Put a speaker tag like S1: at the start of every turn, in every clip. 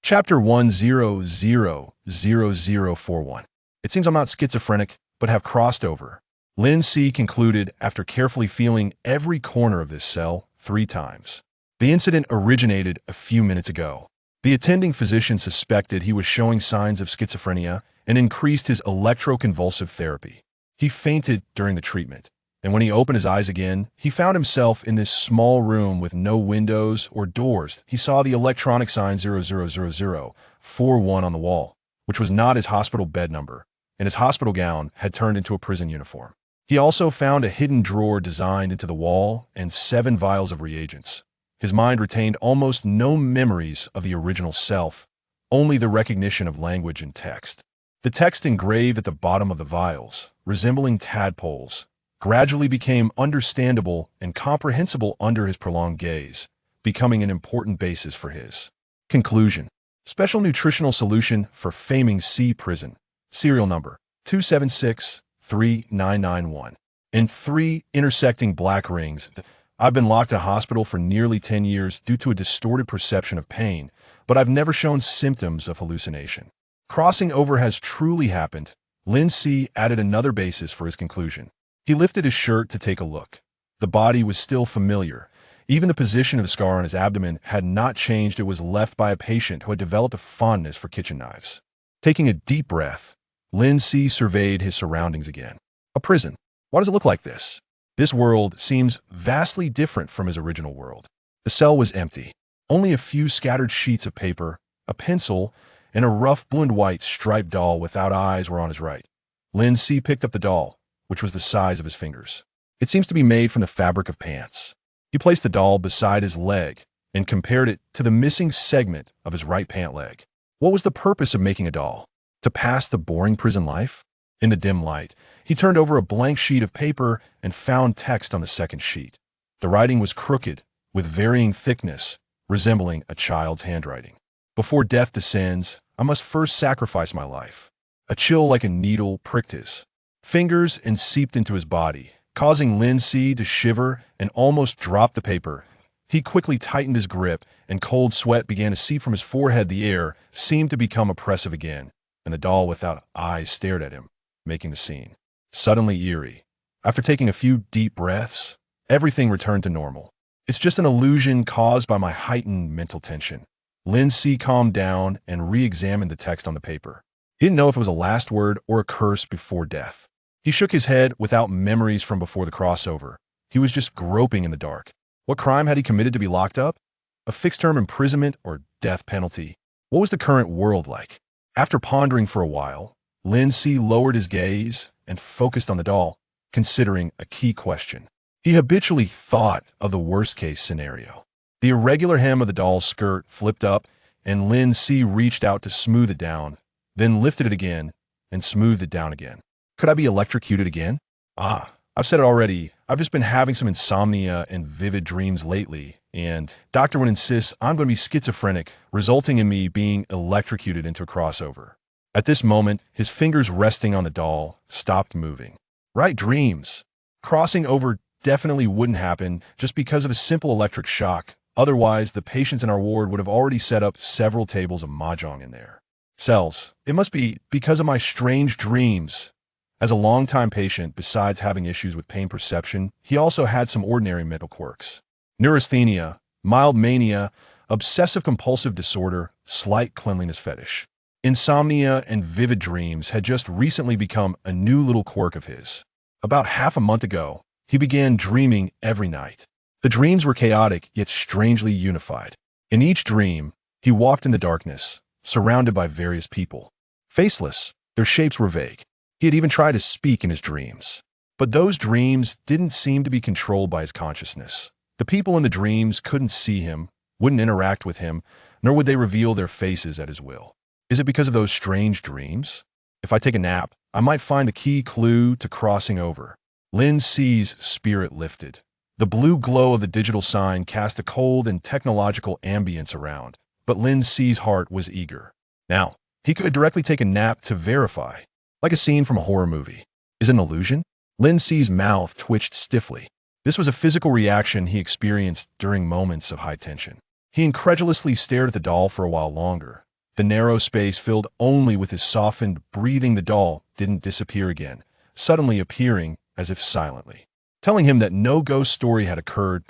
S1: Chapter 10000041. It seems I'm not schizophrenic, but have crossed over. Lin Si concluded after carefully feeling every corner of this cell 3 times. The incident originated a few minutes ago. The attending physician suspected he was showing signs of schizophrenia and increased his electroconvulsive therapy. He fainted during the treatment, and when he opened his eyes again, he found himself in this small room with no windows or doors. He saw the electronic sign 000041 on the wall, which was not his hospital bed number, and his hospital gown had turned into a prison uniform. He also found a hidden drawer designed into the wall and 7 vials of reagents. His mind retained almost no memories of the original self, only the recognition of language and text. The text engraved at the bottom of the vials, resembling tadpoles, gradually became understandable and comprehensible under his prolonged gaze, becoming an important basis for his conclusion. Special nutritional solution for faming sea prison. Serial number 2763991. And 3 intersecting black rings. I've been locked in a hospital for nearly 10 years due to a distorted perception of pain, but I've never shown symptoms of hallucination. Crossing over has truly happened. Lin Si added another basis for his conclusion. He lifted his shirt to take a look. The body was still familiar. Even the position of the scar on his abdomen had not changed. It was left by a patient who had developed a fondness for kitchen knives. Taking a deep breath, Lin Si surveyed his surroundings again. A prison. Why does it look like this? This world seems vastly different from his original world. The cell was empty. Only a few scattered sheets of paper, a pencil, and a rough blue and white striped doll without eyes were on his right. Lin Si picked up the doll, which was the size of his fingers. It seems to be made from the fabric of pants. He placed the doll beside his leg and compared it to the missing segment of his right pant leg. What was the purpose of making a doll? To pass the boring prison life? In the dim light, he turned over a blank sheet of paper and found text on the second sheet. The writing was crooked, with varying thickness, resembling a child's handwriting. Before death descends, I must first sacrifice my life. A chill like a needle pricked his fingers and seeped into his body, causing Lin Si to shiver and almost drop the paper. He quickly tightened his grip, and cold sweat began to seep from his forehead. The air seemed to become oppressive again, and the doll without eyes stared at him, making the scene suddenly eerie. After taking a few deep breaths, everything returned to normal. It's just an illusion caused by my heightened mental tension. Lin Si calmed down and re-examined the text on the paper. He didn't know if it was a last word or a curse before death. He shook his head without memories from before the crossover. He was just groping in the dark. What crime had he committed to be locked up? A fixed-term imprisonment or death penalty? What was the current world like? After pondering for a while, Lin Si lowered his gaze and focused on the doll, considering a key question. He habitually thought of the worst-case scenario. The irregular hem of the doll's skirt flipped up, and Lin Si reached out to smooth it down, then lifted it again and smoothed it down again. Could I be electrocuted again? I've said it already. I've just been having some insomnia and vivid dreams lately, and Dr. Wen insists I'm going to be schizophrenic, resulting in me being electrocuted into a crossover. At this moment, his fingers resting on the doll stopped moving. Right, dreams. Crossing over definitely wouldn't happen just because of a simple electric shock. Otherwise, the patients in our ward would have already set up several tables of mahjong in there. Cells. It must be because of my strange dreams. As a longtime patient, besides having issues with pain perception, he also had some ordinary mental quirks. Neurasthenia, mild mania, obsessive-compulsive disorder, slight cleanliness fetish. Insomnia and vivid dreams had just recently become a new little quirk of his. About half a month ago, he began dreaming every night. The dreams were chaotic, yet strangely unified. In each dream, he walked in the darkness, surrounded by various people. Faceless, their shapes were vague. He had even tried to speak in his dreams. But those dreams didn't seem to be controlled by his consciousness. The people in the dreams couldn't see him, wouldn't interact with him, nor would they reveal their faces at his will. Is it because of those strange dreams? If I take a nap, I might find the key clue to crossing over. Lin Si's spirit lifted. The blue glow of the digital sign cast a cold and technological ambience around, but Lin Si's heart was eager. Now, he could directly take a nap to verify, like a scene from a horror movie. Is it an illusion? Lin Si's mouth twitched stiffly. This was a physical reaction he experienced during moments of high tension. He incredulously stared at the doll for a while longer, The narrow space filled only with his softened, breathing. The doll didn't disappear again, suddenly appearing as if silently, telling him that no ghost story had occurred.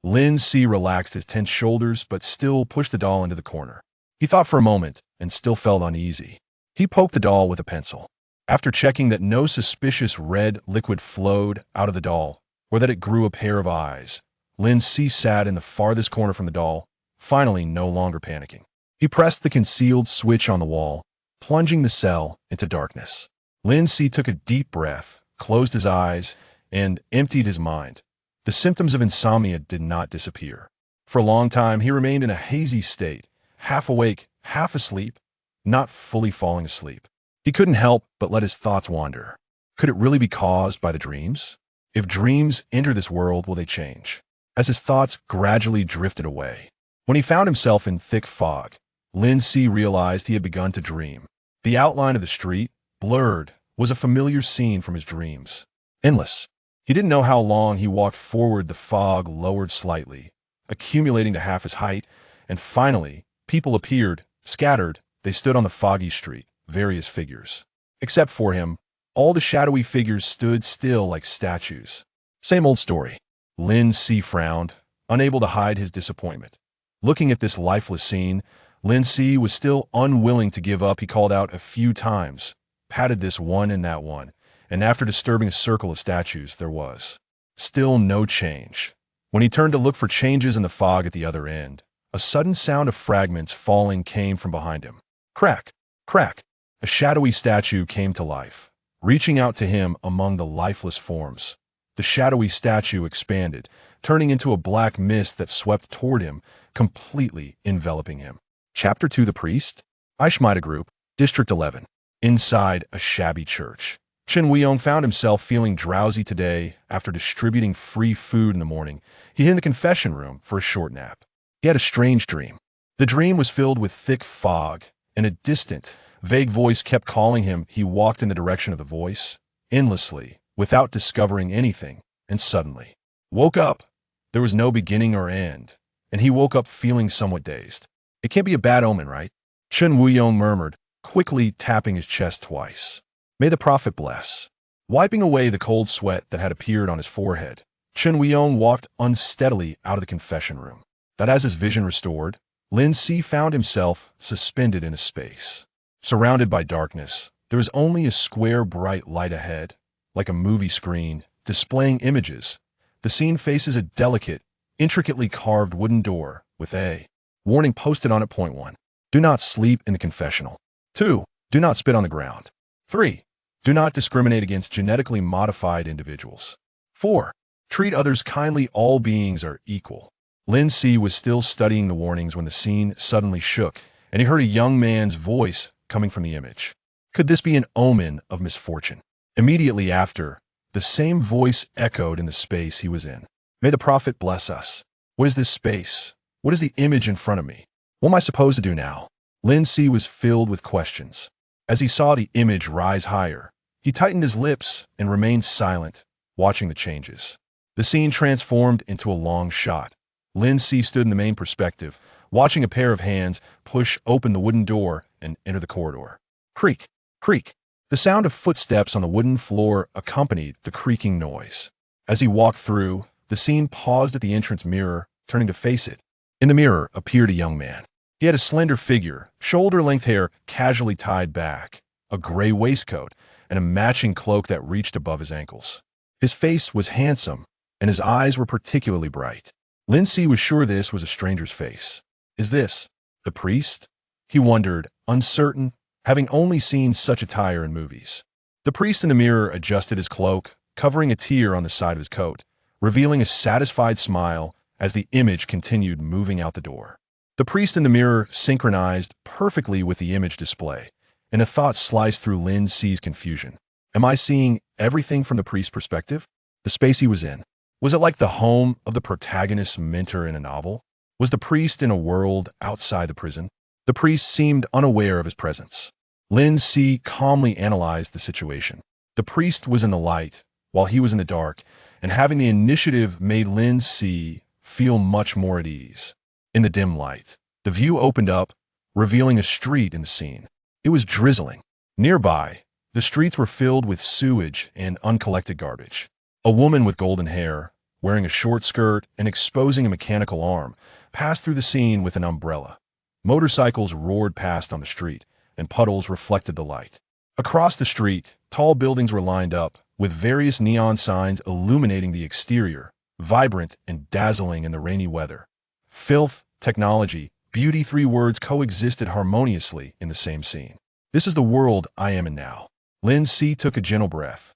S1: Lin Si relaxed his tense shoulders but still pushed the doll into the corner. He thought for a moment and still felt uneasy. He poked the doll with a pencil. After checking that no suspicious red liquid flowed out of the doll or that it grew a pair of eyes, Lin Si sat in the farthest corner from the doll, finally no longer panicking. He pressed the concealed switch on the wall, plunging the cell into darkness. Lin Si took a deep breath, closed his eyes, and emptied his mind. The symptoms of insomnia did not disappear. For a long time, he remained in a hazy state, half awake, half asleep, not fully falling asleep. He couldn't help but let his thoughts wander. Could it really be caused by the dreams? If dreams enter this world, will they change? As his thoughts gradually drifted away, when he found himself in thick fog, Lin Si realized he had begun to dream. The outline of the street, blurred, was a familiar scene from his dreams. Endless. He didn't know how long he walked forward. The fog lowered slightly, accumulating to half his height, and finally, people appeared, scattered. They stood on the foggy street, various figures. Except for him, all the shadowy figures stood still like statues. Same old story. Lin Si frowned, unable to hide his disappointment. Looking at this lifeless scene, Lin Si was still unwilling to give up. He called out a few times, patted this one and that one, and after disturbing a circle of statues, there was still no change. When he turned to look for changes in the fog at the other end, a sudden sound of fragments falling came from behind him. Crack, crack. A shadowy statue came to life, reaching out to him among the lifeless forms. The shadowy statue expanded, turning into a black mist that swept toward him, completely enveloping him. Chapter 2: The Priest. Yumu Group, District 11. Inside a shabby church, Chen Weiyong found himself feeling drowsy today. After distributing free food in the morning, he hid in the confession room for a short nap. He had a strange dream. The dream was filled with thick fog, and a distant, vague voice kept calling him. He walked in the direction of the voice, endlessly, without discovering anything, and suddenly woke up. There was no beginning or end, and he woke up feeling somewhat dazed. It can't be a bad omen, right? Chen Weiyong murmured, quickly tapping his chest twice. May the prophet bless. Wiping away the cold sweat that had appeared on his forehead, Chen Weiyong walked unsteadily out of the confession room. But as his vision restored, Lin Si found himself suspended in a space. Surrounded by darkness, there was only a square bright light ahead, like a movie screen, displaying images. The scene faces a delicate, intricately carved wooden door with a warning posted on it. Point 1. Do not sleep in the confessional. 2. Do not spit on the ground. 3. Do not discriminate against genetically modified individuals. 4. Treat others kindly. All beings are equal. Lin Si was still studying the warnings when the scene suddenly shook, and he heard a young man's voice coming from the image. Could this be an omen of misfortune? Immediately after, the same voice echoed in the space he was in. May the prophet bless us. What is this space? What is the image in front of me? What am I supposed to do now? Lin Si was filled with questions. As he saw the image rise higher, he tightened his lips and remained silent, watching the changes. The scene transformed into a long shot. Lin Si stood in the main perspective, watching a pair of hands push open the wooden door and enter the corridor. Creak, creak. The sound of footsteps on the wooden floor accompanied the creaking noise. As he walked through, the scene paused at the entrance mirror, turning to face it. In the mirror appeared a young man. He had a slender figure, shoulder-length hair casually tied back, a gray waistcoat, and a matching cloak that reached above his ankles. His face was handsome, and his eyes were particularly bright. Lin Si was sure this was a stranger's face. Is this the priest? He wondered, uncertain, having only seen such attire in movies. The priest in the mirror adjusted his cloak, covering a tear on the side of his coat, revealing a satisfied smile as the image continued moving out the door. The priest in the mirror synchronized perfectly with the image display, and a thought sliced through Lin Si's confusion. Am I seeing everything from the priest's perspective? The space he was in. Was it like the home of the protagonist's mentor in a novel? Was the priest in a world outside the prison? The priest seemed unaware of his presence. Lin Si calmly analyzed the situation. The priest was in the light, while he was in the dark, and having the initiative made Lin Si feel much more at ease. In the dim light, the view opened up, revealing a street in the scene. It was drizzling. Nearby, the streets were filled with sewage and uncollected garbage. A woman with golden hair, wearing a short skirt and exposing a mechanical arm, passed through the scene with an umbrella. Motorcycles roared past on the street, and puddles reflected the light. Across the street, tall buildings were lined up, with various neon signs illuminating the exterior, vibrant and dazzling in the rainy weather. Filth, technology, beauty, three words coexisted harmoniously in the same scene. This is the world I am in now. Lin Si took a gentle breath.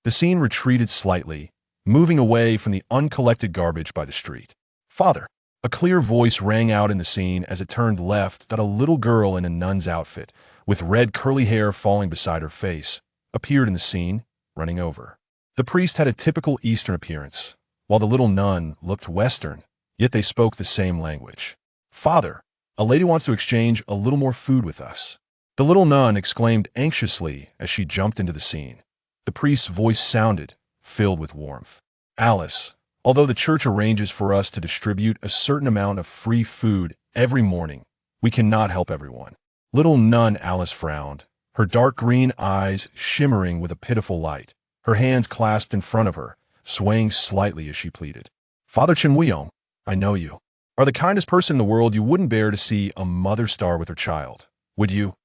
S1: The scene retreated slightly, moving away from the uncollected garbage by the street. Father! A clear voice rang out in the scene as it turned left that a little girl in a nun's outfit, with red curly hair falling beside her face, appeared in the scene, running over. The priest had a typical Eastern appearance, while the little nun looked Western, yet they spoke the same language. Father! A lady wants to exchange a little more food with us. The little nun exclaimed anxiously as she jumped into the scene. The priest's voice sounded, filled with warmth. Alice, although the church arranges for us to distribute a certain amount of free food every morning, we cannot help everyone. Little nun Alice frowned, her dark green eyes shimmering with a pitiful light, her hands clasped in front of her, swaying slightly as she pleaded. Father Chenwuyong, I know you are the kindest person in the world. You wouldn't bear to see a mother starve with her child, would you?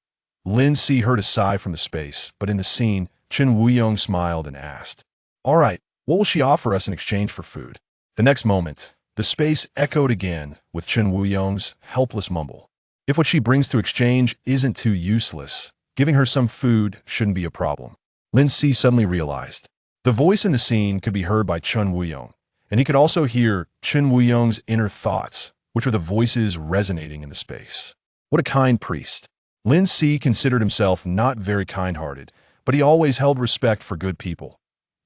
S1: Lin Si heard a sigh from the space, but in the scene, Chen Wuyong smiled and asked, All right, what will she offer us in exchange for food? The next moment, the space echoed again with Chen Wuyong's helpless mumble. If what she brings to exchange isn't too useless, giving her some food shouldn't be a problem. Lin Si suddenly realized. The voice in the scene could be heard by Chen Wuyong, and he could also hear Chen Wuyong's inner thoughts, which were the voices resonating in the space. What a kind priest. Lin Si considered himself not very kind-hearted, but he always held respect for good people.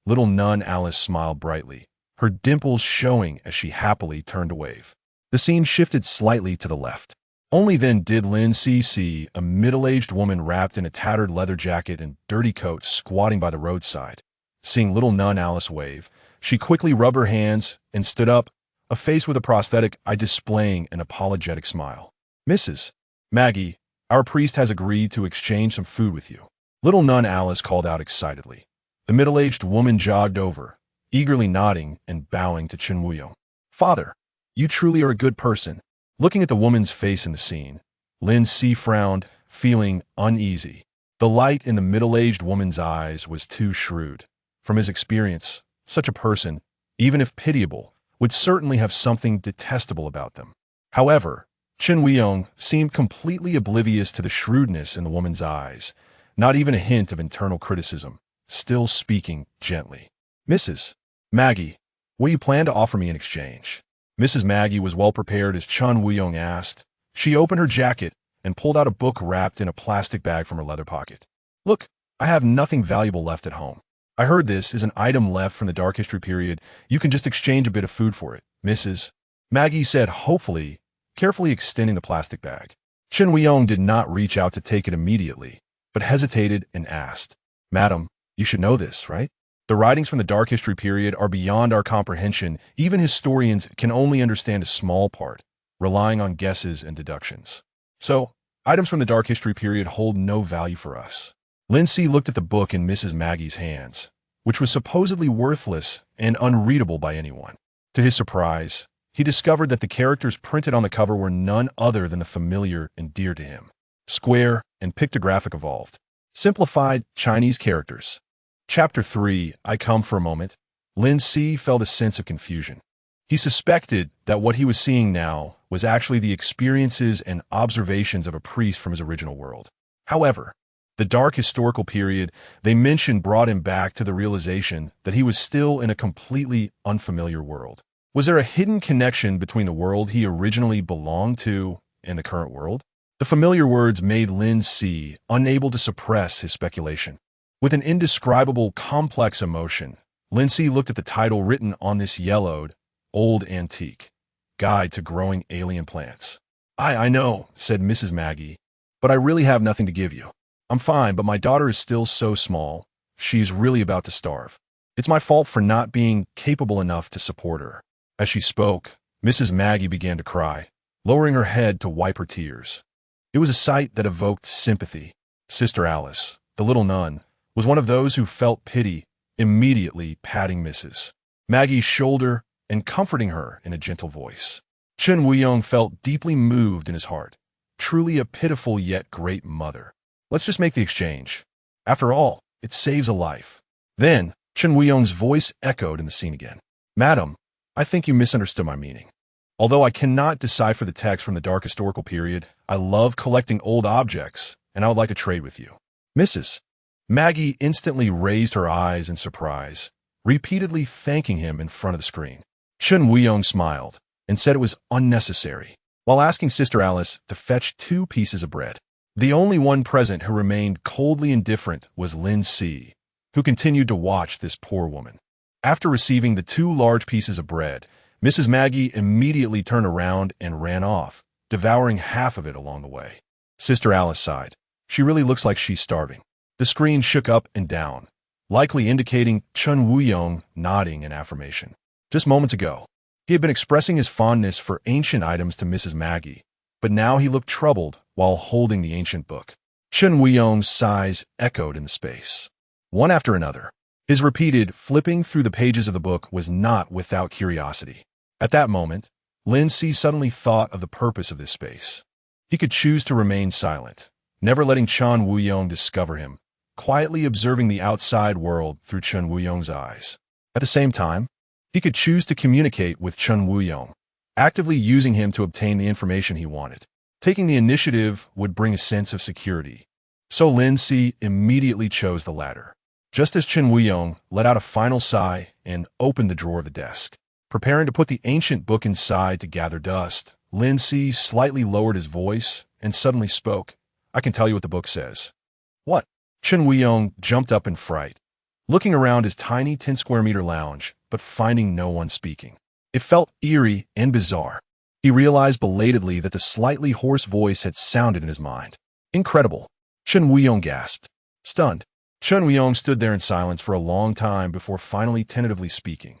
S1: Little nun Alice smiled brightly, her dimples showing as she happily turned a wave. The scene shifted slightly to the left. Only then did Lin Si see a middle-aged woman wrapped in a tattered leather jacket and dirty coat squatting by the roadside. Seeing little nun Alice wave, she quickly rubbed her hands and stood up, a face with a prosthetic eye displaying an apologetic smile. Mrs. Maggie, our priest has agreed to exchange some food with you. Little nun Alice called out excitedly. The middle-aged woman jogged over, eagerly nodding and bowing to Chen Wuyong. Father, you truly are a good person. Looking at the woman's face in the scene, Lin Si frowned, feeling uneasy. The light in the middle-aged woman's eyes was too shrewd. From his experience, such a person, even if pitiable, would certainly have something detestable about them. However, Chen Wuyong seemed completely oblivious to the shrewdness in the woman's eyes, not even a hint of internal criticism, still speaking gently. Mrs. Maggie, what do you plan to offer me in exchange? Mrs. Maggie was well prepared as Chen Wuyong asked. She opened her jacket and pulled out a book wrapped in a plastic bag from her leather pocket. Look, I have nothing valuable left at home. I heard this is an item left from the Dark History period. You can just exchange a bit of food for it, Mrs. Maggie said hopefully, carefully extending the plastic bag. Chen Wuyong did not reach out to take it immediately, but hesitated and asked, Madam, you should know this, right? The writings from the Dark History period are beyond our comprehension. Even historians can only understand a small part, relying on guesses and deductions. So, items from the Dark History period hold no value for us. Lin Si looked at the book in Mrs. Maggie's hands, which was supposedly worthless and unreadable by anyone. To his surprise, he discovered that the characters printed on the cover were none other than the familiar and dear to him. Square and pictographic evolved. Simplified Chinese characters. Chapter 3, I Come for a Moment. Lin Si felt a sense of confusion. He suspected that what he was seeing now was actually the experiences and observations of a priest from his original world. However, the dark historical period they mentioned brought him back to the realization that he was still in a completely unfamiliar world. Was there a hidden connection between the world he originally belonged to and the current world? The familiar words made Lin Si unable to suppress his speculation. With an indescribable, complex emotion, Lin Si looked at the title written on this yellowed, old antique guide to growing alien plants. I know, said Mrs. Maggie, but I really have nothing to give you. I'm fine, but my daughter is still so small. She's really about to starve. It's my fault for not being capable enough to support her. As she spoke, Mrs. Maggie began to cry, lowering her head to wipe her tears. It was a sight that evoked sympathy. Sister Alice, the little nun, was one of those who felt pity, immediately patting Mrs. Maggie's shoulder and comforting her in a gentle voice. Chen Wuyong felt deeply moved in his heart. Truly a pitiful yet great mother. Let's just make the exchange. After all, it saves a life. Then, Chen Wuyong's voice echoed in the scene again. Madam, I think you misunderstood my meaning. Although I cannot decipher the text from the dark historical period, I love collecting old objects, and I would like to trade with you. Mrs. Maggie instantly raised her eyes in surprise, repeatedly thanking him in front of the screen. Chen Wuyong smiled and said it was unnecessary, while asking Sister Alice to fetch 2 pieces of bread. The only one present who remained coldly indifferent was Lin Si, who continued to watch this poor woman. After receiving the 2 large pieces of bread, Mrs. Maggie immediately turned around and ran off, devouring half of it along the way. Sister Alice sighed. She really looks like she's starving. The screen shook up and down, likely indicating Chen Wuyong nodding in affirmation. Just moments ago, he had been expressing his fondness for ancient items to Mrs. Maggie, but now he looked troubled while holding the ancient book. Chen Wuyong's sighs echoed in the space, one after another. His repeated flipping through the pages of the book was not without curiosity. At that moment, Lin Si suddenly thought of the purpose of this space. He could choose to remain silent, never letting Chen Wuyong discover him, quietly observing the outside world through Chen Wuyong's eyes. At the same time, he could choose to communicate with Chen Wuyong, actively using him to obtain the information he wanted. Taking the initiative would bring a sense of security. So Lin Si immediately chose the latter. Just as Chen Wuyong let out a final sigh and opened the drawer of the desk, preparing to put the ancient book inside to gather dust, Lin Si slightly lowered his voice and suddenly spoke. I can tell you what the book says. What? Chen Wuyong jumped up in fright, looking around his tiny 10-square-meter lounge, but finding no one speaking. It felt eerie and bizarre. He realized belatedly that the slightly hoarse voice had sounded in his mind. Incredible. Chen Wuyong gasped. Stunned, Chen Wuyong stood there in silence for a long time before finally tentatively speaking.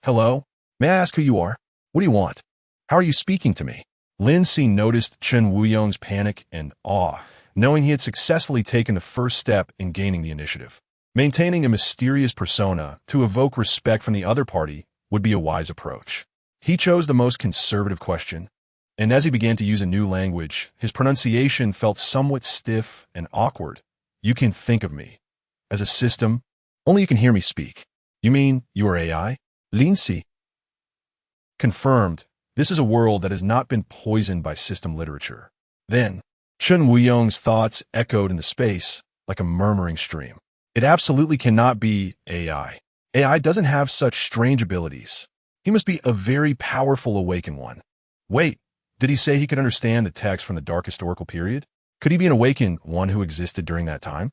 S1: Hello? May I ask who you are? What do you want? How are you speaking to me? Lin Si noticed Chen Wuyong's panic and awe, knowing he had successfully taken the first step in gaining the initiative. Maintaining a mysterious persona to evoke respect from the other party would be a wise approach. He chose the most conservative question, and as he began to use a new language, his pronunciation felt somewhat stiff and awkward. You can think of me as a system, only you can hear me speak. You mean you are AI? Lin Si. Confirmed, this is a world that has not been poisoned by system literature. Then, Chen Wuyong's thoughts echoed in the space like a murmuring stream. It absolutely cannot be AI. AI doesn't have such strange abilities. He must be a very powerful awakened one. Wait, did he say he could understand the text from the dark historical period? Could he be an awakened one who existed during that time?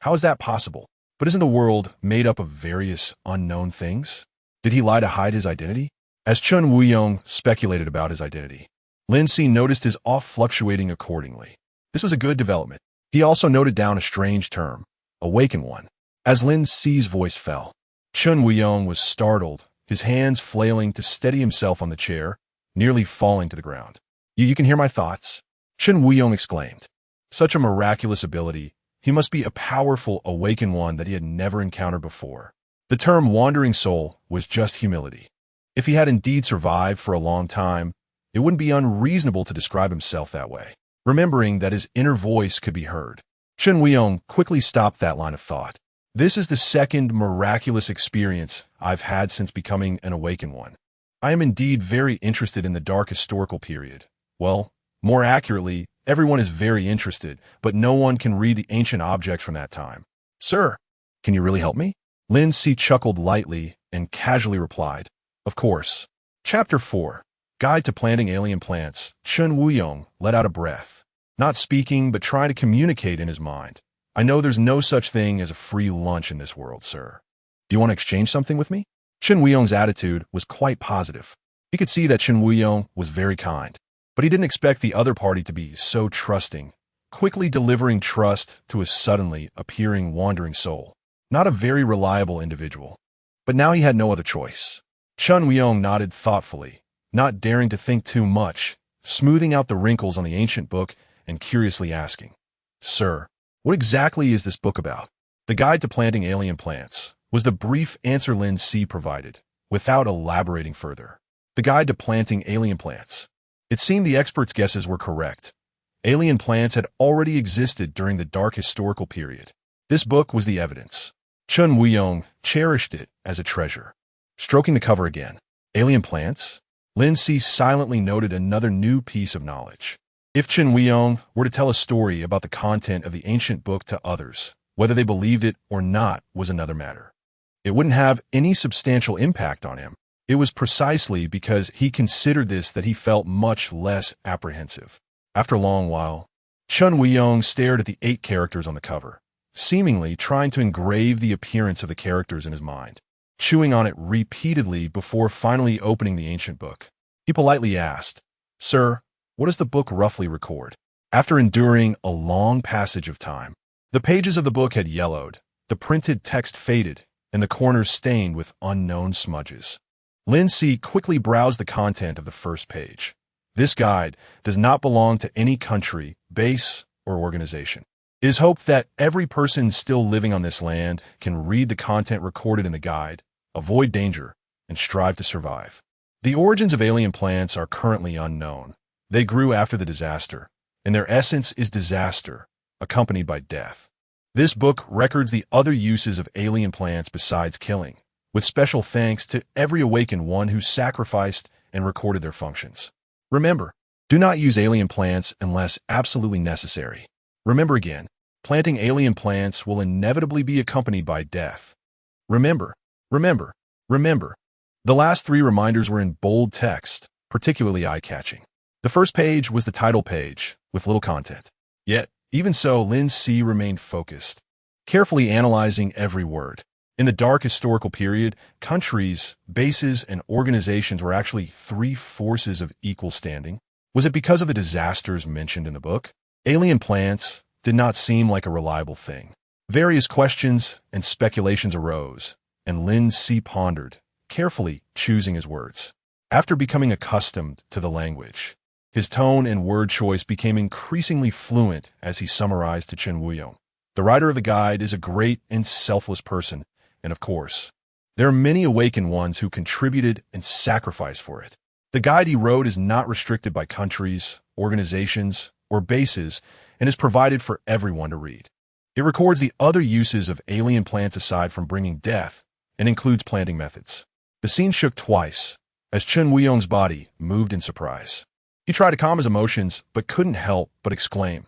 S1: How is that possible? But isn't the world made up of various unknown things? Did he lie to hide his identity? As Chen Wuyong speculated about his identity, Lin Si noticed his off fluctuating accordingly. This was a good development. He also noted down a strange term, awakened one. As Lin Si's voice fell, Chen Wuyong was startled, his hands flailing to steady himself on the chair, nearly falling to the ground. You can hear my thoughts? Chen Wuyong exclaimed. Such a miraculous ability. He must be a powerful awakened one that he had never encountered before. The term wandering soul was just humility. If he had indeed survived for a long time, it wouldn't be unreasonable to describe himself that way, remembering that his inner voice could be heard. Chen Wuyong quickly stopped that line of thought. This is the second miraculous experience I've had since becoming an awakened one. I am indeed very interested in the dark historical period. Well, more accurately, everyone is very interested, but no one can read the ancient objects from that time. Sir, can you really help me? Lin Si chuckled lightly and casually replied, Of course. Chapter 4. Guide to Planting Alien Plants. Chen Wuyong let out a breath, not speaking but trying to communicate in his mind. I know there's no such thing as a free lunch in this world, sir. Do you want to exchange something with me? Chen Wuyong's attitude was quite positive. He could see that Chen Wuyong was very kind, but he didn't expect the other party to be so trusting, quickly delivering trust to a suddenly appearing wandering soul. Not a very reliable individual. But now he had no other choice. Chen Wuyong nodded thoughtfully, not daring to think too much, smoothing out the wrinkles on the ancient book and curiously asking, "Sir, what exactly is this book about?" "The Guide to Planting Alien Plants," was the brief answer Lin Si provided, without elaborating further. The Guide to Planting Alien Plants. It seemed the experts' guesses were correct. Alien plants had already existed during the dark historical period. This book was the evidence. Chun Wuyong cherished it as a treasure. Stroking the cover again. Alien plants? Lin Si silently noted another new piece of knowledge. If Chun Wuyong were to tell a story about the content of the ancient book to others, whether they believed it or not was another matter. It wouldn't have any substantial impact on him. It was precisely because he considered this that he felt much less apprehensive. After a long while, Chun Wuyong stared at the 8 characters on the cover, seemingly trying to engrave the appearance of the characters in his mind, chewing on it repeatedly before finally opening the ancient book. He politely asked, "Sir, what does the book roughly record?" After enduring a long passage of time, the pages of the book had yellowed, the printed text faded, and the corners stained with unknown smudges. Lin Si quickly browsed the content of the first page. This guide does not belong to any country, base, or organization. It is hoped that every person still living on this land can read the content recorded in the guide, avoid danger, and strive to survive. The origins of alien plants are currently unknown. They grew after the disaster, and their essence is disaster, accompanied by death. This book records the other uses of alien plants besides killing, with special thanks to every awakened one who sacrificed and recorded their functions. Remember, do not use alien plants unless absolutely necessary. Remember again, planting alien plants will inevitably be accompanied by death. Remember, remember, remember. The last 3 reminders were in bold text, particularly eye-catching. The first page was the title page, with little content. Yet, even so, Lin Si remained focused, carefully analyzing every word. In the dark historical period, countries, bases, and organizations were actually 3 forces of equal standing. Was it because of the disasters mentioned in the book? Alien plants did not seem like a reliable thing. Various questions and speculations arose, and Lin Si pondered, carefully choosing his words. After becoming accustomed to the language, his tone and word choice became increasingly fluent as he summarized to Chun Wuyong. The writer of the guide is a great and selfless person, and of course, there are many awakened ones who contributed and sacrificed for it. The guide he wrote is not restricted by countries, organizations, or bases, and is provided for everyone to read. It records the other uses of alien plants aside from bringing death, and includes planting methods. The scene shook twice, as Chun Wuyong's body moved in surprise. He tried to calm his emotions, but couldn't help but exclaim,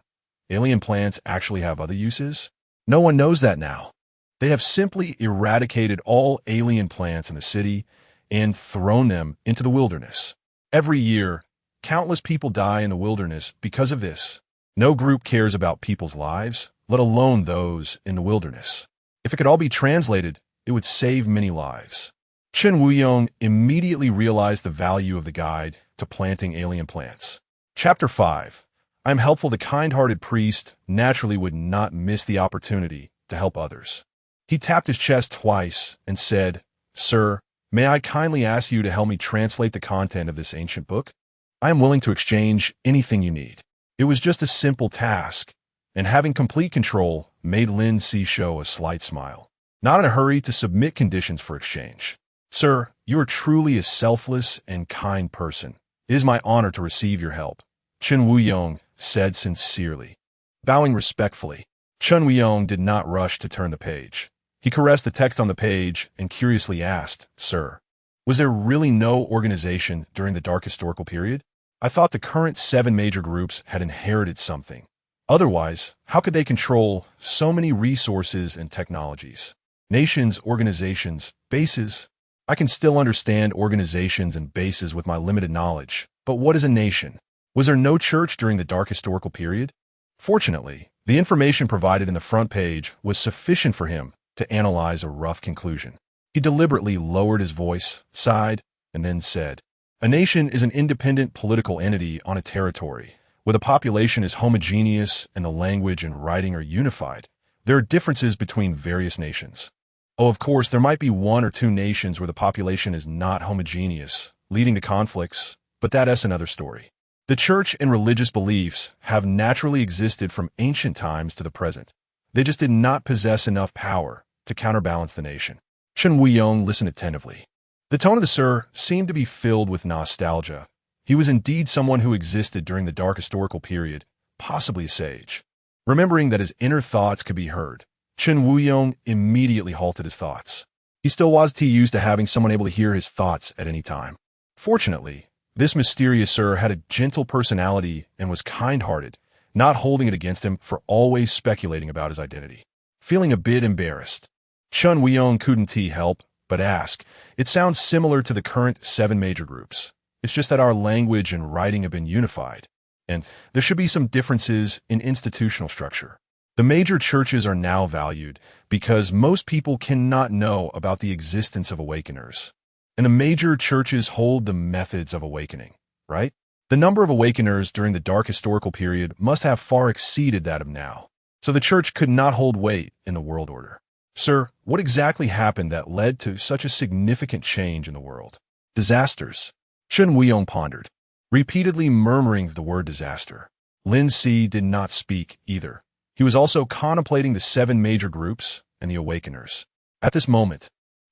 S1: "Alien plants actually have other uses? No one knows that now. They have simply eradicated all alien plants in the city and thrown them into the wilderness. Every year, countless people die in the wilderness because of this. No group cares about people's lives, let alone those in the wilderness. If it could all be translated, it would save many lives." Chun Wuyong immediately realized the value of the guide to planting alien plants. Chapter 5. I am helpful. The kind-hearted priest naturally would not miss the opportunity to help others. He tapped his chest twice and said, "Sir, may I kindly ask you to help me translate the content of this ancient book? I am willing to exchange anything you need." It was just a simple task, and having complete control made Lin Si show a slight smile. Not in a hurry to submit conditions for exchange. "Sir, you are truly a selfless and kind person. It is my honor to receive your help," Chun Wuyong said sincerely. Bowing respectfully, Chun Wuyong did not rush to turn the page. He caressed the text on the page and curiously asked, "Sir, was there really no organization during the dark historical period? I thought the current 7 major groups had inherited something. Otherwise, how could they control so many resources and technologies? Nations, organizations, bases? I can still understand organizations and bases with my limited knowledge, but what is a nation? Was there no church during the dark historical period?" Fortunately, the information provided in the front page was sufficient for him to analyze a rough conclusion. He deliberately lowered his voice, sighed, and then said, "A nation is an independent political entity on a territory, where the population is homogeneous and the language and writing are unified. There are differences between various nations. Oh, of course, there might be 1 or 2 nations where the population is not homogeneous, leading to conflicts, but that is another story. The church and religious beliefs have naturally existed from ancient times to the present. They just did not possess enough power to counterbalance the nation. Chen Wuyong listened attentively. The tone of the sir seemed to be filled with nostalgia. He was indeed someone who existed during the dark historical period, possibly a sage. Remembering that his inner thoughts could be heard, Chen Wuyong immediately halted his thoughts. He still was used to having someone able to hear his thoughts at any time. Fortunately, this mysterious sir had a gentle personality and was kind-hearted, not holding it against him for always speculating about his identity. Feeling a bit embarrassed, Chen Wuyong couldn't help but ask, "It sounds similar to the current 7 major groups. It's just that our language and writing have been unified, and there should be some differences in institutional structure. The major churches are now valued because most people cannot know about the existence of awakeners. And the major churches hold the methods of awakening, right? The number of awakeners during the dark historical period must have far exceeded that of now. So the church could not hold weight in the world order. Sir, what exactly happened that led to such a significant change in the world?" "Disasters," Chen Wuyong pondered, repeatedly murmuring the word disaster. Lin Si did not speak either. He was also contemplating the 7 major groups and the awakeners. At this moment,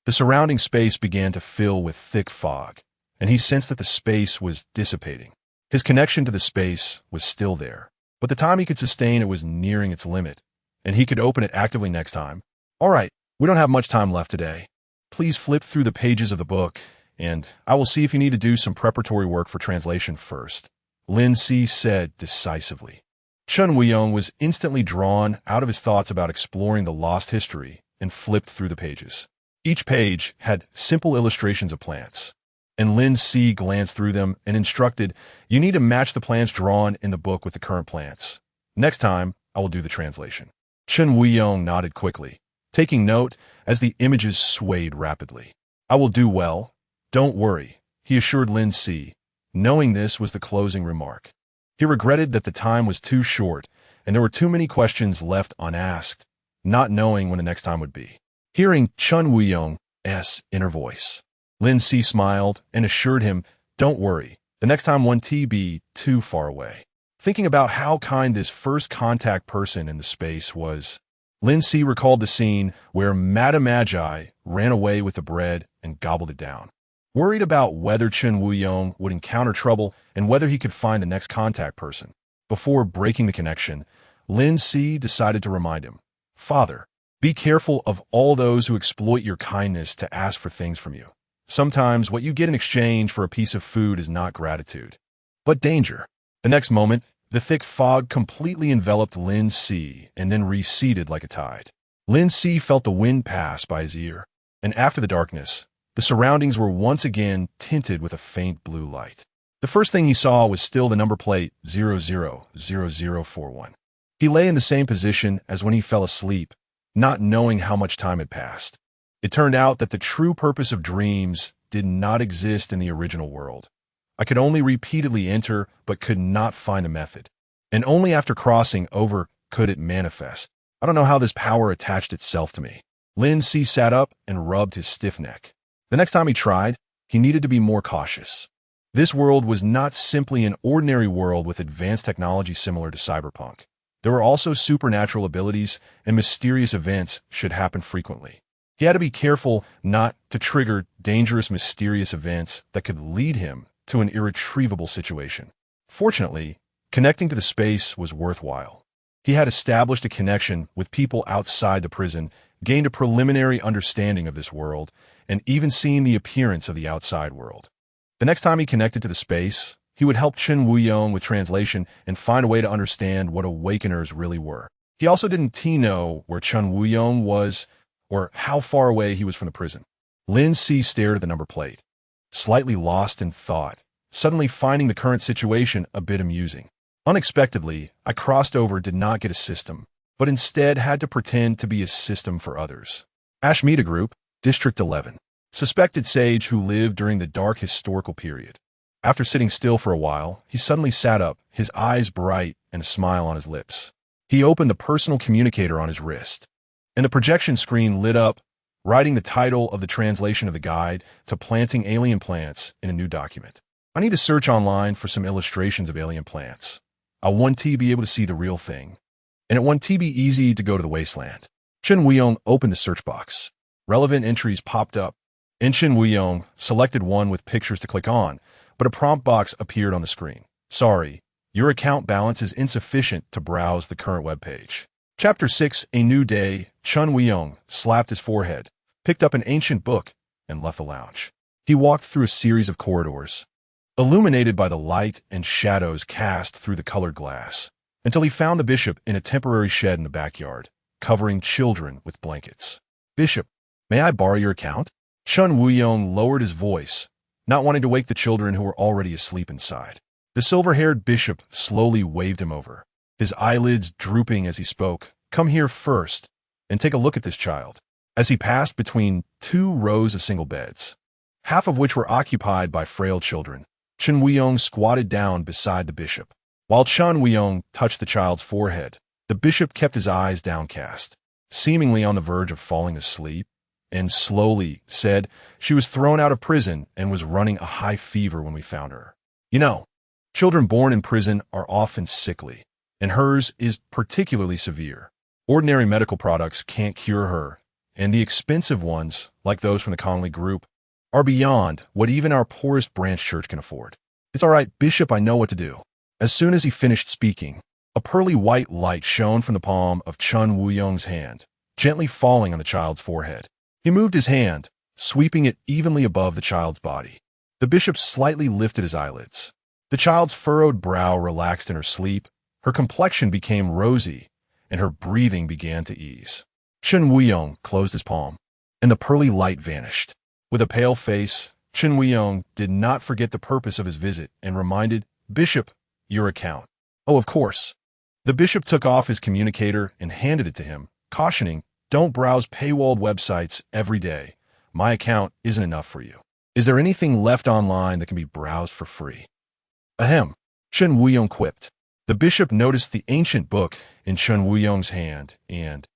S1: the surrounding space began to fill with thick fog, and he sensed that the space was dissipating. His connection to the space was still there, but the time he could sustain it was nearing its limit, and he could open it actively next time. "All right, we don't have much time left today. Please flip through the pages of the book, and I will see if you need to do some preparatory work for translation first," Lin Si said decisively. Chen Wuyong was instantly drawn out of his thoughts about exploring the lost history and flipped through the pages. Each page had simple illustrations of plants, and Lin Si glanced through them and instructed, "You need to match the plants drawn in the book with the current plants. Next time, I will do the translation." Chen Wuyong nodded quickly, taking note as the images swayed rapidly. "I will do well. Don't worry," he assured Lin Si, knowing this was the closing remark. He regretted that the time was too short and there were too many questions left unasked, not knowing when the next time would be. Hearing Chen Wuyong's inner voice, Lin Si smiled and assured him, "Don't worry, the next time won't be too far away." Thinking about how kind this first contact person in the space was, Lin Si recalled the scene where Madame Magi ran away with the bread and gobbled it down. Worried about whether Chen Wuyong would encounter trouble and whether he could find the next contact person. Before breaking the connection, Lin Si decided to remind him, "Father, be careful of all those who exploit your kindness to ask for things from you. Sometimes what you get in exchange for a piece of food is not gratitude, but danger." The next moment, the thick fog completely enveloped Lin Si and then receded like a tide. Lin Si felt the wind pass by his ear, and after the darkness, the surroundings were once again tinted with a faint blue light. The first thing he saw was still the number plate 000041. He lay in the same position as when he fell asleep, not knowing how much time had passed. It turned out that the true purpose of dreams did not exist in the original world. I could only repeatedly enter, but could not find a method. And only after crossing over could it manifest. I don't know how this power attached itself to me. Lin Si sat up and rubbed his stiff neck. The next time he tried, he needed to be more cautious. This world was not simply an ordinary world with advanced technology similar to cyberpunk. There were also supernatural abilities, and mysterious events should happen frequently. He had to be careful not to trigger dangerous, mysterious events that could lead him to an irretrievable situation. Fortunately, connecting to the space was worthwhile. He had established a connection with people outside the prison, gained a preliminary understanding of this world, and even seen the appearance of the outside world. The next time he connected to the space, he would help Chen Wuyong with translation and find a way to understand what awakeners really were. He also didn't know where Chen Wuyong was or how far away he was from the prison. Lin Si stared at the number plate, slightly lost in thought, suddenly finding the current situation a bit amusing. Unexpectedly, I crossed over did not get a system, but instead had to pretend to be a system for others. Ashmita Group, District 11. Suspected sage who lived during the dark historical period. After sitting still for a while, he suddenly sat up, his eyes bright and a smile on his lips. He opened the personal communicator on his wrist, and the projection screen lit up, writing the title of the translation of the guide to planting alien plants in a new document. I need to search online for some illustrations of alien plants. I want to be able to see the real thing. And it want to be easy to go to the wasteland. Chen Weiyong opened the search box. Relevant entries popped up. And Chen Weiyong selected one with pictures to click on, but a prompt box appeared on the screen. Sorry, your account balance is insufficient to browse the current web page. Chapter 6, A New Day. Chen Weiyong slapped his forehead, picked up an ancient book, and left the lounge. He walked through a series of corridors, illuminated by the light and shadows cast through the colored glass, until he found the bishop in a temporary shed in the backyard, covering children with blankets. Bishop, may I borrow your account? Chen Weiyong lowered his voice, not wanting to wake the children who were already asleep inside. The silver-haired bishop slowly waved him over, his eyelids drooping as he spoke. Come here first, and take a look at this child. As he passed between two rows of single beds, half of which were occupied by frail children, Chen Weiyong squatted down beside the bishop. While Chen Weiyong touched the child's forehead, the bishop kept his eyes downcast, seemingly on the verge of falling asleep, and slowly said, "She was thrown out of prison and was running a high fever when we found her. You know, children born in prison are often sickly, and hers is particularly severe. Ordinary medical products can't cure her, and the expensive ones, like those from the Conley Group, are beyond what even our poorest branch church can afford. It's all right, Bishop, I know what to do." As soon as he finished speaking, a pearly white light shone from the palm of Chen Weiyong's hand, gently falling on the child's forehead. He moved his hand, sweeping it evenly above the child's body. The bishop slightly lifted his eyelids. The child's furrowed brow relaxed in her sleep, her complexion became rosy, and her breathing began to ease. Chen Weiyong closed his palm, and the pearly light vanished. With a pale face, Chen Weiyong did not forget the purpose of his visit and reminded, "Bishop, your account." "Oh, of course." The bishop took off his communicator and handed it to him, cautioning, "Don't browse paywalled websites every day. My account isn't enough for you. Is there anything left online that can be browsed for free?" "Ahem," Chen Weiyong quipped. The bishop noticed the ancient book in Chen Weiyong's hand and,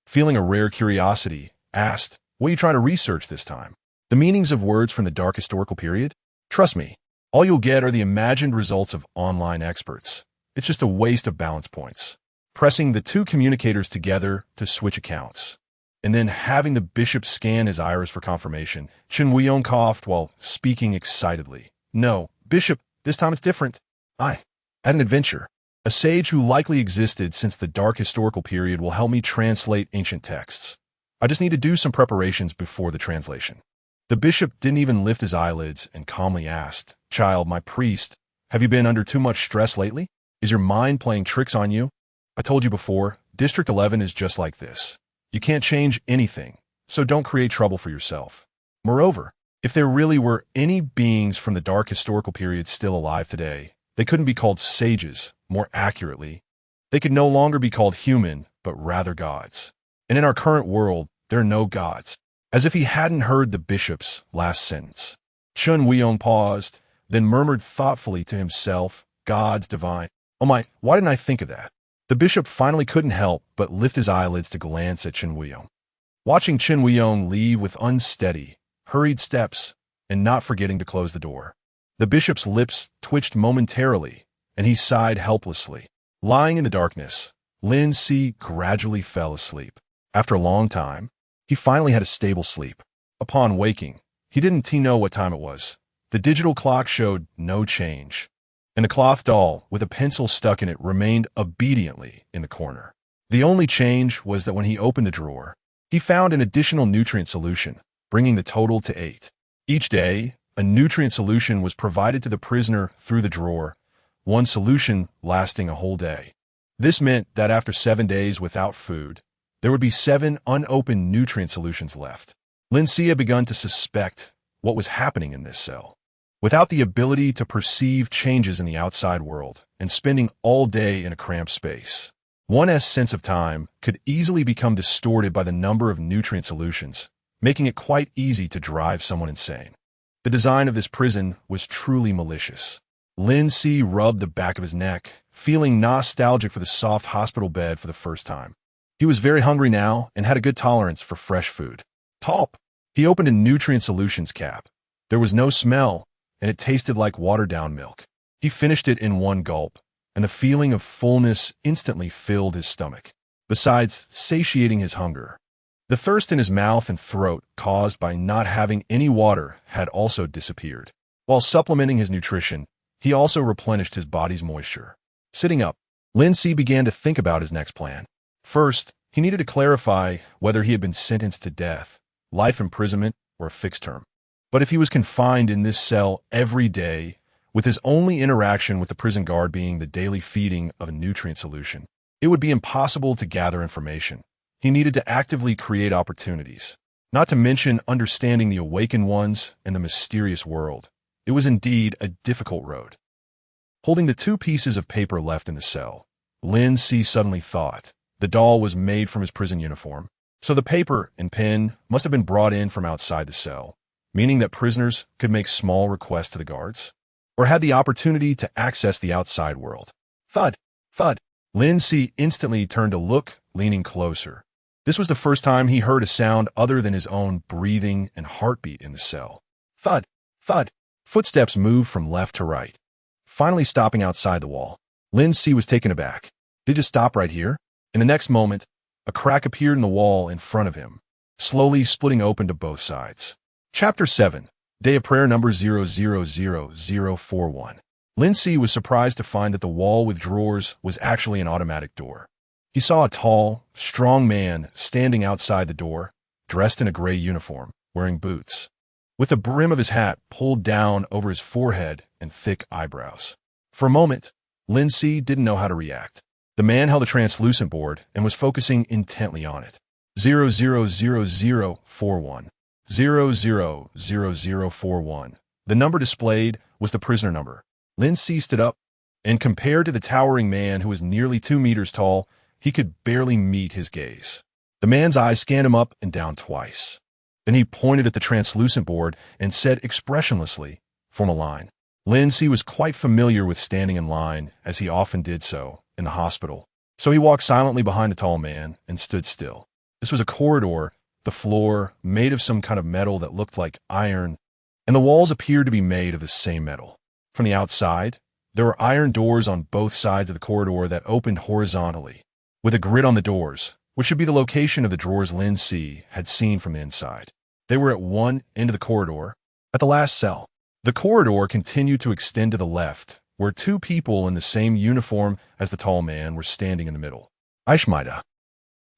S1: feeling a rare curiosity, asked, "What are you trying to research this time? The meanings of words from the dark historical period? Trust me, all you'll get are the imagined results of online experts. It's just a waste of balance points." Pressing the two communicators together to switch accounts, and then having the bishop scan his iris for confirmation, Chen Weiyong coughed while speaking excitedly. "No, Bishop, this time it's different. I had an adventure. A sage who likely existed since the dark historical period will help me translate ancient texts. I just need to do some preparations before the translation." The bishop didn't even lift his eyelids and calmly asked, "Child, my priest, have you been under too much stress lately? Is your mind playing tricks on you? I told you before, District 11 is just like this. You can't change anything, so don't create trouble for yourself. Moreover, if there really were any beings from the dark historical period still alive today, they couldn't be called sages. More accurately, they could no longer be called human, but rather gods. And in our current world, there are no gods." As if he hadn't heard the bishop's last sentence, Chen Weiyong paused, then murmured thoughtfully to himself, "Gods divine. Oh my, why didn't I think of that?" The bishop finally couldn't help but lift his eyelids to glance at Chen Weiyong. Watching Chen Weiyong leave with unsteady, hurried steps, and not forgetting to close the door, the bishop's lips twitched momentarily, and he sighed helplessly. Lying in the darkness, Lin Si gradually fell asleep. After a long time, he finally had a stable sleep. Upon waking, he didn't know what time it was. The digital clock showed no change, and a cloth doll with a pencil stuck in it remained obediently in the corner. The only change was that when he opened the drawer, he found an additional nutrient solution, bringing the total to 8. Each day, a nutrient solution was provided to the prisoner through the drawer, one solution lasting a whole day. This meant that after 7 days without food, there would be 7 unopened nutrient solutions left. Lin Si had begun to suspect what was happening in this cell. Without the ability to perceive changes in the outside world and spending all day in a cramped space, one's sense of time could easily become distorted by the number of nutrient solutions, making it quite easy to drive someone insane. The design of this prison was truly malicious. Lin Si rubbed the back of his neck, feeling nostalgic for the soft hospital bed for the first time. He was very hungry now and had a good tolerance for fresh food. Top! He opened a nutrient solutions cap. There was no smell, and it tasted like watered-down milk. He finished it in one gulp, and the feeling of fullness instantly filled his stomach, besides satiating his hunger. The thirst in his mouth and throat caused by not having any water had also disappeared. While supplementing his nutrition, he also replenished his body's moisture. Sitting up, Lin Si began to think about his next plan. First, he needed to clarify whether he had been sentenced to death, life imprisonment, or a fixed term. But if he was confined in this cell every day, with his only interaction with the prison guard being the daily feeding of a nutrient solution, it would be impossible to gather information. He needed to actively create opportunities, not to mention understanding the awakened ones and the mysterious world. It was indeed a difficult road. Holding the 2 pieces of paper left in the cell, Lin Si suddenly thought the doll was made from his prison uniform, so the paper and pen must have been brought in from outside the cell, meaning that prisoners could make small requests to the guards, or had the opportunity to access the outside world. Thud! Thud! Lin Si instantly turned to look, leaning closer. This was the first time he heard a sound other than his own breathing and heartbeat in the cell. Thud! Thud! Footsteps moved from left to right, finally stopping outside the wall. Lin Si was taken aback. Did it stop right here? In the next moment, a crack appeared in the wall in front of him, slowly splitting open to both sides. Chapter 7, Day of Prayer number 000041. Lin Si was surprised to find that the wall with drawers was actually an automatic door. He saw a tall, strong man standing outside the door, dressed in a gray uniform, wearing boots, with the brim of his hat pulled down over his forehead and thick eyebrows. For a moment, Lin Si didn't know how to react. The man held a translucent board and was focusing intently on it. 000041. 000041. The number displayed was the prisoner number. Lin Si stood up, and compared to the towering man who was nearly 2 meters tall, he could barely meet his gaze. The man's eyes scanned him up and down twice. Then he pointed at the translucent board and said expressionlessly, "Form a line." Lin Si was quite familiar with standing in line, as he often did so in the hospital, so he walked silently behind the tall man and stood still. This was a corridor, the floor made of some kind of metal that looked like iron, and the walls appeared to be made of the same metal. From the outside, there were iron doors on both sides of the corridor that opened horizontally, with a grid on the doors, which should be the location of the drawers Lin Si had seen from the inside. They were at one end of the corridor, at the last cell. The corridor continued to extend to the left, where 2 people in the same uniform as the tall man were standing in the middle. Aishmaida.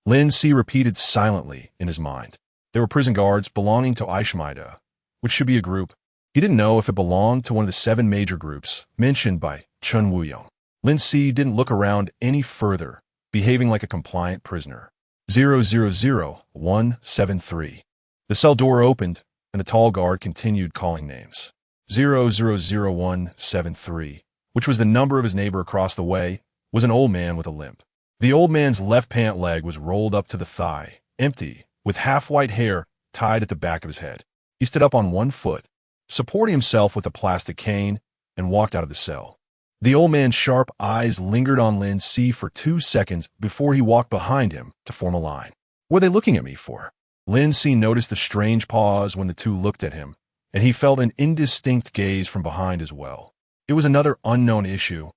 S1: Lin Si repeated silently in his mind. They were prison guards belonging to Aishmaida, which should be a group. He didn't know if it belonged to one of the 7 major groups mentioned by Chun Wuyong. Lin Si didn't look around any further, behaving like a compliant prisoner. 000173. The cell door opened, and the tall guard continued calling names. 000173, which was the number of his neighbor across the way, was an old man with a limp. The old man's left pant leg was rolled up to the thigh, empty, with half-white hair tied at the back of his head. He stood up on one foot, supporting himself with a plastic cane, and walked out of the cell. The old man's sharp eyes lingered on Lin Si for 2 seconds before he walked behind him to form a line. What are they looking at me for? Lin Si noticed the strange pause when the 2 looked at him, and he felt an indistinct gaze from behind as well. It was another unknown issue.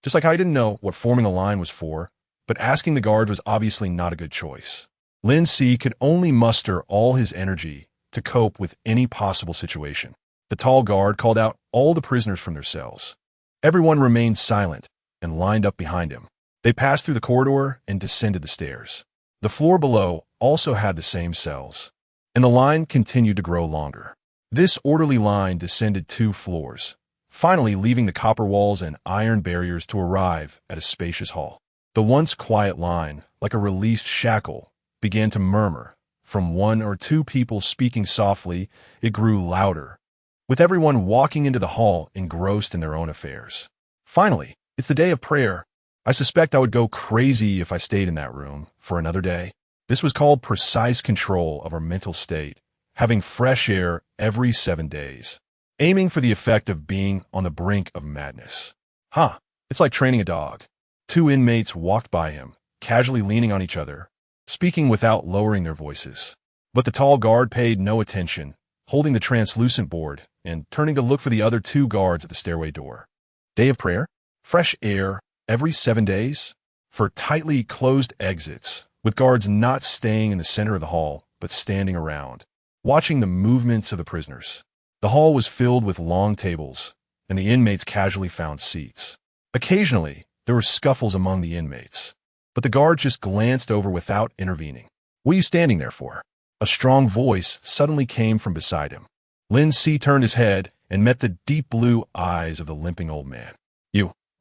S1: Just like I didn't know what forming a line was for, but asking the guard was obviously not a good choice. Lin Si could only muster all his energy to cope with any possible situation. The tall guard called out all the prisoners from their cells. Everyone remained silent and lined up behind him. They passed through the corridor and descended the stairs. The floor below also had the same cells, and the line continued to grow longer. This orderly line descended 2 floors, finally leaving the copper walls and iron barriers to arrive at a spacious hall. The once quiet line, like a released shackle, began to murmur. From 1 or 2 people speaking softly, it grew louder, with everyone walking into the hall engrossed in their own affairs. Finally, it's the day of prayer. I suspect I would go crazy if I stayed in that room for another day. This was called precise control of our mental state, having fresh air every 7 days, aiming for the effect of being on the brink of madness. It's like training a dog. 2 inmates walked by him, casually leaning on each other, speaking without lowering their voices. But the tall guard paid no attention, holding the translucent board and turning to look for the other two guards at the stairway door. Day of prayer? Fresh air every 7 days? For tightly closed exits, with guards not staying in the center of the hall, but standing around, watching the movements of the prisoners. The hall was filled with long tables, and the inmates casually found seats. Occasionally, there were scuffles among the inmates, but the guard just glanced over without intervening. "What are you standing there for?" A strong voice suddenly came from beside him. Lin Si turned his head and met the deep blue eyes of the limping old man.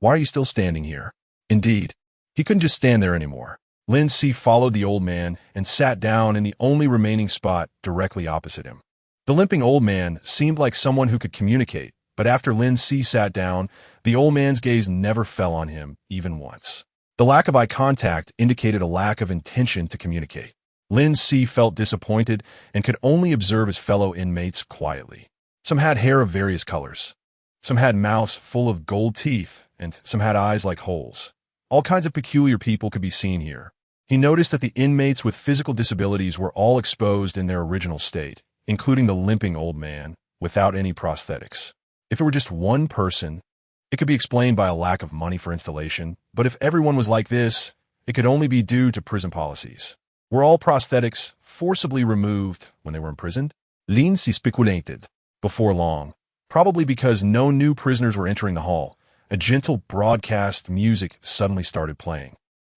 S1: Why are you still standing here?" Indeed, he couldn't just stand there anymore. Lin Si followed the old man and sat down in the only remaining spot directly opposite him. The limping old man seemed like someone who could communicate, but after Lin Si sat down, the old man's gaze never fell on him, even once. The lack of eye contact indicated a lack of intention to communicate. Lin Si felt disappointed and could only observe his fellow inmates quietly. Some had hair of various colors. Some had mouths full of gold teeth, and some had eyes like holes. All kinds of peculiar people could be seen here. He noticed that the inmates with physical disabilities were all exposed in their original state, including the limping old man, without any prosthetics. If it were just one person, it could be explained by a lack of money for installation, but if everyone was like this, it could only be due to prison policies. Were all prosthetics forcibly removed when they were imprisoned? Lin Si speculated. Before long, probably because no new prisoners were entering the hall, a gentle broadcast music suddenly started playing.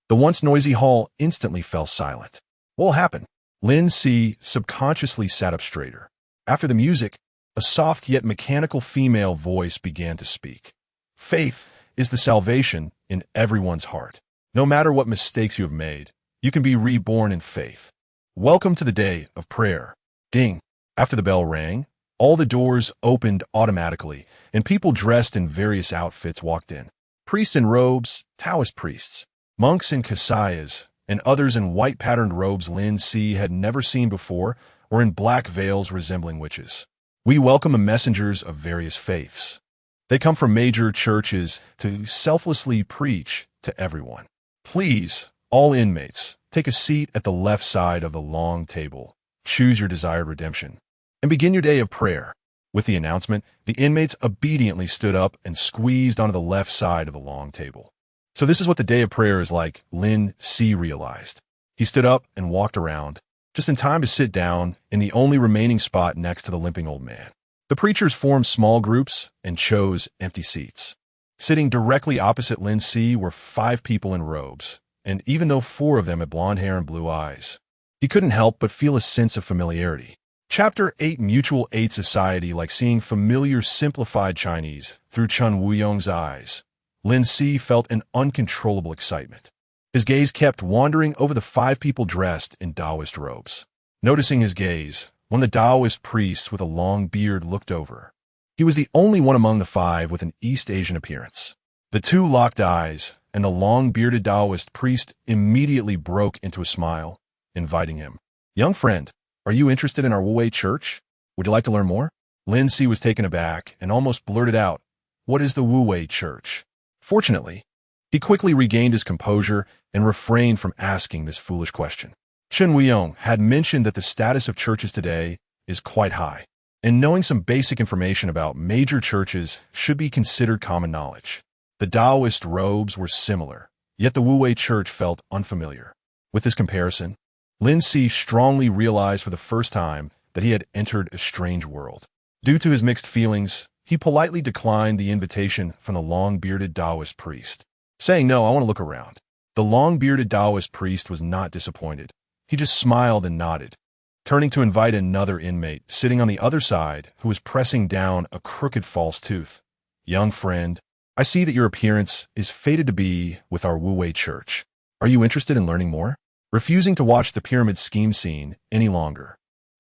S1: The once noisy hall instantly fell silent. What happened? Lin Si subconsciously sat up straighter. After the music, a soft yet mechanical female voice began to speak. Faith is the salvation in everyone's heart. No matter what mistakes you have made, you can be reborn in faith. Welcome to the day of prayer. Ding. After the bell rang, all the doors opened automatically, and people dressed in various outfits walked in. Priests in robes, Taoist priests, monks in kasayas, and others in white patterned robes Lin Si had never seen before, or in black veils resembling witches. We welcome the messengers of various faiths. They come from major churches to selflessly preach to everyone. Please, all inmates, take a seat at the left side of the long table. Choose your desired redemption, and begin your day of prayer. With the announcement, the inmates obediently stood up and squeezed onto the left side of the long table. So this is what the day of prayer is like, Lin Si realized. He stood up and walked around, just in time to sit down in the only remaining spot next to the limping old man. The preachers formed small groups and chose empty seats. Sitting directly opposite Lin Si were 5 people in robes, and even though 4 of them had blonde hair and blue eyes, he couldn't help but feel a sense of familiarity. Chapter 8 Mutual Aid Society, like seeing familiar simplified Chinese through Chen Wuyong's eyes. Lin Si felt an uncontrollable excitement. His gaze kept wandering over the 5 people dressed in Taoist robes. Noticing his gaze, one of the Taoist priests with a long beard looked over. He was the only one among the 5 with an East Asian appearance. The 2 locked eyes, and the long-bearded Taoist priest immediately broke into a smile, inviting him. "Young friend, are you interested in our Wu-Wei church? Would you like to learn more?" Lin Si was taken aback and almost blurted out, "What is the Wu-Wei church?" Fortunately, he quickly regained his composure and refrained from asking this foolish question. Chen Wuyong had mentioned that the status of churches today is quite high, and knowing some basic information about major churches should be considered common knowledge. The Taoist robes were similar, yet the Wu-Wei church felt unfamiliar. With this comparison, Lin Si strongly realized for the first time that he had entered a strange world. Due to his mixed feelings, he politely declined the invitation from the long-bearded Taoist priest, saying, "No, I want to look around." The long-bearded Taoist priest was not disappointed. He just smiled and nodded, turning to invite another inmate sitting on the other side who was pressing down a crooked false tooth. "Young friend, I see that your appearance is fated to be with our Wu-Wei church. Are you interested in learning more?" Refusing to watch the pyramid scheme scene any longer,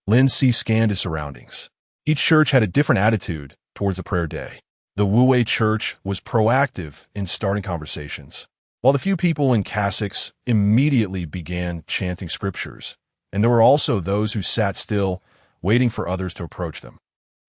S1: Lin Si scanned his surroundings. Each church had a different attitude towards the prayer day. The Wu-Wei church was proactive in starting conversations, while the few people in cassocks immediately began chanting scriptures, and there were also those who sat still, waiting for others to approach them.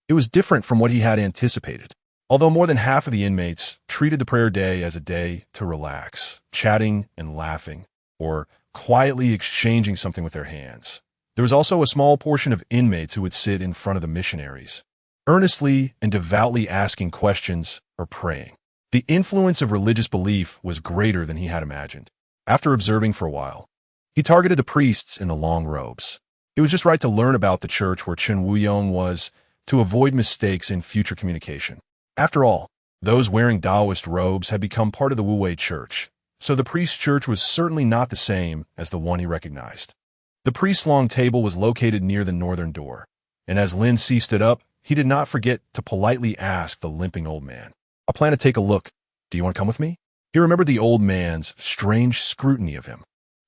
S1: It was different from what he had anticipated. Although more than half of the inmates treated the prayer day as a day to relax, chatting and laughing, or quietly exchanging something with their hands, there was also a small portion of inmates who would sit in front of the missionaries, earnestly and devoutly asking questions or praying. The influence of religious belief was greater than he had imagined. After observing for a while, he targeted the priests in the long robes. It was just right to learn about the church where Chen Wuyong was to avoid mistakes in future communication. After all, those wearing Taoist robes had become part of the Wu Wei church, so the priest's church was certainly not the same as the one he recognized. The priest's long table was located near the northern door, and as Lin Si stood up, he did not forget to politely ask the limping old man, "I plan to take a look. Do you want to come with me?" He remembered the old man's strange scrutiny of him.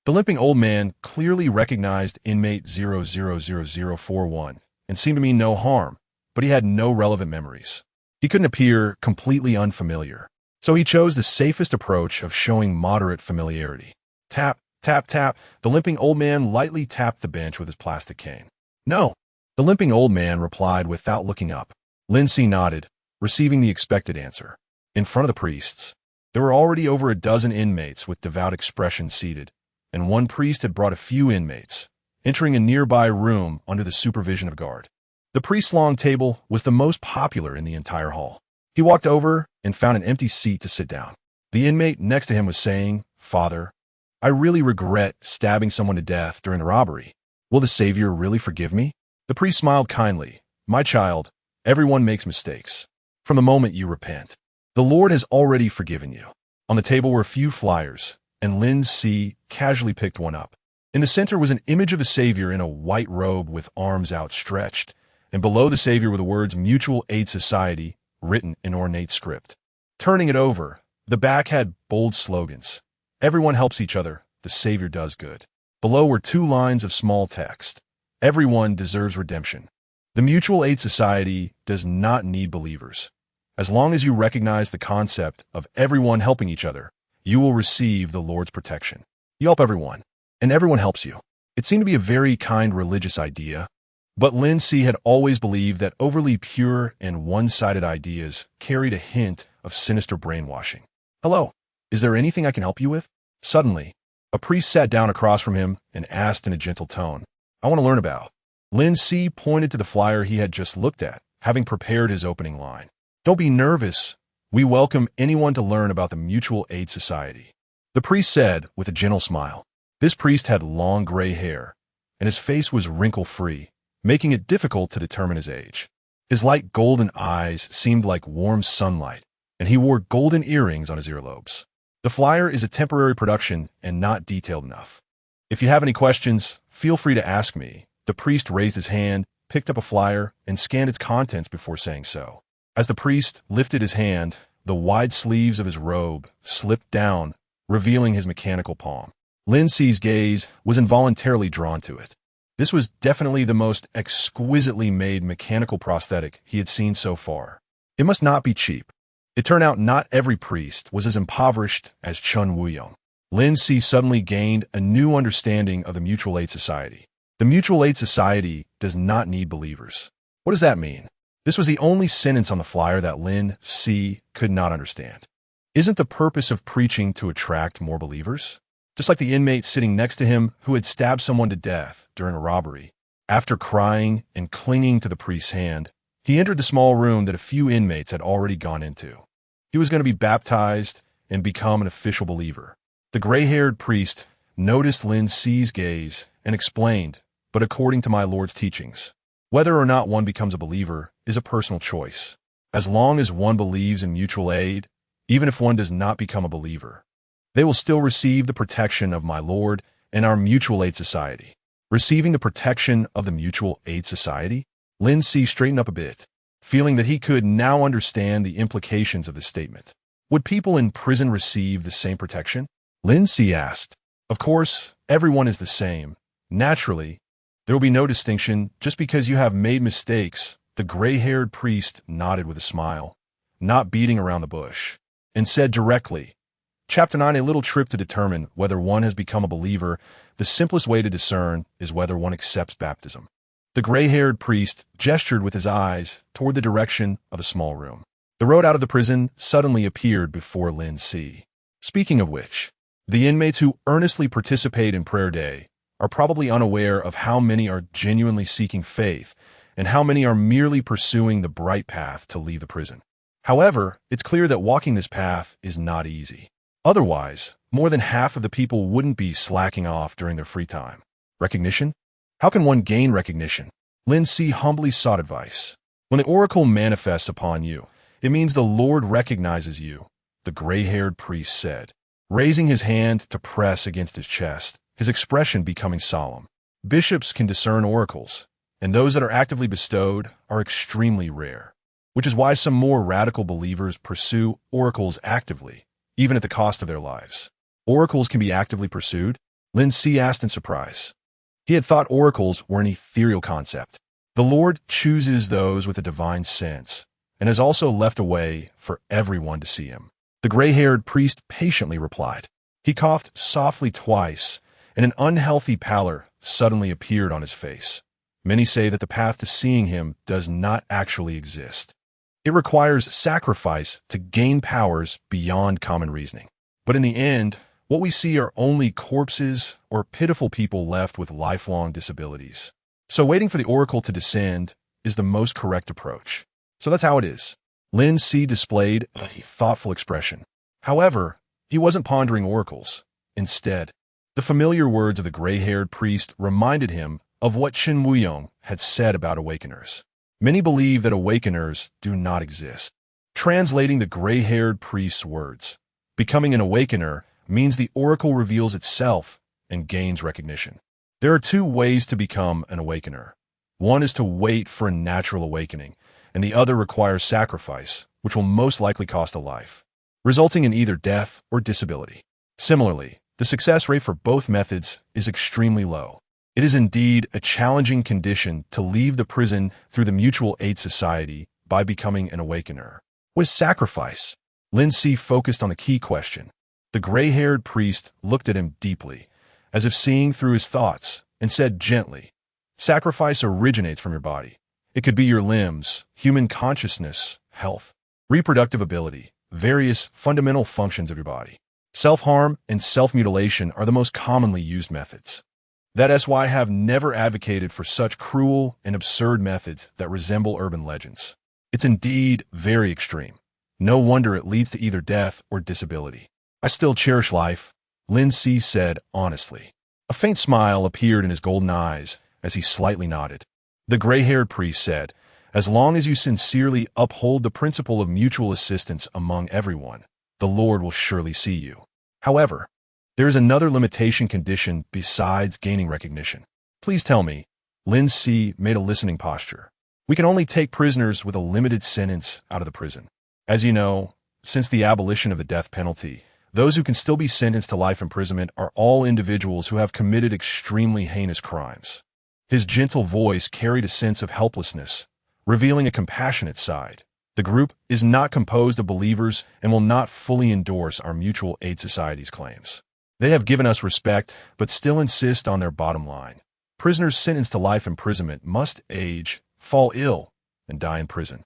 S1: The limping old man clearly recognized inmate 000041 and seemed to mean no harm, but he had no relevant memories. He couldn't appear completely unfamiliar, so he chose the safest approach of showing moderate familiarity. Tap, tap, tap. The limping old man lightly tapped the bench with his plastic cane. "No." The limping old man replied without looking up. Lin Si nodded, receiving the expected answer. In front of the priests, there were already over a dozen inmates with devout expressions seated, and one priest had brought a few inmates, entering a nearby room under the supervision of a guard. The priest's long table was the most popular in the entire hall. He walked over and found an empty seat to sit down. The inmate next to him was saying, "Father, I really regret stabbing someone to death during the robbery. Will the Savior really forgive me?" The priest smiled kindly. "My child, everyone makes mistakes. From the moment you repent, the Lord has already forgiven you." On the table were a few flyers, and Lin Si casually picked one up. In the center was an image of a Savior in a white robe with arms outstretched, and below the Savior were the words Mutual Aid Society written in ornate script. Turning it over, the back had bold slogans. "Everyone helps each other, the Savior does good." Below were 2 lines of small text. "Everyone deserves redemption. The Mutual Aid Society does not need believers. As long as you recognize the concept of everyone helping each other, you will receive the Lord's protection. You help everyone, and everyone helps you." It seemed to be a very kind religious idea, but Lin Si had always believed that overly pure and one-sided ideas carried a hint of sinister brainwashing. "Hello, is there anything I can help you with?" Suddenly, a priest sat down across from him and asked in a gentle tone, "I want to learn about." Lin Si pointed to the flyer he had just looked at, having prepared his opening line. "Don't be nervous. We welcome anyone to learn about the Mutual Aid Society," the priest said with a gentle smile. This priest had long gray hair, and his face was wrinkle-free, making it difficult to determine his age. His light golden eyes seemed like warm sunlight, and he wore golden earrings on his earlobes. "The flyer is a temporary production and not detailed enough. If you have any questions, feel free to ask me." The priest raised his hand, picked up a flyer, and scanned its contents before saying so. As the priest lifted his hand, the wide sleeves of his robe slipped down, revealing his mechanical palm. Lin Si's gaze was involuntarily drawn to it. This was definitely the most exquisitely made mechanical prosthetic he had seen so far. It must not be cheap. It turned out not every priest was as impoverished as Chen Wuyong. Lin Si suddenly gained a new understanding of the Mutual Aid Society. The Mutual Aid Society does not need believers. What does that mean? This was the only sentence on the flyer that Lin Si could not understand. Isn't the purpose of preaching to attract more believers? Just like the inmate sitting next to him who had stabbed someone to death during a robbery. After crying and clinging to the priest's hand, he entered the small room that a few inmates had already gone into. He was going to be baptized and become an official believer. The gray-haired priest noticed Lin Si's gaze and explained, "But according to my Lord's teachings, whether or not one becomes a believer is a personal choice. As long as one believes in mutual aid, even if one does not become a believer, they will still receive the protection of my Lord and our Mutual Aid Society." Receiving the protection of the Mutual Aid Society? Lin Si straightened up a bit, feeling that he could now understand the implications of this statement. Would people in prison receive the same protection? Lin Si asked. Of course, everyone is the same. Naturally, there will be no distinction just because you have made mistakes. The gray-haired priest nodded with a smile, not beating around the bush, and said directly, Chapter 9, a little trip to determine whether one has become a believer. The simplest way to discern is whether one accepts baptism. The gray-haired priest gestured with his eyes toward the direction of a small room. The road out of the prison suddenly appeared before Lin Si. Speaking of which, the inmates who earnestly participate in prayer day are probably unaware of how many are genuinely seeking faith and how many are merely pursuing the bright path to leave the prison. However, it's clear that walking this path is not easy. Otherwise, more than half of the people wouldn't be slacking off during their free time. Recognition? How can one gain recognition? Lin Si humbly sought advice. When the oracle manifests upon you, it means the Lord recognizes you, the gray-haired priest said, raising his hand to press against his chest, his expression becoming solemn. Bishops can discern oracles, and those that are actively bestowed are extremely rare, which is why some more radical believers pursue oracles actively, even at the cost of their lives. Oracles can be actively pursued? Lin Si asked in surprise. He had thought oracles were an ethereal concept. The Lord chooses those with a divine sense, and has also left a way for everyone to see him. The gray-haired priest patiently replied. He coughed softly twice, and an unhealthy pallor suddenly appeared on his face. Many say that the path to seeing him does not actually exist. It requires sacrifice to gain powers beyond common reasoning. But in the end, what we see are only corpses or pitiful people left with lifelong disabilities. So waiting for the oracle to descend is the most correct approach. So that's how it is. Lin Si displayed a thoughtful expression. However, he wasn't pondering oracles. Instead, the familiar words of the gray-haired priest reminded him of what Chen Wuyong had said about awakeners. Many believe that awakeners do not exist. Translating the gray-haired priest's words, becoming an awakener means the oracle reveals itself and gains recognition. There are two ways to become an awakener. One is to wait for a natural awakening, and the other requires sacrifice, which will most likely cost a life, resulting in either death or disability. Similarly, the success rate for both methods is extremely low. It is indeed a challenging condition to leave the prison through the mutual aid society by becoming an awakener. With sacrifice, Lin Si focused on the key question. The gray-haired priest looked at him deeply, as if seeing through his thoughts, and said gently, "Sacrifice originates from your body. It could be your limbs, human consciousness, health, reproductive ability, various fundamental functions of your body. Self-harm and self-mutilation are the most commonly used methods. That is why I have never advocated for such cruel and absurd methods that resemble urban legends. It's indeed very extreme. No wonder it leads to either death or disability. I still cherish life," Lin Si said honestly. A faint smile appeared in his golden eyes as he slightly nodded. The gray-haired priest said, "As long as you sincerely uphold the principle of mutual assistance among everyone, the Lord will surely see you. However, there is another limitation condition besides gaining recognition." "Please tell me." Lin Si made a listening posture. "We can only take prisoners with a limited sentence out of the prison. As you know, since the abolition of the death penalty, those who can still be sentenced to life imprisonment are all individuals who have committed extremely heinous crimes." His gentle voice carried a sense of helplessness, revealing a compassionate side. "The group is not composed of believers and will not fully endorse our mutual aid society's claims. They have given us respect, but still insist on their bottom line. Prisoners sentenced to life imprisonment must age, fall ill, and die in prison.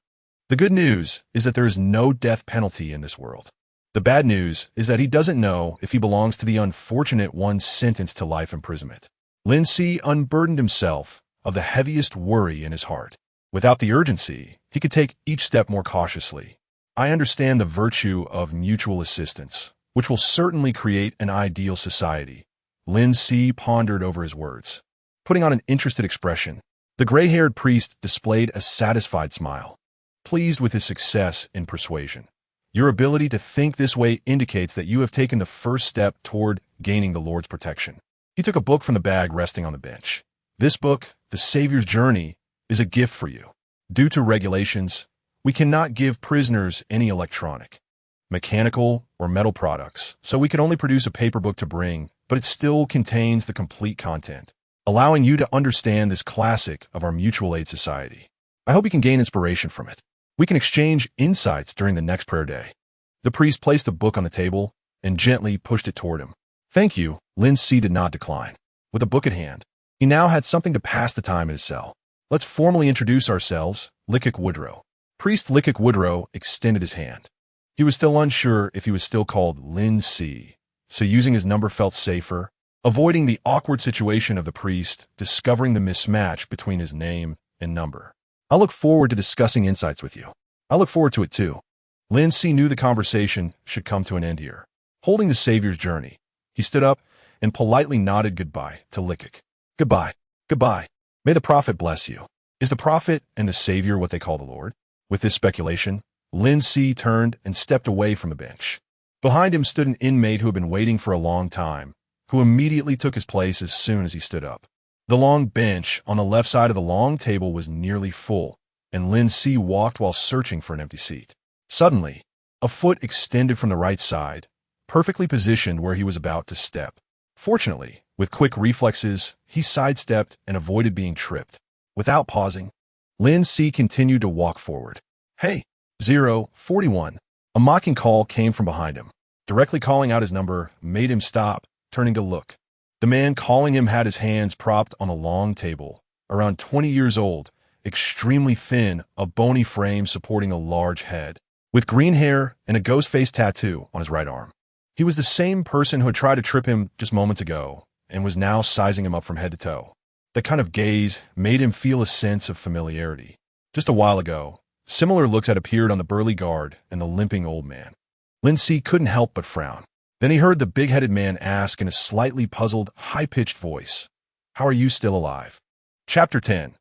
S1: The good news is that there is no death penalty in this world. The bad news is that he doesn't know if he belongs to the unfortunate ones sentenced to life imprisonment." Lin Si unburdened himself of the heaviest worry in his heart. Without the urgency, he could take each step more cautiously. "I understand the virtue of mutual assistance, which will certainly create an ideal society." Lin Si pondered over his words. Putting on an interested expression, the gray-haired priest displayed a satisfied smile, pleased with his success in persuasion. "Your ability to think this way indicates that you have taken the first step toward gaining the Lord's protection." He took a book from the bag resting on the bench. "This book, The Savior's Journey, is a gift for you. Due to regulations, we cannot give prisoners any electronic, mechanical, or metal products, so we can only produce a paper book to bring, but it still contains the complete content, allowing you to understand this classic of our mutual aid society. I hope you can gain inspiration from it. We can exchange insights during the next prayer day." The priest placed the book on the table and gently pushed it toward him. "Thank you." Lin Si did not decline. With a book at hand, he now had something to pass the time in his cell. "Let's formally introduce ourselves, Lickett Woodrow." Priest Lickett Woodrow extended his hand. He was still unsure if he was still called Lin Si, so using his number felt safer, avoiding the awkward situation of the priest discovering the mismatch between his name and number. I look forward to discussing insights with you. I look forward to it too. Lin Si knew the conversation should come to an end here. Holding the Savior's journey, he stood up and politely nodded goodbye to Likik. Goodbye. Goodbye. May the Prophet bless you. Is the Prophet and the Savior what they call the Lord? With this speculation, Lin Si turned and stepped away from the bench. Behind him stood an inmate who had been waiting for a long time, who immediately took his place as soon as he stood up. The long bench on the left side of the long table was nearly full, and Lin Si walked while searching for an empty seat. Suddenly, a foot extended from the right side, perfectly positioned where he was about to step. Fortunately, with quick reflexes, he sidestepped and avoided being tripped. Without pausing, Lin Si continued to walk forward. Hey, 041. A mocking call came from behind him. Directly calling out his number made him stop, turning to look. The man calling him had his hands propped on a long table, around 20 years old, extremely thin, a bony frame supporting a large head, with green hair and a ghost face tattoo on his right arm. He was the same person who had tried to trip him just moments ago and was now sizing him up from head to toe. That kind of gaze made him feel a sense of familiarity. Just a while ago, similar looks had appeared on the burly guard and the limping old man. Lin Si couldn't help but frown. Then he heard the big-headed man ask in a slightly puzzled, high-pitched voice, "How are you still alive?" Chapter 10.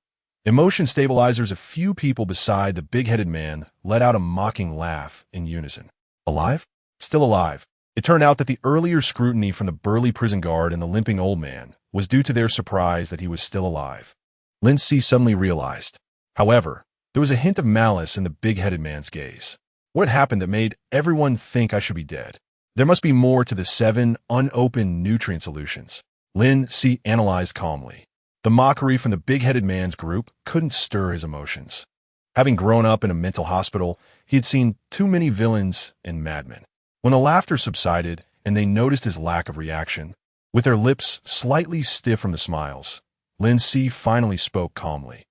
S1: Emotion stabilizers. A few people beside the big-headed man let out a mocking laugh in unison. Alive? Still alive. It turned out that the earlier scrutiny from the burly prison guard and the limping old man was due to their surprise that he was still alive. Lin Si suddenly realized. However, there was a hint of malice in the big-headed man's gaze. What had happened that made everyone think I should be dead? There must be more to the 7 unopened nutrient solutions. Lin Si analyzed calmly. The mockery from the big-headed man's group couldn't stir his emotions. Having grown up in a mental hospital, he had seen too many villains and madmen. When the laughter subsided and they noticed his lack of reaction, with their lips slightly stiff from the smiles, Lin Si finally spoke calmly.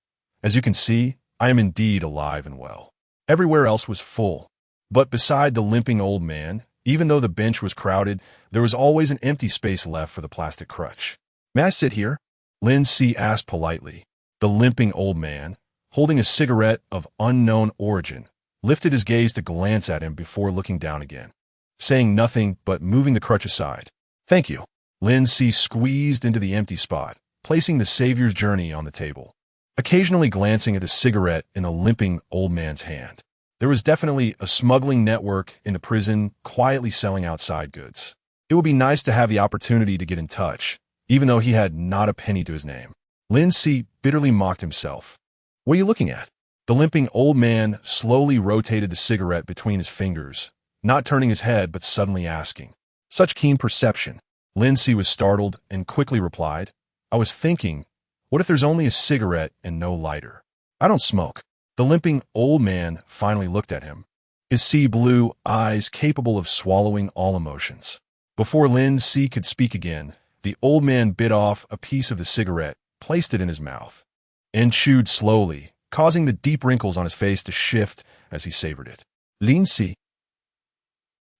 S1: As you can see, I am indeed alive and well. Everywhere else was full. But beside the limping old man, even though the bench was crowded, there was always an empty space left for the plastic crutch. May I sit here? Lin Si asked politely. The limping old man, holding a cigarette of unknown origin, lifted his gaze to glance at him before looking down again, saying nothing but moving the crutch aside. Thank you. Lin Si squeezed into the empty spot, placing the Savior's journey on the table, occasionally glancing at the cigarette in the limping old man's hand. There was definitely a smuggling network in the prison quietly selling outside goods. It would be nice to have the opportunity to get in touch, even though he had not a penny to his name. Lin Si bitterly mocked himself. What are you looking at? The limping old man slowly rotated the cigarette between his fingers, not turning his head but suddenly asking. Such keen perception. Lin Si was startled and quickly replied, I was thinking, what if there's only a cigarette and no lighter? I don't smoke. The limping old man finally looked at him, his sea blue eyes capable of swallowing all emotions. Before Lin Si could speak again, the old man bit off a piece of the cigarette, placed it in his mouth, and chewed slowly, causing the deep wrinkles on his face to shift as he savored it. Lin Si.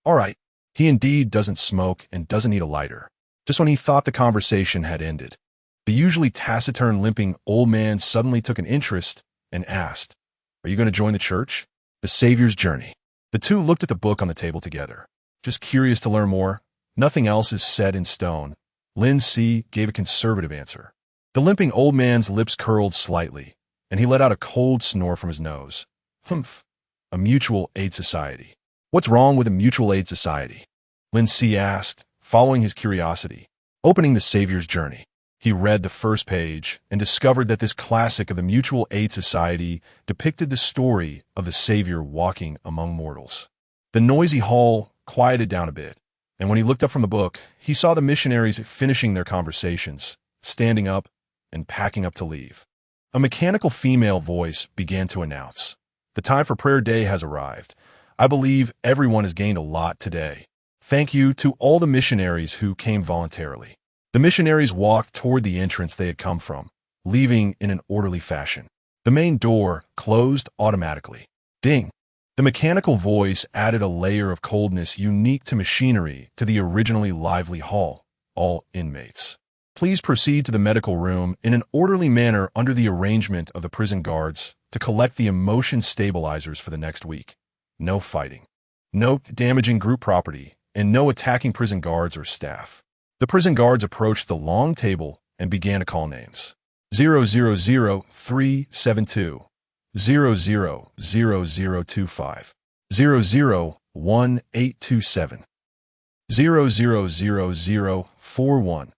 S1: All right, he indeed doesn't smoke and doesn't need a lighter. Just when he thought the conversation had ended, the usually taciturn limping old man suddenly took an interest and asked, Are you going to join the church? The Savior's Journey. The two looked at the book on the table together. Just curious to learn more. Nothing else is set in stone. Lin Si gave a conservative answer. The limping old man's lips curled slightly, and he let out a cold snore from his nose. Humph. A mutual aid society. What's wrong with a mutual aid society? Lin Si asked, following his curiosity. Opening the Savior's Journey, he read the first page and discovered that this classic of the Mutual Aid Society depicted the story of the Savior walking among mortals. The noisy hall quieted down a bit, and when he looked up from the book, he saw the missionaries finishing their conversations, standing up, and packing up to leave. A mechanical female voice began to announce, The time for prayer day has arrived. I believe everyone has gained a lot today. Thank you to all the missionaries who came voluntarily. The missionaries walked toward the entrance they had come from, leaving in an orderly fashion. The main door closed automatically. Ding! The mechanical voice added a layer of coldness unique to machinery to the originally lively hall. All inmates, Please proceed to the medical room in an orderly manner under the arrangement of the prison guards to collect the emotion stabilizers for the next week. No fighting. No damaging group property, and no attacking prison guards or staff. The prison guards approached the long table and began to call names. 0000372, 000025, 001827, 000041,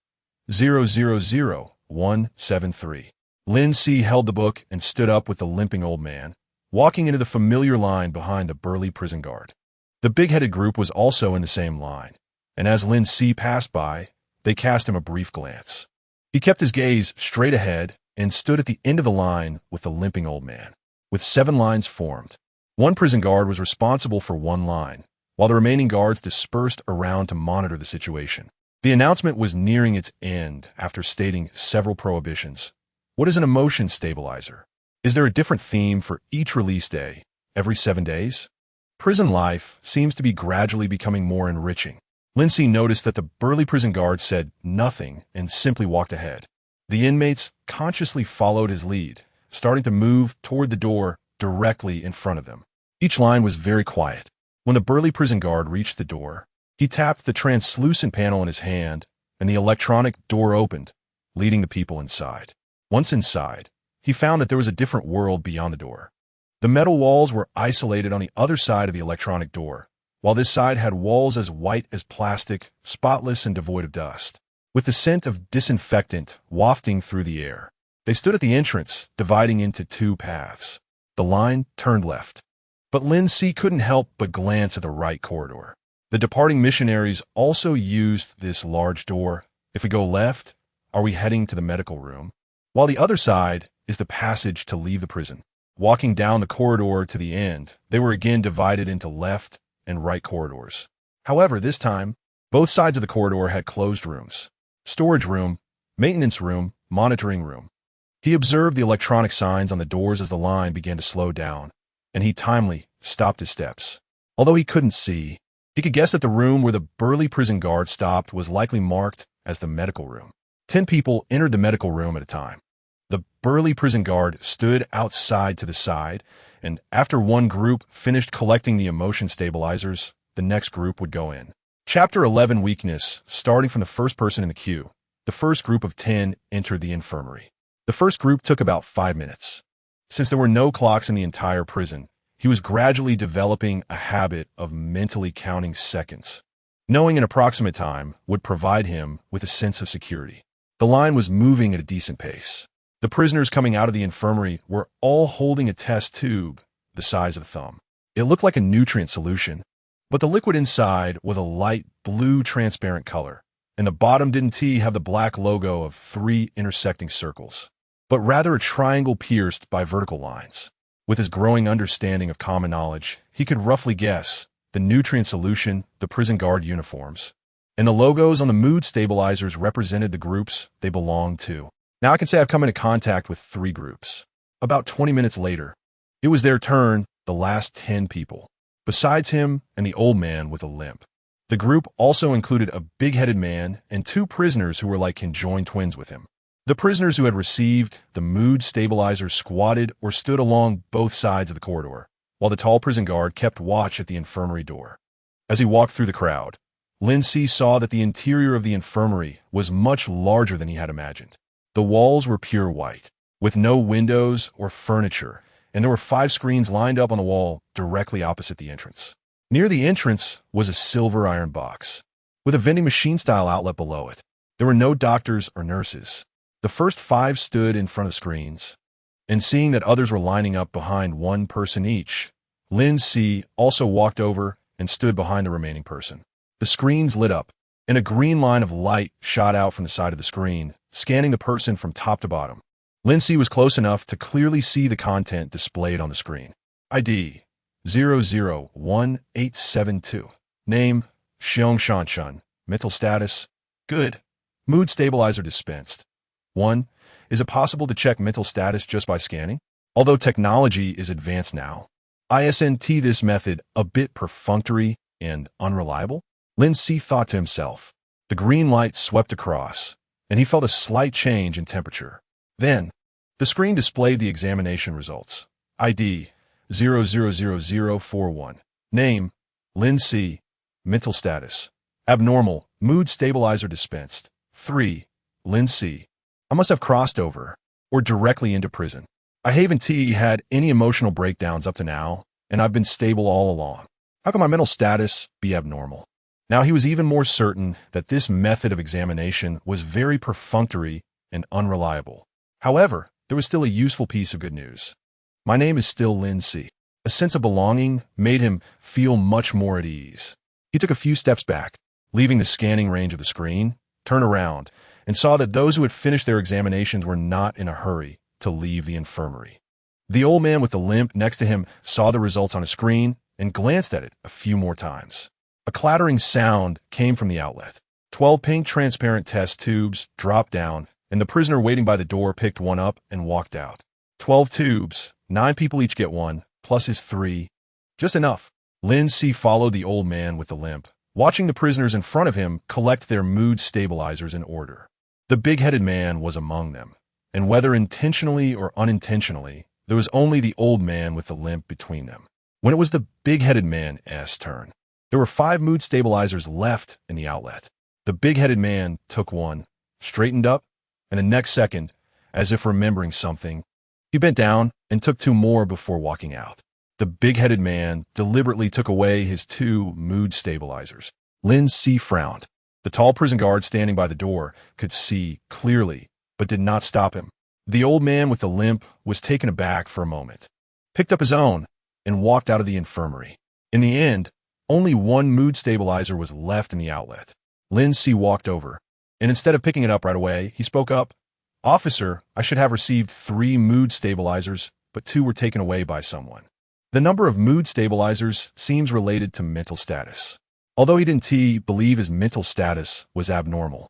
S1: 000173. Lin Si held the book and stood up with the limping old man, walking into the familiar line behind the burly prison guard. The big-headed group was also in the same line, and as Lin Si passed by, they cast him a brief glance. He kept his gaze straight ahead and stood at the end of the line with the limping old man. With 7 lines formed, one prison guard was responsible for one line, while the remaining guards dispersed around to monitor the situation. The announcement was nearing its end after stating several prohibitions. What is an emotion stabilizer? Is there a different theme for each release day, every 7 days? Prison life seems to be gradually becoming more enriching. Lin Si noticed that the burly prison guard said nothing and simply walked ahead. The inmates consciously followed his lead, starting to move toward the door directly in front of them. Each line was very quiet. When the burly prison guard reached the door, he tapped the translucent panel in his hand, and the electronic door opened, leading the people inside. Once inside, he found that there was a different world beyond the door. The metal walls were isolated on the other side of the electronic door, while this side had walls as white as plastic, spotless and devoid of dust. With the scent of disinfectant wafting through the air, they stood at the entrance, dividing into 2 paths. The line turned left. But Lin Si couldn't help but glance at the right corridor. The departing missionaries also used this large door. If we go left, are we heading to the medical room? While the other side is the passage to leave the prison. Walking down the corridor to the end, they were again divided into left and right corridors. However, this time, both sides of the corridor had closed rooms. Storage room, maintenance room, monitoring room. He observed the electronic signs on the doors as the line began to slow down, and he timely stopped his steps. Although he couldn't see, he could guess that the room where the burly prison guard stopped was likely marked as the medical room. 10 people entered the medical room at a time. The burly prison guard stood outside to the side, and after one group finished collecting the emotion stabilizers, the next group would go in. Chapter 11 Weakness. Starting from the first person in the queue, the first group of 10 entered the infirmary. The first group took about 5 minutes. Since there were no clocks in the entire prison, he was gradually developing a habit of mentally counting seconds. Knowing an approximate time would provide him with a sense of security. The line was moving at a decent pace. The prisoners coming out of the infirmary were all holding a test tube the size of a thumb. It looked like a nutrient solution, but the liquid inside was a light blue transparent color, and the bottom didn't have the black logo of 3 intersecting circles, but rather a triangle pierced by vertical lines. With his growing understanding of common knowledge, he could roughly guess the nutrient solution, the prison guard uniforms, and the logos on the mood stabilizers represented the groups they belonged to. Now I can say I've come into contact with 3 groups. About 20 minutes later, it was their turn, the last 10 people, besides him and the old man with a limp. The group also included a big-headed man and 2 prisoners who were like conjoined twins with him. The prisoners who had received the mood stabilizer squatted or stood along both sides of the corridor, while the tall prison guard kept watch at the infirmary door. As he walked through the crowd, Lin Si saw that the interior of the infirmary was much larger than he had imagined. The walls were pure white, with no windows or furniture, and there were 5 screens lined up on the wall directly opposite the entrance. Near the entrance was a silver iron box, with a vending machine-style outlet below it. There were no doctors or nurses. The first 5 stood in front of the screens, and seeing that others were lining up behind one person each, Lin Si also walked over and stood behind the remaining person. The screens lit up, and a green line of light shot out from the side of the screen, scanning the person from top to bottom. Lin Si was close enough to clearly see the content displayed on the screen. ID 001872. Name Xiong Shanshan. Mental status good. Mood stabilizer dispensed. 1. Is it possible to check mental status just by scanning? Although technology is advanced now, isn't this method a bit perfunctory and unreliable? Lin Si thought to himself. The green light swept across, and he felt a slight change in temperature. Then, the screen displayed the examination results. ID 000041. Name Lin Si. Mental status abnormal. Mood stabilizer dispensed. 3. Lin Si. I must have crossed over, or directly into prison. I haven't had any emotional breakdowns up to now, and I've been stable all along. How can my mental status be abnormal? Now he was even more certain that this method of examination was very perfunctory and unreliable. However, there was still a useful piece of good news. My name is still Lin Si. A sense of belonging made him feel much more at ease. He took a few steps back, leaving the scanning range of the screen, turned around, and saw that those who had finished their examinations were not in a hurry to leave the infirmary. The old man with the limp next to him saw the results on a screen and glanced at it a few more times. A clattering sound came from the outlet. 12 pink transparent test tubes dropped down, and the prisoner waiting by the door picked one up and walked out. 12 tubes, 9 people each get one, plus his 3. Just enough. Lin Si followed the old man with the limp, watching the prisoners in front of him collect their mood stabilizers in order. The big-headed man was among them, and whether intentionally or unintentionally, there was only the old man with the limp between them. When it was the big-headed man's turn, there were 5 mood stabilizers left in the outlet. The big-headed man took one, straightened up, and the next second, as if remembering something, he bent down and took 2 more before walking out. The big-headed man deliberately took away his 2 mood stabilizers. Lin Si frowned. The tall prison guard standing by the door could see clearly, but did not stop him. The old man with the limp was taken aback for a moment, picked up his own, and walked out of the infirmary. In the end, only 1 mood stabilizer was left in the outlet. Lin Si walked over, and instead of picking it up right away, he spoke up. "Officer, I should have received 3 mood stabilizers, but 2 were taken away by someone." The number of mood stabilizers seems related to mental status. Although he didn't believe his mental status was abnormal,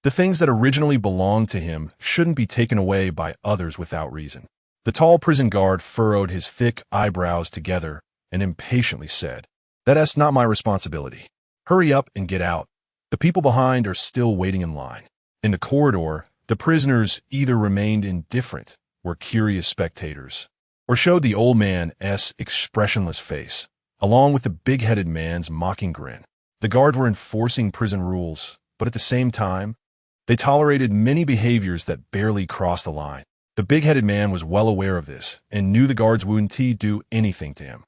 S1: the things that originally belonged to him shouldn't be taken away by others without reason. The tall prison guard furrowed his thick eyebrows together and impatiently said, "That's not my responsibility. Hurry up and get out. The people behind are still waiting in line." In the corridor, the prisoners either remained indifferent, were curious spectators, or showed the old man's expressionless face, along with the big-headed man's mocking grin. The guard were enforcing prison rules, but at the same time, they tolerated many behaviors that barely crossed the line. The big-headed man was well aware of this and knew the guards wouldn't do anything to him.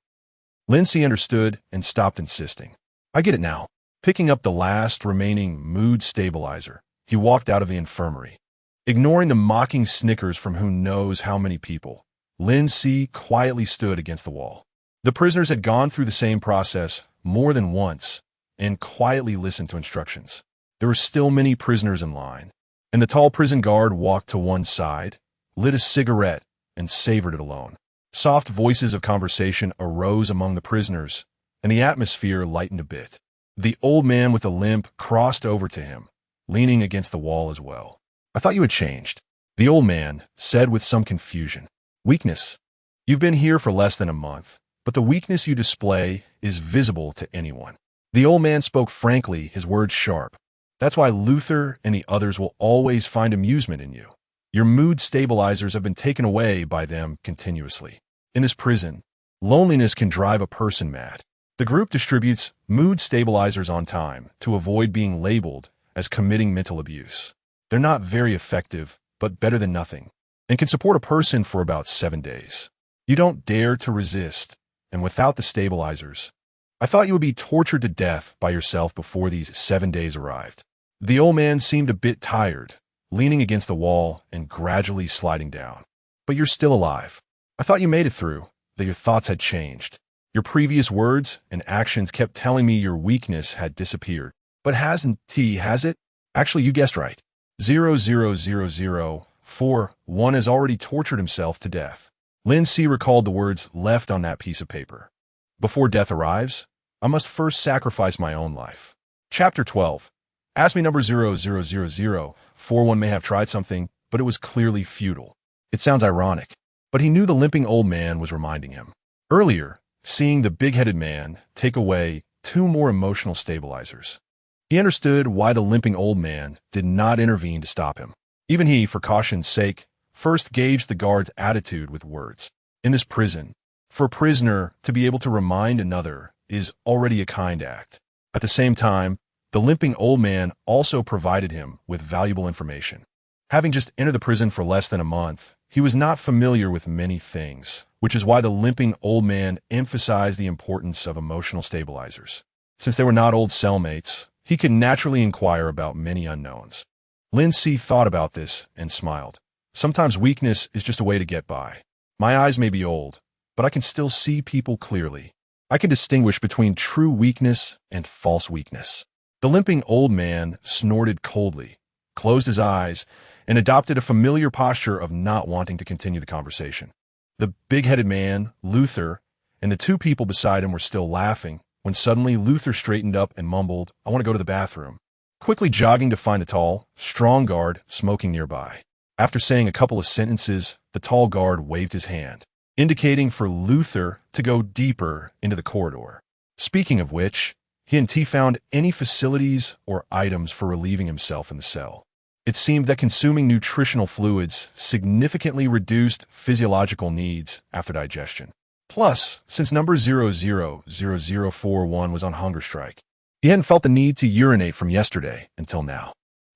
S1: Lin Si understood and stopped insisting. "I get it now." Picking up the last remaining mood stabilizer, he walked out of the infirmary. Ignoring the mocking snickers from who knows how many people, Lin Si quietly stood against the wall. The prisoners had gone through the same process more than once and quietly listened to instructions. There were still many prisoners in line, and the tall prison guard walked to one side, lit a cigarette, and savored it alone. Soft voices of conversation arose among the prisoners, and the atmosphere lightened a bit. The old man with the limp crossed over to him, leaning against the wall as well. "I thought you had changed," the old man said with some confusion. "Weakness. You've been here for less than a month, but the weakness you display is visible to anyone." The old man spoke frankly, his words sharp. "That's why Luther and the others will always find amusement in you. Your mood stabilizers have been taken away by them continuously. In this prison, loneliness can drive a person mad. The group distributes mood stabilizers on time to avoid being labeled as committing mental abuse. They're not very effective, but better than nothing, and can support a person for about 7 days. You don't dare to resist, and without the stabilizers, I thought you would be tortured to death by yourself before these 7 days arrived." The old man seemed a bit tired, leaning against the wall and gradually sliding down. "But you're still alive. I thought you made it through, that your thoughts had changed. Your previous words and actions kept telling me your weakness had disappeared. But hasn't has it? Actually, you guessed right. 000041 has already tortured himself to death." Lin Si recalled the words left on that piece of paper. "Before death arrives, I must first sacrifice my own life." Chapter 12. Ask me number 000041 may have tried something, but it was clearly futile. It sounds ironic, but he knew the limping old man was reminding him. Earlier, seeing the big-headed man take away 2 more emotional stabilizers. He understood why the limping old man did not intervene to stop him. Even he, for caution's sake, first gauged the guard's attitude with words. In this prison, for a prisoner to be able to remind another is already a kind act. At the same time, the limping old man also provided him with valuable information. Having just entered the prison for less than a month, he was not familiar with many things, which is why the limping old man emphasized the importance of emotional stabilizers. Since they were not old cellmates, he could naturally inquire about many unknowns. Lin Si thought about this and smiled. Sometimes weakness is just a way to get by. My eyes may be old, but I can still see people clearly. I can distinguish between true weakness and false weakness. The limping old man snorted coldly, closed his eyes, and adopted a familiar posture of not wanting to continue the conversation. The big-headed man, Luther, and the two people beside him were still laughing when suddenly Luther straightened up and mumbled, "I want to go to the bathroom," quickly jogging to find the tall, strong guard smoking nearby. After saying a couple of sentences, the tall guard waved his hand, indicating for Luther to go deeper into the corridor. Speaking of which, he and T found any facilities or items for relieving himself in the cell. It seemed that consuming nutritional fluids significantly reduced physiological needs after digestion. Plus, since number 000041 was on hunger strike, he hadn't felt the need to urinate from yesterday until now.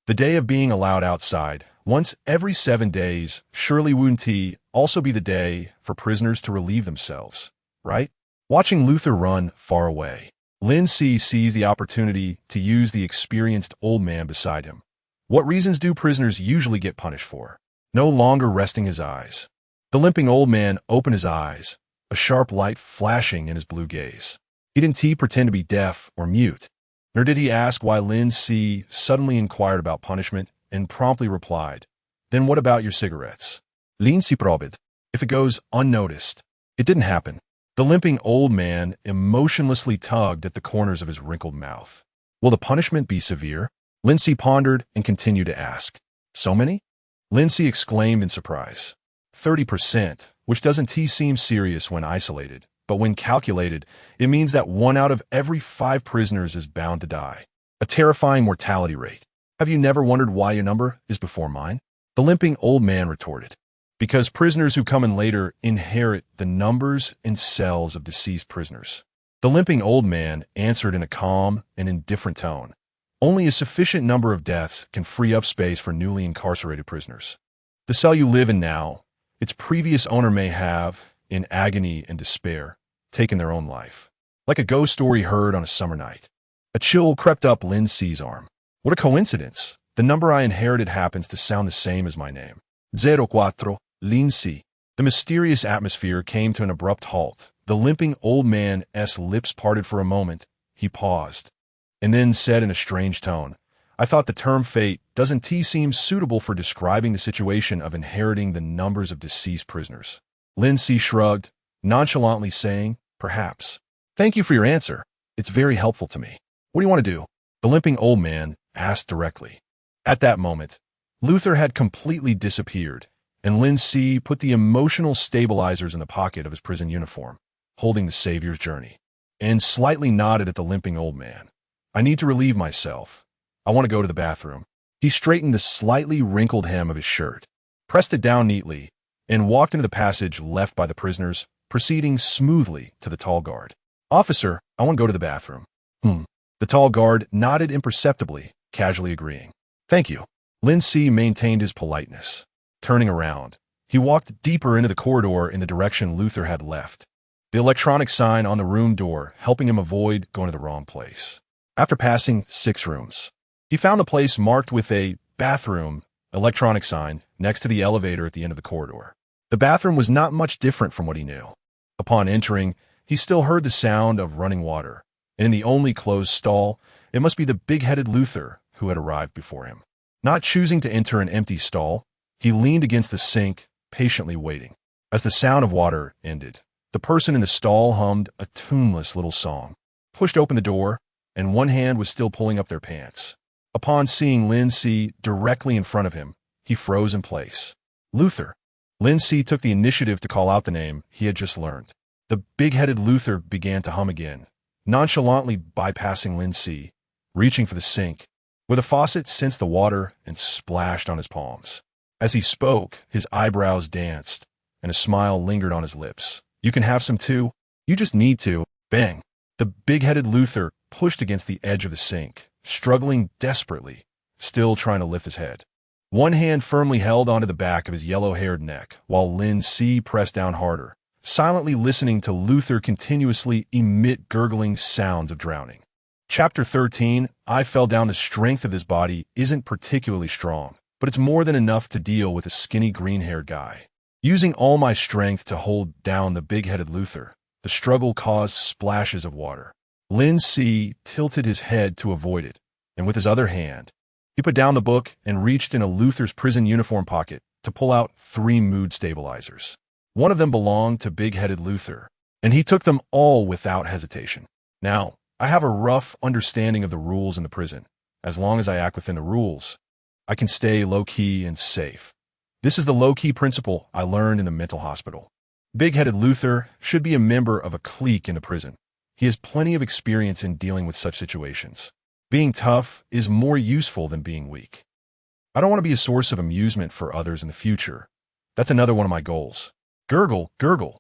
S1: The day of being allowed outside, once every 7 days, surely wouldn't he also be the day for prisoners to relieve themselves, right? Watching Luther run far away, Lin Si sees the opportunity to use the experienced old man beside him. What reasons do prisoners usually get punished for? No longer resting his eyes. The limping old man opened his eyes, a sharp light flashing in his blue gaze. He didn't pretend to be deaf or mute, nor did he ask why Lin Si suddenly inquired about punishment and promptly replied, "Then what about your cigarettes?" Lin Si probed. If it goes unnoticed, it didn't happen. The limping old man emotionlessly tugged at the corners of his wrinkled mouth. Will the punishment be severe? Lin Si pondered and continued to ask. So many? Lin Si exclaimed in surprise. 30%, which doesn't seem serious when isolated, but when calculated, it means that 1 out of every 5 prisoners is bound to die. A terrifying mortality rate. Have you never wondered why your number is before mine? The limping old man retorted. Because prisoners who come in later inherit the numbers and cells of deceased prisoners. The limping old man answered in a calm and indifferent tone. Only a sufficient number of deaths can free up space for newly incarcerated prisoners. The cell you live in now, its previous owner may have, in agony and despair, taken their own life. Like a ghost story heard on a summer night. A chill crept up Lin Si's arm. What a coincidence. The number I inherited happens to sound the same as my name. 04, Lin Si. The mysterious atmosphere came to an abrupt halt. The limping old man's lips parted for a moment. He paused, and then said in a strange tone, "I thought the term fate doesn't seem suitable for describing the situation of inheriting the numbers of deceased prisoners." Lin Si shrugged, nonchalantly saying, "Perhaps." "Thank you for your answer. It's very helpful to me. What do you want to do?" The limping old man asked directly. At that moment, Luther had completely disappeared, and Lin Si put the emotional stabilizers in the pocket of his prison uniform, holding the Savior's journey, and slightly nodded at the limping old man. "I need to relieve myself. I want to go to the bathroom." He straightened the slightly wrinkled hem of his shirt, pressed it down neatly, and walked into the passage left by the prisoners, proceeding smoothly to the tall guard. "Officer, I want to go to the bathroom." The tall guard nodded imperceptibly, casually agreeing. "Thank you." Lin Si maintained his politeness. Turning around, he walked deeper into the corridor in the direction Luther had left, the electronic sign on the room door helping him avoid going to the wrong place. After passing 6 rooms, he found the place marked with a bathroom electronic sign next to the elevator at the end of the corridor. The bathroom was not much different from what he knew. Upon entering, he still heard the sound of running water, and in the only closed stall, it must be the big-headed Luther who had arrived before him. Not choosing to enter an empty stall, he leaned against the sink, patiently waiting. As the sound of water ended, the person in the stall hummed a tuneless little song, pushed open the door, and one hand was still pulling up their pants. Upon seeing Lin Si directly in front of him, he froze in place. "Luther." Lin Si took the initiative to call out the name he had just learned. The big-headed Luther began to hum again, nonchalantly bypassing Lin Si. reaching for the sink, where the faucet sensed the water and splashed on his palms. As he spoke, his eyebrows danced, and a smile lingered on his lips. "You can have some too. You just need to." Bang! The big-headed Luther pushed against the edge of the sink, struggling desperately, still trying to lift his head. One hand firmly held onto the back of his yellow-haired neck, while Lin Si pressed down harder, silently listening to Luther continuously emit gurgling sounds of drowning. Chapter 13, I fell down. The strength of this body isn't particularly strong, but it's more than enough to deal with a skinny green-haired guy. Using all my strength to hold down the big-headed Luther, the struggle caused splashes of water. Lin Si tilted his head to avoid it, and with his other hand, he put down the book and reached in a Luther's prison uniform pocket to pull out 3 mood stabilizers. One of them belonged to big-headed Luther, and he took them all without hesitation. Now, I have a rough understanding of the rules in the prison. As long as I act within the rules, I can stay low-key and safe. This is the low-key principle I learned in the mental hospital. Big-headed Luther should be a member of a clique in the prison. He has plenty of experience in dealing with such situations. Being tough is more useful than being weak. I don't want to be a source of amusement for others in the future. That's another one of my goals. Gurgle, gurgle.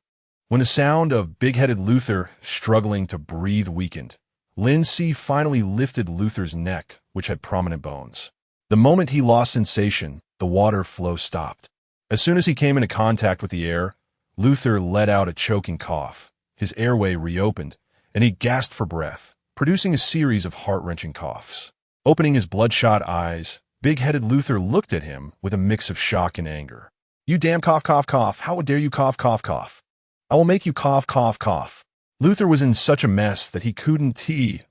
S1: When the sound of big-headed Luther struggling to breathe weakened, Lin Si finally lifted Luther's neck, which had prominent bones. The moment he lost sensation, the water flow stopped. As soon as he came into contact with the air, Luther let out a choking cough. His airway reopened, and he gasped for breath, producing a series of heart-wrenching coughs. Opening his bloodshot eyes, big-headed Luther looked at him with a mix of shock and anger. "You damn cough, cough, cough. How dare you cough, cough, cough? I will make you cough, cough, cough." Luther was in such a mess that he couldn't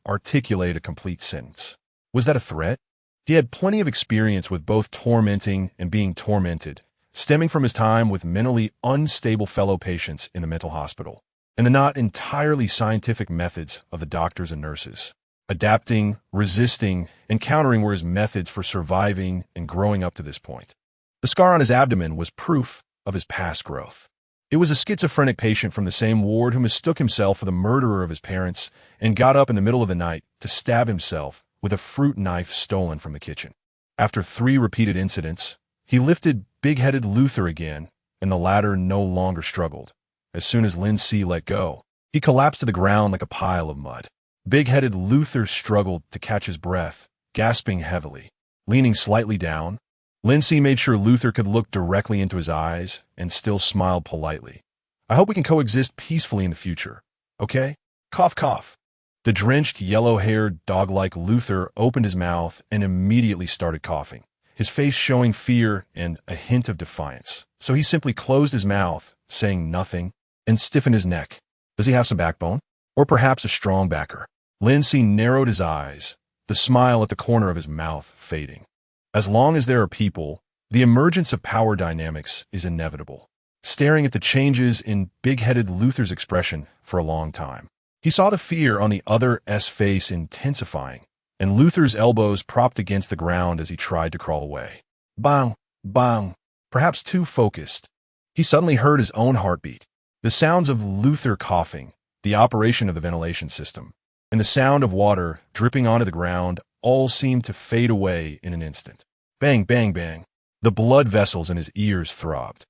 S1: articulate a complete sentence. Was that a threat? He had plenty of experience with both tormenting and being tormented, stemming from his time with mentally unstable fellow patients in a mental hospital, and the not entirely scientific methods of the doctors and nurses. Adapting, resisting, and countering were his methods for surviving and growing up to this point. The scar on his abdomen was proof of his past growth. It was a schizophrenic patient from the same ward who mistook himself for the murderer of his parents and got up in the middle of the night to stab himself with a fruit knife stolen from the kitchen. After 3 repeated incidents, he lifted big-headed Luther again, and the latter no longer struggled. As soon as Lin Si let go, he collapsed to the ground like a pile of mud. Big-headed Luther struggled to catch his breath, gasping heavily. Leaning slightly down, Lin Si made sure Luther could look directly into his eyes and still smiled politely. "I hope we can coexist peacefully in the future. Okay? Cough, cough." The drenched, yellow-haired, dog-like Luther opened his mouth and immediately started coughing, his face showing fear and a hint of defiance. So he simply closed his mouth, saying nothing, and stiffened his neck. Does he have some backbone? Or perhaps a strong backer? Lin Si narrowed his eyes, the smile at the corner of his mouth fading. As long as there are people, the emergence of power dynamics is inevitable. Staring at the changes in big-headed Luther's expression for a long time, he saw the fear on the other's face intensifying, and Luther's elbows propped against the ground as he tried to crawl away. Bang, bang, perhaps too focused. He suddenly heard his own heartbeat, the sounds of Luther coughing, the operation of the ventilation system, and the sound of water dripping onto the ground all seemed to fade away in an instant. Bang, bang, bang. The blood vessels in his ears throbbed,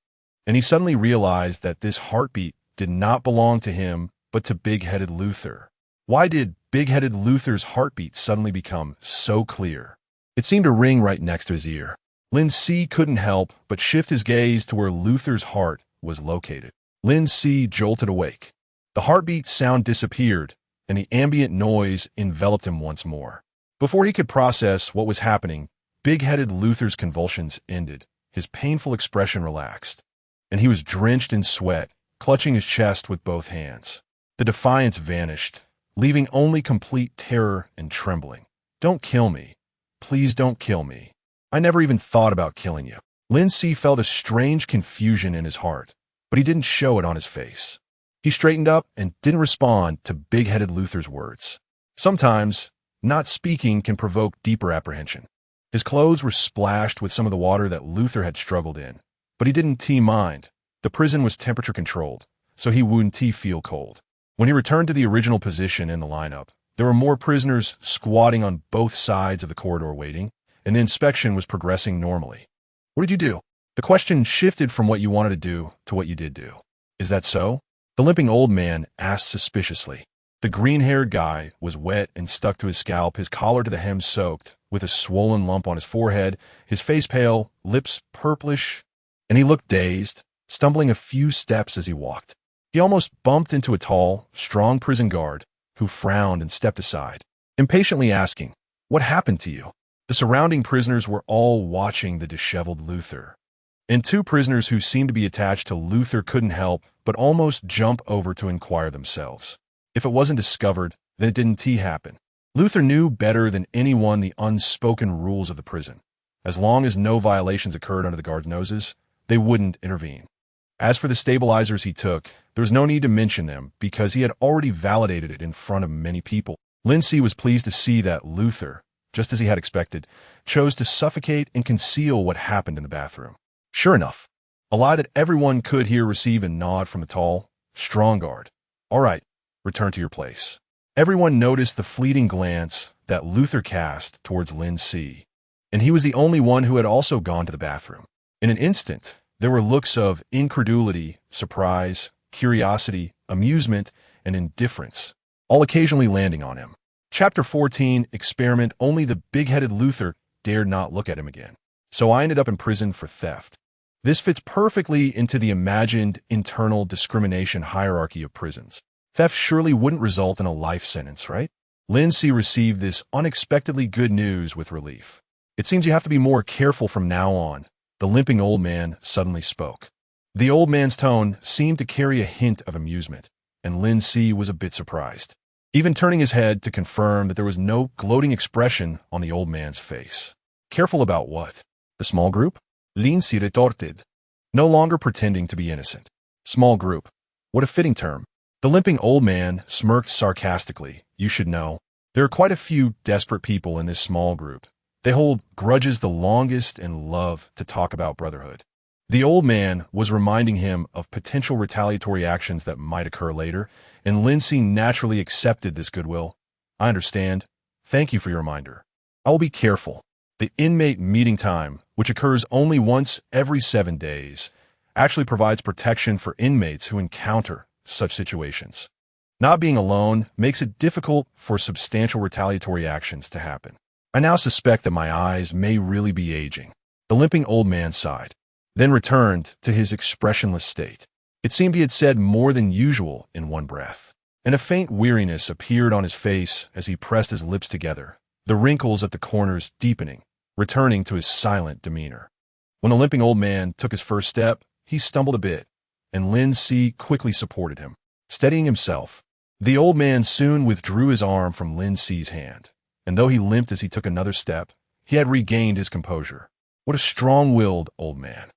S1: and he suddenly realized that this heartbeat did not belong to him, but to big-headed Luther. Why did big-headed Luther's heartbeat suddenly become so clear? It seemed to ring right next to his ear. Lin Si couldn't help but shift his gaze to where Luther's heart was located. Lin Si jolted awake. The heartbeat sound disappeared, and the ambient noise enveloped him once more. Before he could process what was happening, big-headed Luther's convulsions ended, his painful expression relaxed, and he was drenched in sweat, clutching his chest with both hands. The defiance vanished, leaving only complete terror and trembling. "Don't kill me. Please don't kill me. I never even thought about killing you." Lin Si felt a strange confusion in his heart, but he didn't show it on his face. He straightened up and didn't respond to big-headed Luther's words. Sometimes, not speaking can provoke deeper apprehension. His clothes were splashed with some of the water that Luther had struggled in, but he didn't mind. The prison was temperature-controlled, so he wouldn't feel cold. When he returned to the original position in the lineup, There were more prisoners squatting on both sides of the corridor waiting, and the inspection was progressing normally. What did you do? The question shifted from what you wanted to do to what you did do. Is that so? The limping old man asked suspiciously. The green-haired guy was wet and stuck to his scalp, his collar to the hem soaked, with a swollen lump on his forehead, his face pale, lips purplish, and he looked dazed, stumbling a few steps as he walked. He almost bumped into a tall, strong prison guard, who frowned and stepped aside, impatiently asking, "What happened to you?" The surrounding prisoners were all watching the disheveled Luther. And two prisoners who seemed to be attached to Luther couldn't help but almost jump over to inquire themselves. If it wasn't discovered, then it didn't happen. Luther knew better than anyone the unspoken rules of the prison. As long as no violations occurred under the guards' noses, they wouldn't intervene. As for the stabilizers he took, there was no need to mention them because he had already validated it in front of many people. Lin Si was pleased to see that Luther, just as he had expected, chose to suffocate and conceal what happened in the bathroom. Sure enough, a lie that everyone could hear received a nod from the tall, strong guard. "All right, return to your place." Everyone noticed the fleeting glance that Luther cast towards Lin Si, and he was the only one who had also gone to the bathroom. In an instant, there were looks of incredulity, surprise, curiosity, amusement, and indifference, all occasionally landing on him. Chapter 14, Experiment. Only the big-headed Luther dared not look at him again. So I ended up in prison for theft. This fits perfectly into the imagined internal discrimination hierarchy of prisons. Theft surely wouldn't result in a life sentence, right? Lin Si received this unexpectedly good news with relief. "It seems you have to be more careful from now on," the limping old man suddenly spoke. The old man's tone seemed to carry a hint of amusement, and Lin Si was a bit surprised, even turning his head to confirm that there was no gloating expression on the old man's face. Careful about what? The small group? Lin Si retorted, no longer pretending to be innocent. Small group. What a fitting term. The limping old man smirked sarcastically. "You should know. There are quite a few desperate people in this small group. They hold grudges the longest and love to talk about brotherhood." The old man was reminding him of potential retaliatory actions that might occur later, and Lin Si naturally accepted this goodwill. "I understand. Thank you for your reminder. I will be careful." The inmate meeting time, which occurs only once every 7 days, actually provides protection for inmates who encounter such situations. Not being alone makes it difficult for substantial retaliatory actions to happen. "I now suspect that my eyes may really be aging." The limping old man sighed, then returned to his expressionless state. It seemed he had said more than usual in one breath, and a faint weariness appeared on his face as he pressed his lips together, the wrinkles at the corners deepening, returning to his silent demeanor. When the limping old man took his first step, he stumbled a bit, and Lin Si quickly supported him. Steadying himself, the old man soon withdrew his arm from Lin Si's hand, and though he limped as he took another step, he had regained his composure. What a strong-willed old man.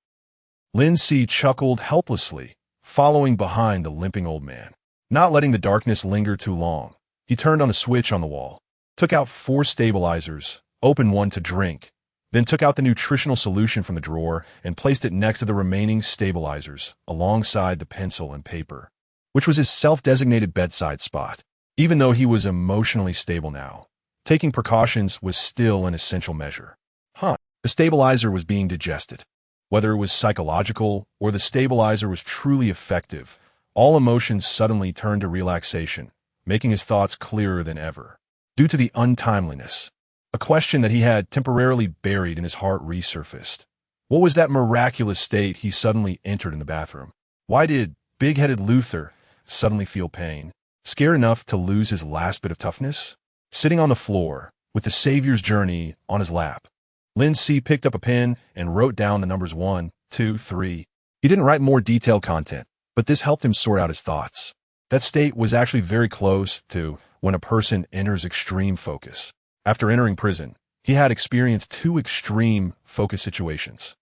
S1: Lin Si chuckled helplessly, following behind the limping old man. Not letting the darkness linger too long, he turned on the switch on the wall, took out 4 stabilizers, opened one to drink, then took out the nutritional solution from the drawer and placed it next to the remaining stabilizers, alongside the pencil and paper, which was his self-designated bedside spot. Even though he was emotionally stable now, taking precautions was still an essential measure. The stabilizer was being digested. Whether it was psychological or the stabilizer was truly effective, all emotions suddenly turned to relaxation, making his thoughts clearer than ever. Due to the untimeliness, a question that he had temporarily buried in his heart resurfaced. What was that miraculous state he suddenly entered in the bathroom? Why did big-headed Luther suddenly feel pain, scared enough to lose his last bit of toughness? Sitting on the floor, with the Savior's Journey on his lap, Lin Si picked up a pen and wrote down the numbers 1, 2, 3. He didn't write more detailed content, but this helped him sort out his thoughts. That state was actually very close to when a person enters extreme focus. After entering prison, he had experienced 2 extreme focus situations.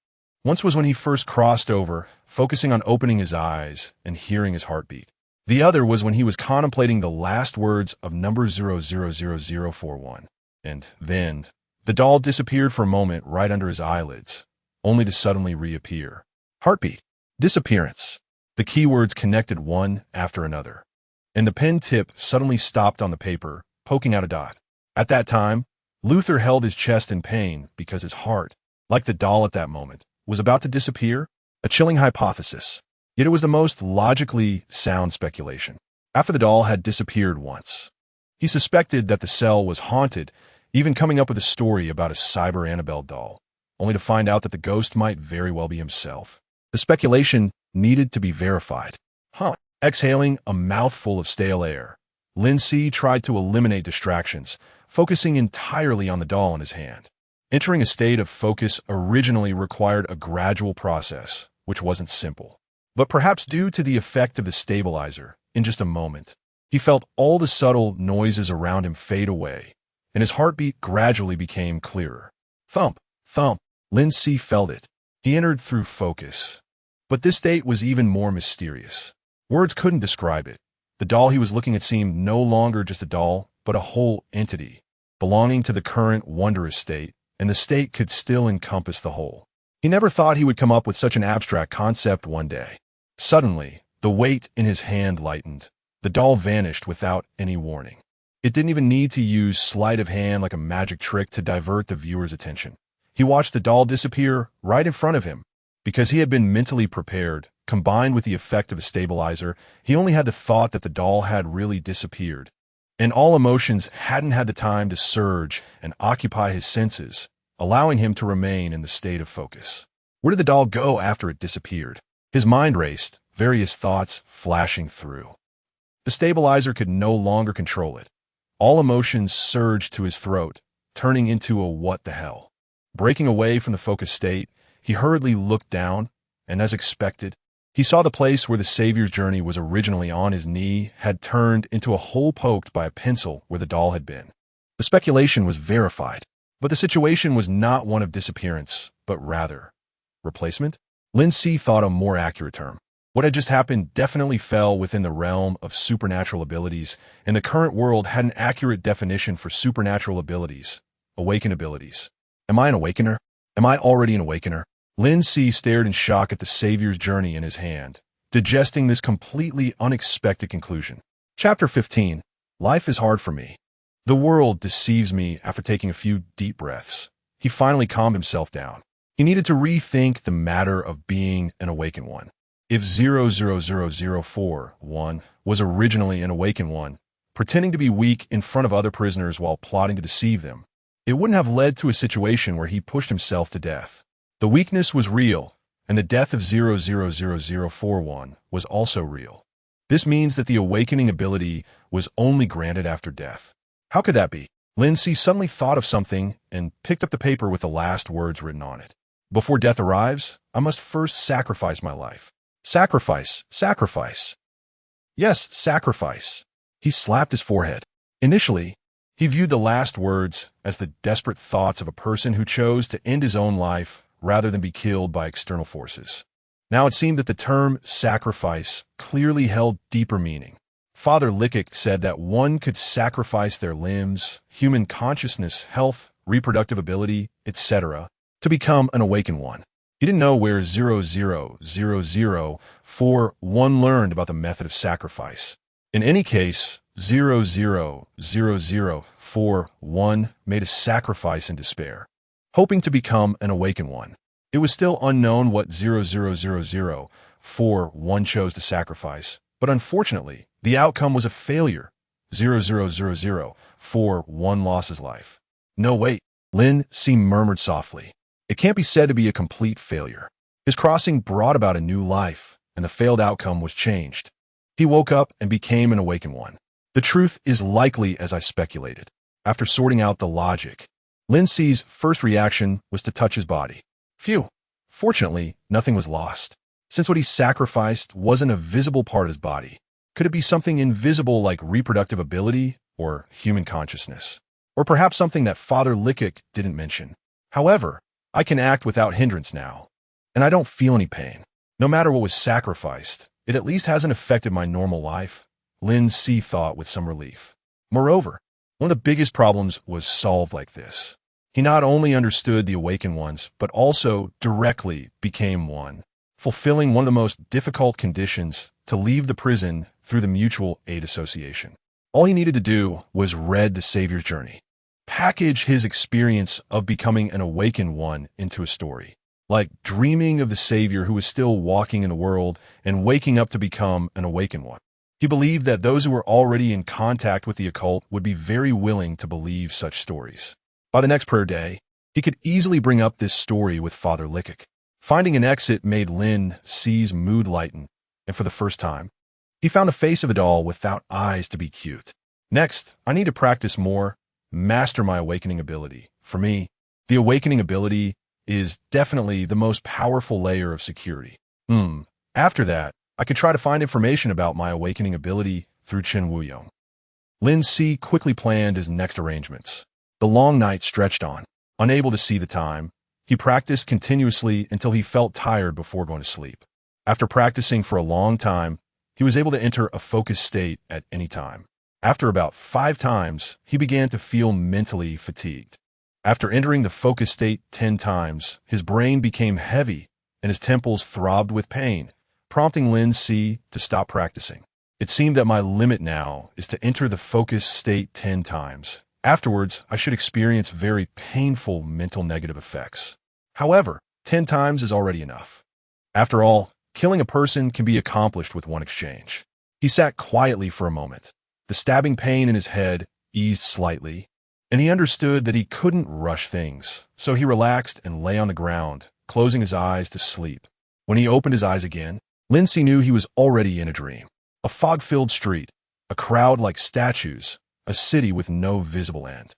S1: Once was when he first crossed over, focusing on opening his eyes and hearing his heartbeat. The other was when he was contemplating the last words of number 000041. And then the doll disappeared for a moment right under his eyelids, only to suddenly reappear. Heartbeat. Disappearance. The keywords connected one after another. And the pen tip suddenly stopped on the paper, poking out a dot. At that time, Luther held his chest in pain because his heart, like the doll at that moment, was about to disappear, a chilling hypothesis. Yet it was the most logically sound speculation. After the doll had disappeared once, he suspected that the cell was haunted, even coming up with a story about a cyber Annabelle doll, only to find out that the ghost might very well be himself. The speculation needed to be verified. Exhaling a mouthful of stale air, Lin Si tried to eliminate distractions, focusing entirely on the doll in his hand. Entering a state of focus originally required a gradual process, which wasn't simple. But perhaps due to the effect of the stabilizer, in just a moment, he felt all the subtle noises around him fade away, and his heartbeat gradually became clearer. Thump, thump. Lin Si felt it. He entered through focus. But this state was even more mysterious. Words couldn't describe it. The doll he was looking at seemed no longer just a doll, but a whole entity, belonging to the current wondrous state, and the state could still encompass the whole. He never thought he would come up with such an abstract concept one day. Suddenly, the weight in his hand lightened. The doll vanished without any warning. It didn't even need to use sleight of hand like a magic trick to divert the viewer's attention. He watched the doll disappear right in front of him. Because he had been mentally prepared, combined with the effect of a stabilizer, he only had the thought that the doll had really disappeared. And all emotions hadn't had the time to surge and occupy his senses, allowing him to remain in the state of focus. Where did the doll go after it disappeared? His mind raced, various thoughts flashing through. The stabilizer could no longer control it. All emotions surged to his throat, turning into a what the hell. Breaking away from the focused state, he hurriedly looked down, and as expected, he saw the place where the Savior's journey was originally on his knee had turned into a hole poked by a pencil where the doll had been. The speculation was verified, but the situation was not one of disappearance, but rather replacement. Lin Si thought a more accurate term. What had just happened definitely fell within the realm of supernatural abilities, and the current world had an accurate definition for supernatural abilities, awaken abilities. Am I an awakener? Am I already an awakener? Lin Si stared in shock at the Savior's journey in his hand, digesting this completely unexpected conclusion. Chapter 15. Life is hard for me. The world deceives me. After taking a few deep breaths, he finally calmed himself down. He needed to rethink the matter of being an awakened one. If 000041 was originally an awakened one, pretending to be weak in front of other prisoners while plotting to deceive them, it wouldn't have led to a situation where he pushed himself to death. The weakness was real, and the death of 000041 was also real. This means that the awakening ability was only granted after death. How could that be? Lin Si suddenly thought of something and picked up the paper with the last words written on it. Before death arrives, I must first sacrifice my life. Sacrifice, sacrifice. Yes, sacrifice. He slapped his forehead. Initially, he viewed the last words as the desperate thoughts of a person who chose to end his own life rather than be killed by external forces. Now it seemed that the term sacrifice clearly held deeper meaning. Father Lickett said that one could sacrifice their limbs, human consciousness, health, reproductive ability, etc., to become an awakened one. He didn't know where 000041 learned about the method of sacrifice. In any case, 000041 made a sacrifice in despair, hoping to become an awakened one. It was still unknown what 000041 chose to sacrifice, but unfortunately, the outcome was a failure. 000041 lost his life. No, wait, Lin Si murmured softly. It can't be said to be a complete failure. His crossing brought about a new life, and the failed outcome was changed. He woke up and became an awakened one. The truth is likely as I speculated. After sorting out the logic, Lin Si's first reaction was to touch his body. Phew. Fortunately, nothing was lost. Since what he sacrificed wasn't a visible part of his body, could it be something invisible like reproductive ability or human consciousness? Or perhaps something that Father Lickett didn't mention? However, I can act without hindrance now, and I don't feel any pain. No matter what was sacrificed, it at least hasn't affected my normal life, Lin Si thought with some relief. Moreover, one of the biggest problems was solved like this. He not only understood the awakened ones, but also directly became one, fulfilling one of the most difficult conditions to leave the prison through the mutual aid association. All he needed to do was read the Savior's journey, package his experience of becoming an awakened one into a story, like dreaming of the Savior who was still walking in the world and waking up to become an awakened one. He believed that those who were already in contact with the occult would be very willing to believe such stories. By the next prayer day, he could easily bring up this story with Father Lickik. Finding an exit made Lin Si's mood lighten, and for the first time, he found a face of a doll without eyes to be cute. Next, I need to practice more, master my awakening ability. For me, the awakening ability is definitely the most powerful layer of security. After that, I could try to find information about my awakening ability through Chen Wuyong. Lin Si quickly planned his next arrangements. The long night stretched on. Unable to see the time, he practiced continuously until he felt tired before going to sleep. After practicing for a long time, he was able to enter a focused state at any time. After about 5 times, he began to feel mentally fatigued. After entering the focused state 10 times, his brain became heavy and his temples throbbed with pain, prompting Lin Si to stop practicing. It seemed that my limit now is to enter the focused state 10 times. Afterwards, I should experience very painful mental negative effects. However, 10 times is already enough. After all, killing a person can be accomplished with one exchange. He sat quietly for a moment. The stabbing pain in his head eased slightly, and he understood that he couldn't rush things, so he relaxed and lay on the ground, closing his eyes to sleep. When he opened his eyes again, Lin Si knew he was already in a dream. A fog-filled street, a crowd like statues, a city with no visible end.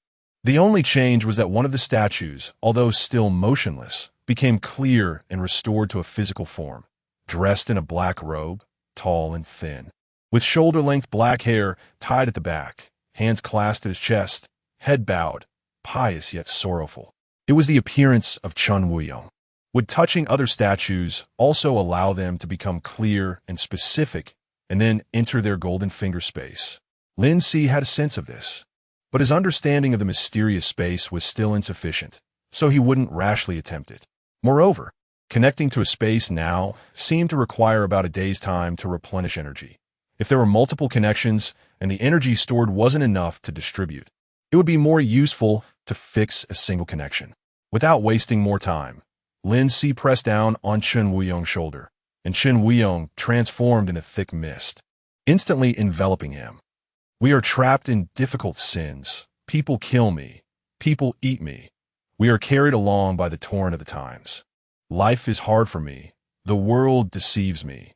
S1: The only change was that one of the statues, although still motionless, became clear and restored to a physical form, dressed in a black robe, tall and thin, with shoulder-length black hair tied at the back, hands clasped at his chest, head bowed, pious yet sorrowful. It was the appearance of Chen Wuyong. Would touching other statues also allow them to become clear and specific and then enter their golden finger space? Lin Si had a sense of this, but his understanding of the mysterious space was still insufficient, so he wouldn't rashly attempt it. Moreover, connecting to a space now seemed to require about a day's time to replenish energy. If there were multiple connections and the energy stored wasn't enough to distribute, it would be more useful to fix a single connection. Without wasting more time, Lin Si pressed down on Chen Wuyong's shoulder, and Chen Wuyong transformed in a thick mist, instantly enveloping him. We are trapped in difficult sins. People kill me. People eat me. We are carried along by the torrent of the times. Life is hard for me. The world deceives me.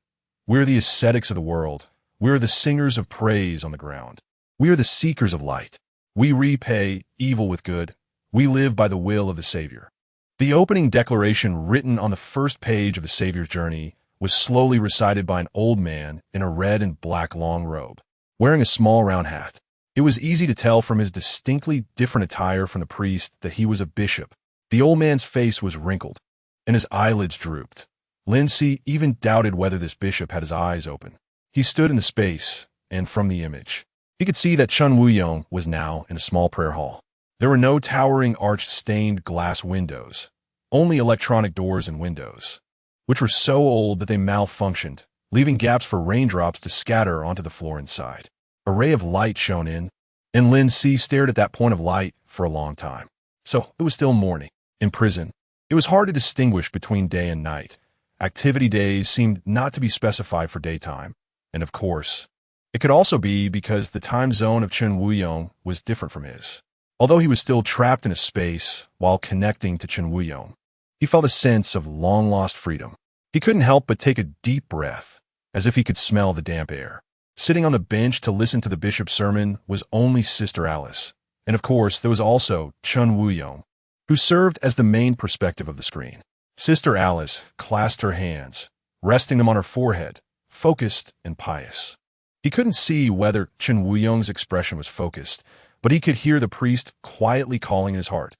S1: We're the ascetics of the world. We are the singers of praise on the ground. We are the seekers of light. We repay evil with good. We live by the will of the Savior. The opening declaration written on the first page of the Savior's journey was slowly recited by an old man in a red and black long robe, wearing a small round hat. It was easy to tell from his distinctly different attire from the priest that he was a bishop. The old man's face was wrinkled, and his eyelids drooped. Lin Si even doubted whether this bishop had his eyes open. He stood in the space, and from the image, he could see that Chen Wuyong was now in a small prayer hall. There were no towering arched stained glass windows, only electronic doors and windows, which were so old that they malfunctioned, leaving gaps for raindrops to scatter onto the floor inside. A ray of light shone in, and Lin Si stared at that point of light for a long time. So it was still morning. In prison, it was hard to distinguish between day and night. Activity days seemed not to be specified for daytime, and of course, it could also be because the time zone of Chen Wuyong was different from his. Although he was still trapped in a space while connecting to Chen Wuyong, he felt a sense of long-lost freedom. He couldn't help but take a deep breath, as if he could smell the damp air. Sitting on the bench to listen to the bishop's sermon was only Sister Alice, and of course there was also Chen Wuyong, who served as the main perspective of the screen. Sister Alice clasped her hands, resting them on her forehead, focused and pious. He couldn't see whether Chen Wuyong's expression was focused, but he could hear the priest quietly calling in his heart.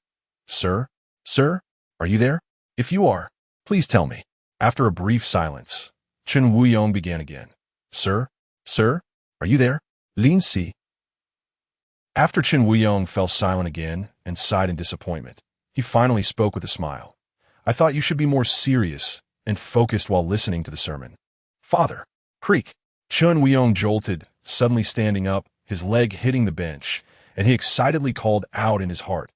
S1: "Sir? Sir? Are you there? If you are, please tell me." After a brief silence, Chen Wuyong began again. "Sir? Sir? Are you there? Lin Si?" After Chen Wuyong fell silent again and sighed in disappointment, he finally spoke with a smile. "I thought you should be more serious and focused while listening to the sermon." "Father!" Creak! Chen Wuyong jolted, suddenly standing up his leg hitting the bench, and he excitedly called out in his heart,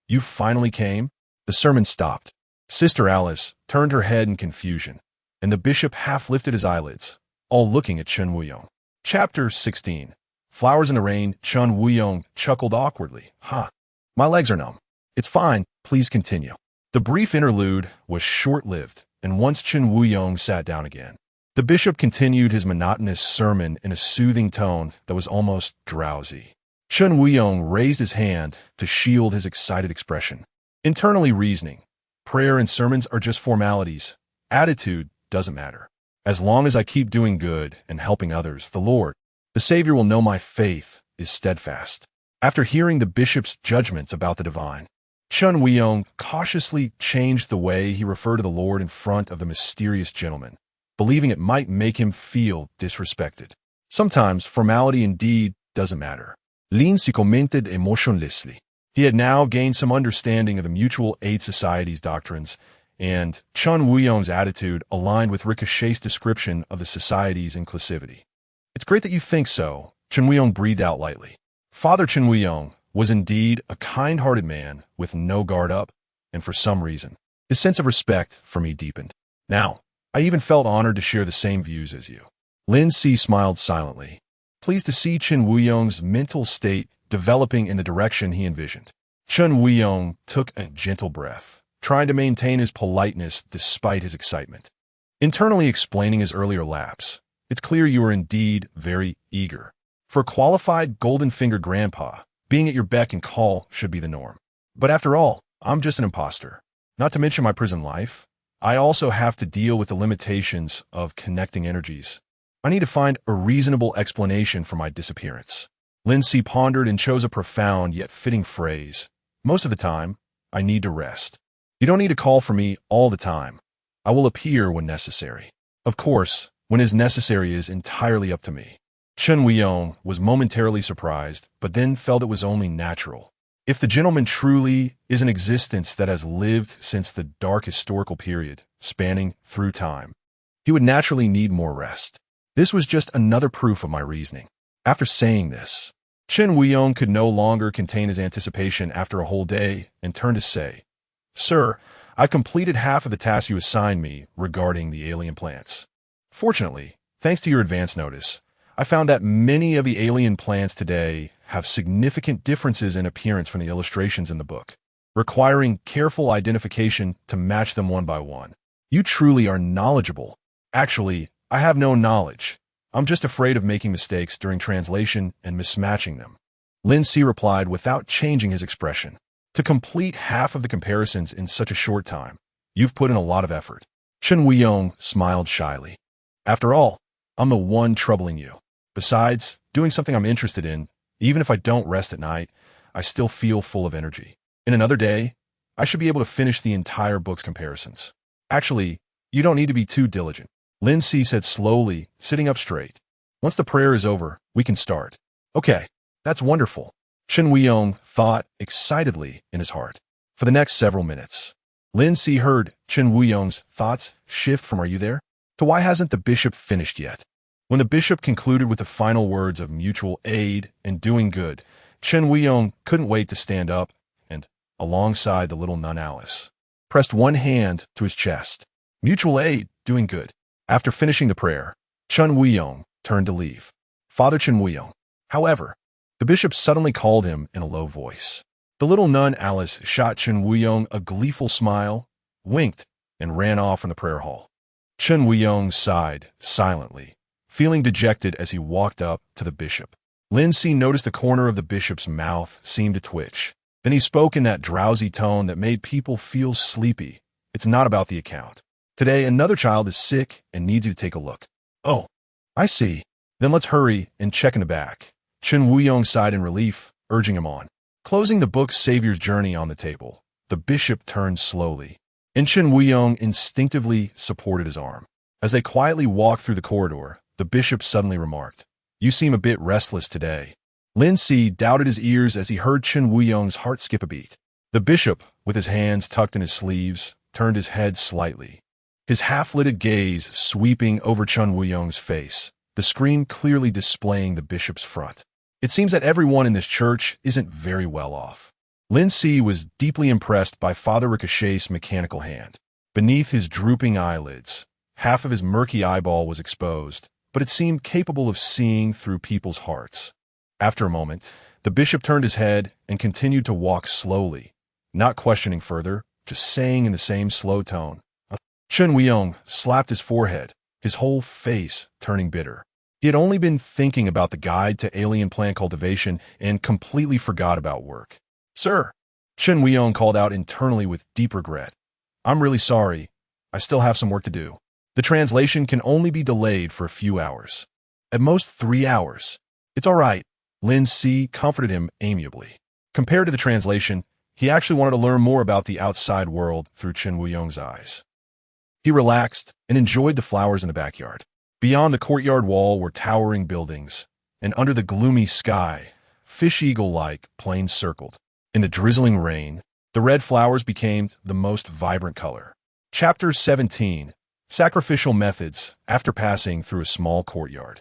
S1: "You finally came?" The sermon stopped. Sister Alice turned her head in confusion, and the bishop half lifted his eyelids, all looking at Chen Wuyong. Chapter 16. Flowers in the Rain. Chen Wuyong chuckled awkwardly. My legs are numb. It's fine, please continue. The brief interlude was short-lived, and once Chen Wuyong sat down again, the bishop continued his monotonous sermon in a soothing tone that was almost drowsy. Chen Wuyong raised his hand to shield his excited expression. Internally reasoning, prayer and sermons are just formalities. Attitude doesn't matter. As long as I keep doing good and helping others, the Lord, the Savior, will know my faith is steadfast. After hearing the bishop's judgments about the divine, Chen Wuyong cautiously changed the way he referred to the Lord in front of the mysterious gentleman, believing it might make him feel disrespected. Sometimes formality indeed doesn't matter. Lin Si commented emotionlessly. He had now gained some understanding of the Mutual Aid Society's doctrines, and Chen Wuyong's attitude aligned with Ricochet's description of the society's inclusivity. "It's great that you think so," Chen Wuyong breathed out lightly. Father Chen Wuyong was indeed a kind-hearted man with no guard up, and for some reason, his sense of respect for me deepened. Now, I even felt honored to share the same views as you. Lin Si smiled silently, pleased to see Chen Wuyong's mental state developing in the direction he envisioned. Chen Wuyong took a gentle breath, trying to maintain his politeness despite his excitement. Internally explaining his earlier lapse, "It's clear you are indeed very eager. For a qualified golden-fingered grandpa, being at your beck and call should be the norm. But after all, I'm just an imposter. Not to mention my prison life, I also have to deal with the limitations of connecting energies. I need to find a reasonable explanation for my disappearance." Lin Si pondered and chose a profound yet fitting phrase. "Most of the time, I need to rest. You don't need to call for me all the time. I will appear when necessary. Of course, when is necessary is entirely up to me." Chen Wuyong was momentarily surprised, but then felt it was only natural. If the gentleman truly is an existence that has lived since the dark historical period, spanning through time, he would naturally need more rest. This was just another proof of my reasoning. After saying this, Chen Wuyong could no longer contain his anticipation after a whole day and turned to say, "Sir, I've completed half of the task you assigned me regarding the alien plants. Fortunately, thanks to your advance notice, I found that many of the alien plants today have significant differences in appearance from the illustrations in the book, requiring careful identification to match them one by one. You truly are knowledgeable." "Actually, I have no knowledge. I'm just afraid of making mistakes during translation and mismatching them," Lin Si replied without changing his expression. "To complete half of the comparisons in such a short time, you've put in a lot of effort." Chen Wuyong smiled shyly. "After all, I'm the one troubling you. Besides, doing something I'm interested in, even if I don't rest at night, I still feel full of energy. In another day, I should be able to finish the entire book's comparisons." "Actually, you don't need to be too diligent," Lin Si said slowly, sitting up straight. "Once the prayer is over, we can start." "Okay, that's wonderful," Chen Wuyong thought excitedly in his heart. For the next several minutes, Lin Si heard Chen Wuyong's thoughts shift from "Are you there?" to "Why hasn't the bishop finished yet?" When the bishop concluded with the final words of mutual aid and doing good, Chen Wuyong couldn't wait to stand up and, alongside the little nun Alice, pressed one hand to his chest. Mutual aid, doing good. After finishing the prayer, Chen Wuyong turned to leave. Father Chen Wuyong, however, the bishop suddenly called him in a low voice. The little nun Alice shot Chen Wuyong a gleeful smile, winked, and ran off from the prayer hall. Chen Wuyong sighed silently, feeling dejected as he walked up to the bishop. Lin Si noticed the corner of the bishop's mouth seemed to twitch. Then he spoke in that drowsy tone that made people feel sleepy. "It's not about the account. Today, another child is sick and needs you to take a look." "Oh, I see. Then let's hurry and check in the back." Chen Wuyong sighed in relief, urging him on. Closing the book's Savior's Journey on the table, the bishop turned slowly, and Chen Wuyong instinctively supported his arm. As they quietly walked through the corridor, the bishop suddenly remarked, "You seem a bit restless today." Lin Si doubted his ears as he heard Chen Wuyong's heart skip a beat. The bishop, with his hands tucked in his sleeves, turned his head slightly, his half-lidded gaze sweeping over Chen Wuyong's face, the screen clearly displaying the bishop's front. It seems that everyone in this church isn't very well off. Lin Si was deeply impressed by Father Ricochet's mechanical hand. Beneath his drooping eyelids, half of his murky eyeball was exposed, but it seemed capable of seeing through people's hearts. After a moment, the bishop turned his head and continued to walk slowly, not questioning further, just saying in the same slow tone. Chen Weiyong slapped his forehead, his whole face turning bitter. He had only been thinking about the guide to alien plant cultivation and completely forgot about work. "Sir," Chen Weiyong called out internally with deep regret. "I'm really sorry. I still have some work to do. The translation can only be delayed for a few hours. At most 3 hours. It's all right." Lin Si comforted him amiably. Compared to the translation, he actually wanted to learn more about the outside world through Chen Weiyong's eyes. He relaxed and enjoyed the flowers in the backyard. Beyond the courtyard wall were towering buildings, and under the gloomy sky, fish eagle-like planes circled. In the drizzling rain, the red flowers became the most vibrant color. Chapter 17. Sacrificial Methods. After passing through a small courtyard,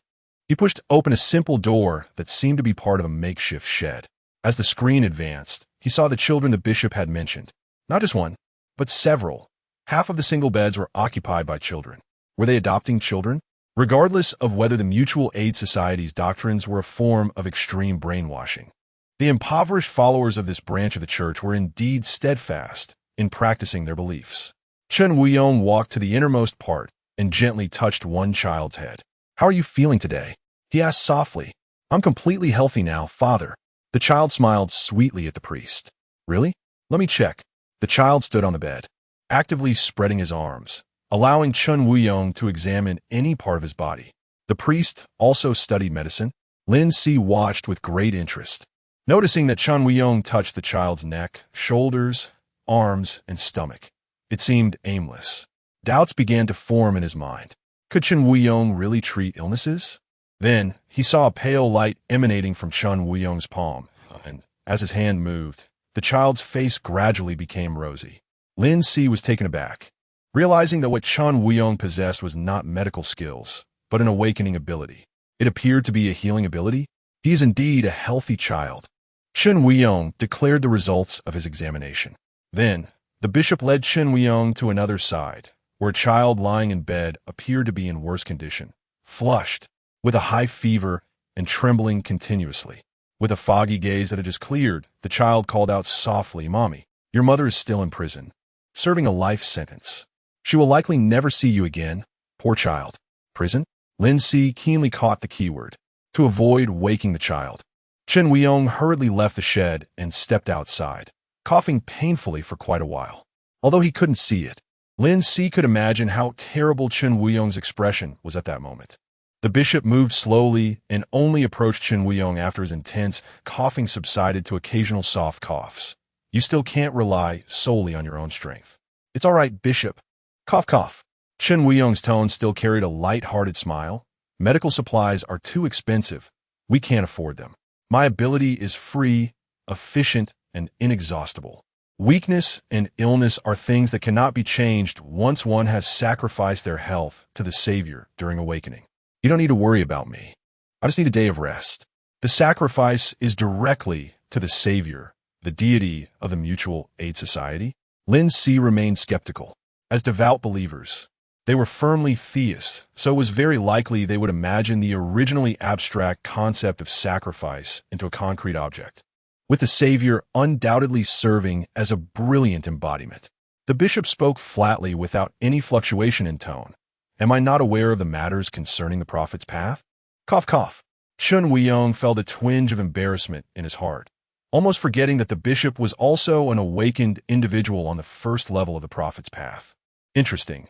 S1: he pushed open a simple door that seemed to be part of a makeshift shed. As the screen advanced, he saw the children the bishop had mentioned. Not just one, but several. Half of the single beds were occupied by children. Were they adopting children? Regardless of whether the Mutual Aid Society's doctrines were a form of extreme brainwashing, the impoverished followers of this branch of the church were indeed steadfast in practicing their beliefs. Chen Weiyong walked to the innermost part and gently touched one child's head. "How are you feeling today?" he asked softly. "I'm completely healthy now, Father." The child smiled sweetly at the priest. "Really? Let me check." The child stood on the bed, actively spreading his arms, allowing Chen Weiyong to examine any part of his body. The priest also studied medicine. Lin Si watched with great interest, noticing that Chen Weiyong touched the child's neck, shoulders, arms, and stomach. It seemed aimless. Doubts began to form in his mind. Could Chen Weiyong really treat illnesses? Then he saw a pale light emanating from Chen Weiyong's palm, and as his hand moved, the child's face gradually became rosy. Lin Si was taken aback, realizing that what Chen Weiyong possessed was not medical skills, but an awakening ability. It appeared to be a healing ability. He is indeed a healthy child. Chen Weiyong declared the results of his examination. Then, the bishop led Chen Weiyong to another side, where a child lying in bed appeared to be in worse condition, flushed, with a high fever, and trembling continuously. With a foggy gaze that had just cleared, the child called out softly, "Mommy, your mother is still in prison, serving a life sentence. She will likely never see you again. Poor child." Prison? Lin Si keenly caught the keyword, to avoid waking the child. Chen Weiyong hurriedly left the shed and stepped outside, coughing painfully for quite a while. Although he couldn't see it, Lin Si could imagine how terrible Chen Weiyong's expression was at that moment. The bishop moved slowly and only approached Chen Weiyong after his intense coughing subsided to occasional soft coughs. "You still can't rely solely on your own strength." "It's all right, Bishop." Cough, cough. Chen Weiyong's tone still carried a light-hearted smile. "Medical supplies are too expensive. We can't afford them. My ability is free, efficient, and inexhaustible. Weakness and illness are things that cannot be changed once one has sacrificed their health to the Savior during awakening. You don't need to worry about me. I just need a day of rest." The sacrifice is directly to the Savior, the deity of the Mutual Aid Society. Lin Si remained skeptical. As devout believers, they were firmly theists, so it was very likely they would imagine the originally abstract concept of sacrifice into a concrete object, with the Savior undoubtedly serving as a brilliant embodiment. The bishop spoke flatly without any fluctuation in tone. "Am I not aware of the matters concerning the prophet's path?" Cough, cough. Chen Weiyong felt a twinge of embarrassment in his heart, almost forgetting that the bishop was also an awakened individual on the first level of the prophet's path. Interesting.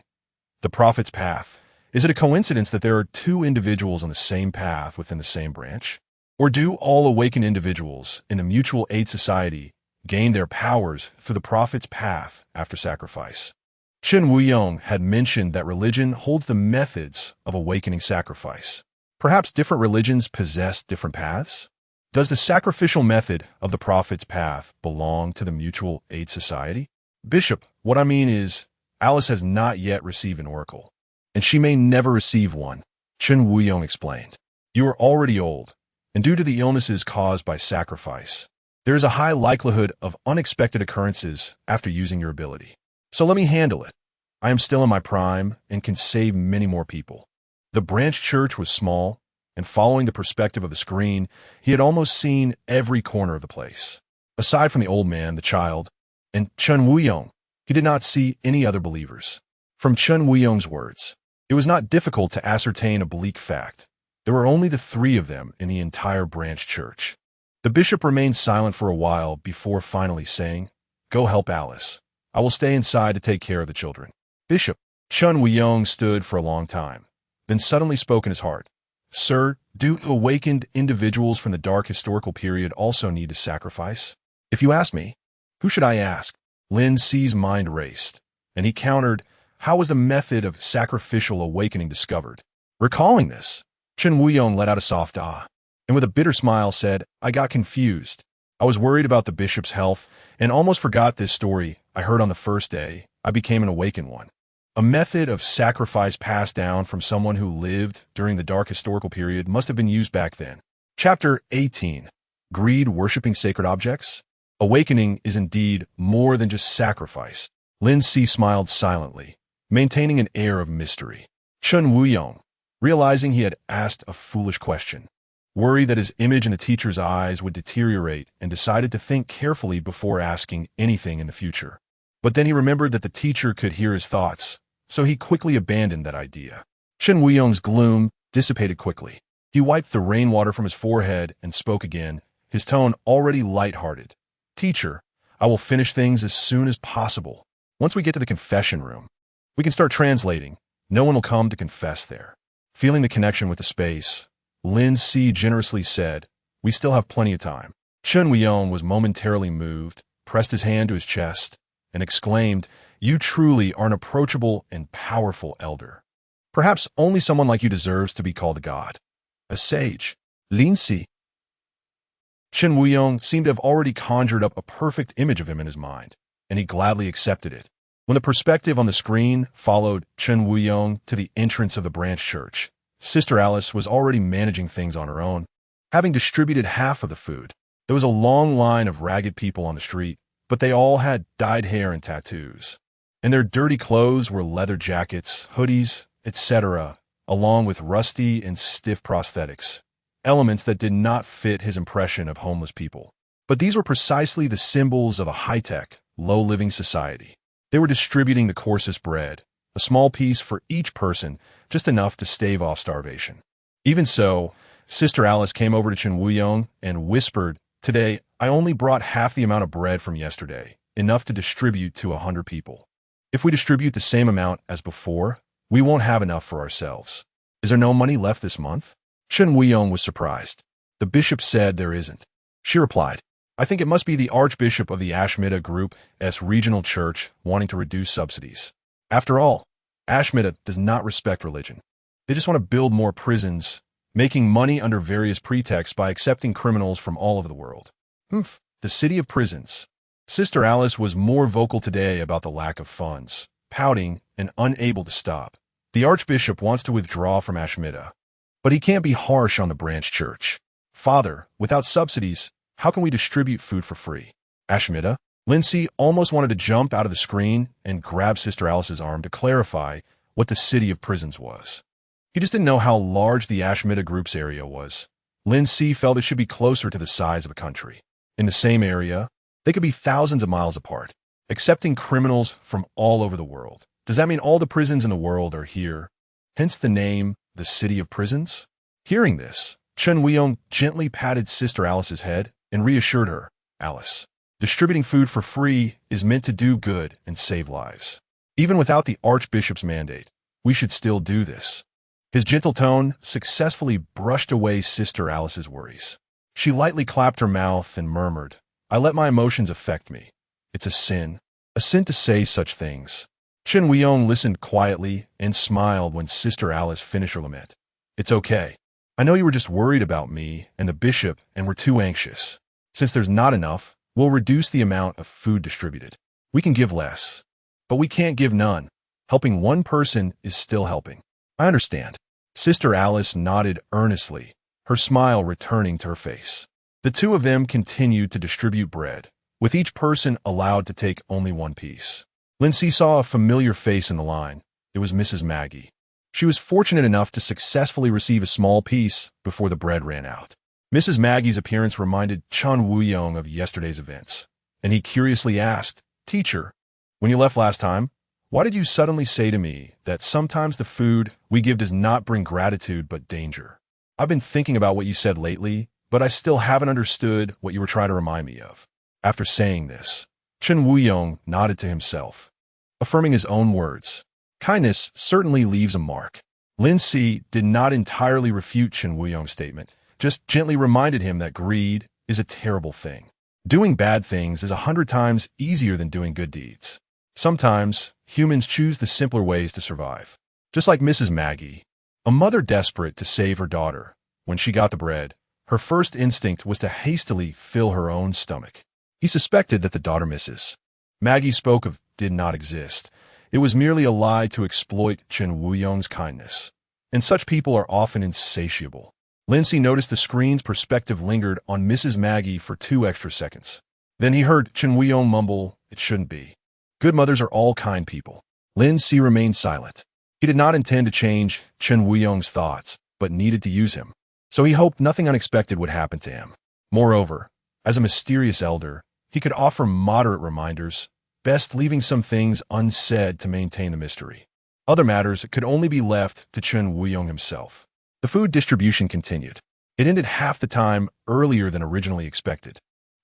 S1: The prophet's path. Is it a coincidence that there are two individuals on the same path within the same branch? Or do all awakened individuals in the Mutual Aid Society gain their powers through the prophet's path after sacrifice? Chen Weiyong had mentioned that religion holds the methods of awakening sacrifice. Perhaps different religions possess different paths? Does the sacrificial method of the prophet's path belong to the Mutual Aid Society? Bishop, what I mean is, Alice has not yet received an oracle, and she may never receive one, Chen Weiyong explained. You are already old, and due to the illnesses caused by sacrifice, there is a high likelihood of unexpected occurrences after using your ability. So let me handle it. I am still in my prime and can save many more people. The branch church was small, and following the perspective of the screen, he had almost seen every corner of the place. Aside from the old man, the child, and Chun Wuyong, he did not see any other believers. From Chun Wuyong's words, it was not difficult to ascertain a bleak fact. There were only the three of them in the entire branch church. The bishop remained silent for a while before finally saying, "Go help Alice. I will stay inside to take care of the children." Bishop Chun Wuyong stood for a long time, then suddenly spoke in his heart. "Sir, do awakened individuals from the dark historical period also need to sacrifice? If you ask me, who should I ask?" Lin Si's mind raced, and he countered, "How was the method of sacrificial awakening discovered?" Recalling this, Chun Wuyong let out a soft ah, and with a bitter smile said, "I got confused. I was worried about the bishop's health and almost forgot this story I heard on the first day I became an awakened one. A method of sacrifice passed down from someone who lived during the dark historical period must have been used back then." Chapter 18. Greed Worshipping Sacred Objects? Awakening is indeed more than just sacrifice. Lin Si smiled silently, maintaining an air of mystery. Chun Wuyong, realizing he had asked a foolish question, worried that his image in the teacher's eyes would deteriorate, and decided to think carefully before asking anything in the future. But then he remembered that the teacher could hear his thoughts, so he quickly abandoned that idea. Chun Wuyong's gloom dissipated quickly. He wiped the rainwater from his forehead and spoke again, his tone already light-hearted. "Teacher, I will finish things as soon as possible. Once we get to the confession room, we can start translating. No one will come to confess there." Feeling the connection with the space, Lin Si generously said, "We still have plenty of time." Chun Wuyong was momentarily moved, pressed his hand to his chest, and exclaimed, "You truly are an approachable and powerful elder. Perhaps only someone like you deserves to be called a god. A sage." Lin Si. Chun Wuyong seemed to have already conjured up a perfect image of him in his mind, and he gladly accepted it. When the perspective on the screen followed Chun Wuyong to the entrance of the branch church, Sister Alice was already managing things on her own, having distributed half of the food. There was a long line of ragged people on the street, but they all had dyed hair and tattoos, and their dirty clothes were leather jackets, hoodies, etc., along with rusty and stiff prosthetics, elements that did not fit his impression of homeless people. But these were precisely the symbols of a high-tech, low-living society. They were distributing the coarsest bread, a small piece for each person, just enough to stave off starvation. Even so, Sister Alice came over to Chun Wuyong and whispered, "Today, I only brought half the amount of bread from yesterday, enough to distribute to 100 people. If we distribute the same amount as before, we won't have enough for ourselves. Is there no money left this month?" Chun Wuyong was surprised. "The bishop said there isn't." She replied, "I think it must be the Archbishop of the Ashmita Group's regional church wanting to reduce subsidies. After all, Ashmita does not respect religion. They just want to build more prisons, making money under various pretexts by accepting criminals from all over the world." The city of prisons. Sister Alice was more vocal today about the lack of funds, pouting and unable to stop. "The Archbishop wants to withdraw from Ashmita, but he can't be harsh on the branch church. Father, without subsidies, how can we distribute food for free?" Ashmita? Lin Si almost wanted to jump out of the screen and grab Sister Alice's arm to clarify what the city of prisons was. He just didn't know how large the Ashmita Group's area was. Lin Si felt it should be closer to the size of a country. In the same area, they could be thousands of miles apart, accepting criminals from all over the world. Does that mean all the prisons in the world are here? Hence the name, the City of Prisons? Hearing this, Chun Wuyong gently patted Sister Alice's head and reassured her, "Alice, distributing food for free is meant to do good and save lives. Even without the Archbishop's mandate, we should still do this." His gentle tone successfully brushed away Sister Alice's worries. She lightly clapped her mouth and murmured, "I let my emotions affect me. It's a sin to say such things." Chun Wuyong listened quietly and smiled when Sister Alice finished her lament. "It's okay. I know you were just worried about me and the bishop and were too anxious. Since there's not enough, we'll reduce the amount of food distributed. We can give less, but we can't give none. Helping one person is still helping." "I understand." Sister Alice nodded earnestly, her smile returning to her face. The two of them continued to distribute bread, with each person allowed to take only one piece. Lin Si saw a familiar face in the line. It was Mrs. Maggie. She was fortunate enough to successfully receive a small piece before the bread ran out. Mrs. Maggie's appearance reminded Chen Wuyong of yesterday's events, and he curiously asked, "Teacher, when you left last time, why did you suddenly say to me that sometimes the food we give does not bring gratitude but danger? I've been thinking about what you said lately, but I still haven't understood what you were trying to remind me of." After saying this, Chen Wuyong nodded to himself, affirming his own words. Kindness certainly leaves a mark. Lin Si did not entirely refute Chen Wuyong's statement, just gently reminded him that greed is a terrible thing. Doing bad things is 100 times easier than doing good deeds. Sometimes, humans choose the simpler ways to survive. Just like Mrs. Maggie, a mother desperate to save her daughter. When she got the bread, her first instinct was to hastily fill her own stomach. He suspected that the daughter Mrs. Maggie spoke of did not exist. It was merely a lie to exploit Chen Wuyong's kindness. And such people are often insatiable. Lin Si noticed the screen's perspective lingered on Mrs. Maggie for 2 extra seconds. Then he heard Chen Wuyong mumble, "It shouldn't be. Good mothers are all kind people." Lin Si remained silent. He did not intend to change Chen Wuyong's thoughts, but needed to use him. So he hoped nothing unexpected would happen to him. Moreover, as a mysterious elder, he could offer moderate reminders, best leaving some things unsaid to maintain the mystery. Other matters could only be left to Chen Wuyong himself. The food distribution continued. It ended half the time earlier than originally expected.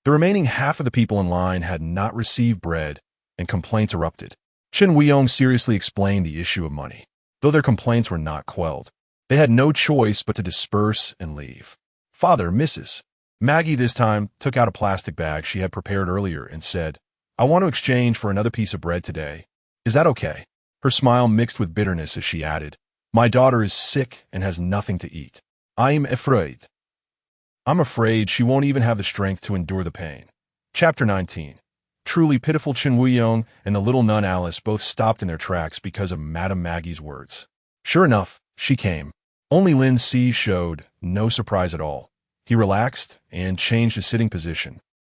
S1: The remaining half of the people in line had not received bread, and complaints erupted. Chen Wuyong seriously explained the issue of money. Though their complaints were not quelled, they had no choice but to disperse and leave. Father, Mrs. Maggie this time took out a plastic bag she had prepared earlier and said, "I want to exchange for another piece of bread today. Is that okay?" Her smile mixed with bitterness as she added, "My daughter is sick and has nothing to eat. I'm afraid she won't even have the strength to endure the pain." Chapter 19. Truly pitiful Chen Wuyong and the little nun Alice both stopped in their tracks because of Madame Maggie's words. Sure enough, she came. Only Lin Si showed no surprise at all. He relaxed and changed his sitting position,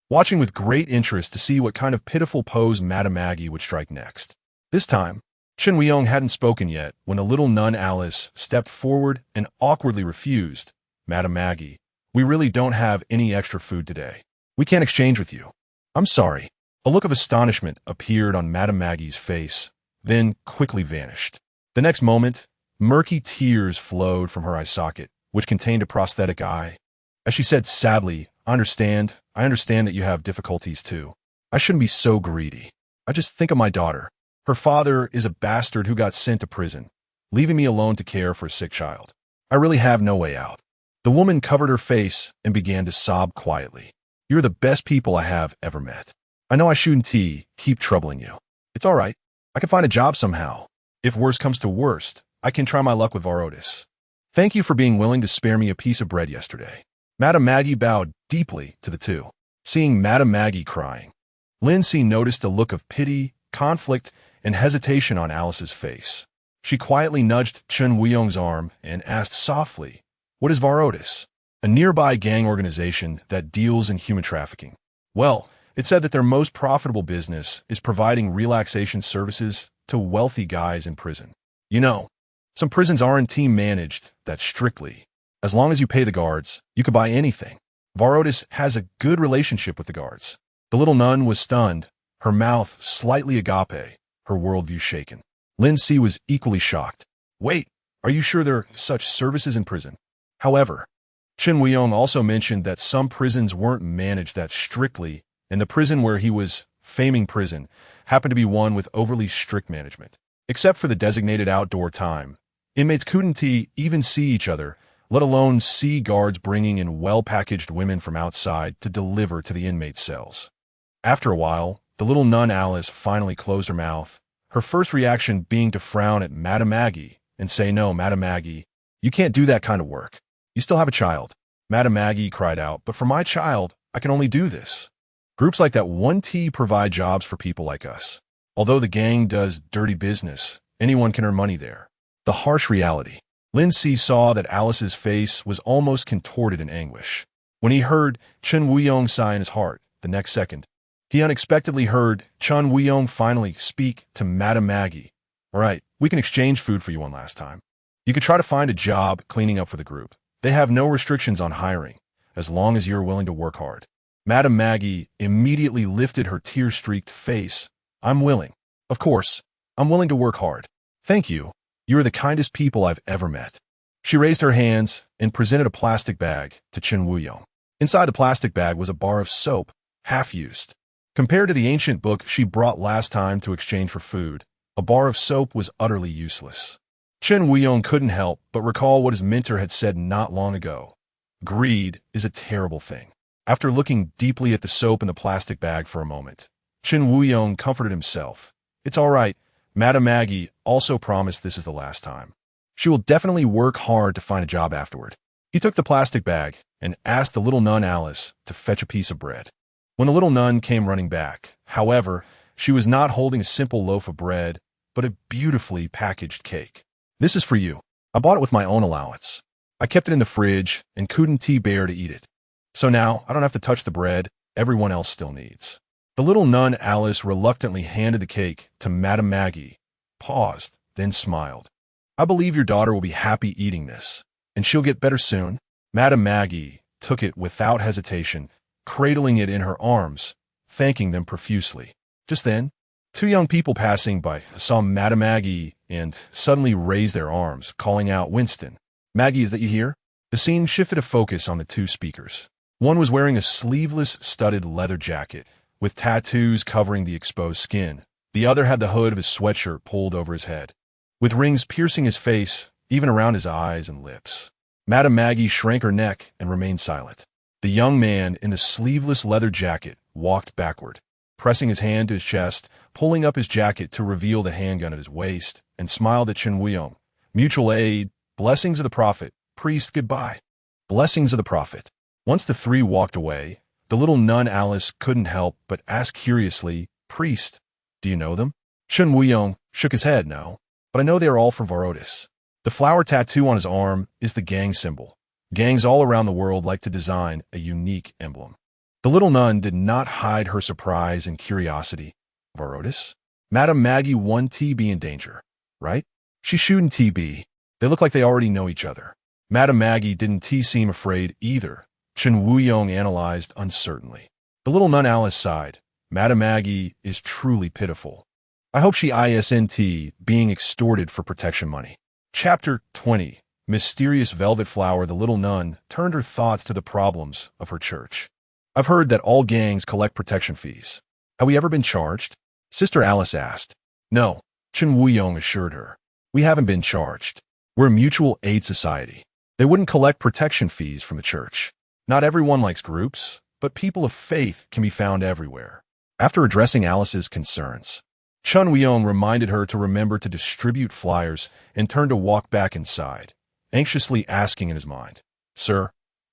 S1: watching with great interest to see what kind of pitiful pose Madame Maggie would strike next. This time, Chen Wuyong hadn't spoken yet when the little nun Alice stepped forward and awkwardly refused. "Madame Maggie, we really don't have any extra food today. We can't exchange with you. I'm sorry." A look of astonishment appeared on Madame Maggie's face, then quickly vanished. The next moment, murky tears flowed from her eye socket, which contained a prosthetic eye. As she said sadly, I understand that you have difficulties too. I shouldn't be so greedy. I just think of my daughter. Her father is a bastard who got sent to prison, leaving me alone to care for a sick child. I really have no way out." The woman covered her face and began to sob quietly. "You're the best people I have ever met. I know I shouldn't keep troubling you. It's all right. I can find a job somehow. If worst comes to worst, I can try my luck with Varotis. Thank you for being willing to spare me a piece of bread yesterday." Madame Maggie bowed deeply to the two. Seeing Madame Maggie crying, Lin Si noticed a look of pity, conflict, and hesitation on Alice's face. She quietly nudged Chen Wuyong's arm and asked softly, "What is Varotis?" "A nearby gang organization that deals in human trafficking." "Well, it said that their most profitable business is providing relaxation services to wealthy guys in prison. You know, some prisons aren't team managed that strictly. As long as you pay the guards, you could buy anything. Varotis has a good relationship with the guards." The little nun was stunned, her mouth slightly agape, her worldview shaken. Lin Si was equally shocked. "Wait, are you sure there are such services in prison?" However, Chen Wuyong also mentioned that some prisons weren't managed that strictly, and the prison where he was faming prison happened to be one with overly strict management. Except for the designated outdoor time, inmates couldn't even see each other, let alone see guards bringing in well-packaged women from outside to deliver to the inmates' cells. After a while, the little nun Alice finally closed her mouth, her first reaction being to frown at Madame Maggie and say, "No, Madame Maggie, you can't do that kind of work. You still have a child." Madame Maggie cried out, "But for my child, I can only do this. Groups like that 1T provide jobs for people like us. Although the gang does dirty business, anyone can earn money there." The harsh reality. Lin Si saw that Alice's face was almost contorted in anguish. When he heard Chen Wuyong sigh in his heart, the next second, he unexpectedly heard Chen Wuyong finally speak to Madame Maggie. "All right, we can exchange food for you one last time. You could try to find a job cleaning up for the group. They have no restrictions on hiring, as long as you're willing to work hard." Madame Maggie immediately lifted her tear-streaked face. "I'm willing. Of course, I'm willing to work hard. Thank you. You are the kindest people I've ever met." She raised her hands and presented a plastic bag to Chen Wuyong. Inside the plastic bag was a bar of soap, half-used. Compared to the ancient book she brought last time to exchange for food, a bar of soap was utterly useless. Chen Wuyong couldn't help but recall what his mentor had said not long ago. Greed is a terrible thing. After looking deeply at the soap in the plastic bag for a moment, Chen Wuyong comforted himself. "It's all right. Madame Maggie also promised this is the last time. She will definitely work hard to find a job afterward." He took the plastic bag and asked the little nun Alice to fetch a piece of bread. When the little nun came running back, however, she was not holding a simple loaf of bread, but a beautifully packaged cake. "This is for you. I bought it with my own allowance. I kept it in the fridge and couldn't bear to eat it. So now I don't have to touch the bread everyone else still needs." The little nun Alice reluctantly handed the cake to Madame Maggie, paused, then smiled. "I believe your daughter will be happy eating this, and she'll get better soon." Madame Maggie took it without hesitation, cradling it in her arms, thanking them profusely. Just then, two young people passing by saw Madame Maggie and suddenly raised their arms, calling out, "Winston, Maggie, is that you here?" The scene shifted a focus on the two speakers. One was wearing a sleeveless, studded leather jacket, with tattoos covering the exposed skin. The other had the hood of his sweatshirt pulled over his head, with rings piercing his face, even around his eyes and lips. Madame Maggie shrank her neck and remained silent. The young man in the sleeveless leather jacket walked backward, pressing his hand to his chest, pulling up his jacket to reveal the handgun at his waist, and smiled at Chen Wuyong. "Mutual aid, blessings of the prophet, priest, goodbye." Blessings of the prophet. Once the three walked away, the little nun Alice couldn't help but ask curiously, "Priest, do you know them?" Chen Wuyong shook his head, "No, but I know they are all from Varotis." The flower tattoo on his arm is the gang symbol. Gangs all around the world like to design a unique emblem. The little nun did not hide her surprise and curiosity. "Varotis? Madame Maggie 1TB in danger, right?" "She shouldn't TB. They look like they already know each other." Madame Maggie didn't seem afraid either. Chen Wuyong analyzed uncertainly. The little nun Alice sighed. "Madame Maggie is truly pitiful. I hope she isn't being extorted for protection money." Chapter 20. Mysterious Velvet Flower. The little nun turned her thoughts to the problems of her church. "I've heard that all gangs collect protection fees. Have we ever been charged?" Sister Alice asked. "No," Chen Wuyong assured her. "We haven't been charged. We're a mutual aid society. They wouldn't collect protection fees from the church. Not everyone likes groups, but people of faith can be found everywhere." After addressing Alice's concerns, Chen Wuyong reminded her to remember to distribute flyers and turned to walk back inside, anxiously asking in his mind, "Sir,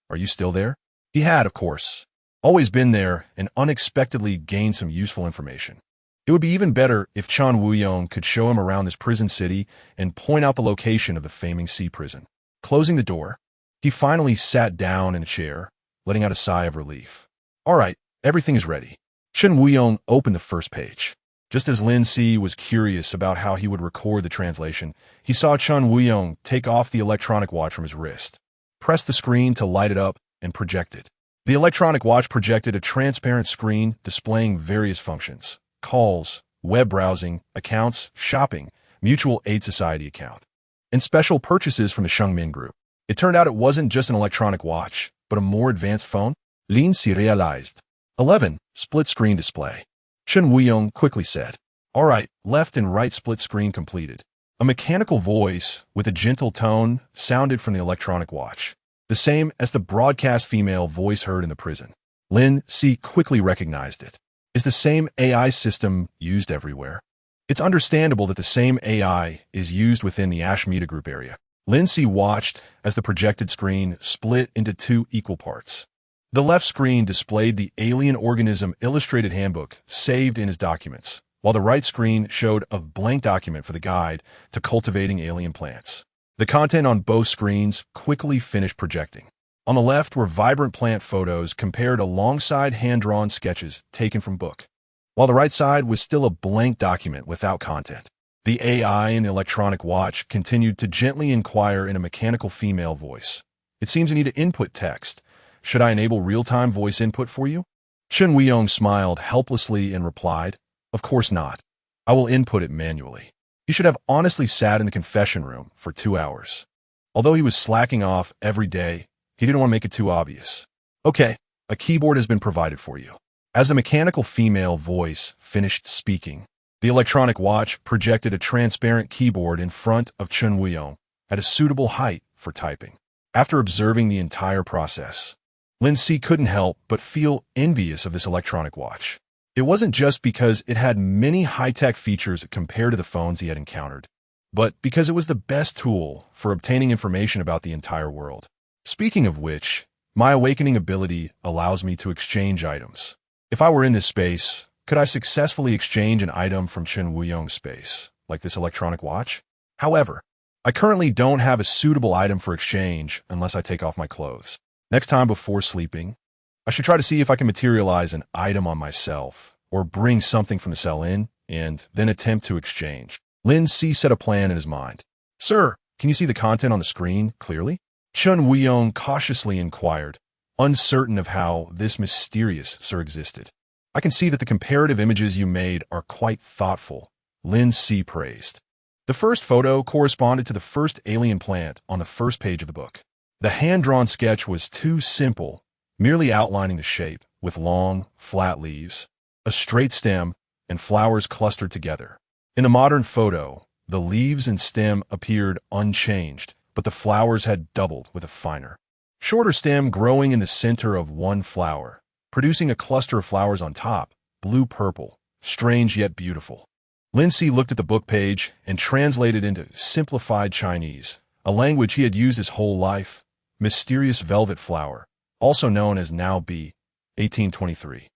S1: are you still there?" He had, of course, always been there and unexpectedly gained some useful information. It would be even better if Chen Wuyong could show him around this prison city and point out the location of the faming sea prison. Closing the door, he finally sat down in a chair, letting out a sigh of relief. "All right, everything is ready." Chen Wuyong opened the first page. Just as Lin Si was curious about how he would record the translation, he saw Chen Wuyong take off the electronic watch from his wrist, press the screen to light it up, and project it. The electronic watch projected a transparent screen displaying various functions: calls, web browsing, accounts, shopping, mutual aid society account, and special purchases from the Yumu Group. It turned out it wasn't just an electronic watch, but a more advanced phone. Lin Si realized. 11. Split screen display. Chen Wuyong quickly said, "All right, left and right split screen completed." A mechanical voice with a gentle tone sounded from the electronic watch, the same as the broadcast female voice heard in the prison. Lin Si quickly recognized it. Is the same AI system used everywhere? It's understandable that the same AI is used within the Ashmita Group area. Lin Si watched as the projected screen split into two equal parts. The left screen displayed the Alien Organism Illustrated Handbook saved in his documents, while the right screen showed a blank document for the guide to cultivating alien plants. The content on both screens quickly finished projecting. On the left were vibrant plant photos compared alongside hand-drawn sketches taken from book, while the right side was still a blank document without content. The AI in the electronic watch continued to gently inquire in a mechanical female voice. It seems you need to input text. Should I enable real-time voice input for you? Chen Weiyong smiled helplessly and replied, "Of course not. I will input it manually." You should have honestly sat in the confession room for 2 hours. Although he was slacking off every day, he didn't want to make it too obvious. Okay, a keyboard has been provided for you. As the mechanical female voice finished speaking, the electronic watch projected a transparent keyboard in front of Chen Weiyong at a suitable height for typing. After observing the entire process, Lin Si couldn't help but feel envious of this electronic watch. It wasn't just because it had many high-tech features compared to the phones he had encountered, but because it was the best tool for obtaining information about the entire world. Speaking of which, my awakening ability allows me to exchange items. If I were in this space, could I successfully exchange an item from Chen Weiyong's space, like this electronic watch? However, I currently don't have a suitable item for exchange unless I take off my clothes. Next time before sleeping, I should try to see if I can materialize an item on myself, or bring something from the cell in, and then attempt to exchange. Lin Si set a plan in his mind. "Sir, can you see the content on the screen clearly?" Chen Weiyong cautiously inquired, uncertain of how this mysterious sir existed. "I can see that the comparative images you made are quite thoughtful," Lin Si praised. The first photo corresponded to the first alien plant on the first page of the book. The hand-drawn sketch was too simple, merely outlining the shape, with long, flat leaves, a straight stem, and flowers clustered together. In the modern photo, the leaves and stem appeared unchanged, but the flowers had doubled with a finer, shorter stem growing in the center of one flower, producing a cluster of flowers on top, blue-purple, strange yet beautiful. Lin Si looked at the book page and translated into simplified Chinese, a language he had used his whole life. Mysterious velvet flower, also known as Now B, 1823.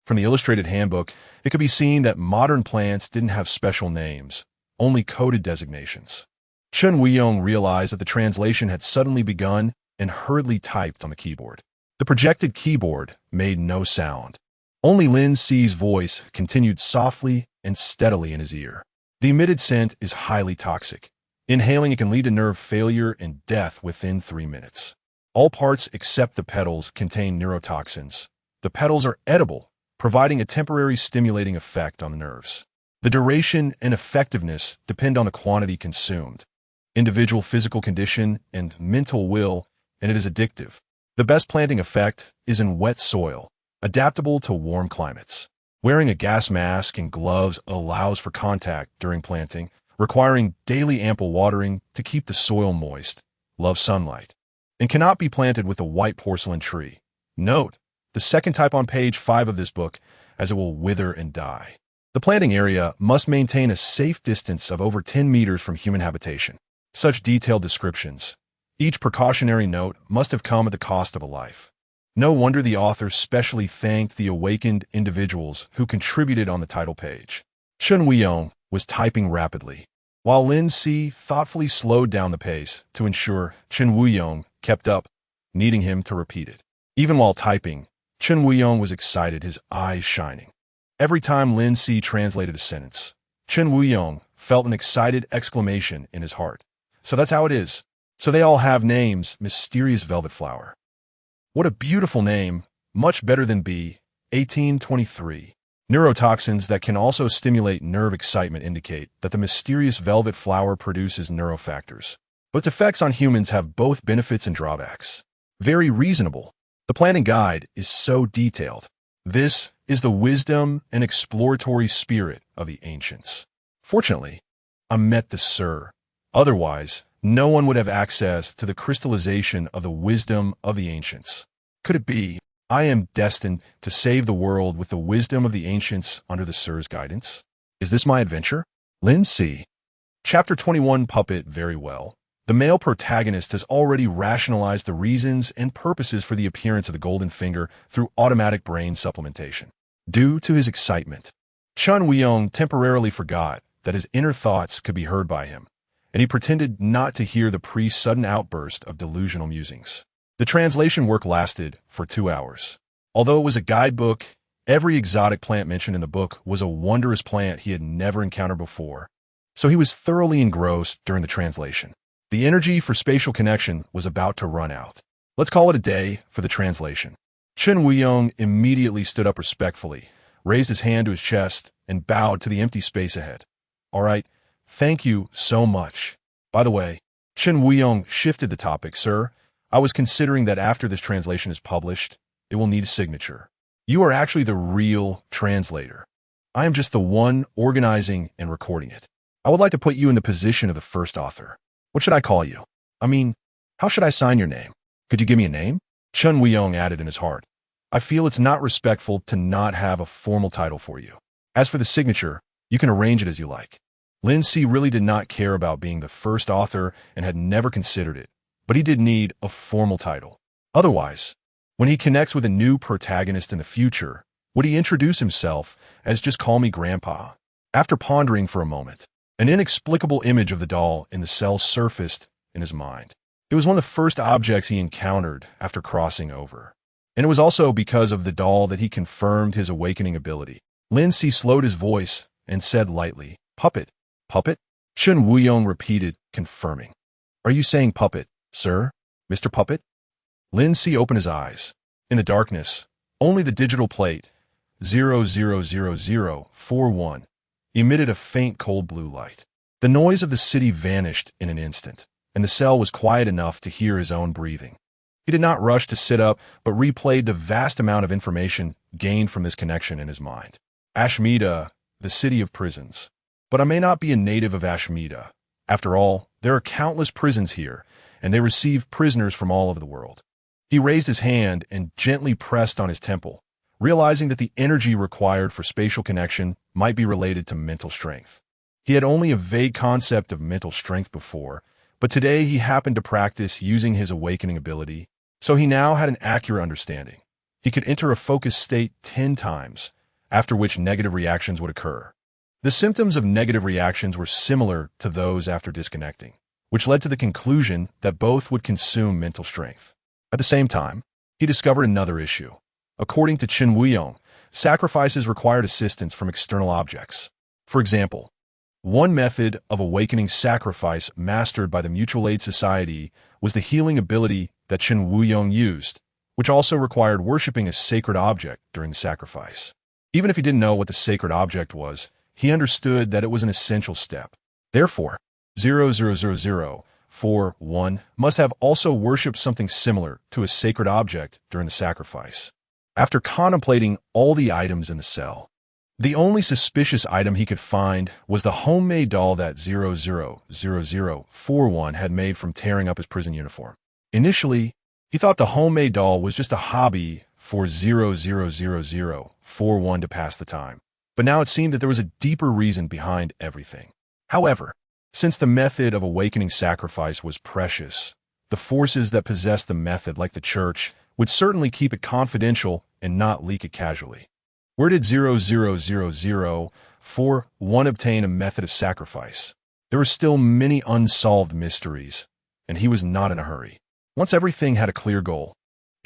S1: From the illustrated handbook, it could be seen that modern plants didn't have special names, only coded designations. Chen Weiyong realized that the translation had suddenly begun and hurriedly typed on the keyboard. The projected keyboard made no sound. Only Lin Si's voice continued softly and steadily in his ear. The emitted scent is highly toxic. Inhaling it can lead to nerve failure and death within 3 minutes. All parts except the petals contain neurotoxins. The petals are edible, providing a temporary stimulating effect on the nerves. The duration and effectiveness depend on the quantity consumed, individual physical condition, and mental will, and it is addictive. The best planting effect is in wet soil, adaptable to warm climates. Wearing a gas mask and gloves allows for contact during planting, requiring daily ample watering to keep the soil moist, loves sunlight, and cannot be planted with a white porcelain tree. Note, the second type on page 5 of this book, as it will wither and die. The planting area must maintain a safe distance of over 10 meters from human habitation. Such detailed descriptions, each precautionary note must have come at the cost of a life. No wonder the author specially thanked the awakened individuals who contributed on the title page. Chen Weiyong was typing rapidly, while Lin Si thoughtfully slowed down the pace to ensure Chen Weiyong kept up, needing him to repeat it. Even while typing, Chen Weiyong was excited, his eyes shining. Every time Lin Si translated a sentence, Chen Weiyong felt an excited exclamation in his heart. So that's how it is. So they all have names, Mysterious Velvet Flower. What a beautiful name, much better than B, 1823. Neurotoxins that can also stimulate nerve excitement indicate that the mysterious velvet flower produces neurofactors. But its effects on humans have both benefits and drawbacks. Very reasonable. The planting guide is so detailed. This is the wisdom and exploratory spirit of the ancients. Fortunately, I met the Sir. Otherwise, no one would have access to the crystallization of the wisdom of the ancients. Could it be I am destined to save the world with the wisdom of the ancients under the Sir's guidance? Is this my adventure? Lin Si. Chapter 21 Puppet. Very well. The male protagonist has already rationalized the reasons and purposes for the appearance of the golden finger through automatic brain supplementation. Due to his excitement, Chen Weiyong temporarily forgot that his inner thoughts could be heard by him, and he pretended not to hear the priest's sudden outburst of delusional musings. The translation work lasted for 2 hours. Although it was a guidebook, every exotic plant mentioned in the book was a wondrous plant he had never encountered before, so he was thoroughly engrossed during the translation. The energy for spatial connection was about to run out. Let's call it a day for the translation. Chen Wuyong immediately stood up respectfully, raised his hand to his chest, and bowed to the empty space ahead. All right, thank you so much. By the way, Chen Wuyong shifted the topic, sir. I was considering that after this translation is published, it will need a signature. You are actually the real translator. I am just the one organizing and recording it. I would like to put you in the position of the first author. What should I call you? I mean, how should I sign your name? Could you give me a name? Chen Wuyong added in his heart. I feel it's not respectful to not have a formal title for you. As for the signature, you can arrange it as you like. Lin Si really did not care about being the first author and had never considered it, but he did need a formal title. Otherwise, when he connects with a new protagonist in the future, would he introduce himself as just call me Grandpa? After pondering for a moment, an inexplicable image of the doll in the cell surfaced in his mind. It was one of the first objects he encountered after crossing over. And it was also because of the doll that he confirmed his awakening ability. Lin Si slowed his voice and said lightly, Puppet. Puppet? Chen Wuyong repeated, confirming. Are you saying puppet, sir? Mr. Puppet? Lin Si opened his eyes. In the darkness, only the digital plate, 000041, emitted a faint cold blue light. The noise of the city vanished in an instant, and the cell was quiet enough to hear his own breathing. He did not rush to sit up, but replayed the vast amount of information gained from this connection in his mind. Ashmeda, the city of prisons. But I may not be a native of Ashmeda. After all, there are countless prisons here, and they receive prisoners from all over the world. He raised his hand and gently pressed on his temple, realizing that the energy required for spatial connection might be related to mental strength. He had only a vague concept of mental strength before, but today he happened to practice using his awakening ability, so he now had an accurate understanding. He could enter a focused state 10 times, after which negative reactions would occur. The symptoms of negative reactions were similar to those after disconnecting, which led to the conclusion that both would consume mental strength. At the same time, he discovered another issue. According to Chen Wuyong, sacrifices required assistance from external objects. For example, one method of awakening sacrifice mastered by the Mutual Aid Society was the healing ability that Chen Wuyong used, which also required worshipping a sacred object during the sacrifice. Even if he didn't know what the sacred object was, he understood that it was an essential step. Therefore, 000041 must have also worshipped something similar to a sacred object during the sacrifice. After contemplating all the items in the cell, the only suspicious item he could find was the homemade doll that 000041 had made from tearing up his prison uniform. Initially, he thought the homemade doll was just a hobby for 000041 to pass the time. But now it seemed that there was a deeper reason behind everything. However, since the method of awakening sacrifice was precious, the forces that possessed the method, like the church, would certainly keep it confidential and not leak it casually. Where did 000041 obtain a method of sacrifice? There were still many unsolved mysteries, and he was not in a hurry. Once everything had a clear goal,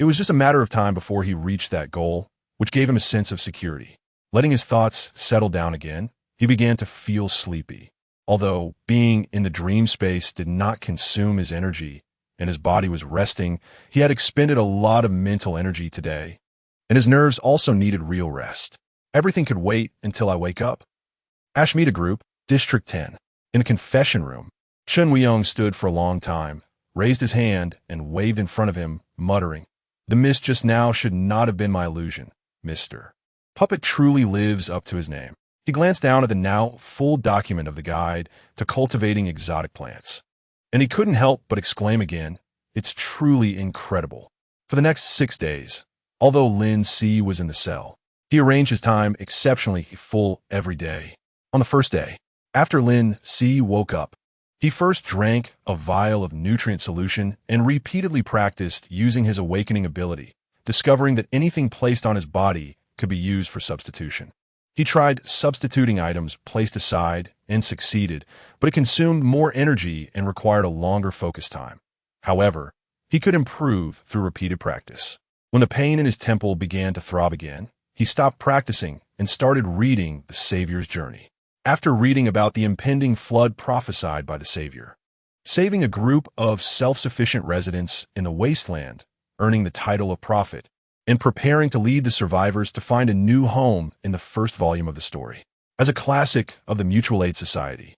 S1: it was just a matter of time before he reached that goal, which gave him a sense of security. Letting his thoughts settle down again, he began to feel sleepy. Although being in the dream space did not consume his energy, and his body was resting, he had expended a lot of mental energy today, and his nerves also needed real rest. Everything could wait until I wake up. Ashmeda Group, District 10. In a confession room, Chen Wuyong stood for a long time, raised his hand, and waved in front of him, muttering, "The mist just now should not have been my illusion, Mr. Puppet truly lives up to his name." He glanced down at the now full document of the guide to cultivating exotic plants, and he couldn't help but exclaim again, "It's truly incredible." For the next 6 days, although Lin Si was in the cell, he arranged his time exceptionally full every day. On the first day, after Lin Si woke up, he first drank a vial of nutrient solution and repeatedly practiced using his awakening ability, discovering that anything placed on his body could be used for substitution. He tried substituting items placed aside and succeeded, but it consumed more energy and required a longer focus time. However, he could improve through repeated practice. When the pain in his temple began to throb again, he stopped practicing and started reading the Savior's journey. After reading about the impending flood prophesied by the Savior, saving a group of self-sufficient residents in the wasteland, earning the title of prophet, and preparing to lead the survivors to find a new home in the first volume of the story. As a classic of the Mutual Aid Society,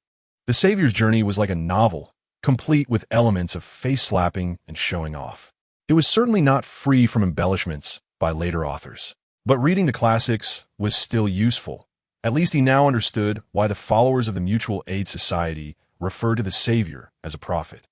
S1: the Savior's journey was like a novel, complete with elements of face-slapping and showing off. It was certainly not free from embellishments by later authors. But reading the classics was still useful. At least he now understood why the followers of the Mutual Aid Society referred to the Savior as a prophet.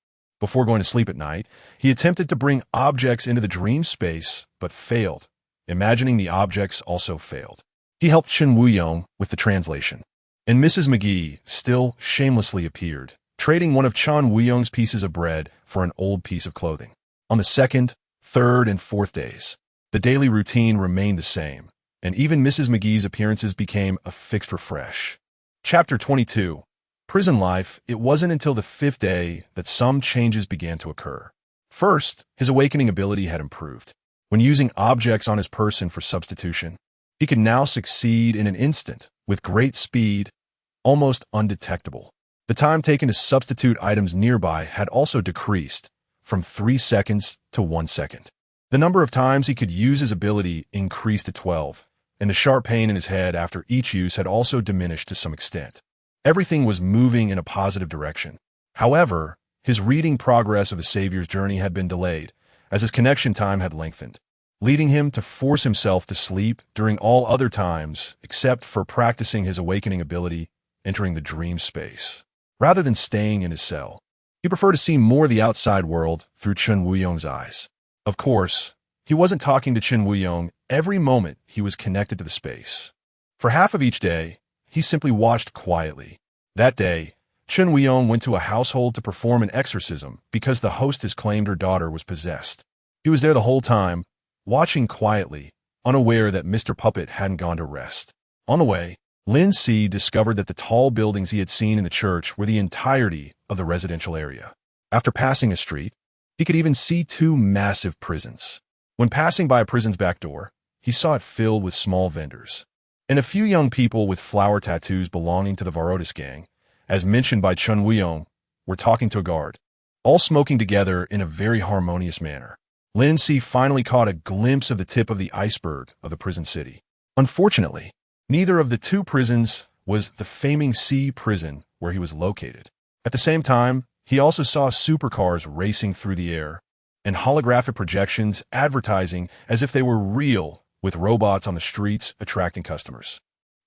S1: Before going to sleep at night, he attempted to bring objects into the dream space, but failed. Imagining the objects also failed. He helped Chen Wuyong with the translation. And Mrs. McGee still shamelessly appeared, trading one of Chen Wuyong's pieces of bread for an old piece of clothing. On the second, third, and fourth days, the daily routine remained the same, and even Mrs. McGee's appearances became a fixed refresh. Chapter 22. Prison Life. It wasn't until the fifth day that some changes began to occur. First, his awakening ability had improved. When using objects on his person for substitution, he could now succeed in an instant, with great speed, almost undetectable. The time taken to substitute items nearby had also decreased, from 3 seconds to 1 second. The number of times he could use his ability increased to 12, and the sharp pain in his head after each use had also diminished to some extent. Everything was moving in a positive direction. However, his reading progress of the Savior's journey had been delayed, as his connection time had lengthened, leading him to force himself to sleep during all other times except for practicing his awakening ability, entering the dream space. Rather than staying in his cell, he preferred to see more of the outside world through Chen Wuyong's eyes. Of course, he wasn't talking to Chen Wuyong every moment he was connected to the space. For half of each day, he simply watched quietly. That day, Chen Wuyong went to a household to perform an exorcism because the hostess claimed her daughter was possessed. He was there the whole time, watching quietly, unaware that Mr. Puppet hadn't gone to rest. On the way, Lin Si discovered that the tall buildings he had seen in the church were the entirety of the residential area. After passing a street, he could even see 2 massive prisons. When passing by a prison's back door, he saw it filled with small vendors, and a few young people with flower tattoos belonging to the Varotis gang, as mentioned by Chen Wuyong, were talking to a guard, all smoking together in a very harmonious manner. Lin Si finally caught a glimpse of the tip of the iceberg of the prison city. Unfortunately, neither of the 2 prisons was the faming Sea prison where he was located. At the same time, he also saw supercars racing through the air, and holographic projections advertising as if they were real, with robots on the streets attracting customers.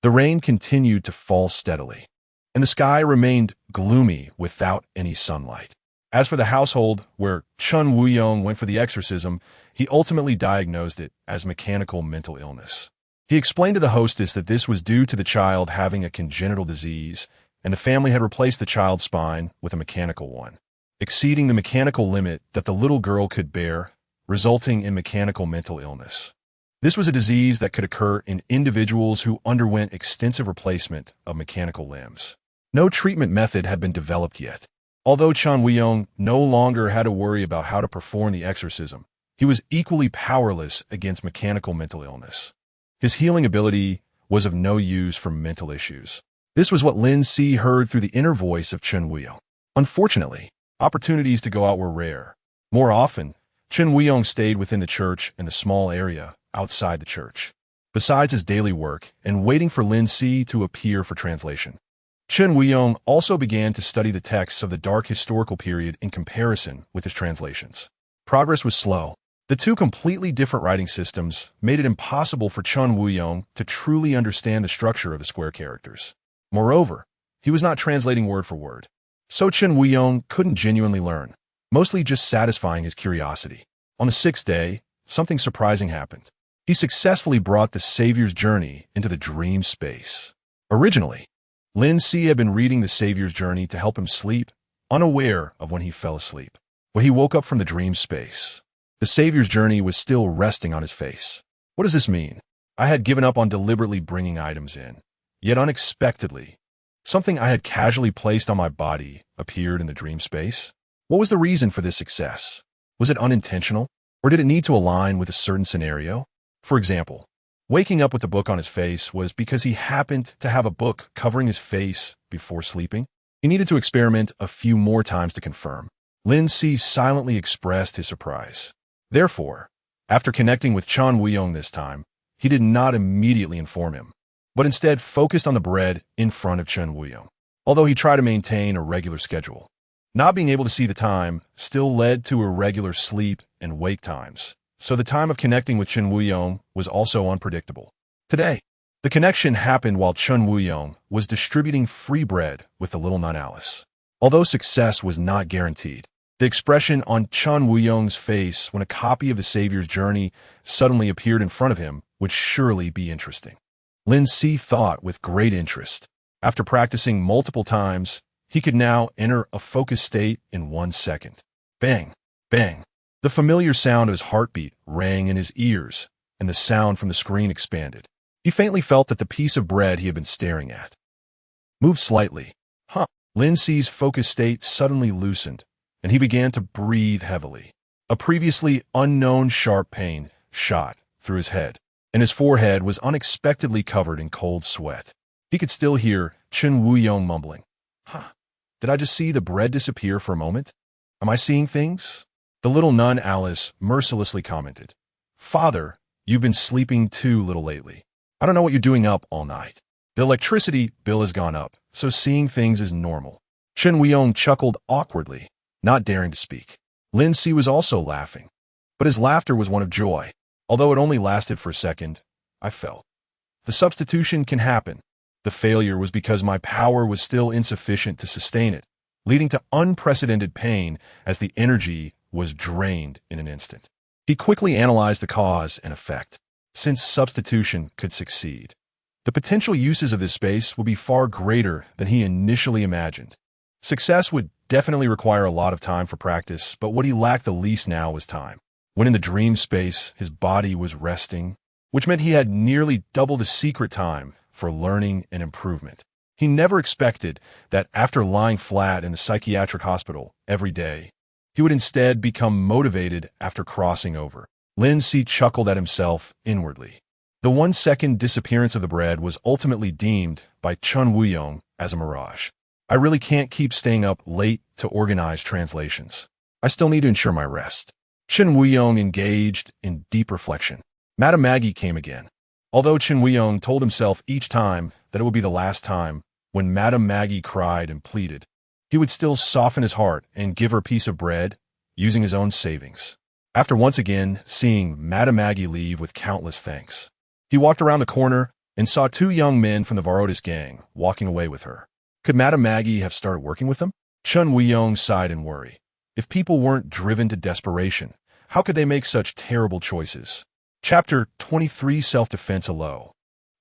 S1: The rain continued to fall steadily, and the sky remained gloomy without any sunlight. As for the household where Chen Wuyong went for the exorcism, he ultimately diagnosed it as mechanical mental illness. He explained to the hostess that this was due to the child having a congenital disease, and the family had replaced the child's spine with a mechanical one, exceeding the mechanical limit that the little girl could bear, resulting in mechanical mental illness. This was a disease that could occur in individuals who underwent extensive replacement of mechanical limbs. No treatment method had been developed yet. Although Chen Wuyong no longer had to worry about how to perform the exorcism, he was equally powerless against mechanical mental illness. His healing ability was of no use for mental issues. This was what Lin Si heard through the inner voice of Chen Wuyong. Unfortunately, opportunities to go out were rare. More often, Chen Wuyong stayed within the church and the small area outside the church, besides his daily work and waiting for Lin Si to appear for translation. Chen Wuyong also began to study the texts of the dark historical period in comparison with his translations. Progress was slow. The 2 completely different writing systems made it impossible for Chen Wuyong to truly understand the structure of the square characters. Moreover, he was not translating word for word, so Chen Wuyong couldn't genuinely learn, mostly just satisfying his curiosity. On the 6th day, something surprising happened. He successfully brought the Savior's journey into the dream space. Originally, Lin Si had been reading the Savior's journey to help him sleep, unaware of when he fell asleep. When he woke up from the dream space, the Savior's journey was still resting on his face. What does this mean? I had given up on deliberately bringing items in. yet unexpectedly, something I had casually placed on my body appeared in the dream space. What was the reason for this success? Was it unintentional, or did it need to align with a certain scenario? For example, waking up with a book on his face was because he happened to have a book covering his face before sleeping. He needed to experiment a few more times to confirm. Lin Si silently expressed his surprise. Therefore, after connecting with Chen Wuyong this time, he did not immediately inform him, but instead focused on the bread in front of Chen Wuyong. Although he tried to maintain a regular schedule, not being able to see the time still led to irregular sleep and wake times, so the time of connecting with Chen Wuyong was also unpredictable. Today, the connection happened while Chen Wuyong was distributing free bread with the little nun Alice. Although success was not guaranteed, the expression on Chen Wuyong's face when a copy of the Savior's Journey suddenly appeared in front of him would surely be interesting. Lin Si thought with great interest. After practicing multiple times, he could now enter a focused state in 1 second. Bang, bang. The familiar sound of his heartbeat rang in his ears, and the sound from the screen expanded. He faintly felt that the piece of bread he had been staring at moved slightly. Lin Si's focused state suddenly loosened, and he began to breathe heavily. A previously unknown sharp pain shot through his head, and his forehead was unexpectedly covered in cold sweat. He could still hear Chen Wuyong mumbling, Did I just see the bread disappear for a moment? Am I seeing things? The little nun Alice mercilessly commented, Father, you've been sleeping too little lately. I don't know what you're doing up all night. The electricity bill has gone up, so seeing things is normal. Chen Wuyong chuckled awkwardly, not daring to speak. Lin Si was also laughing, but his laughter was one of joy. Although it only lasted for a second, I felt. The substitution can happen. The failure was because my power was still insufficient to sustain it, leading to unprecedented pain as the energy was drained in an instant. He quickly analyzed the cause and effect. Since substitution could succeed, the potential uses of this space would be far greater than he initially imagined. Success would definitely require a lot of time for practice, but what he lacked the least now was time. When in the dream space, his body was resting, which meant he had nearly double the secret time for learning and improvement. He never expected that after lying flat in the psychiatric hospital every day, he would instead become motivated after crossing over. Lin Si chuckled at himself inwardly. The 1 second disappearance of the bread was ultimately deemed by Chen Wuyong as a mirage. I really can't keep staying up late to organize translations. I still need to ensure my rest. Chen Wuyong engaged in deep reflection. Madame Maggie came again. Although Chen Wuyong told himself each time that it would be the last time, when Madame Maggie cried and pleaded, he would still soften his heart and give her a piece of bread using his own savings. After once again seeing Madame Maggie leave with countless thanks, he walked around the corner and saw 2 young men from the Varotis gang walking away with her. Could Madame Maggie have started working with them? Chen Wuyong sighed in worry. If people weren't driven to desperation, how could they make such terrible choices? Chapter 23, Self-Defense. A low,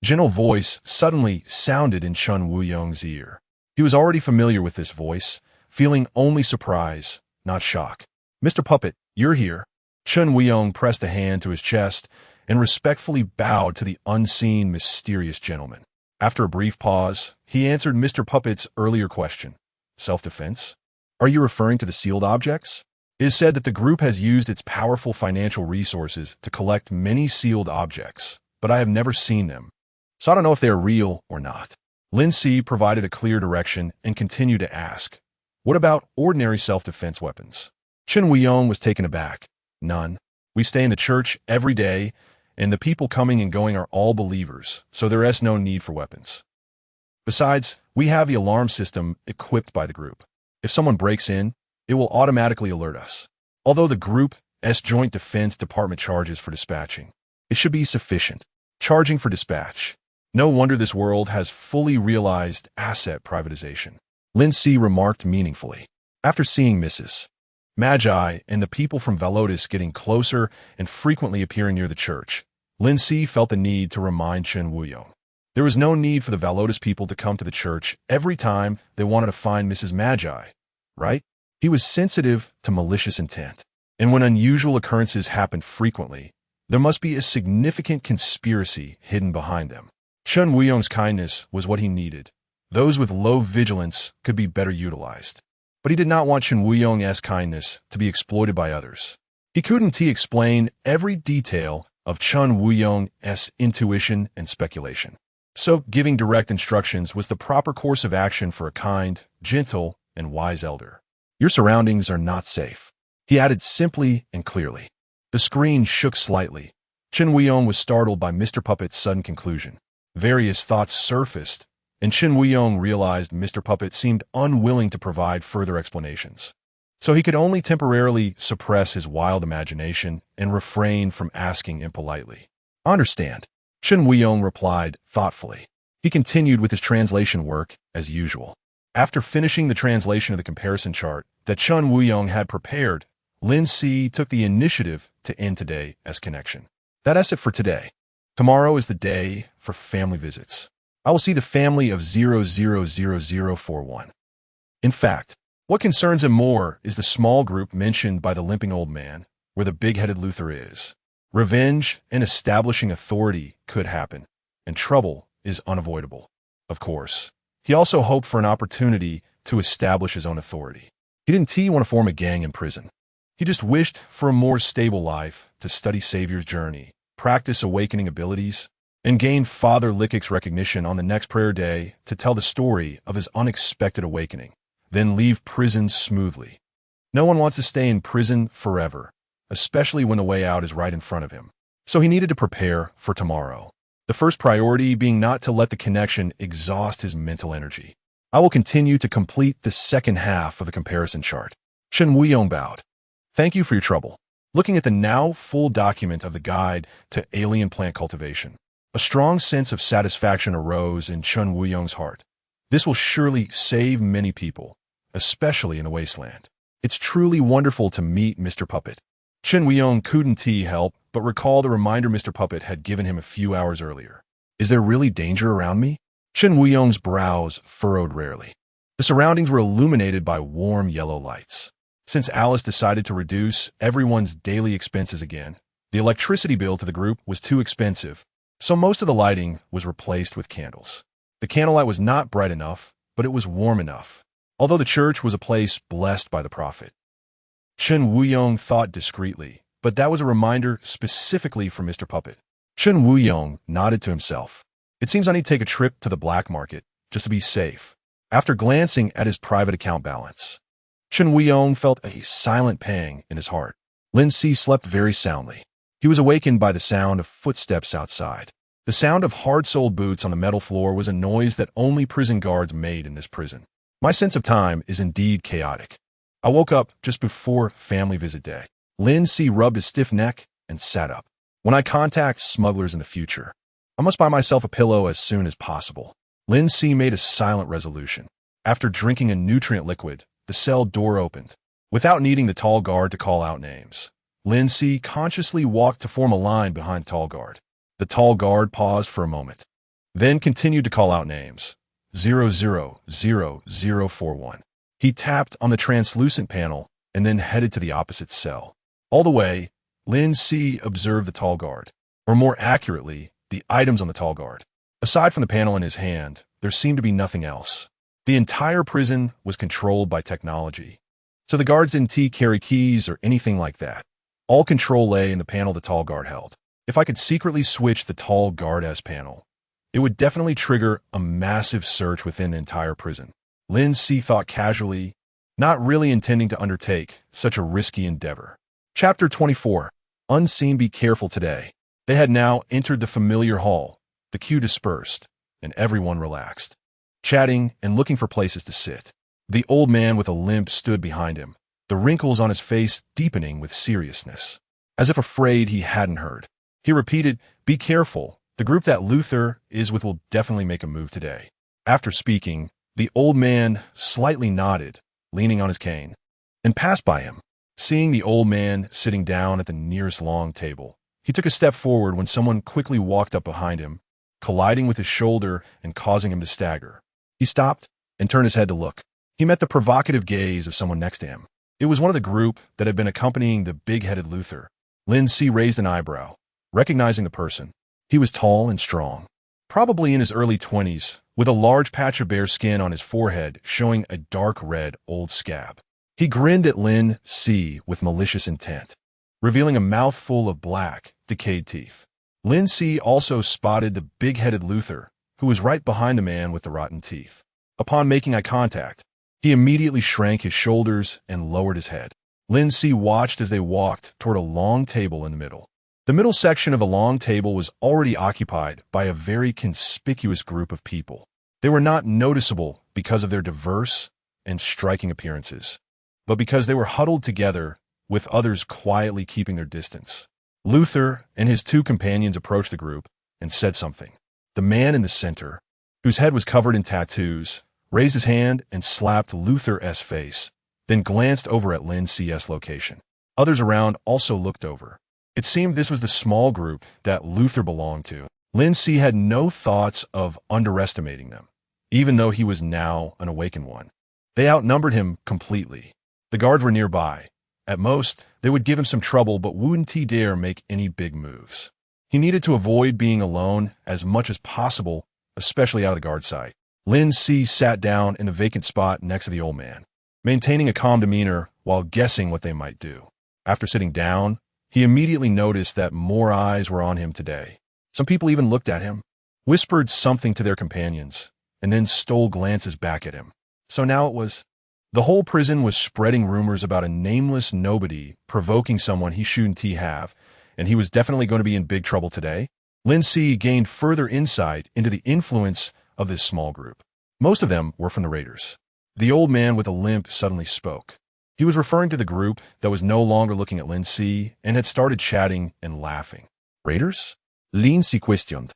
S1: gentle voice suddenly sounded in Chen Wuyong's ear. He was already familiar with this voice, feeling only surprise, not shock. Mr. Puppet, you're here. Chen Wuyong pressed a hand to his chest and respectfully bowed to the unseen, mysterious gentleman. After a brief pause, he answered Mr. Puppet's earlier question. Self-defense? Are you referring to the sealed objects? It is said that the group has used its powerful financial resources to collect many sealed objects, but I have never seen them, so I don't know if they are real or not. Lin Si provided a clear direction and continued to ask, what about ordinary self-defense weapons? Chen Wuyong was taken aback. None. We stay in the church every day, and the people coming and going are all believers, so there is no need for weapons. Besides, we have the alarm system equipped by the group. If someone breaks in, it will automatically alert us. Although the group's Joint Defense Department charges for dispatching, it should be sufficient. Charging for dispatch. No wonder this world has fully realized asset privatization. Lin Si remarked meaningfully. After seeing Mrs. Magi and the people from Varotis getting closer and frequently appearing near the church, Lin Si felt the need to remind Chen Wuyong. There was no need for the Varotis people to come to the church every time they wanted to find Mrs. Magi, right? He was sensitive to malicious intent, and when unusual occurrences happened frequently, there must be a significant conspiracy hidden behind them. Chen Wuyong's kindness was what he needed. Those with low vigilance could be better utilized. But he did not want Chen Wuyong's kindness to be exploited by others. He couldn't explain every detail of Chen Wuyong's intuition and speculation. So giving direct instructions was the proper course of action for a kind, gentle, and wise elder. Your surroundings are not safe, he added simply and clearly. The screen shook slightly. Chen Wuyong was startled by Mr. Puppet's sudden conclusion. Various thoughts surfaced, and Chen Wuyong realized Mr. Puppet seemed unwilling to provide further explanations. So he could only temporarily suppress his wild imagination and refrain from asking impolitely. I understand, Chen Wuyong replied thoughtfully. He continued with his translation work as usual. After finishing the translation of the comparison chart that Chen Wuyong had prepared, Lin Si took the initiative to end today as connection. That's it for today. Tomorrow is the day for family visits. I will see the family of 000041. In fact, what concerns him more is the small group mentioned by the limping old man, where the big-headed Luther is. Revenge and establishing authority could happen, and trouble is unavoidable. Of course, he also hoped for an opportunity to establish his own authority. He didn't want to form a gang in prison. He just wished for a more stable life, to study Savior's journey, practice awakening abilities, and gain Father Lickik's recognition on the next prayer day to tell the story of his unexpected awakening, then leave prison smoothly. No one wants to stay in prison forever, especially when the way out is right in front of him. So he needed to prepare for tomorrow. The first priority being not to let the connection exhaust his mental energy. I will continue to complete the second half of the comparison chart. Chen Wuyong bowed. Thank you for your trouble. Looking at the now full document of the Guide to Alien Plant Cultivation, a strong sense of satisfaction arose in Chen Wuyong's heart. This will surely save many people, especially in the wasteland. It's truly wonderful to meet Mr. Puppet. Chen Wuyong couldn't help but recall the reminder Mr. Puppet had given him a few hours earlier. Is there really danger around me? Chen Wuyong's brows furrowed rarely. The surroundings were illuminated by warm yellow lights. Since Alice decided to reduce everyone's daily expenses again, the electricity bill to the group was too expensive, so most of the lighting was replaced with candles. The candlelight was not bright enough, but it was warm enough, although the church was a place blessed by the prophet. Chen Wuyong thought discreetly, but that was a reminder specifically for Mr. Puppet. Chen Wuyong nodded to himself. It seems I need to take a trip to the black market, just to be safe. After glancing at his private account balance, Chen Wuyong felt a silent pang in his heart. Lin Si slept very soundly. He was awakened by the sound of footsteps outside. The sound of hard-soled boots on the metal floor was a noise that only prison guards made in this prison. My sense of time is indeed chaotic. I woke up just before family visit day. Lin Si rubbed his stiff neck and sat up. When I contact smugglers in the future, I must buy myself a pillow as soon as possible. Lin Si made a silent resolution. After drinking a nutrient liquid, the cell door opened. Without needing the tall guard to call out names, Lin Si consciously walked to form a line behind the tall guard. The tall guard paused for a moment, then continued to call out names. 000041. He tapped on the translucent panel and then headed to the opposite cell. All the way, Lin Si observed the tall guard, or more accurately, the items on the tall guard. Aside from the panel in his hand, there seemed to be nothing else. The entire prison was controlled by technology, so the guards didn't carry keys or anything like that. All control lay in the panel the tall guard held. If I could secretly switch the tall guard's panel, it would definitely trigger a massive search within the entire prison. Lin Si thought casually, not really intending to undertake such a risky endeavor. Chapter 24. Unseen, be careful today. They had now entered the familiar hall. The queue dispersed, and everyone relaxed, chatting and looking for places to sit. The old man with a limp stood behind him, the wrinkles on his face deepening with seriousness, as if afraid he hadn't heard. He repeated, "Be careful. The group that Luther is with will definitely make a move today." After speaking, the old man slightly nodded, leaning on his cane, and passed by him. Seeing the old man sitting down at the nearest long table, he took a step forward when someone quickly walked up behind him, colliding with his shoulder and causing him to stagger. He stopped and turned his head to look. He met the provocative gaze of someone next to him. It was one of the group that had been accompanying the big-headed Luther. Lin Si raised an eyebrow, recognizing the person. He was tall and strong, probably in his early 20s, with a large patch of bare skin on his forehead showing a dark red old scab. He grinned at Lin Si with malicious intent, revealing a mouthful of black, decayed teeth. Lin Si also spotted the big-headed Luther, who was right behind the man with the rotten teeth. Upon making eye contact, he immediately shrank his shoulders and lowered his head. Lin Si watched as they walked toward a long table in the middle. The middle section of the long table was already occupied by a very conspicuous group of people. They were not noticeable because of their diverse and striking appearances, but because they were huddled together with others quietly keeping their distance. Luther and his two companions approached the group and said something. The man in the center, whose head was covered in tattoos, raised his hand and slapped Luther's face, then glanced over at Lin Si's location. Others around also looked over. It seemed this was the small group that Luther belonged to. Lin Si had no thoughts of underestimating them, even though he was now an awakened one. They outnumbered him completely. The guards were nearby. At most, they would give him some trouble, but wouldn't he dare make any big moves. He needed to avoid being alone as much as possible, especially out of the guard sight. Lin Si sat down in a vacant spot next to the old man, maintaining a calm demeanor while guessing what they might do. After sitting down, he immediately noticed that more eyes were on him today. Some people even looked at him, whispered something to their companions, and then stole glances back at him. So now it was. The whole prison was spreading rumors about a nameless nobody provoking someone he shouldn't have, and he was definitely going to be in big trouble today. Lin Si gained further insight into the influence of this small group. Most of them were from the raiders. The old man with a limp suddenly spoke. He was referring to the group that was no longer looking at Lin Si and had started chatting and laughing. Raiders? Lin Si questioned.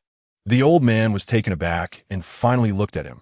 S1: The old man was taken aback and finally looked at him.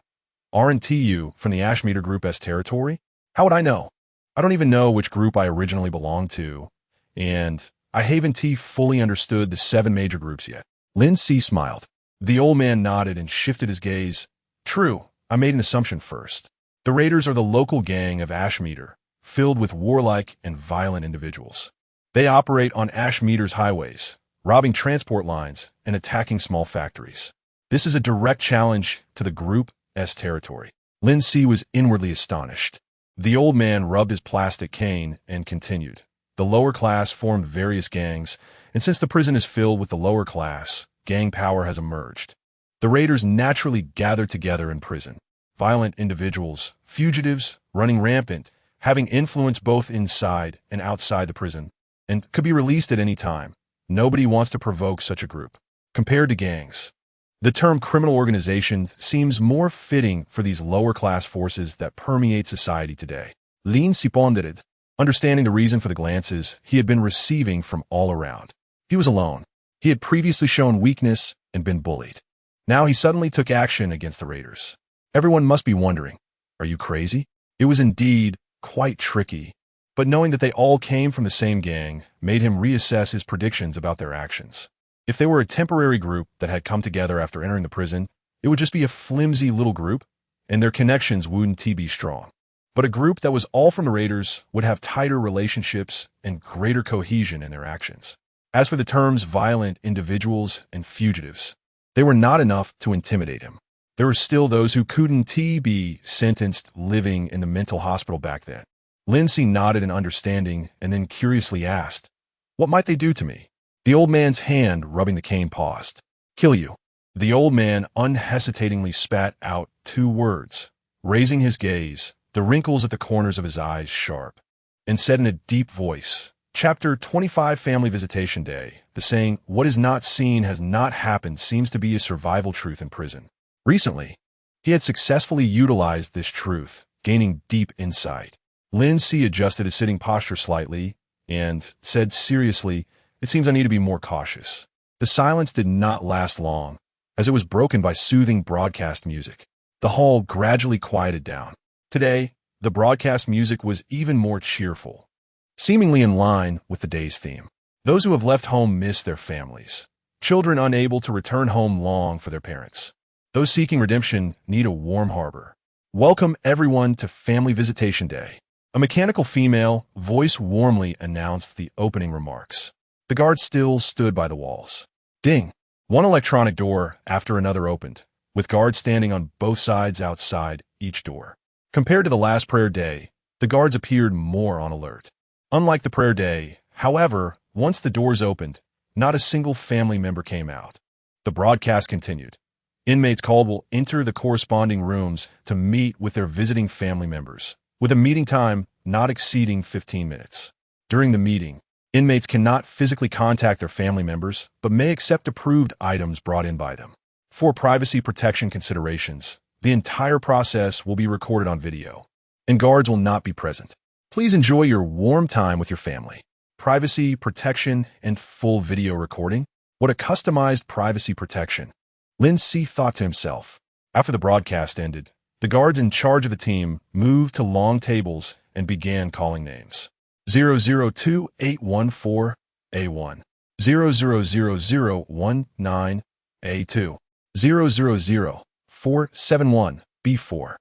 S1: Aren't you from the Ashmeter Group's territory? How would I know? I don't even know which group I originally belonged to, and I haven't fully understood the 7 major groups yet. Lin Si smiled. The old man nodded and shifted his gaze. True, I made an assumption first. The raiders are the local gang of Ashmeter, filled with warlike and violent individuals. They operate on Ashmeter's highways, robbing transport lines and attacking small factories. This is a direct challenge to the group's territory. Lin Si was inwardly astonished. The old man rubbed his plastic cane and continued. The lower class formed various gangs, and since the prison is filled with the lower class, gang power has emerged. The raiders naturally gathered together in prison. Violent individuals, fugitives, running rampant, having influence both inside and outside the prison, and could be released at any time. Nobody wants to provoke such a group. Compared to gangs, the term criminal organization seems more fitting for these lower-class forces that permeate society today. Lin Si pondered, understanding the reason for the glances he had been receiving from all around. He was alone. He had previously shown weakness and been bullied. Now he suddenly took action against the raiders. Everyone must be wondering, are you crazy? It was indeed quite tricky, but knowing that they all came from the same gang made him reassess his predictions about their actions. If they were a temporary group that had come together after entering the prison, it would just be a flimsy little group, and their connections wouldn't be strong. But a group that was all from the raiders would have tighter relationships and greater cohesion in their actions. As for the terms violent individuals and fugitives, they were not enough to intimidate him. There were still those who couldn't be sentenced living in the mental hospital back then. Lin Si nodded in understanding and then curiously asked, "What might they do to me?" The old man's hand rubbing the cane paused. "Kill you." The old man unhesitatingly spat out 2 words, raising his gaze, the wrinkles at the corners of his eyes sharp, and said in a deep voice, Chapter 25 Family Visitation Day. The saying, "What is not seen has not happened," seems to be a survival truth in prison. Recently, he had successfully utilized this truth, gaining deep insight. Lin Si adjusted his sitting posture slightly and said seriously, "It seems I need to be more cautious." The silence did not last long, as it was broken by soothing broadcast music. The hall gradually quieted down. Today, the broadcast music was even more cheerful, seemingly in line with the day's theme. Those who have left home miss their families. Children unable to return home long for their parents. Those seeking redemption need a warm harbor. Welcome everyone to Family Visitation Day. A mechanical female voice warmly announced the opening remarks. The guards still stood by the walls. Ding! One electronic door after another opened, with guards standing on both sides outside each door. Compared to the last prayer day, the guards appeared more on alert. Unlike the prayer day, however, once the doors opened, not a single family member came out. The broadcast continued. Inmates called will enter the corresponding rooms to meet with their visiting family members, with a meeting time not exceeding 15 minutes. During the meeting, inmates cannot physically contact their family members, but may accept approved items brought in by them. For privacy protection considerations, the entire process will be recorded on video, and guards will not be present. Please enjoy your warm time with your family. Privacy protection and full video recording? What a customized privacy protection. Lin Si thought to himself. After the broadcast ended, the guards in charge of the team moved to long tables and began calling names. 002814 A1, 000019 A2, 000471 B4.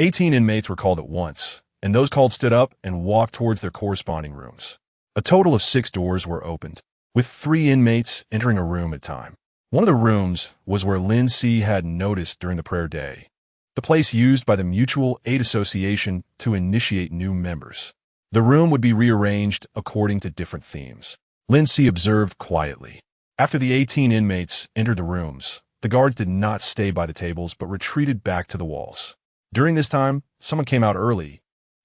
S1: 18 inmates were called at once, and those called stood up and walked towards their corresponding rooms. A total of 6 doors were opened, with 3 inmates entering a room at a time. One of the rooms was where Lin Si had noticed during the prayer day, the place used by the Mutual Aid Association to initiate new members. The room would be rearranged according to different themes. Lin Si observed quietly. After the 18 inmates entered the rooms, the guards did not stay by the tables but retreated back to the walls. During this time, someone came out early,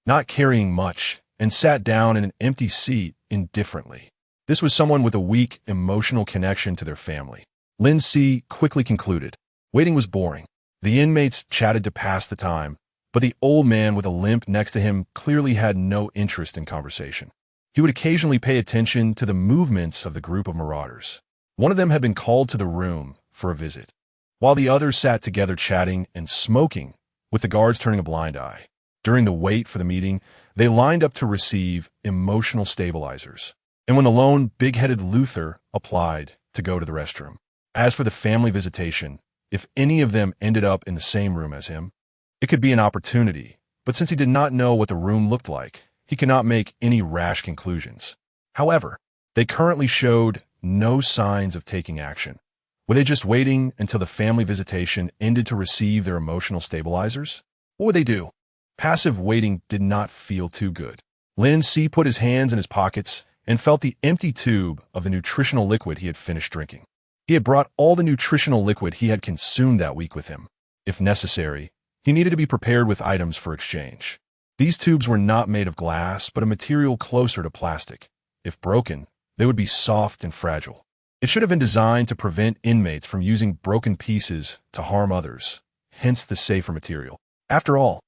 S1: not carrying much, and sat down in an empty seat indifferently. This was someone with a weak emotional connection to their family. Lin Si quickly concluded. Waiting was boring. The inmates chatted to pass the time, but the old man with a limp next to him clearly had no interest in conversation. He would occasionally pay attention to the movements of the group of marauders. One of them had been called to the room for a visit, while the others sat together chatting and smoking, with the guards turning a blind eye. During the wait for the meeting, they lined up to receive emotional stabilizers, and when the lone, big-headed Luther applied to go to the restroom. As for the family visitation, if any of them ended up in the same room as him, it could be an opportunity, but since he did not know what the room looked like, he could not make any rash conclusions. However, they currently showed no signs of taking action. Were they just waiting until the family visitation ended to receive their emotional stabilizers? What would they do? Passive waiting did not feel too good. Lin Si put his hands in his pockets and felt the empty tube of the nutritional liquid he had finished drinking. He had brought all the nutritional liquid he had consumed that week with him. If necessary, he needed to be prepared with items for exchange. These tubes were not made of glass, but a material closer to plastic. If broken, they would be soft and fragile. It should have been designed to prevent inmates from using broken pieces to harm others, hence the safer material. After all,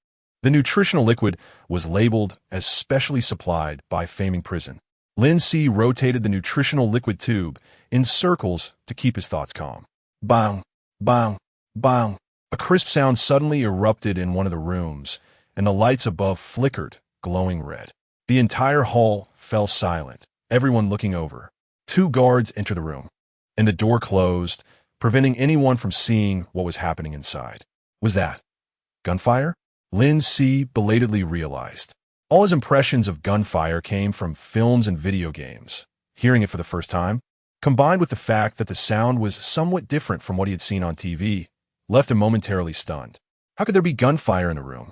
S1: the nutritional liquid was labeled as specially supplied by Faming Prison. Lin Si rotated the nutritional liquid tube in circles to keep his thoughts calm. Bang, bang, bang. A crisp sound suddenly erupted in one of the rooms, and the lights above flickered, glowing red. The entire hall fell silent, everyone looking over. 2 guards entered the room, and the door closed, preventing anyone from seeing what was happening inside. Was that gunfire? Lin Si belatedly realized. All his impressions of gunfire came from films and video games. Hearing it for the first time, combined with the fact that the sound was somewhat different from what he had seen on TV, left him momentarily stunned. How could there be gunfire in the room?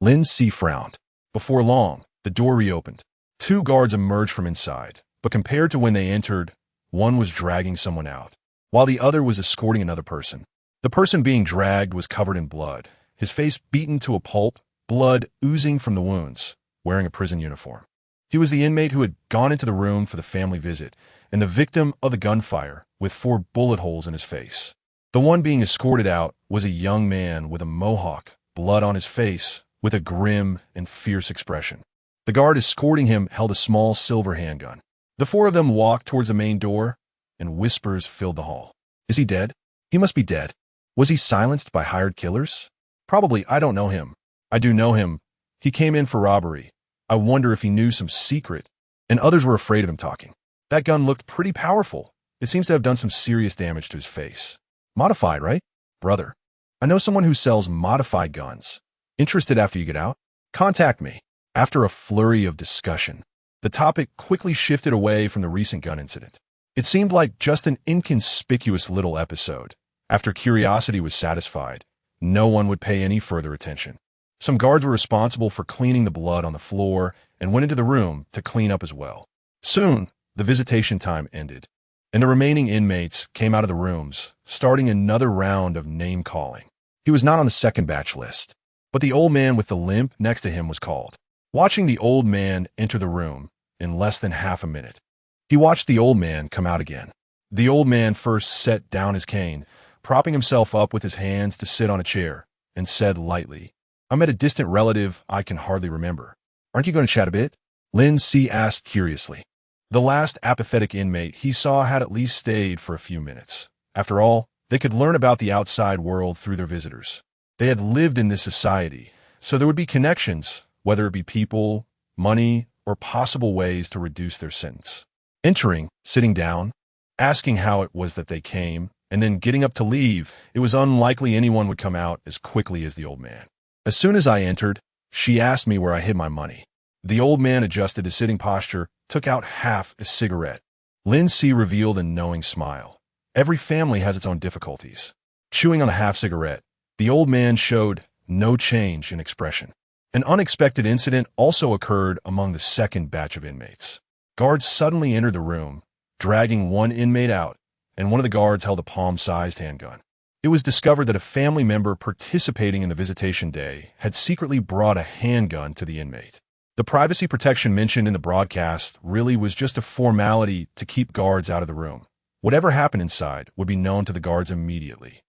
S1: Lin Si frowned. Before long, the door reopened. 2 guards emerged from inside, but compared to when they entered, one was dragging someone out, while the other was escorting another person. The person being dragged was covered in blood, his face beaten to a pulp, blood oozing from the wounds, wearing a prison uniform. He was the inmate who had gone into the room for the family visit, and the victim of the gunfire, with 4 bullet holes in his face. The one being escorted out was a young man with a mohawk, blood on his face, with a grim and fierce expression. The guard escorting him held a small silver handgun. The 4 of them walked towards the main door, and whispers filled the hall. Is he dead? He must be dead. Was he silenced by hired killers? Probably. I don't know him. I do know him. He came in for robbery. I wonder if he knew some secret. And others were afraid of him talking. That gun looked pretty powerful. It seems to have done some serious damage to his face. Modified, right? Brother, I know someone who sells modified guns. Interested after you get out? Contact me. After a flurry of discussion, the topic quickly shifted away from the recent gun incident. It seemed like just an inconspicuous little episode. After curiosity was satisfied, no one would pay any further attention. Some guards were responsible for cleaning the blood on the floor and went into the room to clean up as well. Soon, the visitation time ended, and the remaining inmates came out of the rooms, starting another round of name-calling. He was not on the second batch list, but the old man with the limp next to him was called. Watching the old man enter the room in less than half a minute, he watched the old man come out again. The old man first set down his cane, propping himself up with his hands to sit on a chair, and said lightly, "I met a distant relative I can hardly remember. Aren't you going to chat a bit?" Lin Si asked curiously. The last apathetic inmate he saw had at least stayed for a few minutes. After all, they could learn about the outside world through their visitors. They had lived in this society, so there would be connections, whether it be people, money, or possible ways to reduce their sentence. Entering, sitting down, asking how it was that they came, and then getting up to leave, it was unlikely anyone would come out as quickly as the old man. As soon as I entered, she asked me where I hid my money. The old man adjusted his sitting posture, took out half a cigarette. Lin Si revealed a knowing smile. Every family has its own difficulties. Chewing on a half cigarette, the old man showed no change in expression. An unexpected incident also occurred among the second batch of inmates. Guards suddenly entered the room, dragging one inmate out, and one of the guards held a palm-sized handgun. It was discovered that a family member participating in the visitation day had secretly brought a handgun to the inmate. The privacy protection mentioned in the broadcast really was just a formality to keep guards out of the room. Whatever happened inside would be known to the guards immediately.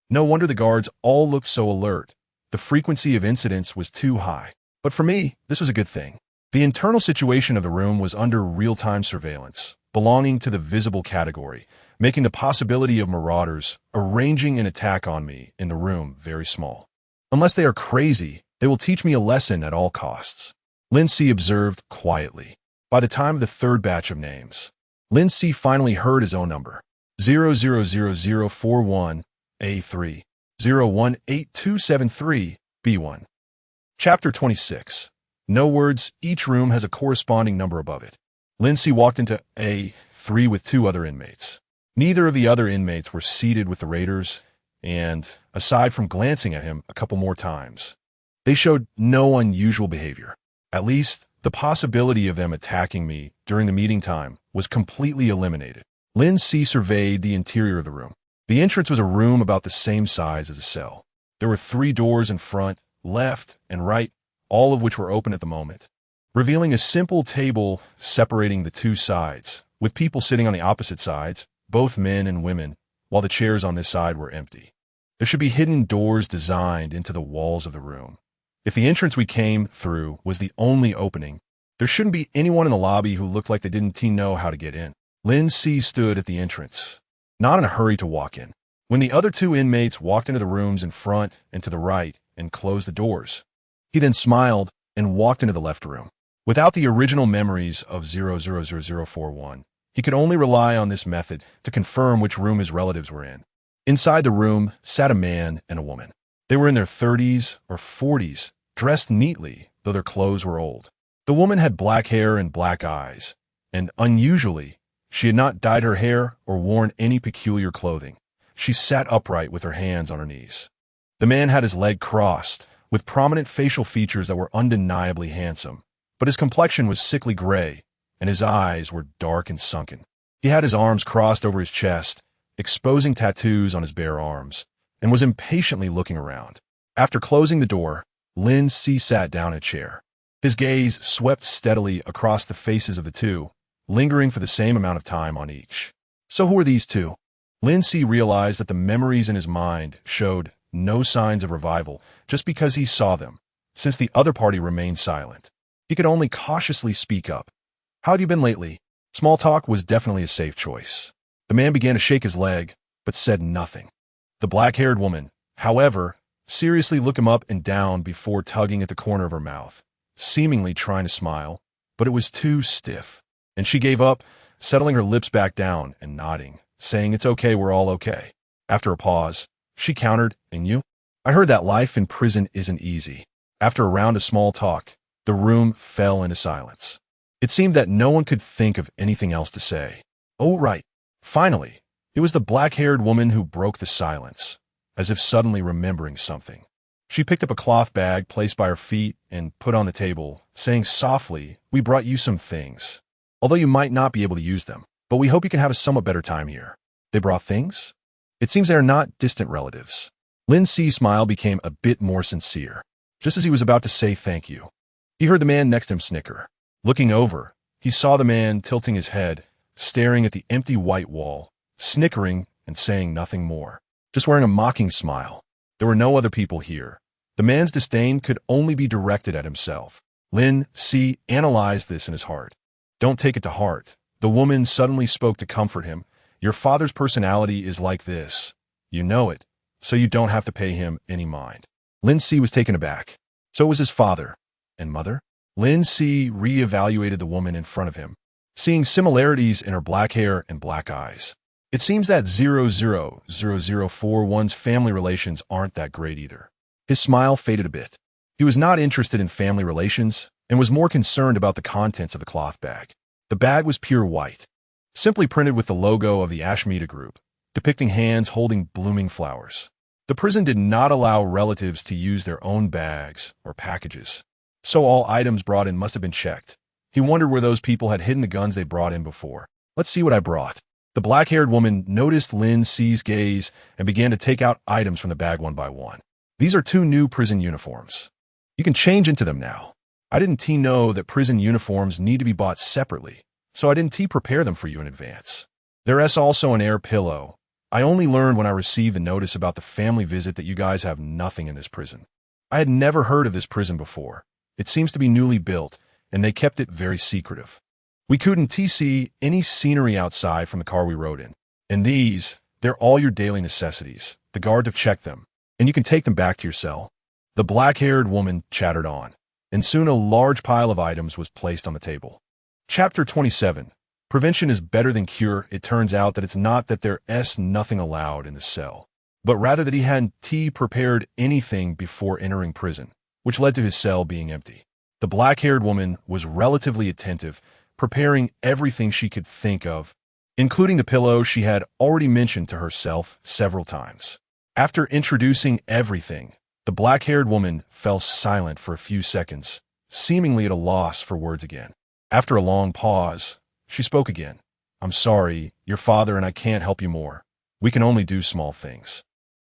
S1: No wonder the guards all looked so alert. The frequency of incidents was too high. But for me, this was a good thing. The internal situation of the room was under real-time surveillance, belonging to the visible category, making the possibility of marauders arranging an attack on me in the room very small. Unless they are crazy, they will teach me a lesson at all costs. Lin Si observed quietly. By the time of the third batch of names, Lin Si finally heard his own number. 000041 A3, 018273 B1. Chapter 26. No words, each room has a corresponding number above it. Lin Si walked into A3 with two other inmates. Neither of the other inmates were seated with the raiders, and, aside from glancing at him a couple more times, they showed no unusual behavior. At least, the possibility of them attacking me during the meeting time was completely eliminated. Lin Si surveyed the interior of the room. The entrance was a room about the same size as a cell. There were 3 doors in front, left, and right, all of which were open at the moment, revealing a simple table separating the two sides, with people sitting on the opposite sides, both men and women, while the chairs on this side were empty. There should be hidden doors designed into the walls of the room. If the entrance we came through was the only opening, there shouldn't be anyone in the lobby who looked like they didn't know how to get in. Lin Si stood at the entrance, not in a hurry to walk in. When the other 2 inmates walked into the rooms in front and to the right and closed the doors, he then smiled and walked into the left room. Without the original memories of 000041, he could only rely on this method to confirm which room his relatives were in. Inside the room sat a man and a woman. They were in their 30s or 40s, dressed neatly, though their clothes were old. The woman had black hair and black eyes, and unusually, she had not dyed her hair or worn any peculiar clothing. She sat upright with her hands on her knees. The man had his leg crossed, with prominent facial features that were undeniably handsome, but his complexion was sickly gray, and his eyes were dark and sunken. He had his arms crossed over his chest, exposing tattoos on his bare arms, and was impatiently looking around. After closing the door, Lin Si sat down in a chair. His gaze swept steadily across the faces of the 2, lingering for the same amount of time on each. So who are these 2? Lin Si realized that the memories in his mind showed no signs of revival just because he saw them, since the other party remained silent. He could only cautiously speak up. "How have you been lately?" Small talk was definitely a safe choice. The man began to shake his leg, but said nothing. The black-haired woman, however, seriously looked him up and down before tugging at the corner of her mouth, seemingly trying to smile, but it was too stiff, and she gave up, settling her lips back down and nodding, saying, "It's okay, we're all okay." After a pause, she countered, "And you?" "I heard that life in prison isn't easy." After a round of small talk, the room fell into silence. It seemed that no one could think of anything else to say. "Oh, right. Finally, it was the black-haired woman who broke the silence, as if suddenly remembering something. She picked up a cloth bag placed by her feet and put on the table, saying softly, "We brought you some things. Although you might not be able to use them, but we hope you can have a somewhat better time here." They brought things? It seems they are not distant relatives. Lin Si's smile became a bit more sincere. Just as he was about to say thank you, he heard the man next to him snicker. Looking over, he saw the man tilting his head, staring at the empty white wall, snickering and saying nothing more, just wearing a mocking smile. There were no other people here. The man's disdain could only be directed at himself. Lin Si analyzed this in his heart. "Don't take it to heart." The woman suddenly spoke to comfort him. "Your father's personality is like this. You know it, so you don't have to pay him any mind." Lin Si was taken aback. So was his father and mother. Lin Si re-evaluated the woman in front of him, seeing similarities in her black hair and black eyes. It seems that 000041's family relations aren't that great either. His smile faded a bit. He was not interested in family relations and was more concerned about the contents of the cloth bag. The bag was pure white, simply printed with the logo of the Yumu Group, depicting hands holding blooming flowers. The prison did not allow relatives to use their own bags or packages, so all items brought in must have been checked. He wondered where those people had hidden the guns they brought in before. "Let's see what I brought." The black-haired woman noticed Lin Si's gaze and began to take out items from the bag one by one. "These are 2 new prison uniforms. You can change into them now. I didn't know that prison uniforms need to be bought separately, so I didn't prepare them for you in advance. There's also an air pillow. I only learned when I received the notice about the family visit that you guys have nothing in this prison. I had never heard of this prison before. It seems to be newly built, and they kept it very secretive. We couldn't see any scenery outside from the car we rode in. And they're all your daily necessities. The guards have checked them, and you can take them back to your cell." The black-haired woman chattered on, and soon a large pile of items was placed on the table. Chapter 27. Prevention is better than cure. It turns out that it's not that there's nothing allowed in the cell, but rather that he hadn't prepared anything before entering prison, which led to his cell being empty. The black-haired woman was relatively attentive, preparing everything she could think of, including the pillow she had already mentioned to herself several times. After introducing everything, the black-haired woman fell silent for a few seconds, seemingly at a loss for words again. After a long pause, she spoke again. "I'm sorry, your father and I can't help you more. We can only do small things."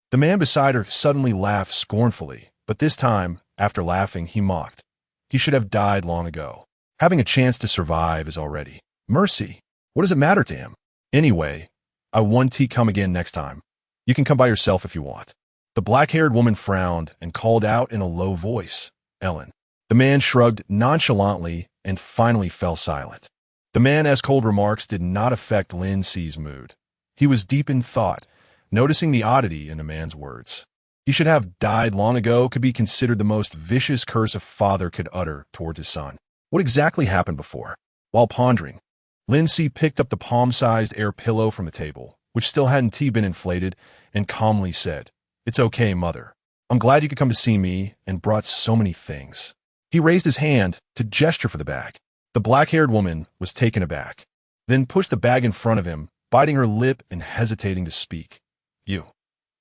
S1: The man beside her suddenly laughed scornfully, but this time, after laughing, he mocked. He should have died long ago. Having a chance to survive is already mercy. What does it matter to him? Anyway, I want to come again next time. You can come by yourself if you want. The black-haired woman frowned and called out in a low voice, "Ellen." The man shrugged nonchalantly and finally fell silent. The man's cold remarks did not affect Lin Si's mood. He was deep in thought, noticing the oddity in the man's words. He should have died long ago could be considered the most vicious curse a father could utter towards his son. What exactly happened before? While pondering, Lin Si picked up the palm-sized air pillow from the table, which still hadn't been inflated, and calmly said, "It's okay, Mother. I'm glad you could come to see me and brought so many things." He raised his hand to gesture for the bag. The black-haired woman was taken aback, then pushed the bag in front of him, biting her lip and hesitating to speak. "You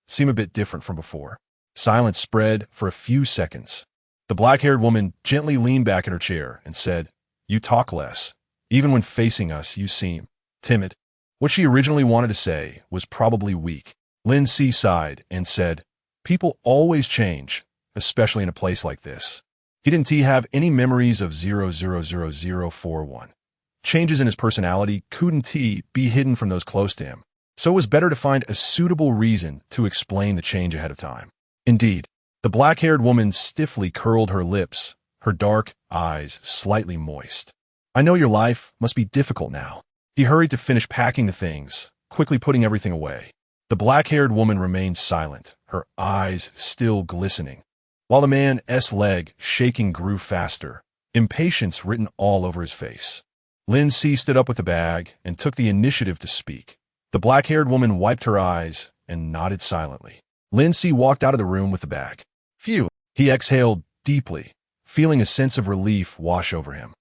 S1: seem a bit different from before." Silence spread for a few seconds. The black-haired woman gently leaned back in her chair and said, "You talk less. Even when facing us, you seem timid." What she originally wanted to say was probably weak. Lin Si sighed and said, "People always change, especially in a place like this." He didn't have any memories of 000041. Changes in his personality couldn't be hidden from those close to him, so it was better to find a suitable reason to explain the change ahead of time. Indeed, the black-haired woman stiffly curled her lips, her dark eyes slightly moist. "I know your life must be difficult now." He hurried to finish packing the things, quickly putting everything away. The black-haired woman remained silent, her eyes still glistening, while the man's leg shaking grew faster, impatience written all over his face. Lin Si stood up with the bag and took the initiative to speak. The black-haired woman wiped her eyes and nodded silently. Lin Si walked out of the room with the bag. Phew! He exhaled deeply, feeling a sense of relief wash over him.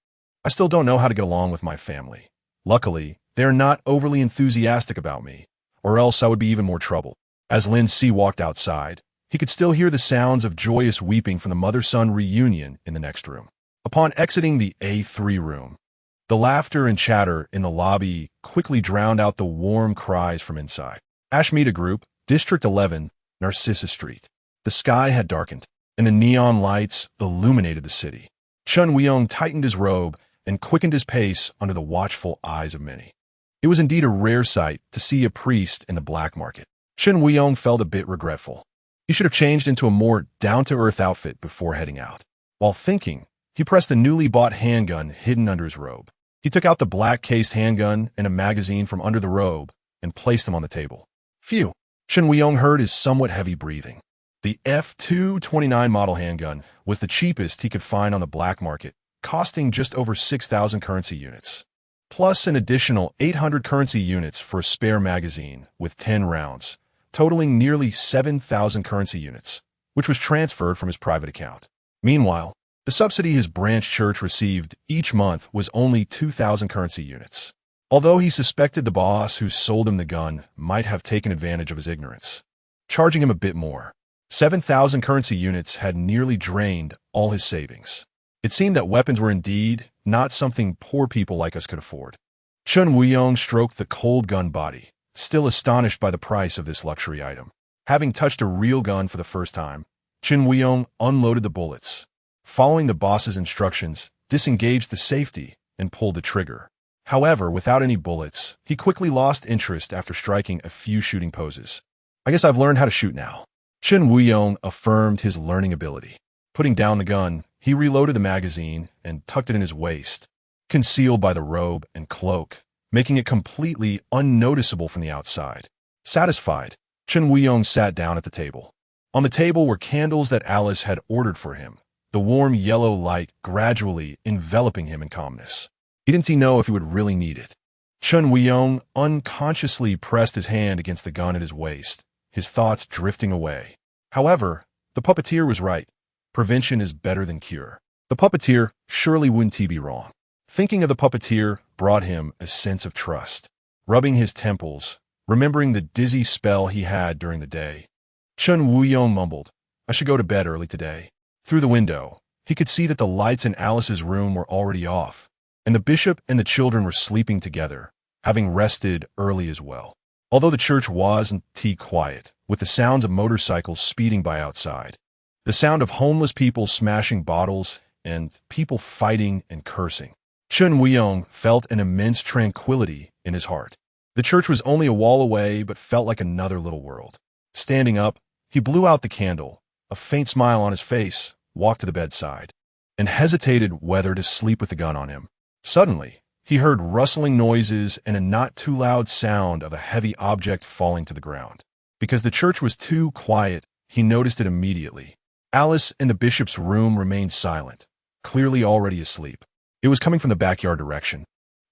S1: "I still don't know how to get along with my family. Luckily, They are not overly enthusiastic about me, or else I would be even more trouble. As Lin Si walked outside, he could still hear the sounds of joyous weeping from the mother-son reunion in the next room. Upon exiting the A3 room, the laughter and chatter in the lobby quickly drowned out the warm cries from inside. Yumu Group, District 11, Narcissa Street. The sky had darkened, and the neon lights illuminated the city. Chun Weong tightened his robe and quickened his pace under the watchful eyes of many. It was indeed a rare sight to see a priest in the black market. Chun Weong felt a bit regretful. He should have changed into a more down-to-earth outfit before heading out. While thinking, he pressed the newly bought handgun hidden under his robe. He took out the black-cased handgun and a magazine from under the robe and placed them on the table. Phew! Chun Weong heard his somewhat heavy breathing. The F229 model handgun was the cheapest he could find on the black market, costing just over 6,000 currency units, plus an additional 800 currency units for a spare magazine with 10 rounds, totaling nearly 7,000 currency units, which was transferred from his private account. Meanwhile, the subsidy his branch church received each month was only 2,000 currency units, although he suspected the boss who sold him the gun might have taken advantage of his ignorance, charging him a bit more. 7,000 currency units had nearly drained all his savings. It seemed that weapons were indeed not something poor people like us could afford. Chun Weong stroked the cold gun body, still astonished by the price of this luxury item. Having touched a real gun for the first time, Chun Weong unloaded the bullets. Following the boss's instructions, disengaged the safety and pulled the trigger. However, without any bullets, he quickly lost interest after striking a few shooting poses. I guess I've learned how to shoot now. Chun Weong affirmed his learning ability. Putting down the gun, he reloaded the magazine and tucked it in his waist, concealed by the robe and cloak, making it completely unnoticeable from the outside. Satisfied, Chun Weong sat down at the table. On the table were candles that Alice had ordered for him, the warm yellow light gradually enveloping him in calmness. He didn't know if he would really need it. Chun Weong unconsciously pressed his hand against the gun at his waist, his thoughts drifting away. However, the puppeteer was right. Prevention is better than cure. The puppeteer surely wouldn't be wrong. Thinking of the puppeteer brought him a sense of trust. Rubbing his temples, remembering the dizzy spell he had during the day, Chun Weong mumbled, "I should go to bed early today." Through the window, he could see that the lights in Alice's room were already off, and the bishop and the children were sleeping together, having rested early as well. Although the church wasn't quiet, with the sounds of motorcycles speeding by outside, the sound of homeless people smashing bottles, and people fighting and cursing, Chun Weong felt an immense tranquility in his heart. The church was only a wall away, but felt like another little world. Standing up, he blew out the candle, a faint smile on his face, walked to the bedside, and hesitated whether to sleep with the gun on him. Suddenly, he heard rustling noises and a not-too-loud sound of a heavy object falling to the ground. Because the church was too quiet, he noticed it immediately. Alice in the bishop's room remained silent, clearly already asleep. It was coming from the backyard direction.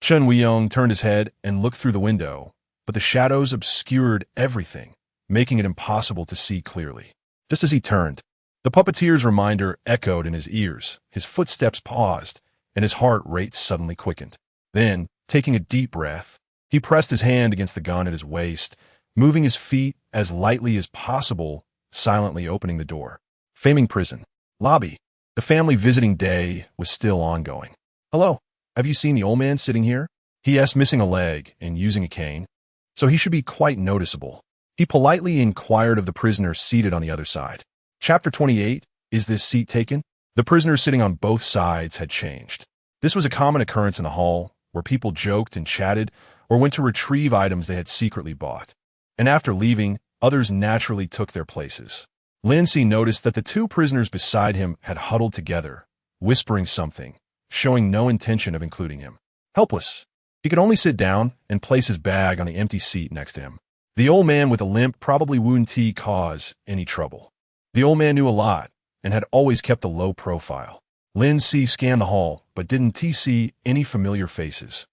S1: Chun Weong turned his head and looked through the window, but the shadows obscured everything, making it impossible to see clearly. Just as he turned, the puppeteer's reminder echoed in his ears, his footsteps paused, and his heart rate suddenly quickened. Then, taking a deep breath, he pressed his hand against the gun at his waist, moving his feet as lightly as possible, silently opening the door. Faming prison. Lobby. The family visiting day was still ongoing. "Hello, have you seen the old man sitting here?" he asked, missing a leg and using a cane, so he should be quite noticeable. He politely inquired of the prisoner seated on the other side. Chapter 28, Is This Seat Taken? The prisoners sitting on both sides had changed. This was a common occurrence in the hall, where people joked and chatted or went to retrieve items they had secretly bought. And after leaving, others naturally took their places. Lin Si noticed that the two prisoners beside him had huddled together, whispering something, showing no intention of including him. Helpless, he could only sit down and place his bag on the empty seat next to him. The old man with a limp probably wouldn't cause any trouble. The old man knew a lot and had always kept a low profile. Lin Si scanned the hall, but didn't see any familiar faces,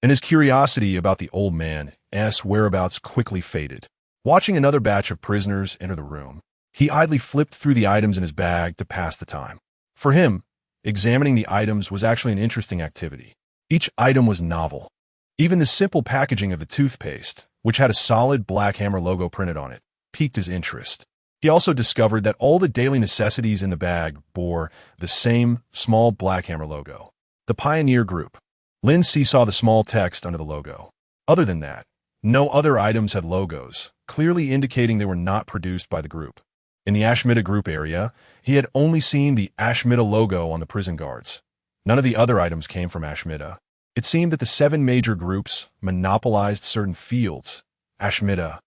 S1: and his curiosity about the old man's whereabouts quickly faded. Watching another batch of prisoners enter the room, he idly flipped through the items in his bag to pass the time. For him, examining the items was actually an interesting activity. Each item was novel, Even the simple packaging of the toothpaste, which had a solid Black Hammer logo printed on it, piqued his interest. He also discovered that all the daily necessities in the bag bore the same small Black Hammer logo. The Pioneer Group. Lin Si saw the small text under the logo. Other than that, no other items had logos, clearly indicating they were not produced by the group. In the Ashmita Group area, he had only seen the Ashmita logo on the prison guards. None of the other items came from Ashmita. It seemed that the 7 major groups monopolized certain fields. Ashmita,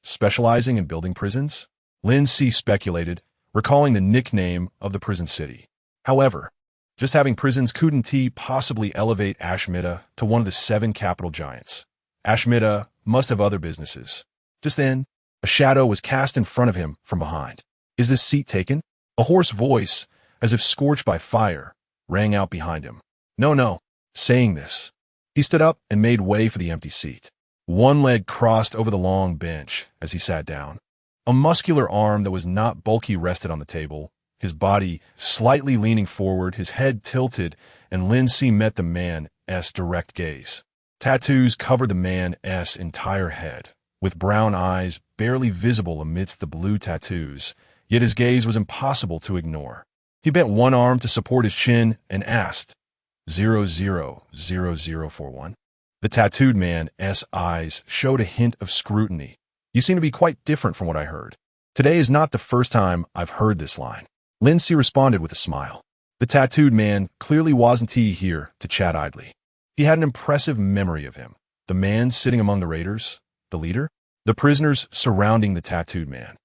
S1: specializing in building prisons? Lin Si speculated, recalling the nickname of the prison city. However, just having prisons couldn't possibly elevate Ashmita to one of the 7 capital giants. Ashmita must have other businesses. Just then, a shadow was cast in front of him from behind. "Is this seat taken?" A hoarse voice, as if scorched by fire, rang out behind him. No. Saying this, he stood up and made way for the empty seat. One leg crossed over the long bench as he sat down. A muscular arm that was not bulky rested on the table, his body slightly leaning forward, his head tilted, and Lin Si met the man's direct gaze. Tattoos covered the man's entire head, with brown eyes barely visible amidst the blue tattoos, yet his gaze was impossible to ignore. He bent one arm to support his chin and asked, 000041? The tattooed man's eyes showed a hint of scrutiny. "You seem to be quite different from what I heard. Today is not the first time I've heard this line." Lin Si responded with a smile. The tattooed man clearly wasn't here to chat idly. He had an impressive memory of him. The man sitting among the raiders, the leader, the prisoners surrounding the tattooed man,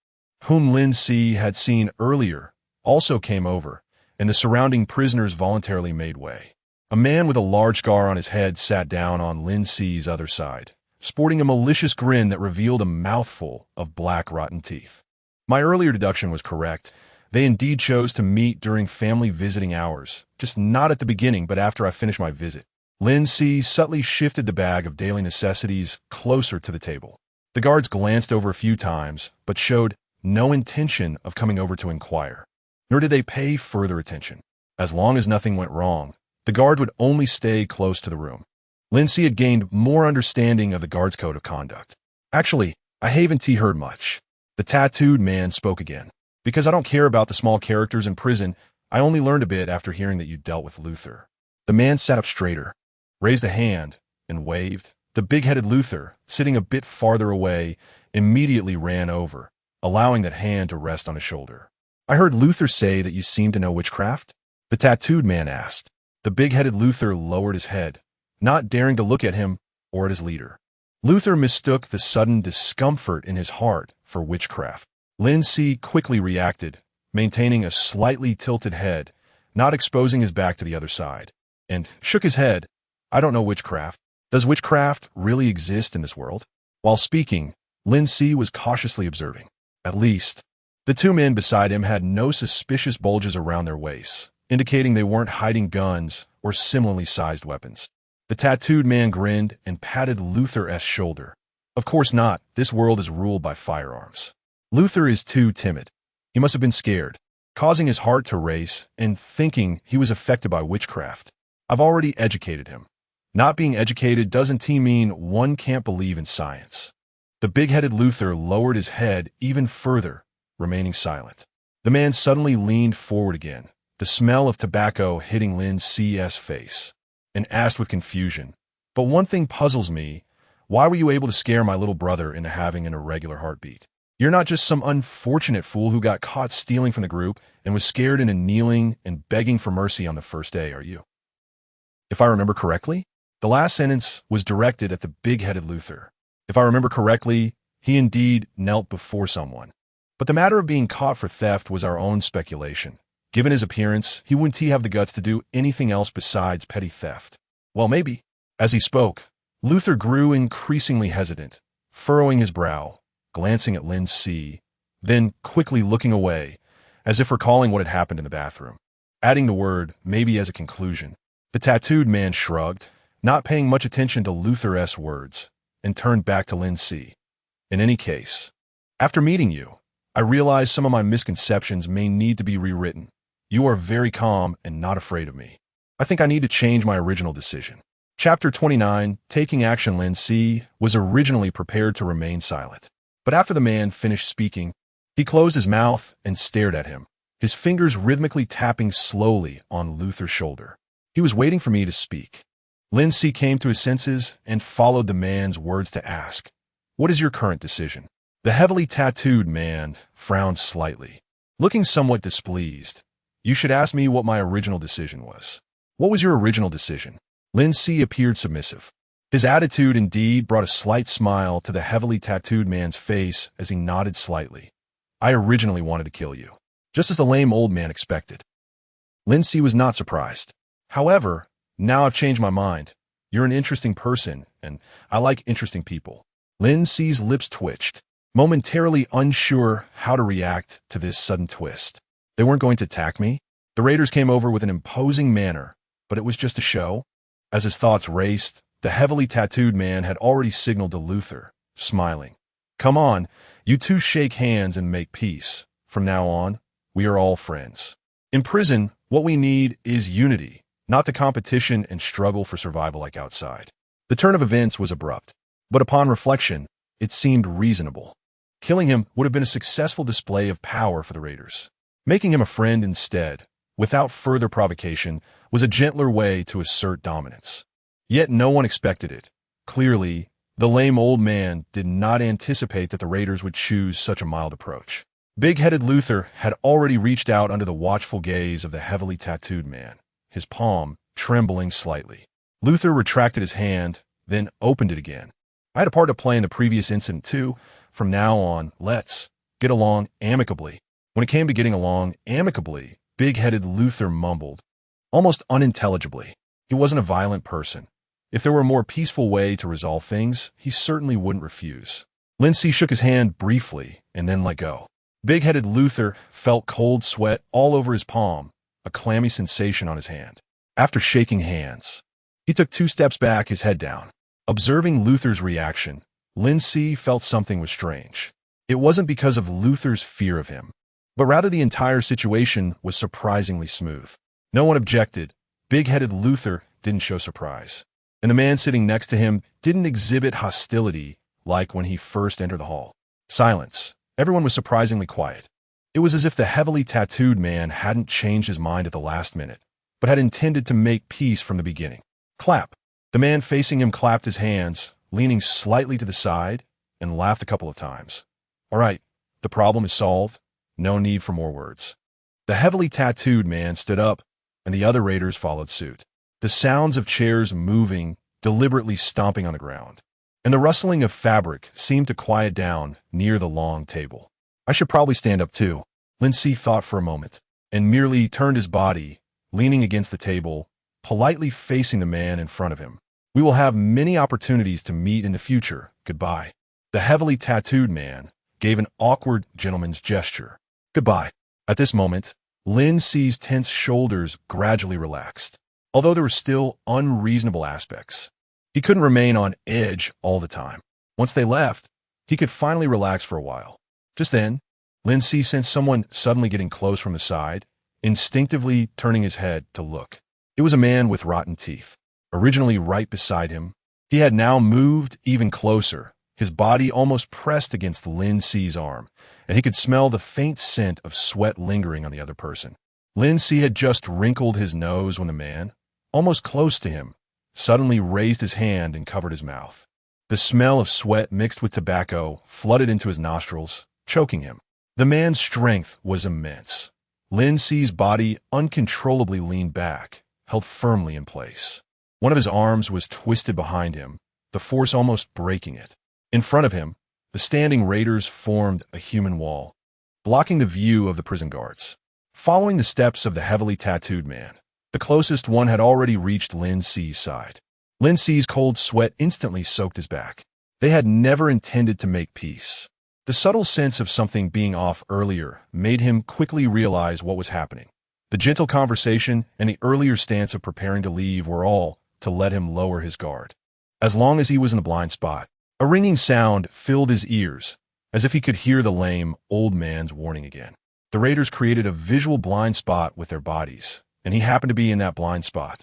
S1: whom Lin Si had seen earlier, also came over, and the surrounding prisoners voluntarily made way. A man with a large scar on his head sat down on Lin Si's other side, sporting a malicious grin that revealed a mouthful of black rotten teeth. My earlier deduction was correct. They indeed chose to meet during family visiting hours, just not at the beginning but after I finished my visit. Lin Si subtly shifted the bag of daily necessities closer to the table. The guards glanced over a few times, but showed no intention of coming over to inquire. Nor did they pay further attention. As long as nothing went wrong, the guard would only stay close to the room. Lin Si had gained more understanding of the guard's code of conduct. "Actually, I haven't heard much." The tattooed man spoke again. "Because I don't care about the small characters in prison, I only learned a bit after hearing that you dealt with Luther." The man sat up straighter, raised a hand, and waved. The big-headed Luther, sitting a bit farther away, immediately ran over, allowing that hand to rest on his shoulder. "I heard Luther say that you seem to know witchcraft?" The tattooed man asked. The big-headed Luther lowered his head, not daring to look at him or at his leader. Luther mistook the sudden discomfort in his heart for witchcraft. Lin Si quickly reacted, maintaining a slightly tilted head, not exposing his back to the other side, and shook his head. "I don't know witchcraft. Does witchcraft really exist in this world?" While speaking, Lin Si was cautiously observing. At least, the 2 men beside him had no suspicious bulges around their waists, indicating they weren't hiding guns or similarly sized weapons. The tattooed man grinned and patted Luther's shoulder. "Of course not. This world is ruled by firearms." Luther is too timid. He must have been scared, causing his heart to race and thinking he was affected by witchcraft. I've already educated him. Not being educated doesn't mean one can't believe in science. The big-headed Luther lowered his head even further, remaining silent. The man suddenly leaned forward again, the smell of tobacco hitting Lin Si's face, and asked with confusion, "But one thing puzzles me. Why were you able to scare my little brother into having an irregular heartbeat? You're not just some unfortunate fool who got caught stealing from the group and was scared into kneeling and begging for mercy on the first day, are you?" If I remember correctly, the last sentence was directed at the big-headed Luther. If I remember correctly, he indeed knelt before someone. But the matter of being caught for theft was our own speculation. Given his appearance, he wouldn't have the guts to do anything else besides petty theft. Well, maybe. As he spoke, Luther grew increasingly hesitant, furrowing his brow, glancing at Lin Si, then quickly looking away, as if recalling what had happened in the bathroom. Adding the word maybe as a conclusion, the tattooed man shrugged, not paying much attention to Luther's words, and turned back to Lin Si. "In any case, after meeting you, I realize some of my misconceptions may need to be rewritten. You are very calm and not afraid of me. I think I need to change my original decision." Chapter 29, Taking Action. Lin Si was originally prepared to remain silent. But after the man finished speaking, he closed his mouth and stared at him, his fingers rhythmically tapping slowly on Luther's shoulder. He was waiting for me to speak. Lin Si came to his senses and followed the man's words to ask, "What is your current decision?" The heavily tattooed man frowned slightly, looking somewhat displeased. "You should ask me what my original decision was." "What was your original decision?" Lin Si appeared submissive. His attitude indeed brought a slight smile to the heavily tattooed man's face as he nodded slightly. "I originally wanted to kill you, just as the lame old man expected." Lin Si was not surprised. "However, now I've changed my mind. You're an interesting person, and I like interesting people." Lin Si's lips twitched, momentarily unsure how to react to this sudden twist. They weren't going to attack me? The raiders came over with an imposing manner, but it was just a show. As his thoughts raced, the heavily tattooed man had already signaled to Luther, smiling. "Come on, you two shake hands and make peace. From now on, we are all friends." In prison, what we need is unity, not the competition and struggle for survival like outside. The turn of events was abrupt, but upon reflection, it seemed reasonable. Killing him would have been a successful display of power for the raiders. Making him a friend instead, without further provocation, was a gentler way to assert dominance. Yet no one expected it. Clearly, the lame old man did not anticipate that the raiders would choose such a mild approach. Big-headed Luther had already reached out under the watchful gaze of the heavily tattooed man, his palm trembling slightly. Luther retracted his hand, then opened it again. "I had a part to play in the previous incident too. From now on, let's get along amicably." When it came to getting along amicably, big-headed Luther mumbled, almost unintelligibly. He wasn't a violent person. If there were a more peaceful way to resolve things, he certainly wouldn't refuse. Lin Si shook his hand briefly and then let go. Big-headed Luther felt cold sweat all over his palm, a clammy sensation on his hand. After shaking hands, he took 2 steps back, his head down. Observing Luther's reaction, Lin Si felt something was strange. It wasn't because of Luther's fear of him, but rather the entire situation was surprisingly smooth. No one objected. Big-headed Luther didn't show surprise, and the man sitting next to him didn't exhibit hostility like when he first entered the hall. Silence. Everyone was surprisingly quiet. It was as if the heavily tattooed man hadn't changed his mind at the last minute, but had intended to make peace from the beginning. Clap. The man facing him clapped his hands, leaning slightly to the side, and laughed a couple of times. "All right, the problem is solved. No need for more words." The heavily tattooed man stood up, and the other raiders followed suit. The sounds of chairs moving, deliberately stomping on the ground, and the rustling of fabric seemed to quiet down near the long table. "I should probably stand up too." Lin Si thought for a moment, and merely turned his body, leaning against the table, politely facing the man in front of him. "We will have many opportunities to meet in the future. Goodbye." The heavily tattooed man gave an awkward gentleman's gesture. "Goodbye." At this moment, Lin Si's tense shoulders gradually relaxed, although there were still unreasonable aspects. He couldn't remain on edge all the time. Once they left, he could finally relax for a while. Just then, Lin Si sensed someone suddenly getting close from the side, instinctively turning his head to look. It was a man with rotten teeth. Originally right beside him, he had now moved even closer, his body almost pressed against Lin Si's arm, and he could smell the faint scent of sweat lingering on the other person. Lin Si had just wrinkled his nose when the man, almost close to him, suddenly raised his hand and covered his mouth. The smell of sweat mixed with tobacco flooded into his nostrils, choking him. The man's strength was immense. Lin Si's body uncontrollably leaned back, held firmly in place. One of his arms was twisted behind him, the force almost breaking it. In front of him, the standing raiders formed a human wall, blocking the view of the prison guards. Following the steps of the heavily tattooed man, the closest one had already reached Lin Si's side. Lin Si's cold sweat instantly soaked his back. They had never intended to make peace. The subtle sense of something being off earlier made him quickly realize what was happening. The gentle conversation and the earlier stance of preparing to leave were all to let him lower his guard. As long as he was in the blind spot, a ringing sound filled his ears, as if he could hear the lame, old man's warning again. The raiders created a visual blind spot with their bodies, and he happened to be in that blind spot.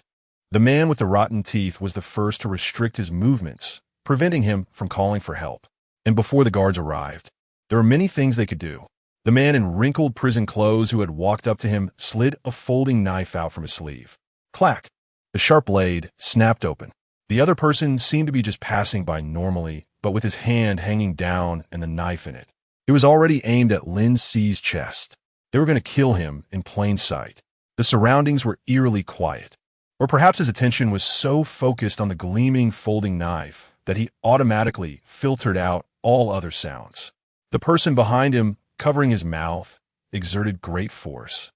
S1: The man with the rotten teeth was the first to restrict his movements, preventing him from calling for help. And before the guards arrived, there were many things they could do. The man in wrinkled prison clothes who had walked up to him slid a folding knife out from his sleeve. Clack! The sharp blade snapped open. The other person seemed to be just passing by normally, but with his hand hanging down and the knife in it. It was already aimed at Lin Si's chest. They were going to kill him in plain sight. The surroundings were eerily quiet. Or perhaps his attention was so focused on the gleaming folding knife that he automatically filtered out all other sounds. The person behind him, covering his mouth, exerted great force.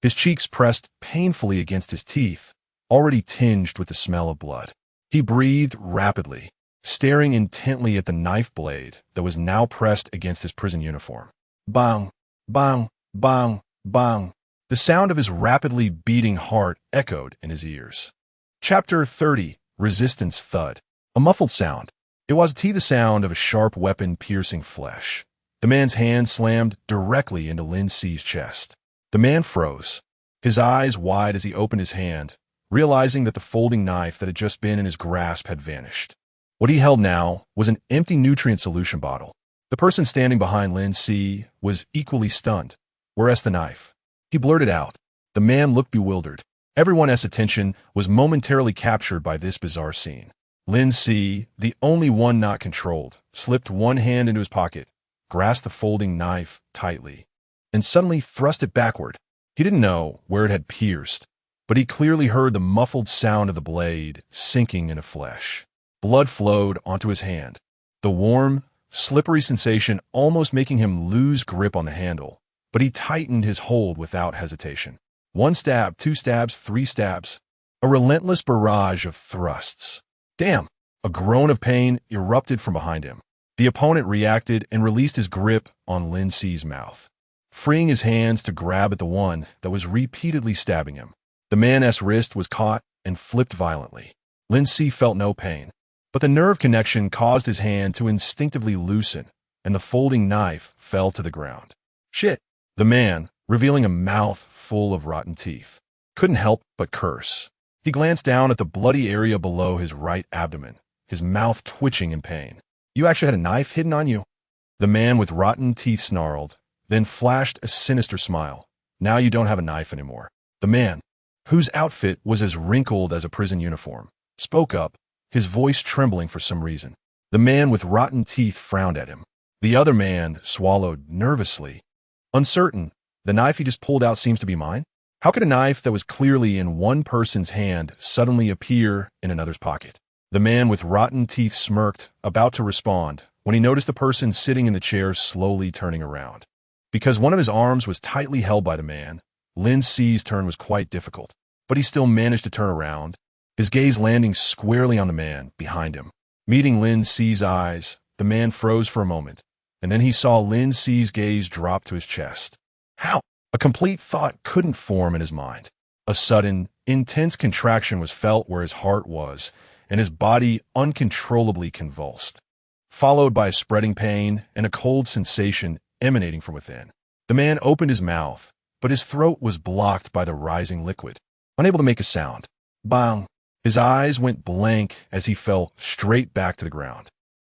S1: His cheeks pressed painfully against his teeth, already tinged with the smell of blood. He breathed rapidly, staring intently at the knife blade that was now pressed against his prison uniform. Bang, bang, bang, bang. The sound of his rapidly beating heart echoed in his ears. Chapter 30, Resistance Thud. A muffled sound. It was the sound of a sharp weapon piercing flesh. The man's hand slammed directly into Lin Si's chest. The man froze, his eyes wide as he opened his hand, realizing that the folding knife that had just been in his grasp had vanished. What he held now was an empty nutrient solution bottle. The person standing behind Lin Si was equally stunned. Whereas the knife? He blurted out. The man looked bewildered. Everyone's attention was momentarily captured by this bizarre scene. Lin Si, the only one not controlled, slipped one hand into his pocket, grasped the folding knife tightly, and suddenly thrust it backward. He didn't know where it had pierced, but he clearly heard the muffled sound of the blade sinking into flesh. Blood flowed onto his hand, the warm, slippery sensation almost making him lose grip on the handle, but he tightened his hold without hesitation. 1 stab, 2 stabs, 3 stabs. A relentless barrage of thrusts. Damn! A groan of pain erupted from behind him. The opponent reacted and released his grip on Lin Si's mouth, freeing his hands to grab at the one that was repeatedly stabbing him. The man's wrist was caught and flipped violently. Lin Si felt no pain, but the nerve connection caused his hand to instinctively loosen, and the folding knife fell to the ground. Shit! The man, revealing a mouth full of rotten teeth, couldn't help but curse. He glanced down at the bloody area below his right abdomen, his mouth twitching in pain. You actually had a knife hidden on you? The man with rotten teeth snarled, then flashed a sinister smile. Now you don't have a knife anymore. The man, whose outfit was as wrinkled as a prison uniform, spoke up, his voice trembling for some reason. The man with rotten teeth frowned at him. The other man swallowed nervously. Uncertain, the knife he just pulled out seems to be mine? How could a knife that was clearly in one person's hand suddenly appear in another's pocket? The man with rotten teeth smirked, about to respond, when he noticed the person sitting in the chair slowly turning around. Because one of his arms was tightly held by the man, Lin Si's turn was quite difficult, but he still managed to turn around, his gaze landing squarely on the man behind him. Meeting Lin Si's eyes, the man froze for a moment, and then he saw Lin Si's gaze drop to his chest. How? A complete thought couldn't form in his mind. A sudden, intense contraction was felt where his heart was, and his body uncontrollably convulsed, followed by a spreading pain and a cold sensation emanating from within. The man opened his mouth, but his throat was blocked by the rising liquid, unable to make a sound. Bang! His eyes went blank as he fell straight back to the ground.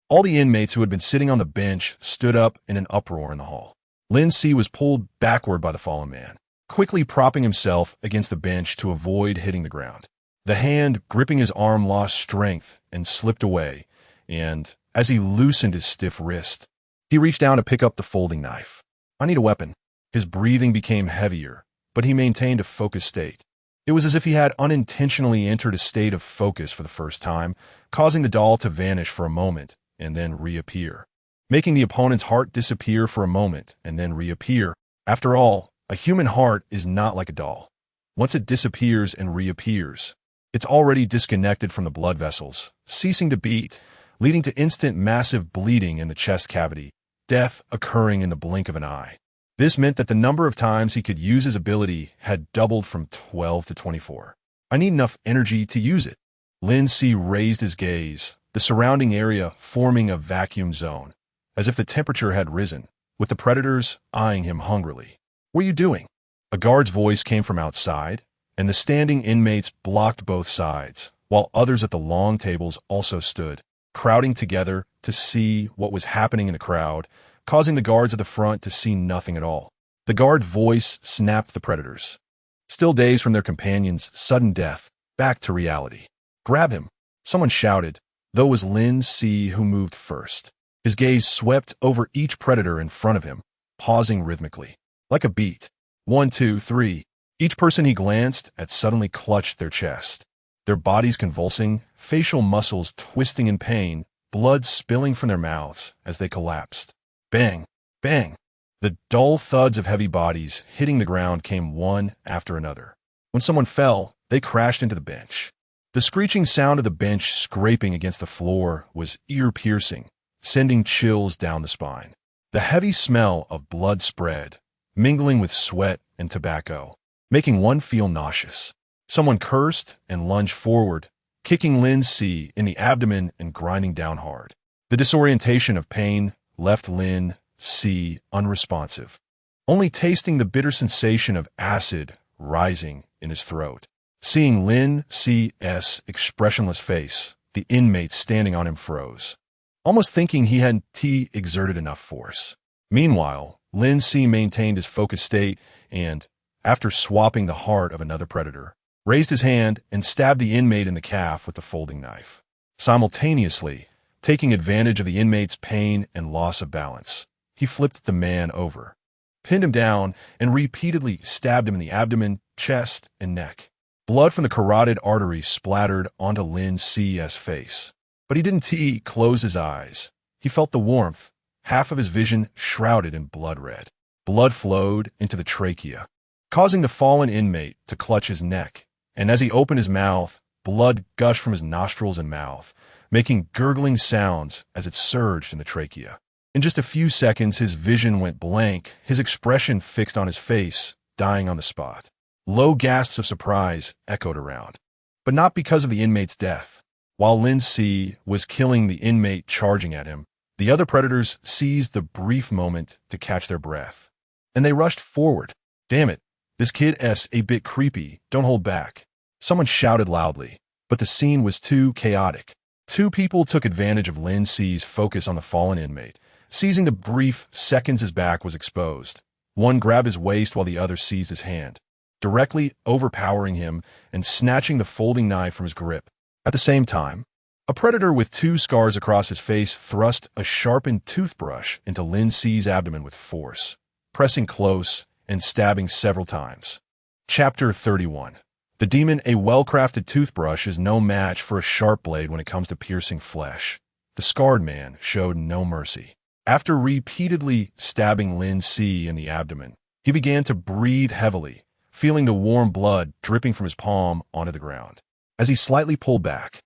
S1: All the inmates who had been sitting on the bench stood up in an uproar in the hall. Lin Si was pulled backward by the fallen man, quickly propping himself against the bench to avoid hitting the ground. The hand gripping his arm lost strength and slipped away, and, as he loosened his stiff wrist, he reached down to pick up the folding knife. I need a weapon. His breathing became heavier, but he maintained a focused state. It was as if he had unintentionally entered a state of focus for the first time, causing the doll to vanish for a moment and then reappear, making the opponent's heart disappear for a moment and then reappear. After all, a human heart is not like a doll. Once it disappears and reappears, it's already disconnected from the blood vessels, ceasing to beat, leading to instant massive bleeding in the chest cavity, death occurring in the blink of an eye. This meant that the number of times he could use his ability had doubled from 12 to 24. I need enough energy to use it. Lin Si raised his gaze, the surrounding area forming a vacuum zone, as if the temperature had risen, with the predators eyeing him hungrily. What are you doing? A guard's voice came from outside, and the standing inmates blocked both sides, while others at the long tables also stood, crowding together to see what was happening in the crowd, causing the guards at the front to see nothing at all. The guard's voice snapped the predators, still dazed from their companion's sudden death, back to reality. "Grab him!" someone shouted, though it was Lin Si who moved first. His gaze swept over each predator in front of him, pausing rhythmically. Like a beat. 1, 2, 3. Each person he glanced at suddenly clutched their chest, their bodies convulsing, facial muscles twisting in pain, blood spilling from their mouths as they collapsed. Bang! Bang! The dull thuds of heavy bodies hitting the ground came one after another. When someone fell, they crashed into the bench. The screeching sound of the bench scraping against the floor was ear-piercing, sending chills down the spine. The heavy smell of blood spread, mingling with sweat and tobacco, making one feel nauseous. Someone cursed and lunged forward, kicking Lin Si in the abdomen and grinding down hard. The disorientation of pain left Lin Si unresponsive, only tasting the bitter sensation of acid rising in his throat. Seeing Lin Si's expressionless face, the inmates standing on him froze, almost thinking he hadn't exerted enough force. Meanwhile, Lin Si maintained his focused state and, after swapping the heart of another predator, raised his hand and stabbed the inmate in the calf with the folding knife. Simultaneously, taking advantage of the inmate's pain and loss of balance, he flipped the man over, pinned him down, and repeatedly stabbed him in the abdomen, chest, and neck. Blood from the carotid arteries splattered onto Lin Si's face. But he didn't close his eyes. He felt the warmth, half of his vision shrouded in blood red. Blood flowed into the trachea, causing the fallen inmate to clutch his neck, and as he opened his mouth, blood gushed from his nostrils and mouth, making gurgling sounds as it surged in the trachea. In just a few seconds, his vision went blank, his expression fixed on his face, dying on the spot. Low gasps of surprise echoed around, but not because of the inmate's death. While Lin Si was killing the inmate charging at him, the other predators seized the brief moment to catch their breath, and they rushed forward. "Damn it, this kid's a bit creepy, don't hold back," someone shouted loudly, but the scene was too chaotic. Two people took advantage of Lin Si's focus on the fallen inmate, seizing the brief seconds his back was exposed. One grabbed his waist while the other seized his hand, directly overpowering him and snatching the folding knife from his grip. At the same time, a predator with 2 scars across his face thrust a sharpened toothbrush into Lin Si's abdomen with force, pressing close and stabbing several times. Chapter 31. The demon. A well-crafted toothbrush is no match for a sharp blade when it comes to piercing flesh. The scarred man showed no mercy. After repeatedly stabbing Lin Si in the abdomen, he began to breathe heavily, feeling the warm blood dripping from his palm onto the ground. As he slightly pulled back,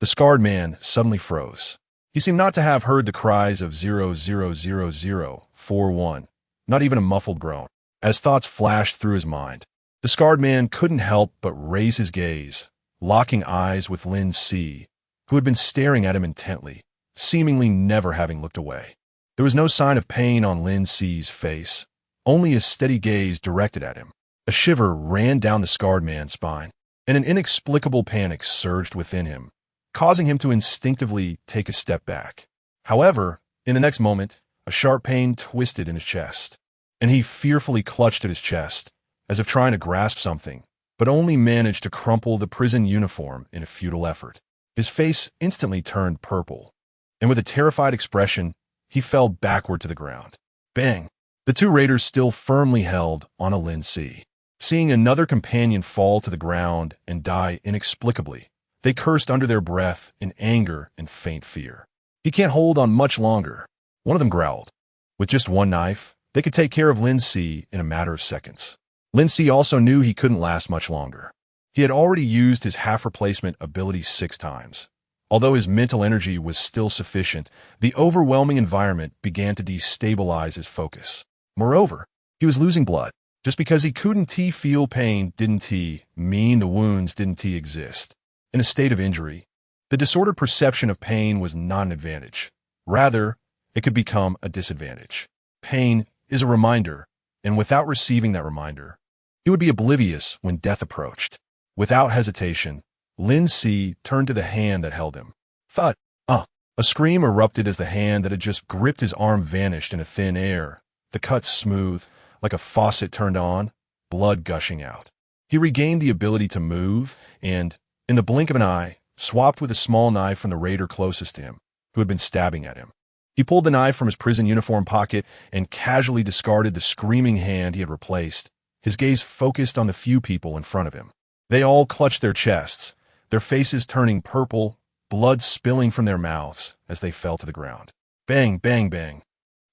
S1: the scarred man suddenly froze. He seemed not to have heard the cries of 00041, not even a muffled groan. As thoughts flashed through his mind, the scarred man couldn't help but raise his gaze, locking eyes with Lin Si, who had been staring at him intently, seemingly never having looked away. There was no sign of pain on Lin Si's face, only a steady gaze directed at him. A shiver ran down the scarred man's spine, and an inexplicable panic surged within him, causing him to instinctively take a step back. However, in the next moment, a sharp pain twisted in his chest, and he fearfully clutched at his chest, as if trying to grasp something, but only managed to crumple the prison uniform in a futile effort. His face instantly turned purple, and with a terrified expression, he fell backward to the ground. Bang! The 2 raiders still firmly held on a Lin Si. Seeing another companion fall to the ground and die inexplicably, they cursed under their breath in anger and faint fear. "He can't hold on much longer," one of them growled. With just one knife, they could take care of Lin Si in a matter of seconds. Lin Si also knew he couldn't last much longer. He had already used his half-replacement ability 6 times. Although his mental energy was still sufficient, the overwhelming environment began to destabilize his focus. Moreover, he was losing blood. Just because he couldn't feel pain didn't mean the wounds didn't exist. In a state of injury, the disordered perception of pain was not an advantage. Rather, it could become a disadvantage. Pain is a reminder, and without receiving that reminder, He would be oblivious when death approached. Without hesitation, Lin Si turned to the hand that held him. Thud! A scream erupted as the hand that had just gripped his arm vanished into thin air, the cut smooth, like a faucet turned on, blood gushing out. He regained the ability to move and, in the blink of an eye, swapped with a small knife from the raider closest to him, who had been stabbing at him. He pulled the knife from his prison uniform pocket and casually discarded the screaming hand he had replaced, his gaze focused on the few people in front of him. They all clutched their chests, their faces turning purple, blood spilling from their mouths as they fell to the ground. Bang, bang, bang.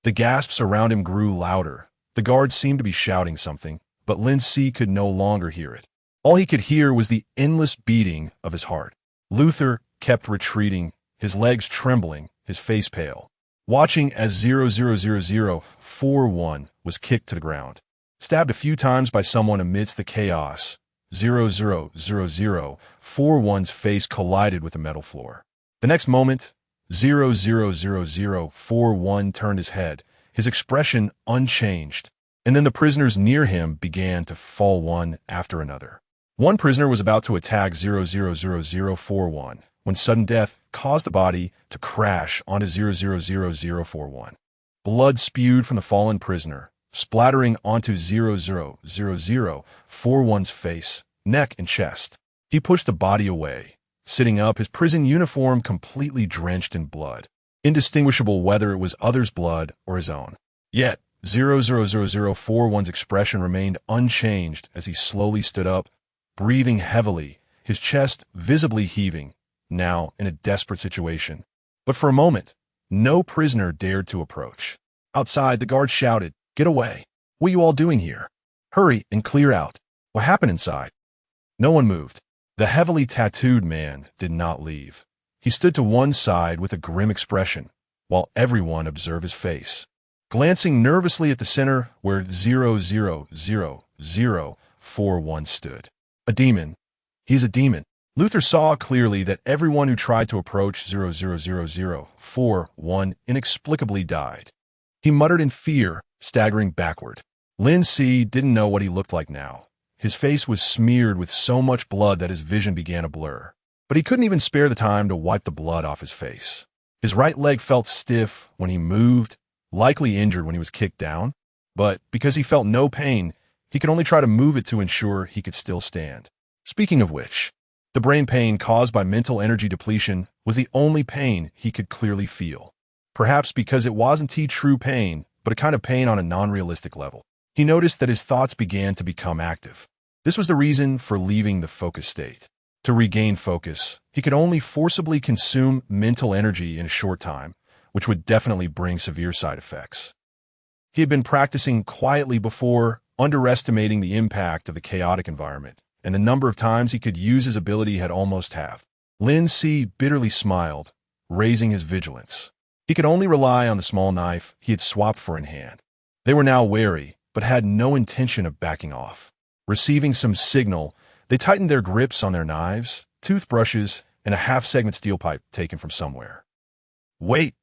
S1: The gasps around him grew louder. The guards seemed to be shouting something, but Lin Si could no longer hear it. All he could hear was the endless beating of his heart. Luther kept retreating, his legs trembling, his face pale, watching as 00041 was kicked to the ground. Stabbed a few times by someone amidst the chaos, 00041's face collided with the metal floor. The next moment, 00041 turned his head, his expression unchanged, and then the prisoners near him began to fall one after another. One prisoner was about to attack 00041 when sudden death caused the body to crash onto 00041. Blood spewed from the fallen prisoner, splattering onto 00041's face, neck, and chest. He pushed the body away, sitting up, his prison uniform completely drenched in blood, indistinguishable whether it was others' blood or his own. Yet, 00041's expression remained unchanged as he slowly stood up, breathing heavily, his chest visibly heaving, now in a desperate situation. But for a moment, no prisoner dared to approach. Outside, the guards shouted, "Get away! What are you all doing here? Hurry and clear out! What happened inside?" No one moved. The heavily tattooed man did not leave. He stood to one side with a grim expression, while everyone observed his face. Glancing nervously at the center where 00041 stood. A demon. He's a demon. Luther saw clearly that everyone who tried to approach 00041 inexplicably died. He muttered in fear, staggering backward. Lin Si didn't know what he looked like now. His face was smeared with so much blood that his vision began to blur. But he couldn't even spare the time to wipe the blood off his face. His right leg felt stiff when he moved, likely injured when he was kicked down. But because he felt no pain, he could only try to move it to ensure he could still stand. Speaking of which, the brain pain caused by mental energy depletion was the only pain he could clearly feel. Perhaps because it wasn't true pain, but a kind of pain on a non-realistic level. He noticed that his thoughts began to become active. This was the reason for leaving the focus state. To regain focus, he could only forcibly consume mental energy in a short time, which would definitely bring severe side effects. He had been practicing quietly before, underestimating the impact of the chaotic environment, and the number of times he could use his ability had almost halved. Lin Si bitterly smiled, raising his vigilance. He could only rely on the small knife he had swapped for in hand. They were now wary, but had no intention of backing off. Receiving some signal, they tightened their grips on their knives, toothbrushes, and a half-segment steel pipe taken from somewhere. Wait!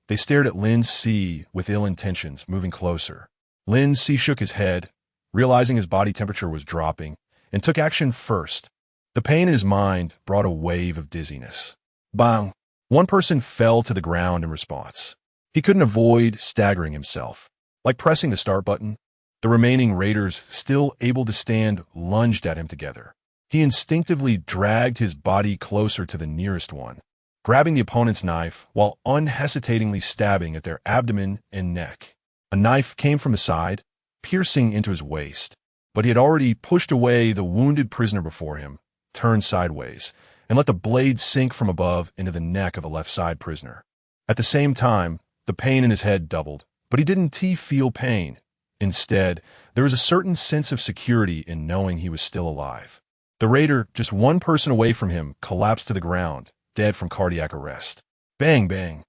S1: They stared at Lin Si with ill intentions, moving closer. Lin Si shook his head, realizing his body temperature was dropping, and took action first. The pain in his mind brought a wave of dizziness. Bang! One person fell to the ground in response. He couldn't avoid staggering himself. Like pressing the start button, the remaining raiders, still able to stand, lunged at him together. He instinctively dragged his body closer to the nearest one, grabbing the opponent's knife while unhesitatingly stabbing at their abdomen and neck. A knife came from the side, piercing into his waist, but he had already pushed away the wounded prisoner before him, turned sideways, and let the blade sink from above into the neck of a left-side prisoner. At the same time, the pain in his head doubled, but he didn't feel pain. Instead, there was a certain sense of security in knowing he was still alive. The raider, just one person away from him, collapsed to the ground, dead from cardiac arrest. Bang, bang.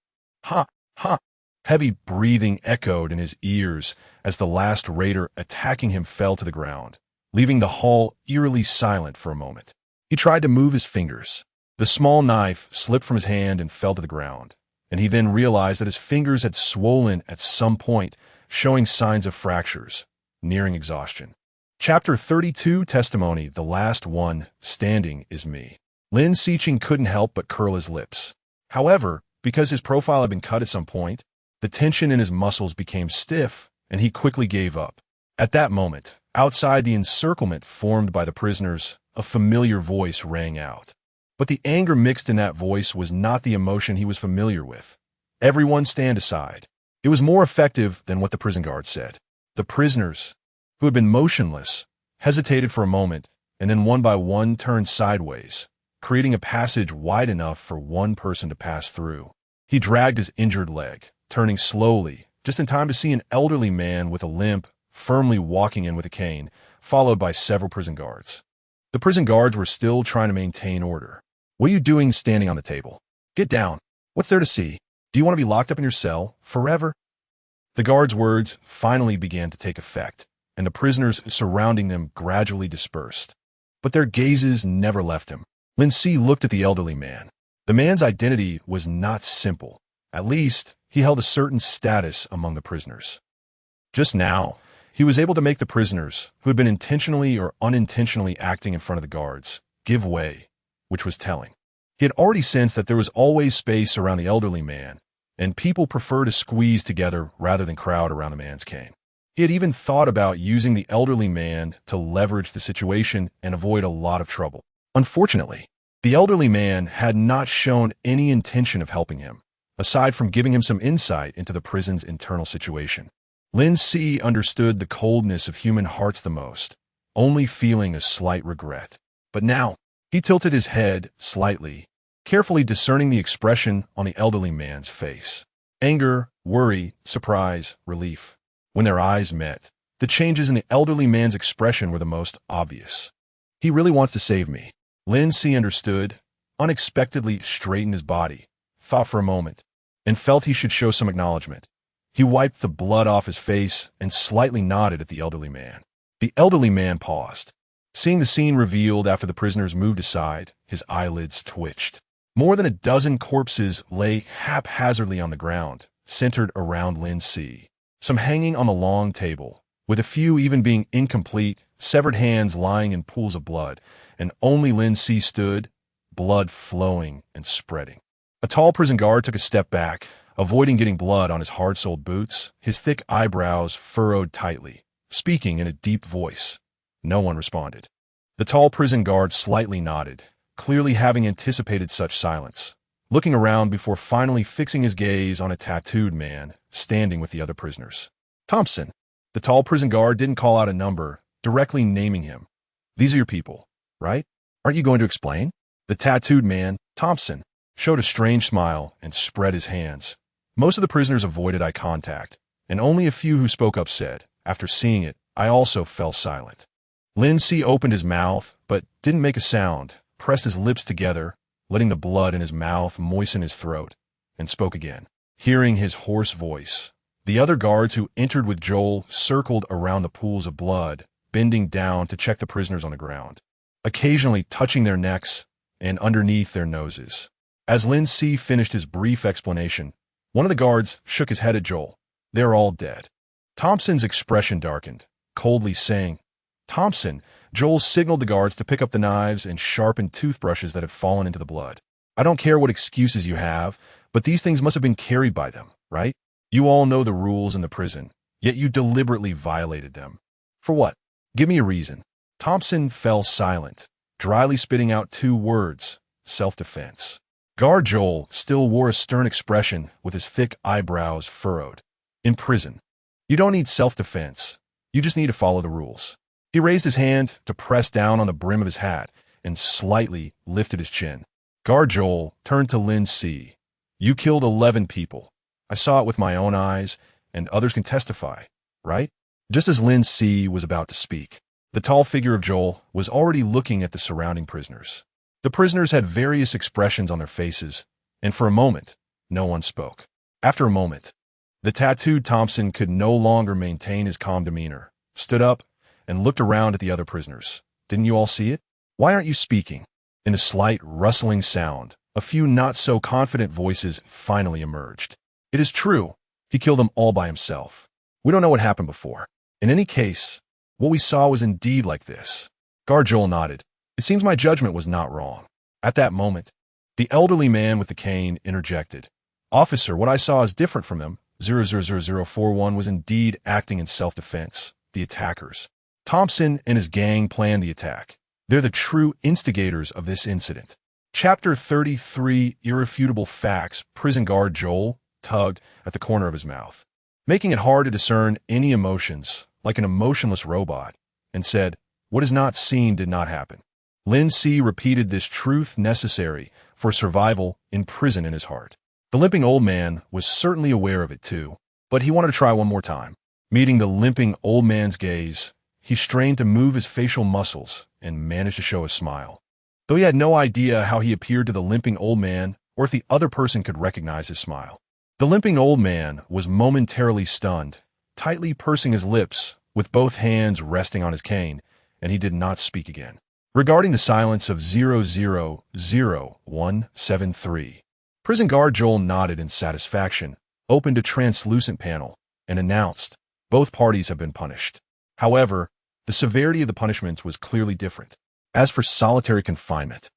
S1: Ha, ha. Heavy breathing echoed in his ears as the last raider attacking him fell to the ground, leaving the hall eerily silent for a moment. He tried to move his fingers. The small knife slipped from his hand and fell to the ground, and he then realized that his fingers had swollen at some point, showing signs of fractures, nearing exhaustion. Chapter 32 Testimony. The last one standing is me. Lin Si couldn't help but curl his lips. However, because his profile had been cut at some point, the tension in his muscles became stiff, and he quickly gave up. At that moment, outside the encirclement formed by the prisoners, a familiar voice rang out. But the anger mixed in that voice was not the emotion he was familiar with. Everyone stand aside. It was more effective than what the prison guard said. The prisoners, who had been motionless, hesitated for a moment, and then one by one turned sideways, creating a passage wide enough for one person to pass through. He dragged his injured leg, turning slowly, just in time to see an elderly man with a limp firmly walking in with a cane, followed by several prison guards. The prison guards were still trying to maintain order. "What are you doing standing on the table? Get down. What's there to see? Do you want to be locked up in your cell forever?" The guards' words finally began to take effect, and the prisoners surrounding them gradually dispersed. But their gazes never left him. Lin Si looked at the elderly man. The man's identity was not simple. At least, he held a certain status among the prisoners. Just now, he was able to make the prisoners, who had been intentionally or unintentionally acting in front of the guards, give way, which was telling. He had already sensed that there was always space around the elderly man, and people prefer to squeeze together rather than crowd around a man's cane. He had even thought about using the elderly man to leverage the situation and avoid a lot of trouble. Unfortunately, the elderly man had not shown any intention of helping him, aside from giving him some insight into the prison's internal situation. Lin Si understood the coldness of human hearts the most, only feeling a slight regret. But now, he tilted his head slightly, carefully discerning the expression on the elderly man's face. Anger, worry, surprise, relief. When their eyes met, the changes in the elderly man's expression were the most obvious. He really wants to save me. Lin Si understood, unexpectedly straightened his body, thought for a moment, and felt he should show some acknowledgement. He wiped the blood off his face and slightly nodded at the elderly man. The elderly man paused. Seeing the scene revealed after the prisoners moved aside, his eyelids twitched. More than a dozen corpses lay haphazardly on the ground, centered around Lin Si. Some hanging on the long table, with a few even being incomplete, severed hands lying in pools of blood, and only Lin Si stood, blood flowing and spreading. A tall prison guard took a step back, avoiding getting blood on his hard-soled boots, his thick eyebrows furrowed tightly, speaking in a deep voice. No one responded. The tall prison guard slightly nodded, clearly having anticipated such silence, looking around before finally fixing his gaze on a tattooed man standing with the other prisoners. "Thompson." The tall prison guard didn't call out a number, directly naming him. "These are your people, right? Aren't you going to explain?" The tattooed man, Thompson, showed a strange smile and spread his hands. Most of the prisoners avoided eye contact, and only a few who spoke up said, after seeing it, I also fell silent. Lin Si opened his mouth, but didn't make a sound, pressed his lips together, letting the blood in his mouth moisten his throat, and spoke again. Hearing his hoarse voice, the other guards who entered with Joel circled around the pools of blood, bending down to check the prisoners on the ground, occasionally touching their necks and underneath their noses. As Lin Si finished his brief explanation, one of the guards shook his head at Joel. "They're all dead." Thompson's expression darkened, coldly saying, "Thompson." Joel signaled the guards to pick up the knives and sharpened toothbrushes that had fallen into the blood. "I don't care what excuses you have, but these things must have been carried by them, right? You all know the rules in the prison, yet you deliberately violated them. For what? Give me a reason." Thompson fell silent, dryly spitting out two words, self-defense. Guard Joel still wore a stern expression with his thick eyebrows furrowed. "In prison, you don't need self-defense. You just need to follow the rules." He raised his hand to press down on the brim of his hat and slightly lifted his chin. Guard Joel turned to Lin Si. "You killed 11 people. I saw it with my own eyes, and others can testify, right?" Just as Lin Si was about to speak, the tall figure of Joel was already looking at the surrounding prisoners. The prisoners had various expressions on their faces, and for a moment, no one spoke. After a moment, the tattooed Thompson could no longer maintain his calm demeanor, stood up, and looked around at the other prisoners. "Didn't you all see it? Why aren't you speaking?" In a slight rustling sound, a few not-so-confident voices finally emerged. "It is true. He killed them all by himself. We don't know what happened before. In any case, What we saw was indeed like this. Guard Joel nodded. It seems my judgment was not wrong. At that moment, the elderly man with the cane interjected. Officer, what I saw is different from them. 00041 was indeed acting in self-defense. The attackers. Thompson and his gang planned the attack. They're the true instigators of this incident. Chapter 33, Irrefutable Facts. Prison guard Joel tugged at the corner of his mouth, making it hard to discern any emotions, like an emotionless robot, and said, what is not seen did not happen. Lin Si repeated this truth necessary for survival in prison in his heart. The limping old man was certainly aware of it too, but he wanted to try one more time. Meeting the limping old man's gaze, he strained to move his facial muscles and managed to show a smile. Though he had no idea how he appeared to the limping old man or if the other person could recognize his smile. The limping old man was momentarily stunned, tightly pursing his lips with both hands resting on his cane, and he did not speak again. Regarding the silence of 0000173, prison guard Joel nodded in satisfaction, opened a translucent panel, and announced, both parties have been punished. However, the severity of the punishments was clearly different. As for solitary confinement,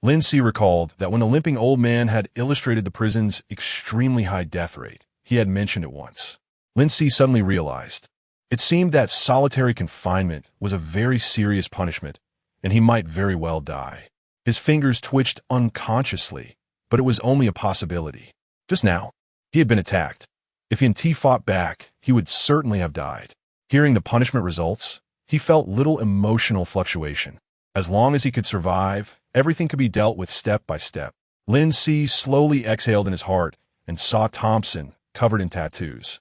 S1: Lin Si recalled that when the limping old man had illustrated the prison's extremely high death rate, he had mentioned it once. Lin Si suddenly realized. It seemed that solitary confinement was a very serious punishment, and he might very well die. His fingers twitched unconsciously, but it was only a possibility. Just now, he had been attacked. If Lin Si fought back, he would certainly have died. Hearing the punishment results, he felt little emotional fluctuation. As long as he could survive, everything could be dealt with step by step. Lin Si slowly exhaled in his heart and saw Thompson, covered in tattoos,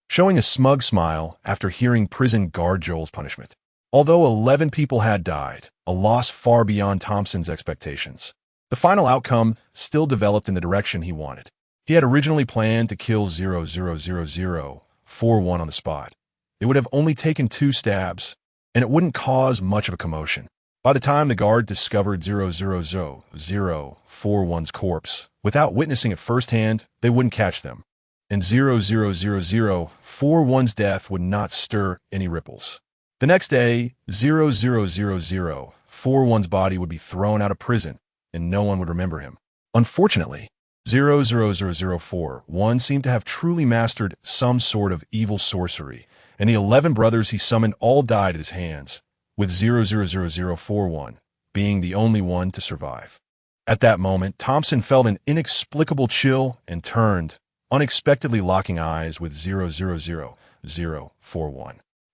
S1: showing a smug smile after hearing prison guard Joel's punishment. Although 11 people had died, a loss far beyond Thompson's expectations, the final outcome still developed in the direction he wanted. He had originally planned to kill 00041 on the spot. It would have only taken 2 stabs, and it wouldn't cause much of a commotion. By the time the guard discovered 00041's corpse, without witnessing it firsthand, they wouldn't catch them, and 00041's death would not stir any ripples. The next day, 00041's body would be thrown out of prison, and no one would remember him. Unfortunately, 00041 seemed to have truly mastered some sort of evil sorcery, and the 11 brothers he summoned all died at his hands, with 00041 being the only one to survive. At that moment, Thompson felt an inexplicable chill and turned, unexpectedly locking eyes with 00041.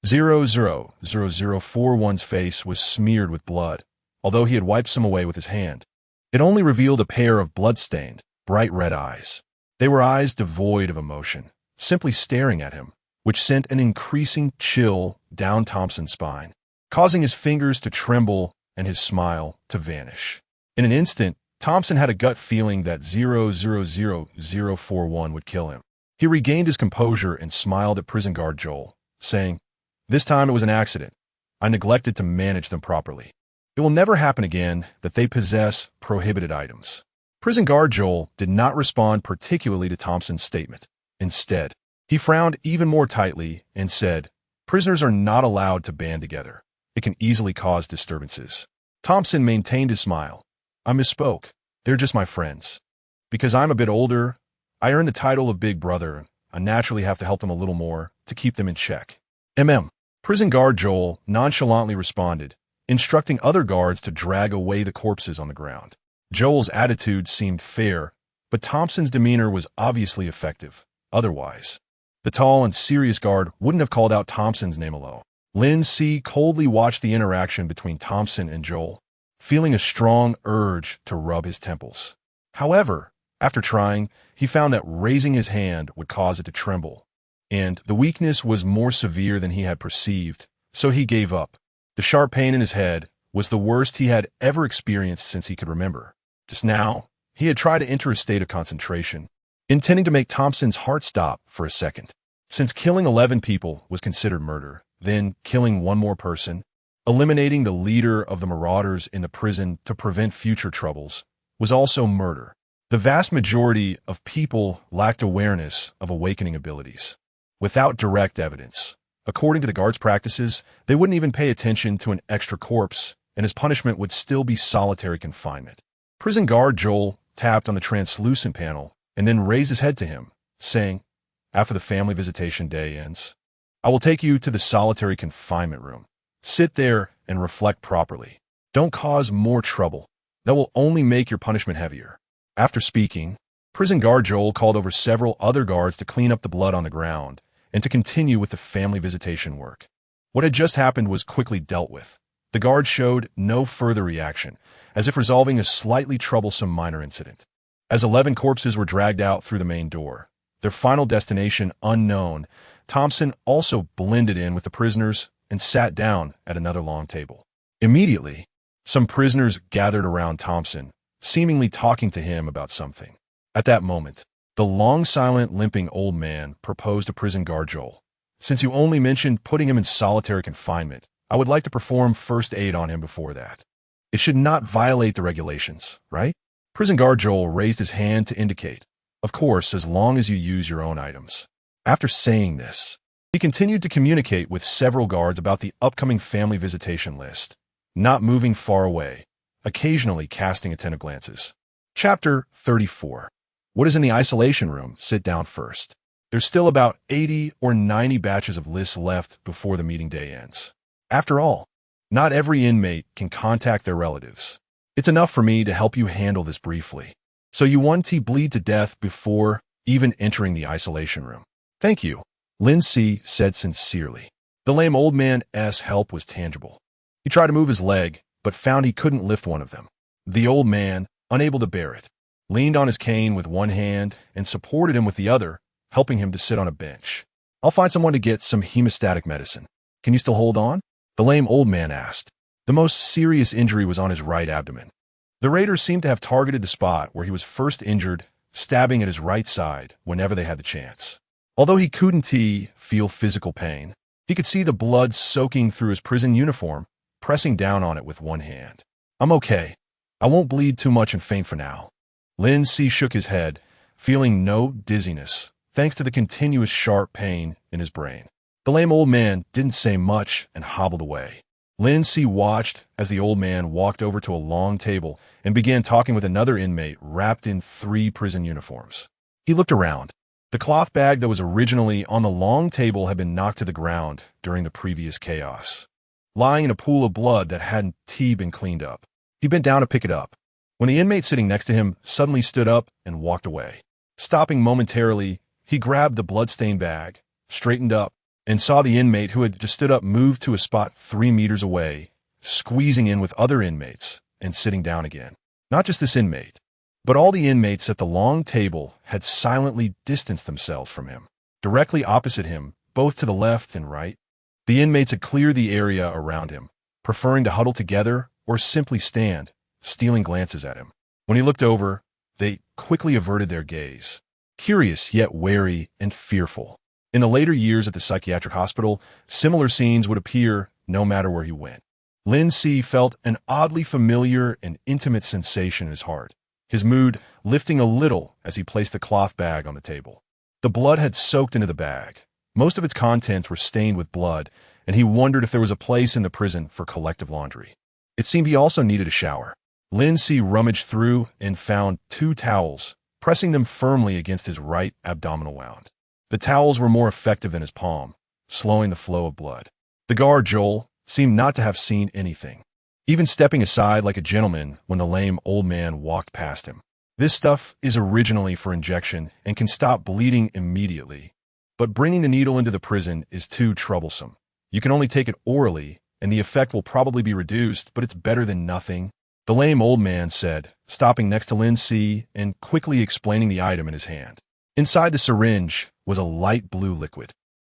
S1: 00041's face was smeared with blood, although he had wiped some away with his hand. It only revealed a pair of blood-stained, bright red eyes. They were eyes devoid of emotion, simply staring at him, which sent an increasing chill down Thompson's spine, causing his fingers to tremble and his smile to vanish. In an instant, Thompson had a gut feeling that 00041 would kill him. He regained his composure and smiled at prison guard Joel, saying, "This time it was an accident. I neglected to manage them properly. It will never happen again that they possess prohibited items." Prison guard Joel did not respond particularly to Thompson's statement. Instead, he frowned even more tightly and said, "Prisoners are not allowed to band together. It can easily cause disturbances." Thompson maintained his smile. "I misspoke. They're just my friends. Because I'm a bit older, I earned the title of Big Brother. I naturally have to help them a little more to keep them in check." Prison guard Joel nonchalantly responded, instructing other guards to drag away the corpses on the ground. Joel's attitude seemed fair, but Thompson's demeanor was obviously effective. Otherwise, the tall and serious guard wouldn't have called out Thompson's name alone. Lin Si coldly watched the interaction between Thompson and Joel, feeling a strong urge to rub his temples. However, after trying, he found that raising his hand would cause it to tremble, and the weakness was more severe than he had perceived, so he gave up. The sharp pain in his head was the worst he had ever experienced since he could remember. Just now, he had tried to enter a state of concentration, intending to make Thompson's heart stop for a second. Since killing 11 people was considered murder, then killing one more person, eliminating the leader of the marauders in the prison to prevent future troubles, was also murder. The vast majority of people lacked awareness of awakening abilities. Without direct evidence, According to the guards' practices, they wouldn't even pay attention to an extra corpse, and his punishment would still be solitary confinement. Prison guard Joel tapped on the translucent panel and then raised his head to him, saying, "After the family visitation day ends, I will take you to the solitary confinement room. Sit there and reflect properly. Don't cause more trouble. That will only make your punishment heavier." After speaking, prison guard Joel called over several other guards to clean up the blood on the ground and to continue with the family visitation work. What had just happened was quickly dealt with. The guards showed no further reaction, as if resolving a slightly troublesome minor incident. As 11 corpses were dragged out through the main door, their final destination unknown, Thompson also blended in with the prisoners and sat down at another long table. Immediately, some prisoners gathered around Thompson, seemingly talking to him about something. At that moment, the long, silent, limping old man proposed to prison guard Joel. "Since you only mentioned putting him in solitary confinement, I would like to perform first aid on him before that. It should not violate the regulations, right?" Prison guard Joel raised his hand to indicate, "Of course, as long as you use your own items." After saying this, he continued to communicate with several guards about the upcoming family visitation list, not moving far away, occasionally casting attentive glances. Chapter 34. What is in the isolation room? Sit down first. There's still about 80 or 90 batches of lists left before the meeting day ends. After all, not every inmate can contact their relatives. It's enough for me to help you handle this briefly. So you want to bleed to death before even entering the isolation room. Thank you, Lin Si said sincerely. The lame old man's help was tangible. He tried to move his leg, but found he couldn't lift one of them. The old man, unable to bear it, leaned on his cane with one hand and supported him with the other, helping him to sit on a bench. "I'll find someone to get some hemostatic medicine. Can you still hold on?" the lame old man asked. The most serious injury was on his right abdomen. The raiders seemed to have targeted the spot where he was first injured, stabbing at his right side whenever they had the chance. Although he couldn't feel physical pain, he could see the blood soaking through his prison uniform, pressing down on it with one hand. "I'm okay. I won't bleed too much and faint for now." Lin Si shook his head, feeling no dizziness, thanks to the continuous sharp pain in his brain. The lame old man didn't say much and hobbled away. Lin Si watched as the old man walked over to a long table and began talking with another inmate wrapped in 3 prison uniforms. He looked around. The cloth bag that was originally on the long table had been knocked to the ground during the previous chaos, lying in a pool of blood that hadn't been cleaned up. He bent down to pick it up, when the inmate sitting next to him suddenly stood up and walked away. Stopping momentarily, he grabbed the blood-stained bag, straightened up, and saw the inmate who had just stood up move to a spot 3 meters away, squeezing in with other inmates and sitting down again. Not just this inmate, but all the inmates at the long table had silently distanced themselves from him. Directly opposite him, both to the left and right, the inmates had cleared the area around him, preferring to huddle together or simply stand, stealing glances at him. When he looked over, they quickly averted their gaze, curious yet wary and fearful. In the later years at the psychiatric hospital, similar scenes would appear no matter where he went. Lin Si felt an oddly familiar and intimate sensation in his heart, his mood lifting a little as he placed the cloth bag on the table. The blood had soaked into the bag. Most of its contents were stained with blood, and he wondered if there was a place in the prison for collective laundry. It seemed he also needed a shower. Lin Si rummaged through and found 2 towels, pressing them firmly against his right abdominal wound. The towels were more effective than his palm, slowing the flow of blood. The guard, Joel, seemed not to have seen anything, even stepping aside like a gentleman when the lame old man walked past him. "This stuff is originally for injection and can stop bleeding immediately, but bringing the needle into the prison is too troublesome. You can only take it orally, and the effect will probably be reduced, but it's better than nothing," the lame old man said, stopping next to Lin Si and quickly explaining the item in his hand. Inside the syringe was a light blue liquid.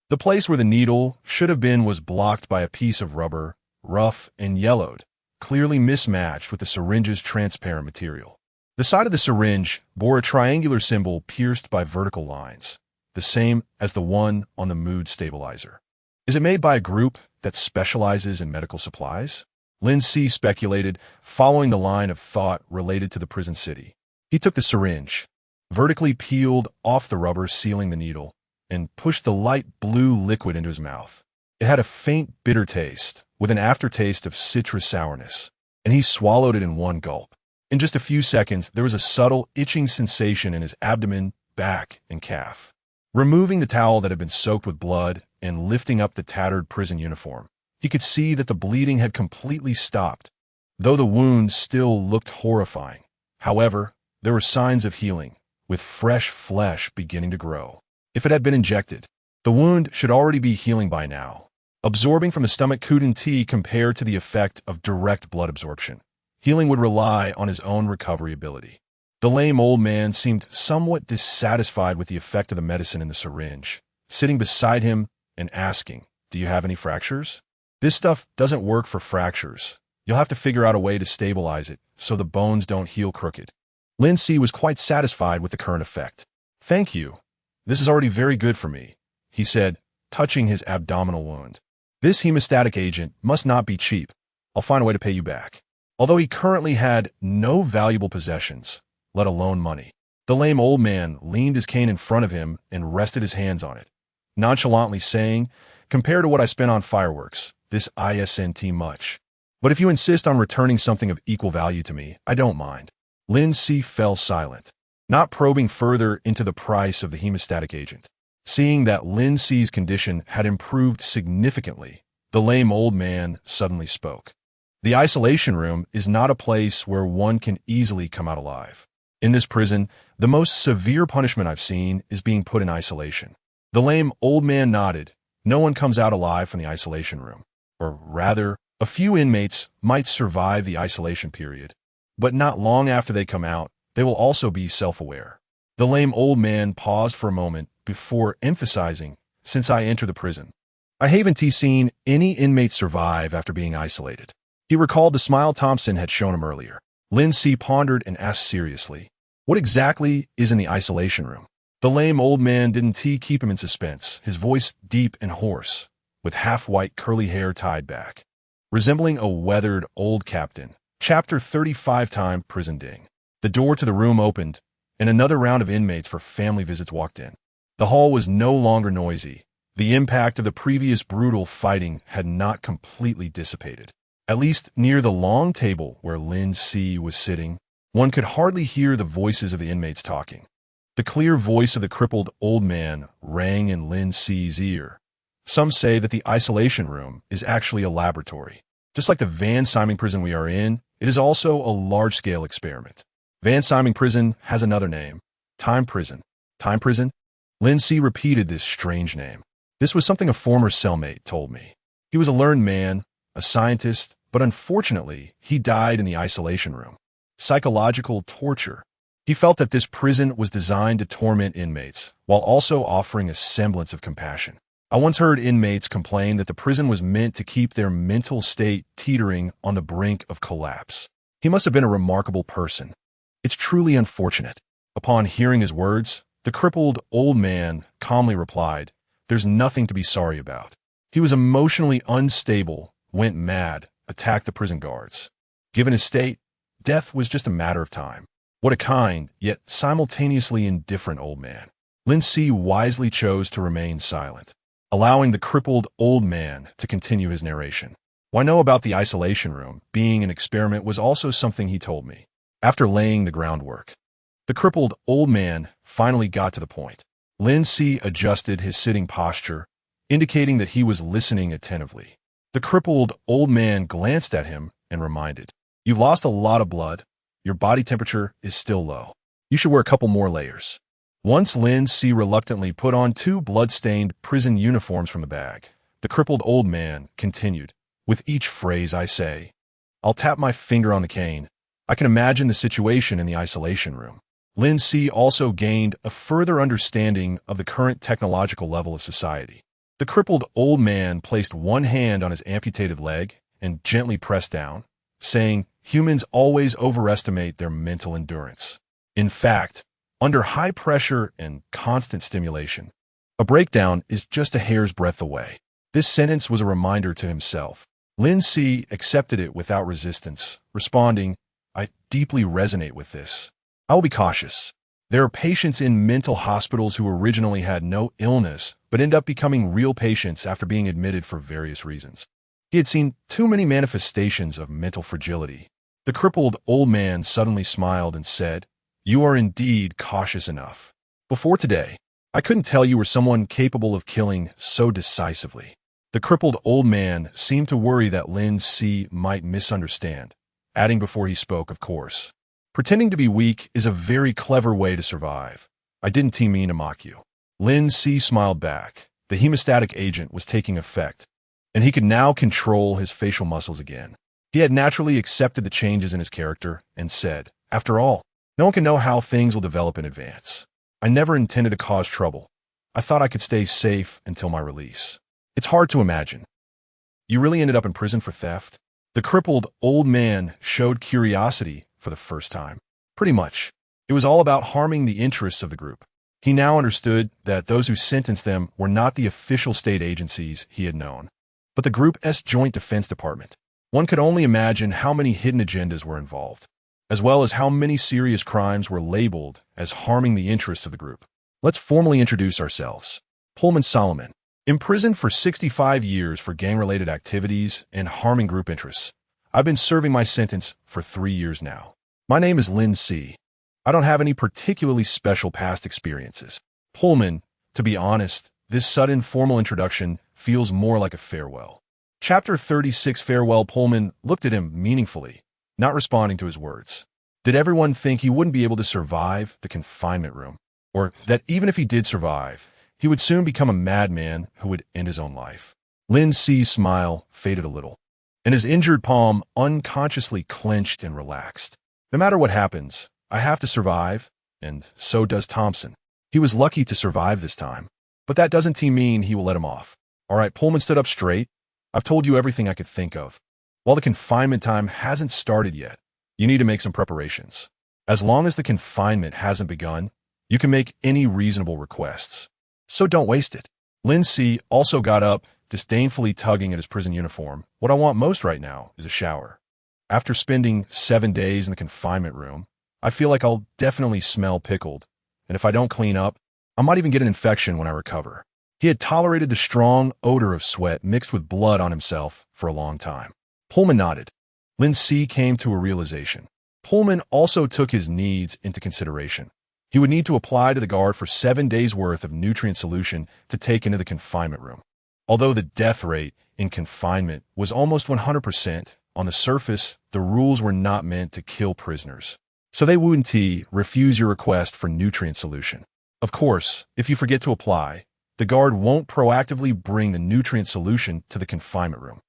S1: The place where the needle should have been was blocked by a piece of rubber, rough and yellowed, clearly mismatched with the syringe's transparent material. The side of the syringe bore a triangular symbol pierced by vertical lines, the same as the one on the mood stabilizer. "Is it made by a group that specializes in medical supplies?" Lin Si speculated, following the line of thought related to the prison city. He took the syringe, vertically peeled off the rubber sealing the needle, and pushed the light blue liquid into his mouth. It had a faint bitter taste, with an aftertaste of citrus sourness, and he swallowed it in one gulp. In just a few seconds, there was a subtle, itching sensation in his abdomen, back, and calf. Removing the towel that had been soaked with blood and lifting up the tattered prison uniform, he could see that the bleeding had completely stopped, though the wound still looked horrifying. However, there were signs of healing, with fresh flesh beginning to grow. If it had been injected, the wound should already be healing by now, absorbing from the stomach couldn't compare to the effect of direct blood absorption. Healing would rely on his own recovery ability. The lame old man seemed somewhat dissatisfied with the effect of the medicine in the syringe, sitting beside him and asking, "Do you have any fractures?" "This stuff doesn't work for fractures. You'll have to figure out a way to stabilize it so the bones don't heal crooked." Lin Si was quite satisfied with the current effect. "Thank you. This is already very good for me," he said, touching his abdominal wound. "This hemostatic agent must not be cheap. I'll find a way to pay you back." Although he currently had no valuable possessions, let alone money, the lame old man leaned his cane in front of him and rested his hands on it, nonchalantly saying, "Compared to what I spent on fireworks, this isn't much. But if you insist on returning something of equal value to me, I don't mind." Lin Si fell silent, not probing further into the price of the hemostatic agent. Seeing that Lin Si's condition had improved significantly, the lame old man suddenly spoke. "The isolation room is not a place where one can easily come out alive. In this prison, the most severe punishment I've seen is being put in isolation." The lame old man nodded. "No one comes out alive from the isolation room. Or rather, a few inmates might survive the isolation period, but not long after they come out, they will also be self-aware." The lame old man paused for a moment before emphasizing, "Since I entered the prison, I haven't seen any inmates survive after being isolated." He recalled the smile Thompson had shown him earlier. Lin Si pondered and asked seriously, "What exactly is in the isolation room?" The lame old man didn't keep him in suspense, his voice deep and hoarse, with half-white curly hair tied back. Resembling a weathered old captain. Chapter 35 Time Prison Ding. The door to the room opened, and another round of inmates for family visits walked in. The hall was no longer noisy. The impact of the previous brutal fighting had not completely dissipated. At least near the long table where Lin Si was sitting, one could hardly hear the voices of the inmates talking. The clear voice of the crippled old man rang in Lin Si's ear. "Some say that the isolation room is actually a laboratory. Just like the Van Syming prison we are in, it is also a large-scale experiment. Van Syming prison has another name. Time prison." "Time prison?" Lin Si repeated this strange name. "This was something a former cellmate told me. He was a learned man, a scientist, but unfortunately, he died in the isolation room. Psychological torture. He felt that this prison was designed to torment inmates, while also offering a semblance of compassion. I once heard inmates complain that the prison was meant to keep their mental state teetering on the brink of collapse. He must have been a remarkable person. It's truly unfortunate." Upon hearing his words, the crippled old man calmly replied, "There's nothing to be sorry about." He was emotionally unstable, went mad, attacked the prison guards. Given his state, death was just a matter of time. What a kind, yet simultaneously indifferent old man. Lin Si wisely chose to remain silent, allowing the crippled old man to continue his narration. "What I know about the isolation room being an experiment was also something he told me, after laying the groundwork." The crippled old man finally got to the point. Lin Si adjusted his sitting posture, indicating that he was listening attentively. The crippled old man glanced at him and reminded, "You've lost a lot of blood. Your body temperature is still low. You should wear a couple more layers." Once Lin Si reluctantly put on 2 blood-stained prison uniforms from the bag, the crippled old man continued, "With each phrase I say, I'll tap my finger on the cane. I can imagine the situation in the isolation room." Lin Si also gained a further understanding of the current technological level of society. The crippled old man placed one hand on his amputated leg and gently pressed down, saying, "Humans always overestimate their mental endurance. In fact, under high pressure and constant stimulation, a breakdown is just a hair's breadth away." This sentence was a reminder to himself. Lin Si accepted it without resistance, responding, "I deeply resonate with this. I will be cautious. There are patients in mental hospitals who originally had no illness but ended up becoming real patients after being admitted for various reasons. He had seen too many manifestations of mental fragility. The crippled old man suddenly smiled and said, "You are indeed cautious enough. Before today, I couldn't tell you were someone capable of killing so decisively." The crippled old man seemed to worry that Lin Si might misunderstand, adding before he spoke, "Of course. Pretending to be weak is a very clever way to survive. I didn't mean to mock you." Lin Si smiled back. The hemostatic agent was taking effect, and he could now control his facial muscles again. He had naturally accepted the changes in his character and said, "After all, no one can know how things will develop in advance. I never intended to cause trouble. I thought I could stay safe until my release. It's hard to imagine. You really ended up in prison for theft?" The crippled old man showed curiosity for the first time. Pretty much. It was all about harming the interests of the group. He now understood that those who sentenced them were not the official state agencies he had known, but the group's Joint Defense Department. One could only imagine how many hidden agendas were involved, as well as how many serious crimes were labeled as harming the interests of the group. Let's formally introduce ourselves. Pullman Solomon, imprisoned for 65 years for gang-related activities and harming group interests. I've been serving my sentence for 3 years now. My name is Lin Si. I don't have any particularly special past experiences. Pullman, to be honest, this sudden formal introduction feels more like a farewell. Chapter 36 Farewell. Pullman looked at him meaningfully, not responding to his words. Did everyone think he wouldn't be able to survive the confinement room? Or that even if he did survive, he would soon become a madman who would end his own life? Lin Si's smile faded a little, and his injured palm unconsciously clenched and relaxed. No matter what happens, I have to survive, and so does Thompson. He was lucky to survive this time, but that doesn't mean he will let him off. All right, Pullman stood up straight. I've told you everything I could think of. While the confinement time hasn't started yet, you need to make some preparations. As long as the confinement hasn't begun, you can make any reasonable requests. So don't waste it. Lin Si also got up, disdainfully tugging at his prison uniform. What I want most right now is a shower. After spending 7 days in the confinement room, I feel like I'll definitely smell pickled, and if I don't clean up, I might even get an infection when I recover. He had tolerated the strong odor of sweat mixed with blood on himself for a long time. Pullman nodded. Lin Si came to a realization. Pullman also took his needs into consideration. He would need to apply to the guard for 7 days' worth of nutrient solution to take into the confinement room. Although the death rate in confinement was almost 100%, on the surface, the rules were not meant to kill prisoners. So they wouldn't refuse your request for nutrient solution. Of course, if you forget to apply, the guard won't proactively bring the nutrient solution to the confinement room.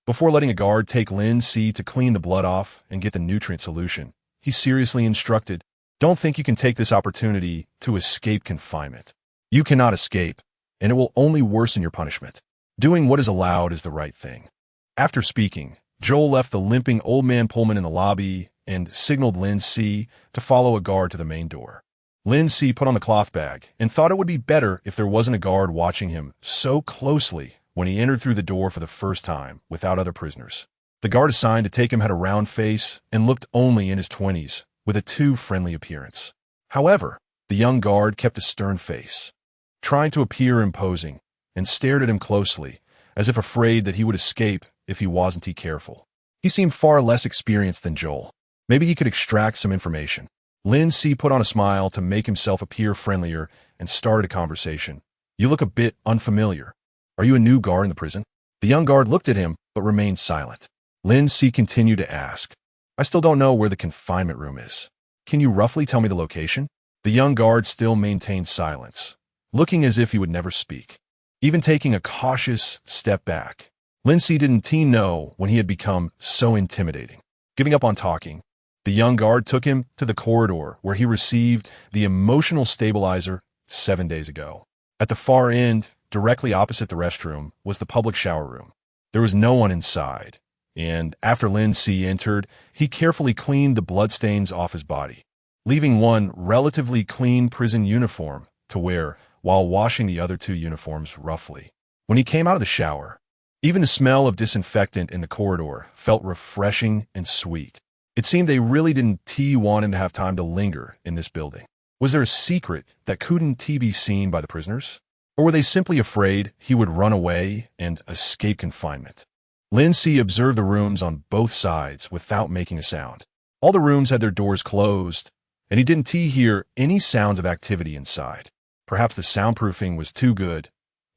S1: Before letting a guard take Lin Si to clean the blood off and get the nutrient solution, he seriously instructed, "Don't think you can take this opportunity to escape confinement. You cannot escape, and it will only worsen your punishment. Doing what is allowed is the right thing." After speaking, Joel left the limping old man Pullman in the lobby and signaled Lin Si to follow a guard to the main door. Lin Si put on the cloth bag and thought it would be better if there wasn't a guard watching him so closely when he entered through the door for the first time without other prisoners. The guard assigned to take him had a round face and looked only in his 20s, with a too friendly appearance. However, the young guard kept a stern face, trying to appear imposing, and stared at him closely, as if afraid that he would escape if he wasn't careful. He seemed far less experienced than Joel. Maybe he could extract some information. Lin Si put on a smile to make himself appear friendlier and started a conversation. "You look a bit unfamiliar. Are you a new guard in the prison?" The young guard looked at him but remained silent. Lin Si continued to ask, "I still don't know where the confinement room is. Can you roughly tell me the location?" The young guard still maintained silence, looking as if he would never speak, even taking a cautious step back. Lin Si didn't know when he had become so intimidating. Giving up on talking, the young guard took him to the corridor where he received the emotional stabilizer 7 days ago. At the far end, directly opposite the restroom, was the public shower room. There was no one inside, and after Lin Si entered, he carefully cleaned the bloodstains off his body, leaving one relatively clean prison uniform to wear while washing the other 2 uniforms roughly. When he came out of the shower, even the smell of disinfectant in the corridor felt refreshing and sweet. It seemed they really didn't want him to have time to linger in this building. Was there a secret that couldn't be seen by the prisoners? Or were they simply afraid he would run away and escape confinement? Lin Si observed the rooms on both sides without making a sound. All the rooms had their doors closed, and he didn't hear any sounds of activity inside. Perhaps the soundproofing was too good,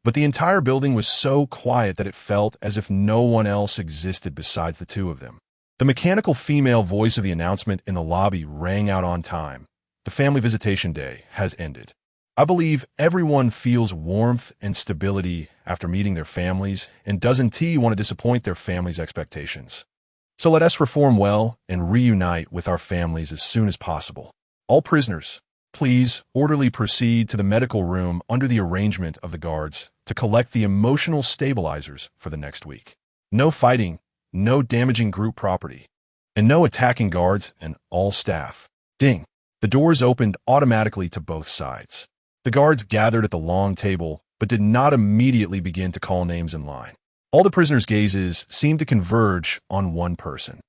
S1: but the entire building was so quiet that it felt as if no one else existed besides the two of them. The mechanical female voice of the announcement in the lobby rang out on time. The family visitation day has ended. I believe everyone feels warmth and stability after meeting their families and doesn't want to disappoint their families' expectations. So let us reform well and reunite with our families as soon as possible. All prisoners, please orderly proceed to the medical room under the arrangement of the guards to collect the emotional stabilizers for the next week. No fighting, no damaging group property, and no attacking guards and all staff. Ding. The doors opened automatically to both sides. The guards gathered at the long table, but did not immediately begin to call names in line. All the prisoners' gazes seemed to converge on one person.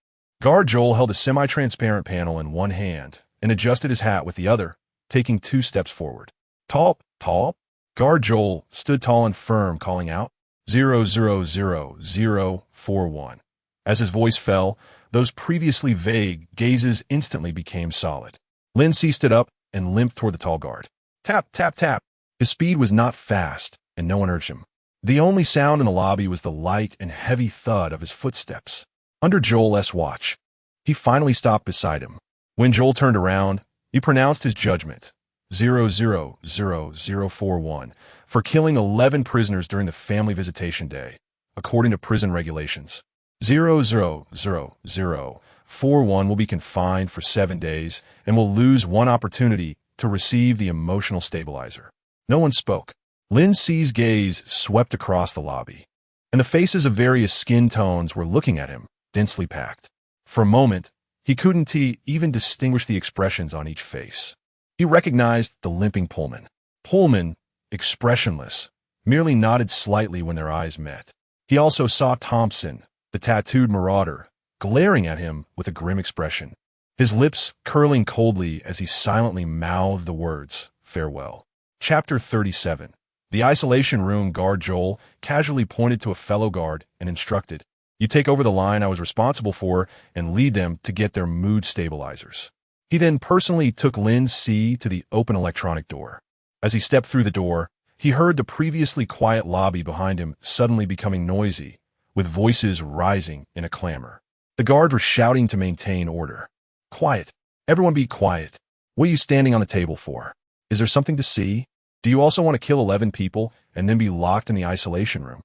S1: Guard Joel held a semi-transparent panel in one hand and adjusted his hat with the other, taking 2 steps forward. Tall, tall. Guard Joel stood tall and firm, calling out, 00041. As his voice fell, those previously vague gazes instantly became solid. Lin Si stood up and limped toward the tall guard. Tap, tap, tap. His speed was not fast, and no one urged him. The only sound in the lobby was the light and heavy thud of his footsteps. Under Joel's watch, he finally stopped beside him. When Joel turned around, he pronounced his judgment, 00041, for killing 11 prisoners during the family visitation day, according to prison regulations. 00041 will be confined for 7 days and will lose one opportunity to receive the emotional stabilizer. No one spoke. Lin Si's gaze swept across the lobby, and the faces of various skin tones were looking at him, densely packed. For a moment, he couldn't even distinguish the expressions on each face. He recognized the limping Pullman. Pullman, expressionless, merely nodded slightly when their eyes met. He also saw Thompson, the tattooed marauder, glaring at him with a grim expression, his lips curling coldly as he silently mouthed the words, farewell. Chapter 37. The isolation room guard Joel casually pointed to a fellow guard and instructed, you take over the line I was responsible for and lead them to get their mood stabilizers. He then personally took Lin Si to the open electronic door. As he stepped through the door, he heard the previously quiet lobby behind him suddenly becoming noisy, with voices rising in a clamor. The guards were shouting to maintain order. Quiet. Everyone be quiet. What are you standing on the table for? Is there something to see? Do you also want to kill 11 people and then be locked in the isolation room?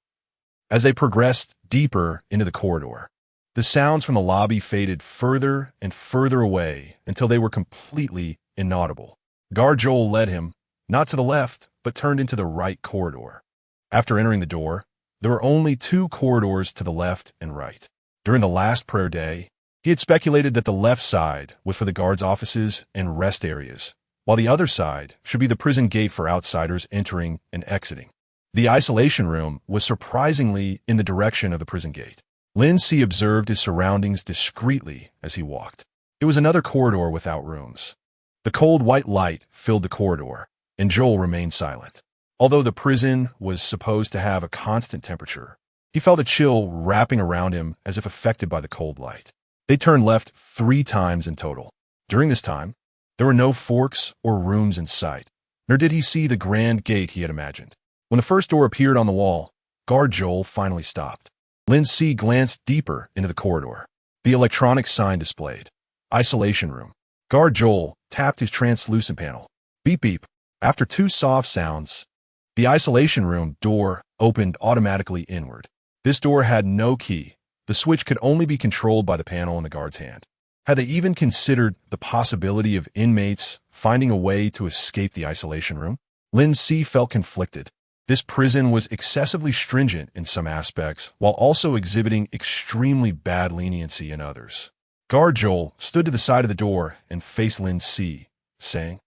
S1: As they progressed deeper into the corridor, the sounds from the lobby faded further and further away until they were completely inaudible. Guard Joel led him, not to the left, but turned into the right corridor. After entering the door, there were only 2 corridors to the left and right. During the last prayer day, he had speculated that the left side was for the guards' offices and rest areas, while the other side should be the prison gate for outsiders entering and exiting. The isolation room was surprisingly in the direction of the prison gate. Lin Si observed his surroundings discreetly as he walked. It was another corridor without rooms. The cold white light filled the corridor, and Joel remained silent. Although the prison was supposed to have a constant temperature, he felt a chill wrapping around him as if affected by the cold light. They turned left 3 times in total. During this time, there were no forks or rooms in sight, nor did he see the grand gate he had imagined. When the first door appeared on the wall, guard Joel finally stopped. Lin Si glanced deeper into the corridor. The electronic sign displayed, isolation room. Guard Joel tapped his translucent panel. Beep beep. After 2 soft sounds, the isolation room door opened automatically inward. This door had no key. The switch could only be controlled by the panel in the guard's hand. Had they even considered the possibility of inmates finding a way to escape the isolation room? Lin Si felt conflicted. This prison was excessively stringent in some aspects, while also exhibiting extremely bad leniency in others. Guard Joel stood to the side of the door and faced Lin Si, saying,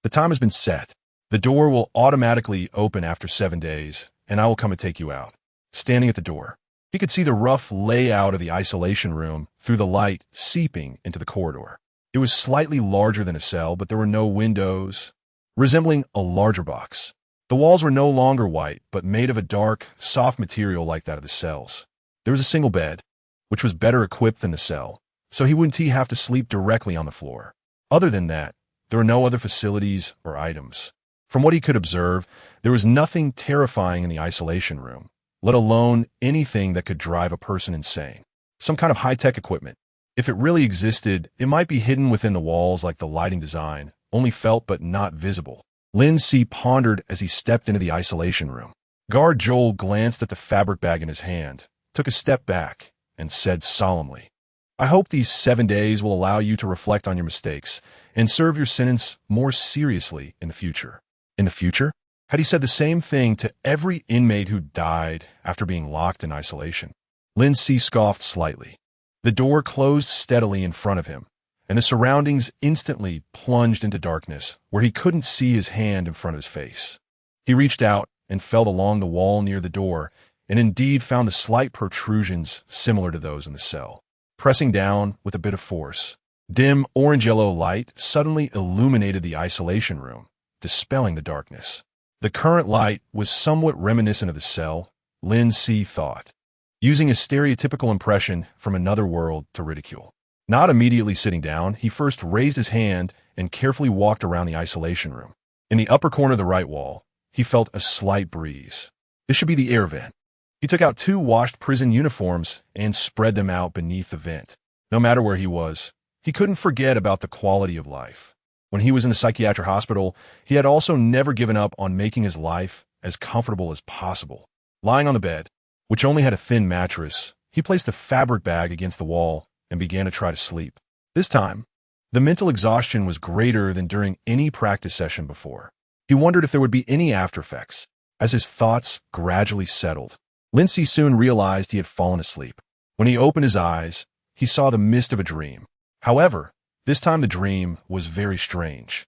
S1: the time has been set. The door will automatically open after 7 days, and I will come and take you out. Standing at the door, he could see the rough layout of the isolation room through the light seeping into the corridor. It was slightly larger than a cell, but there were no windows, resembling a larger box. The walls were no longer white, but made of a dark, soft material like that of the cells. There was a single bed, which was better equipped than the cell, so he wouldn't have to sleep directly on the floor. Other than that, there were no other facilities or items. From what he could observe, there was nothing terrifying in the isolation room, let alone anything that could drive a person insane. Some kind of high-tech equipment. If it really existed, it might be hidden within the walls like the lighting design, only felt but not visible. Lin Si pondered as he stepped into the isolation room. Guard Joel glanced at the fabric bag in his hand, took a step back, and said solemnly, "I hope these 7 days will allow you to reflect on your mistakes and serve your sentence more seriously in the future." In the future? Had he said the same thing to every inmate who died after being locked in isolation? Lin Si scoffed slightly. The door closed steadily in front of him, and the surroundings instantly plunged into darkness where he couldn't see his hand in front of his face. He reached out and felt along the wall near the door, and indeed found the slight protrusions similar to those in the cell. Pressing down with a bit of force, dim orange-yellow light suddenly illuminated the isolation room, dispelling the darkness. The current light was somewhat reminiscent of the cell, Lin Si thought, using a stereotypical impression from another world to ridicule. Not immediately sitting down, he first raised his hand and carefully walked around the isolation room. In the upper corner of the right wall, he felt a slight breeze. This should be the air vent. He took out 2 washed prison uniforms and spread them out beneath the vent. No matter where he was, he couldn't forget about the quality of life. When he was in the psychiatric hospital, he had also never given up on making his life as comfortable as possible. Lying on the bed, which only had a thin mattress, he placed the fabric bag against the wall and began to try to sleep. This time, the mental exhaustion was greater than during any practice session before. He wondered if there would be any after effects. As his thoughts gradually settled, Lin Si soon realized he had fallen asleep. When he opened his eyes, he saw the mist of a dream. However, this time the dream was very strange.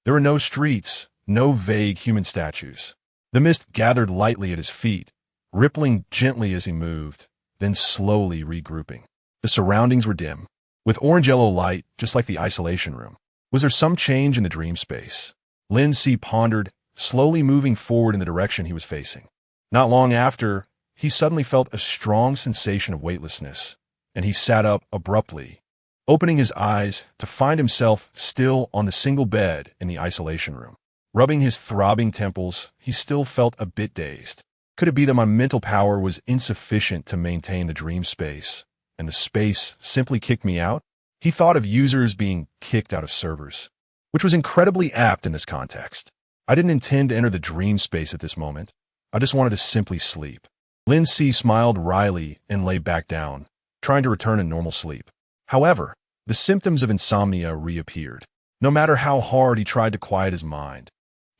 S1: There were no streets, no vague human statues. The mist gathered lightly at his feet, rippling gently as he moved, then slowly regrouping. The surroundings were dim, with orange-yellow light just like the isolation room. Was there some change in the dream space? Lin Si pondered, slowly moving forward in the direction he was facing. Not long after, he suddenly felt a strong sensation of weightlessness, and he sat up abruptly, opening his eyes to find himself still on the single bed in the isolation room. Rubbing his throbbing temples, he still felt a bit dazed. Could it be that my mental power was insufficient to maintain the dream space, and the space simply kicked me out? He thought of users being kicked out of servers, which was incredibly apt in this context. I didn't intend to enter the dream space at this moment. I just wanted to simply sleep. Lin Si smiled wryly and lay back down, trying to return to normal sleep. However, the symptoms of insomnia reappeared. No matter how hard he tried to quiet his mind,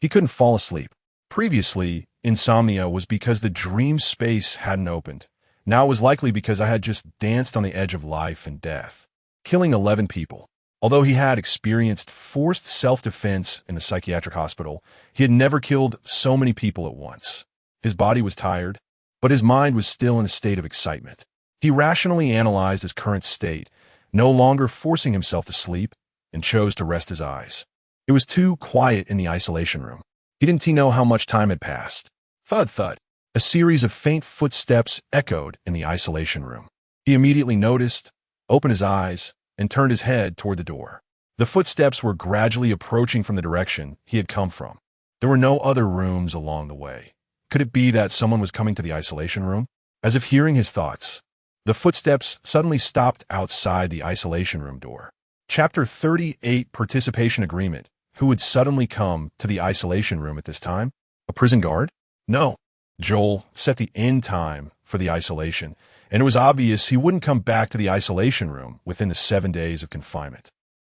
S1: he couldn't fall asleep. Previously, insomnia was because the dream space hadn't opened. Now it was likely because I had just danced on the edge of life and death, killing 11 people. Although he had experienced forced self-defense in the psychiatric hospital, he had never killed so many people at once. His body was tired, but his mind was still in a state of excitement. He rationally analyzed his current state, no longer forcing himself to sleep, and chose to rest his eyes. It was too quiet in the isolation room. He didn't know how much time had passed. Thud, thud. A series of faint footsteps echoed in the isolation room. He immediately noticed, opened his eyes, and turned his head toward the door. The footsteps were gradually approaching from the direction he had come from. There were no other rooms along the way. Could it be that someone was coming to the isolation room? As if hearing his thoughts, the footsteps suddenly stopped outside the isolation room door. Chapter 38, Participation Agreement. Who would suddenly come to the isolation room at this time? A prison guard? No. Joel set the end time for the isolation, and it was obvious he wouldn't come back to the isolation room within the 7 days of confinement.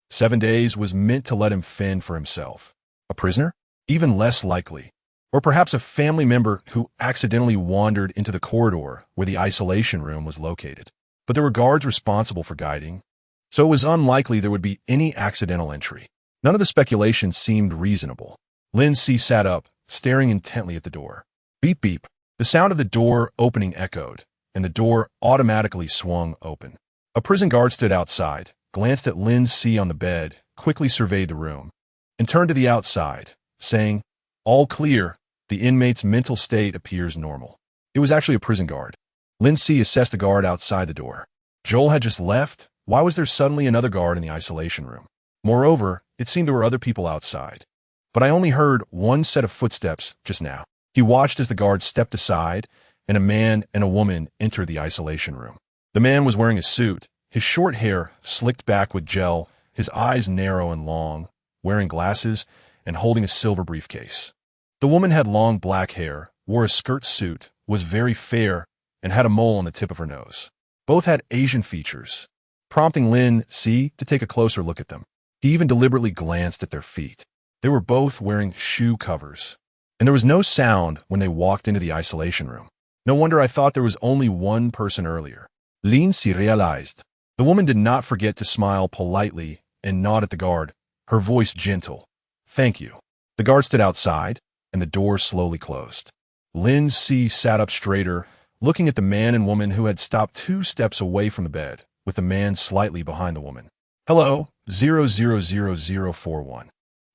S1: 7 days was meant to let him fend for himself. A prisoner? Even less likely. Or perhaps a family member who accidentally wandered into the corridor where the isolation room was located. But there were guards responsible for guiding, so it was unlikely there would be any accidental entry. None of the speculations seemed reasonable. Lin Si sat up, staring intently at the door. Beep beep. The sound of the door opening echoed, and the door automatically swung open. A prison guard stood outside, glanced at Lin Si on the bed, quickly surveyed the room, and turned to the outside, saying, "All clear. The inmate's mental state appears normal. It was actually a prison guard. Lin Si assessed the guard outside the door. Joel had just left. Why was there suddenly another guard in the isolation room? Moreover, it seemed there were other people outside. But I only heard one set of footsteps just now. He watched as the guard stepped aside, and a man and a woman entered the isolation room. The man was wearing a suit, his short hair slicked back with gel, his eyes narrow and long, wearing glasses, and holding a silver briefcase. The woman had long black hair, wore a skirt suit, was very fair, and had a mole on the tip of her nose. Both had Asian features, prompting Lin Si to take a closer look at them. He even deliberately glanced at their feet. They were both wearing shoe covers, and there was no sound when they walked into the isolation room. No wonder I thought there was only one person earlier. Lin Si realized. The woman did not forget to smile politely and nod at the guard, her voice gentle. "Thank you." The guard stood outside, and the door slowly closed. Lin Si sat up straighter, looking at the man and woman who had stopped 2 steps away from the bed, with the man slightly behind the woman. "Hello, 000041.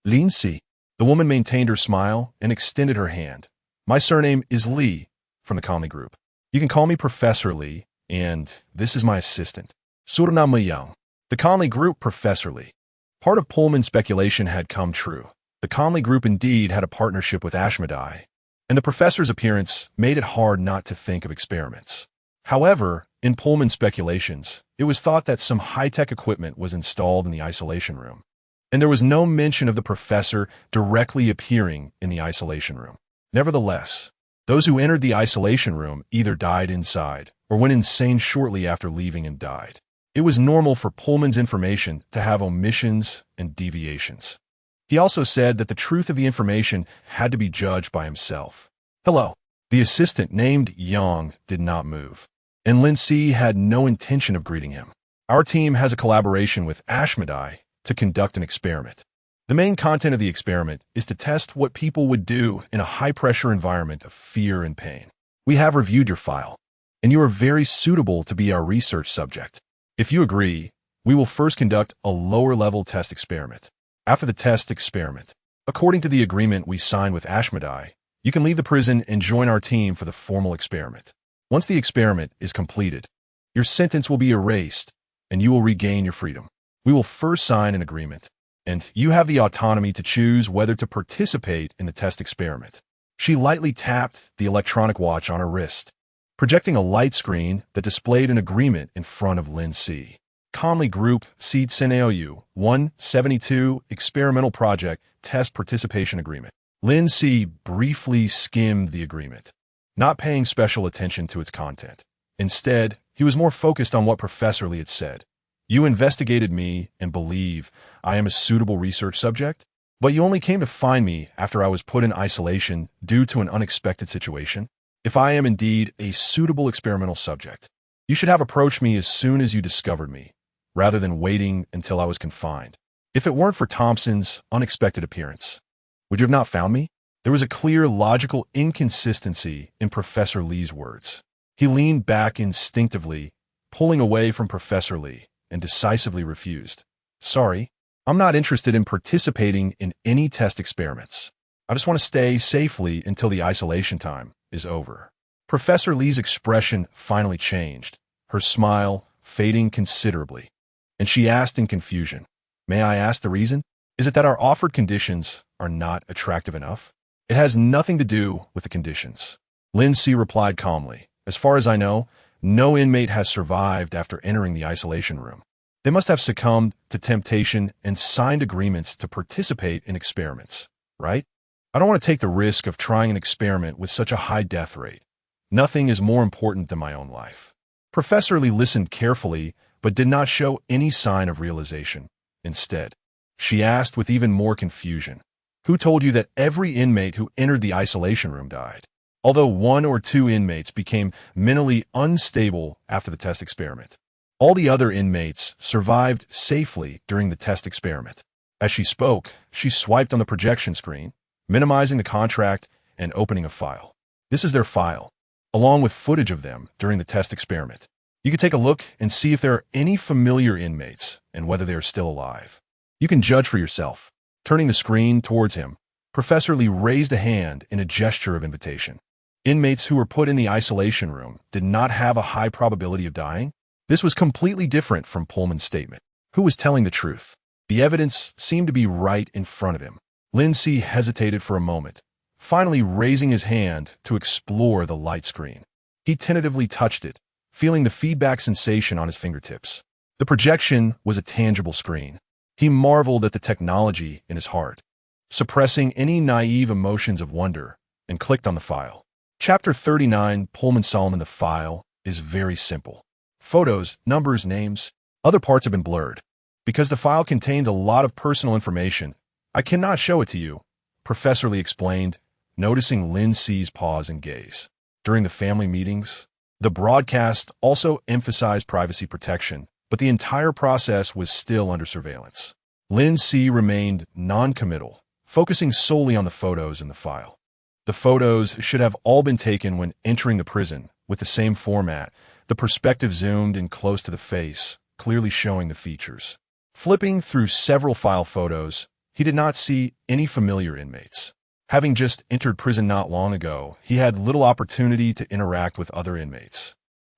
S1: Lin Si." The woman maintained her smile and extended her hand. "My surname is Lee, from the Conley Group. You can call me Professor Lee, and this is my assistant, Suriname Young." The Conley Group, Professor Lee. Part of Pullman's speculation had come true. The Conley Group indeed had a partnership with Ashmedai, and the professor's appearance made it hard not to think of experiments. However, in Pullman's speculations, it was thought that some high-tech equipment was installed in the isolation room, and there was no mention of the professor directly appearing in the isolation room. Nevertheless, those who entered the isolation room either died inside or went insane shortly after leaving and died. It was normal for Pullman's information to have omissions and deviations. He also said that the truth of the information had to be judged by himself. "Hello." The assistant, named Yang, did not move, and Lin Si had no intention of greeting him. "Our team has a collaboration with Ashmedai to conduct an experiment. The main content of the experiment is to test what people would do in a high-pressure environment of fear and pain. We have reviewed your file, and you are very suitable to be our research subject. If you agree, we will first conduct a lower-level test experiment. After the test experiment, according to the agreement we signed with Ashmedai, you can leave the prison and join our team for the formal experiment. Once the experiment is completed, your sentence will be erased, and you will regain your freedom. We will first sign an agreement, and you have the autonomy to choose whether to participate in the test experiment." She lightly tapped the electronic watch on her wrist, projecting a light screen that displayed an agreement in front of Lin Si. Conley Group, Seed Scenario 172, Experimental Project, Test Participation Agreement. Lin Si briefly skimmed the agreement, not paying special attention to its content. Instead, he was more focused on what Professor Lee had said. "You investigated me and believe I am a suitable research subject, but you only came to find me after I was put in isolation due to an unexpected situation. If I am indeed a suitable experimental subject, you should have approached me as soon as you discovered me, rather than waiting until I was confined. If it weren't for Thompson's unexpected appearance, would you have not found me?" There was a clear logical inconsistency in Professor Lee's words. He leaned back instinctively, pulling away from Professor Lee, and decisively refused. "Sorry, I'm not interested in participating in any test experiments. I just want to stay safely until the isolation time is over." Professor Lee's expression finally changed, her smile fading considerably, and she asked in confusion, "May I ask the reason? Is it that our offered conditions are not attractive enough?" "It has nothing to do with the conditions," Lin Si replied calmly. "As far as I know, no inmate has survived after entering the isolation room. They must have succumbed to temptation and signed agreements to participate in experiments, right? I don't want to take the risk of trying an experiment with such a high death rate. Nothing is more important than my own life." Professor Lee listened carefully, but did not show any sign of realization. Instead, she asked with even more confusion, "Who told you that every inmate who entered the isolation room died? Although 1 or 2 inmates became mentally unstable after the test experiment, all the other inmates survived safely during the test experiment." As she spoke, she swiped on the projection screen, minimizing the contract and opening a file. "This is their file, along with footage of them during the test experiment. You can take a look and see if there are any familiar inmates and whether they are still alive. You can judge for yourself." Turning the screen towards him, Professor Lee raised a hand in a gesture of invitation. Inmates who were put in the isolation room did not have a high probability of dying. This was completely different from Pullman's statement. Who was telling the truth? The evidence seemed to be right in front of him. Lin Si hesitated for a moment, finally raising his hand to explore the light screen. He tentatively touched it, feeling the feedback sensation on his fingertips. The projection was a tangible screen. He marveled at the technology in his heart, suppressing any naive emotions of wonder, and clicked on the file. Chapter 39, Pullman Solomon. The file is very simple. Photos, numbers, names. Other parts have been blurred. Because the file contains a lot of personal information, I cannot show it to you, Professor Lee explained, noticing Lin Si's pause and gaze. During the family meetings, the broadcast also emphasized privacy protection, but the entire process was still under surveillance. Lin Si remained non-committal, focusing solely on the photos in the file. The photos should have all been taken when entering the prison, with the same format, the perspective zoomed in close to the face, clearly showing the features. Flipping through several file photos, he did not see any familiar inmates. Having just entered prison not long ago, he had little opportunity to interact with other inmates.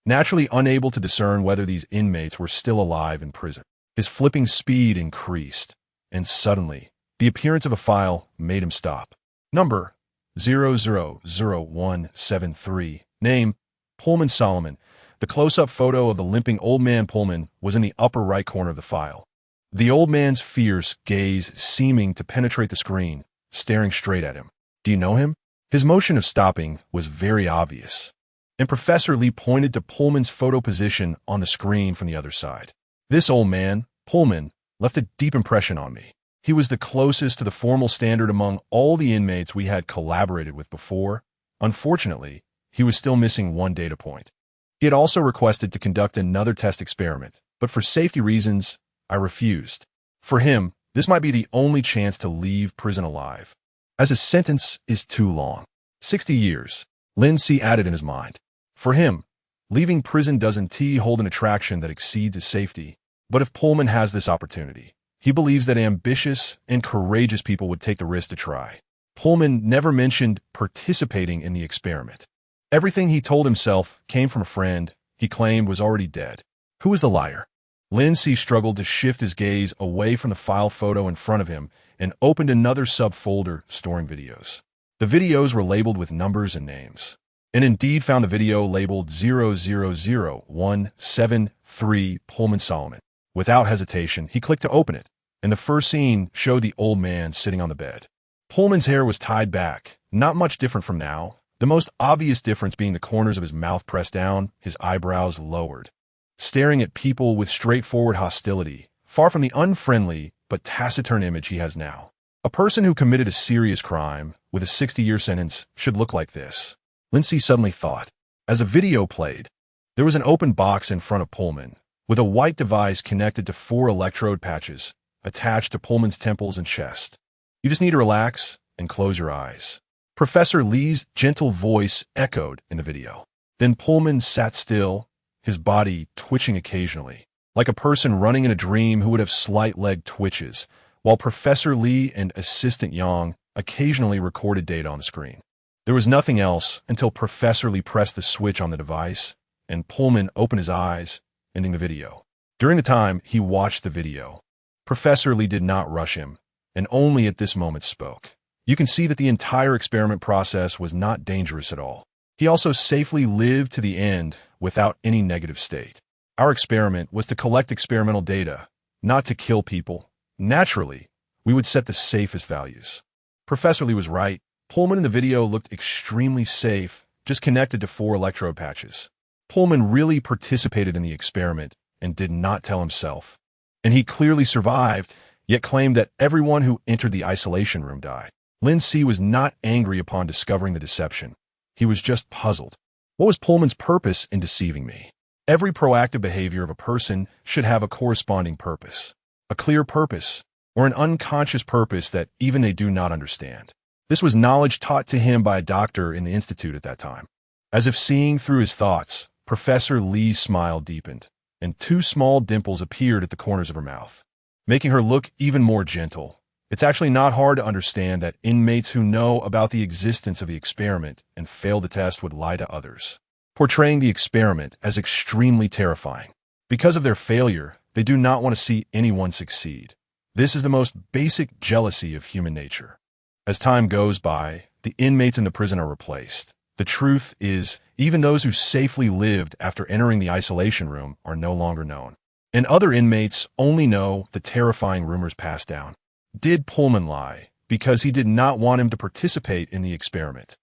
S1: Naturally unable to discern whether these inmates were still alive in prison, his flipping speed increased, and suddenly, the appearance of a file made him stop. Number 000173. Name Pullman Solomon. The close-up photo of the limping old man Pullman was in the upper right corner of the file. The old man's fierce gaze seeming to penetrate the screen, staring straight at him. Do you know him? His motion of stopping was very obvious, and Professor Lee pointed to Pullman's photo position on the screen from the other side. This old man, Pullman, left a deep impression on me. He was the closest to the formal standard among all the inmates we had collaborated with before. Unfortunately, he was still missing one data point. He had also requested to conduct another test experiment, but for safety reasons, I refused. For him, this might be the only chance to leave prison alive, as his sentence is too long. 60 years, Lin Si added in his mind. For him, leaving prison doesn't hold an attraction that exceeds his safety, but if Pullman has this opportunity, he believes that ambitious and courageous people would take the risk to try. Pullman never mentioned participating in the experiment. Everything he told himself came from a friend he claimed was already dead. Who was the liar? Lin Si struggled to shift his gaze away from the file photo in front of him and opened another subfolder storing videos. The videos were labeled with numbers and names, and indeed found the video labeled 000173 Pullman Solomon. Without hesitation, he clicked to open it, and the first scene showed the old man sitting on the bed. Pullman's hair was tied back, not much different from now, the most obvious difference being the corners of his mouth pressed down, his eyebrows lowered, staring at people with straightforward hostility, far from the unfriendly but taciturn image he has now. A person who committed a serious crime with a 60-year sentence should look like this, Lin Si suddenly thought. As a video played, there was an open box in front of Pullman, with a white device connected to 4 electrode patches attached to Pullman's temples and chest. You just need to relax and close your eyes. Professor Lee's gentle voice echoed in the video. Then Pullman sat still, his body twitching occasionally, like a person running in a dream who would have slight leg twitches, while Professor Lee and Assistant Yang occasionally recorded data on the screen. There was nothing else until Professor Lee pressed the switch on the device, and Pullman opened his eyes, ending the video. During the time he watched the video, Professor Lee did not rush him, and only at this moment spoke. You can see that the entire experiment process was not dangerous at all. He also safely lived to the end without any negative state. Our experiment was to collect experimental data, not to kill people. Naturally, we would set the safest values. Professor Lee was right. Pullman in the video looked extremely safe, just connected to 4 electrode patches. Pullman really participated in the experiment and did not tell himself. And he clearly survived, yet claimed that everyone who entered the isolation room died. Lin Si was not angry upon discovering the deception. He was just puzzled. What was Pullman's purpose in deceiving me? Every proactive behavior of a person should have a corresponding purpose. A clear purpose, or an unconscious purpose that even they do not understand. This was knowledge taught to him by a doctor in the institute at that time. As if seeing through his thoughts, Professor Lee's smile deepened, and 2 small dimples appeared at the corners of her mouth, making her look even more gentle. It's actually not hard to understand that inmates who know about the existence of the experiment and fail the test would lie to others, portraying the experiment as extremely terrifying. Because of their failure, they do not want to see anyone succeed. This is the most basic jealousy of human nature. As time goes by, the inmates in the prison are replaced. The truth is, even those who safely lived after entering the isolation room are no longer known. And other inmates only know the terrifying rumors passed down. Did Pullman lie because he did not want him to participate in the experiment,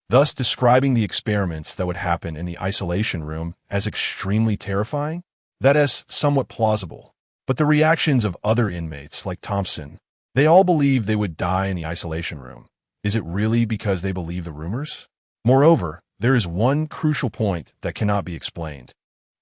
S1: thus describing the experiments that would happen in the isolation room as extremely terrifying? That is somewhat plausible. But the reactions of other inmates, like Thompson, they all believe they would die in the isolation room. Is it really because they believe the rumors? Moreover, there is one crucial point that cannot be explained,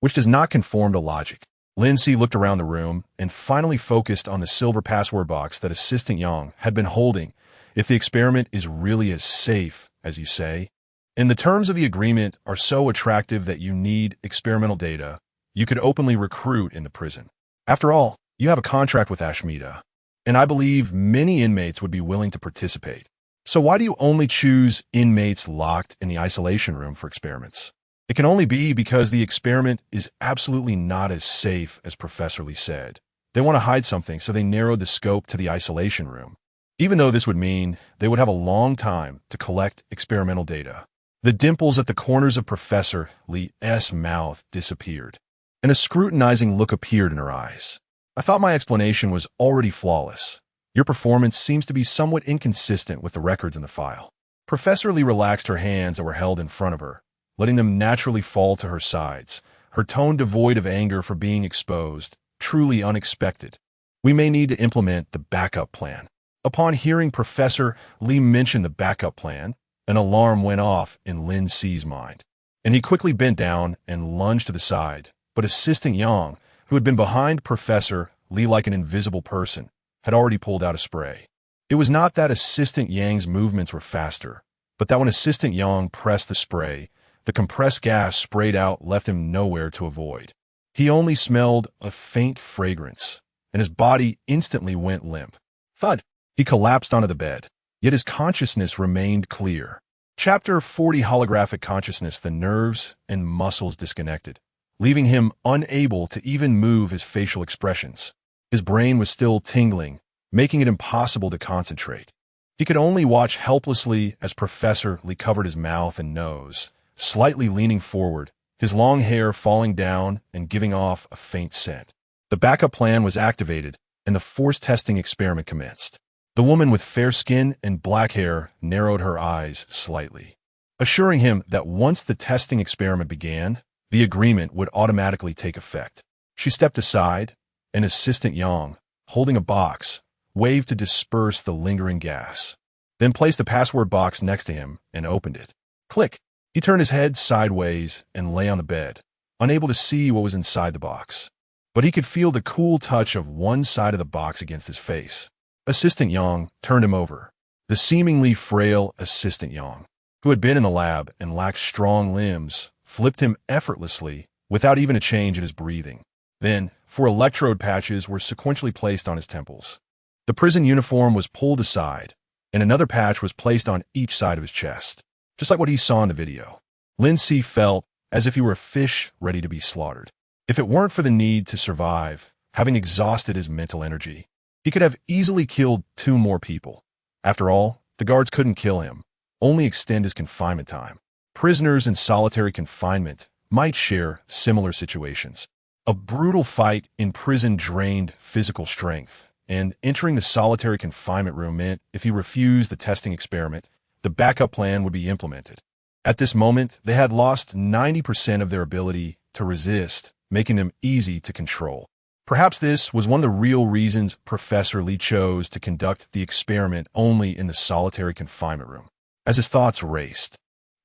S1: which does not conform to logic. Lin Si looked around the room and finally focused on the silver password box that Assistant Yang had been holding. If the experiment is really as safe as you say, and the terms of the agreement are so attractive that you need experimental data, you could openly recruit in the prison. After all, you have a contract with Ashmita, and I believe many inmates would be willing to participate. So why do you only choose inmates locked in the isolation room for experiments? It can only be because the experiment is absolutely not as safe as Professor Lee said. They want to hide something, so they narrowed the scope to the isolation room, even though this would mean they would have a long time to collect experimental data. The dimples at the corners of Professor Lee's mouth disappeared, and a scrutinizing look appeared in her eyes. I thought my explanation was already flawless. Your performance seems to be somewhat inconsistent with the records in the file. Professor Lee relaxed her hands that were held in front of her, letting them naturally fall to her sides, her tone devoid of anger for being exposed, truly unexpected. We may need to implement the backup plan. Upon hearing Professor Lee mention the backup plan, an alarm went off in Lin Si's mind, and he quickly bent down and lunged to the side. But Assistant Yang, who had been behind Professor Lee like an invisible person, had already pulled out a spray. It was not that Assistant Yang's movements were faster, but that when Assistant Yang pressed the spray, the compressed gas sprayed out left him nowhere to avoid. He only smelled a faint fragrance, and his body instantly went limp. Thud! He collapsed onto the bed, yet his consciousness remained clear. Chapter 40 Holographic Consciousness. The nerves and muscles disconnected, leaving him unable to even move his facial expressions. His brain was still tingling, making it impossible to concentrate. He could only watch helplessly as Professor Lee covered his mouth and nose, slightly leaning forward, his long hair falling down and giving off a faint scent. The backup plan was activated, and the force testing experiment commenced. The woman with fair skin and black hair narrowed her eyes slightly, assuring him that once the testing experiment began, the agreement would automatically take effect. She stepped aside, and Assistant Yang, holding a box, waved to disperse the lingering gas, then placed the password box next to him and opened it. Click! He turned his head sideways and lay on the bed, unable to see what was inside the box. But he could feel the cool touch of one side of the box against his face. Assistant Yang turned him over. The seemingly frail Assistant Yang, who had been in the lab and lacked strong limbs, flipped him effortlessly without even a change in his breathing. Then, 4 electrode patches were sequentially placed on his temples. The prison uniform was pulled aside, and another patch was placed on each side of his chest, just like what he saw in the video. Lin Si felt as if he were a fish ready to be slaughtered. If it weren't for the need to survive, having exhausted his mental energy, he could have easily killed 2 more people. After all, the guards couldn't kill him, only extend his confinement time. Prisoners in solitary confinement might share similar situations. A brutal fight in prison drained physical strength, and entering the solitary confinement room meant if he refused the testing experiment, the backup plan would be implemented. At this moment, they had lost 90% of their ability to resist, making them easy to control. Perhaps this was one of the real reasons Professor Lee chose to conduct the experiment only in the solitary confinement room. As his thoughts raced,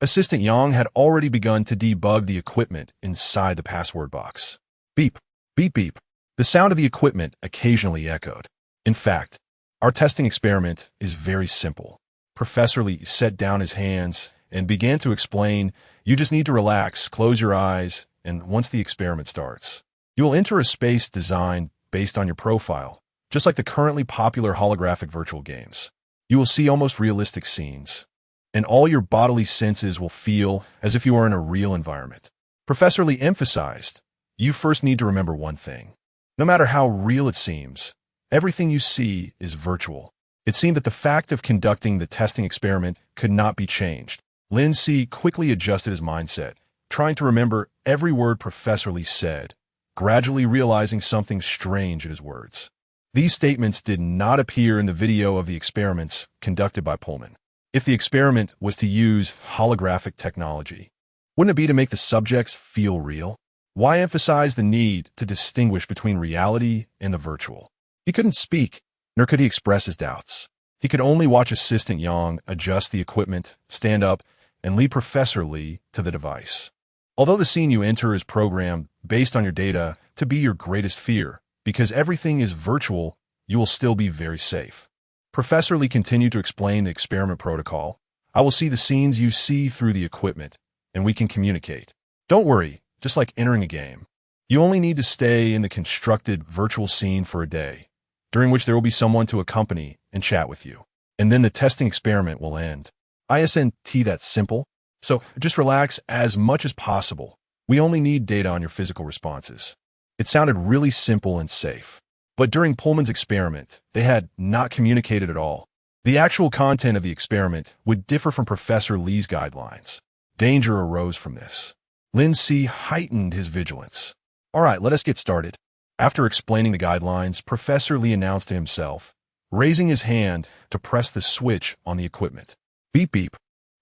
S1: Assistant Yang had already begun to debug the equipment inside the password box. Beep, beep, beep. The sound of the equipment occasionally echoed. In fact, our testing experiment is very simple. Professor Lee set down his hands and began to explain, you just need to relax, close your eyes, and once the experiment starts, you will enter a space designed based on your profile. just like the currently popular holographic virtual games. You will see almost realistic scenes, and all your bodily senses will feel as if you are in a real environment. Professor Lee emphasized, you first need to remember one thing. No matter how real it seems, everything you see is virtual. It seemed that the fact of conducting the testing experiment could not be changed. Lin Si quickly adjusted his mindset, trying to remember every word Professor Lee said, gradually realizing something strange in his words. These statements did not appear in the video of the experiments conducted by Pullman. If the experiment was to use holographic technology, wouldn't it be to make the subjects feel real? Why emphasize the need to distinguish between reality and the virtual? He couldn't speak, nor could he express his doubts. He could only watch Assistant Yang adjust the equipment, stand up, and lead Professor Lee to the device. Although the scene you enter is programmed based on your data to be your greatest fear, because everything is virtual, you will still be very safe. Professor Lee continued to explain the experiment protocol. I will see the scenes you see through the equipment, and we can communicate. Don't worry, just like entering a game. You only need to stay in the constructed virtual scene for a day, during which there will be someone to accompany and chat with you. And then the testing experiment will end. ISNT, that's simple. So just relax as much as possible. We only need data on your physical responses. It sounded really simple and safe. But during Pullman's experiment, they had not communicated at all. The actual content of the experiment would differ from Professor Lee's guidelines. Danger arose from this. Lin Si heightened his vigilance. All right, let us get started. After explaining the guidelines, Professor Lee announced to himself, raising his hand to press the switch on the equipment. Beep beep.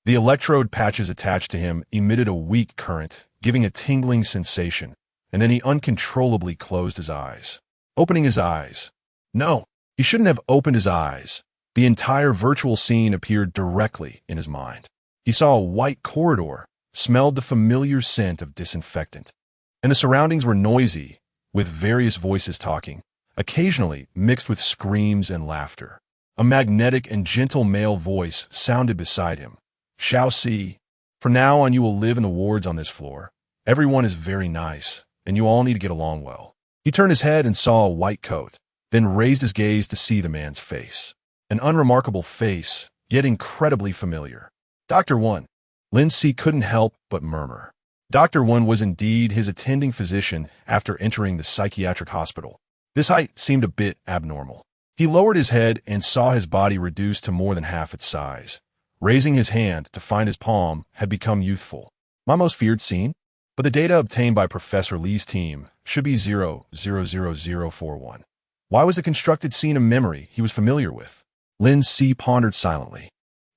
S1: The electrode patches attached to him emitted a weak current, giving a tingling sensation, and then he uncontrollably closed his eyes. Opening his eyes. No, he shouldn't have opened his eyes. The entire virtual scene appeared directly in his mind. He saw a white corridor, smelled the familiar scent of disinfectant, and the surroundings were noisy, with various voices talking, occasionally mixed with screams and laughter. A magnetic and gentle male voice sounded beside him. Shao Si, from now on you will live in the wards on this floor. Everyone is very nice, and you all need to get along well. He turned his head and saw a white coat, then raised his gaze to see the man's face. An unremarkable face, yet incredibly familiar. Dr. Wen. Lin Si couldn't help but murmur. Dr. Wen was indeed his attending physician after entering the psychiatric hospital. This height seemed a bit abnormal. He lowered his head and saw his body reduced to more than half its size. Raising his hand to find his palm had become youthful. My most feared scene? But the data obtained by Professor Lee's team should be 0,00041. Why was the constructed scene a memory he was familiar with? Lin Si pondered silently,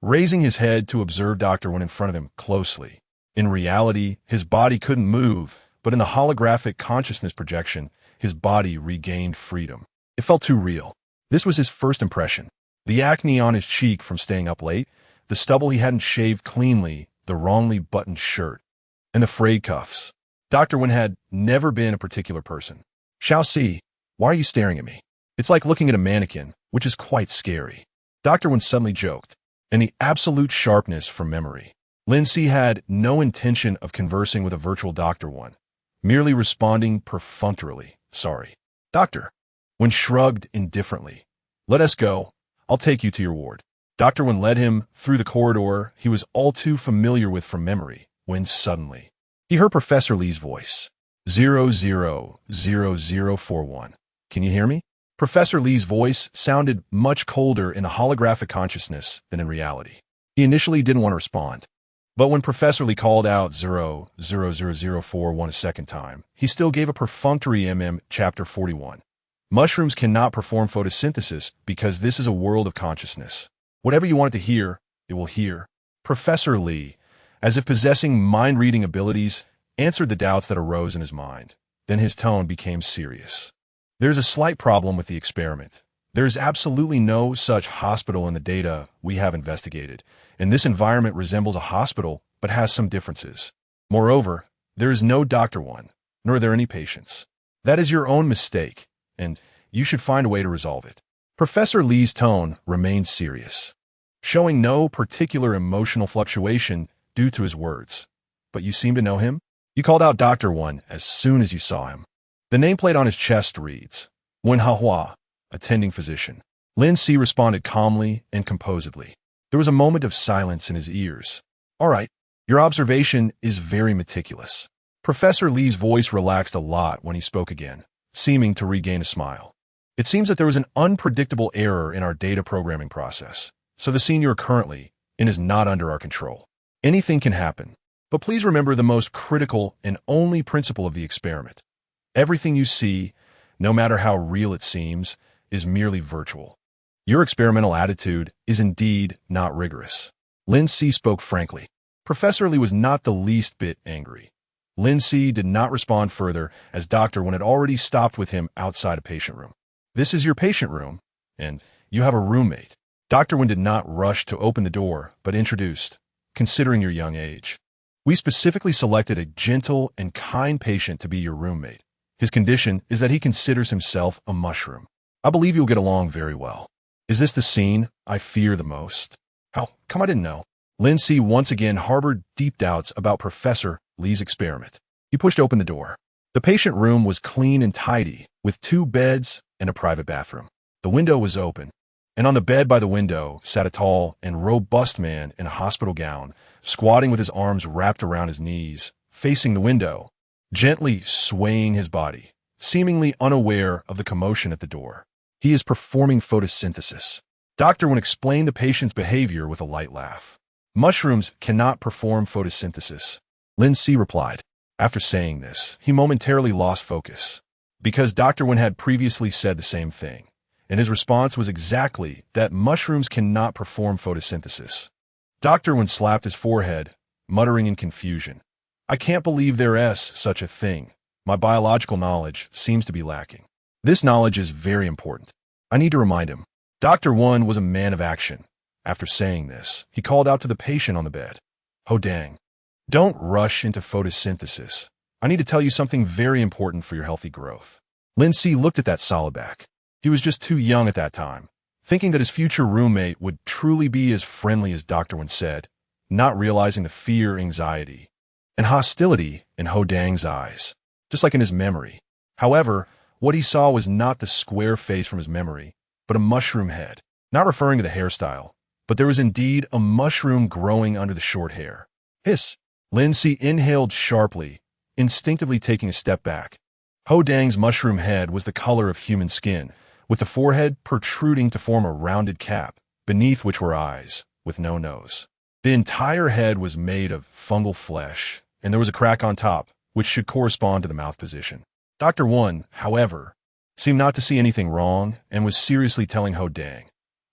S1: raising his head to observe Dr. Wen in front of him closely. In reality, his body couldn't move, but in the holographic consciousness projection, his body regained freedom. It felt too real. This was his first impression. The acne on his cheek from staying up late, the stubble he hadn't shaved cleanly, the wrongly buttoned shirt, and the frayed cuffs. Dr. Wen had never been a particular person. Shao Si, why are you staring at me? It's like looking at a mannequin, which is quite scary. Dr. Wen suddenly joked, and the absolute sharpness from memory. Lin Si had no intention of conversing with a virtual Dr. Wen, merely responding perfunctorily, sorry. Doctor. Wen shrugged indifferently. Let us go. I'll take you to your ward. Dr. Wen led him through the corridor he was all too familiar with from memory, when suddenly he heard Professor Lee's voice. 0,00041. Can you hear me? Professor Lee's voice sounded much colder in the holographic consciousness than in reality. He initially didn't want to respond. But when Professor Lee called out 0,00041 a second time, he still gave a perfunctory Chapter 41. Mushrooms cannot perform photosynthesis because this is a world of consciousness. Whatever you want it to hear, it will hear. Professor Lee, as if possessing mind-reading abilities, answered the doubts that arose in his mind. Then his tone became serious. There's a slight problem with the experiment. There is absolutely no such hospital in the data we have investigated, and this environment resembles a hospital but has some differences. Moreover, there is no Dr. Wen, nor are there any patients. That is your own mistake, and you should find a way to resolve it. Professor Lee's tone remained serious, showing no particular emotional fluctuation due to his words. But you seem to know him? You called out Dr. Wen as soon as you saw him. The nameplate on his chest reads, Wen Hahua, attending physician. Lin Si responded calmly and composedly. There was a moment of silence in his ears. All right, your observation is very meticulous. Professor Li's voice relaxed a lot when he spoke again, seeming to regain a smile. It seems that there was an unpredictable error in our data programming process, so the scene you're currently in is not under our control. Anything can happen, but please remember the most critical and only principle of the experiment. Everything you see, no matter how real it seems, is merely virtual. Your experimental attitude is indeed not rigorous. Lin Si spoke frankly. Professor Li was not the least bit angry. Lin Si did not respond further as Dr. Wen had already stopped with him outside a patient room. This is your patient room, and you have a roommate. Dr. Wen did not rush to open the door, but introduced, considering your young age. We specifically selected a gentle and kind patient to be your roommate. His condition is that he considers himself a mushroom. I believe you'll get along very well. Is this the scene I fear the most? How come I didn't know? Lin Si once again harbored deep doubts about Professor Li's experiment. He pushed open the door. The patient room was clean and tidy, with 2 beds and a private bathroom. The window was open, and on the bed by the window sat a tall and robust man in a hospital gown, squatting with his arms wrapped around his knees, facing the window, gently swaying his body, seemingly unaware of the commotion at the door. He is performing photosynthesis. Dr. Wen explained the patient's behavior with a light laugh. Mushrooms cannot perform photosynthesis, Lin Si replied. After saying this, he momentarily lost focus, because Dr. Wen had previously said the same thing, and his response was exactly that mushrooms cannot perform photosynthesis. Dr. Wen slapped his forehead, muttering in confusion. I can't believe there is such a thing. My biological knowledge seems to be lacking. This knowledge is very important. I need to remind him. Dr. Wen was a man of action. After saying this, he called out to the patient on the bed. Ho Dang, don't rush into photosynthesis. I need to tell you something very important for your healthy growth. Lin Si looked at that solid back. He was just too young at that time, thinking that his future roommate would truly be as friendly as Dr. Wen said, not realizing the fear, anxiety, and hostility in Ho Dang's eyes, just like in his memory. However, what he saw was not the square face from his memory, but a mushroom head, not referring to the hairstyle, but there was indeed a mushroom growing under the short hair. Hiss! Lin Si inhaled sharply, instinctively taking a step back. Ho Dang's mushroom head was the color of human skin, with the forehead protruding to form a rounded cap, beneath which were eyes, with no nose. The entire head was made of fungal flesh, and there was a crack on top, which should correspond to the mouth position. Dr. Wen, however, seemed not to see anything wrong and was seriously telling Ho Dang,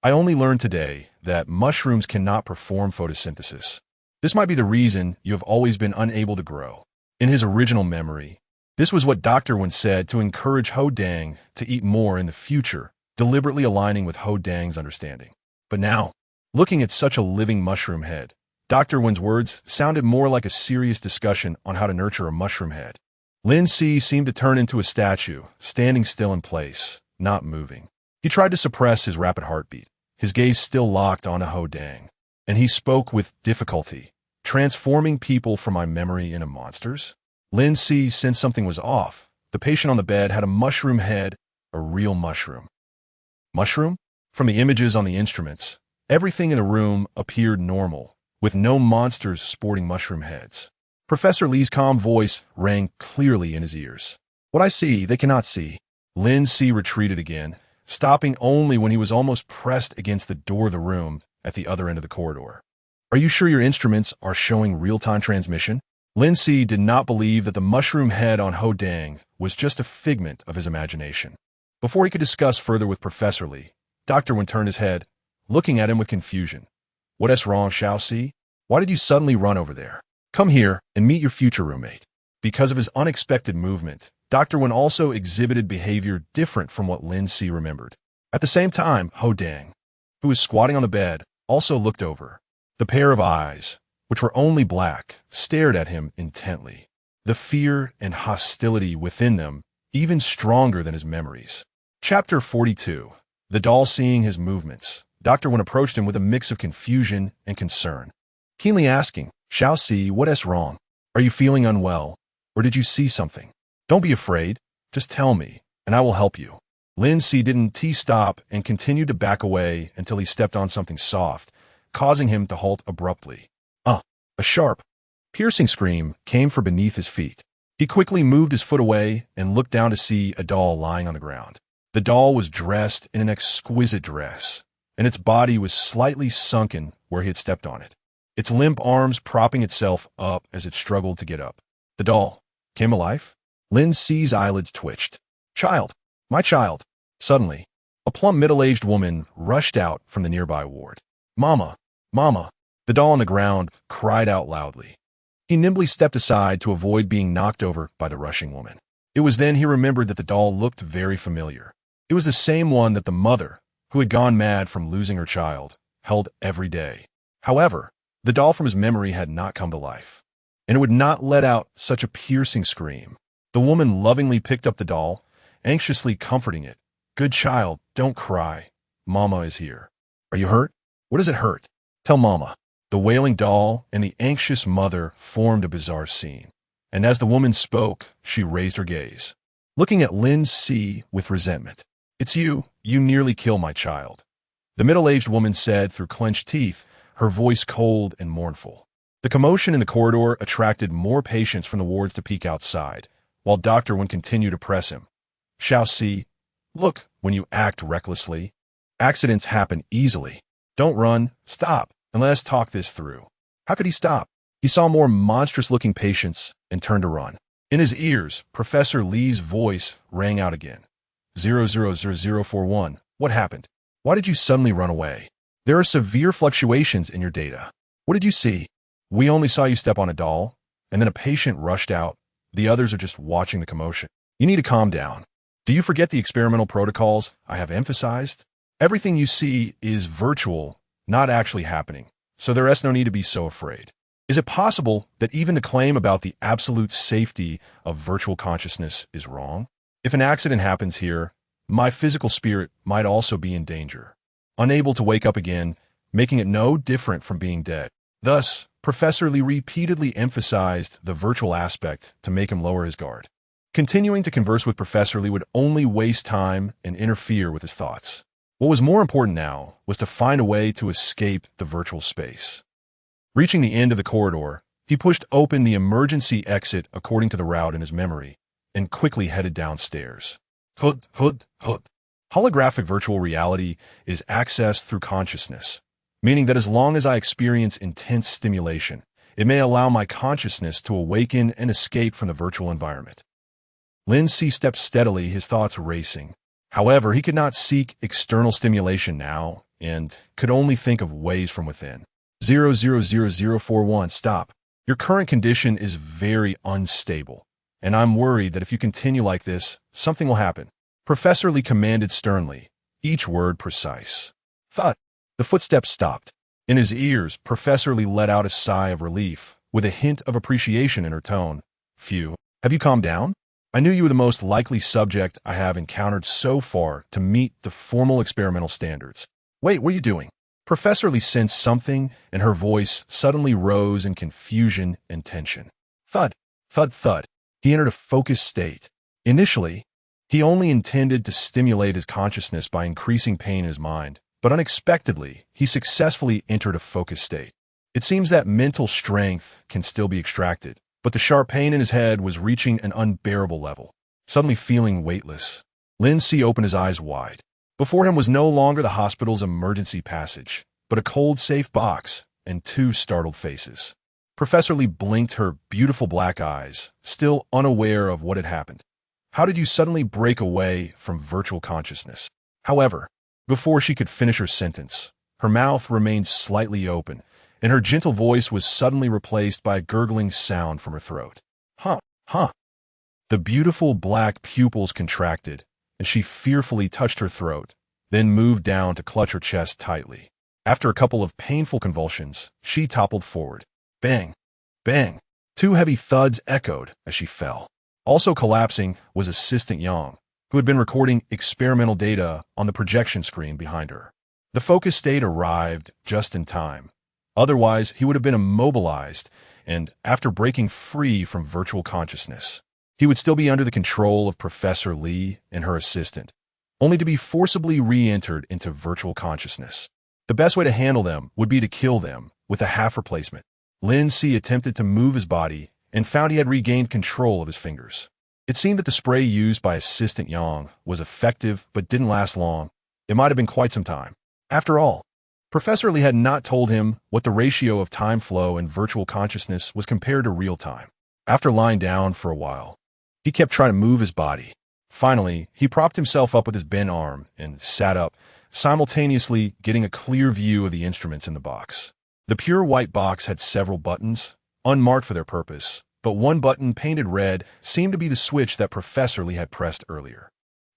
S1: I only learned today that mushrooms cannot perform photosynthesis. This might be the reason you have always been unable to grow. In his original memory, this was what Dr. Wen said to encourage Ho Dang to eat more in the future, deliberately aligning with Ho Dang's understanding. But now, looking at such a living mushroom head, Dr. Wen's words sounded more like a serious discussion on how to nurture a mushroom head. Lin Si seemed to turn into a statue, standing still in place, not moving. He tried to suppress his rapid heartbeat, his gaze still locked on Ho Dang, and he spoke with difficulty. Transforming people from my memory into monsters? Lin Si sensed something was off. The patient on the bed had a mushroom head, a real mushroom. Mushroom? From the images on the instruments, everything in the room appeared normal, with no monsters sporting mushroom heads. Professor Li's calm voice rang clearly in his ears. What I see, they cannot see. Lin Si retreated again, stopping only when he was almost pressed against the door of the room at the other end of the corridor. Are you sure your instruments are showing real-time transmission? Lin Si did not believe that the mushroom head on Ho Dang was just a figment of his imagination. Before he could discuss further with Professor Li, Dr. Wen turned his head, looking at him with confusion. What is wrong, Xiao Si? Why did you suddenly run over there? Come here and meet your future roommate. Because of his unexpected movement, Dr. Wen also exhibited behavior different from what Lin Si remembered. At the same time, Ho Dang, who was squatting on the bed, also looked over. The pair of eyes, which were only black, stared at him intently. The fear and hostility within them even stronger than his memories. Chapter 42. The doll seeing his movements. Dr. Wen approached him with a mix of confusion and concern, keenly asking, Xiao Si, what is wrong? Are you feeling unwell? Or did you see something? Don't be afraid. Just tell me, and I will help you. Lin Si didn't stop and continued to back away until he stepped on something soft, causing him to halt abruptly. A sharp, piercing scream came from beneath his feet. He quickly moved his foot away and looked down to see a doll lying on the ground. The doll was dressed in an exquisite dress, and its body was slightly sunken where he had stepped on it, its limp arms propping itself up as it struggled to get up. The doll came alive. Lin Si's eyelids twitched. Child, my child. Suddenly, a plump middle-aged woman rushed out from the nearby ward. Mama, Mama. The doll on the ground cried out loudly. He nimbly stepped aside to avoid being knocked over by the rushing woman. It was then he remembered that the doll looked very familiar. It was the same one that the mother, who had gone mad from losing her child, held every day. However, the doll from his memory had not come to life, and it would not let out such a piercing scream. The woman lovingly picked up the doll, anxiously comforting it. Good child, don't cry. Mama is here. Are you hurt? What does it hurt? Tell Mama. The wailing doll and the anxious mother formed a bizarre scene, and as the woman spoke, she raised her gaze, looking at Lin Si with resentment. It's you nearly killed my child, the middle-aged woman said through clenched teeth, her voice cold and mournful. The commotion in the corridor attracted more patients from the wards to peek outside, while Dr. Wen continued to press him. Xiao Si, look, when you act recklessly, accidents happen easily. Don't run, stop. And let us talk this through. How could he stop? He saw more monstrous-looking patients and turned to run. In his ears, Professor Li's voice rang out again. 000041. What happened? Why did you suddenly run away? There are severe fluctuations in your data. What did you see? We only saw you step on a doll, and then a patient rushed out. The others are just watching the commotion. You need to calm down. Do you forget the experimental protocols I have emphasized? Everything you see is virtual, not actually happening, so there is no need to be so afraid. Is it possible that even the claim about the absolute safety of virtual consciousness is wrong? If an accident happens here, my physical spirit might also be in danger, unable to wake up again, making it no different from being dead. Thus, Professor Li repeatedly emphasized the virtual aspect to make him lower his guard. Continuing to converse with Professor Li would only waste time and interfere with his thoughts. What was more important now was to find a way to escape the virtual space. Reaching the end of the corridor, he pushed open the emergency exit according to the route in his memory and quickly headed downstairs. Hood. Holographic virtual reality is accessed through consciousness, meaning that as long as I experience intense stimulation, it may allow my consciousness to awaken and escape from the virtual environment. Lin Si stepped steadily, his thoughts racing. However, he could not seek external stimulation now and could only think of ways from within. 000041. Stop. Your current condition is very unstable, and I'm worried that if you continue like this, something will happen. Professor Li commanded sternly, each word precise. Thud. The footsteps stopped. In his ears, Professor Li let out a sigh of relief, with a hint of appreciation in her tone. Phew. Have you calmed down? I knew you were the most likely subject I have encountered so far to meet the formal experimental standards. Wait, what are you doing? Professor Li sensed something, and her voice suddenly rose in confusion and tension. Thud, thud, thud. He entered a focused state. Initially, he only intended to stimulate his consciousness by increasing pain in his mind, but unexpectedly, he successfully entered a focused state. It seems that mental strength can still be extracted, but the sharp pain in his head was reaching an unbearable level. Suddenly feeling weightless, Lin Si opened his eyes wide. Before him was no longer the hospital's emergency passage, but a cold safe box and two startled faces. Professor Li blinked her beautiful black eyes, still unaware of what had happened. How did you suddenly break away from virtual consciousness? However, before she could finish her sentence, her mouth remained slightly open, and her gentle voice was suddenly replaced by a gurgling sound from her throat. Huh. The beautiful black pupils contracted, and she fearfully touched her throat, then moved down to clutch her chest tightly. After a couple of painful convulsions, she toppled forward. Bang! Bang! Two heavy thuds echoed as she fell. Also collapsing was Assistant Yang, who had been recording experimental data on the projection screen behind her. The focus state arrived just in time. Otherwise, he would have been immobilized, and after breaking free from virtual consciousness, he would still be under the control of Professor Li and her assistant, only to be forcibly re-entered into virtual consciousness. The best way to handle them would be to kill them with a half replacement. Lin Si attempted to move his body and found he had regained control of his fingers. It seemed that the spray used by Assistant Yang was effective but didn't last long. It might have been quite some time. After all, Professor Lee had not told him what the ratio of time flow in virtual consciousness was compared to real time. After lying down for a while, he kept trying to move his body. Finally, he propped himself up with his bent arm and sat up, simultaneously getting a clear view of the instruments in the box. The pure white box had several buttons, unmarked for their purpose, but one button painted red seemed to be the switch that Professor Lee had pressed earlier.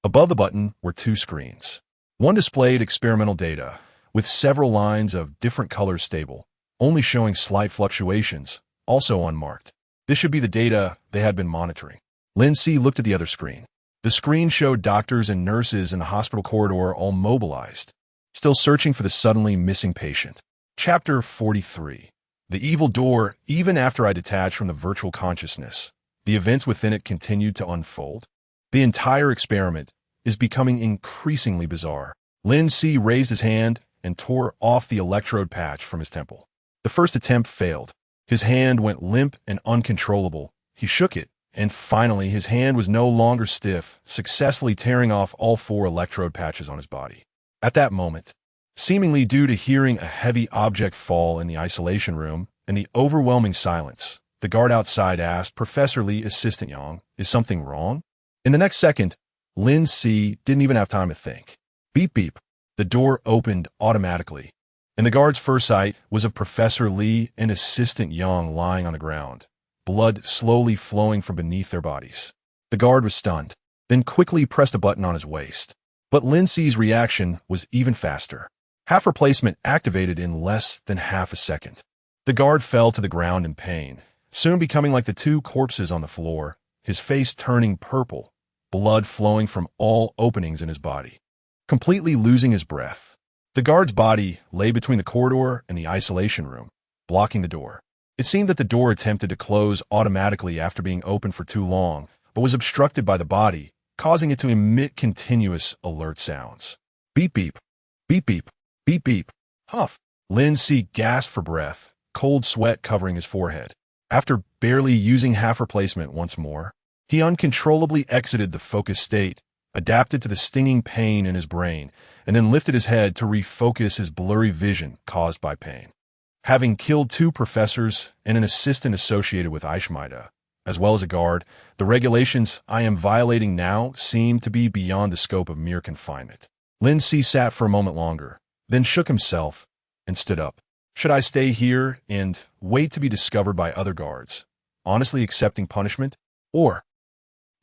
S1: Above the button were two screens. One displayed experimental data, with several lines of different colors stable, only showing slight fluctuations, also unmarked. This should be the data they had been monitoring. Lin Si looked at the other screen. The screen showed doctors and nurses in the hospital corridor all mobilized, still searching for the suddenly missing patient. Chapter 43. The evil door. Even after I detached from the virtual consciousness, the events within it continued to unfold. The entire experiment is becoming increasingly bizarre. Lin Si raised his hand and tore off the electrode patch from his temple. The first attempt failed. His hand went limp and uncontrollable. He shook it, and finally his hand was no longer stiff, successfully tearing off all 4 electrode patches on his body. At that moment, seemingly due to hearing a heavy object fall in the isolation room and the overwhelming silence, the guard outside asked Professor Lee, Assistant Yang, "Is something wrong?" In the next second, Lin Si didn't even have time to think. Beep beep. The door opened automatically, and the guard's first sight was of Professor Lee and Assistant Yang lying on the ground, blood slowly flowing from beneath their bodies. The guard was stunned, then quickly pressed a button on his waist. But Lin Si's reaction was even faster. Half replacement activated in less than half a second. The guard fell to the ground in pain, soon becoming like the 2 corpses on the floor, his face turning purple, blood flowing from all openings in his body. Completely losing his breath, the guard's body lay between the corridor and the isolation room, blocking the door. It seemed that the door attempted to close automatically after being open for too long, but was obstructed by the body, causing it to emit continuous alert sounds. Beep beep, beep beep, beep beep, huff. Lin Si gasped for breath, cold sweat covering his forehead. After barely using half replacement once more, he uncontrollably exited the focused state, adapted to the stinging pain in his brain, and then lifted his head to refocus his blurry vision caused by pain. Having killed 2 professors and an assistant associated with Aishmaida, as well as a guard, the regulations I am violating now seem to be beyond the scope of mere confinement. Lin Si sat for a moment longer, then shook himself and stood up. Should I stay here and wait to be discovered by other guards, honestly accepting punishment? Or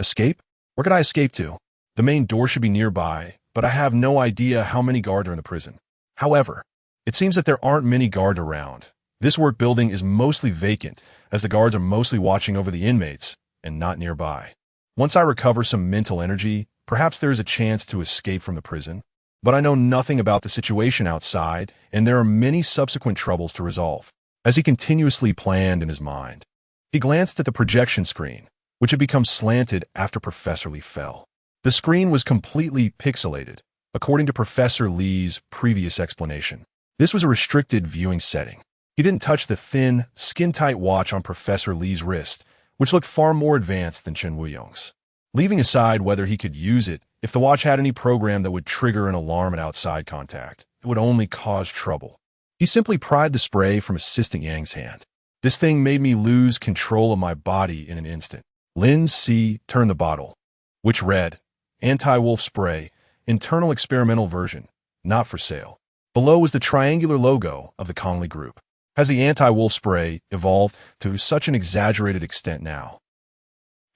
S1: escape? Where could I escape to? The main door should be nearby, but I have no idea how many guards are in the prison. However, it seems that there aren't many guards around. This work building is mostly vacant, as the guards are mostly watching over the inmates and not nearby. Once I recover some mental energy, perhaps there is a chance to escape from the prison. But I know nothing about the situation outside, and there are many subsequent troubles to resolve. As he continuously planned in his mind, he glanced at the projection screen, which had become slanted after Professor Lee fell. The screen was completely pixelated, according to Professor Lee's previous explanation. This was a restricted viewing setting. He didn't touch the thin, skin-tight watch on Professor Lee's wrist, which looked far more advanced than Chen Wuyong's. Leaving aside whether he could use it, if the watch had any program that would trigger an alarm at outside contact, it would only cause trouble. He simply pried the spray from Assistant Yang's hand. This thing made me lose control of my body in an instant. Lin Si turned the bottle, which read, "Anti-wolf spray, internal experimental version, not for sale." Below was the triangular logo of the Conley Group. Has the anti-wolf spray evolved to such an exaggerated extent now?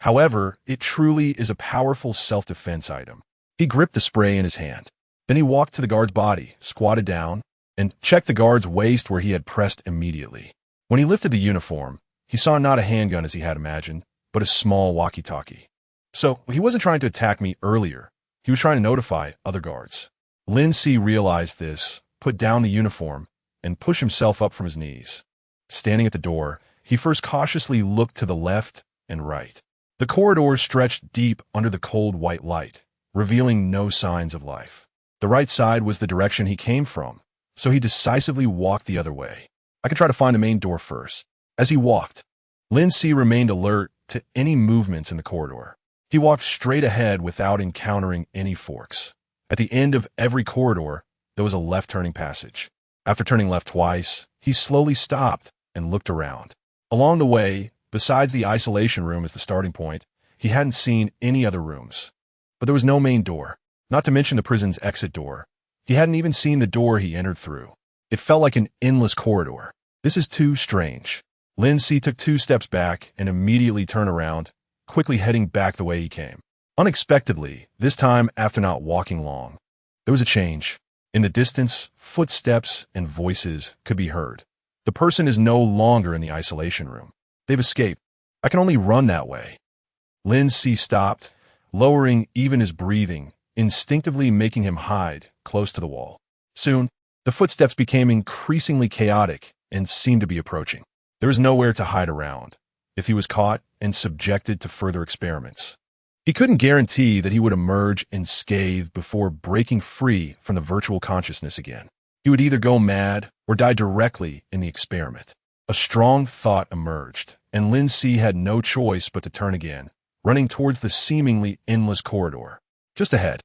S1: However, it truly is a powerful self-defense item. He gripped the spray in his hand. Then he walked to the guard's body, squatted down, and checked the guard's waist where he had pressed immediately. When he lifted the uniform, he saw not a handgun as he had imagined, but a small walkie-talkie. So he wasn't trying to attack me earlier. He was trying to notify other guards. Lin Si realized this, put down the uniform, and pushed himself up from his knees. Standing at the door, he first cautiously looked to the left and right. The corridor stretched deep under the cold white light, revealing no signs of life. The right side was the direction he came from, so he decisively walked the other way. I could try to find the main door first. As he walked, Lin Si remained alert to any movements in the corridor. He walked straight ahead without encountering any forks. At the end of every corridor, there was a left-turning passage. After turning left twice, he slowly stopped and looked around. Along the way, besides the isolation room as the starting point, he hadn't seen any other rooms. But there was no main door, not to mention the prison's exit door. He hadn't even seen the door he entered through. It felt like an endless corridor. This is too strange. Lin Si took 2 steps back and immediately turned around, quickly heading back the way he came. Unexpectedly, this time after not walking long, there was a change. In the distance, footsteps and voices could be heard. The person is no longer in the isolation room. They've escaped. I can only run that way. Lin Si stopped, lowering even his breathing, instinctively making him hide close to the wall. Soon, the footsteps became increasingly chaotic and seemed to be approaching. There was nowhere to hide around if he was caught and subjected to further experiments. He couldn't guarantee that he would emerge unscathed before breaking free from the virtual consciousness again. He would either go mad or die directly in the experiment. A strong thought emerged, and Lin Si had no choice but to turn again, running towards the seemingly endless corridor. Just ahead.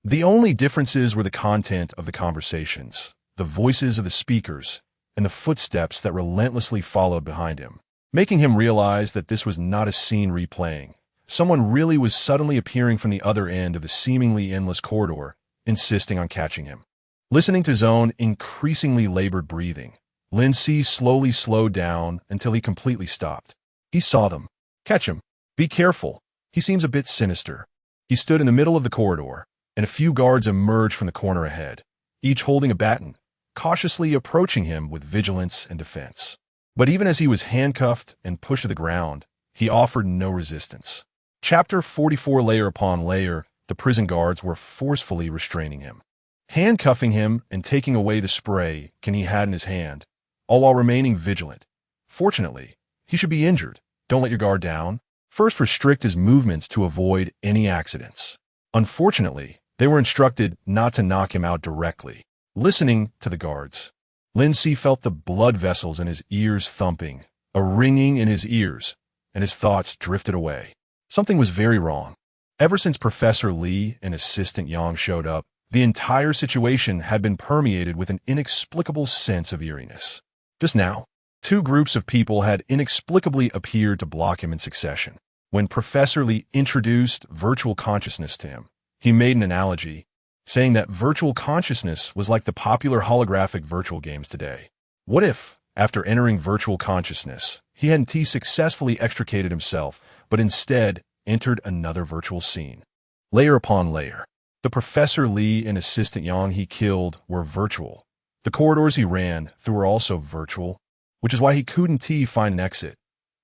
S1: The only differences were the content of the conversations, the voices of the speakers, and the footsteps that relentlessly followed behind him, making him realize that this was not a scene replaying. Someone really was suddenly appearing from the other end of the seemingly endless corridor, insisting on catching him. Listening to his own increasingly labored breathing, Lin Si slowly slowed down until he completely stopped. He saw them. Catch him. Be careful. He seems a bit sinister. He stood in the middle of the corridor, and a few guards emerged from the corner ahead, each holding a baton, cautiously approaching him with vigilance and defense. But even as he was handcuffed and pushed to the ground, he offered no resistance. Chapter 44. Layer upon layer, the prison guards were forcefully restraining him, handcuffing him and taking away the spray he had in his hand, all while remaining vigilant. Fortunately, he should be injured. Don't let your guard down. First, restrict his movements to avoid any accidents. Unfortunately, they were instructed not to knock him out directly. Listening to the guards, Lin Si felt the blood vessels in his ears thumping, a ringing in his ears, and his thoughts drifted away. Something was very wrong. Ever since Professor Li and Assistant Yang showed up, the entire situation had been permeated with an inexplicable sense of eeriness. Just now, 2 groups of people had inexplicably appeared to block him in succession. When Professor Li introduced virtual consciousness to him, he made an analogy, saying that virtual consciousness was like the popular holographic virtual games today. What if, after entering virtual consciousness, he hadn't successfully extricated himself, but instead entered another virtual scene? Layer upon layer. The Professor Li and Assistant Yang he killed were virtual. The corridors he ran through were also virtual, which is why he couldn't find an exit.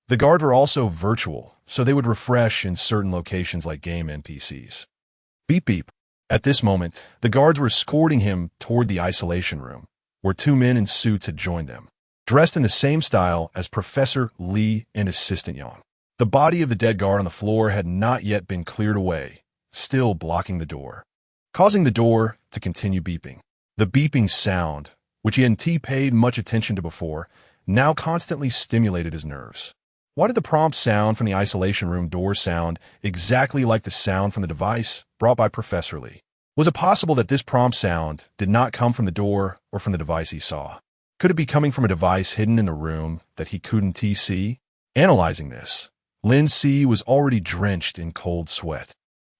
S1: The guards were also virtual, so they would refresh in certain locations like game NPCs. Beep beep. At this moment, the guards were escorting him toward the isolation room, where 2 men in suits had joined them, dressed in the same style as Professor Li and Assistant Yang. The body of the dead guard on the floor had not yet been cleared away, still blocking the door, causing the door to continue beeping. The beeping sound, which he hadn't paid much attention to before, now constantly stimulated his nerves. Why did the prompt sound from the isolation room door sound exactly like the sound from the device brought by Professor Li? Was it possible that this prompt sound did not come from the door or from the device he saw? Could it be coming from a device hidden in the room that he couldn't see? Analyzing this, Lin Si was already drenched in cold sweat,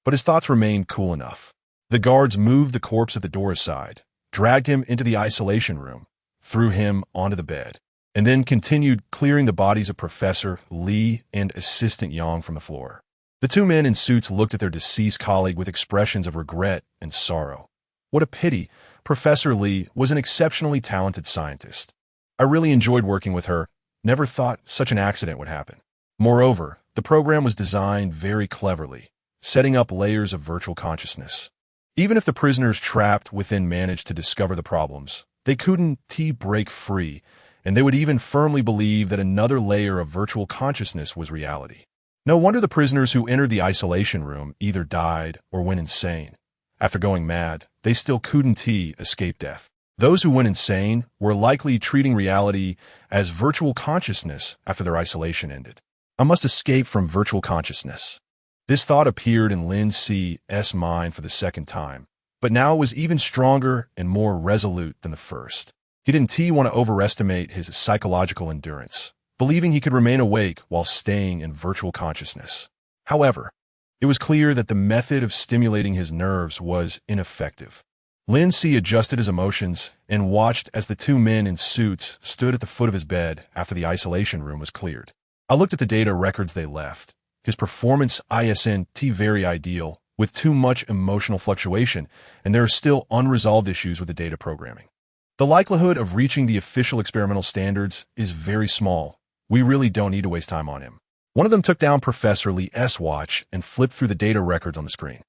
S1: but his thoughts remained cool enough. The guards moved the corpse at the door aside, dragged him into the isolation room, threw him onto the bed, and then continued clearing the bodies of Professor Li and Assistant Yang from the floor. The 2 men in suits looked at their deceased colleague with expressions of regret and sorrow. What a pity. Professor Li was an exceptionally talented scientist. I really enjoyed working with her. Never thought such an accident would happen. Moreover, the program was designed very cleverly, setting up layers of virtual consciousness. Even if the prisoners trapped within managed to discover the problems, they couldn't break free, and they would even firmly believe that another layer of virtual consciousness was reality. No wonder the prisoners who entered the isolation room either died or went insane. After going mad, they still couldn't escape death. Those who went insane were likely treating reality as virtual consciousness after their isolation ended. I must escape from virtual consciousness. This thought appeared in Lin Si's mind for the second time, but now it was even stronger and more resolute than the first. He didn't want to overestimate his psychological endurance, believing he could remain awake while staying in virtual consciousness. However, it was clear that the method of stimulating his nerves was ineffective. Lin Si adjusted his emotions and watched as the two men in suits stood at the foot of his bed after the isolation room was cleared. I looked at the data records they left. His performance isn't very ideal, with too much emotional fluctuation, and there are still unresolved issues with the data programming. The likelihood of reaching the official experimental standards is very small. We really don't need to waste time on him. One of them took down Professor Li's watch and flipped through the data records on the screen.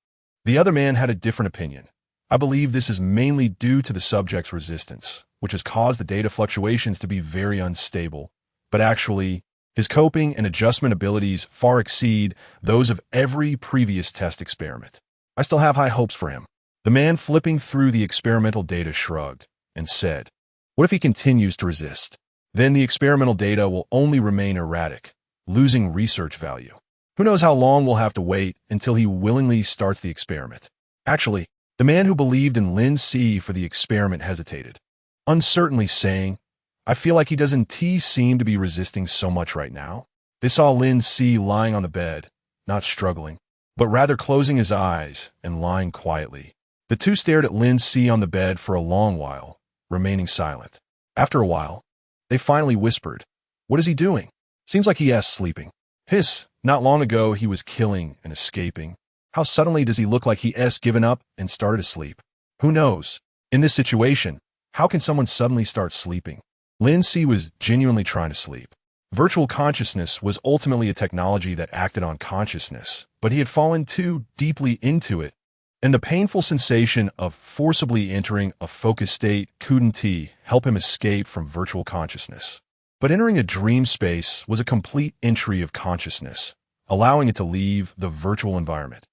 S1: The other man had a different opinion. I believe this is mainly due to the subject's resistance, which has caused the data fluctuations to be very unstable, but actually, his coping and adjustment abilities far exceed those of every previous test experiment. I still have high hopes for him. The man flipping through the experimental data shrugged and said, "What if he continues to resist? Then the experimental data will only remain erratic, losing research value. Who knows how long we'll have to wait until he willingly starts the experiment." Actually, the man who believed in Lin Si for the experiment hesitated, uncertainly saying, "I feel like he doesn't seem to be resisting so much right now." They saw Lin Si lying on the bed, not struggling, but rather closing his eyes and lying quietly. The two stared at Lin Si on the bed for a long while, remaining silent. After a while, they finally whispered, "What is he doing? Seems like he is sleeping." Not long ago he was killing and escaping. How suddenly does he look like he has given up and started to sleep? Who knows? In this situation, how can someone suddenly start sleeping? Lin Si was genuinely trying to sleep. Virtual consciousness was ultimately a technology that acted on consciousness, but he had fallen too deeply into it, and the painful sensation of forcibly entering a focused state couldn't help him escape from virtual consciousness. But entering a dream space was a complete entry of consciousness, allowing it to leave the virtual environment.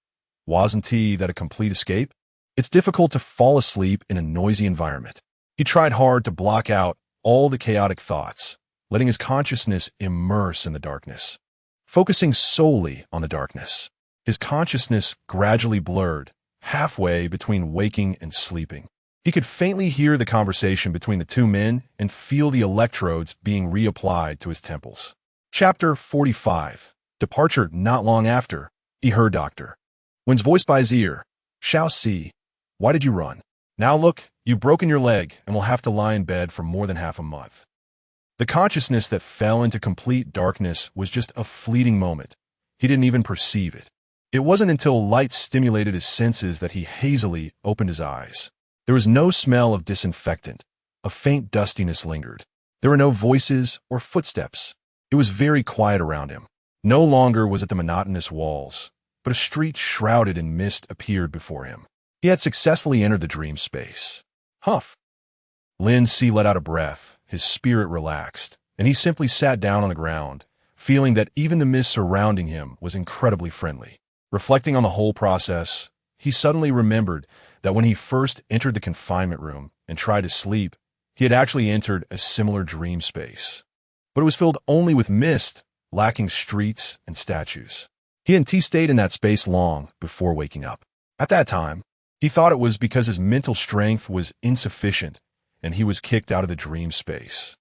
S1: Wasn't that a complete escape? It's difficult to fall asleep in a noisy environment. He tried hard to block out all the chaotic thoughts, letting his consciousness immerse in the darkness. Focusing solely on the darkness, his consciousness gradually blurred, halfway between waking and sleeping. He could faintly hear the conversation between the two men and feel the electrodes being reapplied to his temples. Chapter 45. Departure. Not long after, he heard Dr. Wen's voice by his ear. "Shao Si, why did you run? Now look, you've broken your leg and will have to lie in bed for more than half a month." The consciousness that fell into complete darkness was just a fleeting moment. He didn't even perceive it. It wasn't until light stimulated his senses that he hazily opened his eyes. There was no smell of disinfectant. A faint dustiness lingered. There were no voices or footsteps. It was very quiet around him. No longer was it the monotonous walls, but a street shrouded in mist appeared before him. He had successfully entered the dream space. Huff! Lin Si let out a breath, his spirit relaxed, and he simply sat down on the ground, feeling that even the mist surrounding him was incredibly friendly. Reflecting on the whole process, he suddenly remembered that when he first entered the confinement room and tried to sleep, he had actually entered a similar dream space. But it was filled only with mist, lacking streets and statues. He hadn't stayed in that space long before waking up. At that time, he thought it was because his mental strength was insufficient and he was kicked out of the dream space.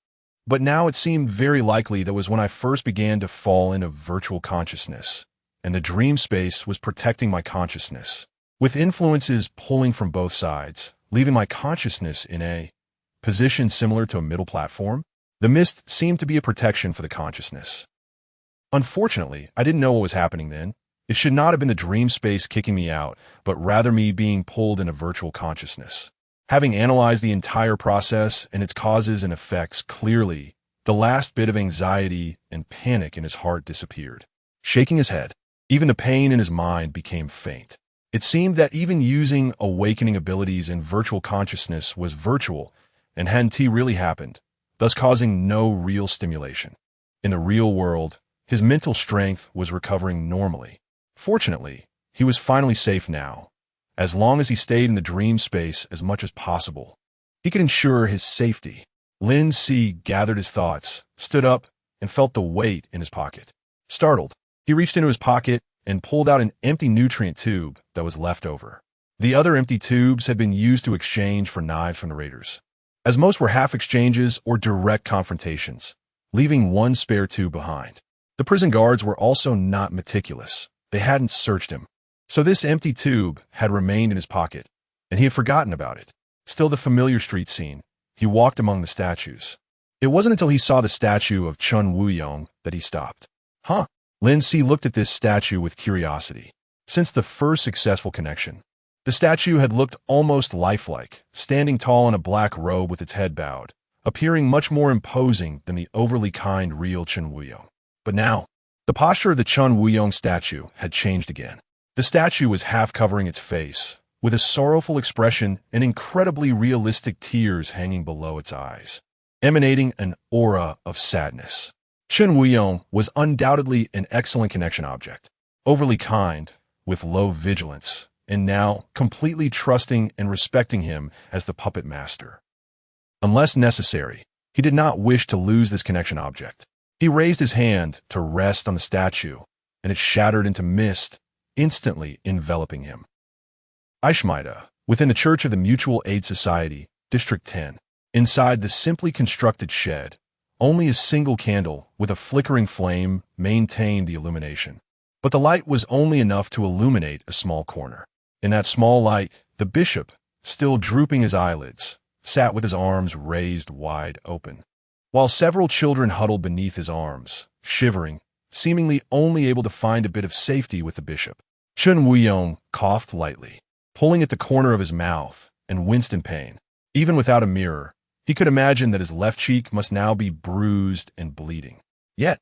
S1: But now it seemed very likely that was when I first began to fall into virtual consciousness, and the dream space was protecting my consciousness, with influences pulling from both sides, leaving my consciousness in a position similar to a middle platform. The mist seemed to be a protection for the consciousness. Unfortunately, I didn't know what was happening then. It should not have been the dream space kicking me out, but rather me being pulled into virtual consciousness. Having analyzed the entire process and its causes and effects clearly, the last bit of anxiety and panic in his heart disappeared. Shaking his head, even the pain in his mind became faint. It seemed that even using awakening abilities in virtual consciousness was virtual and hadn't really happened, thus causing no real stimulation. In the real world, His mental strength was recovering normally. Fortunately, he was finally safe now. As long as he stayed in the dream space as much as possible, he could ensure his safety. Lin Si gathered his thoughts, stood up, and felt the weight in his pocket. Startled, he reached into his pocket and pulled out an empty nutrient tube that was left over. The other empty tubes had been used to exchange for knives from the raiders, as most were half exchanges or direct confrontations, leaving one spare tube behind. The prison guards were also not meticulous. They hadn't searched him. So this empty tube had remained in his pocket, and he had forgotten about it. Still the familiar street scene, he walked among the statues. It wasn't until he saw the statue of Chun Woo-young that he stopped. Huh? Lin Si looked at this statue with curiosity. Since the first successful connection, the statue had looked almost lifelike, standing tall in a black robe with its head bowed, appearing much more imposing than the overly kind real Chun Woo-young. But now, the posture of the Chun Woo-young statue had changed again. The statue was half covering its face, with a sorrowful expression and incredibly realistic tears hanging below its eyes, emanating an aura of sadness. Chun Woo-young was undoubtedly an excellent connection object, overly kind, with low vigilance, and now completely trusting and respecting him as the puppet master. Unless necessary, he did not wish to lose this connection object. He raised his hand to rest on the statue, and it shattered into mist, instantly enveloping him. Ishmaida, within the Church of the Mutual Aid Society, District 10. Inside the simply constructed shed, only a single candle with a flickering flame maintained the illumination. But the light was only enough to illuminate a small corner. In that small light, the bishop, still drooping his eyelids, sat with his arms raised wide open, while several children huddled beneath his arms, shivering, seemingly only able to find a bit of safety with the bishop. Chun Woo-young coughed lightly, pulling at the corner of his mouth, and winced in pain. Even without a mirror, he could imagine that his left cheek must now be bruised and bleeding. Yet,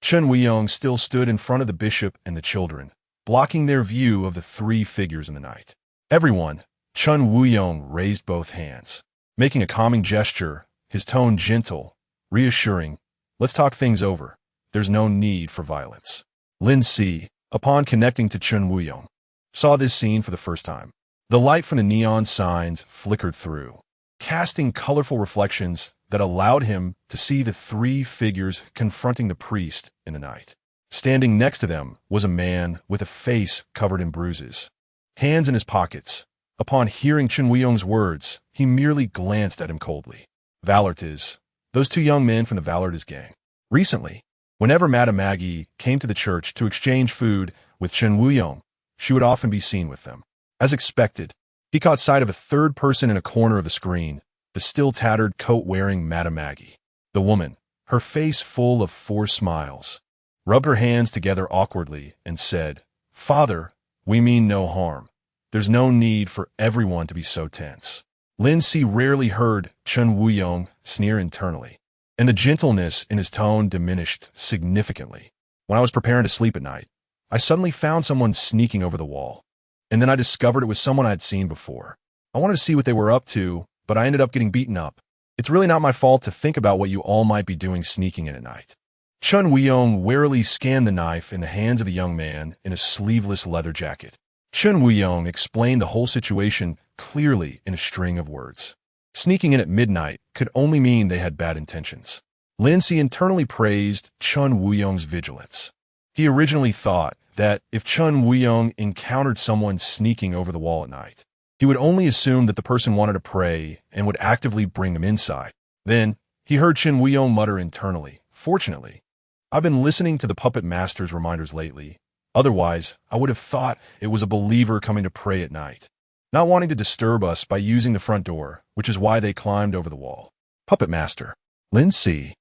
S1: Chun Woo-young still stood in front of the bishop and the children, blocking their view of the three figures in the night. Everyone, Chun Woo-young raised both hands, making a calming gesture, his tone gentle, reassuring. Let's talk things over. There's no need for violence. Lin Si, upon connecting to Chun Woo-young, saw this scene for the first time. The light from the neon signs flickered through, casting colorful reflections that allowed him to see the three figures confronting the priest in the night. Standing next to them was a man with a face covered in bruises, hands in his pockets. Upon hearing Chun Woo-young's words, he merely glanced at him coldly. Valortiz, those two young men from the Valortiz gang. Recently, whenever Madame Maggie came to the church to exchange food with Chun Woo-young, she would often be seen with them. As expected, he caught sight of a third person in a corner of the screen, the still tattered coat-wearing Madame Maggie. The woman, her face full of forced smiles, rubbed her hands together awkwardly and said, "Father, we mean no harm. There's no need for everyone to be so tense." Lin Si rarely heard Chun Woo-young sneer internally, and the gentleness in his tone diminished significantly. When I was preparing to sleep at night, I suddenly found someone sneaking over the wall, and then I discovered it was someone I had seen before. I wanted to see what they were up to, but I ended up getting beaten up. It's really not my fault to think about what you all might be doing sneaking in at night. Chun Woo-young warily scanned the knife in the hands of the young man in a sleeveless leather jacket. Chun Woo-young explained the whole situation clearly in a string of words. Sneaking in at midnight could only mean they had bad intentions. Lin Si internally praised Chun Woo-young's vigilance. He originally thought that if Chun Woo-young encountered someone sneaking over the wall at night, he would only assume that the person wanted to pray and would actively bring them inside. Then, he heard Chun Woo-young mutter internally, "Fortunately, I've been listening to the puppet master's reminders lately. Otherwise, I would have thought it was a believer coming to pray at night, not wanting to disturb us by using the front door, which is why they climbed over the wall." Puppet Master. Lin Si.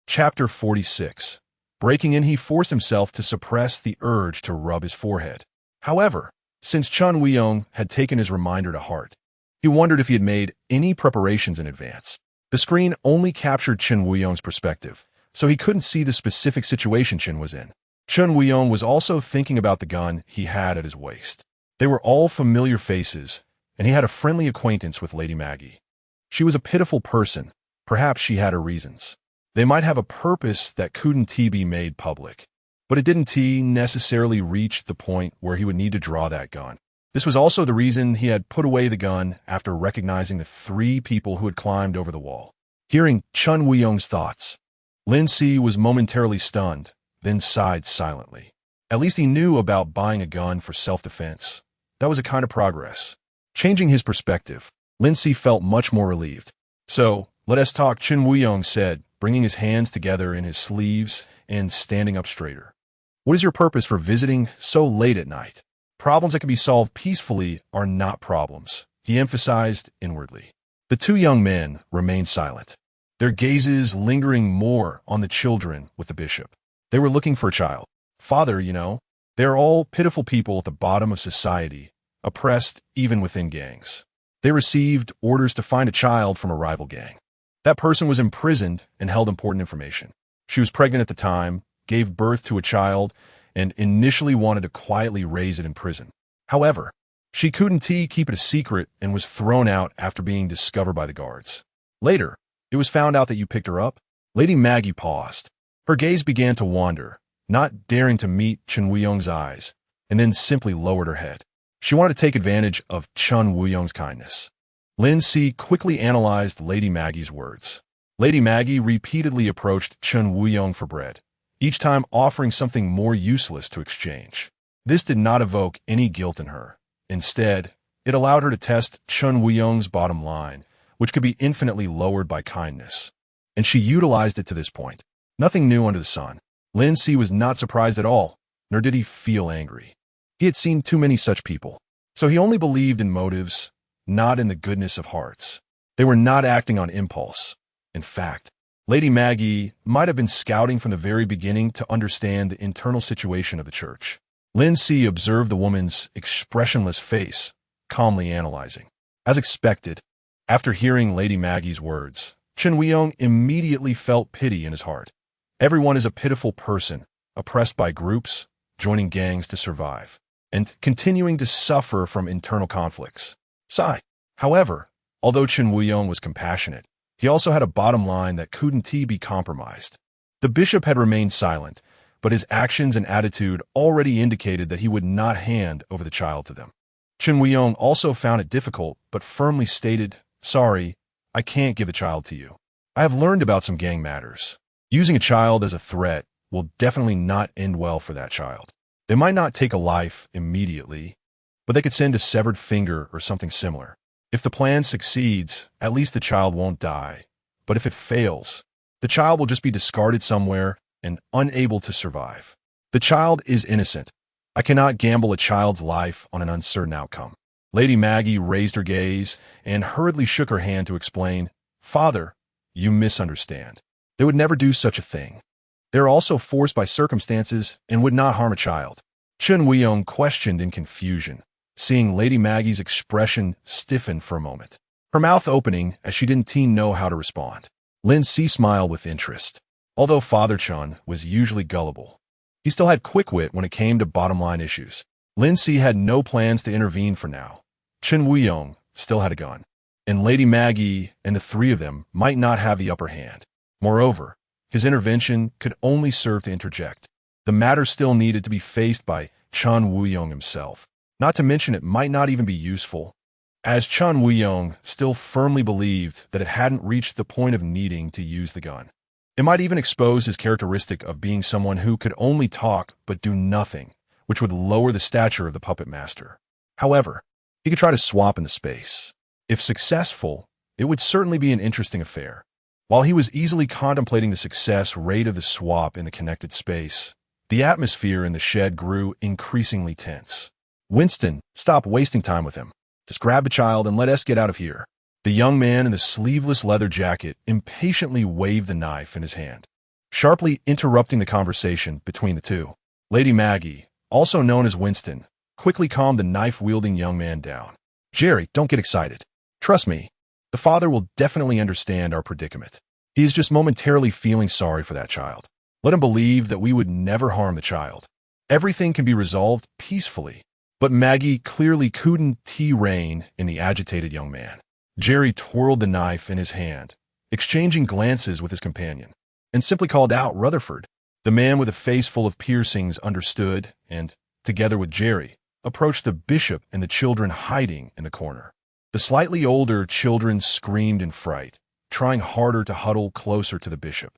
S1: Chapter 46. Breaking in, he forced himself to suppress the urge to rub his forehead. However, since Chun Woo-young had taken his reminder to heart, he wondered if he had made any preparations in advance. The screen only captured Chun Woo-young's perspective, so he couldn't see the specific situation Chun was in. Chun Woo-young was also thinking about the gun he had at his waist. They were all familiar faces, and he had a friendly acquaintance with Lady Maggie. She was a pitiful person. Perhaps she had her reasons. They might have a purpose that couldn't be made public. But it didn't necessarily reach the point where he would need to draw that gun. This was also the reason he had put away the gun after recognizing the 3 people who had climbed over the wall. Hearing Chun Woo-young's thoughts, Lin Si was momentarily stunned, then sighed silently. At least he knew about buying a gun for self-defense. That was a kind of progress. Changing his perspective, Lin Si felt much more relieved. So, let us talk, Chun Woo-young said, bringing his hands together in his sleeves and standing up straighter. What is your purpose for visiting so late at night? Problems that can be solved peacefully are not problems, he emphasized inwardly. The 2 young men remained silent, their gazes lingering more on the children with the bishop. They were looking for a child. Father, they are all pitiful people at the bottom of society, oppressed even within gangs. They received orders to find a child from a rival gang. That person was imprisoned and held important information. She was pregnant at the time, gave birth to a child, and initially wanted to quietly raise it in prison. However, she couldn't keep it a secret and was thrown out after being discovered by the guards. Later, it was found out that you picked her up. Lady Maggie paused. Her gaze began to wander, not daring to meet Chun Woo-young's eyes, and then simply lowered her head. She wanted to take advantage of Chun Woo-young's kindness. Lin Si quickly analyzed Lady Maggie's words. Lady Maggie repeatedly approached Chun Woo-young for bread, each time offering something more useless to exchange. This did not evoke any guilt in her. Instead, it allowed her to test Chun Woo-young's bottom line, which could be infinitely lowered by kindness. And she utilized it to this point. Nothing new under the sun. Lin Si was not surprised at all, nor did he feel angry. He had seen too many such people. So he only believed in motives, not in the goodness of hearts. They were not acting on impulse. In fact, Lady Maggie might have been scouting from the very beginning to understand the internal situation of the church. Lin Si observed the woman's expressionless face, calmly analyzing. As expected, after hearing Lady Maggie's words, Chun Woo-young immediately felt pity in his heart. Everyone is a pitiful person, oppressed by groups, joining gangs to survive, and continuing to suffer from internal conflicts. Sigh. However, although Chun Woo-young was compassionate, he also had a bottom line that couldn't be compromised. The bishop had remained silent, but his actions and attitude already indicated that he would not hand over the child to them. Chun Woo-young also found it difficult, but firmly stated, "Sorry, I can't give the child to you. I have learned about some gang matters. Using a child as a threat will definitely not end well for that child. They might not take a life immediately, but they could send a severed finger or something similar. If the plan succeeds, at least the child won't die. But if it fails, the child will just be discarded somewhere and unable to survive. The child is innocent. I cannot gamble a child's life on an uncertain outcome." Lady Maggie raised her gaze and hurriedly shook her hand to explain, "Father, you misunderstand. They would never do such a thing. They are also forced by circumstances and would not harm a child." Chun Woo-young questioned in confusion, seeing Lady Maggie's expression stiffen for a moment, her mouth opening as she didn't know how to respond. Lin Si smiled with interest. Although Father Chun was usually gullible, he still had quick wit when it came to bottom-line issues. Lin Si had no plans to intervene for now. Chun Woo-young still had a gun, and Lady Maggie and the 3 of them might not have the upper hand. Moreover, his intervention could only serve to interject. The matter still needed to be faced by Chun Woo-young himself. Not to mention it might not even be useful, as Chun Woo-young still firmly believed that it hadn't reached the point of needing to use the gun. It might even expose his characteristic of being someone who could only talk but do nothing, which would lower the stature of the puppet master. However, he could try to swap in the space. If successful, it would certainly be an interesting affair. While he was easily contemplating the success rate of the swap in the connected space, the atmosphere in the shed grew increasingly tense. "Winston, stop wasting time with him. Just grab the child and let us get out of here." The young man in the sleeveless leather jacket impatiently waved the knife in his hand, sharply interrupting the conversation between the 2. Lady Maggie, also known as Winston, quickly calmed the knife-wielding young man down. "Jerry, don't get excited. Trust me, the father will definitely understand our predicament. He is just momentarily feeling sorry for that child. Let him believe that we would never harm the child. Everything can be resolved peacefully." But Maggie clearly couldn't rein in the agitated young man. Jerry twirled the knife in his hand, exchanging glances with his companion, and simply called out, "Rutherford." The man with a face full of piercings understood and, together with Jerry, approached the bishop and the children hiding in the corner. The slightly older children screamed in fright, trying harder to huddle closer to the bishop.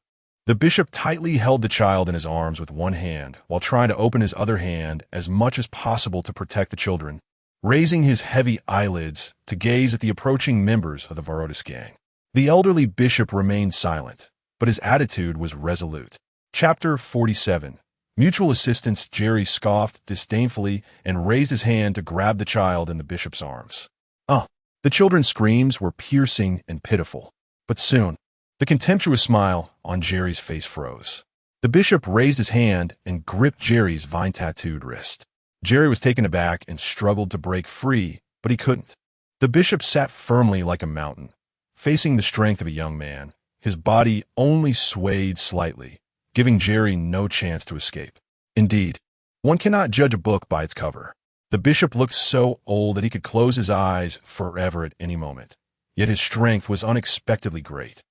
S1: The bishop tightly held the child in his arms with one hand while trying to open his other hand as much as possible to protect the children, raising his heavy eyelids to gaze at the approaching members of the Varotis gang. The elderly bishop remained silent, but his attitude was resolute. Chapter 47. Mutual assistance. Jerry scoffed disdainfully and raised his hand to grab the child in the bishop's arms. The children's screams were piercing and pitiful. But soon, the contemptuous smile on Jerry's face froze. The bishop raised his hand and gripped Jerry's vine-tattooed wrist. Jerry was taken aback and struggled to break free, but he couldn't. The bishop sat firmly like a mountain, facing the strength of a young man. His body only swayed slightly, giving Jerry no chance to escape. Indeed, one cannot judge a book by its cover. The bishop looked so old that he could close his eyes forever at any moment, yet his strength was unexpectedly great.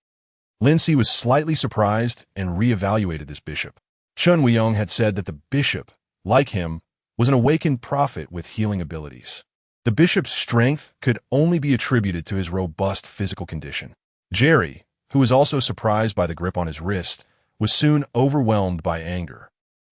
S1: Lin Si was slightly surprised and reevaluated this bishop. Chun Weiyong had said that the bishop, like him, was an awakened prophet with healing abilities. The bishop's strength could only be attributed to his robust physical condition. Jerry, who was also surprised by the grip on his wrist, was soon overwhelmed by anger,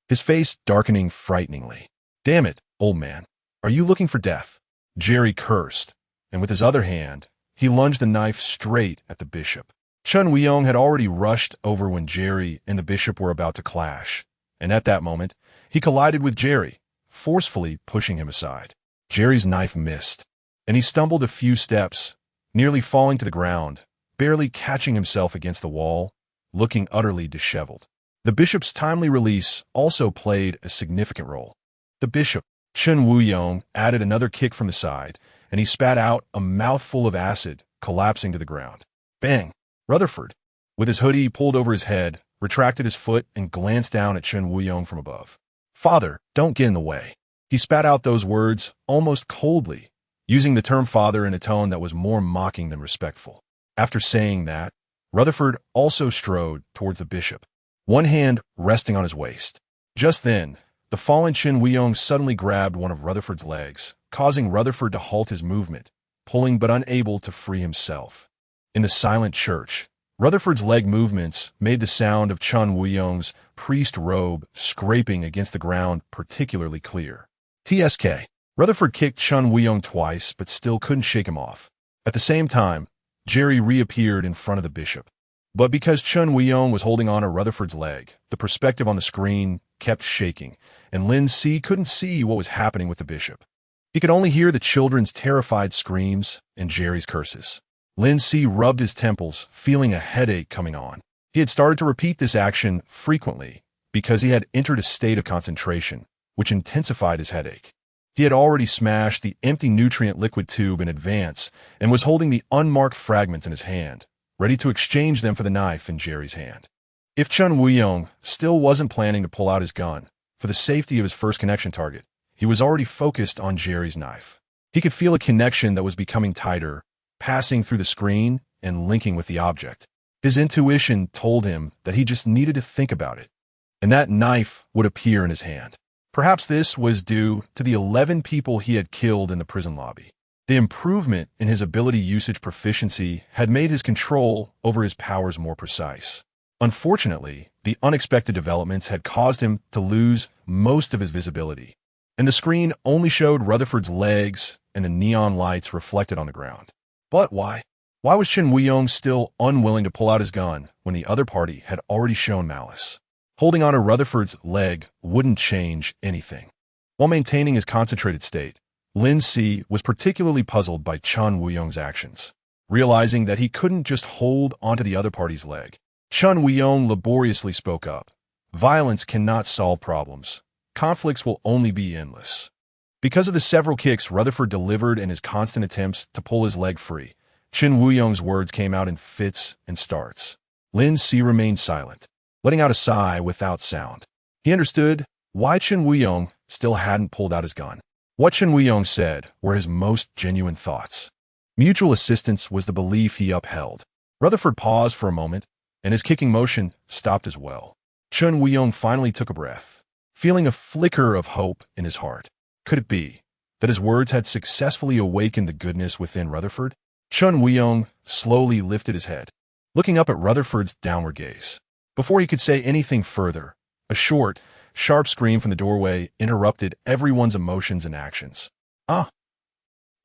S1: his face darkening frighteningly. "Damn it, old man. Are you looking for death?" Jerry cursed, and with his other hand, he lunged the knife straight at the bishop. Chun Weiyong had already rushed over when Jerry and the bishop were about to clash, and at that moment, he collided with Jerry, forcefully pushing him aside. Jerry's knife missed, and he stumbled a few steps, nearly falling to the ground, barely catching himself against the wall, looking utterly disheveled. The bishop's timely release also played a significant role. The bishop, Chun Weiyong, added another kick from the side, and he spat out a mouthful of acid, collapsing to the ground. Bang! Rutherford, with his hoodie pulled over his head, retracted his foot and glanced down at Chun Weiyong from above. "Father, don't get in the way." He spat out those words almost coldly, using the term father in a tone that was more mocking than respectful. After saying that, Rutherford also strode towards the bishop, one hand resting on his waist. Just then, the fallen Chun Weiyong suddenly grabbed one of Rutherford's legs, causing Rutherford to halt his movement, pulling but unable to free himself. In the silent church, Rutherford's leg movements made the sound of Chun Weiyong's priest robe scraping against the ground particularly clear. TSK. Rutherford kicked Chun Weiyong twice but still couldn't shake him off. At the same time, Jerry reappeared in front of the bishop. But because Chun Weiyong was holding on to Rutherford's leg, the perspective on the screen kept shaking, and Lin Si couldn't see what was happening with the bishop. He could only hear the children's terrified screams and Jerry's curses. Lin Si rubbed his temples, feeling a headache coming on. He had started to repeat this action frequently because he had entered a state of concentration, which intensified his headache. He had already smashed the empty nutrient liquid tube in advance and was holding the unmarked fragments in his hand, ready to exchange them for the knife in Jerry's hand. If Chun Weiyong still wasn't planning to pull out his gun, for the safety of his first connection target, he was already focused on Jerry's knife. He could feel a connection that was becoming tighter, passing through the screen and linking with the object. His intuition told him that he just needed to think about it, and that knife would appear in his hand. Perhaps this was due to the 11 people he had killed in the prison lobby. The improvement in his ability usage proficiency had made his control over his powers more precise. Unfortunately, the unexpected developments had caused him to lose most of his visibility, and the screen only showed Rutherford's legs and the neon lights reflected on the ground. But why? Why was Chun Weiyong still unwilling to pull out his gun when the other party had already shown malice? Holding onto Rutherford's leg wouldn't change anything. While maintaining his concentrated state, Lin Si was particularly puzzled by Chun Weiyong's actions. Realizing that he couldn't just hold onto the other party's leg, Chun Weiyong laboriously spoke up. Violence cannot solve problems. Conflicts will only be endless. Because of the several kicks Rutherford delivered in his constant attempts to pull his leg free, Chun Weiyong's words came out in fits and starts. Lin Si remained silent, letting out a sigh without sound. He understood why Chun Weiyong still hadn't pulled out his gun. What Chun Weiyong said were his most genuine thoughts. Mutual assistance was the belief he upheld. Rutherford paused for a moment, and his kicking motion stopped as well. Chun Woo-young finally took a breath, feeling a flicker of hope in his heart. Could it be that his words had successfully awakened the goodness within Rutherford? Chun Woo-young slowly lifted his head, looking up at Rutherford's downward gaze. Before he could say anything further, a short, sharp scream from the doorway interrupted everyone's emotions and actions. Ah!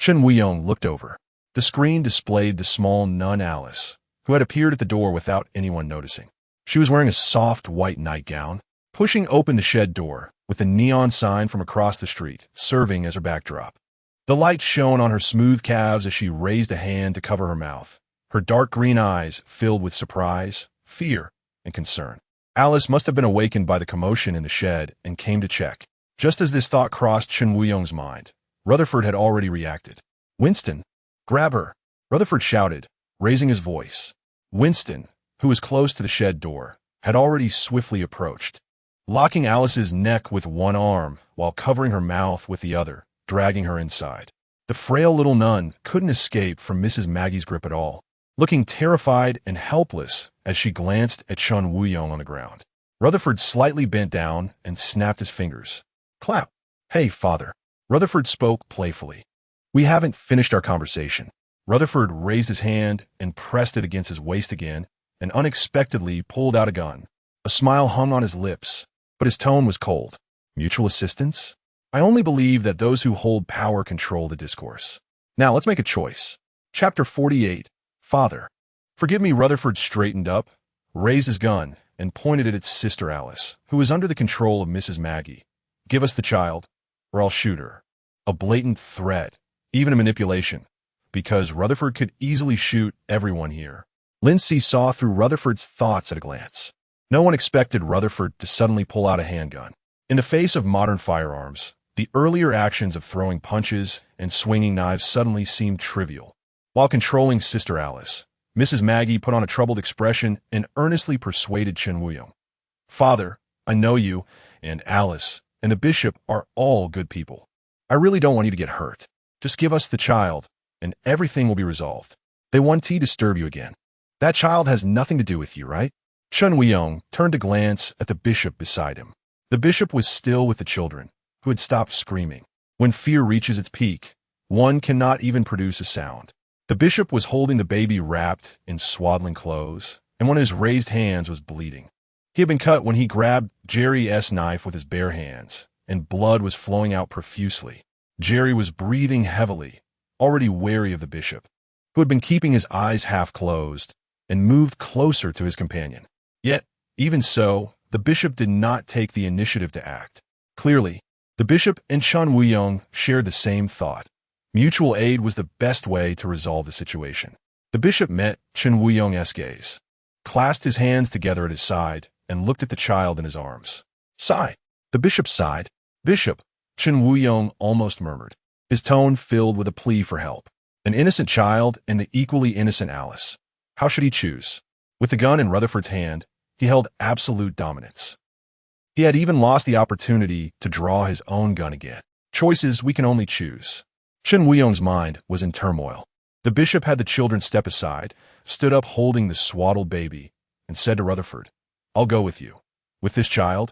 S1: Chun Woo-young looked over. The screen displayed the small nun Alice, who had appeared at the door without anyone noticing. She was wearing a soft white nightgown, pushing open the shed door, with a neon sign from across the street serving as her backdrop. The light shone on her smooth calves as she raised a hand to cover her mouth, her dark green eyes filled with surprise, fear, and concern. Alice must have been awakened by the commotion in the shed and came to check. Just as this thought crossed Chun Woo-young's mind, Rutherford had already reacted. "Winston, grab her!" Rutherford shouted, raising his voice. Winston, who was close to the shed door, had already swiftly approached, locking Alice's neck with one arm while covering her mouth with the other, dragging her inside. The frail little nun couldn't escape from Mrs. Maggie's grip at all, looking terrified and helpless as she glanced at Chun Woo-young on the ground. Rutherford slightly bent down and snapped his fingers. "Clap! Hey, father!" Rutherford spoke playfully. "We haven't finished our conversation." Rutherford raised his hand and pressed it against his waist again, and unexpectedly pulled out a gun. A smile hung on his lips, but his tone was cold. "Mutual assistance? I only believe that those who hold power control the discourse. Now let's make a choice." Chapter 48. Father. "Forgive me." Rutherford straightened up, raised his gun, and pointed at its sister Alice, who was under the control of Mrs. Maggie. "Give us the child, or I'll shoot her." A blatant threat, even a manipulation, because Rutherford could easily shoot everyone here. Lin Si saw through Rutherford's thoughts at a glance. No one expected Rutherford to suddenly pull out a handgun. In the face of modern firearms, the earlier actions of throwing punches and swinging knives suddenly seemed trivial. While controlling Sister Alice, Mrs. Maggie put on a troubled expression and earnestly persuaded Chun Woo-young. "Father, I know you, and Alice, and the bishop are all good people. I really don't want you to get hurt. Just give us the child, and everything will be resolved. They won't disturb you again. That child has nothing to do with you, right?" Chun Woo-young turned to glance at the bishop beside him. The bishop was still with the children, who had stopped screaming. When fear reaches its peak, one cannot even produce a sound. The bishop was holding the baby wrapped in swaddling clothes, and one of his raised hands was bleeding. He had been cut when he grabbed Jerry's knife with his bare hands, and blood was flowing out profusely. Jerry was breathing heavily, already wary of the bishop, who had been keeping his eyes half closed, and moved closer to his companion. Yet, even so, the bishop did not take the initiative to act. Clearly, the bishop and Chun Woo-young shared the same thought. Mutual aid was the best way to resolve the situation. The bishop met Chun Woo-young's gaze, clasped his hands together at his side, and looked at the child in his arms. "Sigh." The bishop sighed. "Bishop," Chun Woo-young almost murmured, his tone filled with a plea for help. An innocent child and the equally innocent Alice. How should he choose? With the gun in Rutherford's hand, he held absolute dominance. He had even lost the opportunity to draw his own gun again. Choices we can only choose. Chun Woo-young's mind was in turmoil. The bishop had the children step aside, stood up holding the swaddled baby, and said to Rutherford, "I'll go with you. With this child,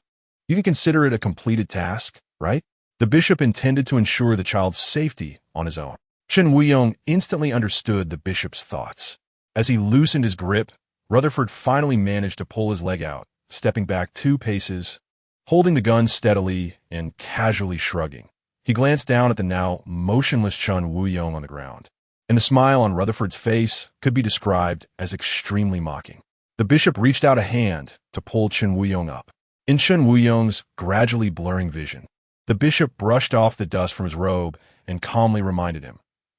S1: you can consider it a completed task, right?" The bishop intended to ensure the child's safety on his own. Chun Woo-young instantly understood the bishop's thoughts. As he loosened his grip, Rutherford finally managed to pull his leg out, stepping back 2 paces, holding the gun steadily and casually shrugging. He glanced down at the now motionless Chun Woo-young on the ground, and the smile on Rutherford's face could be described as extremely mocking. The bishop reached out a hand to pull Chun Woo-young up. In Chun Woo-young's gradually blurring vision, the bishop brushed off the dust from his robe and calmly reminded him.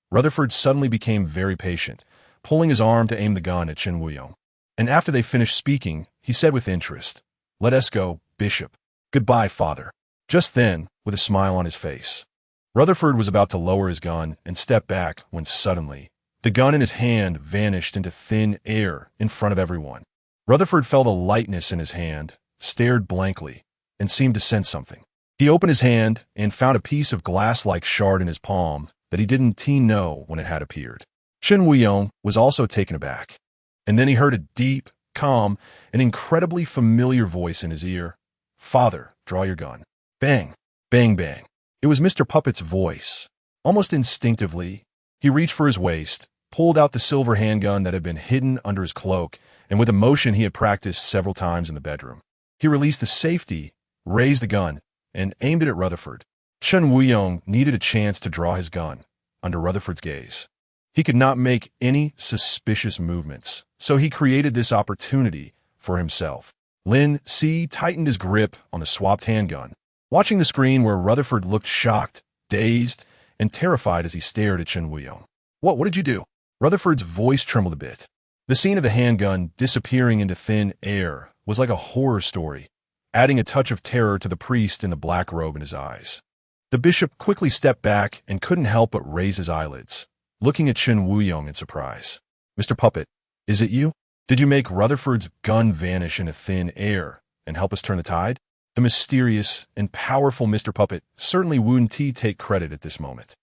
S1: Rutherford suddenly became very patient, pulling his arm to aim the gun at Chun Woo-young. And after they finished speaking, he said with interest, "Let us go, Bishop. Goodbye, Father." Just then, with a smile on his face, Rutherford was about to lower his gun and step back when suddenly, the gun in his hand vanished into thin air in front of everyone. Rutherford felt a lightness in his hand, stared blankly, and seemed to sense something. He opened his hand and found a piece of glass-like shard in his palm that he didn't know when it had appeared. Chun Woo-young was also taken aback, and then he heard a deep, calm, an incredibly familiar voice in his ear. "Father, draw your gun." Bang, bang, bang. It was Mr. Puppet's voice. Almost instinctively, he reached for his waist, pulled out the silver handgun that had been hidden under his cloak, and with a motion he had practiced several times in the bedroom. He released the safety, raised the gun, and aimed it at Rutherford. Chen Wuyong needed a chance to draw his gun under Rutherford's gaze. He could not make any suspicious movements, so he created this opportunity for himself. Lin Si tightened his grip on the swapped handgun, watching the screen where Rutherford looked shocked, dazed, and terrified as he stared at Chen Wuyong. What did you do?" Rutherford's voice trembled a bit. The scene of the handgun disappearing into thin air was like a horror story, adding a touch of terror to the priest in the black robe in his eyes. The bishop quickly stepped back and couldn't help but raise his eyelids, looking at Chen Wuyong in surprise. "Mr. Puppet, is it you? Did you make Rutherford's gun vanish into thin air and help us turn the tide?" The mysterious and powerful Mr. Puppet certainly wouldn't take credit at this moment.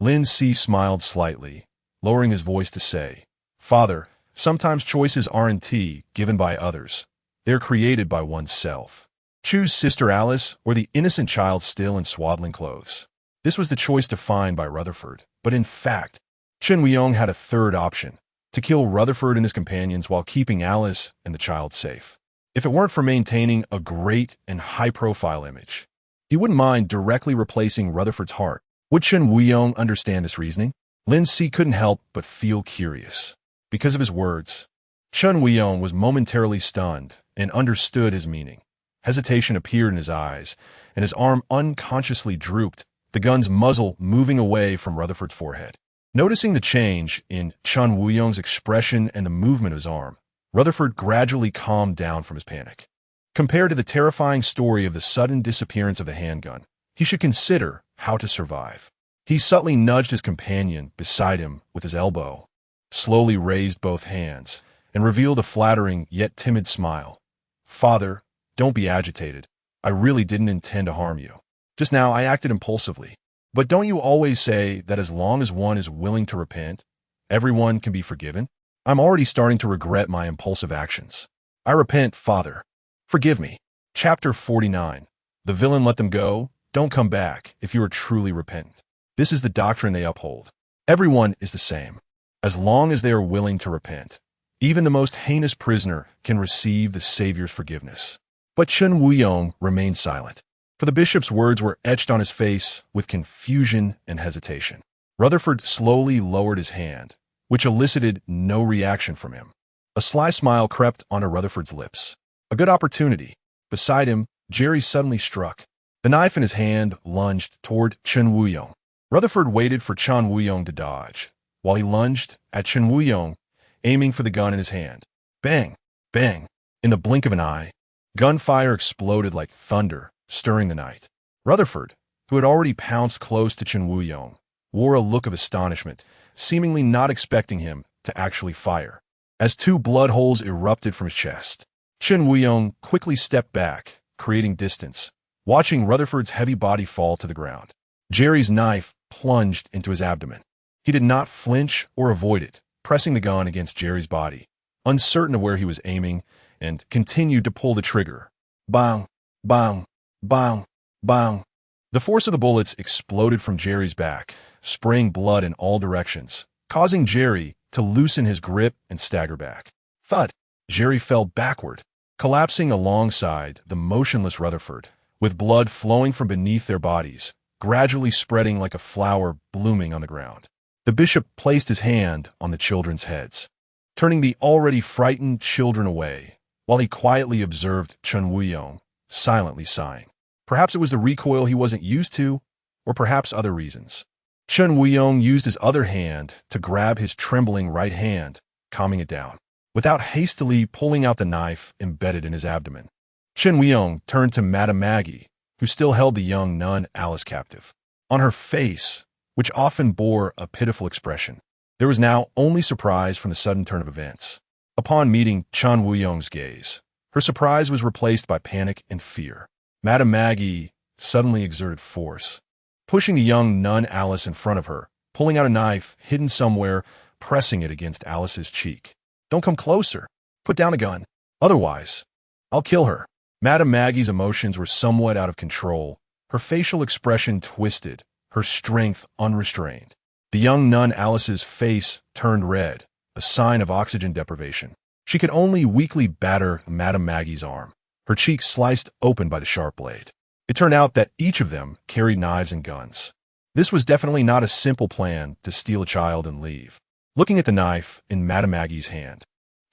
S1: Lin Si smiled slightly, lowering his voice to say, "Father, sometimes choices aren't given by others. They're created by oneself. Choose Sister Alice or the innocent child still in swaddling clothes." This was the choice defined by Rutherford, but in fact, Chen Wuyong had a third option, to kill Rutherford and his companions while keeping Alice and the child safe. If it weren't for maintaining a great and high-profile image, he wouldn't mind directly replacing Rutherford's heart. Would Chen Wuyong understand this reasoning? Lin Si couldn't help but feel curious. Because of his words, Chen Wuyong was momentarily stunned and understood his meaning. Hesitation appeared in his eyes, and his arm unconsciously drooped, the gun's muzzle moving away from Rutherford's forehead. Noticing the change in Chen Wuyong's expression and the movement of his arm, Rutherford gradually calmed down from his panic. Compared to the terrifying story of the sudden disappearance of the handgun, he should consider how to survive. He subtly nudged his companion beside him with his elbow, slowly raised both hands, and revealed a flattering yet timid smile. "Father, don't be agitated. I really didn't intend to harm you. Just now I acted impulsively. But don't you always say that as long as one is willing to repent, everyone can be forgiven? I'm already starting to regret my impulsive actions. I repent, Father. Forgive me." Chapter 49. The villain let them go. Don't come back if you are truly repentant. This is the doctrine they uphold. Everyone is the same. As long as they are willing to repent, even the most heinous prisoner can receive the Savior's forgiveness. But Chen Wuyong remained silent, for the bishop's words were etched on his face with confusion and hesitation. Rutherford slowly lowered his hand, which elicited no reaction from him. A sly smile crept onto Rutherford's lips. A good opportunity. Beside him, Jerry suddenly struck. The knife in his hand lunged toward Chen Wuyong. Rutherford waited for Chen Wuyong to dodge, while he lunged at Chen Wuyong, aiming for the gun in his hand. Bang! Bang! In the blink of an eye, gunfire exploded like thunder, stirring the night. Rutherford, who had already pounced close to Chen Wuyong, wore a look of astonishment, seemingly not expecting him to actually fire. As two blood holes erupted from his chest, Chen Wuyong quickly stepped back, creating distance, watching Rutherford's heavy body fall to the ground. Jerry's knife plunged into his abdomen. He did not flinch or avoid it, pressing the gun against Jerry's body, uncertain of where he was aiming, and continued to pull the trigger. Bang! Bang! Bang! Bang! The force of the bullets exploded from Jerry's back, spraying blood in all directions, causing Jerry to loosen his grip and stagger back. Thud! Jerry fell backward, collapsing alongside the motionless Rutherford, with blood flowing from beneath their bodies, gradually spreading like a flower blooming on the ground. The bishop placed his hand on the children's heads, turning the already frightened children away, while he quietly observed Chen Wuyong, silently sighing. Perhaps it was the recoil he wasn't used to, or perhaps other reasons. Chen Wuyong used his other hand to grab his trembling right hand, calming it down, without hastily pulling out the knife embedded in his abdomen. Chen Wuyong turned to Madame Maggie, who still held the young nun Alice captive. On her face, which often bore a pitiful expression, there was now only surprise from the sudden turn of events. Upon meeting Chen Wuyong's gaze, her surprise was replaced by panic and fear. Madame Maggie suddenly exerted force, pushing the young nun Alice in front of her, pulling out a knife hidden somewhere, pressing it against Alice's cheek. "Don't come closer. Put down the gun. Otherwise, I'll kill her. Madame Maggie's emotions were somewhat out of control, her facial expression twisted, her strength unrestrained. The young nun Alice's face turned red, a sign of oxygen deprivation. She could only weakly batter Madame Maggie's arm, her cheek sliced open by the sharp blade. It turned out that each of them carried knives and guns. This was definitely not a simple plan to steal a child and leave. Looking at the knife in Madame Maggie's hand,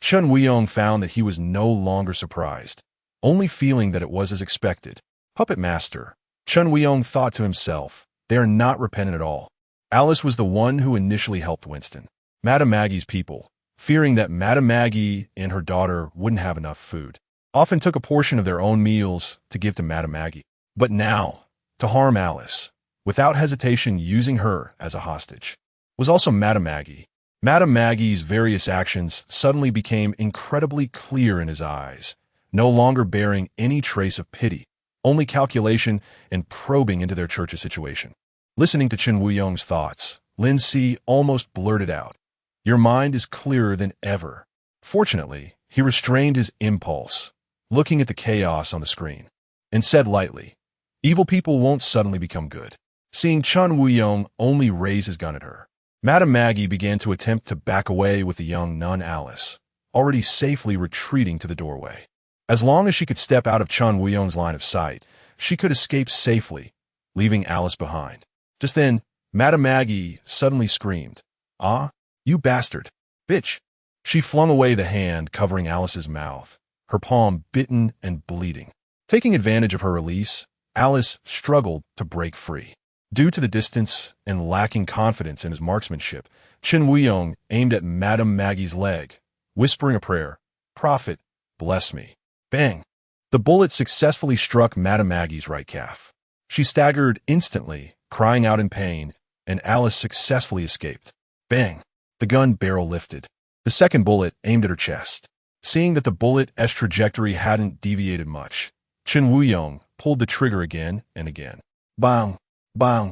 S1: Chun Weiyong found that he was no longer surprised, only feeling that it was as expected. Puppet master, Chun Weiyong thought to himself, they are not repentant at all. Alice was the one who initially helped Winston. Madame Maggie's people, fearing that Madame Maggie and her daughter wouldn't have enough food, often took a portion of their own meals to give to Madame Maggie. But now, to harm Alice, without hesitation using her as a hostage, was also Madame Maggie. Madame Maggie's various actions suddenly became incredibly clear in his eyes, no longer bearing any trace of pity, only calculation and probing into their church's situation. Listening to Chun Weiyong's thoughts, Lin Si almost blurted out, "Your mind is clearer than ever." Fortunately, he restrained his impulse, looking at the chaos on the screen, and said lightly, "Evil people won't suddenly become good." Seeing Chun Weiyong only raise his gun at her, Madame Maggie began to attempt to back away with the young nun Alice, already safely retreating to the doorway. As long as she could step out of Chun Weiyong's line of sight, she could escape safely, leaving Alice behind. Just then, Madame Maggie suddenly screamed, "Ah, you bastard! Bitch!" She flung away the hand covering Alice's mouth, her palm bitten and bleeding. Taking advantage of her release, Alice struggled to break free. Due to the distance and lacking confidence in his marksmanship, Chun Weiyong aimed at Madame Maggie's leg, whispering a prayer, "Prophet, bless me." Bang! The bullet successfully struck Madame Maggie's right calf. She staggered instantly, crying out in pain, and Alice successfully escaped. Bang! The gun barrel lifted. The second bullet aimed at her chest. Seeing that the bullet's trajectory hadn't deviated much, Chun Weiyong pulled the trigger again and again. Bang! Bang!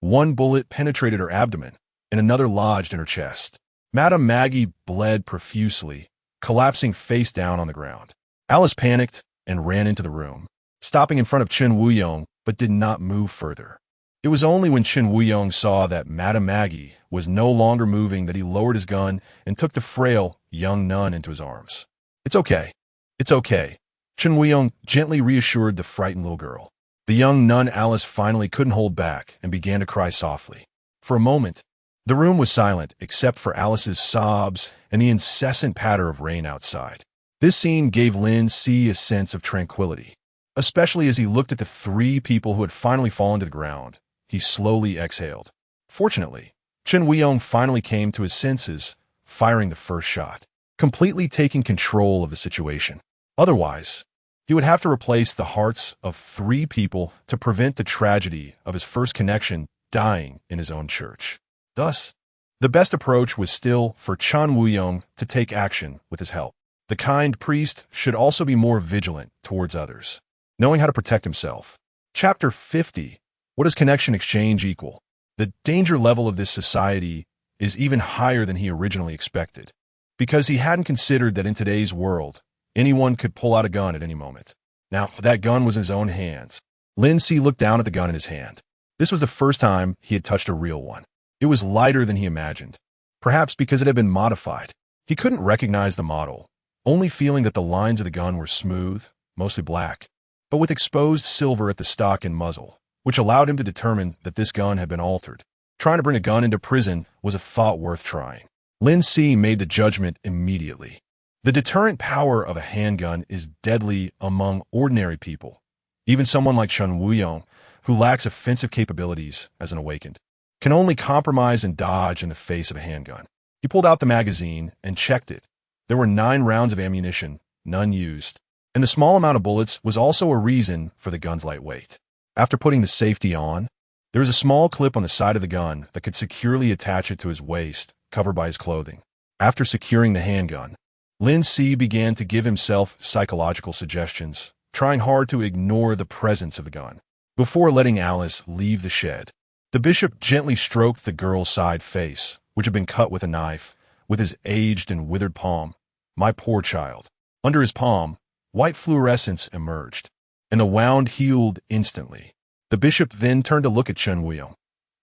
S1: One bullet penetrated her abdomen, and another lodged in her chest. Madame Maggie bled profusely, collapsing face down on the ground. Alice panicked and ran into the room, stopping in front of Chun Weiyong, but did not move further. It was only when Chun Weiyong saw that Madame Maggie was no longer moving that he lowered his gun and took the frail young nun into his arms. "It's okay. It's okay," Chun Weiyong gently reassured the frightened little girl. The young nun Alice finally couldn't hold back and began to cry softly. For a moment, the room was silent except for Alice's sobs and the incessant patter of rain outside. This scene gave Lin Si a sense of tranquility, especially as he looked at the three people who had finally fallen to the ground. He slowly exhaled. Fortunately, Chun Weiyong finally came to his senses, firing the first shot, completely taking control of the situation. Otherwise, he would have to replace the hearts of three people to prevent the tragedy of his first connection dying in his own church. Thus, the best approach was still for Chun Weiyong to take action with his help. The kind priest should also be more vigilant towards others, knowing how to protect himself. Chapter 50. What does connection exchange equal? The danger level of this society is even higher than he originally expected, because he hadn't considered that in today's world, anyone could pull out a gun at any moment. Now, that gun was in his own hands. Lin Si looked down at the gun in his hand. This was the first time he had touched a real one. It was lighter than he imagined, perhaps because it had been modified. He couldn't recognize the model, only feeling that the lines of the gun were smooth, mostly black, but with exposed silver at the stock and muzzle, which allowed him to determine that this gun had been altered. Trying to bring a gun into prison was a thought worth trying. Lin Si made the judgment immediately. The deterrent power of a handgun is deadly among ordinary people, even someone like Chun Weiyong, who lacks offensive capabilities as an awakened, can only compromise and dodge in the face of a handgun. He pulled out the magazine and checked it. There were 9 rounds of ammunition, none used, and the small amount of bullets was also a reason for the gun's light weight. After putting the safety on, there was a small clip on the side of the gun that could securely attach it to his waist, covered by his clothing. After securing the handgun, Lin Si began to give himself psychological suggestions, trying hard to ignore the presence of the gun. Before letting Alice leave the shed, the bishop gently stroked the girl's side face, which had been cut with a knife, with his aged and withered palm, My poor child. Under his palm, white fluorescence emerged, and the wound healed instantly. The bishop then turned to look at Chen Wuyong.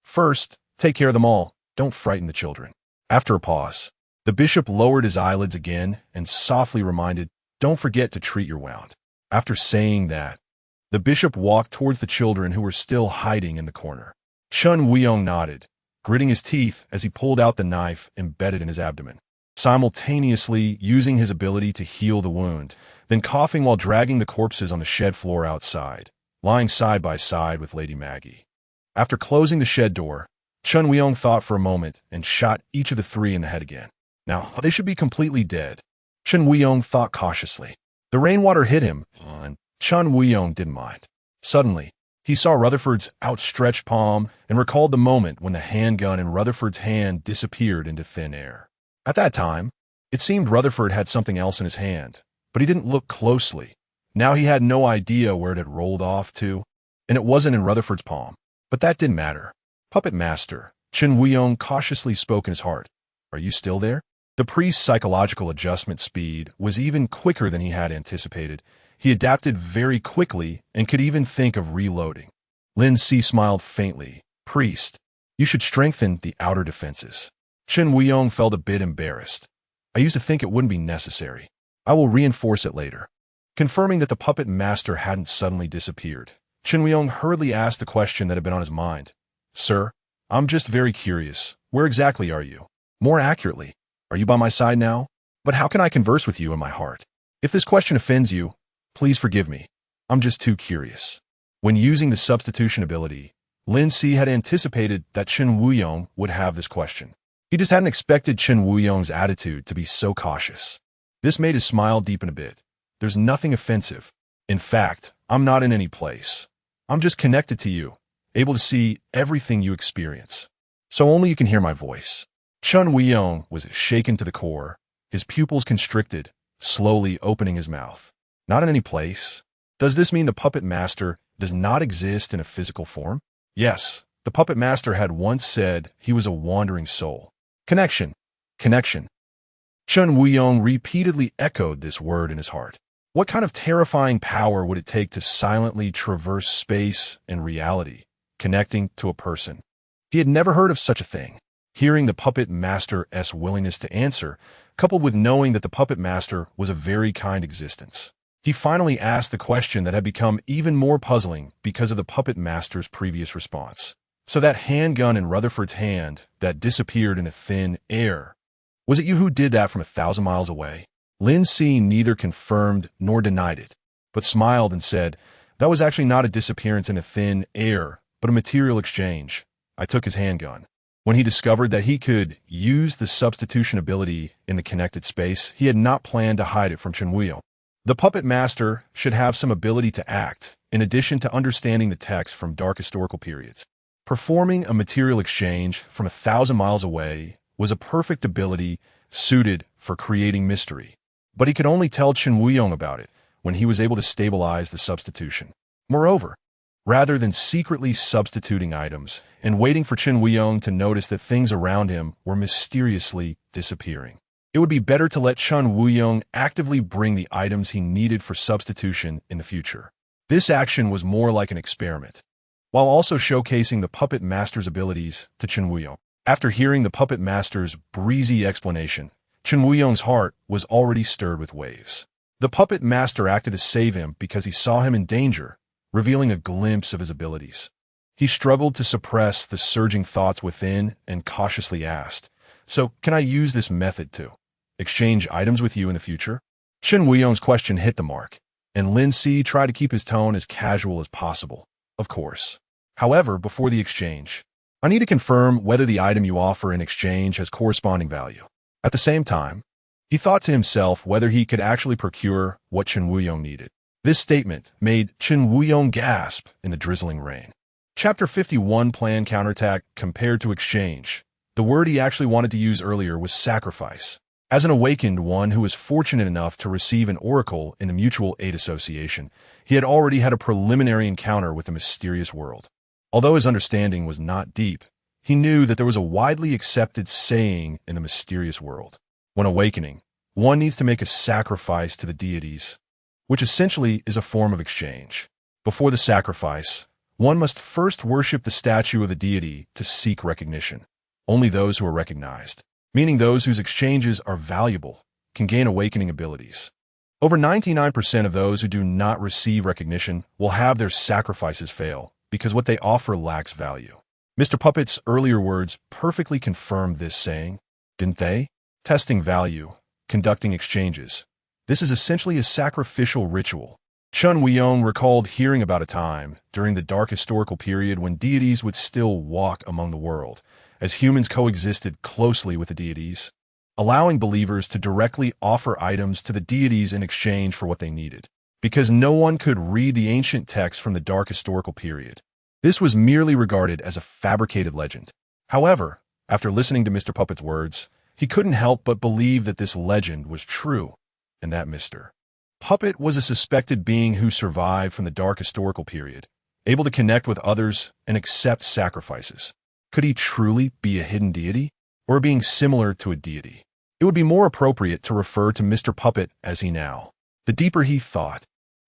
S1: First, take care of them all. Don't frighten the children. After a pause, the bishop lowered his eyelids again and softly reminded, don't forget to treat your wound. After saying that, the bishop walked towards the children who were still hiding in the corner. Chen Wuyong nodded, gritting his teeth as he pulled out the knife embedded in his abdomen, simultaneously using his ability to heal the wound, then coughing while dragging the corpses on the shed floor outside, lying side by side with Lady Maggie. After closing the shed door, Chen Wuyong thought for a moment and shot each of the three in the head again. Now, they should be completely dead. Chen Wuyong thought cautiously. The rainwater hit him, and Chen Wuyong didn't mind. Suddenly, he saw Rutherford's outstretched palm and recalled the moment when the handgun in Rutherford's hand disappeared into thin air. At that time, it seemed Rutherford had something else in his hand, but he didn't look closely. Now he had no idea where it had rolled off to, and it wasn't in Rutherford's palm. But that didn't matter. Puppet Master, Chen Wuyong cautiously spoke in his heart. Are you still there? The priest's psychological adjustment speed was even quicker than he had anticipated. He adapted very quickly and could even think of reloading. Lin Si smiled faintly. Priest, you should strengthen the outer defenses. Chen Wuyong felt a bit embarrassed. I used to think it wouldn't be necessary. I will reinforce it later. Confirming that the puppet master hadn't suddenly disappeared, Chen Wuyong hurriedly asked the question that had been on his mind. Sir, I'm just very curious. Where exactly are you? More accurately, are you by my side now? But how can I converse with you in my heart? If this question offends you, please forgive me. I'm just too curious. When using the substitution ability, Lin Si had anticipated that Chen Wuyong would have this question. He just hadn't expected Chen Wuyong's attitude to be so cautious. This made his smile deepen a bit. There's nothing offensive. In fact, I'm not in any place. I'm just connected to you, able to see everything you experience. So only you can hear my voice. Chen Wuyong was shaken to the core, his pupils constricted, slowly opening his mouth. Not in any place? Does this mean the puppet master does not exist in a physical form? Yes, the puppet master had once said he was a wandering soul. Connection. Connection. Chen Wuyong repeatedly echoed this word in his heart. What kind of terrifying power would it take to silently traverse space and reality, connecting to a person? He had never heard of such a thing. Hearing the puppet master's willingness to answer, coupled with knowing that the puppet master was a very kind existence, he finally asked the question that had become even more puzzling because of the puppet master's previous response. So that handgun in Rutherford's hand that disappeared into thin air, was it you who did that from 1,000 miles away? Lin Si neither confirmed nor denied it, but smiled and said, that was actually not a disappearance into thin air, but a material exchange. I took his handgun. When he discovered that he could use the substitution ability in the connected space, he had not planned to hide it from Chen Wuyong. The puppet master should have some ability to act, in addition to understanding the text from dark historical periods. Performing a material exchange from 1,000 miles away was a perfect ability suited for creating mystery. But he could only tell Chen Wuyong about it when he was able to stabilize the substitution. Moreover, rather than secretly substituting items and waiting for Chen Wuyong to notice that things around him were mysteriously disappearing, it would be better to let Chen Wuyong actively bring the items he needed for substitution in the future. This action was more like an experiment, while also showcasing the puppet master's abilities to Chen Wuyong. After hearing the puppet master's breezy explanation, Chen Wuyong's heart was already stirred with waves. The puppet master acted to save him because he saw him in danger, revealing a glimpse of his abilities. He struggled to suppress the surging thoughts within and cautiously asked, so can I use this method to exchange items with you in the future? Chen Wuyong's question hit the mark, and Lin Si tried to keep his tone as casual as possible. Of course. However, before the exchange, I need to confirm whether the item you offer in exchange has corresponding value. At the same time, he thought to himself whether he could actually procure what Chen Wuyong needed. This statement made Chen Wuyong gasp in the drizzling rain. Chapter 51 Plan Counterattack compared to exchange. The word he actually wanted to use earlier was sacrifice. As an awakened one who was fortunate enough to receive an oracle in the Mutual Aid Association, he had already had a preliminary encounter with the mysterious world. Although his understanding was not deep, he knew that there was a widely accepted saying in the mysterious world. When awakening, one needs to make a sacrifice to the deities, which essentially is a form of exchange. Before the sacrifice, one must first worship the statue of the deity to seek recognition. Only those who are recognized, meaning those whose exchanges are valuable, can gain awakening abilities. Over 99% of those who do not receive recognition will have their sacrifices fail because what they offer lacks value. Mr. Puppet's earlier words perfectly confirmed this saying, didn't they? Testing value, conducting exchanges. This is essentially a sacrificial ritual. Chun Weiyong recalled hearing about a time during the dark historical period when deities would still walk among the world, as humans coexisted closely with the deities, allowing believers to directly offer items to the deities in exchange for what they needed. Because no one could read the ancient text from the dark historical period, this was merely regarded as a fabricated legend. However, after listening to Mr. Puppet's words, he couldn't help but believe that this legend was true, and that Mr. Puppet was a suspected being who survived from the dark historical period, able to connect with others and accept sacrifices. Could he truly be a hidden deity, or a being similar to a deity? It would be more appropriate to refer to Mr. Puppet as he now. The deeper he thought,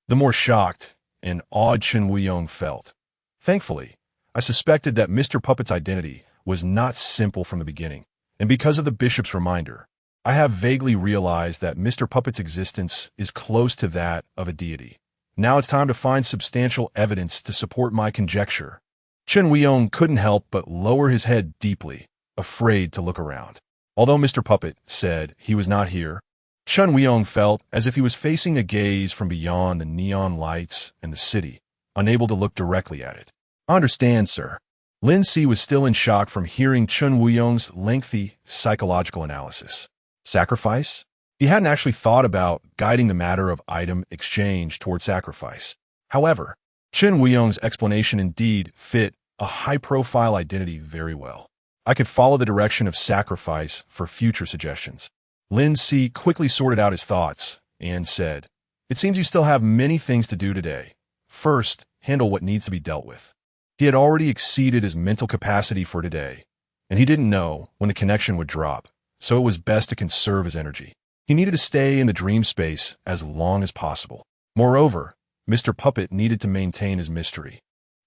S1: the more shocked and awed Chun Weiyong felt. Thankfully, I suspected that Mr. Puppet's identity was not simple from the beginning, and because of the bishop's reminder, I have vaguely realized that Mr. Puppet's existence is close to that of a deity. Now it's time to find substantial evidence to support my conjecture. Chun Weiyong couldn't help but lower his head deeply, afraid to look around. Although Mr. Puppet said he was not here, Chun Weiyong felt as if he was facing a gaze from beyond the neon lights and the city, unable to look directly at it. I understand, sir. Lin Si was still in shock from hearing Chun Weiyong's lengthy psychological analysis. Sacrifice? He hadn't actually thought about guiding the matter of item exchange toward sacrifice. However, Chun Weiyong's explanation indeed fit a high-profile identity very well. I could follow the direction of sacrifice for future suggestions. Lin Si quickly sorted out his thoughts and said, "It seems you still have many things to do today. First, handle what needs to be dealt with." He had already exceeded his mental capacity for today, and he didn't know when the connection would drop, so it was best to conserve his energy. He needed to stay in the dream space as long as possible. Moreover, Mr. Puppet needed to maintain his mystery.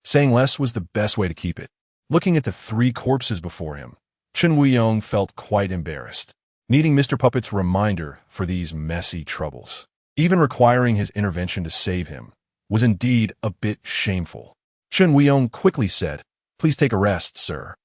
S1: Saying less was the best way to keep it. Looking at the 3 corpses before him, Chun Weiyong felt quite embarrassed, needing Mr. Puppet's reminder for these messy troubles. Even requiring his intervention to save him was indeed a bit shameful. Chun Weiyong quickly said, "Please take a rest, sir."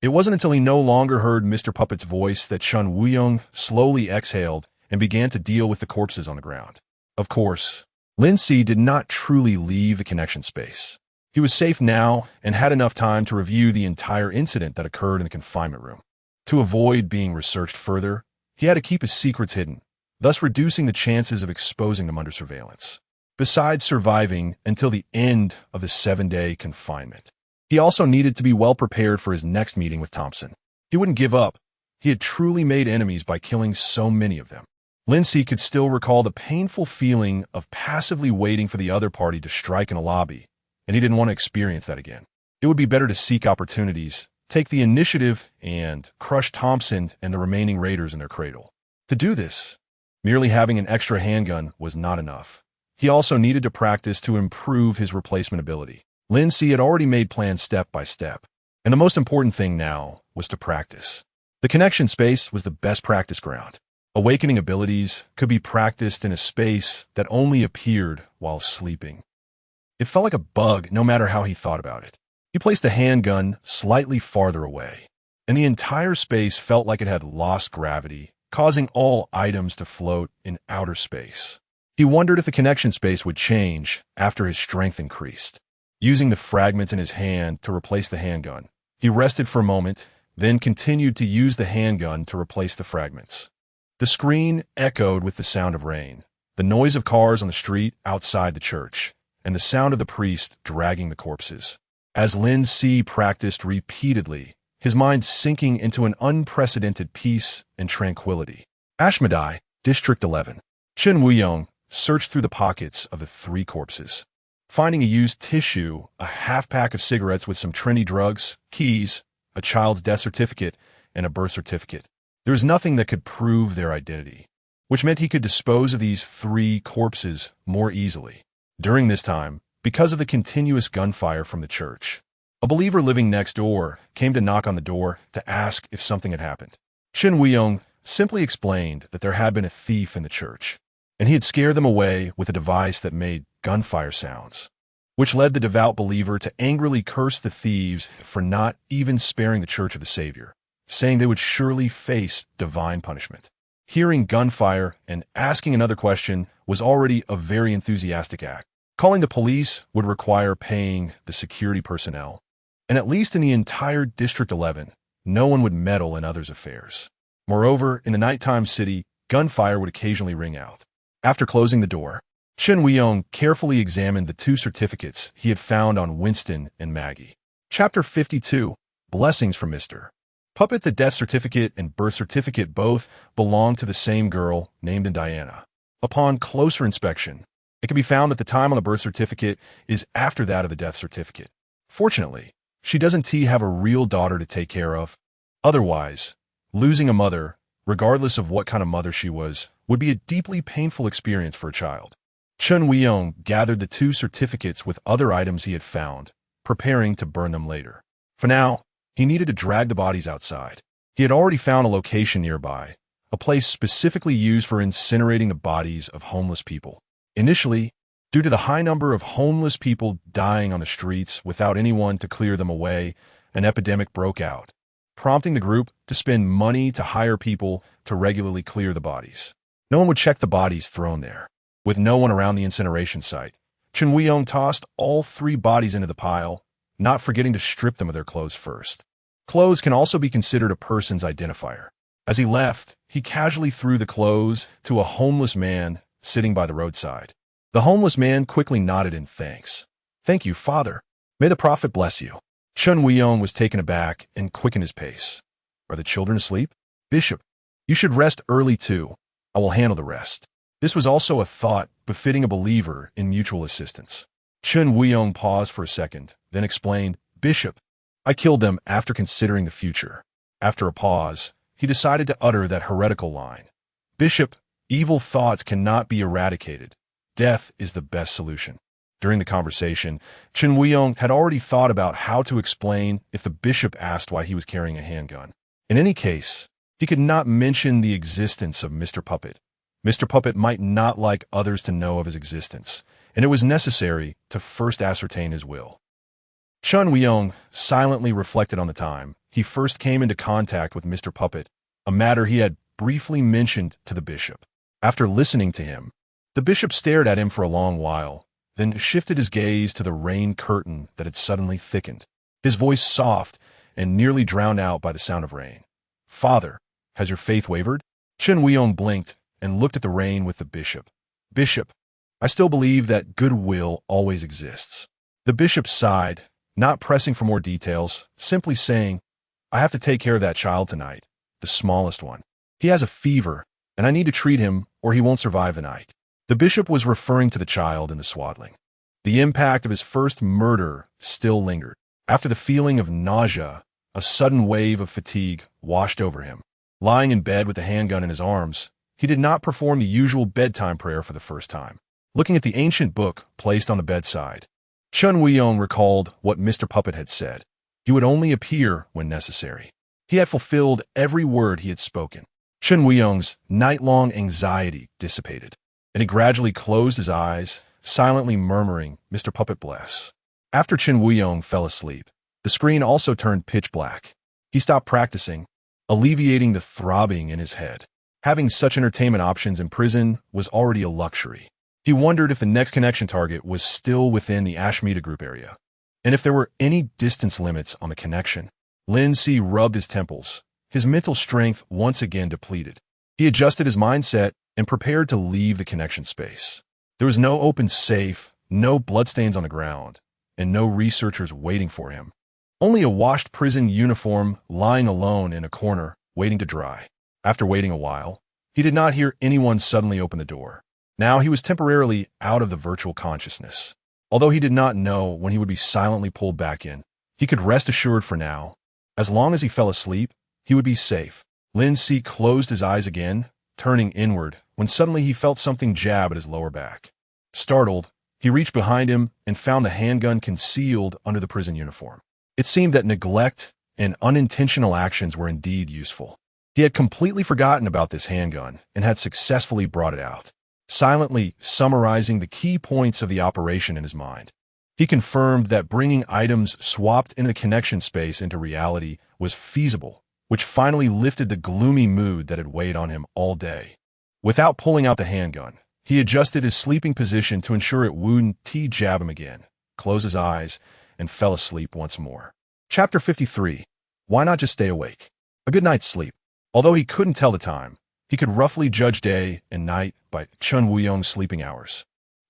S1: It wasn't until he no longer heard Mr. Puppet's voice that Chun Weiyong slowly exhaled and began to deal with the corpses on the ground. Of course, Lin Si did not truly leave the connection space. He was safe now and had enough time to review the entire incident that occurred in the confinement room. To avoid being researched further, he had to keep his secrets hidden, thus reducing the chances of exposing them under surveillance. Besides surviving until the end of the 7-day confinement, he also needed to be well prepared for his next meeting with Thompson. He wouldn't give up. He had truly made enemies by killing so many of them. Lin Si could still recall the painful feeling of passively waiting for the other party to strike in a lobby, and he didn't want to experience that again. It would be better to seek opportunities, take the initiative, and crush Thompson and the remaining raiders in their cradle. To do this, merely having an extra handgun was not enough. He also needed to practice to improve his replacement ability. Lin Si had already made plans step by step, and the most important thing now was to practice. The connection space was the best practice ground. Awakening abilities could be practiced in a space that only appeared while sleeping. It felt like a bug no matter how he thought about it. He placed the handgun slightly farther away, and the entire space felt like it had lost gravity, causing all items to float in outer space. He wondered if the connection space would change after his strength increased. Using the fragments in his hand to replace the handgun, he rested for a moment, then continued to use the handgun to replace the fragments. The screen echoed with the sound of rain, the noise of cars on the street outside the church, and the sound of the priest dragging the corpses. As Lin Si practiced repeatedly, his mind sinking into an unprecedented peace and tranquility. Ashmedai, District 11. Chun Weiyong searched through the pockets of the 3 corpses, finding a used tissue, a half-pack of cigarettes with some trendy drugs, keys, a child's death certificate, and a birth certificate. There was nothing that could prove their identity. which meant he could dispose of these 3 corpses more easily. During this time, because of the continuous gunfire from the church, a believer living next door came to knock on the door to ask if something had happened. Chen Weiyong simply explained that there had been a thief in the church, and he had scared them away with a device that made gunfire sounds, which led the devout believer to angrily curse the thieves for not even sparing the Church of the Savior, saying they would surely face divine punishment. Hearing gunfire and asking another question was already a very enthusiastic act. Calling the police would require paying the security personnel, and at least in the entire District 11, no one would meddle in others' affairs. Moreover, in the nighttime city, gunfire would occasionally ring out. After closing the door, Chen Weiyong carefully examined the 2 certificates he had found on Winston and Maggie. Chapter 52, Blessings from Mr. Puppet. The death certificate and birth certificate both belonged to the same girl named Diana. Upon closer inspection, it can be found that the time on the birth certificate is after that of the death certificate. Fortunately, she doesn't have a real daughter to take care of. Otherwise, losing a mother, regardless of what kind of mother she was, would be a deeply painful experience for a child. Chen Weiyong gathered the 2 certificates with other items he had found, preparing to burn them later. For now, he needed to drag the bodies outside. He had already found a location nearby, a place specifically used for incinerating the bodies of homeless people. Initially, due to the high number of homeless people dying on the streets without anyone to clear them away, an epidemic broke out, prompting the group to spend money to hire people to regularly clear the bodies. No one would check the bodies thrown there. With no one around the incineration site, Chen Weiyong tossed all 3 bodies into the pile, not forgetting to strip them of their clothes first. Clothes can also be considered a person's identifier. As he left, he casually threw the clothes to a homeless man sitting by the roadside. The homeless man quickly nodded in thanks. "Thank you, Father. May the Prophet bless you." Chen Weiyong was taken aback and quickened his pace. "Are the children asleep? Bishop, you should rest early too. I will handle the rest." This was also a thought befitting a believer in mutual assistance. Chen Weiyong paused for a second, then explained, "Bishop, I killed them after considering the future." After a pause, he decided to utter that heretical line. "Bishop, evil thoughts cannot be eradicated. Death is the best solution." During the conversation, Chen Weiyong had already thought about how to explain if the bishop asked why he was carrying a handgun. In any case, he could not mention the existence of Mr. Puppet. Mr. Puppet might not like others to know of his existence, and it was necessary to first ascertain his will. Chen Weiyong silently reflected on the time he first came into contact with Mr. Puppet, a matter he had briefly mentioned to the bishop. After listening to him, the bishop stared at him for a long while, then shifted his gaze to the rain curtain that had suddenly thickened, his voice soft and nearly drowned out by the sound of rain. "Father, has your faith wavered?" Chen Weiyong blinked and looked at the rain with the bishop. "Bishop, I still believe that goodwill always exists." The bishop sighed, not pressing for more details, simply saying, "I have to take care of that child tonight, the smallest one. He has a fever, and I need to treat him or he won't survive the night." The bishop was referring to the child in the swaddling. The impact of his first murder still lingered. After the feeling of nausea, a sudden wave of fatigue washed over him. Lying in bed with the handgun in his arms, he did not perform the usual bedtime prayer for the first time. Looking at the ancient book placed on the bedside, Chen Weiyong recalled what Mr. Puppet had said. He would only appear when necessary. He had fulfilled every word he had spoken. Chen Weiyong's night-long anxiety dissipated, and he gradually closed his eyes, silently murmuring, "Mr. Puppet bless." After Chen Weiyong fell asleep, the screen also turned pitch black. He stopped practicing, alleviating the throbbing in his head. Having such entertainment options in prison was already a luxury. He wondered if the next connection target was still within the Ashmita Group area, and if there were any distance limits on the connection. Lin Si rubbed his temples, his mental strength once again depleted. He adjusted his mindset and prepared to leave the connection space. There was no open safe, no bloodstains on the ground, and no researchers waiting for him. Only a washed prison uniform lying alone in a corner, waiting to dry. After waiting a while, he did not hear anyone suddenly open the door. Now he was temporarily out of the virtual consciousness. Although he did not know when he would be silently pulled back in, he could rest assured for now, as long as he fell asleep, he would be safe. Lin Si closed his eyes again, turning inward, when suddenly he felt something jab at his lower back. Startled, he reached behind him and found the handgun concealed under the prison uniform. It seemed that neglect and unintentional actions were indeed useful. He had completely forgotten about this handgun and had successfully brought it out, silently summarizing the key points of the operation in his mind. He confirmed that bringing items swapped in the connection space into reality was feasible, which finally lifted the gloomy mood that had weighed on him all day. Without pulling out the handgun, he adjusted his sleeping position to ensure it wouldn't jab him again, closed his eyes, and fell asleep once more. Chapter 53. Why not just stay awake? A good night's sleep. Although he couldn't tell the time, he could roughly judge day and night by Chun Wuyong's sleeping hours.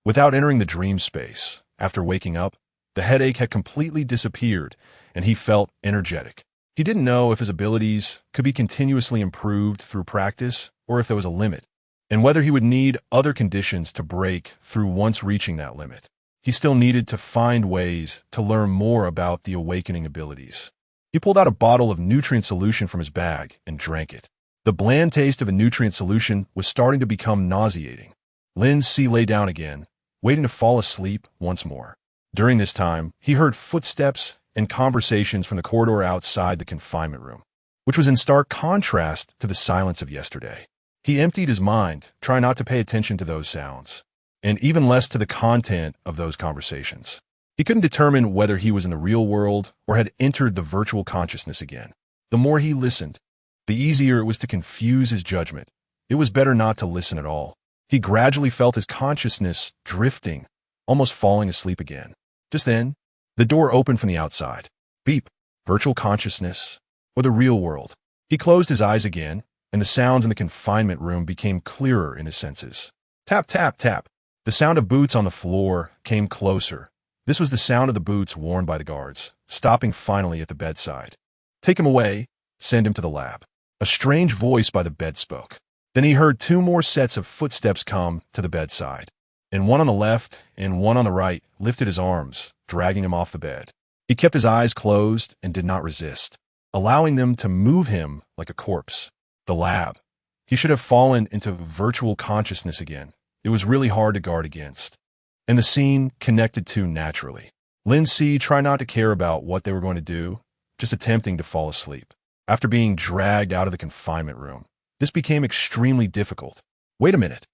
S1: Without entering the dream space, after waking up, the headache had completely disappeared, and he felt energetic. He didn't know if his abilities could be continuously improved through practice or if there was a limit, and whether he would need other conditions to break through once reaching that limit. He still needed to find ways to learn more about the awakening abilities. He pulled out a bottle of nutrient solution from his bag and drank it. The bland taste of a nutrient solution was starting to become nauseating. Lin Si lay down again, waiting to fall asleep once more. During this time, he heard footsteps and conversations from the corridor outside the confinement room, which was in stark contrast to the silence of yesterday. He emptied his mind, trying not to pay attention to those sounds, and even less to the content of those conversations. He couldn't determine whether he was in the real world or had entered the virtual consciousness again. The more he listened, the easier it was to confuse his judgment. It was better not to listen at all. He gradually felt his consciousness drifting, almost falling asleep again. Just then, the door opened from the outside. Beep. Virtual consciousness or the real world. He closed his eyes again, and the sounds in the confinement room became clearer in his senses. Tap, tap, tap. The sound of boots on the floor came closer. This was the sound of the boots worn by the guards, stopping finally at the bedside. Take him away. Send him to the lab. A strange voice by the bed spoke. Then he heard two more sets of footsteps come to the bedside, and one on the left and one on the right lifted his arms, dragging him off the bed. He kept his eyes closed and did not resist, allowing them to move him like a corpse. The lab. He should have fallen into virtual consciousness again. It was really hard to guard against. And the scene connected to naturally. Lin Si tried not to care about what they were going to do, just attempting to fall asleep. After being dragged out of the confinement room, this became extremely difficult. Wait a minute.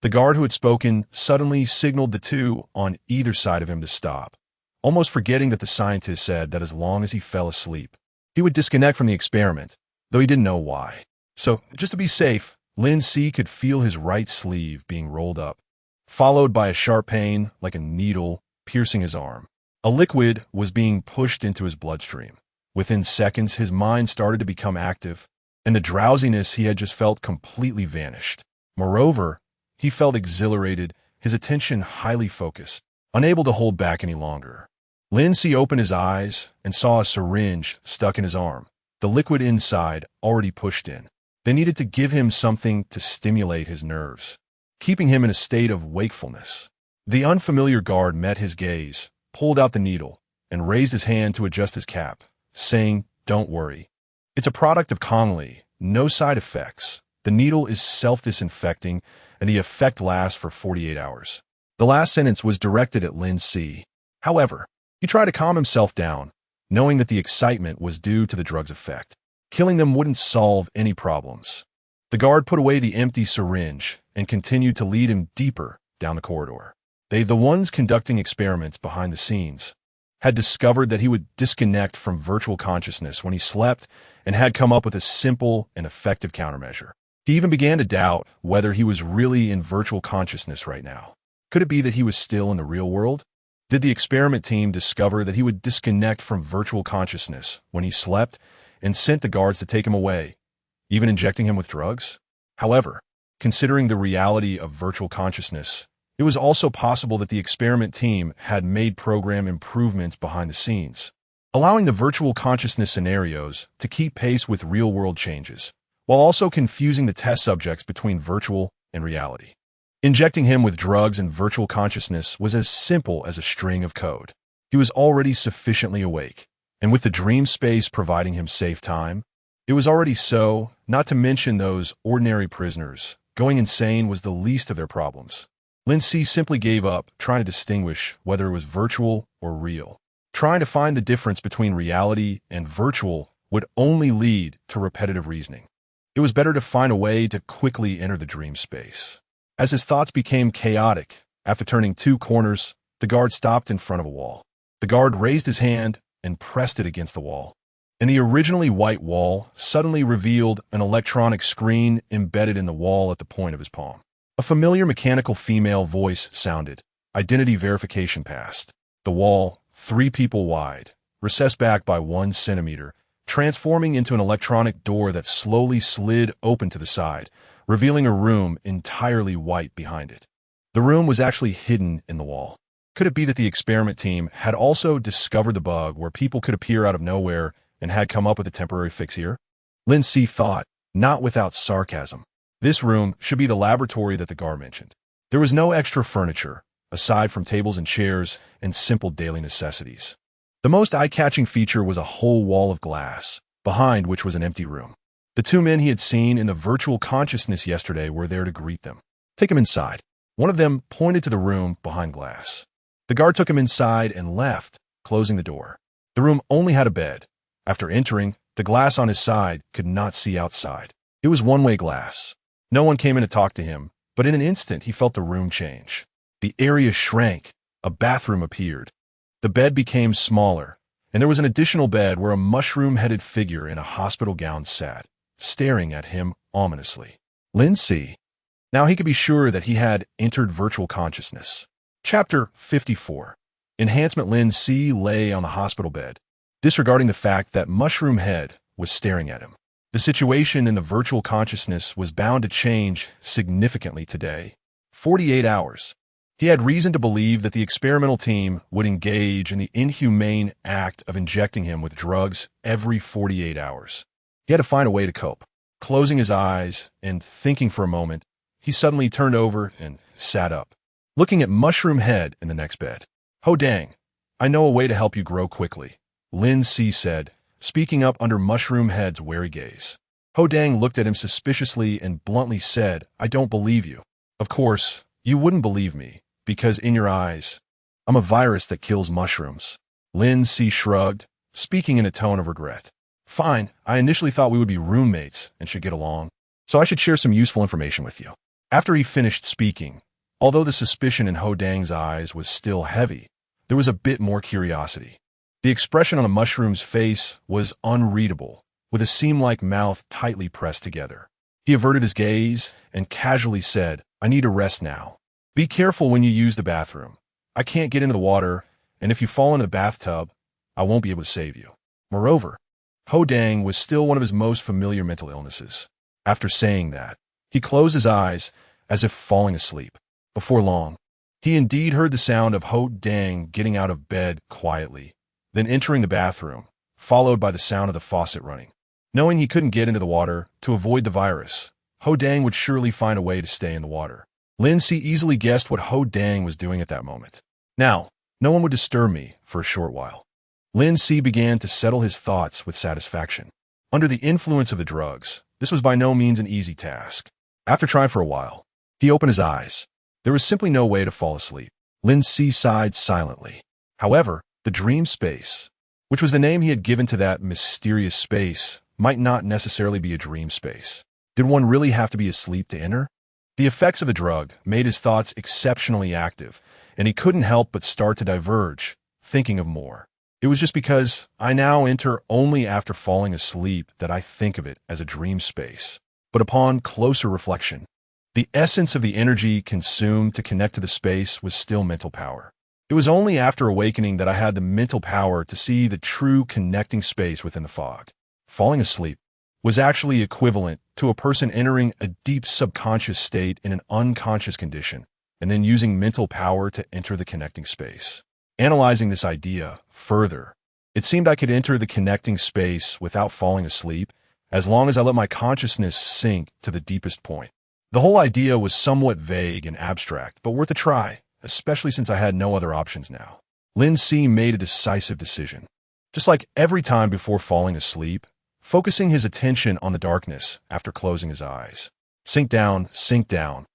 S1: The guard who had spoken suddenly signaled the two on either side of him to stop, almost forgetting that the scientist said that as long as he fell asleep, he would disconnect from the experiment, though he didn't know why. So, just to be safe, Lin Si could feel his right sleeve being rolled up, followed by a sharp pain like a needle piercing his arm. A liquid was being pushed into his bloodstream. Within seconds, his mind started to become active, and the drowsiness he had just felt completely vanished. Moreover, he felt exhilarated, his attention highly focused, unable to hold back any longer. Lin Si opened his eyes and saw a syringe stuck in his arm, the liquid inside already pushed in. They needed to give him something to stimulate his nerves, keeping him in a state of wakefulness. The unfamiliar guard met his gaze, pulled out the needle, and raised his hand to adjust his cap, saying, "Don't worry. It's a product of Kongli, no side effects. The needle is self-disinfecting, and the effect lasts for 48 hours. The last sentence was directed at Lin Si. However, he tried to calm himself down, knowing that the excitement was due to the drug's effect. Killing them wouldn't solve any problems. The guard put away the empty syringe and continued to lead him deeper down the corridor. The ones conducting experiments behind the scenes had discovered that he would disconnect from virtual consciousness when he slept and had come up with a simple and effective countermeasure. He even began to doubt whether he was really in virtual consciousness right now. Could it be that he was still in the real world? Did the experiment team discover that he would disconnect from virtual consciousness when he slept and sent the guards to take him away, even injecting him with drugs? However, considering the reality of virtual consciousness, it was also possible that the experiment team had made program improvements behind the scenes, allowing the virtual consciousness scenarios to keep pace with real-world changes, while also confusing the test subjects between virtual and reality. Injecting him with drugs and virtual consciousness was as simple as a string of code. He was already sufficiently awake, and with the dream space providing him safe time, It was already so, not to mention those ordinary prisoners. Going insane was the least of their problems. Lin Si simply gave up, trying to distinguish whether it was virtual or real. Trying to find the difference between reality and virtual would only lead to repetitive reasoning. It was better to find a way to quickly enter the dream space. As his thoughts became chaotic, after turning 2 corners, the guard stopped in front of a wall. The guard raised his hand and pressed it against the wall. And the originally white wall suddenly revealed an electronic screen embedded in the wall at the point of his palm. A familiar mechanical female voice sounded. Identity verification passed. The wall, 3 people wide, recessed back by 1 centimeter, transforming into an electronic door that slowly slid open to the side, revealing a room entirely white behind it. The room was actually hidden in the wall. Could it be that the experiment team had also discovered the bug where people could appear out of nowhere and had come up with a temporary fix here? Lin Si thought, not without sarcasm. This room should be the laboratory that the guard mentioned. There was no extra furniture, aside from tables and chairs and simple daily necessities. The most eye-catching feature was a whole wall of glass, behind which was an empty room. The 2 men he had seen in the virtual consciousness yesterday were there to greet them. Take him inside. One of them pointed to the room behind glass. The guard took him inside and left, closing the door. The room only had a bed. After entering, the glass on his side could not see outside. It was one-way glass. No one came in to talk to him, but in an instant he felt the room change. The area shrank. A bathroom appeared. The bed became smaller, and there was an additional bed where a mushroom-headed figure in a hospital gown sat, staring at him ominously. Lin Si. Now he could be sure that he had entered virtual consciousness. Chapter 54. Enhancement. Lin Si lay on the hospital bed, disregarding the fact that Mushroom Head was staring at him. The situation in the virtual consciousness was bound to change significantly today. 48 hours. He had reason to believe that the experimental team would engage in the inhumane act of injecting him with drugs every 48 hours. He had to find a way to cope. Closing his eyes and thinking for a moment, he suddenly turned over and sat up, looking at Mushroom Head in the next bed. "Ho Dang, I know a way to help you grow quickly," Lin Si said, speaking up under Mushroom Head's wary gaze. Ho Dang looked at him suspiciously and bluntly said, "I don't believe you." "Of course, you wouldn't believe me, because in your eyes, I'm a virus that kills mushrooms." Lin Si shrugged, speaking in a tone of regret. "Fine, I initially thought we would be roommates and should get along, so I should share some useful information with you." After he finished speaking, although the suspicion in Ho Dang's eyes was still heavy, there was a bit more curiosity. The expression on the mushroom's face was unreadable, with a seam-like mouth tightly pressed together. He averted his gaze and casually said, "I need a rest now. Be careful when you use the bathroom. I can't get into the water, and if you fall into the bathtub, I won't be able to save you." Moreover, Ho Dang was still one of his most familiar mental illnesses. After saying that, he closed his eyes as if falling asleep. Before long, he indeed heard the sound of Ho Dang getting out of bed quietly, then entering the bathroom, followed by the sound of the faucet running. Knowing he couldn't get into the water to avoid the virus, Ho Dang would surely find a way to stay in the water. Lin Si easily guessed what Ho Dang was doing at that moment. Now, no one would disturb me for a short while. Lin Si began to settle his thoughts with satisfaction. Under the influence of the drugs, this was by no means an easy task. After trying for a while, he opened his eyes. There was simply no way to fall asleep. Lin Si sighed silently. However, the dream space, which was the name he had given to that mysterious space, might not necessarily be a dream space. Did one really have to be asleep to enter? The effects of the drug made his thoughts exceptionally active, and he couldn't help but start to diverge, thinking of more. It was just because I now enter only after falling asleep that I think of it as a dream space. But upon closer reflection, the essence of the energy consumed to connect to the space was still mental power. It was only after awakening that I had the mental power to see the true connecting space within the fog. Falling asleep was actually equivalent to a person entering a deep subconscious state in an unconscious condition, and then using mental power to enter the connecting space. Analyzing this idea further, it seemed I could enter the connecting space without falling asleep, as long as I let my consciousness sink to the deepest point. The whole idea was somewhat vague and abstract, but worth a try, especially since I had no other options now. Lin Si made a decisive decision. Just like every time before falling asleep, focusing his attention on the darkness after closing his eyes. Sink down, sink down.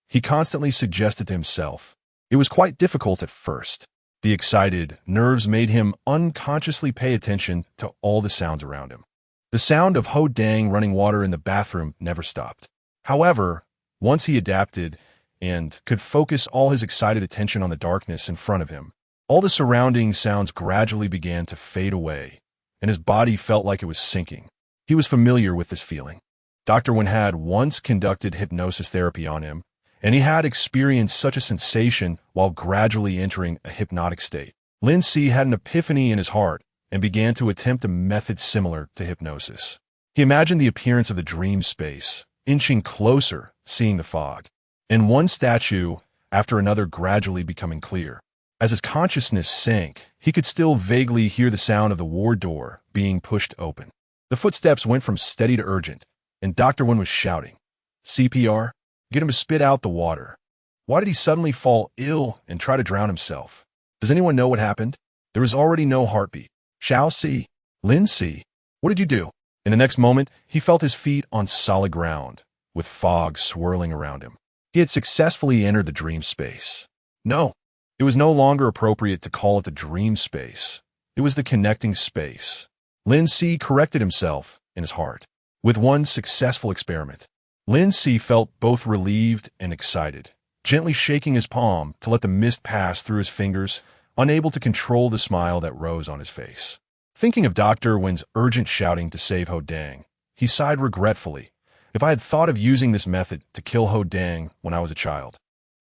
S1: He constantly suggested to himself. It was quite difficult at first. The excited nerves made him unconsciously pay attention to all the sounds around him. The sound of Ho Dang running water in the bathroom never stopped. However, once he adapted and could focus all his excited attention on the darkness in front of him, all the surrounding sounds gradually began to fade away, and his body felt like it was sinking. He was familiar with this feeling. Dr. Wen had once conducted hypnosis therapy on him, and he had experienced such a sensation while gradually entering a hypnotic state. Lin Si had an epiphany in his heart and began to attempt a method similar to hypnosis. He imagined the appearance of the dream space, inching closer, seeing the fog, and one statue after another gradually becoming clear. As his consciousness sank, he could still vaguely hear the sound of the ward door being pushed open. The footsteps went from steady to urgent, and Dr. Wen was shouting, "CPR? Get him to spit out the water." Why did he suddenly fall ill and try to drown himself? Does anyone know what happened? There was already no heartbeat. Xiao Si, Lin Si, what did you do? In the next moment, he felt his feet on solid ground, with fog swirling around him. He had successfully entered the dream space. No, it was no longer appropriate to call it the dream space. It was the connecting space. Lin Si corrected himself in his heart. With one successful experiment, Lin Si felt both relieved and excited, gently shaking his palm to let the mist pass through his fingers, unable to control the smile that rose on his face. Thinking of Dr. Wen's urgent shouting to save Ho Dang, he sighed regretfully. If I had thought of using this method to kill Ho Dang when I was a child,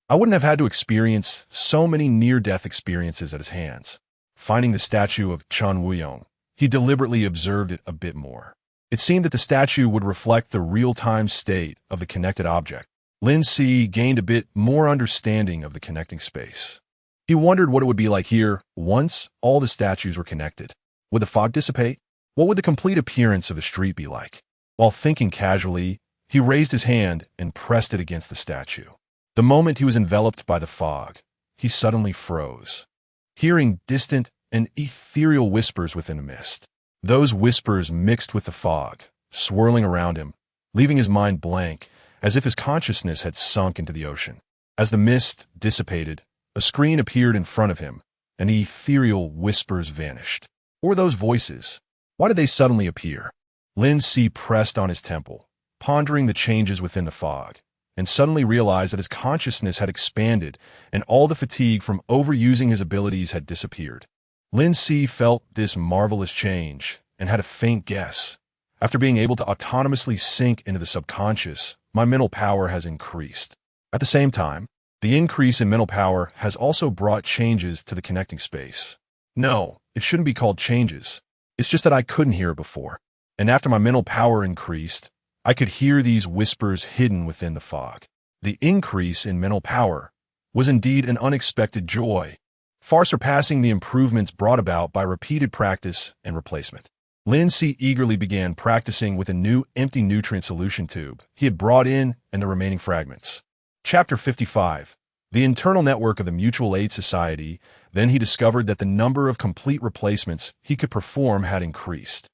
S1: I wouldn't have had to experience so many near-death experiences at his hands. Finding the statue of Chen Wuyong, he deliberately observed it a bit more. It seemed that the statue would reflect the real-time state of the connected object. Lin Si gained a bit more understanding of the connecting space. He wondered what it would be like here once all the statues were connected. Would the fog dissipate? What would the complete appearance of the street be like? While thinking casually, he raised his hand and pressed it against the statue. The moment he was enveloped by the fog, he suddenly froze, hearing distant and ethereal whispers within the mist. Those whispers mixed with the fog, swirling around him, leaving his mind blank, as if his consciousness had sunk into the ocean. As the mist dissipated, a screen appeared in front of him, and the ethereal whispers vanished. Or those voices? Why did they suddenly appear? Lin Si pressed on his temple, pondering the changes within the fog, and suddenly realized that his consciousness had expanded and all the fatigue from overusing his abilities had disappeared. Lin Si felt this marvelous change and had a faint guess. After being able to autonomously sink into the subconscious, my mental power has increased. At the same time, the increase in mental power has also brought changes to the connecting space. No, it shouldn't be called changes. It's just that I couldn't hear it before. And after my mental power increased, I could hear these whispers hidden within the fog. The increase in mental power was indeed an unexpected joy, far surpassing the improvements brought about by repeated practice and replacement. Lin Si eagerly began practicing with a new empty nutrient solution tube he had brought in and the remaining fragments. Chapter 55. The internal network of the Mutual Aid Society. Then he discovered that the number of complete replacements he could perform had increased.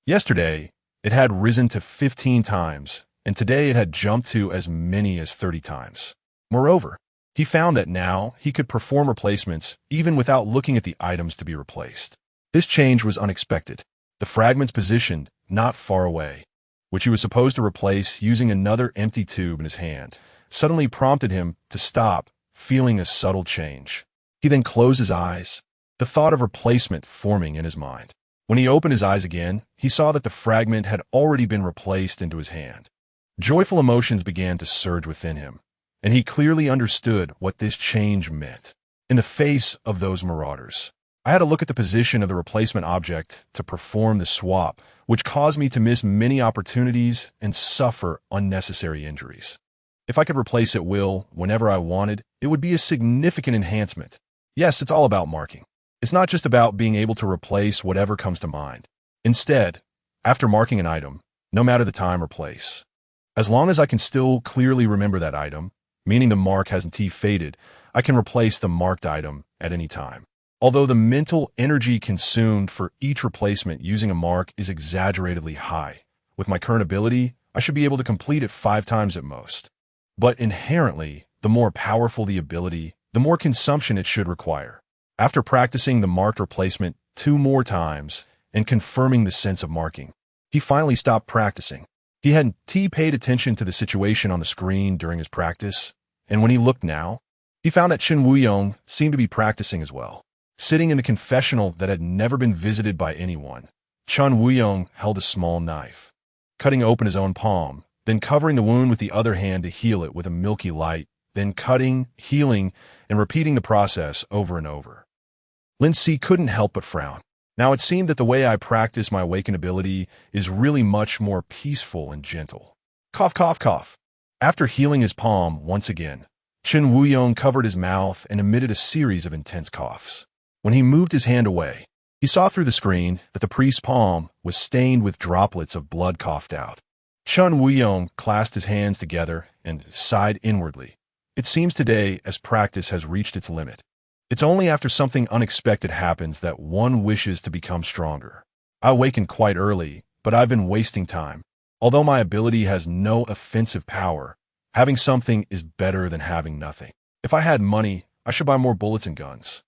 S1: Yesterday, it had risen to 15 times, and today it had jumped to as many as 30 times. Moreover, he found that now he could perform replacements even without looking at the items to be replaced. This change was unexpected. The fragments positioned not far away, which he was supposed to replace using another empty tube in his hand, suddenly prompted him to stop, feeling a subtle change. He then closed his eyes, the thought of replacement forming in his mind. When he opened his eyes again, he saw that the fragment had already been replaced into his hand. Joyful emotions began to surge within him, and he clearly understood what this change meant. In the face of those marauders, I had to look at the position of the replacement object to perform the swap, which caused me to miss many opportunities and suffer unnecessary injuries. If I could replace at will whenever I wanted, it would be a significant enhancement. Yes, it's all about marking. It's not just about being able to replace whatever comes to mind. Instead, after marking an item, no matter the time or place, as long as I can still clearly remember that item, meaning the mark hasn't faded, I can replace the marked item at any time. although the mental energy consumed for each replacement using a mark is exaggeratedly high. With my current ability, I should be able to complete it 5 times at most. But inherently, the more powerful the ability, the more consumption it should require. After practicing the marked replacement 2 more times and confirming the sense of marking, he finally stopped practicing. He hadn't paid attention to the situation on the screen during his practice, and when he looked now, he found that Chen Wuyong seemed to be practicing as well. Sitting in the confessional that had never been visited by anyone, Chen Wuyong held a small knife, cutting open his own palm, then covering the wound with the other hand to heal it with a milky light, then cutting, healing, and repeating the process over and over. Lin Si couldn't help but frown. Now it seemed that the way I practice my awakened ability is really much more peaceful and gentle. Cough, cough, cough. After healing his palm once again, Chen Wuyong covered his mouth and emitted a series of intense coughs. When he moved his hand away, he saw through the screen that the priest's palm was stained with droplets of blood coughed out. Chen Wuyong clasped his hands together and sighed inwardly. It seems today as practice has reached its limit. It's only after something unexpected happens that one wishes to become stronger. I awakened quite early, but I've been wasting time. Although my ability has no offensive power, having something is better than having nothing. If I had money, I should buy more bullets and guns.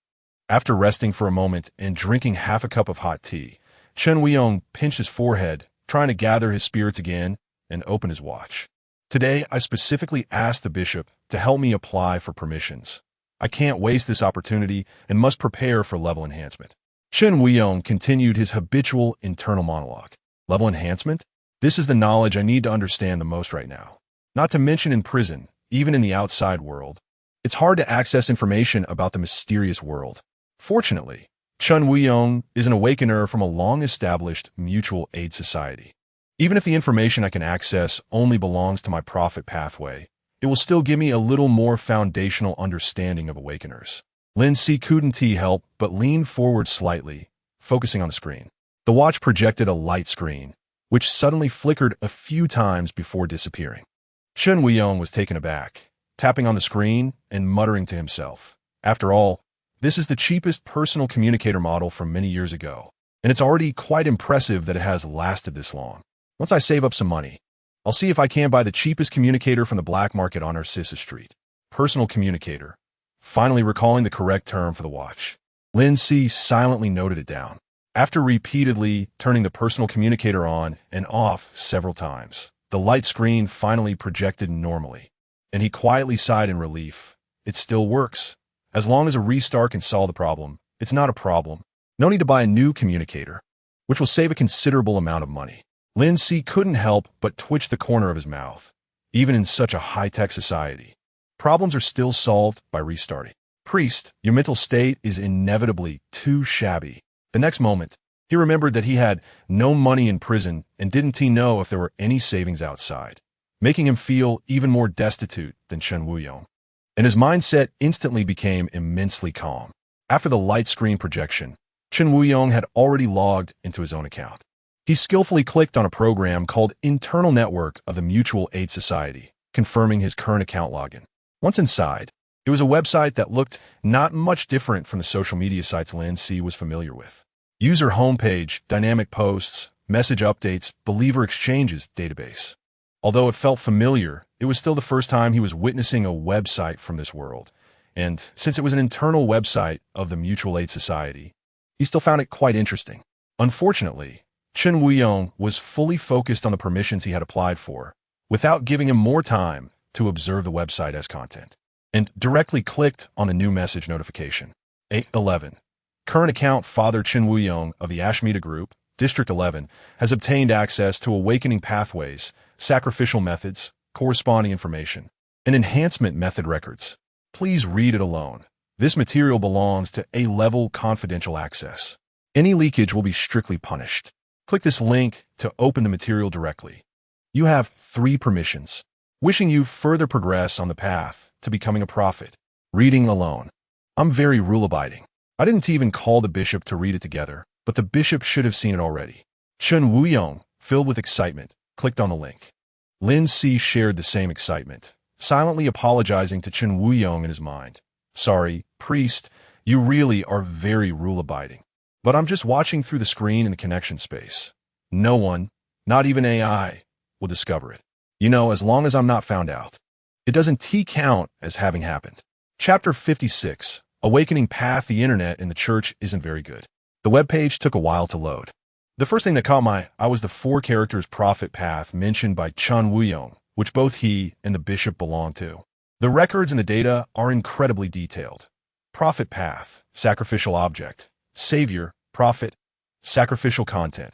S1: After resting for a moment and drinking half a cup of hot tea, Chen Wuyong pinched his forehead, trying to gather his spirits again, and opened his watch. Today, I specifically asked the bishop to help me apply for permissions. I can't waste this opportunity and must prepare for level enhancement. Chen Wuyong continued his habitual internal monologue. Level enhancement? This is the knowledge I need to understand the most right now. Not to mention in prison, even in the outside world, it's hard to access information about the mysterious world. Fortunately, Chen Wuyong is an awakener from a long-established mutual aid society. Even if the information I can access only belongs to my profit pathway, it will still give me a little more foundational understanding of awakeners. Lin Si couldn't help but lean forward slightly, focusing on the screen. The watch projected a light screen, which suddenly flickered a few times before disappearing. Chen Wuyong was taken aback, tapping on the screen and muttering to himself. After all, this is the cheapest personal communicator model from many years ago, and it's already quite impressive that it has lasted this long. Once I save up some money, I'll see if I can buy the cheapest communicator from the black market on Narcissus Street. Personal communicator. Finally recalling the correct term for the watch. Lin Si silently noted it down. After repeatedly turning the personal communicator on and off several times, the light screen finally projected normally, and he quietly sighed in relief. It still works. As long as a restart can solve the problem, it's not a problem. No need to buy a new communicator, which will save a considerable amount of money. Lin Si couldn't help but twitch the corner of his mouth. Even in such a high-tech society, problems are still solved by restarting. Priest, your mental state is inevitably too shabby. The next moment, he remembered that he had no money in prison and didn't know if there were any savings outside, making him feel even more destitute than Chen Wuyong. And his mindset instantly became immensely calm. After the light screen projection, Chen Wuyong had already logged into his own account. He skillfully clicked on a program called Internal Network of the Mutual Aid Society, confirming his current account login. Once inside, it was a website that looked not much different from the social media sites Lin Si was familiar with. User homepage, dynamic posts, message updates, believer exchanges database. Although it felt familiar, it was still the first time he was witnessing a website from this world. And since it was an internal website of the Mutual Aid Society, he still found it quite interesting. Unfortunately, Chen Wuyong was fully focused on the permissions he had applied for, without giving him more time to observe the website as content, and directly clicked on the new message notification. 8:11. Current account Father Chen Wuyong of the Ashmita Group, District 11, has obtained access to awakening pathways, sacrificial methods, corresponding information, and enhancement method records. Please read it alone. This material belongs to A-level confidential access. Any leakage will be strictly punished. Click this link to open the material directly. You have 3 permissions. Wishing you further progress on the path to becoming a prophet. Reading alone. I'm very rule-abiding. I didn't even call the bishop to read it together, but the bishop should have seen it already. Chen Wuyong, filled with excitement, clicked on the link. Lin Si shared the same excitement, silently apologizing to Chen Wuyong in his mind. Sorry, priest, You really are very rule-abiding. But I'm just watching through the screen in the connection space. No one, not even AI, will discover it. As long as I'm not found out. It doesn't count as having happened. Chapter 56, Awakening Path. The internet in the church isn't very good. The webpage took a while to load. The first thing that caught my eye was the 4 characters prophet path mentioned by Chun Wuyong, which both he and the bishop belong to. The records and the data are incredibly detailed. Prophet path, sacrificial object. Savior, prophet, sacrificial content.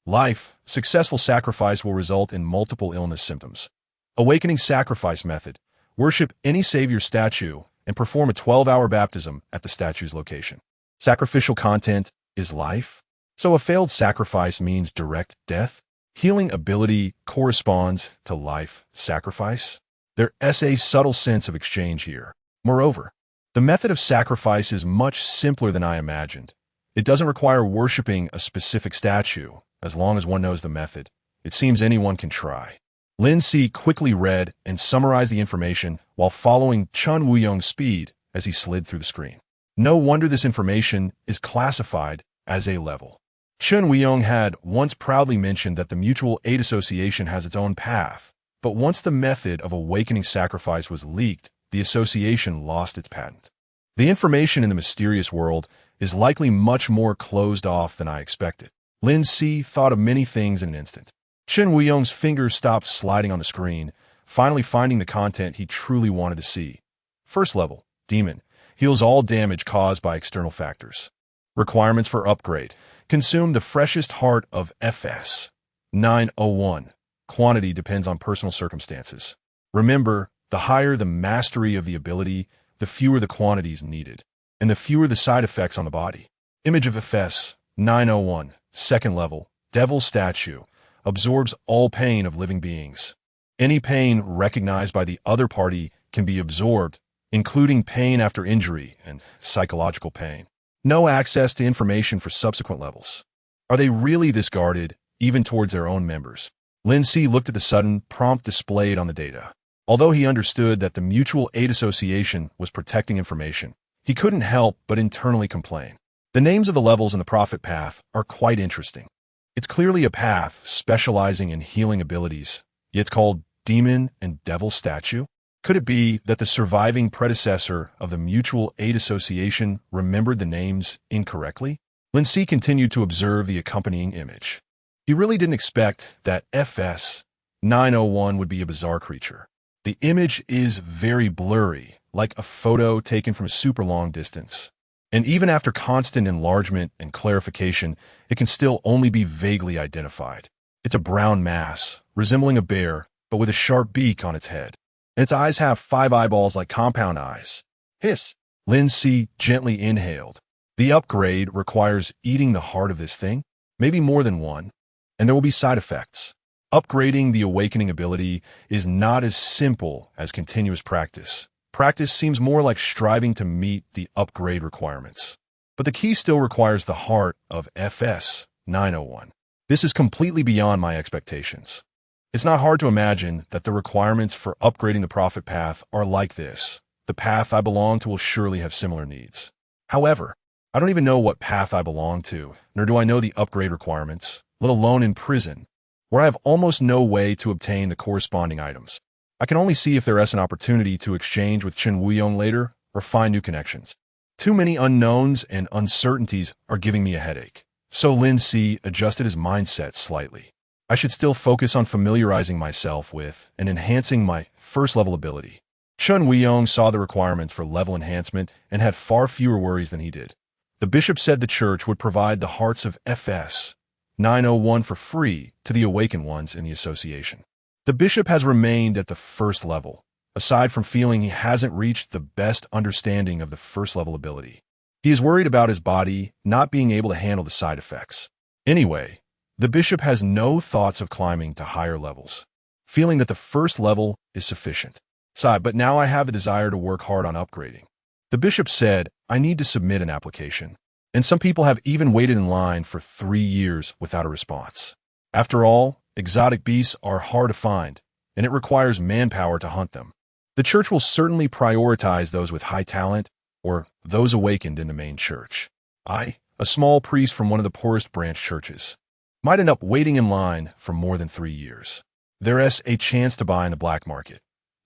S1: Life, successful sacrifice will result in multiple illness symptoms. Awakening sacrifice method, worship any savior statue and perform a 12-hour baptism at the statue's location. Sacrificial content is life. So a failed sacrifice means direct death. Healing ability corresponds to life sacrifice. There is a subtle sense of exchange here. Moreover, the method of sacrifice is much simpler than I imagined. It doesn't require worshiping a specific statue, as long as one knows the method. It seems anyone can try. Lin Si quickly read and summarized the information while following Chun Wuyong's speed as he slid through the screen. No wonder this information is classified as A level. Chun Wuyong had once proudly mentioned that the mutual aid association has its own path, but once the method of awakening sacrifice was leaked, the association lost its patent. The information in the mysterious world is likely much more closed off than I expected. Lin Si thought of many things in an instant. Chun Wuyong's fingers stopped sliding on the screen, finally finding the content he truly wanted to see. First level, demon, heals all damage caused by external factors. Requirements for upgrade. Consume the freshest heart of FS. 901. Quantity depends on personal circumstances. Remember, the higher the mastery of the ability, the fewer the quantities needed, and the fewer the side effects on the body. Image of FS. 901. Second level, devil statue. Absorbs all pain of living beings. Any pain recognized by the other party can be absorbed, including pain after injury and psychological pain. No access to information for subsequent levels. Are they really this guarded, even towards their own members? Lin Si looked at the sudden prompt displayed on the data. Although he understood that the Mutual Aid Association was protecting information, he couldn't help but internally complain. The names of the levels in the Prophet Path are quite interesting. It's clearly a path specializing in healing abilities, yet it's called Demon and Devil Statue. Could it be that the surviving predecessor of the Mutual Aid Association remembered the names incorrectly? Lin Si continued to observe the accompanying image. He really didn't expect that FS 901 would be a bizarre creature. The image is very blurry, like a photo taken from a super long distance. And even after constant enlargement and clarification, it can still only be vaguely identified. It's a brown mass, resembling a bear, but with a sharp beak on its head. And its eyes have 5 eyeballs like compound eyes. Hiss! Lin Si gently inhaled. The upgrade requires eating the heart of this thing, maybe more than one, and there will be side effects. Upgrading the awakening ability is not as simple as continuous practice. Practice seems more like striving to meet the upgrade requirements. But the key still requires the heart of FS 901. This is completely beyond my expectations. It's not hard to imagine that the requirements for upgrading the Prophet Path are like this. The path I belong to will surely have similar needs. However, I don't even know what path I belong to, nor do I know the upgrade requirements, let alone in prison, where I have almost no way to obtain the corresponding items. I can only see if there is an opportunity to exchange with Chun Wuyong later or find new connections. Too many unknowns and uncertainties are giving me a headache. So Lin Si adjusted his mindset slightly. I should still focus on familiarizing myself with and enhancing my first-level ability. Chun Wuyong saw the requirements for level enhancement and had far fewer worries than he did. The bishop said the church would provide the hearts of FS 901 for free to the awakened ones in the association. The bishop has remained at the first level, aside from feeling he hasn't reached the best understanding of the first-level ability. He is worried about his body not being able to handle the side effects. Anyway, the bishop has no thoughts of climbing to higher levels, feeling that the first level is sufficient. But now I have the desire to work hard on upgrading. The bishop said, I need to submit an application, and some people have even waited in line for 3 years without a response. After all, exotic beasts are hard to find, and it requires manpower to hunt them. The church will certainly prioritize those with high talent or those awakened in the main church. I, a small priest from one of the poorest branch churches, might end up waiting in line for more than 3 years. There's a chance to buy in the black market,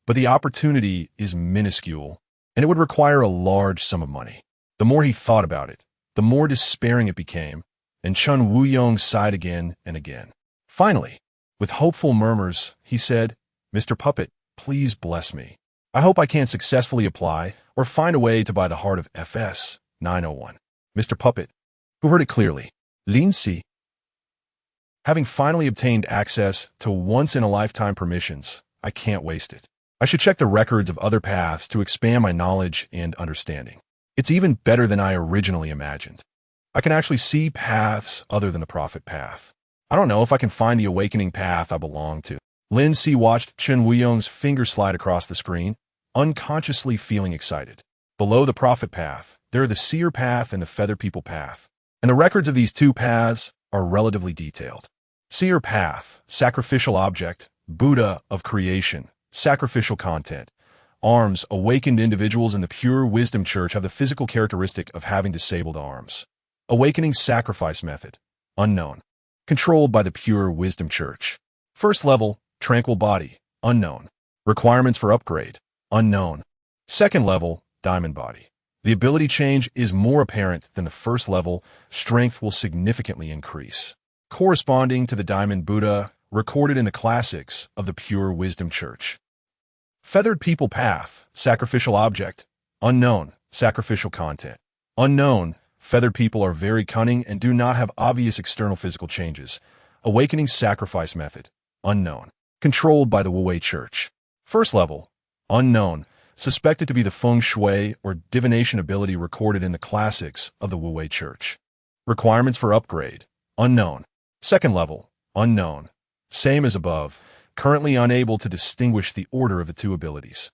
S1: but the opportunity is minuscule, and it would require a large sum of money. The more he thought about it, the more despairing it became, and Chun Wuyong sighed again and again. Finally, with hopeful murmurs, he said, "Mr. Puppet, please bless me. I hope I can successfully apply or find a way to buy the heart of FS 901. Mr. Puppet, who heard it clearly, Lin Si, having finally obtained access to once-in-a-lifetime permissions, I can't waste it. I should check the records of other paths to expand my knowledge and understanding. It's even better than I originally imagined. I can actually see paths other than the prophet path. I don't know if I can find the awakening path I belong to." Lin Si watched Chun Wuyong's finger slide across the screen, unconsciously feeling excited. Below the prophet path, there are the seer path and the feather people path, and the records of these two paths are relatively detailed. Seer path, sacrificial object, Buddha of creation, sacrificial content. Arms, awakened individuals in the pure wisdom church have the physical characteristic of having disabled arms. Awakening sacrifice method, unknown. Controlled by the pure wisdom church. First level, tranquil body, unknown. Requirements for upgrade, unknown. Second level, diamond body. The ability change is more apparent than the first level. Strength will significantly increase. Corresponding to the diamond Buddha recorded in the classics of the pure wisdom church. Feathered people path, sacrificial object, unknown, sacrificial content. Unknown, feathered people are very cunning and do not have obvious external physical changes. Awakening sacrifice method, unknown. Controlled by the Wu-Wei church. First level, unknown, suspected to be the feng shui or divination ability recorded in the classics of the Wu-Wei church. Requirements for upgrade, unknown. Second level, unknown. Same as above, currently unable to distinguish the order of the two abilities.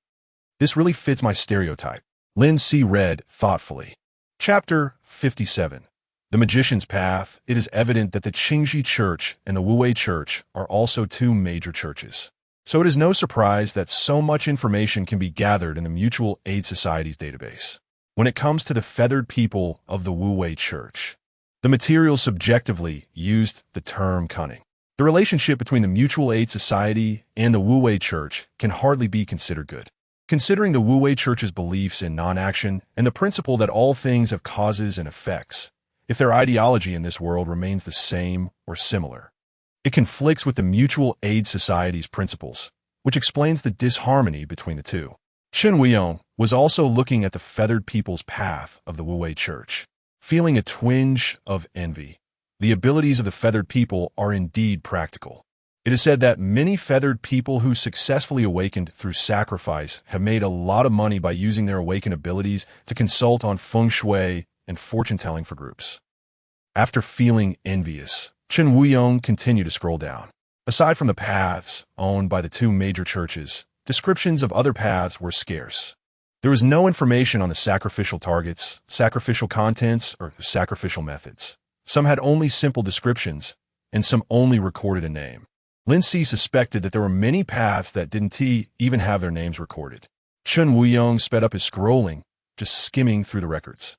S1: This really fits my stereotype. Lin Si read thoughtfully. Chapter 57. The Magician's Path. It is evident that the Qingxi Church and the Wu-Wei Church are also two major churches. So it is no surprise that so much information can be gathered in the Mutual Aid Society's database. When it comes to the feathered people of the Wu-Wei Church, the material subjectively used the term cunning. The relationship between the Mutual Aid Society and the Wu-Wei Church can hardly be considered good. Considering the Wu-Wei Church's beliefs in non-action and the principle that all things have causes and effects, if their ideology in this world remains the same or similar, it conflicts with the Mutual Aid Society's principles, which explains the disharmony between the two. Chun Wuyong was also looking at the feathered people's path of the Wu-Wei Church, feeling a twinge of envy. The abilities of the feathered people are indeed practical. It is said that many feathered people who successfully awakened through sacrifice have made a lot of money by using their awakened abilities to consult on feng shui and fortune-telling for groups. After feeling envious, Chun Wuyong continued to scroll down. Aside from the paths owned by the two major churches, descriptions of other paths were scarce. There was no information on the sacrificial targets, sacrificial contents, or sacrificial methods. Some had only simple descriptions, and some only recorded a name. Lin Si suspected that there were many paths that didn't even have their names recorded. Chun Wuyong sped up his scrolling, just skimming through the records.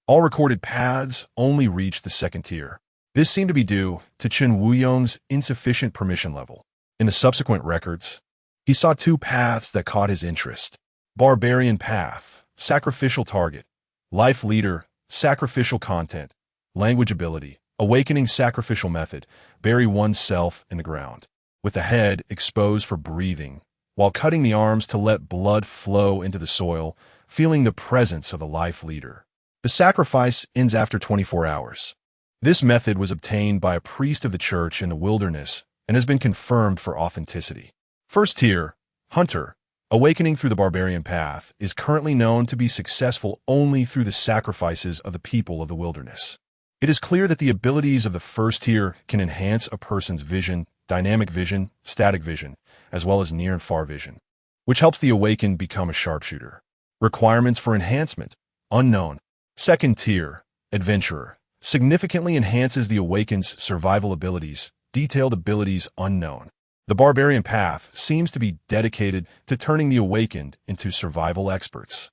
S1: All recorded paths only reached the second tier. This seemed to be due to Chun Wuyong's insufficient permission level. In the subsequent records, he saw two paths that caught his interest. Barbarian path, sacrificial target, life leader, sacrificial content, language ability, awakening sacrificial method, bury oneself in the ground, with the head exposed for breathing, while cutting the arms to let blood flow into the soil, feeling the presence of the life leader. The sacrifice ends after 24 hours. This method was obtained by a priest of the church in the wilderness and has been confirmed for authenticity. First tier, hunter, awakening through the barbarian path, is currently known to be successful only through the sacrifices of the people of the wilderness. It is clear that the abilities of the first tier can enhance a person's vision, dynamic vision, static vision, as well as near and far vision, which helps the awakened become a sharpshooter. Requirements for enhancement, unknown. Second tier, adventurer, significantly enhances the awakened's survival abilities, detailed abilities unknown. The barbarian path seems to be dedicated to turning the awakened into survival experts.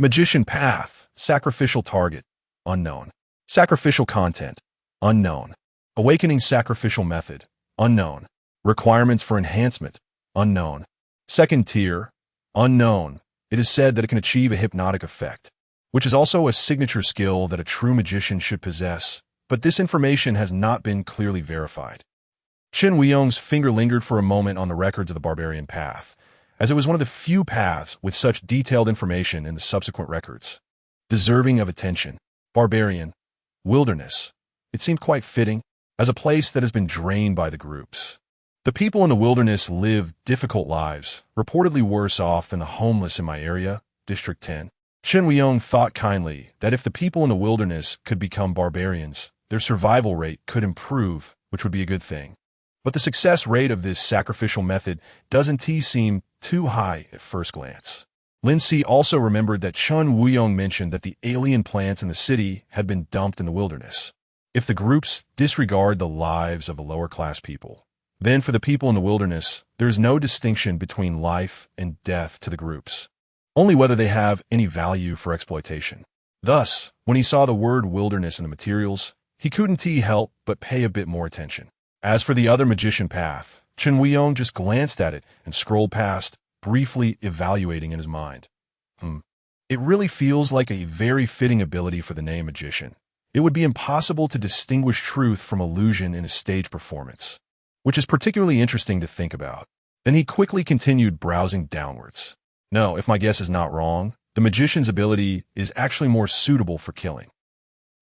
S1: Magician path, sacrificial target, unknown. Sacrificial content, unknown. Awakening sacrificial method, unknown. Requirements for enhancement, unknown. Second tier, unknown. It is said that it can achieve a hypnotic effect, which is also a signature skill that a true magician should possess, but this information has not been clearly verified. Chen Weiyong's finger lingered for a moment on the records of the barbarian path, as it was one of the few paths with such detailed information in the subsequent records. Deserving of attention. Barbarian. Wilderness. It seemed quite fitting, as a place that has been drained by the groups. The people in the wilderness live difficult lives, reportedly worse off than the homeless in my area, District 10. Chen Weiyong thought kindly that if the people in the wilderness could become barbarians, their survival rate could improve, which would be a good thing. But the success rate of this sacrificial method doesn't seem too high at first glance. Lin Si also remembered that Chen Weiyong mentioned that the alien plants in the city had been dumped in the wilderness. If the groups disregard the lives of the lower-class people, then for the people in the wilderness, there is no distinction between life and death to the groups, only whether they have any value for exploitation. Thus, when he saw the word wilderness in the materials, he couldn't help but pay a bit more attention. As for the other magician path, Chen Weiyong just glanced at it and scrolled past, briefly evaluating in his mind. It really feels like a very fitting ability for the name magician. It would be impossible to distinguish truth from illusion in a stage performance, which is particularly interesting to think about. Then he quickly continued browsing downwards. No, if my guess is not wrong, the magician's ability is actually more suitable for killing.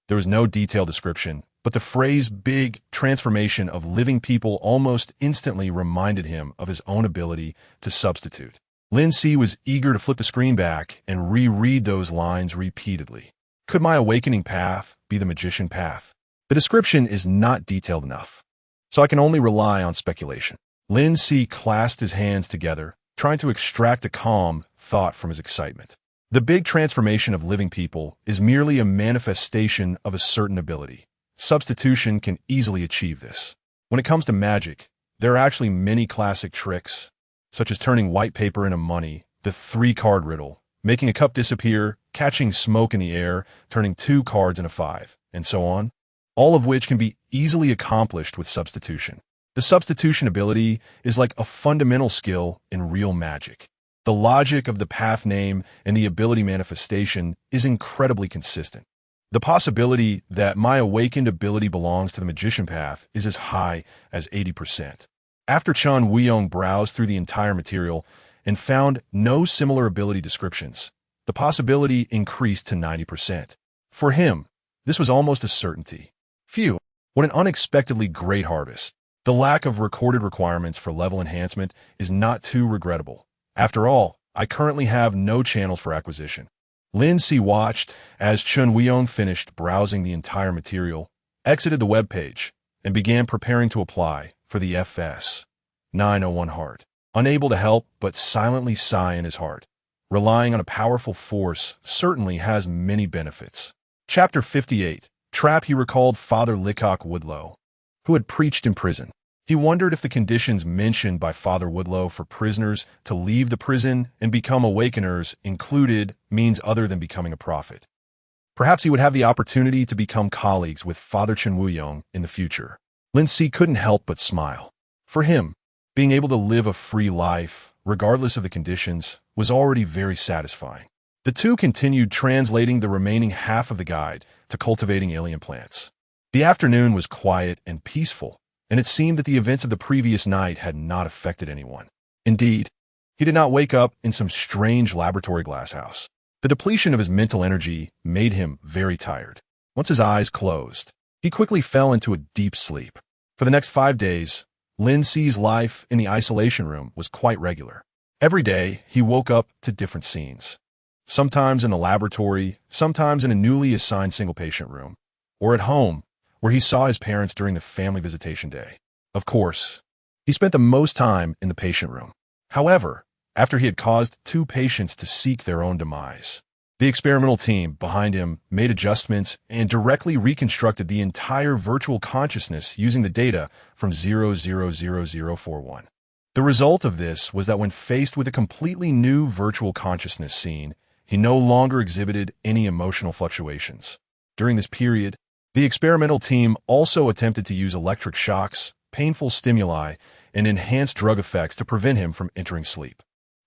S1: There was no detailed description, but the phrase big transformation of living people almost instantly reminded him of his own ability to substitute. Lin Si was eager to flip the screen back and reread those lines repeatedly. Could my awakening path be the magician path? The description is not detailed enough, so I can only rely on speculation. Lin Si clasped his hands together, trying to extract a calm thought from his excitement. The big transformation of living people is merely a manifestation of a certain ability. Substitution can easily achieve this. When it comes to magic, there are actually many classic tricks, such as turning white paper into money, the 3-card riddle, making a cup disappear, catching smoke in the air, turning 2 cards into 5, and so on, all of which can be easily accomplished with substitution. The substitution ability is like a fundamental skill in real magic. The logic of the path name and the ability manifestation is incredibly consistent. The possibility that my awakened ability belongs to the magician path is as high as 80%. After Chen Weiyong browsed through the entire material and found no similar ability descriptions, the possibility increased to 90%. For him, this was almost a certainty. Phew, what an unexpectedly great harvest. The lack of recorded requirements for level enhancement is not too regrettable. After all, I currently have no channels for acquisition. Lin Si watched as Chen Weiyong finished browsing the entire material, exited the web page, and began preparing to apply for the FS 901 heart. Unable to help but silently sigh in his heart. Relying on a powerful force certainly has many benefits. Chapter 58. Trap. He recalled Father Leacock Woodlow, who had preached in prison. He wondered if the conditions mentioned by Father Woodlow for prisoners to leave the prison and become awakeners included means other than becoming a prophet. Perhaps he would have the opportunity to become colleagues with Father Chen Weiyong in the future. Lin Si couldn't help but smile. For him, being able to live a free life, regardless of the conditions, was already very satisfying. The two continued translating the remaining half of the guide to cultivating alien plants. The afternoon was quiet and peaceful, and it seemed that the events of the previous night had not affected anyone. Indeed, he did not wake up in some strange laboratory glasshouse. The depletion of his mental energy made him very tired. Once his eyes closed, he quickly fell into a deep sleep. For the next 5 days, Lin Si's life in the isolation room was quite regular. Every day, he woke up to different scenes. Sometimes in the laboratory, sometimes in a newly assigned single-patient room, or at home, where he saw his parents during the family visitation day. Of course, he spent the most time in the patient room. However, after he had caused 2 patients to seek their own demise, the experimental team behind him made adjustments and directly reconstructed the entire virtual consciousness using the data from 000041. The result of this was that when faced with a completely new virtual consciousness scene, He no longer exhibited any emotional fluctuations. During this period, the experimental team also attempted to use electric shocks, painful stimuli, and enhanced drug effects to prevent him from entering sleep.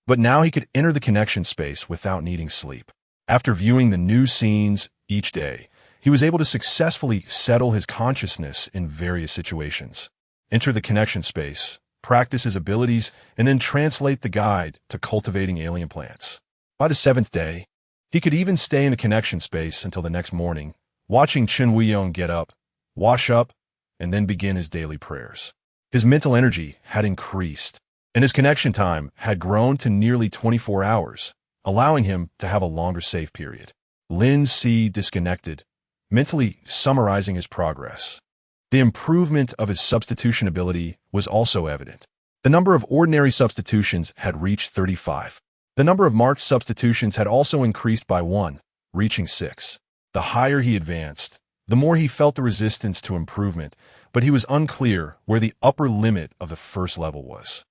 S1: But now he could enter the connection space without needing sleep. After viewing the new scenes each day, he was able to successfully settle his consciousness in various situations. Enter the connection space, practice his abilities, and then translate the guide to cultivating alien plants. By the 7th day, he could even stay in the connection space until the next morning, watching Chen Weiyong get up, wash up, and then begin his daily prayers. His mental energy had increased, and his connection time had grown to nearly 24 hours, allowing him to have a longer safe period. Lin Si disconnected, mentally summarizing his progress. The improvement of his substitution ability was also evident. The number of ordinary substitutions had reached 35. The number of marked substitutions had also increased by 1, reaching 6. The higher he advanced, the more he felt the resistance to improvement, but he was unclear where the upper limit of the first level was.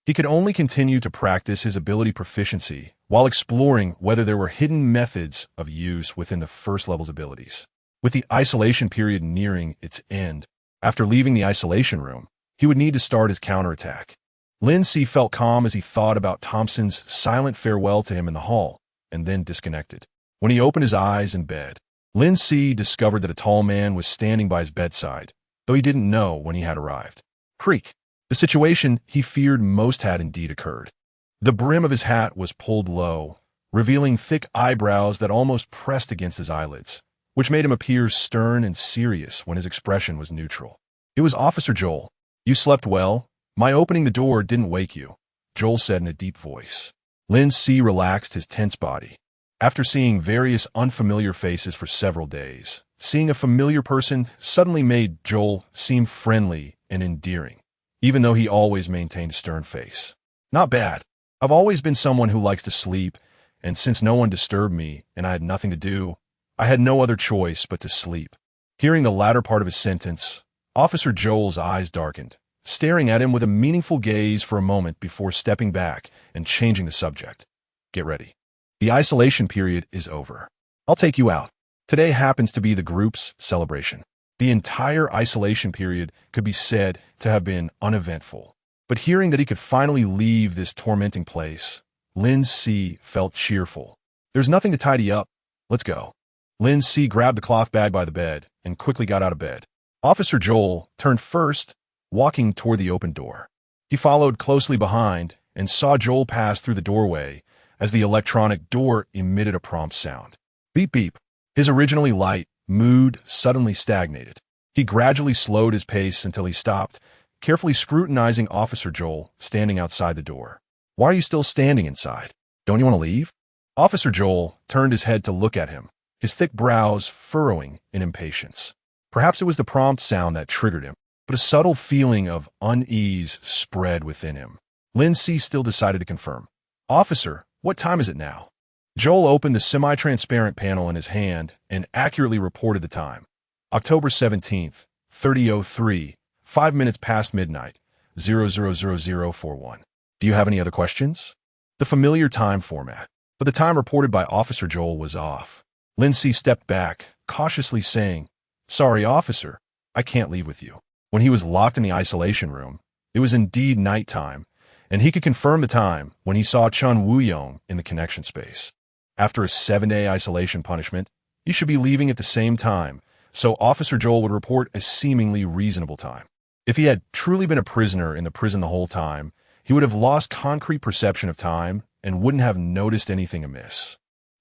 S1: He could only continue to practice his ability proficiency while exploring whether there were hidden methods of use within the first level's abilities. With the isolation period nearing its end, after leaving the isolation room, he would need to start his counterattack. Lin Si felt calm as he thought about Thompson's silent farewell to him in the hall, and then disconnected. When he opened his eyes in bed, Lin Si discovered that a tall man was standing by his bedside, though he didn't know when he had arrived. Creak. The situation he feared most had indeed occurred. The brim of his hat was pulled low, revealing thick eyebrows that almost pressed against his eyelids, which made him appear stern and serious when his expression was neutral. It was Officer Joel. You slept well? My opening the door didn't wake you, Joel said in a deep voice. Lin Si relaxed his tense body. After seeing various unfamiliar faces for several days, seeing a familiar person suddenly made Joel seem friendly and endearing, even though he always maintained a stern face. Not bad. I've always been someone who likes to sleep, and since no one disturbed me and I had nothing to do, I had no other choice but to sleep. Hearing the latter part of his sentence, Officer Joel's eyes darkened, staring at him with a meaningful gaze for a moment before stepping back and changing the subject. Get ready. The isolation period is over. I'll take you out. Today happens to be the group's celebration. The entire isolation period could be said to have been uneventful. But hearing that he could finally leave this tormenting place, Lin Si felt cheerful. There's nothing to tidy up. Let's go. Lin Si grabbed the cloth bag by the bed and quickly got out of bed. Officer Joel turned first, walking toward the open door. He followed closely behind and saw Joel pass through the doorway as the electronic door emitted a prompt sound. Beep beep. His originally light mood suddenly stagnated. He gradually slowed his pace until he stopped, carefully scrutinizing Officer Joel standing outside the door. Why are you still standing inside? Don't you want to leave? Officer Joel turned his head to look at him, his thick brows furrowing in impatience. Perhaps it was the prompt sound that triggered him, but a subtle feeling of unease spread within him. Lin Si still decided to confirm. Officer, what time is it now? Joel opened the semi-transparent panel in his hand and accurately reported the time. October 17th, 30:03, 5 minutes past midnight, 000041. Do you have any other questions? The familiar time format, but the time reported by Officer Joel was off. Lin Si stepped back, cautiously saying, Sorry, officer, I can't leave with you. When he was locked in the isolation room, it was indeed nighttime, and he could confirm the time when he saw Chen Weiyong in the connection space. After a 7-day isolation punishment, he should be leaving at the same time, so Officer Joel would report a seemingly reasonable time. If he had truly been a prisoner in the prison the whole time, he would have lost concrete perception of time and wouldn't have noticed anything amiss.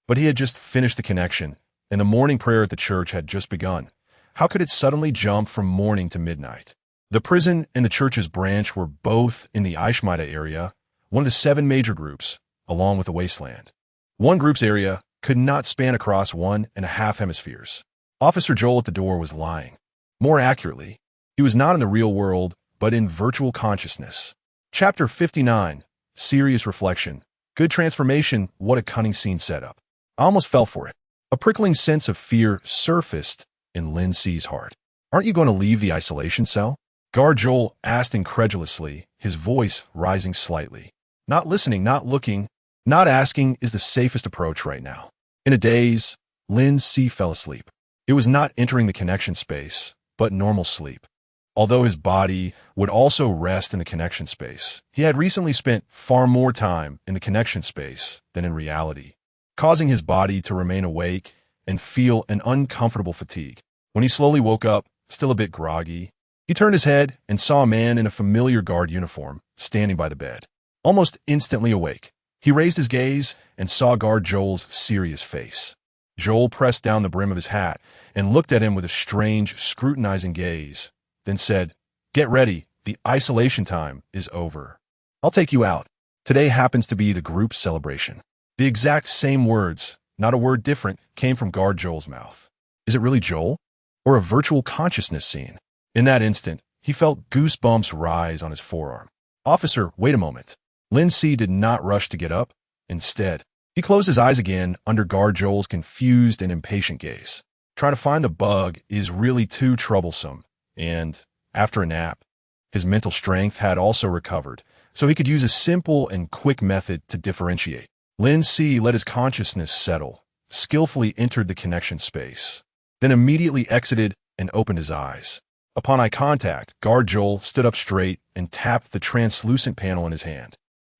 S1: But he had just finished the connection, and the morning prayer at the church had just begun. How could it suddenly jump from morning to midnight? The prison and the church's branch were both in the Aishmaita area, one of the 7 major groups, along with the wasteland. One group's area could not span across 1.5 hemispheres. Officer Joel at the door was lying. More accurately, he was not in the real world, but in virtual consciousness. Chapter 59, Serious Reflection. Good transformation, what a cunning scene setup. I almost fell for it. A prickling sense of fear surfaced in Lin Si's heart. Aren't you going to leave the isolation cell? Guard Joel asked incredulously, his voice rising slightly. Not listening, not looking, Not asking is the safest approach right now. In a daze, Lin Si fell asleep. It was not entering the connection space, but normal sleep. Although his body would also rest in the connection space, he had recently spent far more time in the connection space than in reality, causing his body to remain awake and feel an uncomfortable fatigue. When he slowly woke up, still a bit groggy, he turned his head and saw a man in a familiar guard uniform standing by the bed. Almost instantly awake, he raised his gaze and saw guard Joel's serious face. Joel pressed down the brim of his hat and looked at him with a strange, scrutinizing gaze, then said, "Get ready, the isolation time is over. I'll take you out. Today happens to be the group celebration." The exact same words, not a word different, came from guard Joel's mouth. Is it really Joel? Or a virtual consciousness scene? In that instant, he felt goosebumps rise on his forearm. "Officer, wait a moment." Lin Si did not rush to get up. Instead, he closed his eyes again under guard Joel's confused and impatient gaze. Trying to find the bug is really too troublesome. And, after a nap, his mental strength had also recovered, so he could use a simple and quick method to differentiate. Lin Si let his consciousness settle, skillfully entered the connection space, then immediately exited and opened his eyes. Upon eye contact, guard Joel stood up straight and tapped the translucent panel in his hand.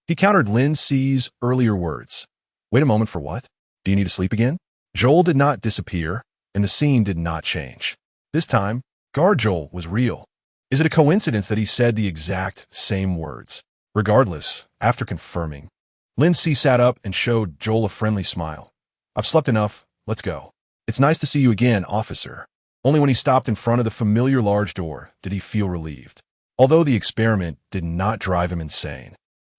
S1: He countered Lin Si's earlier words. "Wait a moment for what? Do you need to sleep again?" Joel did not disappear, and the scene did not change. This time, guard Joel was real. Is it a coincidence that he said the exact same words? Regardless, after confirming, Lin Si sat up and showed Joel a friendly smile. "I've slept enough. Let's go." "It's nice to see you again, officer." Only when he stopped in front of the familiar large door did he feel relieved. Although the experiment did not drive him insane,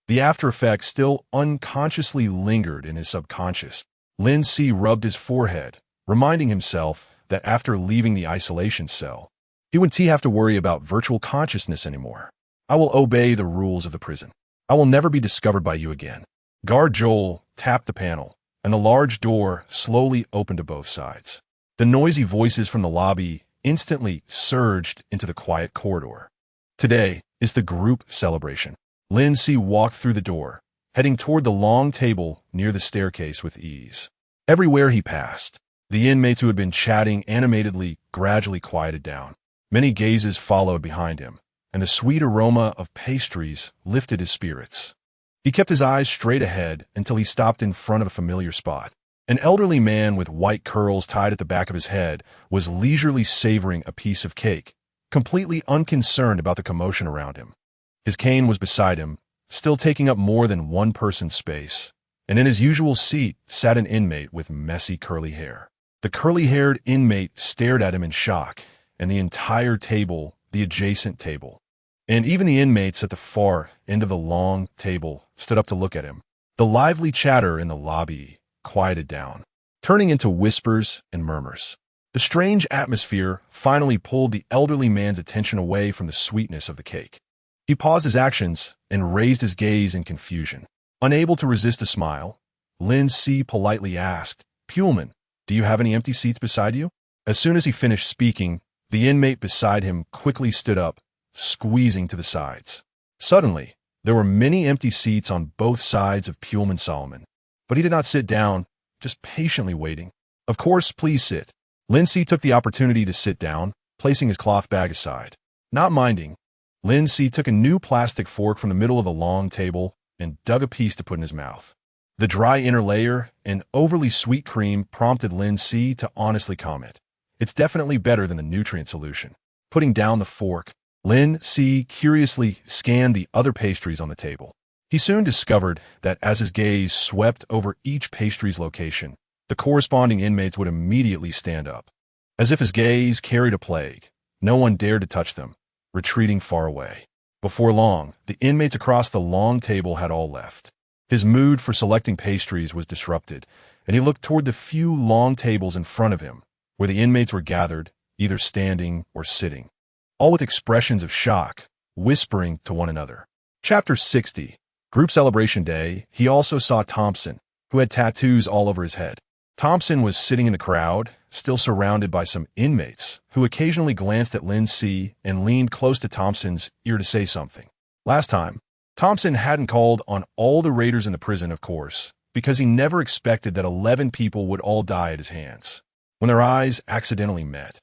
S1: the after effects still unconsciously lingered in his subconscious. Lin Si rubbed his forehead, reminding himself that after leaving the isolation cell, he wouldn't have to worry about virtual consciousness anymore. "I will obey the rules of the prison. I will never be discovered by you again." Guard Joel tapped the panel, and the large door slowly opened to both sides. The noisy voices from the lobby instantly surged into the quiet corridor. Today is the group celebration. Lin Si walked through the door, heading toward the long table near the staircase with ease. Everywhere he passed, the inmates who had been chatting animatedly gradually quieted down. Many gazes followed behind him, and the sweet aroma of pastries lifted his spirits. He kept his eyes straight ahead until he stopped in front of a familiar spot. An elderly man with white curls tied at the back of his head was leisurely savoring a piece of cake, completely unconcerned about the commotion around him. His cane was beside him, still taking up more than one person's space, and in his usual seat sat an inmate with messy curly hair. The curly-haired inmate stared at him in shock, and the entire table, the adjacent table, and even the inmates at the far end of the long table stood up to look at him. The lively chatter in the lobby quieted down, turning into whispers and murmurs. The strange atmosphere finally pulled the elderly man's attention away from the sweetness of the cake. He paused his actions and raised his gaze in confusion. Unable to resist a smile, Lin Si politely asked, "Pullman, do you have any empty seats beside you?" As soon as he finished speaking, the inmate beside him quickly stood up, squeezing to the sides. Suddenly, there were many empty seats on both sides of Pullman Solomon, but he did not sit down, just patiently waiting. "Of course, please sit." Lin Si took the opportunity to sit down, placing his cloth bag aside. Not minding, Lin Si took a new plastic fork from the middle of the long table and dug a piece to put in his mouth. The dry inner layer and overly sweet cream prompted Lin Si to honestly comment, "It's definitely better than the nutrient solution." Putting down the fork, Lin Si curiously scanned the other pastries on the table. He soon discovered that as his gaze swept over each pastry's location, the corresponding inmates would immediately stand up. As if his gaze carried a plague, no one dared to touch them, retreating far away. Before long, the inmates across the long table had all left. His mood for selecting pastries was disrupted, and he looked toward the few long tables in front of him, where the inmates were gathered, either standing or sitting, all with expressions of shock, whispering to one another. Chapter 60. Group Celebration Day. He also saw Thompson, who had tattoos all over his head. Thompson was sitting in the crowd, still surrounded by some inmates, who occasionally glanced at Lin Si and leaned close to Thompson's ear to say something. Last time, Thompson hadn't called on all the raiders in the prison, of course, because he never expected that 11 people would all die at his hands. When their eyes accidentally met,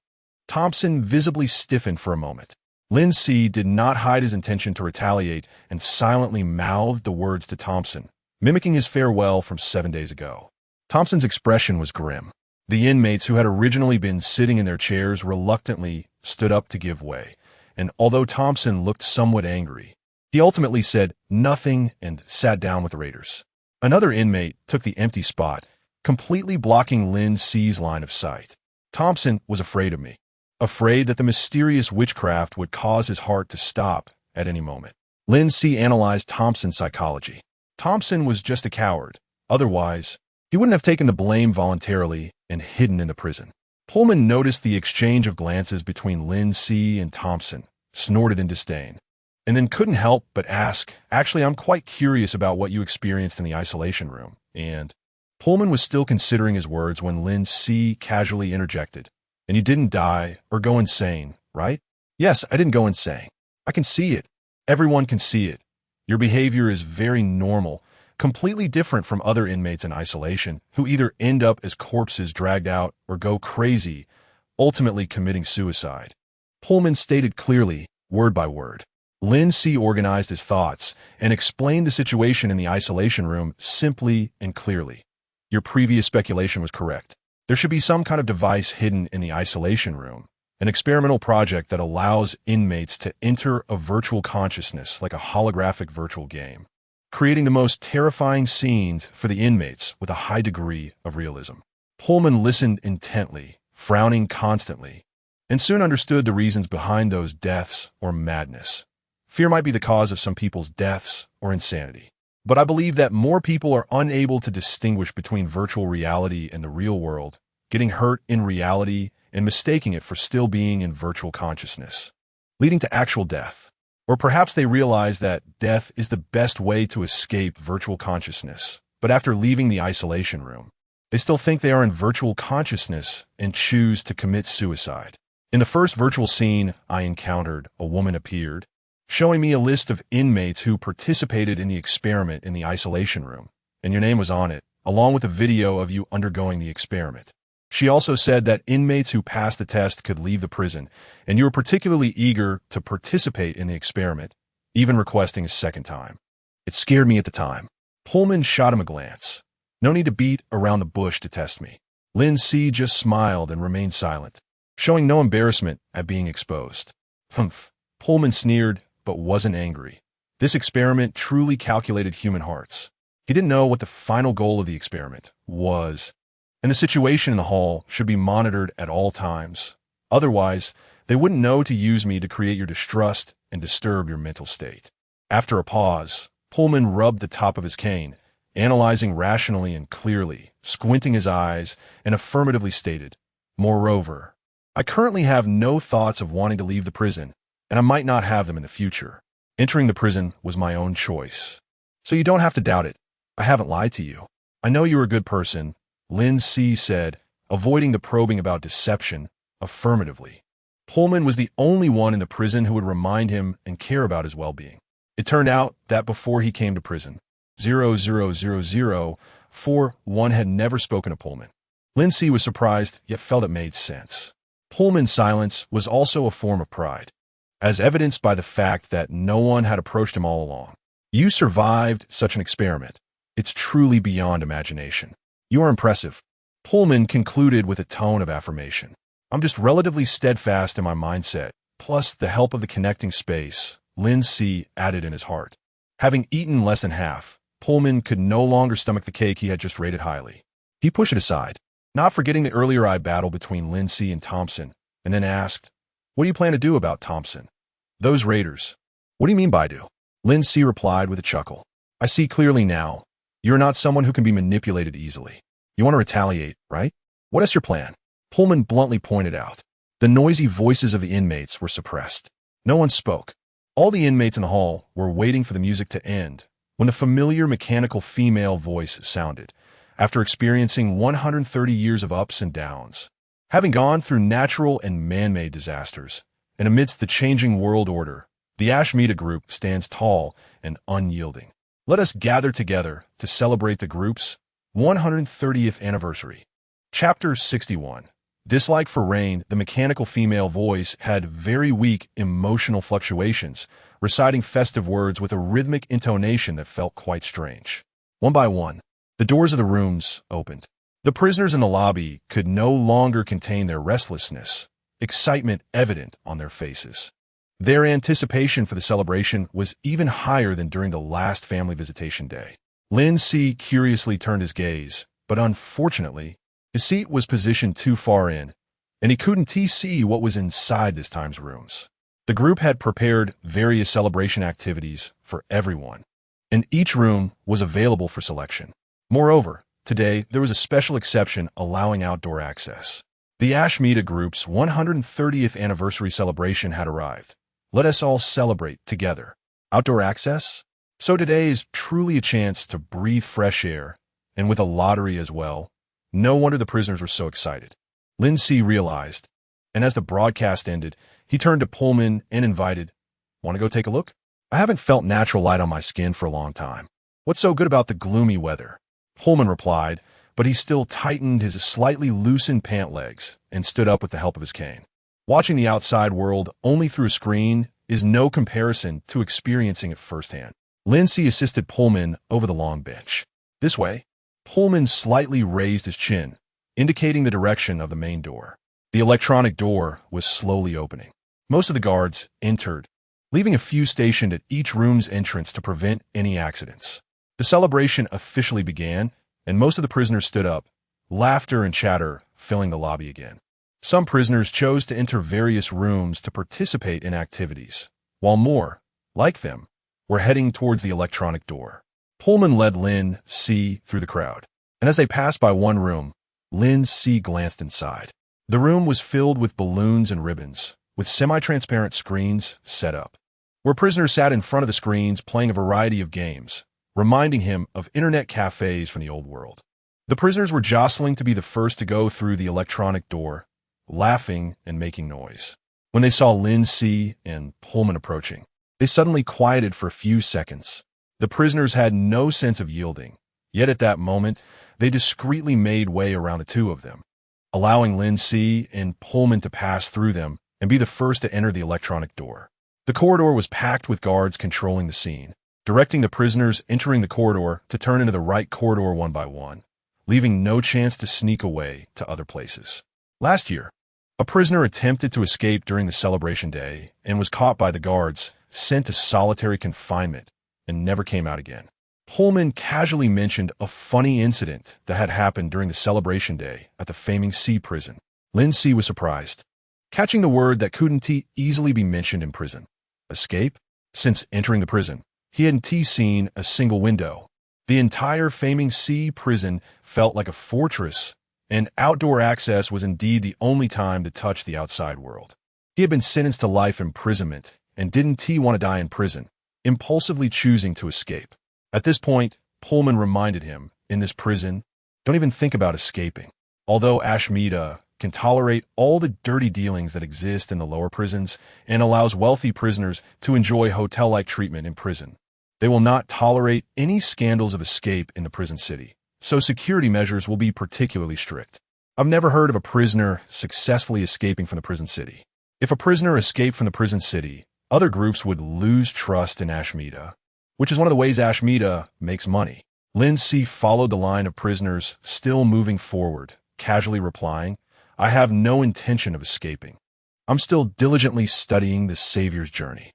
S1: Thompson visibly stiffened for a moment. Lin Si did not hide his intention to retaliate and silently mouthed the words to Thompson, mimicking his farewell from 7 days ago. Thompson's expression was grim. The inmates who had originally been sitting in their chairs reluctantly stood up to give way, and although Thompson looked somewhat angry, he ultimately said nothing and sat down with the raiders. Another inmate took the empty spot, completely blocking Lin Si's line of sight. Thompson was afraid of me, afraid that the mysterious witchcraft would cause his heart to stop at any moment. Lin Si analyzed Thompson's psychology. Thompson was just a coward. Otherwise, he wouldn't have taken the blame voluntarily and hidden in the prison. Pullman noticed the exchange of glances between Lin Si and Thompson, snorted in disdain, and then couldn't help but ask, "Actually, I'm quite curious about what you experienced in the isolation room." And Pullman was still considering his words when Lin Si casually interjected, "And you didn't die or go insane, right?" "Yes, I didn't go insane. I can see it. Everyone can see it. Your behavior is very normal, completely different from other inmates in isolation who either end up as corpses dragged out or go crazy, ultimately committing suicide." Pullman stated clearly, word by word. Lin Si organized his thoughts and explained the situation in the isolation room simply and clearly. "Your previous speculation was correct. There should be some kind of device hidden in the isolation room, an experimental project that allows inmates to enter a virtual consciousness like a holographic virtual game, creating the most terrifying scenes for the inmates with a high degree of realism." Pullman listened intently, frowning constantly, and soon understood the reasons behind those deaths or madness. Fear might be the cause of some people's deaths or insanity. But I believe that more people are unable to distinguish between virtual reality and the real world, getting hurt in reality and mistaking it for still being in virtual consciousness, leading to actual death. Or perhaps they realize that death is the best way to escape virtual consciousness, but after leaving the isolation room, they still think they are in virtual consciousness and choose to commit suicide. In the first virtual scene I encountered, a woman appeared, showing me a list of inmates who participated in the experiment in the isolation room, and your name was on it, along with a video of you undergoing the experiment. She also said that inmates who passed the test could leave the prison, and you were particularly eager to participate in the experiment, even requesting a second time. It scared me at the time. Pullman shot him a glance. No need to beat around the bush to test me. Lin Si just smiled and remained silent, showing no embarrassment at being exposed. Humph. Pullman sneered, but wasn't angry. This experiment truly calculated human hearts. He didn't know what the final goal of the experiment was, and the situation in the hall should be monitored at all times. Otherwise, they wouldn't know to use me to create your distrust and disturb your mental state. After a pause, Pullman rubbed the top of his cane, analyzing rationally and clearly, squinting his eyes, and affirmatively stated, "Moreover, I currently have no thoughts of wanting to leave the prison, and I might not have them in the future. Entering the prison was my own choice. So you don't have to doubt it. I haven't lied to you. I know you're a good person," Lin Si said, avoiding the probing about deception, affirmatively. Pullman was the only one in the prison who would remind him and care about his well-being. It turned out that before he came to prison, 000041 had never spoken to Pullman. Lin Si was surprised, yet felt it made sense. Pullman's silence was also a form of pride, as evidenced by the fact that no one had approached him all along. You survived such an experiment. It's truly beyond imagination. You are impressive. Pullman concluded with a tone of affirmation. I'm just relatively steadfast in my mindset, plus the help of the connecting space, Lin Si added in his heart. Having eaten less than half, Pullman could no longer stomach the cake he had just rated highly. He pushed it aside, not forgetting the earlier eye battle between Lin Si and Thompson, and then asked, "What do you plan to do about Thompson? Those raiders." "What do you mean by do?" Lin Si replied with a chuckle. "I see clearly now. You're not someone who can be manipulated easily. You want to retaliate, right? What is your plan?" Pullman bluntly pointed out. The noisy voices of the inmates were suppressed. No one spoke. All the inmates in the hall were waiting for the music to end when the familiar mechanical female voice sounded, after experiencing 130 years of ups and downs. Having gone through natural and man-made disasters, and amidst the changing world order, The Ashmita Group stands tall and unyielding. Let us gather together to celebrate the group's 130th anniversary. Chapter 61. Dislike for rain, the mechanical female voice had very weak emotional fluctuations, reciting festive words with a rhythmic intonation that felt quite strange. One by one, the doors of the rooms opened. The prisoners in the lobby could no longer contain their restlessness, excitement evident on their faces. Their anticipation for the celebration was even higher than during the last family visitation day. Lin Si curiously turned his gaze, but unfortunately, his seat was positioned too far in, and he couldn't see what was inside this time's rooms. The group had prepared various celebration activities for everyone, and each room was available for selection. Moreover, today there was a special exception allowing outdoor access. The Ashmita Group's 130th anniversary celebration had arrived. Let us all celebrate together. Outdoor access? So today is truly a chance to breathe fresh air, and with a lottery as well. No wonder the prisoners were so excited. Lin Si realized, and as the broadcast ended, he turned to Pullman and invited, "Want to go take a look? I haven't felt natural light on my skin for a long time. What's so good about the gloomy weather?" Pullman replied, but he still tightened his slightly loosened pant legs and stood up with the help of his cane. Watching the outside world only through a screen is no comparison to experiencing it firsthand. Lin Si assisted Pullman over the long bench. This way, Pullman slightly raised his chin, indicating the direction of the main door. The electronic door was slowly opening. Most of the guards entered, leaving a few stationed at each room's entrance to prevent any accidents. The celebration officially began, and most of the prisoners stood up, laughter and chatter filling the lobby again. Some prisoners chose to enter various rooms to participate in activities, while more, like them, were heading towards the electronic door. Pullman led Lin Si through the crowd, and as they passed by one room, Lin Si glanced inside. The room was filled with balloons and ribbons, with semi-transparent screens set up, where prisoners sat in front of the screens playing a variety of games, reminding him of internet cafes from the old world. The prisoners were jostling to be the first to go through the electronic door, laughing and making noise. When they saw Lin Si and Pullman approaching, they suddenly quieted for a few seconds. The prisoners had no sense of yielding, yet at that moment, they discreetly made way around the two of them, allowing Lin Si and Pullman to pass through them and be the first to enter the electronic door. The corridor was packed with guards controlling the scene, directing the prisoners entering the corridor to turn into the right corridor one by one, leaving no chance to sneak away to other places. Last year, a prisoner attempted to escape during the celebration day and was caught by the guards, sent to solitary confinement, and never came out again. Pullman casually mentioned a funny incident that had happened during the celebration day at the faming Si prison. Lin Si was surprised, catching the word that couldn't easily be mentioned in prison. Escape? Since entering the prison, he hadn't seen a single window. The entire faming Si prison felt like a fortress, and outdoor access was indeed the only time to touch the outside world. He had been sentenced to life imprisonment and didn't want to die in prison, impulsively choosing to escape. At this point, Pullman reminded him, in this prison, don't even think about escaping. Although Ashmita can tolerate all the dirty dealings that exist in the lower prisons and allows wealthy prisoners to enjoy hotel-like treatment in prison, they will not tolerate any scandals of escape in the prison city, so security measures will be particularly strict. I've never heard of a prisoner successfully escaping from the prison city. If a prisoner escaped from the prison city, other groups would lose trust in Ashmita, which is one of the ways Ashmita makes money. Lin Si followed the line of prisoners still moving forward, casually replying, "I have no intention of escaping. I'm still diligently studying the Savior's journey."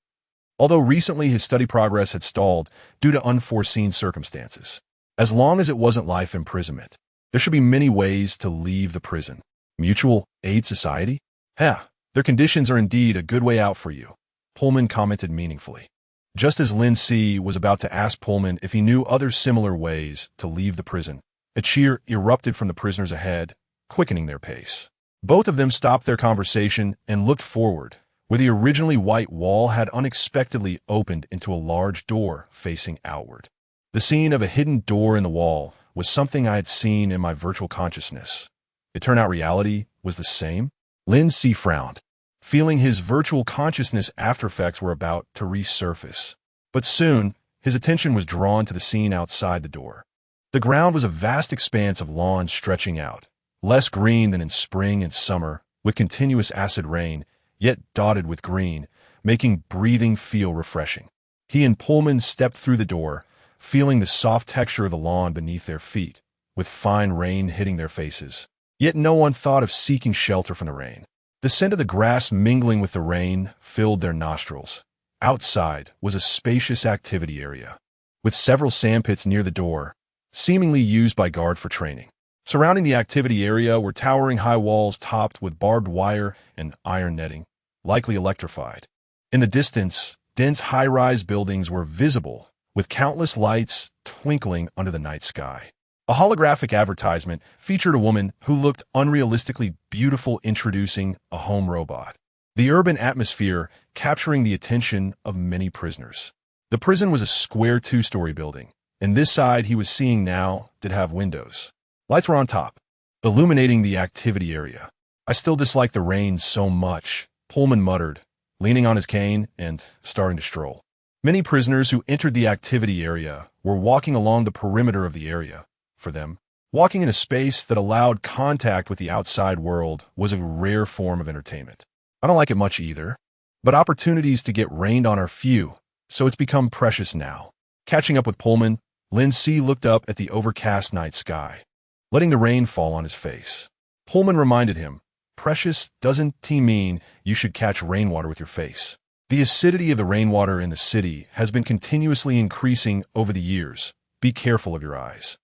S1: Although recently his study progress had stalled due to unforeseen circumstances. As long as it wasn't life imprisonment, there should be many ways to leave the prison. Mutual aid society? Their conditions are indeed a good way out for you, Pullman commented meaningfully. Just as Lin Si was about to ask Pullman if he knew other similar ways to leave the prison, a cheer erupted from the prisoners ahead, quickening their pace. Both of them stopped their conversation and looked forward, where the originally white wall had unexpectedly opened into a large door facing outward. The scene of a hidden door in the wall was something I had seen in my virtual consciousness. It turned out reality was the same. Lin Si frowned. feeling his virtual consciousness aftereffects were about to resurface. But soon, his attention was drawn to the scene outside the door. The ground was a vast expanse of lawn stretching out, less green than in spring and summer, with continuous acid rain, yet dotted with green, making breathing feel refreshing. He and Pullman stepped through the door, feeling the soft texture of the lawn beneath their feet, with fine rain hitting their faces. Yet no one thought of seeking shelter from the rain. The scent of the grass mingling with the rain filled their nostrils. Outside was a spacious activity area, with several sandpits near the door, seemingly used by guard for training. Surrounding the activity area were towering high walls topped with barbed wire and iron netting, likely electrified. In the distance, dense high-rise buildings were visible, with countless lights twinkling under the night sky. A holographic advertisement featured a woman who looked unrealistically beautiful introducing a home robot. The urban atmosphere capturing the attention of many prisoners. The prison was a square two-story building, and this side he was seeing now did have windows. Lights were on top, illuminating the activity area. "I still dislike the rain so much," Pullman muttered, leaning on his cane and starting to stroll. Many prisoners who entered the activity area were walking along the perimeter of the area. For them, walking in a space that allowed contact with the outside world was a rare form of entertainment. I don't like it much either, but opportunities to get rained on are few, so it's become precious now. Catching up with Pullman, Lin Si looked up at the overcast night sky, letting the rain fall on his face. Pullman reminded him, "Precious doesn't mean you should catch rainwater with your face. The acidity of the rainwater in the city has been continuously increasing over the years. Be careful of your eyes."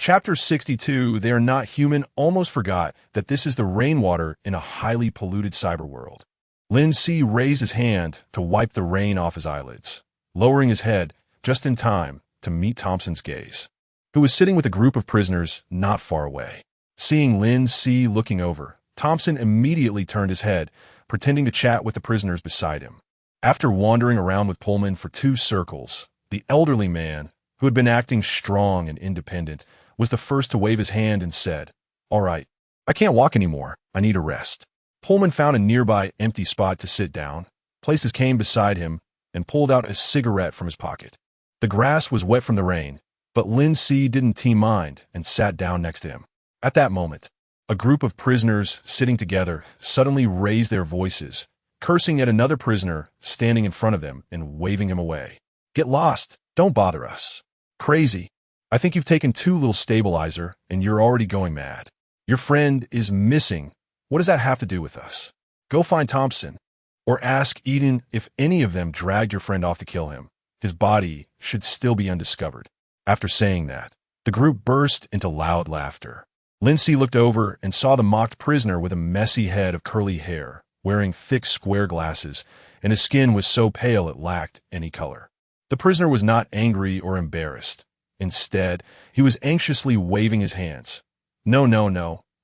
S1: Chapter 62, They Are Not Human, almost forgot that this is the rainwater in a highly polluted cyber world. Lin Si raised his hand to wipe the rain off his eyelids, lowering his head just in time to meet Thompson's gaze, who was sitting with a group of prisoners not far away. Seeing Lin Si looking over, Thompson immediately turned his head, pretending to chat with the prisoners beside him. After wandering around with Pullman for 2 circles, the elderly man, who had been acting strong and independent, was the first to wave his hand and said, "All right, I can't walk anymore. I need a rest." Pullman found a nearby empty spot to sit down, placed his cane beside him, and pulled out a cigarette from his pocket. The grass was wet from the rain, but Lin Si didn't mind and sat down next to him. At that moment, a group of prisoners sitting together suddenly raised their voices, cursing at another prisoner standing in front of them and waving him away. "Get lost. Don't bother us. Crazy. I think you've taken too little stabilizer and you're already going mad. Your friend is missing. What does that have to do with us? Go find Thompson, or ask Eden if any of them dragged your friend off to kill him. His body should still be undiscovered." After saying that, the group burst into loud laughter. Lin Si looked over and saw the mocked prisoner with a messy head of curly hair, wearing thick square glasses, and his skin was so pale it lacked any color. The prisoner was not angry or embarrassed. Instead, he was anxiously waving his hands. No,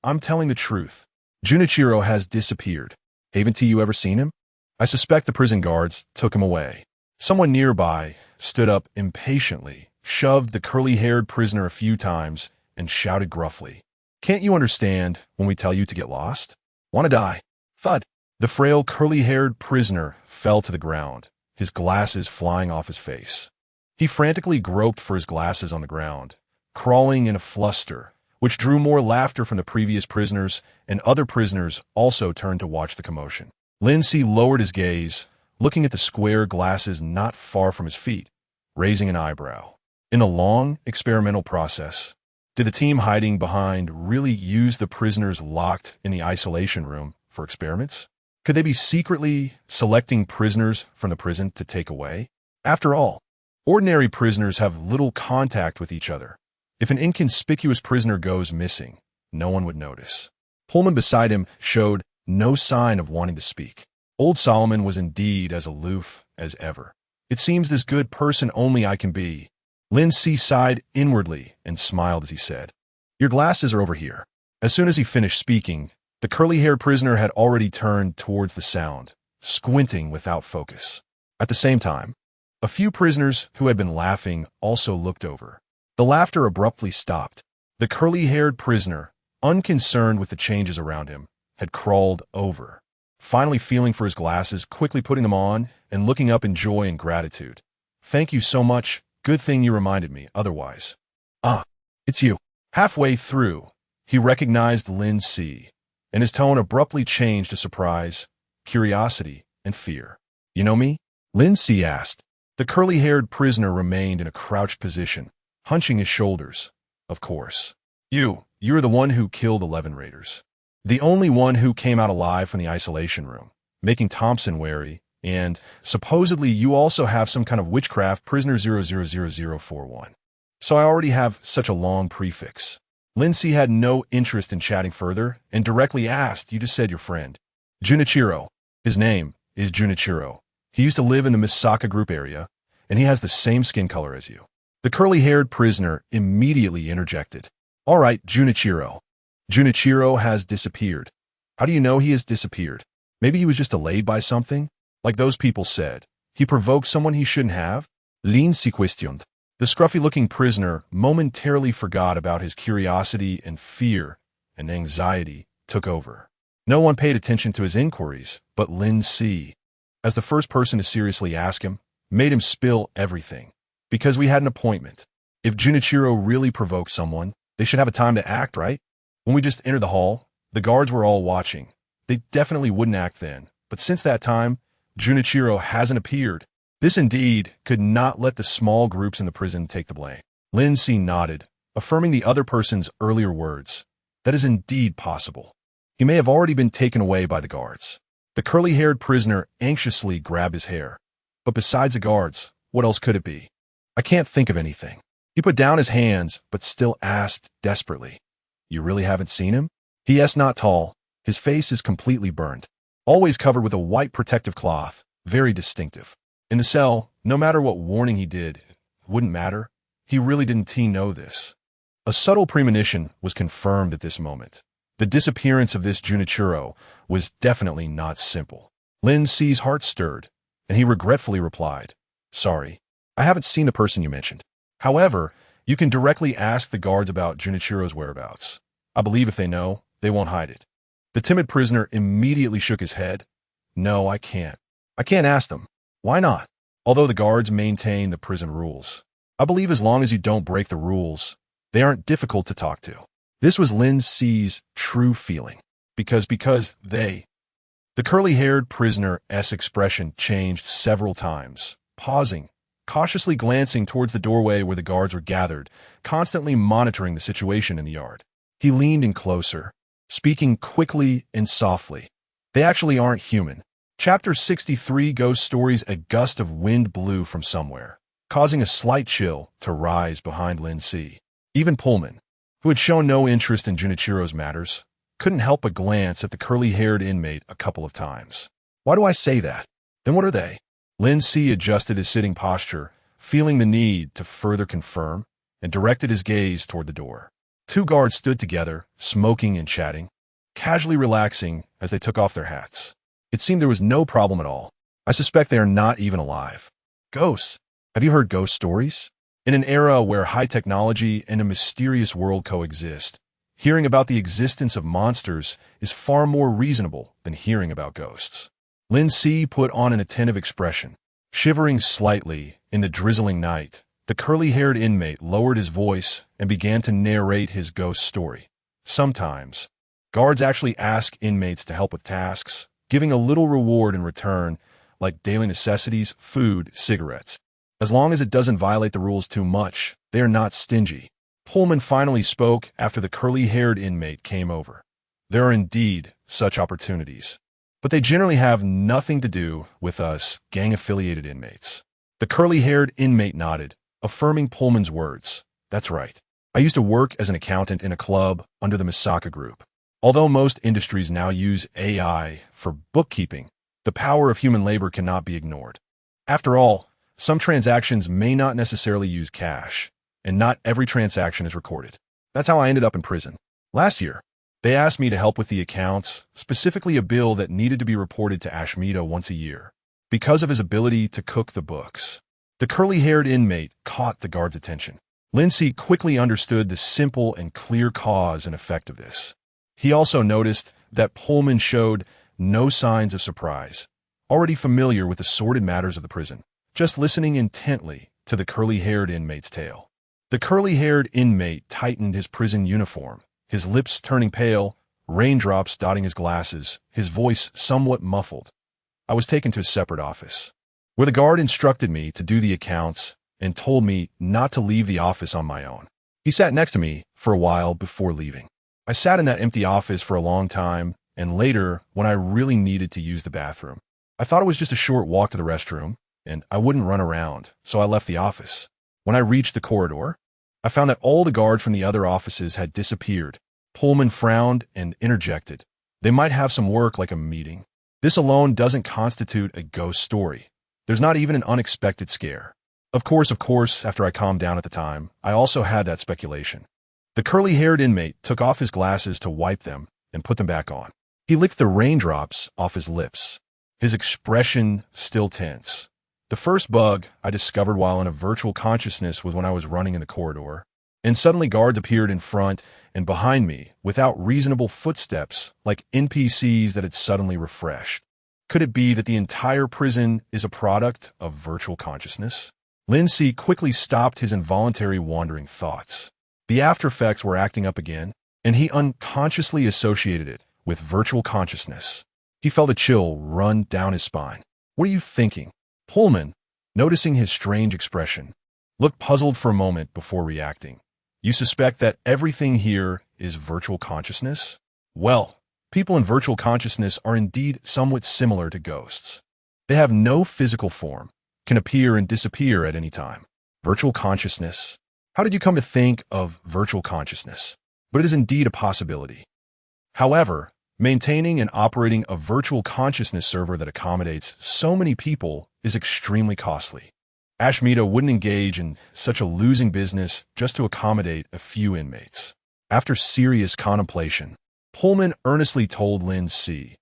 S1: I'm telling the truth. Junichiro has disappeared. Haven't you ever seen him? I suspect the prison guards took him away." Someone nearby stood up impatiently, shoved the curly-haired prisoner a few times, and shouted gruffly, "Can't you understand when we tell you to get lost? Want to die?" Thud. The frail, curly-haired prisoner fell to the ground, his glasses flying off his face. He frantically groped for his glasses on the ground, crawling in a fluster, which drew more laughter from the previous prisoners, and other prisoners also turned to watch the commotion. Lin Si lowered his gaze, looking at the square glasses not far from his feet, raising an eyebrow. In a long, experimental process, did the team hiding behind really use the prisoners locked in the isolation room for experiments? Could they be secretly selecting prisoners from the prison to take away? After all, ordinary prisoners have little contact with each other. If an inconspicuous prisoner goes missing, no one would notice. Pullman beside him showed no sign of wanting to speak. Old Solomon was indeed as aloof as ever. "It seems this good person only I can be." Lin Si sighed inwardly and smiled as he said, "Your glasses are over here." As soon as he finished speaking, the curly-haired prisoner had already turned towards the sound, squinting without focus. At the same time, a few prisoners who had been laughing also looked over. The laughter abruptly stopped. The curly-haired prisoner, unconcerned with the changes around him, had crawled over. finally feeling for his glasses, quickly putting them on, and looking up in joy and gratitude. "Thank you so much. Good thing you reminded me, otherwise." "Ah, it's you." Halfway through, he recognized Lin Si, and his tone abruptly changed to surprise, curiosity, and fear. "You know me?" Lin Si asked. The curly-haired prisoner remained in a crouched position, hunching his shoulders. "Of course. You're the one who killed 11 raiders. The only one who came out alive from the isolation room, making Thompson wary, and supposedly you also have some kind of witchcraft prisoner 000041. So I already have such a long prefix." Lin Si had no interest in chatting further and directly asked, "You just said your friend." "Junichiro. His name is Junichiro. He used to live in the Misaka Group area, and he has the same skin color as you." The curly-haired prisoner immediately interjected. "All right, Junichiro. Junichiro has disappeared. How do you know he has disappeared? Maybe he was just delayed by something? Like those people said, he provoked someone he shouldn't have?" Lin Si questioned. The scruffy-looking prisoner momentarily forgot about his curiosity, and fear and anxiety took over. No one paid attention to his inquiries, but Lin Si, as the first person to seriously ask him, made him spill everything. "Because we had an appointment. If Junichiro really provoked someone, they should have a time to act, right? When we just entered the hall, the guards were all watching. They definitely wouldn't act then. But since that time, Junichiro hasn't appeared. This indeed could not let the small groups in the prison take the blame." Lin Si nodded, affirming the other person's earlier words. "That is indeed possible. He may have already been taken away by the guards." The curly-haired prisoner anxiously grabbed his hair. "But besides the guards, what else could it be? I can't think of anything." He put down his hands, but still asked desperately, "You really haven't seen him?" He is not tall. His face is completely burned, always covered with a white protective cloth, very distinctive. In the cell, no matter what warning he did, it wouldn't matter. He really didn't know this. A subtle premonition was confirmed at this moment. The disappearance of this Junichiro was definitely not simple. Lin Si's heart stirred, and he regretfully replied, "Sorry, I haven't seen the person you mentioned. However, you can directly ask the guards about Junichiro's whereabouts. I believe if they know, they won't hide it." The timid prisoner immediately shook his head. "No, I can't. I can't ask them." "Why not?" "Although the guards maintain the prison rules. I believe as long as you don't break the rules, they aren't difficult to talk to." This was Lin Si's true feeling. Because they... The curly-haired prisoner's expression changed several times, pausing, cautiously glancing towards the doorway where the guards were gathered, constantly monitoring the situation in the yard. He leaned in closer, speaking quickly and softly. "They actually aren't human." Chapter 63 Ghost Stories. A gust of wind blew from somewhere, causing a slight chill to rise behind Lin Si. Even Pullman, who had shown no interest in Junichiro's matters, couldn't help but glance at the curly-haired inmate a couple of times. "Why do I say that? Then what are they?" Lin Si adjusted his sitting posture, feeling the need to further confirm, and directed his gaze toward the door. Two guards stood together, smoking and chatting, casually relaxing as they took off their hats. It seemed there was no problem at all. "I suspect they are not even alive." "Ghosts? Have you heard ghost stories?" In an era where high technology and a mysterious world coexist, hearing about the existence of monsters is far more reasonable than hearing about ghosts. Lin Si put on an attentive expression. Shivering slightly in the drizzling night, the curly-haired inmate lowered his voice and began to narrate his ghost story. Sometimes, guards actually ask inmates to help with tasks, giving a little reward in return, like daily necessities, food, cigarettes. As long as it doesn't violate the rules too much, they are not stingy. Pullman finally spoke after the curly-haired inmate came over. "There are indeed such opportunities, but they generally have nothing to do with us gang-affiliated inmates." The curly-haired inmate nodded, affirming Pullman's words. "That's right. I used to work as an accountant in a club under the Misaka Group. Although most industries now use AI for bookkeeping, the power of human labor cannot be ignored. After all, some transactions may not necessarily use cash, and not every transaction is recorded. That's how I ended up in prison. Last year, they asked me to help with the accounts, specifically a bill that needed to be reported to Ashmita once a year, because of his ability to cook the books." The curly-haired inmate caught the guard's attention. Lin Si quickly understood the simple and clear cause and effect of this. He also noticed that Pullman showed no signs of surprise, already familiar with the sordid matters of the prison, just listening intently to the curly-haired inmate's tale. The curly-haired inmate tightened his prison uniform, his lips turning pale, raindrops dotting his glasses, his voice somewhat muffled. I was taken to a separate office, where the guard instructed me to do the accounts and told me not to leave the office on my own. He sat next to me for a while before leaving. I sat in that empty office for a long time, and later, when I really needed to use the bathroom, I thought it was just a short walk to the restroom, and I wouldn't run around, so I left the office. When I reached the corridor, I found that all the guards from the other offices had disappeared. Pullman frowned and interjected. They might have some work like a meeting. This alone doesn't constitute a ghost story. There's not even an unexpected scare. Of course, after I calmed down at the time, I also had that speculation. The curly-haired inmate took off his glasses to wipe them and put them back on. He licked the raindrops off his lips, his expression still tense. The first bug I discovered while in a virtual consciousness was when I was running in the corridor, and suddenly guards appeared in front and behind me without reasonable footsteps, like NPCs that had suddenly refreshed. Could it be that the entire prison is a product of virtual consciousness? Lin Si quickly stopped his involuntary wandering thoughts. The after effects were acting up again, and he unconsciously associated it with virtual consciousness. He felt a chill run down his spine. What are you thinking? Pullman, noticing his strange expression, looked puzzled for a moment before reacting. You suspect that everything here is virtual consciousness? Well, people in virtual consciousness are indeed somewhat similar to ghosts. They have no physical form, can appear and disappear at any time. Virtual consciousness? How did you come to think of virtual consciousness? But it is indeed a possibility. However, maintaining and operating a virtual consciousness server that accommodates so many people is extremely costly. Ashmita wouldn't engage in such a losing business just to accommodate a few inmates. After serious contemplation, Pullman earnestly told Lin Si,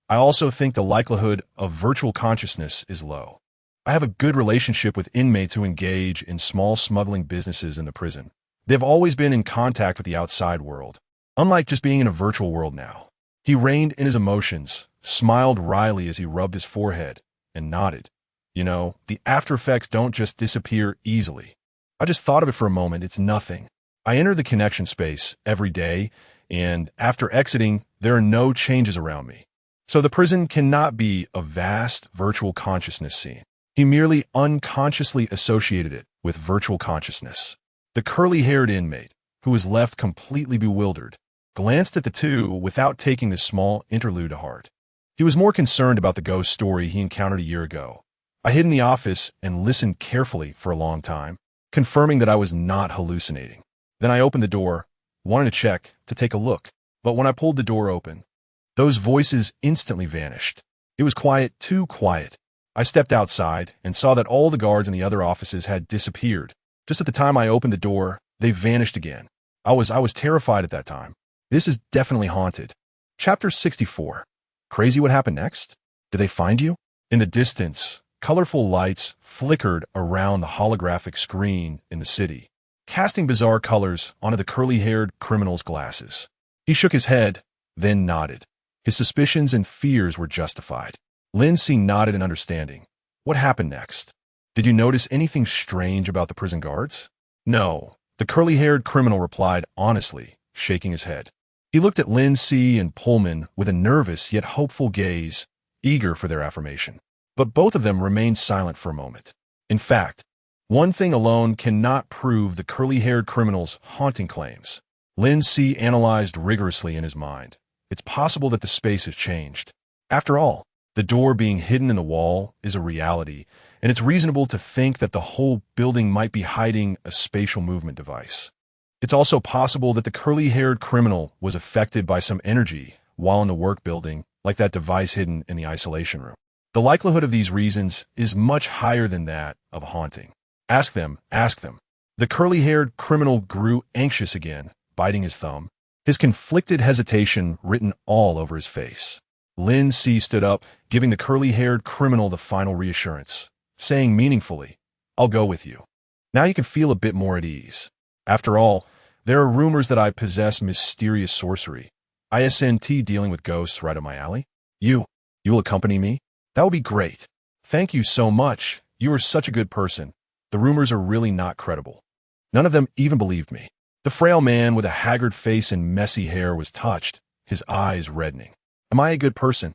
S1: I also think the likelihood of virtual consciousness is low. I have a good relationship with inmates who engage in small smuggling businesses in the prison. They've always been in contact with the outside world, unlike just being in a virtual world now. He reined in his emotions, smiled wryly as he rubbed his forehead, and nodded. You know, the after effects don't just disappear easily. I just thought of it for a moment. It's nothing. I enter the connection space every day, and after exiting, there are no changes around me. So the prison cannot be a vast virtual consciousness scene. He merely unconsciously associated it with virtual consciousness. The curly-haired inmate, who was left completely bewildered, glanced at the two without taking the small interlude to heart. He was more concerned about the ghost story he encountered a year ago. I hid in the office and listened carefully for a long time, confirming that I was not hallucinating. Then I opened the door, wanted to check, to take a look. But when I pulled the door open, those voices instantly vanished. It was quiet, too quiet. I stepped outside and saw that all the guards in the other offices had disappeared. Just at the time I opened the door, they vanished again. I was terrified at that time. This is definitely haunted. Chapter 64. Crazy what happened next? Did they find you? In the distance, colorful lights flickered around the holographic screen in the city, casting bizarre colors onto the curly-haired criminal's glasses. He shook his head, then nodded. His suspicions and fears were justified. Lin Si nodded in understanding. What happened next? Did you notice anything strange about the prison guards? No, the curly-haired criminal replied honestly, shaking his head. He looked at Lin Si and Pullman with a nervous yet hopeful gaze, eager for their affirmation. But both of them remained silent for a moment. In fact, one thing alone cannot prove the curly-haired criminal's haunting claims. Lin Si analyzed rigorously in his mind. It's possible that the space has changed. After all, the door being hidden in the wall is a reality, and it's reasonable to think that the whole building might be hiding a spatial movement device. It's also possible that the curly-haired criminal was affected by some energy while in the work building, like that device hidden in the isolation room. The likelihood of these reasons is much higher than that of a haunting. Ask them, ask them. The curly-haired criminal grew anxious again, biting his thumb, his conflicted hesitation written all over his face. Lin Si stood up, giving the curly-haired criminal the final reassurance, saying meaningfully, I'll go with you. Now you can feel a bit more at ease. After all, there are rumors that I possess mysterious sorcery. ISNT dealing with ghosts right up my alley. You will accompany me? That will be great. Thank you so much. You are such a good person. The rumors are really not credible. None of them even believed me. The frail man with a haggard face and messy hair was touched, his eyes reddening. Am I a good person?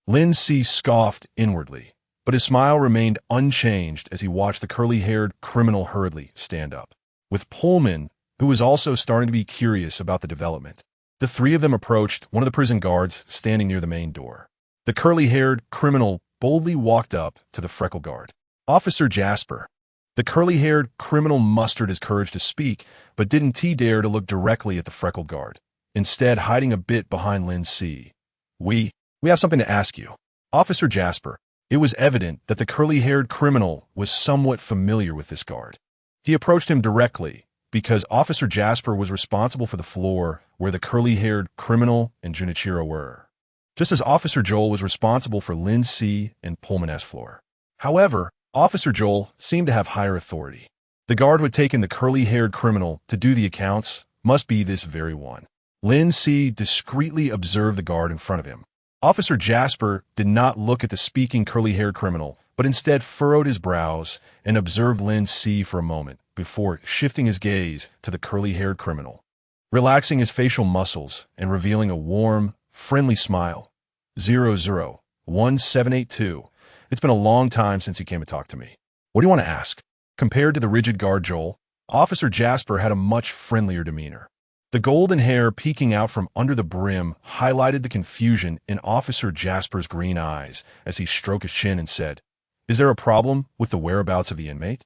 S1: Lin Si scoffed inwardly, but his smile remained unchanged as he watched the curly-haired criminal hurriedly stand up. With Pullman, who was also starting to be curious about the development, the three of them approached one of the prison guards standing near the main door. The curly-haired criminal boldly walked up to the freckled guard. Officer Jasper. The curly-haired criminal mustered his courage to speak, but didn't dare to look directly at the freckled guard, instead hiding a bit behind Lin Si. We have something to ask you. Officer Jasper. It was evident that the curly-haired criminal was somewhat familiar with this guard. He approached him directly, because Officer Jasper was responsible for the floor where the curly-haired criminal and Junichiro were, just as Officer Joel was responsible for Lin Si and Pullman's floor. However, Officer Joel seemed to have higher authority. The guard who had taken the curly-haired criminal to do the accounts must be this very one. Lin Si discreetly observed the guard in front of him. Officer Jasper did not look at the speaking curly-haired criminal, but instead furrowed his brows and observed Lin Si for a moment before shifting his gaze to the curly-haired criminal, relaxing his facial muscles and revealing a warm, friendly smile. 001782. It's been a long time since you came to talk to me. What do you want to ask? Compared to the rigid guard Joel, Officer Jasper had a much friendlier demeanor. The golden hair peeking out from under the brim highlighted the confusion in Officer Jasper's green eyes as he stroked his chin and said, "Is there a problem with the whereabouts of the inmate?"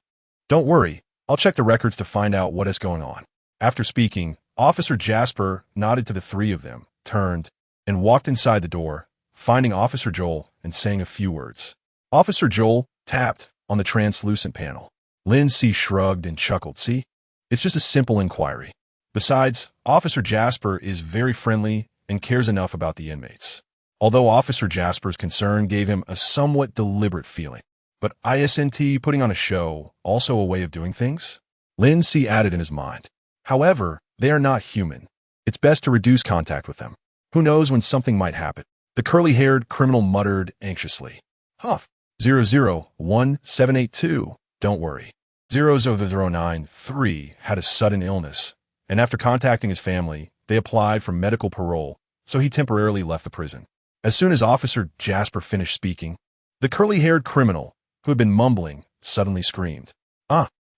S1: "Don't worry, I'll check the records to find out what is going on." After speaking, Officer Jasper nodded to the three of them, turned, and walked inside the door, finding Officer Joel and saying a few words. Officer Joel tapped on the translucent panel. Lin Si shrugged and chuckled. "See? It's just a simple inquiry. Besides, Officer Jasper is very friendly and cares enough about the inmates." Although Officer Jasper's concern gave him a somewhat deliberate feeling. But isn't putting on a show also a way of doing things? Lin Si added in his mind. However, they are not human. It's best to reduce contact with them. Who knows when something might happen? The curly-haired criminal muttered anxiously. Huff. 001782. Don't worry. 0093 had a sudden illness, and after contacting his family, they applied for medical parole, so he temporarily left the prison. As soon as Officer Jasper finished speaking, the curly-haired criminal, who had been mumbling, suddenly screamed.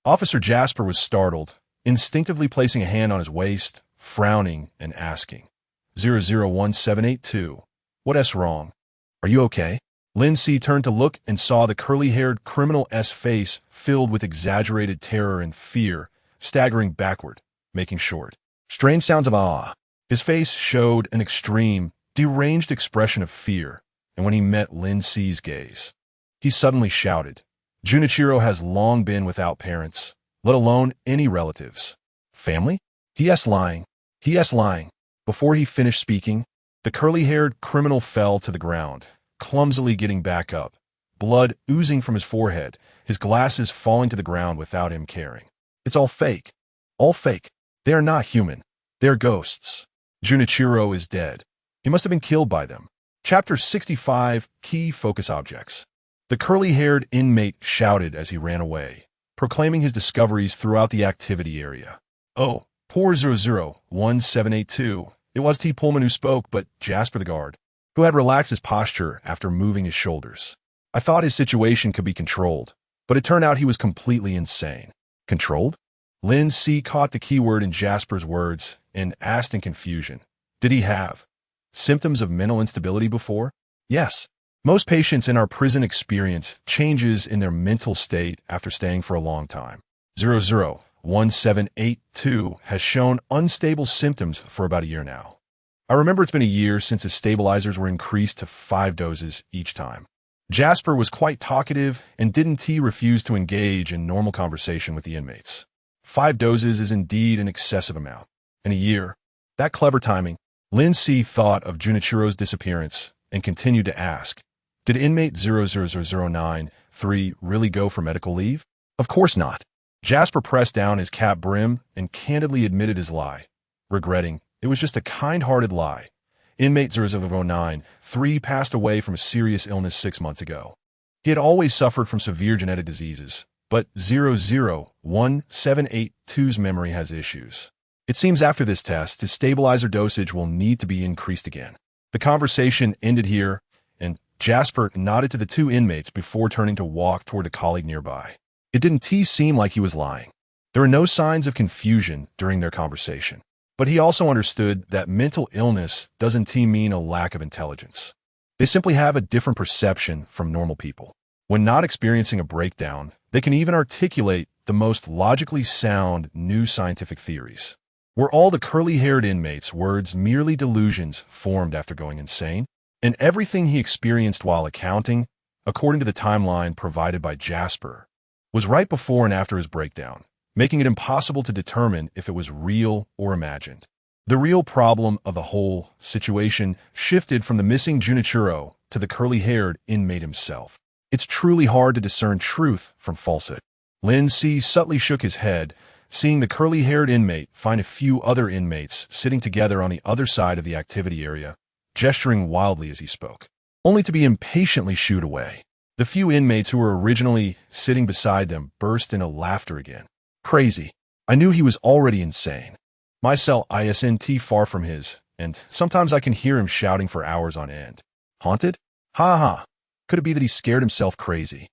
S1: Officer Jasper was startled, instinctively placing a hand on his waist, frowning and asking, 001782, what's wrong? Are you okay? Lin Si turned to look and saw the curly-haired criminal's face filled with exaggerated terror and fear, staggering backward, making short, strange sounds of awe. His face showed an extreme, deranged expression of fear, and when he met Lin Si's gaze, he suddenly shouted, Junichiro has long been without parents, let alone any relatives. Family? He.S. lying. Before he finished speaking, the curly-haired criminal fell to the ground, clumsily getting back up, blood oozing from his forehead, his glasses falling to the ground without him caring. It's all fake. All fake. They are not human. They are ghosts. Junichiro is dead. He must have been killed by them. Chapter 65, Key Focus Objects. The curly-haired inmate shouted as he ran away, proclaiming his discoveries throughout the activity area. Oh, poor 001782. It was T. Pullman who spoke, but Jasper the guard, who had relaxed his posture after moving his shoulders. I thought his situation could be controlled, but it turned out he was completely insane. Controlled? Lin Si caught the keyword in Jasper's words and asked in confusion, did he have symptoms of mental instability before? Yes. Most patients in our prison experience changes in their mental state after staying for a long time. 001782 has shown unstable symptoms for about a year now. I remember it's been a year since his stabilizers were increased to 5 doses each time. Jasper was quite talkative and didn't refuse to engage in normal conversation with the inmates. 5 doses is indeed an excessive amount. In a year, that clever timing, Lin Si thought of Junichiro's disappearance and continued to ask, did inmate 0009-3 really go for medical leave? Of course not. Jasper pressed down his cap brim and candidly admitted his lie, regretting it was just a kind-hearted lie. Inmate 0009-3 passed away from a serious illness 6 months ago. He had always suffered from severe genetic diseases, but 001782's memory has issues. It seems after this test, his stabilizer dosage will need to be increased again. The conversation ended here, and Jasper nodded to the two inmates before turning to walk toward a colleague nearby. It didn't seem like he was lying. There were no signs of confusion during their conversation. But he also understood that mental illness doesn't mean a lack of intelligence. They simply have a different perception from normal people. When not experiencing a breakdown, they can even articulate the most logically sound new scientific theories. Were all the curly-haired inmates' words merely delusions formed after going insane? And everything he experienced while accounting, according to the timeline provided by Jasper, was right before and after his breakdown, making it impossible to determine if it was real or imagined. The real problem of the whole situation shifted from the missing Junichiro to the curly-haired inmate himself. It's truly hard to discern truth from falsehood. Lin Si subtly shook his head, seeing the curly-haired inmate find a few other inmates sitting together on the other side of the activity area, gesturing wildly as he spoke, only to be impatiently shooed away. The few inmates who were originally sitting beside them burst into laughter again. Crazy. I knew he was already insane. My cell isn't far from his, and sometimes I can hear him shouting for hours on end. Haunted? Ha ha. Could it be that he scared himself crazy?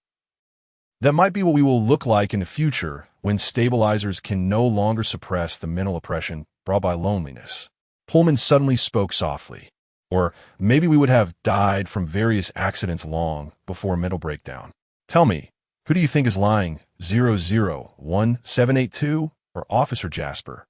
S1: That might be what we will look like in the future when stabilizers can no longer suppress the mental oppression brought by loneliness. Pullman suddenly spoke softly. Or maybe we would have died from various accidents long before a mental breakdown. Tell me, who do you think is lying, 001782 or Officer Jasper?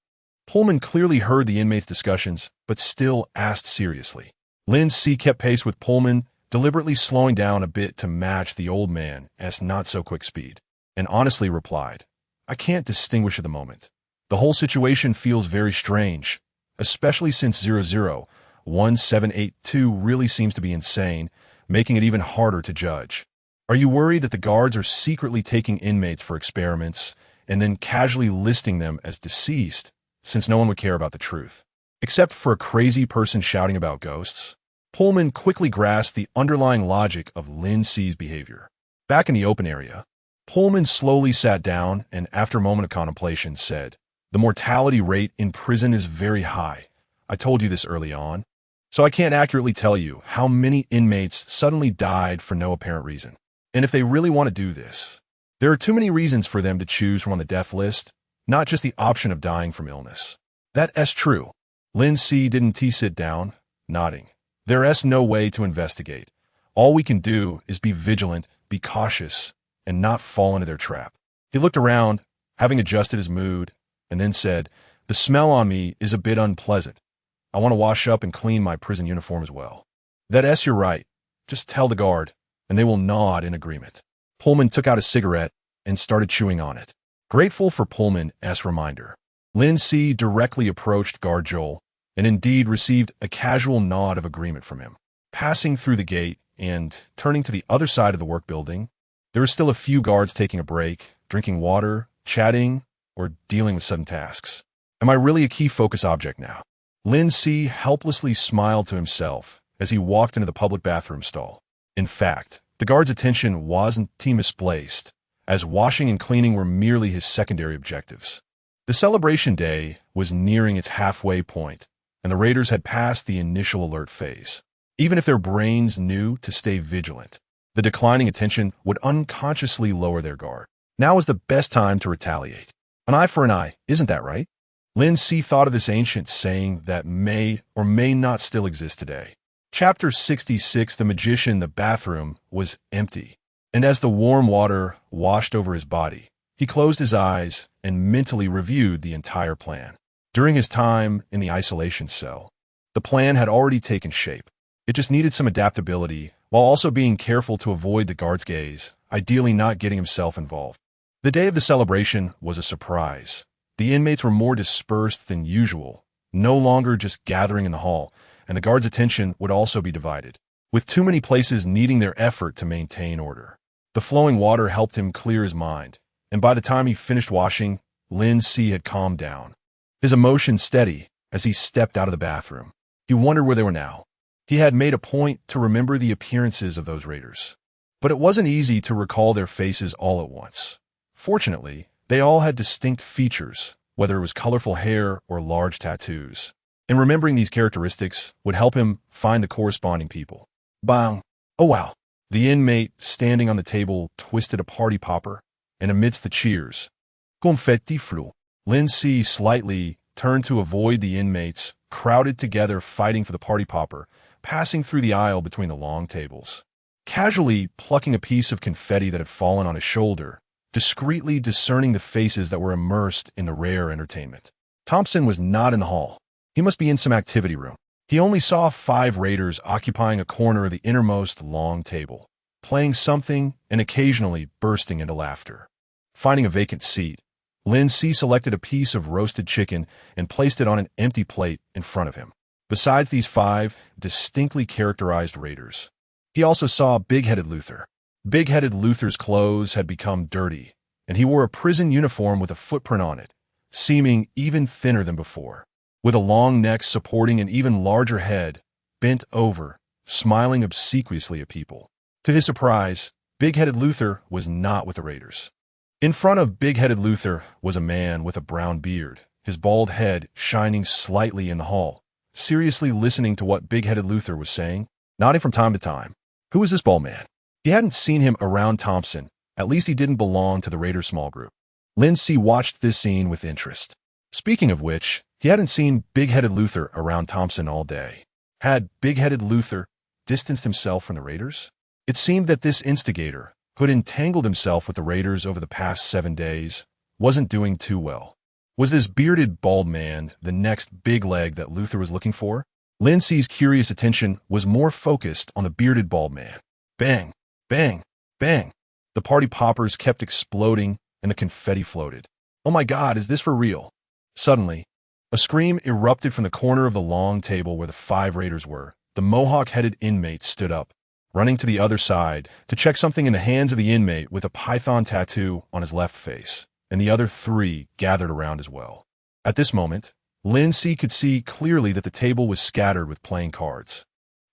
S1: Pullman clearly heard the inmates' discussions, but still asked seriously. Lin Si kept pace with Pullman, deliberately slowing down a bit to match the old man's not-so-quick speed, and honestly replied, I can't distinguish at the moment. The whole situation feels very strange, especially since 001782 really seems to be insane, making it even harder to judge. Are you worried that the guards are secretly taking inmates for experiments and then casually listing them as deceased, since no one would care about the truth? Except for a crazy person shouting about ghosts? Pullman quickly grasped the underlying logic of Lin Si's behavior. Back in the open area, Pullman slowly sat down and, after a moment of contemplation, said, The mortality rate in prison is very high. I told you this early on, so I can't accurately tell you how many inmates suddenly died for no apparent reason. And if they really want to do this, there are too many reasons for them to choose from on the death list, not just the option of dying from illness. That's true. Lin Si didn't sit down, nodding. There's no way to investigate. All we can do is be vigilant, be cautious, and not fall into their trap. He looked around, having adjusted his mood, and then said, The smell on me is a bit unpleasant. I want to wash up and clean my prison uniform as well. You're right. Just tell the guard, and they will nod in agreement. Pullman took out a cigarette and started chewing on it. Grateful for Pullman's reminder, Lin Si directly approached Guard Joel, and indeed received a casual nod of agreement from him. Passing through the gate and turning to the other side of the work building, there were still a few guards taking a break, drinking water, chatting, or dealing with sudden tasks. Am I really a key focus object now? Lin Si helplessly smiled to himself as he walked into the public bathroom stall. In fact, the guard's attention wasn't misplaced, as washing and cleaning were merely his secondary objectives. The celebration day was nearing its halfway point, and the raiders had passed the initial alert phase. Even if their brains knew to stay vigilant, the declining attention would unconsciously lower their guard. Now is the best time to retaliate. An eye for an eye, isn't that right? Lin Si thought of this ancient saying that may or may not still exist today. Chapter 66, The Magician, the bathroom was empty, and as the warm water washed over his body, he closed his eyes and mentally reviewed the entire plan. During his time in the isolation cell, the plan had already taken shape. It just needed some adaptability, while also being careful to avoid the guard's gaze, ideally not getting himself involved. The day of the celebration was a surprise. The inmates were more dispersed than usual, no longer just gathering in the hall, and the guard's attention would also be divided, with too many places needing their effort to maintain order. The flowing water helped him clear his mind, and by the time he finished washing, Lin Si had calmed down, his emotions steady as he stepped out of the bathroom. He wondered where they were now. He had made a point to remember the appearances of those raiders, but it wasn't easy to recall their faces all at once. Fortunately, they all had distinct features, whether it was colorful hair or large tattoos. And remembering these characteristics would help him find the corresponding people. Bang! Oh wow! The inmate standing on the table twisted a party popper, and amidst the cheers, confetti flew. Lin Si slightly turned to avoid the inmates, crowded together fighting for the party popper, passing through the aisle between the long tables. Casually plucking a piece of confetti that had fallen on his shoulder, discreetly discerning the faces that were immersed in the rare entertainment. Thompson was not in the hall. He must be in some activity room. He only saw 5 raiders occupying a corner of the innermost long table, playing something and occasionally bursting into laughter. Finding a vacant seat, Lin Si selected a piece of roasted chicken and placed it on an empty plate in front of him. Besides these 5 distinctly characterized raiders, he also saw Big-Headed Luther. Big-Headed Luther's clothes had become dirty, and he wore a prison uniform with a footprint on it, seeming even thinner than before. With a long neck supporting an even larger head, bent over, smiling obsequiously at people. To his surprise, Big-Headed Luther was not with the raiders. In front of Big-Headed Luther was a man with a brown beard, his bald head shining slightly in the hall, seriously listening to what Big-Headed Luther was saying, nodding from time to time. Who was this bald man? He hadn't seen him around Thompson. At least he didn't belong to the Raiders small group. Lin Si watched this scene with interest. Speaking of which, he hadn't seen Big-Headed Luther around Thompson all day. Had Big-Headed Luther distanced himself from the Raiders? It seemed that this instigator, who had entangled himself with the Raiders over the past 7 days, wasn't doing too well. Was this bearded bald man the next big leg that Luther was looking for? Lin Si's curious attention was more focused on the bearded bald man. Bang! Bang! Bang! The party poppers kept exploding and the confetti floated. Oh my God, is this for real? Suddenly, a scream erupted from the corner of the long table where the 5 raiders were. The mohawk-headed inmate stood up, running to the other side to check something in the hands of the inmate with a python tattoo on his left face, and the other 3 gathered around as well. At this moment, Lin Si could see clearly that the table was scattered with playing cards,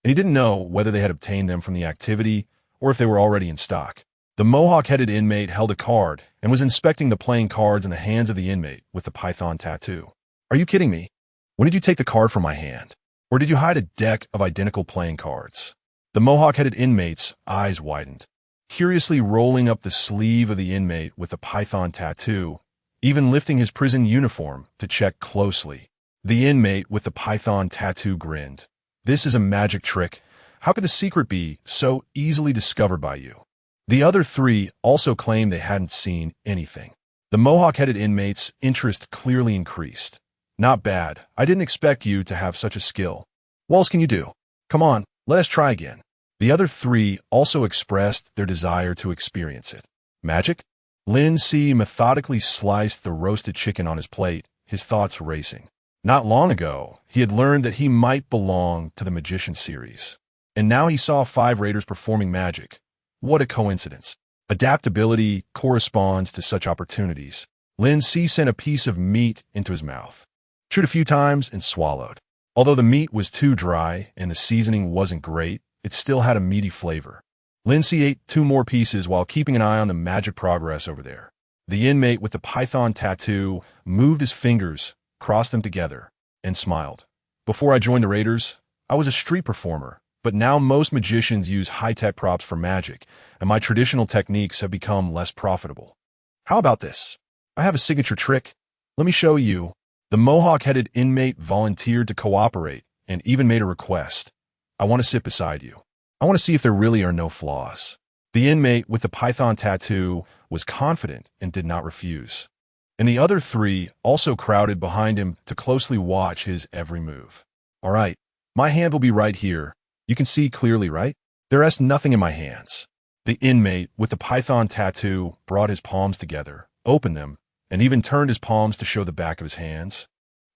S1: and he didn't know whether they had obtained them from the activity or if they were already in stock. The mohawk-headed inmate held a card and was inspecting the playing cards in the hands of the inmate with the python tattoo. Are you kidding me? When did you take the card from my hand? Or did you hide a deck of identical playing cards? The mohawk-headed inmate's eyes widened, curiously rolling up the sleeve of the inmate with the python tattoo, even lifting his prison uniform to check closely. The inmate with the python tattoo grinned. This is a magic trick. How could the secret be so easily discovered by you? The other 3 also claimed they hadn't seen anything. The mohawk-headed inmate's interest clearly increased. Not bad. I didn't expect you to have such a skill. What else can you do? Come on, let us try again. The other 3 also expressed their desire to experience it. Magic? Lin Si methodically sliced the roasted chicken on his plate, his thoughts racing. Not long ago, he had learned that he might belong to the Magician series. And now he saw 5 raiders performing magic. What a coincidence. Adaptability corresponds to such opportunities. Lin Si sent a piece of meat into his mouth, chewed a few times, and swallowed. Although the meat was too dry and the seasoning wasn't great, it still had a meaty flavor. Lin Si ate 2 more pieces while keeping an eye on the magic progress over there. The inmate with the python tattoo moved his fingers, crossed them together, and smiled. Before I joined the Raiders, I was a street performer, but now most magicians use high-tech props for magic, and my traditional techniques have become less profitable. How about this? I have a signature trick. Let me show you. The mohawk-headed inmate volunteered to cooperate and even made a request. I want to sit beside you. I want to see if there really are no flaws. The inmate with the python tattoo was confident and did not refuse. And the other 3 also crowded behind him to closely watch his every move. All right, my hand will be right here. You can see clearly, right? There is nothing in my hands. The inmate with the python tattoo brought his palms together, opened them, and even turned his palms to show the back of his hands,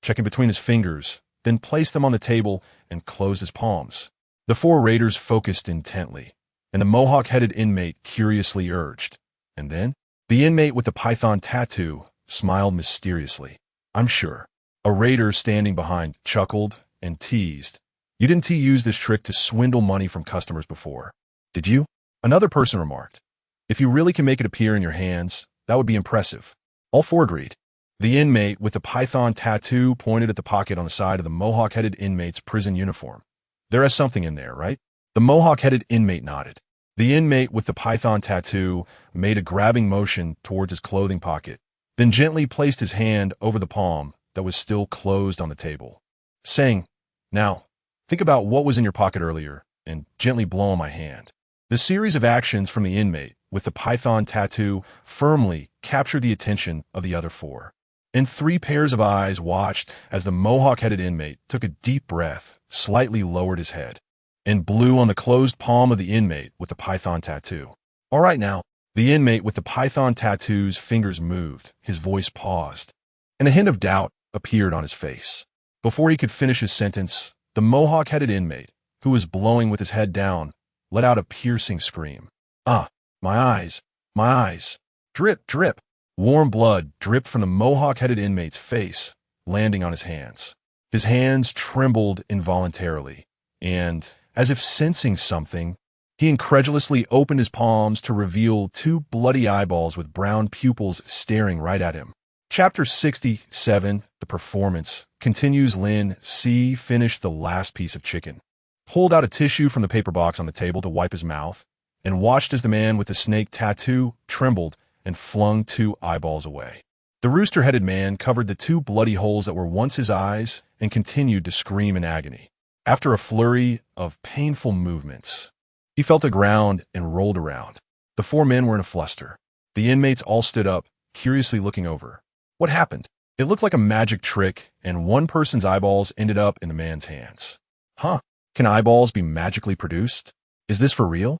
S1: checking between his fingers, then placed them on the table and closed his palms. The 4 raiders focused intently, and the mohawk-headed inmate curiously urged. And then, the inmate with the python tattoo smiled mysteriously. I'm sure. A raider standing behind chuckled and teased. You didn't use this trick to swindle money from customers before, did you? Another person remarked. If you really can make it appear in your hands, that would be impressive. All four agreed. The inmate with the python tattoo pointed at the pocket on the side of the mohawk-headed inmate's prison uniform. There is something in there, right? The mohawk-headed inmate nodded. The inmate with the python tattoo made a grabbing motion towards his clothing pocket, then gently placed his hand over the palm that was still closed on the table, saying, "Now, think about what was in your pocket earlier and gently blow on my hand." The series of actions from the inmate with the python tattoo firmly captured the attention of the other four. And three pairs of eyes watched as the mohawk-headed inmate took a deep breath, slightly lowered his head, and blew on the closed palm of the inmate with the python tattoo. "All right now." The inmate with the python tattoo's fingers moved, his voice paused, and a hint of doubt appeared on his face. Before he could finish his sentence, the mohawk-headed inmate, who was blowing with his head down, let out a piercing scream. "Ah, my eyes, my eyes." Drip, drip. Warm blood dripped from the mohawk-headed inmate's face, landing on his hands. His hands trembled involuntarily, and, as if sensing something, he incredulously opened his palms to reveal two bloody eyeballs with brown pupils staring right at him. Chapter 67, The Performance, continues. Lin Si finished the last piece of chicken, pulled out a tissue from the paper box on the table to wipe his mouth, and watched as the man with the snake tattoo trembled and flung two eyeballs away. The rooster-headed man covered the two bloody holes that were once his eyes and continued to scream in agony. After a flurry of painful movements, he fell to the ground and rolled around. The four men were in a fluster. The inmates all stood up, curiously looking over. What happened? It looked like a magic trick, and one person's eyeballs ended up in the man's hands. Huh? Can eyeballs be magically produced? Is this for real?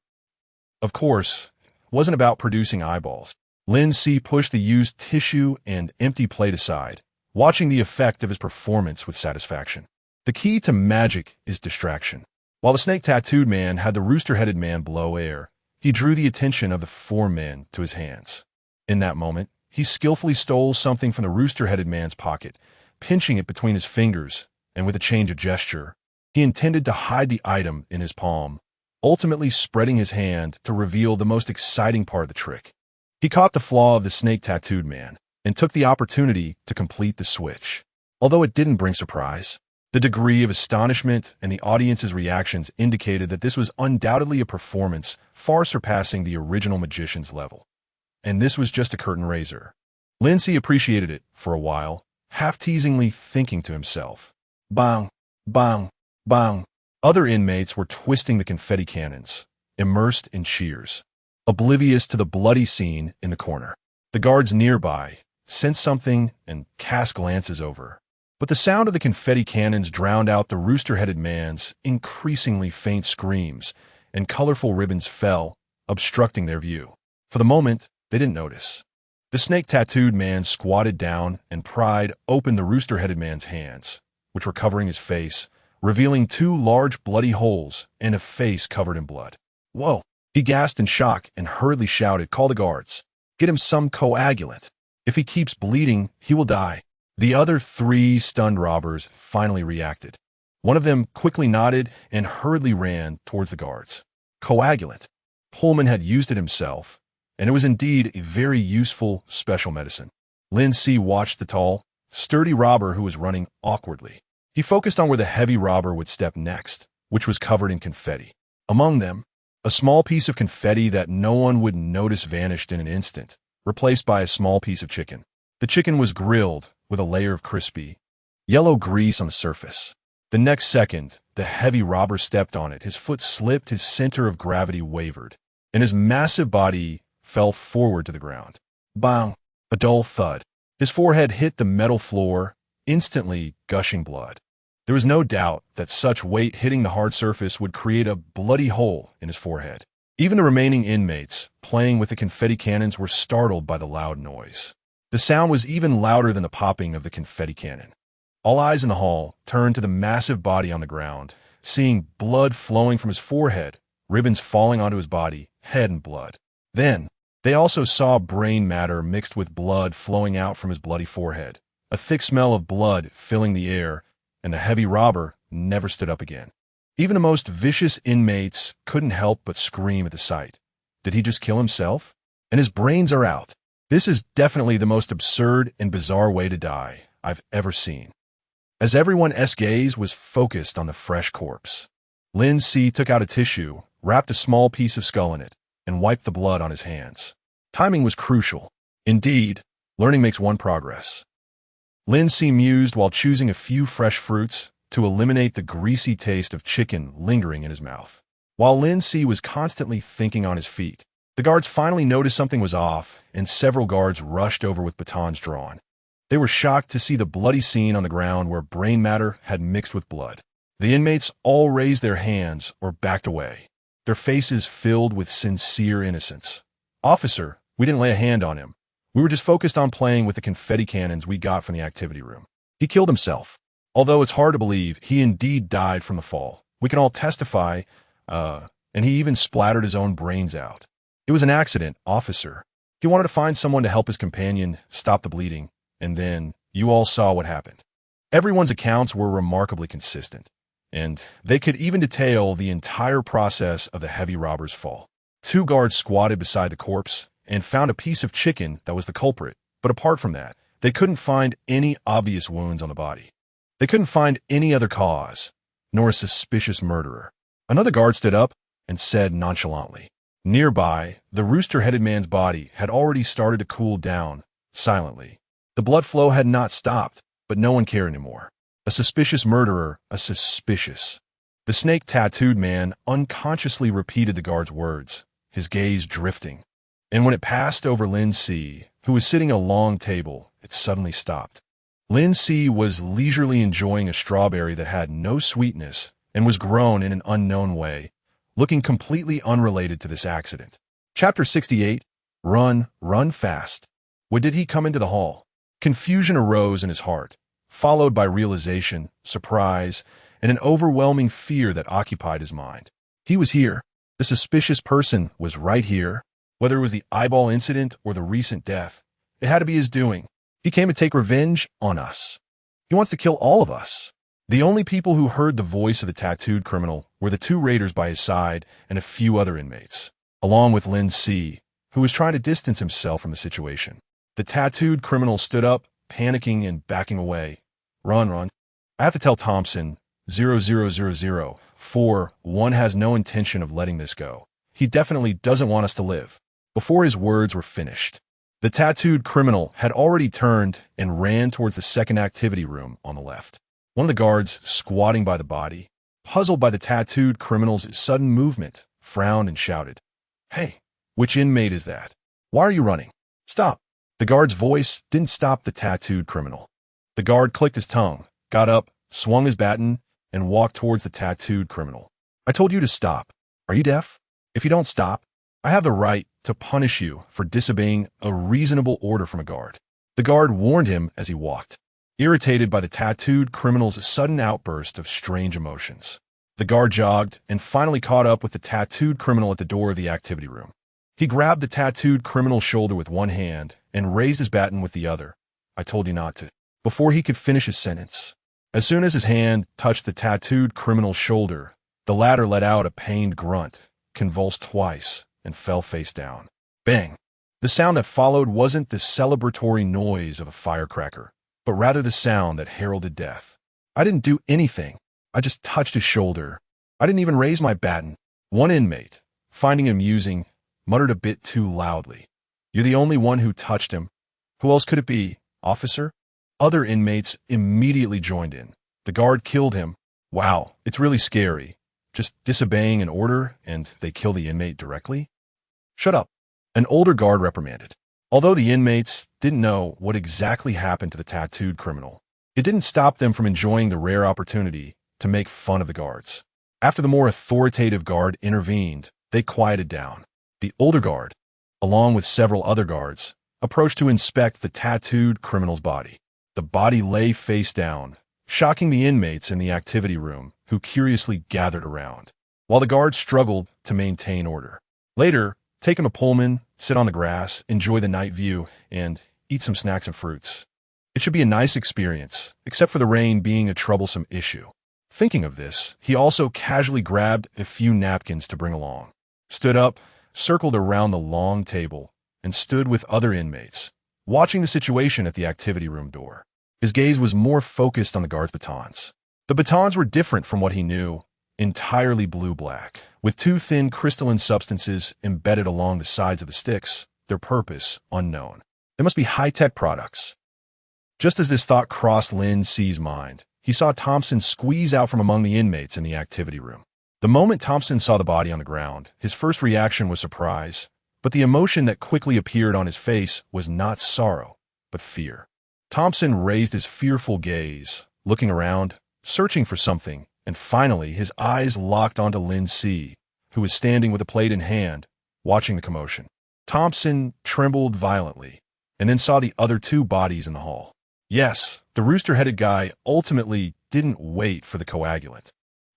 S1: Of course, it wasn't about producing eyeballs. Lin Si pushed the used tissue and empty plate aside, watching the effect of his performance with satisfaction. The key to magic is distraction. While the snake-tattooed man had the rooster-headed man blow air, he drew the attention of the four men to his hands. In that moment, he skillfully stole something from the rooster-headed man's pocket, pinching it between his fingers, and with a change of gesture, he intended to hide the item in his palm, ultimately spreading his hand to reveal the most exciting part of the trick. He caught the flaw of the snake-tattooed man and took the opportunity to complete the switch. Although it didn't bring surprise, the degree of astonishment and the audience's reactions indicated that this was undoubtedly a performance far surpassing the original magician's level. And this was just a curtain raiser. Lin Si appreciated it for a while, half-teasingly thinking to himself, "Bang, bang, bang." Other inmates were twisting the confetti cannons, immersed in cheers, oblivious to the bloody scene in the corner. The guards nearby sensed something and cast glances over. But the sound of the confetti cannons drowned out the rooster-headed man's increasingly faint screams, and colorful ribbons fell, obstructing their view. For the moment, they didn't notice. The snake-tattooed man squatted down and pried open the rooster-headed man's hands, which were covering his face, revealing two large bloody holes and a face covered in blood. "Whoa!" He gasped in shock and hurriedly shouted, "Call the guards. Get him some coagulant. If he keeps bleeding, he will die." The other three stunned robbers finally reacted. One of them quickly nodded and hurriedly ran towards the guards. Coagulant. Pullman had used it himself, and it was indeed a very useful special medicine. Lin Si watched the tall, sturdy robber who was running awkwardly. He focused on where the heavy robber would step next, which was covered in confetti. Among them, a small piece of confetti that no one would notice vanished in an instant, replaced by a small piece of chicken. The chicken was grilled with a layer of crispy, yellow grease on the surface. The next second, the heavy robber stepped on it. His foot slipped, his center of gravity wavered, and his massive body fell forward to the ground. Bang! A dull thud. His forehead hit the metal floor, instantly gushing blood. There was no doubt that such weight hitting the hard surface would create a bloody hole in his forehead. Even the remaining inmates, playing with the confetti cannons, were startled by the loud noise. The sound was even louder than the popping of the confetti cannon. All eyes in the hall turned to the massive body on the ground, seeing blood flowing from his forehead, ribbons falling onto his body, head and blood. Then, they also saw brain matter mixed with blood flowing out from his bloody forehead, a thick smell of blood filling the air, and the heavy robber never stood up again. Even the most vicious inmates couldn't help but scream at the sight. Did he just kill himself? And his brains are out. This is definitely the most absurd and bizarre way to die I've ever seen. As everyone's gaze was focused on the fresh corpse, Lin Si took out a tissue, wrapped a small piece of skull in it, and wiped the blood on his hands. Timing was crucial. Indeed, learning makes one progress. Lin Si mused while choosing a few fresh fruits to eliminate the greasy taste of chicken lingering in his mouth. While Lin Si was constantly thinking on his feet, the guards finally noticed something was off, and several guards rushed over with batons drawn. They were shocked to see the bloody scene on the ground where brain matter had mixed with blood. The inmates all raised their hands or backed away, their faces filled with sincere innocence. "Officer, we didn't lay a hand on him. We were just focused on playing with the confetti cannons we got from the activity room. He killed himself. Although it's hard to believe, he indeed died from the fall. We can all testify, and he even splattered his own brains out. It was an accident, officer. He wanted to find someone to help his companion stop the bleeding, and then you all saw what happened." Everyone's accounts were remarkably consistent, and they could even detail the entire process of the heavy robber's fall. 2 guards squatted beside the corpse and found a piece of chicken that was the culprit, but apart from that, they couldn't find any obvious wounds on the body. They couldn't find any other cause, nor a suspicious murderer. Another guard stood up and said nonchalantly. Nearby, the rooster-headed man's body had already started to cool down, silently. The blood flow had not stopped, but no one cared anymore. A suspicious murderer, a suspicious. The snake-tattooed man unconsciously repeated the guard's words, his gaze drifting. And when it passed over Lin Si, who was sitting at a long table, it suddenly stopped. Lin Si was leisurely enjoying a strawberry that had no sweetness and was grown in an unknown way, looking completely unrelated to this accident. Chapter 68, Run, Run Fast. When did he come into the hall? Confusion arose in his heart, followed by realization, surprise, and an overwhelming fear that occupied his mind. He was here. The suspicious person was right here. Whether it was the eyeball incident or the recent death, it had to be his doing. He came to take revenge on us. He wants to kill all of us. The only people who heard the voice of the tattooed criminal were the 2 raiders by his side and a few other inmates, along with Lin Si, who was trying to distance himself from the situation. The tattooed criminal stood up, panicking and backing away. Run, run. I have to tell Thompson, 00004-1 has no intention of letting this go. He definitely doesn't want us to live. Before his words were finished, the tattooed criminal had already turned and ran towards the second activity room on the left. One of the guards, squatting by the body, puzzled by the tattooed criminal's sudden movement, frowned and shouted, "Hey, which inmate is that? Why are you running? Stop." The guard's voice didn't stop the tattooed criminal. The guard clicked his tongue, got up, swung his baton, and walked towards the tattooed criminal. "I told you to stop. Are you deaf? If you don't stop, I have the right to punish you for disobeying a reasonable order from a guard." The guard warned him as he walked, irritated by the tattooed criminal's sudden outburst of strange emotions. The guard jogged and finally caught up with the tattooed criminal at the door of the activity room. He grabbed the tattooed criminal's shoulder with one hand and raised his baton with the other. "I told you not to," before he could finish his sentence. As soon as his hand touched the tattooed criminal's shoulder, the latter let out a pained grunt, convulsed twice, and fell face down. Bang! The sound that followed wasn't the celebratory noise of a firecracker, but rather the sound that heralded death. "I didn't do anything. I just touched his shoulder. I didn't even raise my baton." One inmate, finding him musing, muttered a bit too loudly. "You're the only one who touched him. Who else could it be, officer?" Other inmates immediately joined in. "The guard killed him." "Wow, it's really scary. Just disobeying an order and they kill the inmate directly?" "Shut up," an older guard reprimanded. Although the inmates didn't know what exactly happened to the tattooed criminal, it didn't stop them from enjoying the rare opportunity to make fun of the guards. After the more authoritative guard intervened, they quieted down. The older guard, along with several other guards, approached to inspect the tattooed criminal's body. The body lay face down, shocking the inmates in the activity room, who curiously gathered around, while the guards struggled to maintain order. Later, take him a Pullman, sit on the grass, enjoy the night view, and eat some snacks and fruits. It should be a nice experience, except for the rain being a troublesome issue. Thinking of this, he also casually grabbed a few napkins to bring along, stood up, circled around the long table, and stood with other inmates, watching the situation at the activity room door. His gaze was more focused on the guards' batons. The batons were different from what he knew, entirely blue-black, with two thin crystalline substances embedded along the sides of the sticks, their purpose unknown. They must be high-tech products. Just as this thought crossed Lin Si's mind, he saw Thompson squeeze out from among the inmates in the activity room. The moment Thompson saw the body on the ground, his first reaction was surprise, but the emotion that quickly appeared on his face was not sorrow, but fear. Thompson raised his fearful gaze, looking around, searching for something, and finally his eyes locked onto Lin Si, who was standing with a plate in hand, watching the commotion. Thompson trembled violently, and then saw the other two bodies in the hall. Yes, the rooster-headed guy ultimately didn't wait for the coagulant.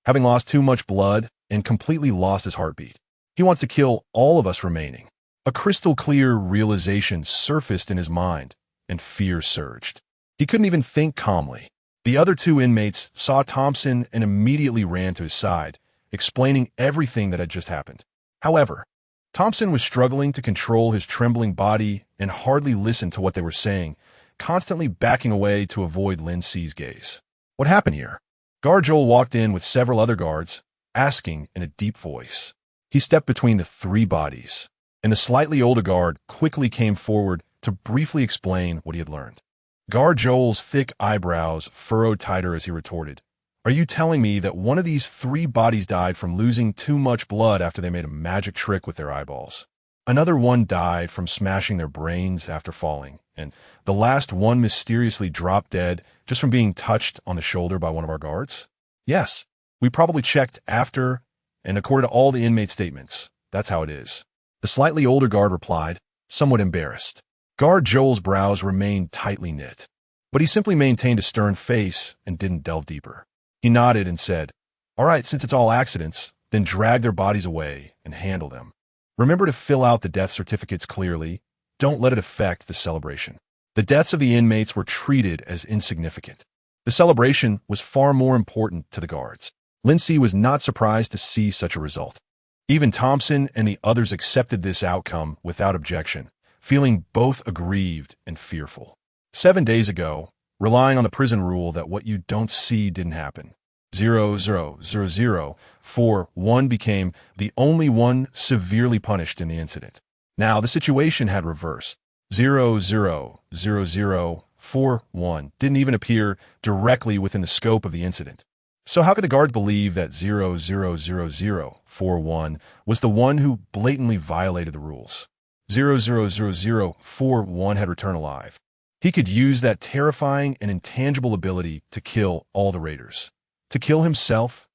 S1: Having lost too much blood and completely lost his heartbeat, he wants to kill all of us remaining. A crystal-clear realization surfaced in his mind, and fear surged. He couldn't even think calmly. The other two inmates saw Thompson and immediately ran to his side, explaining everything that had just happened. However, Thompson was struggling to control his trembling body and hardly listened to what they were saying, constantly backing away to avoid Lin Si's gaze. What happened here? Guard Joel walked in with several other guards, asking in a deep voice. He stepped between the three bodies, and the slightly older guard quickly came forward to briefly explain what he had learned. Guard Joel's thick eyebrows furrowed tighter as he retorted, "Are you telling me that one of these three bodies died from losing too much blood after they made a magic trick with their eyeballs? Another one died from smashing their brains after falling, and the last one mysteriously dropped dead just from being touched on the shoulder by one of our guards? Yes, we probably checked after, and according to all the inmate statements, that's how it is." The slightly older guard replied, somewhat embarrassed. Guard Joel's brows remained tightly knit, but he simply maintained a stern face and didn't delve deeper. He nodded and said, "All right, since it's all accidents, then drag their bodies away and handle them. Remember to fill out the death certificates clearly. Don't let it affect the celebration." The deaths of the inmates were treated as insignificant. The celebration was far more important to the guards. Lin Si was not surprised to see such a result. Even Thompson and the others accepted this outcome without objection, feeling both aggrieved and fearful. 7 days ago, relying on the prison rule that what you don't see didn't happen, 00041 became the only one severely punished in the incident. Now the situation had reversed. 00041 didn't even appear directly within the scope of the incident. So how could the guards believe that 00041 was the one who blatantly violated the rules? 00041 had returned alive. He could use that terrifying and intangible ability to kill all the raiders. To kill himself?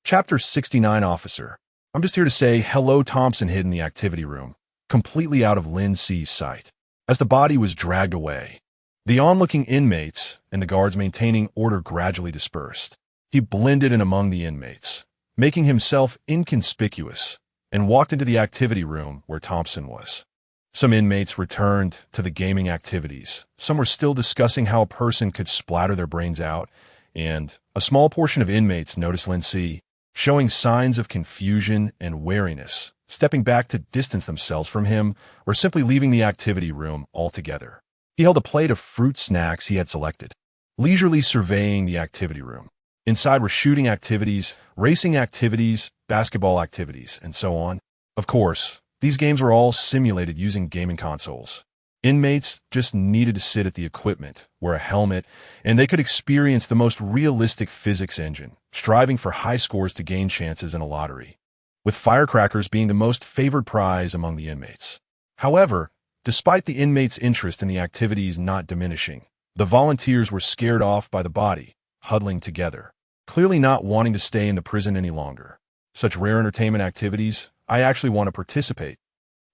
S1: Chapter 69 Officer. I'm just here to say hello. Thompson hid in the activity room, completely out of Lin Si's sight. As the body was dragged away, the onlooking inmates and the guards maintaining order gradually dispersed. He blended in among the inmates, making himself inconspicuous, and walked into the activity room where Thompson was. Some inmates returned to the gaming activities. Some were still discussing how a person could splatter their brains out, and a small portion of inmates noticed Lin Si, showing signs of confusion and wariness, stepping back to distance themselves from him or simply leaving the activity room altogether. He held a plate of fruit snacks he had selected, leisurely surveying the activity room. Inside were shooting activities, racing activities, basketball activities, and so on. Of course, these games were all simulated using gaming consoles. Inmates just needed to sit at the equipment, wear a helmet, and they could experience the most realistic physics engine, striving for high scores to gain chances in a lottery, with firecrackers being the most favored prize among the inmates. However, despite the inmates' interest in the activities not diminishing, the volunteers were scared off by the body, huddling together, clearly not wanting to stay in the prison any longer. Such rare entertainment activities, I actually want to participate.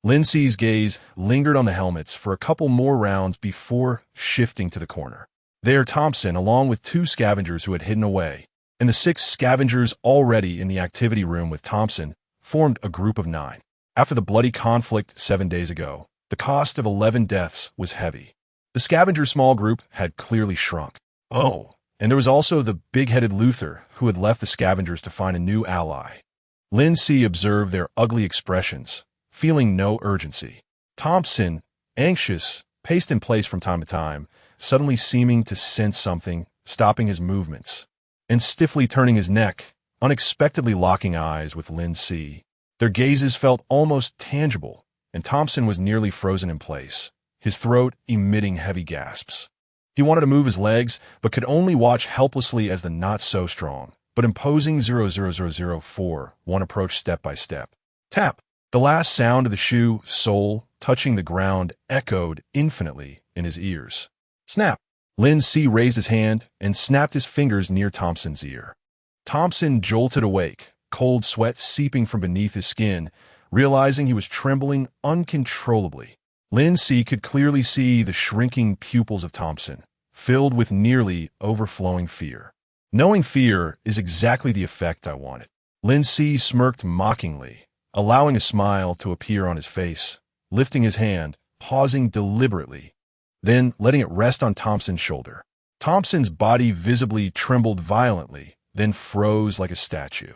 S1: Lin Si's gaze lingered on the helmets for a couple more rounds before shifting to the corner. There, Thompson, along with 2 scavengers who had hidden away, and the 6 scavengers already in the activity room with Thompson, formed a group of 9. After the bloody conflict 7 days ago, the cost of 11 deaths was heavy. The scavenger small group had clearly shrunk. Oh, And there was also the big-headed Luther, who had left the scavengers to find a new ally. Lin Si observed their ugly expressions, feeling no urgency. Thompson, anxious, paced in place from time to time, suddenly seeming to sense something, stopping his movements, and stiffly turning his neck, unexpectedly locking eyes with Lin Si. Their gazes felt almost tangible, and Thompson was nearly frozen in place, his throat emitting heavy gasps. He wanted to move his legs, but could only watch helplessly as the not-so-strong, but imposing 00004 approached step by step. Tap! The last sound of the shoe sole touching the ground echoed infinitely in his ears. Snap! Lin Si raised his hand and snapped his fingers near Thompson's ear. Thompson jolted awake, cold sweat seeping from beneath his skin, realizing he was trembling uncontrollably. Lin Si could clearly see the shrinking pupils of Thompson, filled with nearly overflowing fear. Knowing fear is exactly the effect I wanted. Lin Si smirked mockingly, allowing a smile to appear on his face, lifting his hand, pausing deliberately, then letting it rest on Thompson's shoulder. Thompson's body visibly trembled violently, then froze like a statue.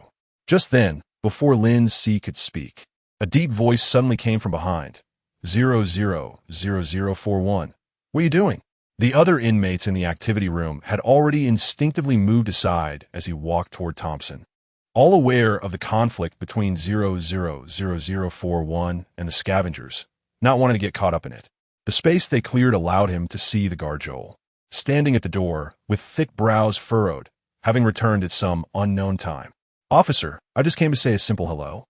S1: Just then, before Lin Si could speak, a deep voice suddenly came from behind. 000041. What are you doing? The other inmates in the activity room had already instinctively moved aside as he walked toward Thompson. All aware of the conflict between 000041 and the scavengers, not wanting to get caught up in it. The space they cleared allowed him to see the guard Joel, standing at the door with thick brows furrowed, having returned at some unknown time. Officer, I just came to say a simple hello.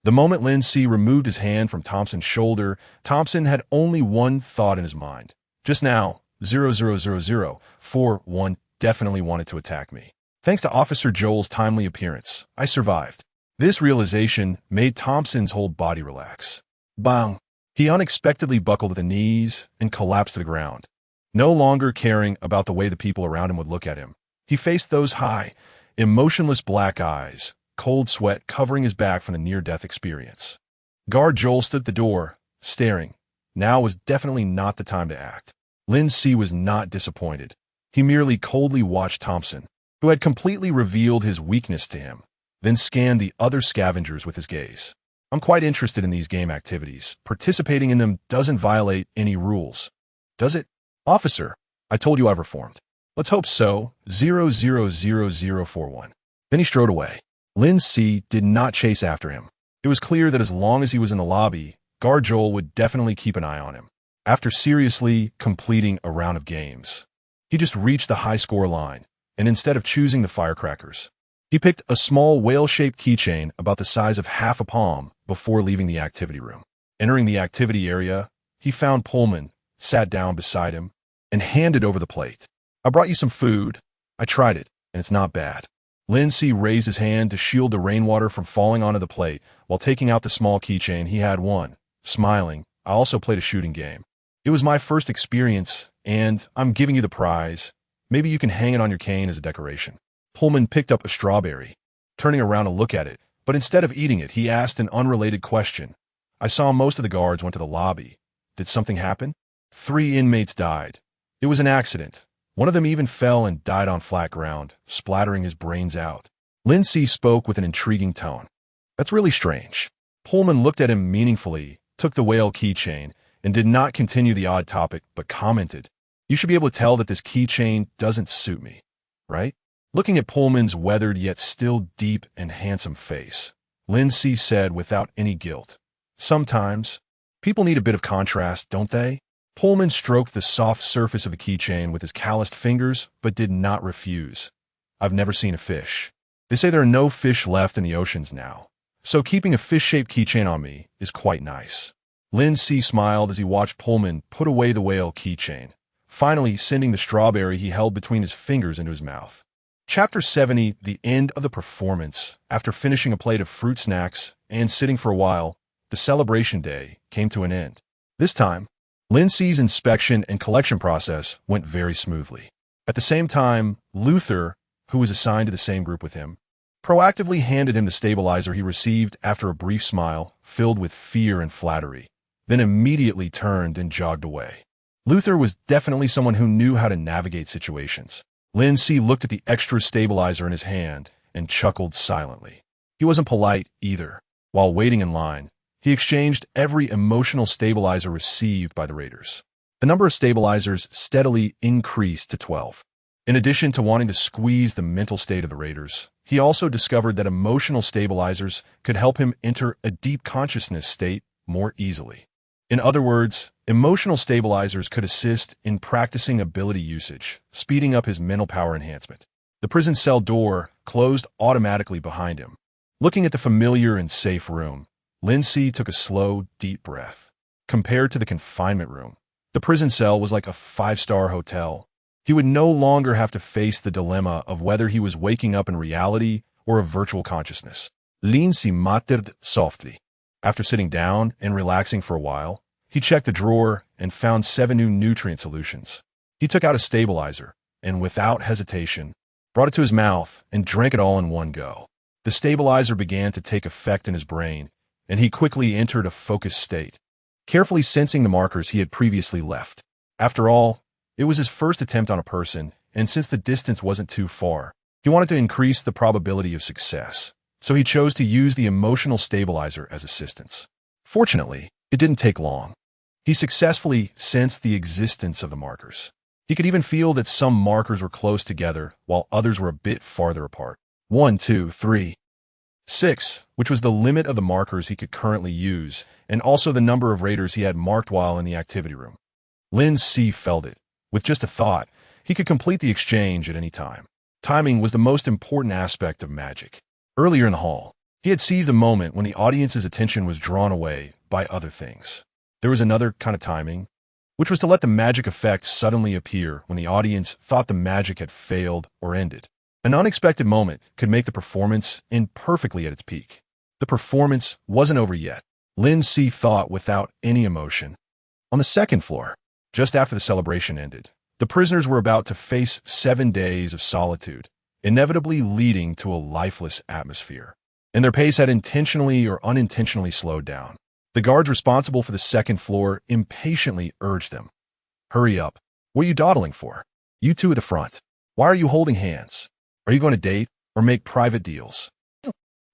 S1: The moment Lin Si removed his hand from Thompson's shoulder, Thompson had only one thought in his mind. Just now, 000041 definitely wanted to attack me. Thanks to Officer Joel's timely appearance, I survived. This realization made Thompson's whole body relax. Bang! He unexpectedly buckled at the knees and collapsed to the ground. No longer caring about the way the people around him would look at him, he faced those high, emotionless black eyes, cold sweat covering his back from the near-death experience. Guard Joel stood at the door, staring. Now was definitely not the time to act. Lin Si was not disappointed. He merely coldly watched Thompson, who had completely revealed his weakness to him, then scanned the other scavengers with his gaze. I'm quite interested in these game activities. Participating in them doesn't violate any rules. Does it? Officer, I told you I've reformed. Let's hope so. 000041. Then he strode away. Lin Si did not chase after him. It was clear that as long as he was in the lobby, Guard Joel would definitely keep an eye on him. After seriously completing a round of games, he just reached the high score line, and instead of choosing the firecrackers, he picked a small whale-shaped keychain about the size of half a palm before leaving the activity room. Entering the activity area, he found Pullman, sat down beside him, and handed over the plate. I brought you some food. I tried it, and it's not bad. Lin Si raised his hand to shield the rainwater from falling onto the plate while taking out the small keychain he had won. Smiling, I also played a shooting game. It was my first experience, and I'm giving you the prize. Maybe you can hang it on your cane as a decoration. Pullman picked up a strawberry, turning around to look at it, but instead of eating it, he asked an unrelated question. I saw most of the guards went to the lobby. Did something happen? 3 inmates died. It was an accident. One of them even fell and died on flat ground, splattering his brains out. Lin Si spoke with an intriguing tone. That's really strange. Pullman looked at him meaningfully, took the whale keychain, and did not continue the odd topic, but commented, You should be able to tell that this keychain doesn't suit me, right? Looking at Pullman's weathered yet still deep and handsome face, Lin Si said without any guilt, Sometimes, people need a bit of contrast, don't they? Pullman stroked the soft surface of the keychain with his calloused fingers, but did not refuse. I've never seen a fish. They say there are no fish left in the oceans now, so keeping a fish-shaped keychain on me is quite nice. Lin Si smiled as he watched Pullman put away the whale keychain, finally sending the strawberry he held between his fingers into his mouth. Chapter 70, the end of the performance. After finishing a plate of fruit snacks and sitting for a while, the celebration day came to an end. This time, Lin Si's inspection and collection process went very smoothly. At the same time, Luther, who was assigned to the same group with him, proactively handed him the stabilizer he received after a brief smile filled with fear and flattery, then immediately turned and jogged away. Luther was definitely someone who knew how to navigate situations. Lin Si looked at the extra stabilizer in his hand and chuckled silently. He wasn't polite either. While waiting in line, he exchanged every emotional stabilizer received by the raiders. The number of stabilizers steadily increased to 12. In addition to wanting to squeeze the mental state of the raiders, he also discovered that emotional stabilizers could help him enter a deep consciousness state more easily. In other words, emotional stabilizers could assist in practicing ability usage, speeding up his mental power enhancement. The prison cell door closed automatically behind him. Looking at the familiar and safe room, Lin Si took a slow, deep breath. Compared to the confinement room, the prison cell was like a five-star hotel. He would no longer have to face the dilemma of whether he was waking up in reality or a virtual consciousness. Lin Si muttered softly. After sitting down and relaxing for a while, he checked the drawer and found 7 new nutrient solutions. He took out a stabilizer and, without hesitation, brought it to his mouth and drank it all in one go. The stabilizer began to take effect in his brain, and he quickly entered a focused state, carefully sensing the markers he had previously left. After all, it was his first attempt on a person, and since the distance wasn't too far, he wanted to increase the probability of success, so he chose to use the emotional stabilizer as assistance. Fortunately, it didn't take long. He successfully sensed the existence of the markers. He could even feel that some markers were close together while others were a bit farther apart. 1, 2, 3, 6, which was the limit of the markers he could currently use, and also the number of raiders he had marked while in the activity room. Lin Si felt it. With just a thought, he could complete the exchange at any time. Timing was the most important aspect of magic. Earlier in the hall, he had seized a moment when the audience's attention was drawn away by other things. There was another kind of timing, which was to let the magic effect suddenly appear when the audience thought the magic had failed or ended. An unexpected moment could make the performance end perfectly at its peak. The performance wasn't over yet. Lin Si thought without any emotion. On the second floor, just after the celebration ended, the prisoners were about to face 7 days of solitude, inevitably leading to a lifeless atmosphere. And their pace had intentionally or unintentionally slowed down. The guards responsible for the second floor impatiently urged them. Hurry up. What are you dawdling for? You two at the front. Why are you holding hands? Are you going to date or make private deals?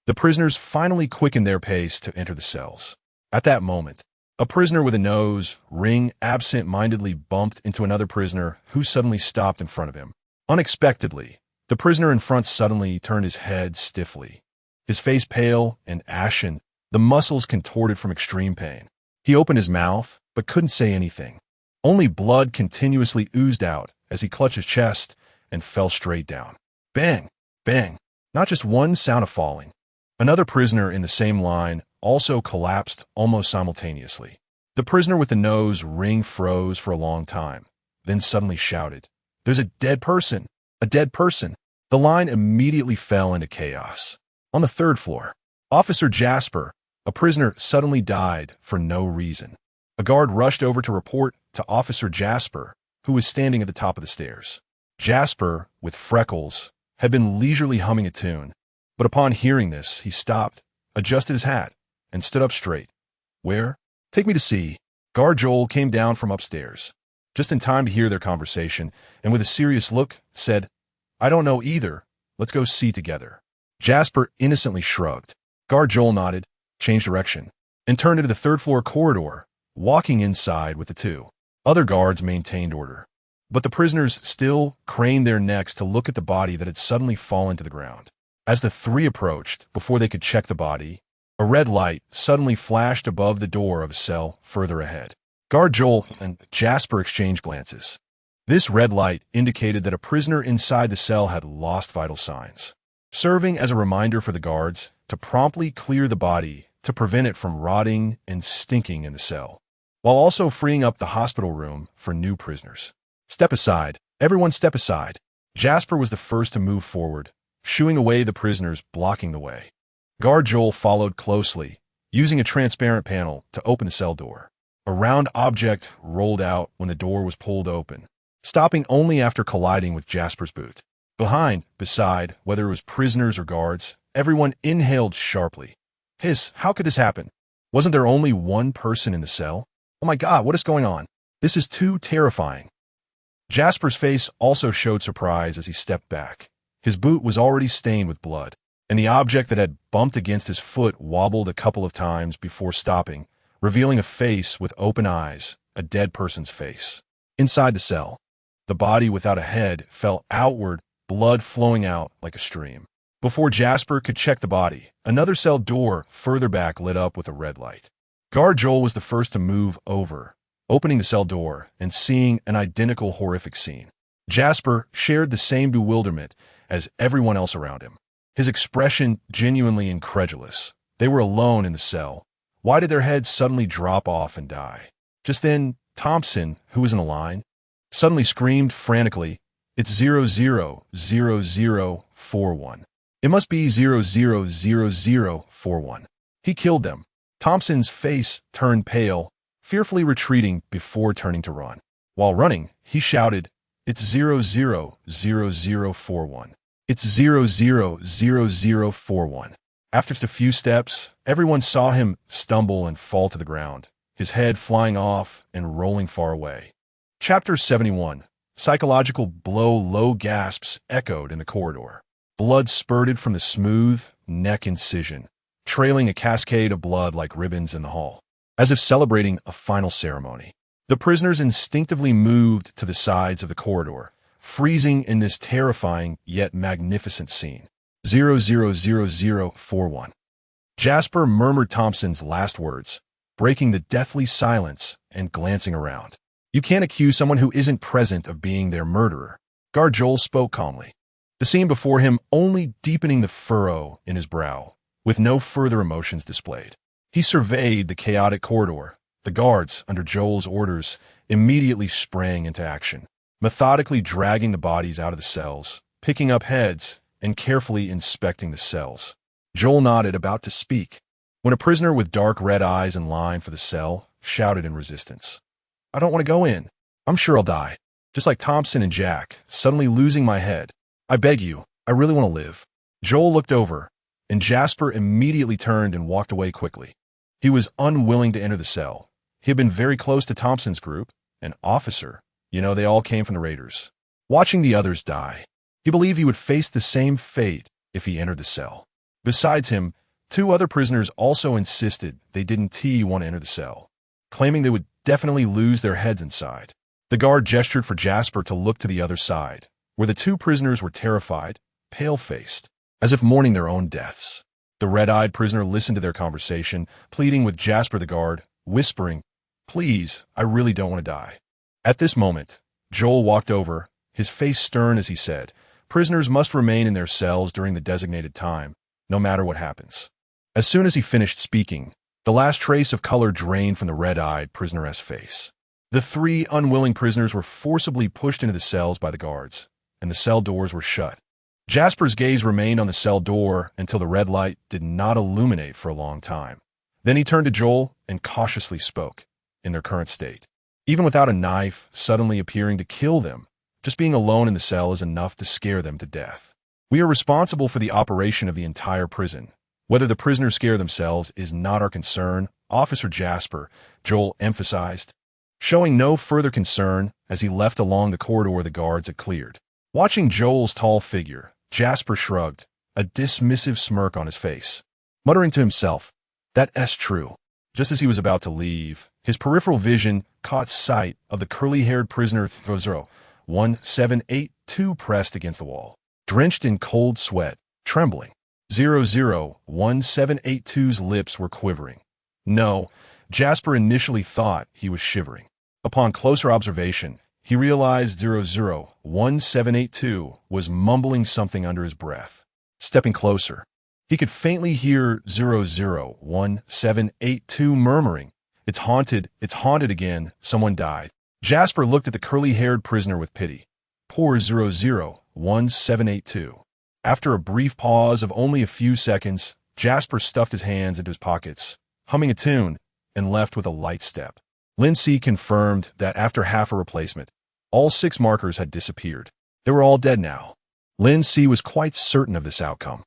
S1: The prisoners finally quickened their pace to enter the cells. At that moment, a prisoner with a nose ring absent-mindedly bumped into another prisoner who suddenly stopped in front of him. Unexpectedly, the prisoner in front suddenly turned his head stiffly. His face pale and ashen, the muscles contorted from extreme pain. He opened his mouth, but couldn't say anything. Only blood continuously oozed out as he clutched his chest and fell straight down. Bang! Bang! Not just one sound of falling. Another prisoner in the same line also collapsed almost simultaneously. The prisoner with the nose ring froze for a long time, then suddenly shouted, "There's a dead person! A dead person!" The line immediately fell into chaos. On the third floor, Officer Jasper, a prisoner, suddenly died for no reason. A guard rushed over to report to Officer Jasper, who was standing at the top of the stairs. Jasper, with freckles, had been leisurely humming a tune, but upon hearing this, he stopped, adjusted his hat, and stood up straight. Where? Take me to see. Guard Joel came down from upstairs, just in time to hear their conversation, and with a serious look, said, I don't know either. Let's go see together. Jasper innocently shrugged. Guard Joel nodded, changed direction, and turned into the third-floor corridor, walking inside with the 2 other guards maintained order. But the prisoners still craned their necks to look at the body that had suddenly fallen to the ground. As the 3 approached, before they could check the body, a red light suddenly flashed above the door of a cell further ahead. Guard Joel and Jasper exchanged glances. This red light indicated that a prisoner inside the cell had lost vital signs, serving as a reminder for the guards to promptly clear the body to prevent it from rotting and stinking in the cell, while also freeing up the hospital room for new prisoners. Step aside. Everyone step aside. Jasper was the first to move forward, shooing away the prisoners blocking the way. Guard Joel followed closely, using a transparent panel to open the cell door. A round object rolled out when the door was pulled open, stopping only after colliding with Jasper's boot. Beside, whether it was prisoners or guards, everyone inhaled sharply. How could this happen? Wasn't there only one person in the cell? Oh my God, what is going on? This is too terrifying. Jasper's face also showed surprise as he stepped back. His boot was already stained with blood, and the object that had bumped against his foot wobbled a couple of times before stopping, revealing a face with open eyes, a dead person's face. Inside the cell, the body without a head fell outward, blood flowing out like a stream. Before Jasper could check the body, another cell door further back lit up with a red light. Guard Joel was the first to move over, opening the cell door and seeing an identical horrific scene. Jasper shared the same bewilderment as everyone else around him, his expression genuinely incredulous. They were alone in the cell. Why did their heads suddenly drop off and die? Just then, Thompson, who was in a line, suddenly screamed frantically, "It's 000041. It must be 000041. He killed them." Thompson's face turned pale, fearfully retreating before turning to run. While running, he shouted, "It's 000041. It's 000041. After just a few steps, everyone saw him stumble and fall to the ground, his head flying off and rolling far away. Chapter 71. Psychological blow. Low gasps echoed in the corridor. Blood spurted from the smooth neck incision, trailing a cascade of blood like ribbons in the hall, as if celebrating a final ceremony. The prisoners instinctively moved to the sides of the corridor, freezing in this terrifying yet magnificent scene. 000041. Jasper murmured Thompson's last words, breaking the deathly silence and glancing around. "You can't accuse someone who isn't present of being their murderer." Guard Joel spoke calmly, the scene before him only deepening the furrow in his brow, with no further emotions displayed. He surveyed the chaotic corridor. The guards, under Joel's orders, immediately sprang into action, methodically dragging the bodies out of the cells, picking up heads, and carefully inspecting the cells. Joel nodded, about to speak, when a prisoner with dark red eyes in line for the cell shouted in resistance, "I don't want to go in. I'm sure I'll die. Just like Thompson and Jack, suddenly losing my head. I beg you, I really want to live." Joel looked over, and Jasper immediately turned and walked away quickly. He was unwilling to enter the cell. He had been very close to Thompson's group, an officer. They all came from the Raiders. Watching the others die, he believed he would face the same fate if he entered the cell. Besides him, 2 other prisoners also insisted they didn't want to enter the cell, claiming they would definitely lose their heads inside. The guard gestured for Jasper to look to the other side, where the 2 prisoners were terrified, pale-faced, as if mourning their own deaths. The red-eyed prisoner listened to their conversation, pleading with Jasper the guard, whispering, "Please, I really don't want to die." At this moment, Joel walked over, his face stern as he said, "Prisoners must remain in their cells during the designated time, no matter what happens." As soon as he finished speaking, the last trace of color drained from the red-eyed prisoner's face. The 3 unwilling prisoners were forcibly pushed into the cells by the guards, and the cell doors were shut. Jasper's gaze remained on the cell door until the red light did not illuminate for a long time. Then he turned to Joel and cautiously spoke, in their current state. Even without a knife suddenly appearing to kill them, just being alone in the cell is enough to scare them to death. "We are responsible for the operation of the entire prison. Whether the prisoners scare themselves is not our concern, Officer Jasper," Joel emphasized, showing no further concern as he left along the corridor the guards had cleared. Watching Joel's tall figure, Jasper shrugged, a dismissive smirk on his face, muttering to himself, "That's true." Just as he was about to leave, his peripheral vision caught sight of the curly-haired prisoner 001782 pressed against the wall, drenched in cold sweat, trembling. 001782's lips were quivering. No, Jasper initially thought he was shivering. Upon closer observation, he realized 001782 was mumbling something under his breath. Stepping closer, he could faintly hear 001782 murmuring, it's haunted again, someone died." Jasper looked at the curly-haired prisoner with pity. Poor 001782. After a brief pause of only a few seconds, Jasper stuffed his hands into his pockets, humming a tune, and left with a light step. Lin Si confirmed that after half a replacement, all 6 markers had disappeared. They were all dead now. Lin Si was quite certain of this outcome.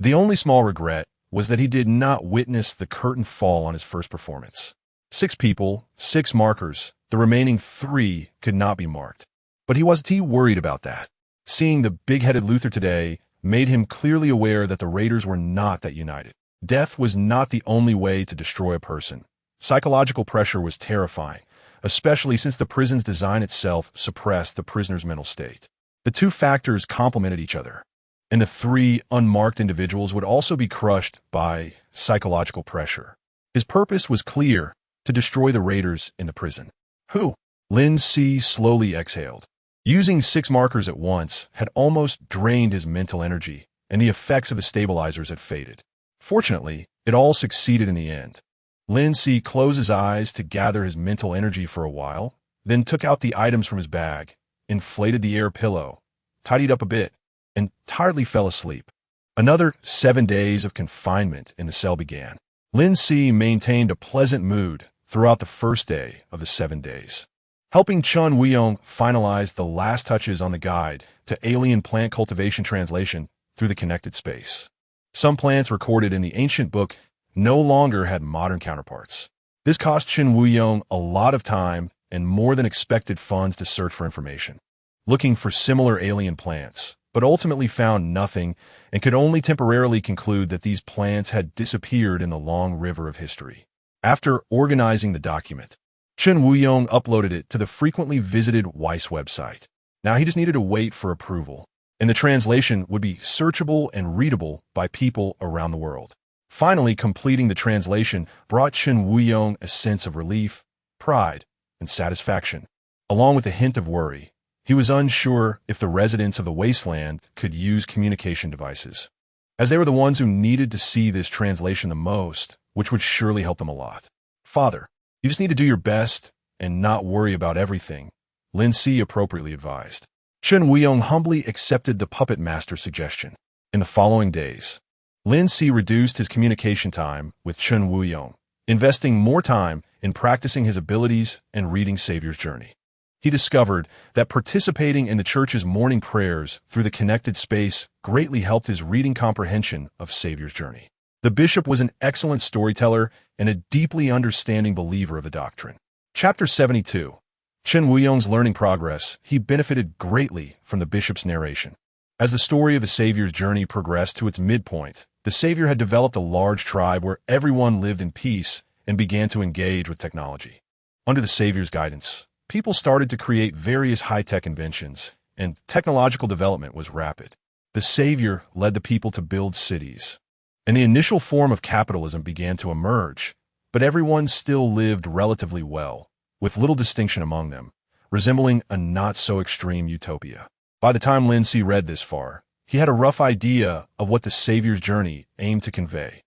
S1: The only small regret was that he did not witness the curtain fall on his first performance. 6 people, 6 markers, the remaining 3 could not be marked. But he wasn't worried about that. Seeing the big-headed Luther today made him clearly aware that the raiders were not that united. Death was not the only way to destroy a person. Psychological pressure was terrifying, especially since the prison's design itself suppressed the prisoner's mental state. The two factors complemented each other, and the three unmarked individuals would also be crushed by psychological pressure. His purpose was clear: to destroy the raiders in the prison. Who? Lin Si slowly exhaled. Using 6 markers at once had almost drained his mental energy, and the effects of the stabilizers had faded. Fortunately, it all succeeded in the end. Lin Si closed his eyes to gather his mental energy for a while, then took out the items from his bag, inflated the air pillow, tidied up a bit, and tiredly fell asleep. Another 7 days of confinement in the cell began. Lin Si maintained a pleasant mood throughout the first day of the 7 days, helping Chun Wuyong finalize the last touches on the guide to alien plant cultivation translation through the connected space. Some plants recorded in the ancient book no longer had modern counterparts. This cost Chun Wuyong a lot of time and more than expected funds to search for information, looking for similar alien plants, but ultimately found nothing and could only temporarily conclude that these plants had disappeared in the long river of history. After organizing the document, Chun Wuyong uploaded it to the frequently visited Weiss website. Now he just needed to wait for approval, and the translation would be searchable and readable by people around the world. Finally, completing the translation brought Chun Wuyong a sense of relief, pride, and satisfaction, along with a hint of worry. He was unsure if the residents of the wasteland could use communication devices, as they were the ones who needed to see this translation the most, which would surely help them a lot. "Father, you just need to do your best and not worry about everything," Lin Si appropriately advised. Chun Wuyong humbly accepted the puppet master's suggestion. In the following days, Lin Si reduced his communication time with Chun Wuyong, investing more time in practicing his abilities and reading Savior's Journey. He discovered that participating in the church's morning prayers through the connected space greatly helped his reading comprehension of Savior's Journey. The bishop was an excellent storyteller and a deeply understanding believer of the doctrine. Chapter 72. Chun Wuyong's learning progress. He benefited greatly from the bishop's narration. As the story of the Savior's journey progressed to its midpoint, the Savior had developed a large tribe where everyone lived in peace and began to engage with technology. Under the Savior's guidance, people started to create various high-tech inventions, and technological development was rapid. The Savior led the people to build cities, and the initial form of capitalism began to emerge, but everyone still lived relatively well, with little distinction among them, resembling a not-so-extreme utopia. By the time Lin Si read this far, he had a rough idea of what the Savior's journey aimed to convey.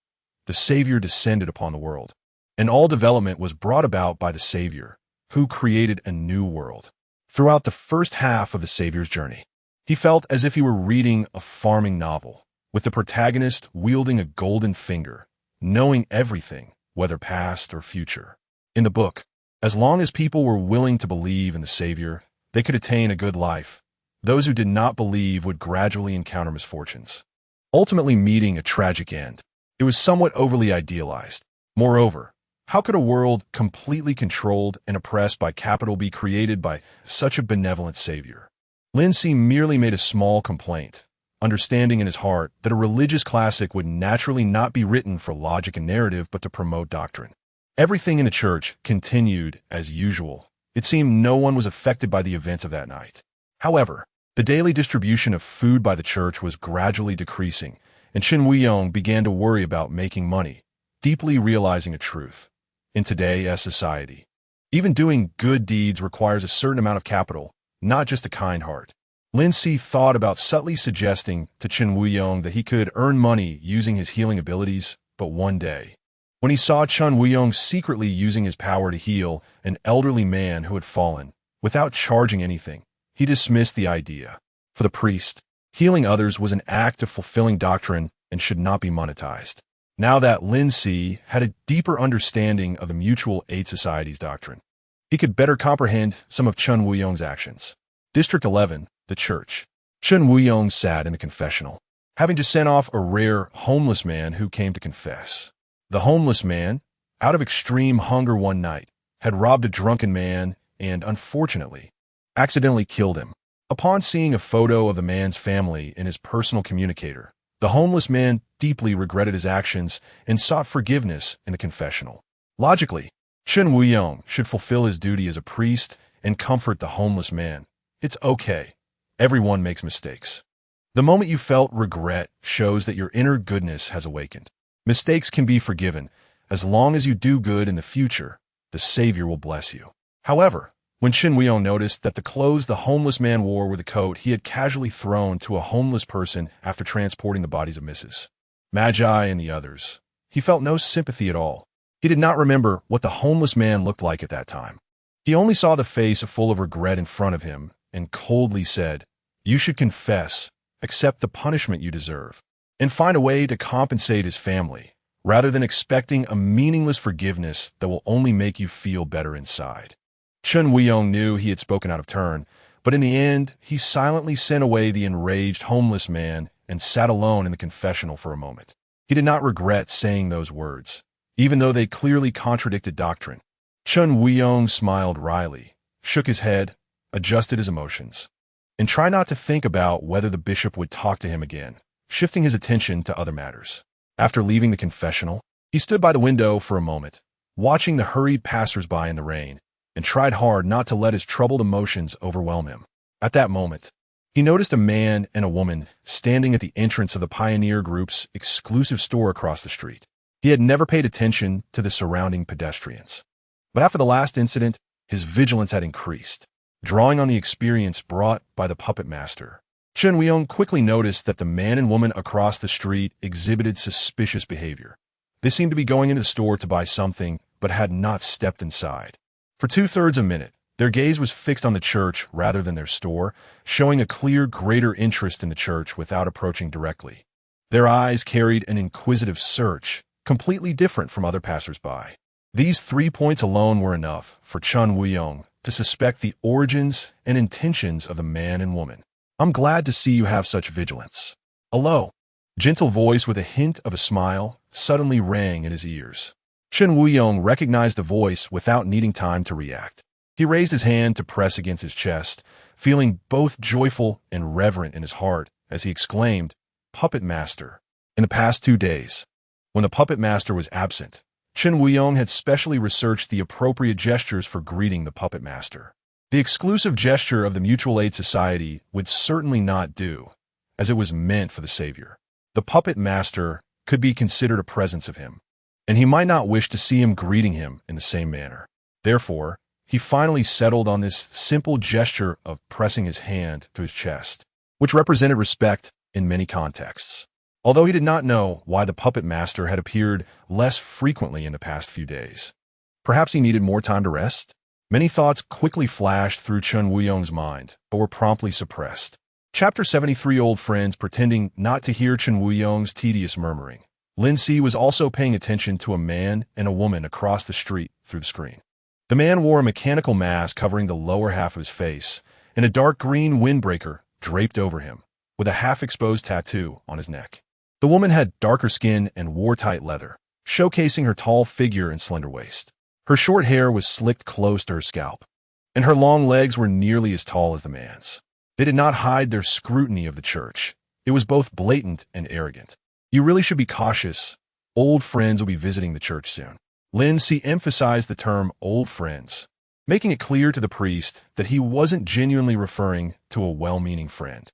S1: The Savior descended upon the world, and all development was brought about by the Savior, who created a new world. Throughout the first half of the Savior's journey, he felt as if he were reading a farming novel, with the protagonist wielding a golden finger, knowing everything, whether past or future. In the book, as long as people were willing to believe in the Savior, they could attain a good life. Those who did not believe would gradually encounter misfortunes, ultimately meeting a tragic end. It was somewhat overly idealized. Moreover, how could a world completely controlled and oppressed by capital be created by such a benevolent Savior? Lin Si merely made a small complaint, understanding in his heart that a religious classic would naturally not be written for logic and narrative but to promote doctrine. Everything in the church continued as usual. It seemed no one was affected by the events of that night. However, the daily distribution of food by the church was gradually decreasing, and Chun Wuyong began to worry about making money, deeply realizing a truth. In today's society, even doing good deeds requires a certain amount of capital, not just a kind heart. Lin Si thought about subtly suggesting to Chun Wuyong that he could earn money using his healing abilities, but one day, when he saw Chun Wuyong secretly using his power to heal an elderly man who had fallen, without charging anything, he dismissed the idea. For the priest, healing others was an act of fulfilling doctrine and should not be monetized. Now that Lin Si had a deeper understanding of the Mutual Aid Society's doctrine, he could better comprehend some of Chun Wuyong's actions. District 11, the church. Chun Wuyong sat in the confessional, having to send off a rare homeless man who came to confess. The homeless man, out of extreme hunger one night, had robbed a drunken man and, unfortunately, accidentally killed him. Upon seeing a photo of the man's family in his personal communicator, the homeless man deeply regretted his actions and sought forgiveness in the confessional. Logically, Chen Wuyong should fulfill his duty as a priest and comfort the homeless man. It's okay. Everyone makes mistakes. The moment you felt regret shows that your inner goodness has awakened. Mistakes can be forgiven. As long as you do good in the future, the Savior will bless you. However, when Chen Wuyong noticed that the clothes the homeless man wore were the coat he had casually thrown to a homeless person after transporting the bodies of Mrs. Magi and the others, he felt no sympathy at all. He did not remember what the homeless man looked like at that time. He only saw the face full of regret in front of him and coldly said, "You should confess, accept the punishment you deserve, and find a way to compensate his family, rather than expecting a meaningless forgiveness that will only make you feel better inside." Chen Wuyong knew he had spoken out of turn, but in the end, he silently sent away the enraged homeless man and sat alone in the confessional for a moment. He did not regret saying those words, even though they clearly contradicted doctrine. Chen Wuyong smiled wryly, shook his head, adjusted his emotions, and tried not to think about whether the bishop would talk to him again, shifting his attention to other matters. After leaving the confessional, he stood by the window for a moment, watching the hurried passers-by in the rain, and tried hard not to let his troubled emotions overwhelm him. At that moment, he noticed a man and a woman standing at the entrance of the Pioneer Group's exclusive store across the street. He had never paid attention to the surrounding pedestrians. But after the last incident, his vigilance had increased, drawing on the experience brought by the puppet master. Chen Wuyong quickly noticed that the man and woman across the street exhibited suspicious behavior. They seemed to be going into the store to buy something, but had not stepped inside. For 2/3 a minute, their gaze was fixed on the church rather than their store, showing a clear greater interest in the church without approaching directly. Their eyes carried an inquisitive search, completely different from other passers-by. These 3 points alone were enough for Chen Wuyong to suspect the origins and intentions of the man and woman. "I'm glad to see you have such vigilance." A low, gentle voice with a hint of a smile suddenly rang in his ears. Chen Wuyong recognized the voice without needing time to react. He raised his hand to press against his chest, feeling both joyful and reverent in his heart as he exclaimed, "Puppet Master." In the past 2 days, when the puppet master was absent, Chen Wuyong had specially researched the appropriate gestures for greeting the puppet master. The exclusive gesture of the Mutual Aid Society would certainly not do, as it was meant for the Savior. The puppet master could be considered a presence of him, and he might not wish to see him greeting him in the same manner. Therefore, he finally settled on this simple gesture of pressing his hand to his chest, which represented respect in many contexts. Although he did not know why the puppet master had appeared less frequently in the past few days. Perhaps he needed more time to rest? Many thoughts quickly flashed through Chen Wuyong's mind, but were promptly suppressed. Chapter 73. Old friends pretending not to hear Chen Wuyong's tedious murmuring. Lin Si was also paying attention to a man and a woman across the street through the screen. The man wore a mechanical mask covering the lower half of his face, and a dark green windbreaker draped over him, with a half-exposed tattoo on his neck. The woman had darker skin and wore tight leather, showcasing her tall figure and slender waist. Her short hair was slicked close to her scalp, and her long legs were nearly as tall as the man's. They did not hide their scrutiny of the church. It was both blatant and arrogant. "You really should be cautious. Old friends will be visiting the church soon." Lin Si emphasized the term old friends, making it clear to the priest that he wasn't genuinely referring to a well-meaning friend.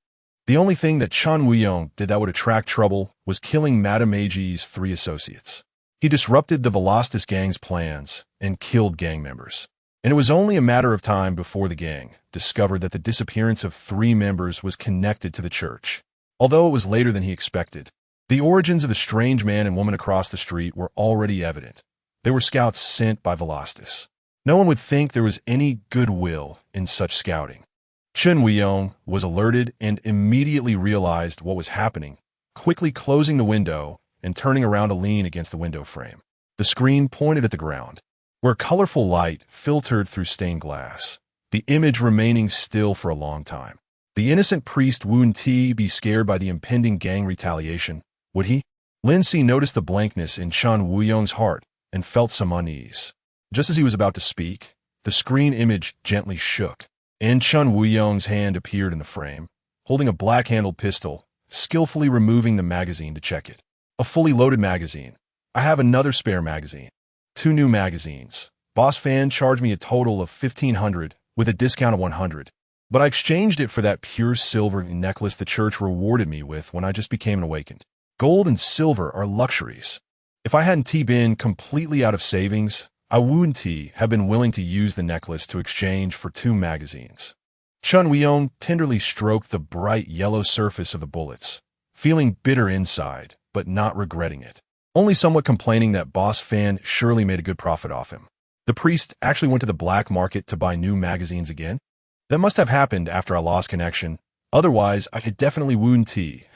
S1: The only thing that Chen Wuyong did that would attract trouble was killing Madame Meiji's 3 associates. He disrupted the Velocitas gang's plans and killed gang members. And it was only a matter of time before the gang discovered that the disappearance of 3 members was connected to the church. Although it was later than he expected, the origins of the strange man and woman across the street were already evident. They were scouts sent by Velocitas. No one would think there was any goodwill in such scouting. Chen Wuyong was alerted and immediately realized what was happening, quickly closing the window and turning around to lean against the window frame. The screen pointed at the ground, where colorful light filtered through stained glass, the image remaining still for a long time. The innocent priest wouldn't he be scared by the impending gang retaliation, would he? Lin Si noticed the blankness in Chen Wuyong's heart and felt some unease. Just as he was about to speak, the screen image gently shook, and Chun Wuyong's hand appeared in the frame, holding a black-handled pistol, skillfully removing the magazine to check it. A fully loaded magazine. I have another spare magazine. 2 new magazines. Boss Fan charged me a total of 1,500 with a discount of 100. But I exchanged it for that pure silver necklace the church rewarded me with when I just became an awakened. Gold and silver are luxuries. If I hadn't been completely out of savings, I wouldn't have been willing to use the necklace to exchange for 2 magazines. Chun Wuyong tenderly stroked the bright yellow surface of the bullets, feeling bitter inside, but not regretting it. Only somewhat complaining that Boss Fan surely made a good profit off him. The priest actually went to the black market to buy new magazines again? That must have happened after I lost connection. Otherwise, I could definitely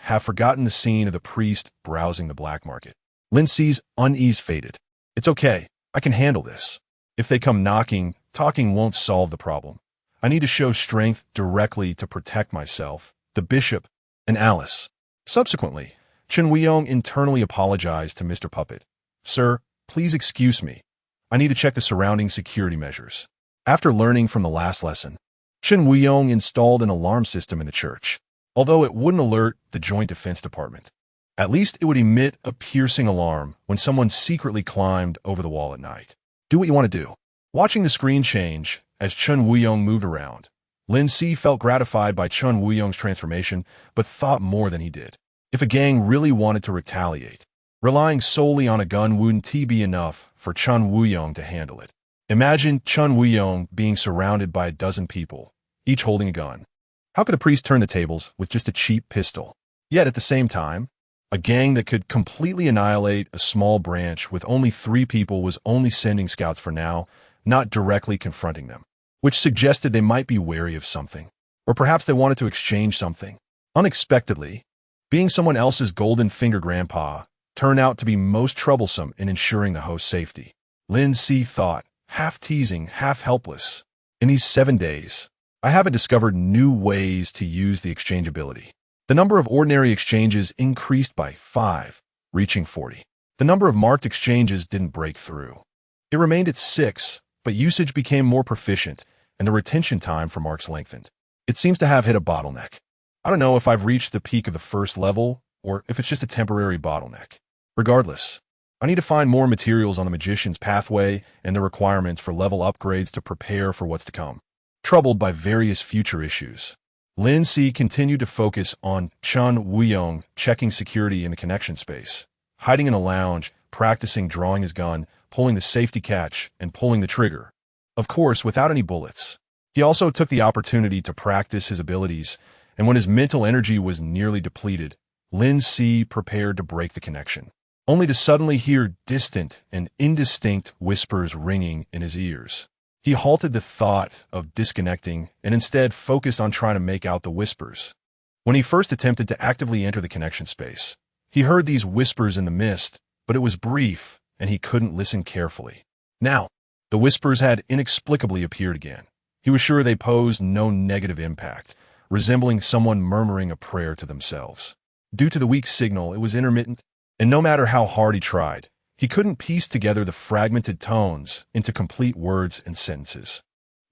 S1: have forgotten the scene of the priest browsing the black market. Lin Si's unease faded. It's okay. I can handle this. If they come knocking, talking won't solve the problem. I need to show strength directly to protect myself, the bishop, and Alice. Subsequently, Chun Wuyong internally apologized to Mr. Puppet. Sir, please excuse me. I need to check the surrounding security measures. After learning from the last lesson, Chun Wuyong installed an alarm system in the church, although it wouldn't alert the Joint Defense Department. At least it would emit a piercing alarm when someone secretly climbed over the wall at night. Do what you want to do. Watching the screen change as Chun Wuyong moved around, Lin Si felt gratified by Chun Wuyong's transformation, but thought more than he did. If a gang really wanted to retaliate, relying solely on a gun wouldn't be enough for Chun Wuyong to handle it. Imagine Chun Wuyong being surrounded by a dozen people, each holding a gun. How could the priest turn the tables with just a cheap pistol? Yet at the same time, a gang that could completely annihilate a small branch with only 3 people was only sending scouts for now, not directly confronting them, which suggested they might be wary of something. Or perhaps they wanted to exchange something. Unexpectedly, being someone else's golden finger grandpa turned out to be most troublesome in ensuring the host's safety. Lin Si thought, half teasing, half helpless. In these 7 days, I haven't discovered new ways to use the exchange ability. The number of ordinary exchanges increased by 5, reaching 40. The number of marked exchanges didn't break through. It remained at 6, but usage became more proficient, and the retention time for marks lengthened. It seems to have hit a bottleneck. I don't know if I've reached the peak of the first level, or if it's just a temporary bottleneck. Regardless, I need to find more materials on the magician's pathway and the requirements for level upgrades to prepare for what's to come. Troubled by various future issues, Lin Si continued to focus on Chun Wuyong checking security in the connection space, hiding in a lounge, practicing drawing his gun, pulling the safety catch, and pulling the trigger. Of course, without any bullets. He also took the opportunity to practice his abilities, and when his mental energy was nearly depleted, Lin Si prepared to break the connection, only to suddenly hear distant and indistinct whispers ringing in his ears. He halted the thought of disconnecting and instead focused on trying to make out the whispers. When he first attempted to actively enter the connection space, he heard these whispers in the mist, but it was brief and he couldn't listen carefully. Now, the whispers had inexplicably appeared again. He was sure they posed no negative impact, resembling someone murmuring a prayer to themselves. Due to the weak signal, it was intermittent, and no matter how hard he tried, he couldn't piece together the fragmented tones into complete words and sentences.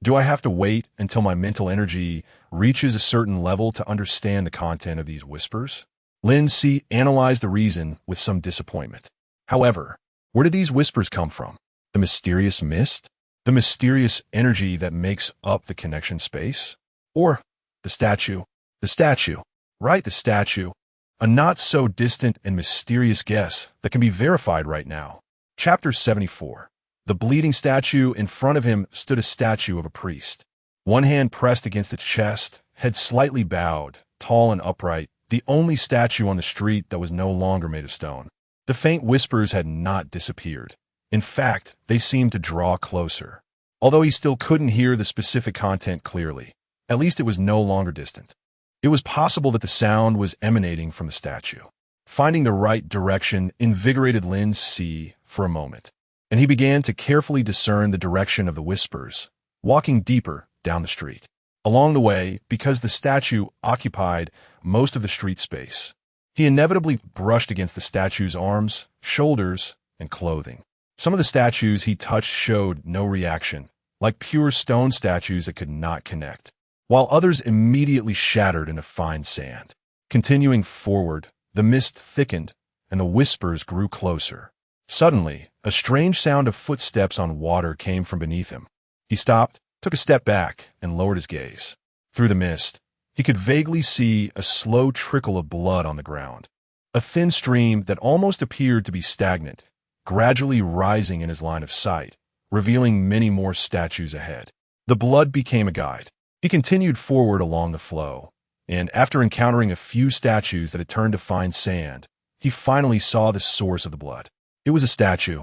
S1: Do I have to wait until my mental energy reaches a certain level to understand the content of these whispers? Lin Si analyzed the reason with some disappointment. However, where did these whispers come from? The mysterious mist? The mysterious energy that makes up the connection space? Or the statue? The statue. Right, the statue. A not-so-distant and mysterious guess that can be verified right now. Chapter 74. The bleeding statue. In front of him stood a statue of a priest. One hand pressed against its chest, head slightly bowed, tall and upright, the only statue on the street that was no longer made of stone. The faint whispers had not disappeared. In fact, they seemed to draw closer. Although he still couldn't hear the specific content clearly, at least it was no longer distant. It was possible that the sound was emanating from the statue. Finding the right direction invigorated Lin Si for a moment, and he began to carefully discern the direction of the whispers, walking deeper down the street. Along the way, because the statue occupied most of the street space, he inevitably brushed against the statue's arms, shoulders, and clothing. Some of the statues he touched showed no reaction, like pure stone statues that could not connect. while others immediately shattered into fine sand. Continuing forward, the mist thickened, and the whispers grew closer. Suddenly, a strange sound of footsteps on water came from beneath him. He stopped, took a step back, and lowered his gaze. Through the mist, he could vaguely see a slow trickle of blood on the ground. A thin stream that almost appeared to be stagnant, gradually rising in his line of sight, revealing many more statues ahead. The blood became a guide. He continued forward along the flow, and after encountering a few statues that had turned to fine sand, he finally saw the source of the blood. It was a statue.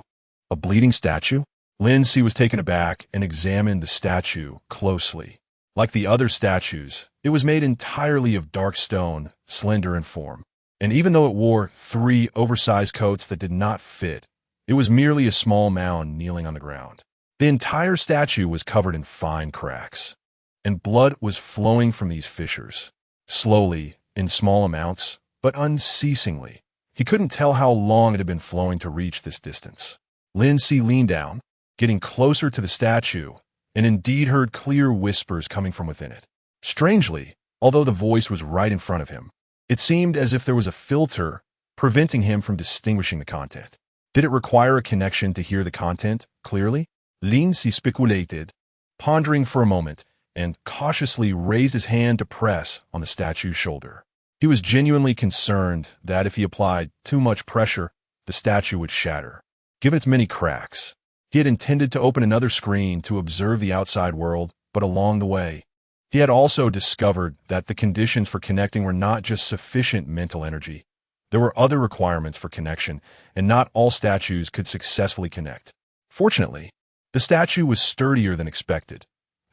S1: A bleeding statue? Lin Si was taken aback and examined the statue closely. Like the other statues, it was made entirely of dark stone, slender in form. And even though it wore 3 oversized coats that did not fit, it was merely a small mound kneeling on the ground. The entire statue was covered in fine cracks, and blood was flowing from these fissures. Slowly, in small amounts, but unceasingly. He couldn't tell how long it had been flowing to reach this distance. Lin Si leaned down, getting closer to the statue, and indeed heard clear whispers coming from within it. Strangely, although the voice was right in front of him, it seemed as if there was a filter preventing him from distinguishing the content. Did it require a connection to hear the content clearly? Lin Si speculated, pondering for a moment, and cautiously raised his hand to press on the statue's shoulder. He was genuinely concerned that if he applied too much pressure, the statue would shatter. Given its many cracks, he had intended to open another screen to observe the outside world, but along the way, he had also discovered that the conditions for connecting were not just sufficient mental energy. There were other requirements for connection, and not all statues could successfully connect. Fortunately, the statue was sturdier than expected.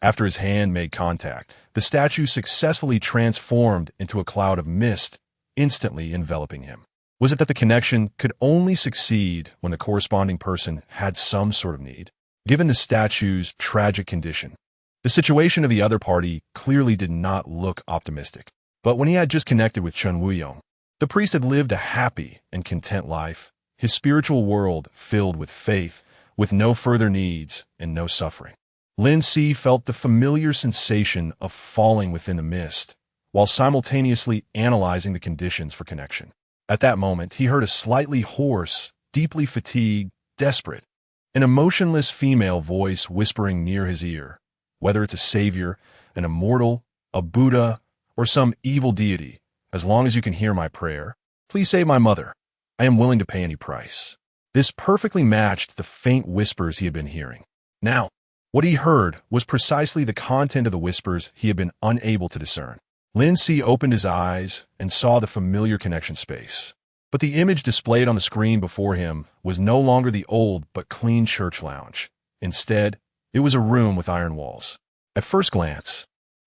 S1: After his hand made contact, the statue successfully transformed into a cloud of mist, instantly enveloping him. Was it that the connection could only succeed when the corresponding person had some sort of need? Given the statue's tragic condition, the situation of the other party clearly did not look optimistic. But when he had just connected with Chen Wuyong, the priest had lived a happy and content life, his spiritual world filled with faith, with no further needs and no suffering. Lin Si felt the familiar sensation of falling within the mist, while simultaneously analyzing the conditions for connection. At that moment, he heard a slightly hoarse, deeply fatigued, desperate, an emotionless female voice whispering near his ear. Whether it's a savior, an immortal, a Buddha, or some evil deity, as long as you can hear my prayer, please save my mother. I am willing to pay any price. This perfectly matched the faint whispers he had been hearing. Now, what he heard was precisely the content of the whispers he had been unable to discern. Lin Si opened his eyes and saw the familiar connection space. But the image displayed on the screen before him was no longer the old but clean church lounge. Instead, it was a room with iron walls. At first glance,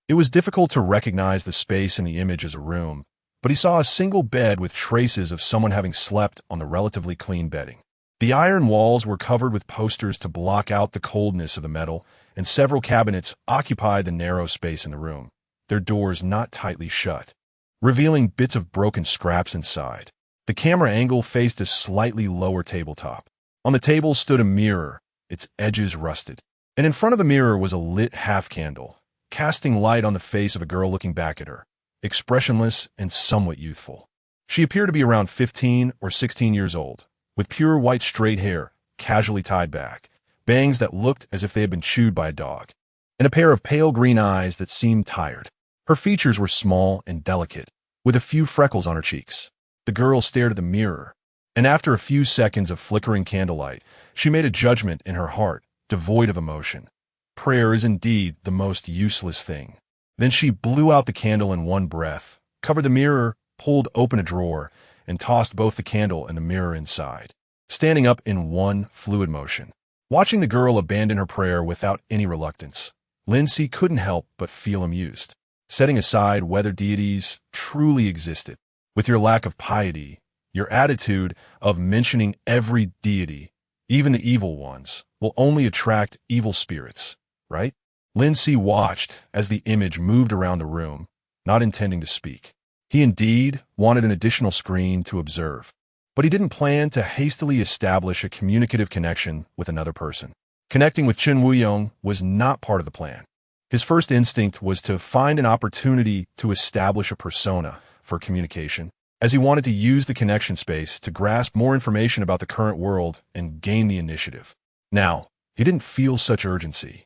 S1: it was difficult to recognize the space in the image as a room, but he saw a single bed with traces of someone having slept on the relatively clean bedding. The iron walls were covered with posters to block out the coldness of the metal, and several cabinets occupied the narrow space in the room, their doors not tightly shut, revealing bits of broken scraps inside. The camera angle faced a slightly lower tabletop. On the table stood a mirror, its edges rusted, and in front of the mirror was a lit half-candle, casting light on the face of a girl looking back at her, expressionless and somewhat youthful. She appeared to be around 15 or 16 years old, with pure white straight hair, casually tied back, bangs that looked as if they had been chewed by a dog, and a pair of pale green eyes that seemed tired. Her features were small and delicate, with a few freckles on her cheeks. The girl stared at the mirror, and after a few seconds of flickering candlelight, she made a judgment in her heart, devoid of emotion. Prayer is indeed the most useless thing. Then she blew out the candle in one breath, covered the mirror, pulled open a drawer, and tossed both the candle and the mirror inside, standing up in one fluid motion. Watching the girl abandon her prayer without any reluctance, Lin Si couldn't help but feel amused. Setting aside whether deities truly existed, with your lack of piety, your attitude of mentioning every deity, even the evil ones, will only attract evil spirits, right? Lin Si watched as the image moved around the room, not intending to speak. He indeed wanted an additional screen to observe, but he didn't plan to hastily establish a communicative connection with another person. Connecting with Chen Wuyong was not part of the plan. His first instinct was to find an opportunity to establish a persona for communication, as he wanted to use the connection space to grasp more information about the current world and gain the initiative. Now, he didn't feel such urgency.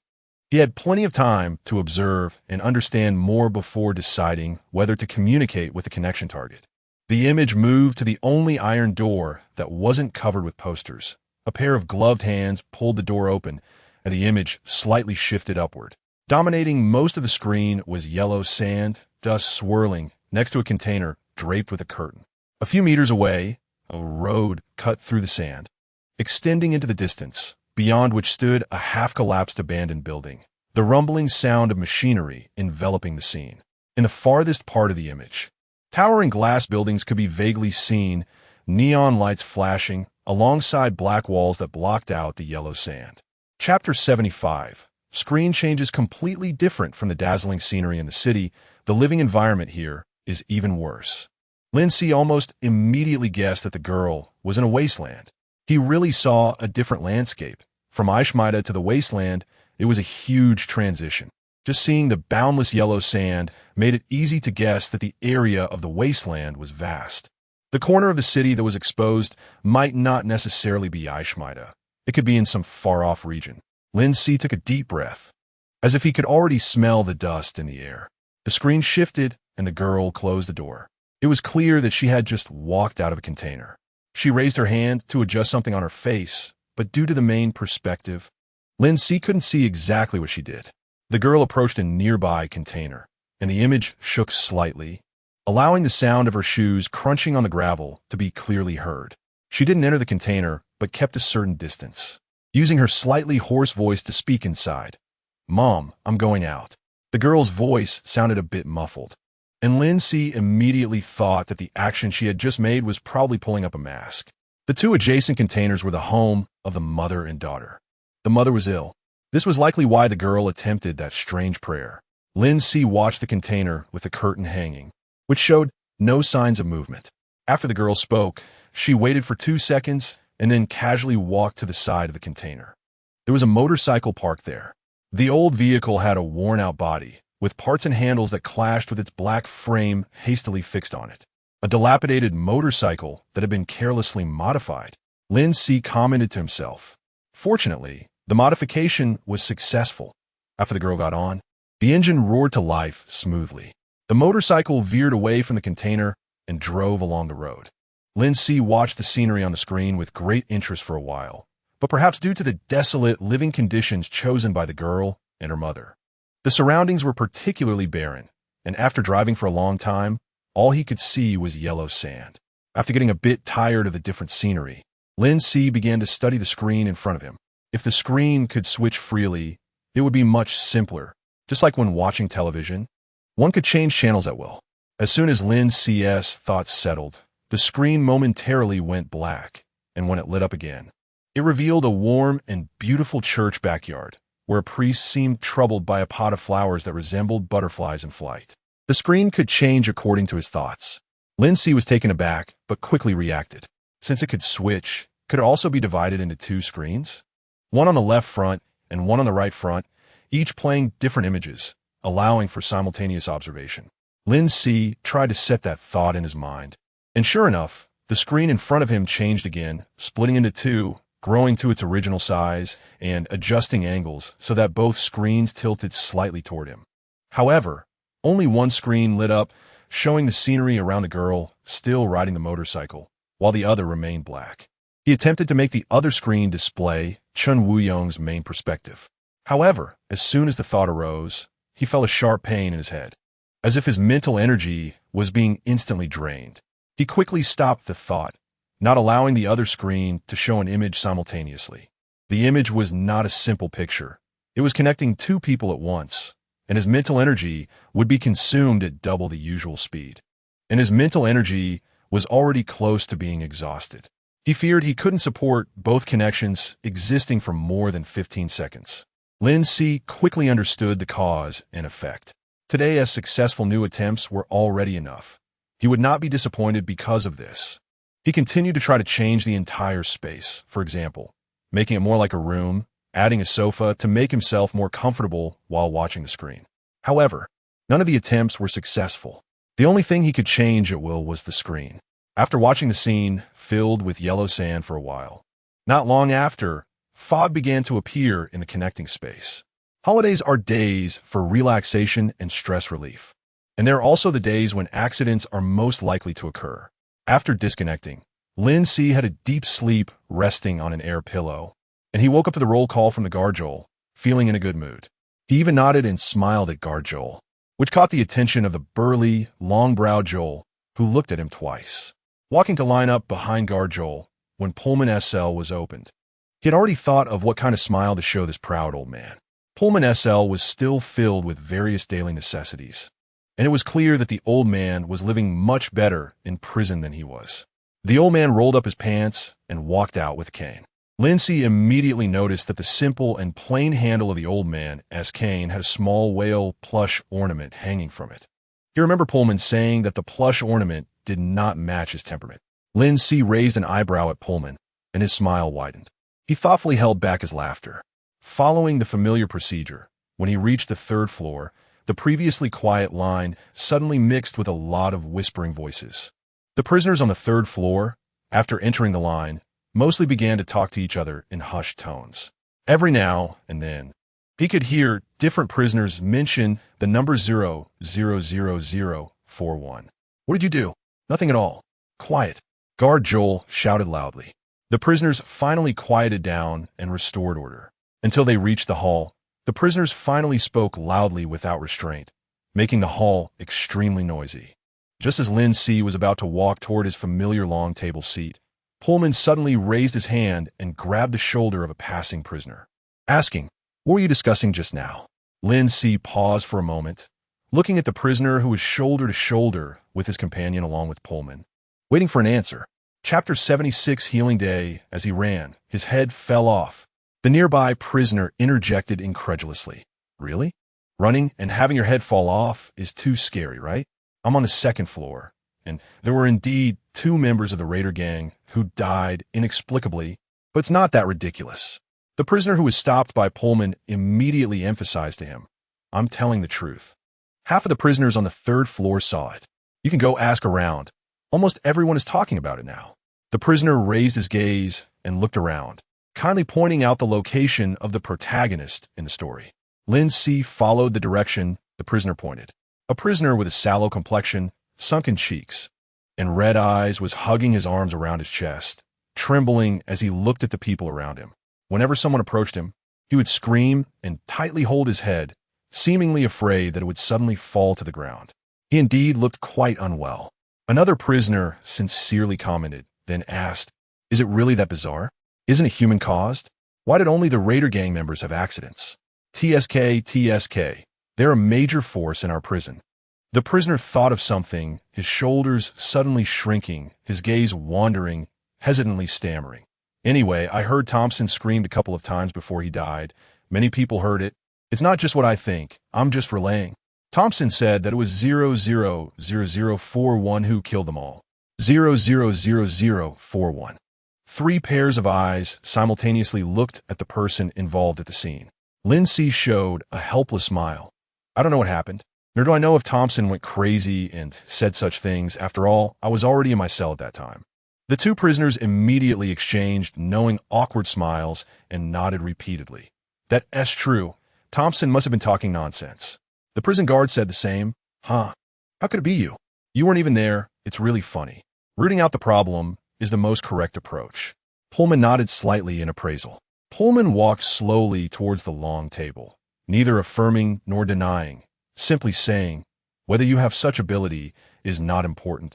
S1: He had plenty of time to observe and understand more before deciding whether to communicate with the connection target. The image moved to the only iron door that wasn't covered with posters. A pair of gloved hands pulled the door open, and the image slightly shifted upward. Dominating most of the screen was yellow sand, dust swirling next to a container draped with a curtain. A few meters away, a road cut through the sand, extending into the distance, beyond which stood a half-collapsed abandoned building, the rumbling sound of machinery enveloping the scene. In the farthest part of the image, towering glass buildings could be vaguely seen, neon lights flashing, alongside black walls that blocked out the yellow sand. Chapter 75. Screen changes completely different from the dazzling scenery in the city. The living environment here is even worse. Lin Si almost immediately guessed that the girl was in a wasteland. He really saw a different landscape. From Aishmaida to the wasteland, it was a huge transition. Just seeing the boundless yellow sand made it easy to guess that the area of the wasteland was vast. The corner of the city that was exposed might not necessarily be Aishmaida. It could be in some far-off region. Lin Si took a deep breath, as if he could already smell the dust in the air. The screen shifted, and the girl closed the door. It was clear that she had just walked out of a container. She raised her hand to adjust something on her face, but due to the main perspective, Lin Si couldn't see exactly what she did. The girl approached a nearby container, and the image shook slightly, allowing the sound of her shoes crunching on the gravel to be clearly heard. She didn't enter the container, but kept a certain distance, using her slightly hoarse voice to speak inside. "Mom, I'm going out." The girl's voice sounded a bit muffled, and Lin Si immediately thought that the action she had just made was probably pulling up a mask. The two adjacent containers were the home of the mother and daughter. The mother was ill. This was likely why the girl attempted that strange prayer. Lin Si watched the container with the curtain hanging, which showed no signs of movement. After the girl spoke, she waited for 2 seconds and then casually walked to the side of the container. There was a motorcycle parked there. The old vehicle had a worn-out body, with parts and handles that clashed with its black frame hastily fixed on it. A dilapidated motorcycle that had been carelessly modified. Lin Si commented to himself. Fortunately, the modification was successful. After the girl got on, the engine roared to life smoothly. The motorcycle veered away from the container and drove along the road. Lin Si watched the scenery on the screen with great interest for a while, but perhaps due to the desolate living conditions chosen by the girl and her mother. The surroundings were particularly barren, and after driving for a long time, all he could see was yellow sand. After getting a bit tired of the different scenery, Lin Si began to study the screen in front of him. If the screen could switch freely, it would be much simpler. Just like when watching television, one could change channels at will. As soon as Lin Si's thoughts settled, the screen momentarily went black, and when it lit up again, it revealed a warm and beautiful church backyard, where a priest seemed troubled by a pot of flowers that resembled butterflies in flight. The screen could change according to his thoughts. Lin Si was taken aback, but quickly reacted. Since it could switch, could it also be divided into 2 screens? One on the left front and one on the right front, each playing different images, allowing for simultaneous observation. Lin Si tried to set that thought in his mind. And sure enough, the screen in front of him changed again, splitting into 2, growing to its original size, and adjusting angles so that both screens tilted slightly toward him. However, only one screen lit up, showing the scenery around the girl still riding the motorcycle, while the other remained black. He attempted to make the other screen display Chun Woo-young's main perspective. However, as soon as the thought arose, he felt a sharp pain in his head, as if his mental energy was being instantly drained. He quickly stopped the thought, not allowing the other screen to show an image simultaneously. The image was not a simple picture. It was connecting 2 people at once, and his mental energy would be consumed at double the usual speed. And his mental energy was already close to being exhausted. He feared he couldn't support both connections existing for more than 15 seconds. Lin Si quickly understood the cause and effect. Today, as successful new attempts were already enough. He would not be disappointed because of this. He continued to try to change the entire space, for example, making it more like a room, adding a sofa to make himself more comfortable while watching the screen. However, none of the attempts were successful. The only thing he could change at will was the screen. After watching the scene filled with yellow sand for a while, not long after, fog began to appear in the connecting space. Holidays are days for relaxation and stress relief. And they're also the days when accidents are most likely to occur. After disconnecting, Lin Si had a deep sleep resting on an air pillow, and he woke up to the roll call from the guard Joel, feeling in a good mood. He even nodded and smiled at guard Joel, which caught the attention of the burly, long-browed Joel, who looked at him twice. Walking to line up behind guard Joel, when Pullman SL was opened, he had already thought of what kind of smile to show this proud old man. Pullman SL was still filled with various daily necessities, and it was clear that the old man was living much better in prison than he was. The old man rolled up his pants and walked out with a cane. Lin Si immediately noticed that the simple and plain handle of the old man's cane had a small whale plush ornament hanging from it. He remembered Pullman saying that the plush ornament did not match his temperament. Lin Si raised an eyebrow at Pullman, and his smile widened. He thoughtfully held back his laughter. Following the familiar procedure, when he reached the third floor, the previously quiet line suddenly mixed with a lot of whispering voices. The prisoners on the third floor, after entering the line, mostly began to talk to each other in hushed tones. Every now and then, he could hear different prisoners mention the number 00041. What did you do? Nothing at all. Quiet. Guard Joel shouted loudly. The prisoners finally quieted down and restored order. Until they reached the hall, the prisoners finally spoke loudly without restraint, making the hall extremely noisy. Just as Lin Si was about to walk toward his familiar long table seat, Pullman suddenly raised his hand and grabbed the shoulder of a passing prisoner, asking, "What were you discussing just now?" Lin Si paused for a moment, looking at the prisoner who was shoulder to shoulder with his companion along with Pullman, waiting for an answer. Chapter 76 Healing Day. As he ran, his head fell off. The nearby prisoner interjected incredulously. "Really? Running and having your head fall off is too scary, right? I'm on the second floor." And there were indeed 2 members of the Raider gang who died inexplicably, but it's not that ridiculous. The prisoner who was stopped by Pullman immediately emphasized to him, "I'm telling the truth." Half of the prisoners on the third floor saw it. You can go ask around. Almost everyone is talking about it now. The prisoner raised his gaze and looked around, kindly pointing out the location of the protagonist in the story. Lin Si followed the direction the prisoner pointed. A prisoner with a sallow complexion, sunken cheeks, and red eyes was hugging his arms around his chest, trembling as he looked at the people around him. Whenever someone approached him, he would scream and tightly hold his head, seemingly afraid that it would suddenly fall to the ground. He indeed looked quite unwell. Another prisoner sincerely commented, then asked, "Is it really that bizarre? Isn't it human-caused? Why did only the Raider gang members have accidents? TSK, they're a major force in our prison." The prisoner thought of something, his shoulders suddenly shrinking, his gaze wandering, hesitantly stammering. "Anyway, I heard Thompson screamed a couple of times before he died. Many people heard it. It's not just what I think. I'm just relaying. Thompson said that it was 000041 who killed them all. 000041. 3 pairs of eyes simultaneously looked at the person involved at the scene. Lin Si showed a helpless smile. "I don't know what happened, nor do I know if Thompson went crazy and said such things. After all, I was already in my cell at that time." The 2 prisoners immediately exchanged knowing awkward smiles and nodded repeatedly. "That's true. Thompson must have been talking nonsense." The prison guard said the same. "Huh? How could it be you? You weren't even there. It's really funny." Rooting out the problem is the most correct approach. Pullman nodded slightly in appraisal. Pullman walked slowly towards the long table, neither affirming nor denying, simply saying, "Whether you have such ability is not important,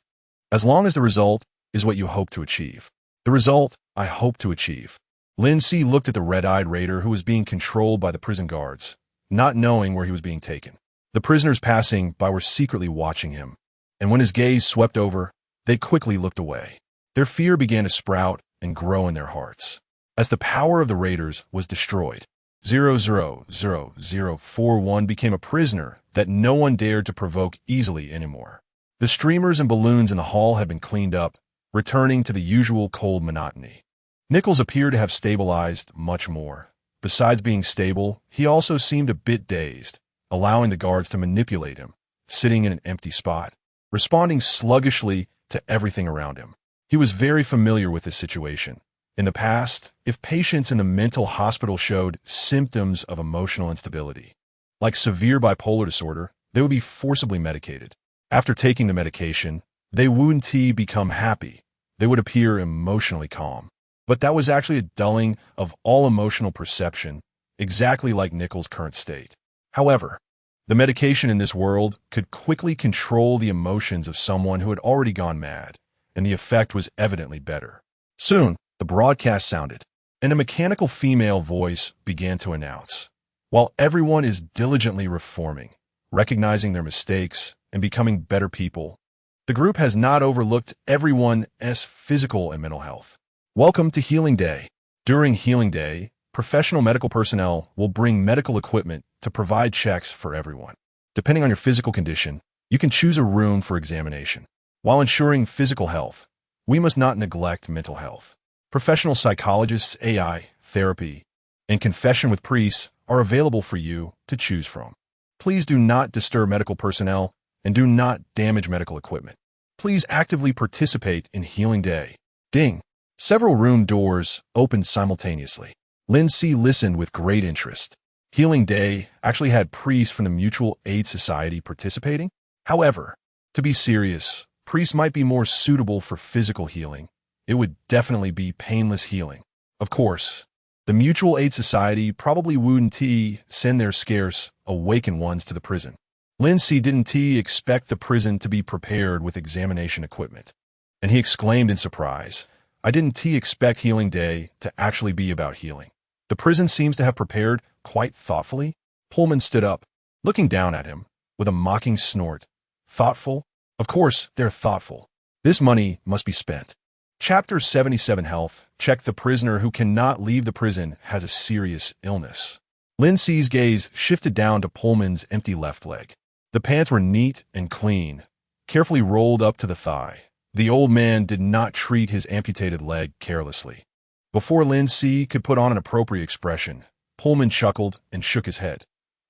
S1: as long as the result is what you hope to achieve." The result I hope to achieve. Lin Si looked at the red-eyed Raider who was being controlled by the prison guards, not knowing where he was being taken. The prisoners passing by were secretly watching him, and when his gaze swept over, they quickly looked away. Their fear began to sprout and grow in their hearts, as the power of the Raiders was destroyed. 000041 became a prisoner that no one dared to provoke easily anymore. The streamers and balloons in the hall had been cleaned up, returning to the usual cold monotony. Nichols appeared to have stabilized much more, Besides being stable, he also seemed a bit dazed, allowing the guards to manipulate him, sitting in an empty spot, responding sluggishly to everything around him. He was very familiar with this situation. In the past, if patients in the mental hospital showed symptoms of emotional instability, like severe bipolar disorder, they would be forcibly medicated. After taking the medication, they wouldn't become happy. They would appear emotionally calm. But that was actually a dulling of all emotional perception, exactly like Nichols' current state. However, the medication in this world could quickly control the emotions of someone who had already gone mad, and the effect was evidently better. Soon, the broadcast sounded, and a mechanical female voice began to announce, "While everyone is diligently reforming, recognizing their mistakes, and becoming better people, the group has not overlooked everyone's physical and mental health. Welcome to Healing Day. During Healing Day, professional medical personnel will bring medical equipment to provide checks for everyone. Depending on your physical condition, you can choose a room for examination. While ensuring physical health, we must not neglect mental health. Professional psychologists, AI, therapy, and confession with priests are available for you to choose from. Please do not disturb medical personnel and do not damage medical equipment. Please actively participate in Healing Day." Ding! Several room doors opened simultaneously. Lin Si listened with great interest. Healing Day actually had priests from the Mutual Aid Society participating. However, to be serious, priests might be more suitable for physical healing. It would definitely be painless healing. Of course, the Mutual Aid Society probably wouldn't send their scarce, awakened ones to the prison. Lin Si didn't expect the prison to be prepared with examination equipment, and he exclaimed in surprise, "I didn't expect Healing Day to actually be about healing." The prison seems to have prepared quite thoughtfully. Pullman stood up, looking down at him, with a mocking snort. "Thoughtful? Of course they're thoughtful. This money must be spent." Chapter 77 Health. Check. The prisoner who cannot leave the prison has a serious illness. Lin Si's gaze shifted down to Pullman's empty left leg. The pants were neat and clean, carefully rolled up to the thigh. The old man did not treat his amputated leg carelessly. Before Lin Si could put on an appropriate expression, Pullman chuckled and shook his head.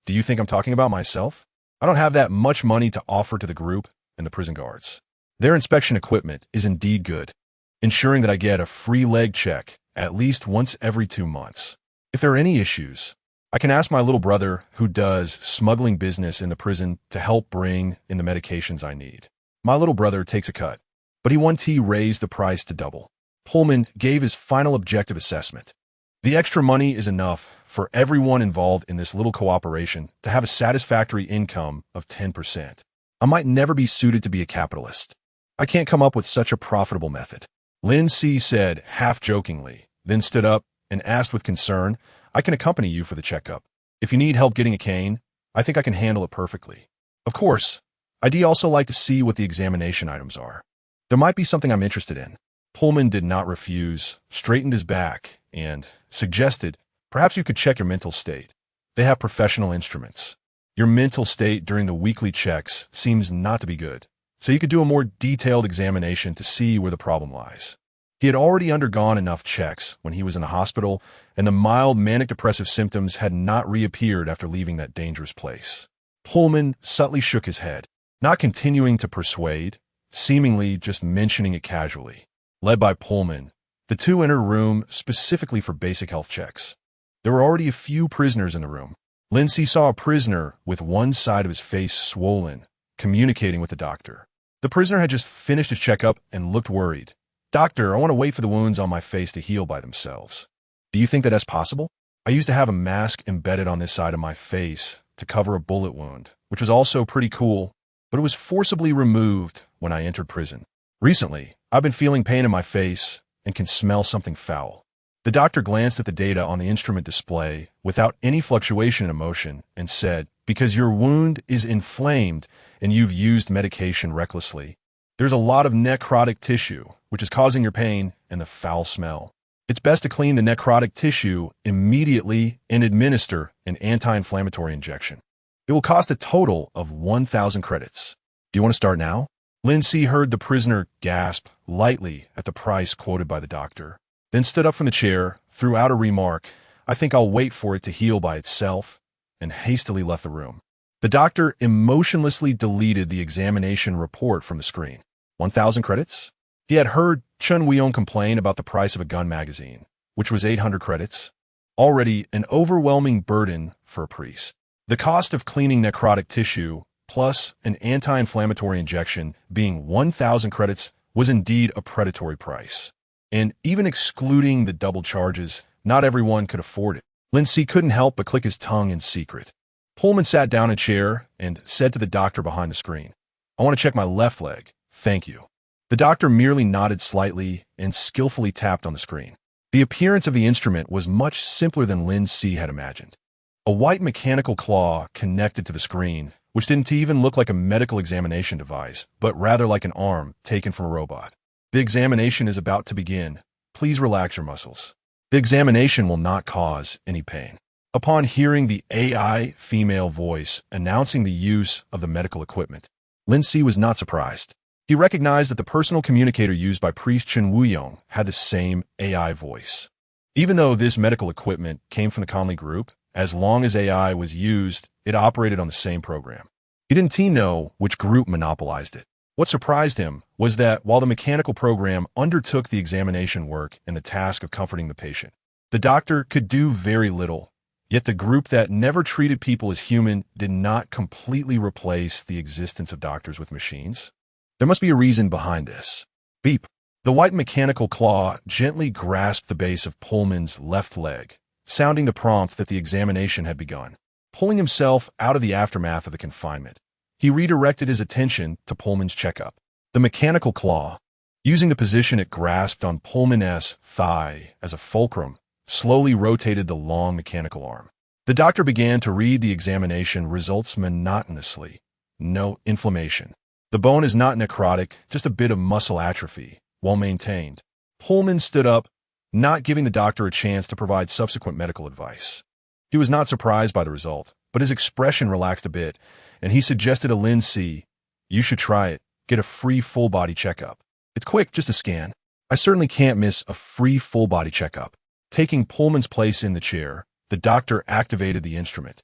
S1: "Do you think I'm talking about myself? I don't have that much money to offer to the group and the prison guards. Their inspection equipment is indeed good, ensuring that I get a free leg check at least once every 2 months. If there are any issues, I can ask my little brother who does smuggling business in the prison to help bring in the medications I need. My little brother takes a cut, but he won't raise the price to double." Pullman gave his final objective assessment. "The extra money is enough for everyone involved in this little cooperation to have a satisfactory income of 10%. I might never be suited to be a capitalist. I can't come up with such a profitable method." Lin Si said half-jokingly, then stood up and asked with concern, "I can accompany you for the checkup. If you need help getting a cane, I think I can handle it perfectly. Of course, I'd also like to see what the examination items are. There might be something I'm interested in." Pullman did not refuse, straightened his back, and suggested, "Perhaps you could check your mental state. They have professional instruments. Your mental state during the weekly checks seems not to be good, so you could do a more detailed examination to see where the problem lies." He had already undergone enough checks when he was in the hospital, and the mild manic-depressive symptoms had not reappeared after leaving that dangerous place. Pullman subtly shook his head, not continuing to persuade, seemingly just mentioning it casually. Led by Pullman, the two entered a room specifically for basic health checks. There were already a few prisoners in the room. Lin Si saw a prisoner with one side of his face swollen, communicating with the doctor. The prisoner had just finished his checkup and looked worried. "Doctor, I want to wait for the wounds on my face to heal by themselves. Do you think that that's possible? I used to have a mask embedded on this side of my face to cover a bullet wound, which was also pretty cool, but it was forcibly removed when I entered prison. Recently, I've been feeling pain in my face and can smell something foul." The doctor glanced at the data on the instrument display without any fluctuation in emotion and said, "Because your wound is inflamed and you've used medication recklessly, there's a lot of necrotic tissue, which is causing your pain and the foul smell. It's best to clean the necrotic tissue immediately and administer an anti-inflammatory injection. It will cost a total of 1,000 credits. Do you want to start now?" Lin Si heard the prisoner gasp lightly at the price quoted by the doctor, then stood up from the chair, threw out a remark, I think I'll wait for it to heal by itself, and hastily left the room. The doctor emotionlessly deleted the examination report from the screen. 1,000 credits? He had heard Chun Weong complain about the price of a gun magazine, which was 800 credits. Already an overwhelming burden for a priest. The cost of cleaning necrotic tissue, plus an anti-inflammatory injection, being 1,000 credits, was indeed a predatory price. And even excluding the double charges, not everyone could afford it. Lin Si couldn't help but click his tongue in secret. Pullman sat down in a chair and said to the doctor behind the screen, "I want to check my left leg. Thank you." The doctor merely nodded slightly and skillfully tapped on the screen. The appearance of the instrument was much simpler than Lin Si had imagined. A white mechanical claw connected to the screen, which didn't even look like a medical examination device, but rather like an arm taken from a robot. "The examination is about to begin. Please relax your muscles. The examination will not cause any pain." Upon hearing the AI female voice announcing the use of the medical equipment, Lin Si was not surprised. He recognized that the personal communicator used by priest Chun Weong had the same AI voice. Even though this medical equipment came from the Conley Group, as long as AI was used, it operated on the same program. He didn't know which group monopolized it. What surprised him was that while the mechanical program undertook the examination work and the task of comforting the patient, the doctor could do very little. Yet the group that never treated people as human did not completely replace the existence of doctors with machines. There must be a reason behind this. Beep. The white mechanical claw gently grasped the base of Pullman's left leg, sounding the prompt that the examination had begun. Pulling himself out of the aftermath of the confinement, he redirected his attention to Pullman's checkup. The mechanical claw, using the position it grasped on Pullman's thigh as a fulcrum, slowly rotated the long mechanical arm. The doctor began to read the examination results monotonously. No inflammation. The bone is not necrotic, just a bit of muscle atrophy, well maintained. Pullman stood up, not giving the doctor a chance to provide subsequent medical advice. He was not surprised by the result, but his expression relaxed a bit, and he suggested to Lin Si, "You should try it. Get a free full-body checkup. It's quick, just a scan." "I certainly can't miss a free full-body checkup." Taking Pullman's place in the chair, the doctor activated the instrument,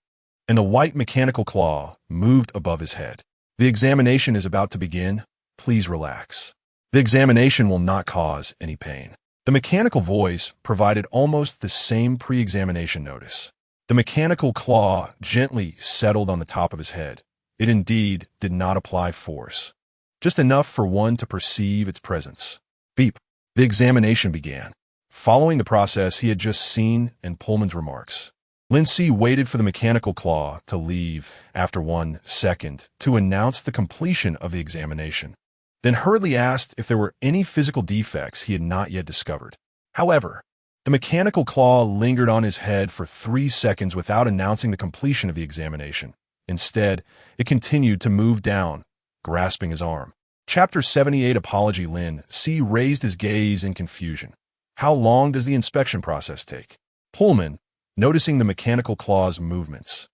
S1: and the white mechanical claw moved above his head. "The examination is about to begin. Please relax. The examination will not cause any pain." The mechanical voice provided almost the same pre-examination notice. The mechanical claw gently settled on the top of his head. It indeed did not apply force, just enough for one to perceive its presence. Beep. The examination began. Following the process he had just seen and Pullman's remarks, Lin Si waited for the mechanical claw to leave after 1 second to announce the completion of the examination, then hurriedly asked if there were any physical defects he had not yet discovered. However, the mechanical claw lingered on his head for 3 seconds without announcing the completion of the examination. Instead, it continued to move down, grasping his arm. Chapter 78 Apology. Lin Si raised his gaze in confusion. How long does the inspection process take? Pullman, noticing the mechanical claw's movements,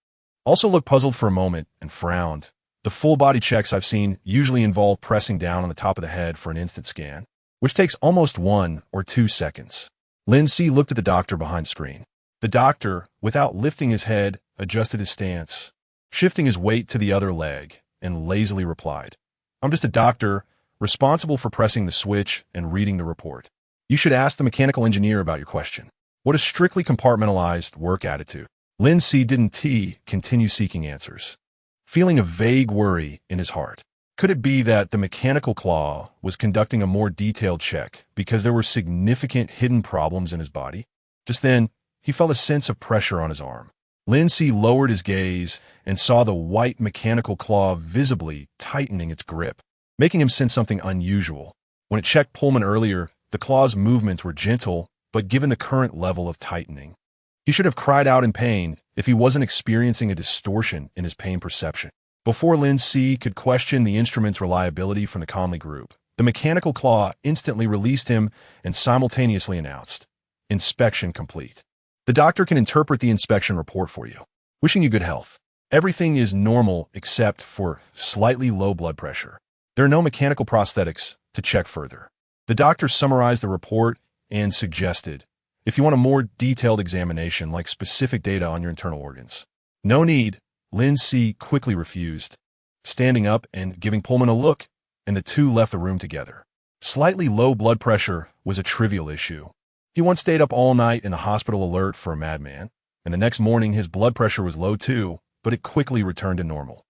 S1: also looked puzzled for a moment and frowned. The full-body checks I've seen usually involve pressing down on the top of the head for an instant scan, which takes almost 1 or 2 seconds. Lin Si looked at the doctor behind screen. The doctor, without lifting his head, adjusted his stance, shifting his weight to the other leg, and lazily replied, "I'm just a doctor, responsible for pressing the switch and reading the report. You should ask the mechanical engineer about your question." What a strictly compartmentalized work attitude. Lin Si didn't continue seeking answers, feeling a vague worry in his heart. Could it be that the mechanical claw was conducting a more detailed check because there were significant hidden problems in his body? Just then, he felt a sense of pressure on his arm. Lin Si lowered his gaze and saw the white mechanical claw visibly tightening its grip, making him sense something unusual. When it checked Pullman earlier, the claw's movements were gentle, but given the current level of tightening, he should have cried out in pain if he wasn't experiencing a distortion in his pain perception. Before Lin Si could question the instrument's reliability from the Conley Group, the mechanical claw instantly released him and simultaneously announced, "Inspection complete." The doctor can interpret the inspection report for you. Wishing you good health. Everything is normal except for slightly low blood pressure. There are no mechanical prosthetics to check further. The doctor summarized the report and suggested, if you want a more detailed examination, like specific data on your internal organs. No need, Lin Si quickly refused, standing up and giving Pullman a look, and the two left the room together. Slightly low blood pressure was a trivial issue. He once stayed up all night in the hospital alert for a madman, and the next morning his blood pressure was low too, but it quickly returned to normal.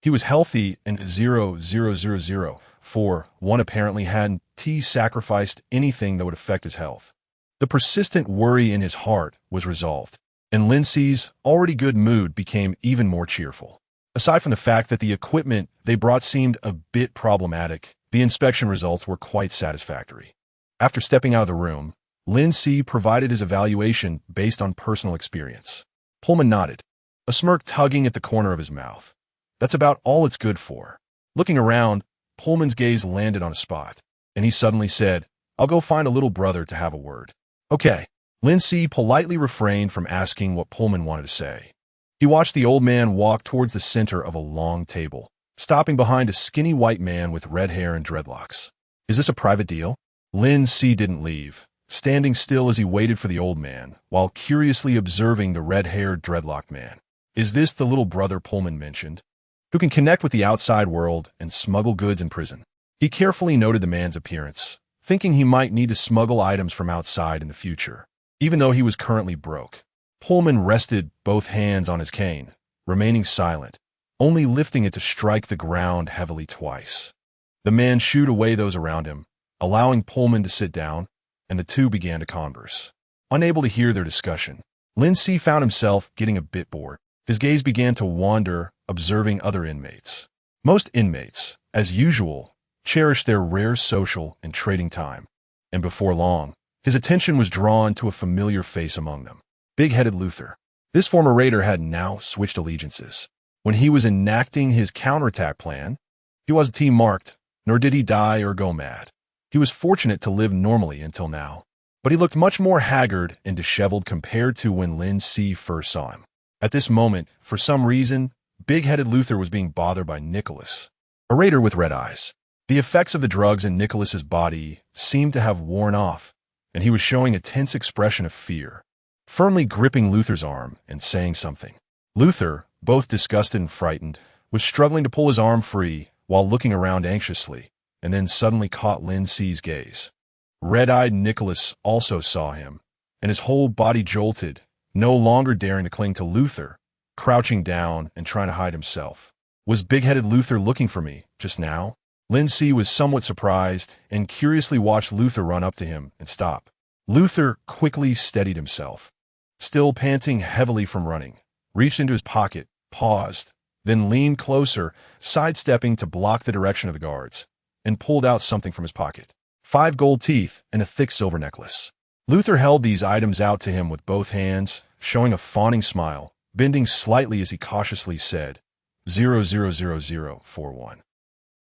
S1: He was healthy, and 0.0004 apparently hadn't sacrificed anything that would affect his health. The persistent worry in his heart was resolved, and Lin Si's already good mood became even more cheerful. Aside from the fact that the equipment they brought seemed a bit problematic, the inspection results were quite satisfactory. After stepping out of the room, Lin Si provided his evaluation based on personal experience. Pullman nodded, a smirk tugging at the corner of his mouth. That's about all it's good for. Looking around, Pullman's gaze landed on a spot, and he suddenly said, "I'll go find a little brother to have a word." Okay. Lin Si politely refrained from asking what Pullman wanted to say. He watched the old man walk towards the center of a long table, stopping behind a skinny white man with red hair and dreadlocks. Is this a private deal? Lin Si didn't leave, standing still as he waited for the old man, while curiously observing the red-haired dreadlocked man. Is this the little brother Pullman mentioned, who can connect with the outside world and smuggle goods in prison? He carefully noted the man's appearance, thinking he might need to smuggle items from outside in the future. Even though he was currently broke, Pullman rested both hands on his cane, remaining silent, only lifting it to strike the ground heavily twice. The man shooed away those around him, allowing Pullman to sit down, and the two began to converse. Unable to hear their discussion, Lin Si found himself getting a bit bored. His gaze began to wander, observing other inmates. Most inmates, as usual, cherished their rare social and trading time, and before long, his attention was drawn to a familiar face among them. Big-headed Luther. This former raider had now switched allegiances. When he was enacting his counterattack plan, he wasn't T-marked, nor did he die or go mad. He was fortunate to live normally until now, but he looked much more haggard and disheveled compared to when Lin Si first saw him. At this moment, for some reason, big-headed Luther was being bothered by Nicholas, a raider with red eyes. The effects of the drugs in Nicholas's body seemed to have worn off, and he was showing a tense expression of fear, firmly gripping Luther's arm and saying something. Luther, both disgusted and frightened, was struggling to pull his arm free while looking around anxiously, and then suddenly caught Lin Si's gaze. Red-eyed Nicholas also saw him, and his whole body jolted, no longer daring to cling to Luther, crouching down and trying to hide himself. Was big-headed Luther looking for me just now? Lin Si was somewhat surprised and curiously watched Luther run up to him and stop. Luther quickly steadied himself, still panting heavily from running, reached into his pocket, paused, then leaned closer, sidestepping to block the direction of the guards, and pulled out something from his pocket. 5 gold teeth and a thick silver necklace. Luther held these items out to him with both hands, showing a fawning smile, bending slightly as he cautiously said, 0.00041.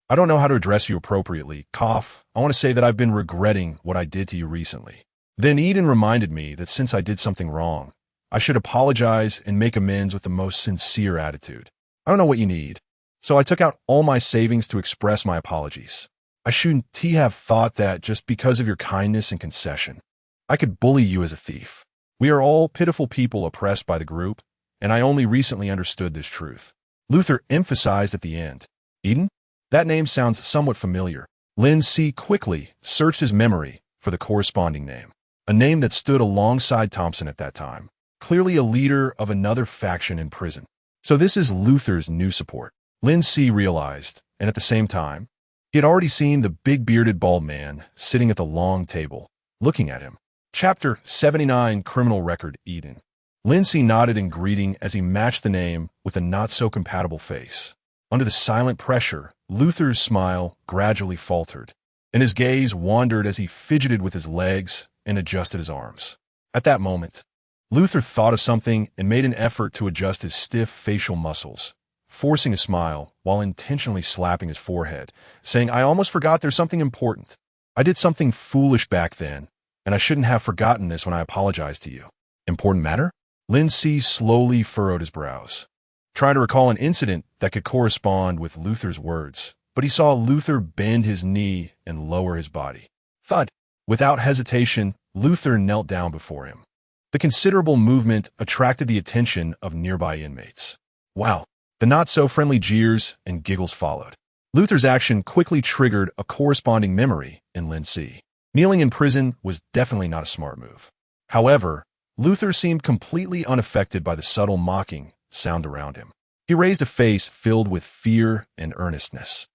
S1: I don't know how to address you appropriately. Cough. I want to say that I've been regretting what I did to you recently. Then Eden reminded me that since I did something wrong, I should apologize and make amends with the most sincere attitude. I don't know what you need, so I took out all my savings to express my apologies. I shouldn't have thought that just because of your kindness and concession, I could bully you as a thief. We are all pitiful people oppressed by the group, and I only recently understood this truth. Luther emphasized at the end. Eden? That name sounds somewhat familiar. Lin Si quickly searched his memory for the corresponding name, a name that stood alongside Thompson at that time, clearly a leader of another faction in prison. So this is Luther's new support. Lin Si realized, and at the same time, he had already seen the big bearded bald man sitting at the long table, looking at him. Chapter 79, Criminal Record, Eden. Lin Si nodded in greeting as he matched the name with a not-so-compatible face. Under the silent pressure, Luther's smile gradually faltered, and his gaze wandered as he fidgeted with his legs and adjusted his arms. At that moment, Luther thought of something and made an effort to adjust his stiff facial muscles, forcing a smile while intentionally slapping his forehead, saying, I almost forgot there's something important. I did something foolish back then, and I shouldn't have forgotten this when I apologized to you. Important matter? Lin Si slowly furrowed his brows, trying to recall an incident that could correspond with Luther's words, but he saw Luther bend his knee and lower his body. Thud! Without hesitation, Luther knelt down before him. The considerable movement attracted the attention of nearby inmates. Wow! The not-so-friendly jeers and giggles followed. Luther's action quickly triggered a corresponding memory in Lin Si. Kneeling in prison was definitely not a smart move. However, Luther seemed completely unaffected by the subtle mocking sound around him. He raised a face filled with fear and earnestness.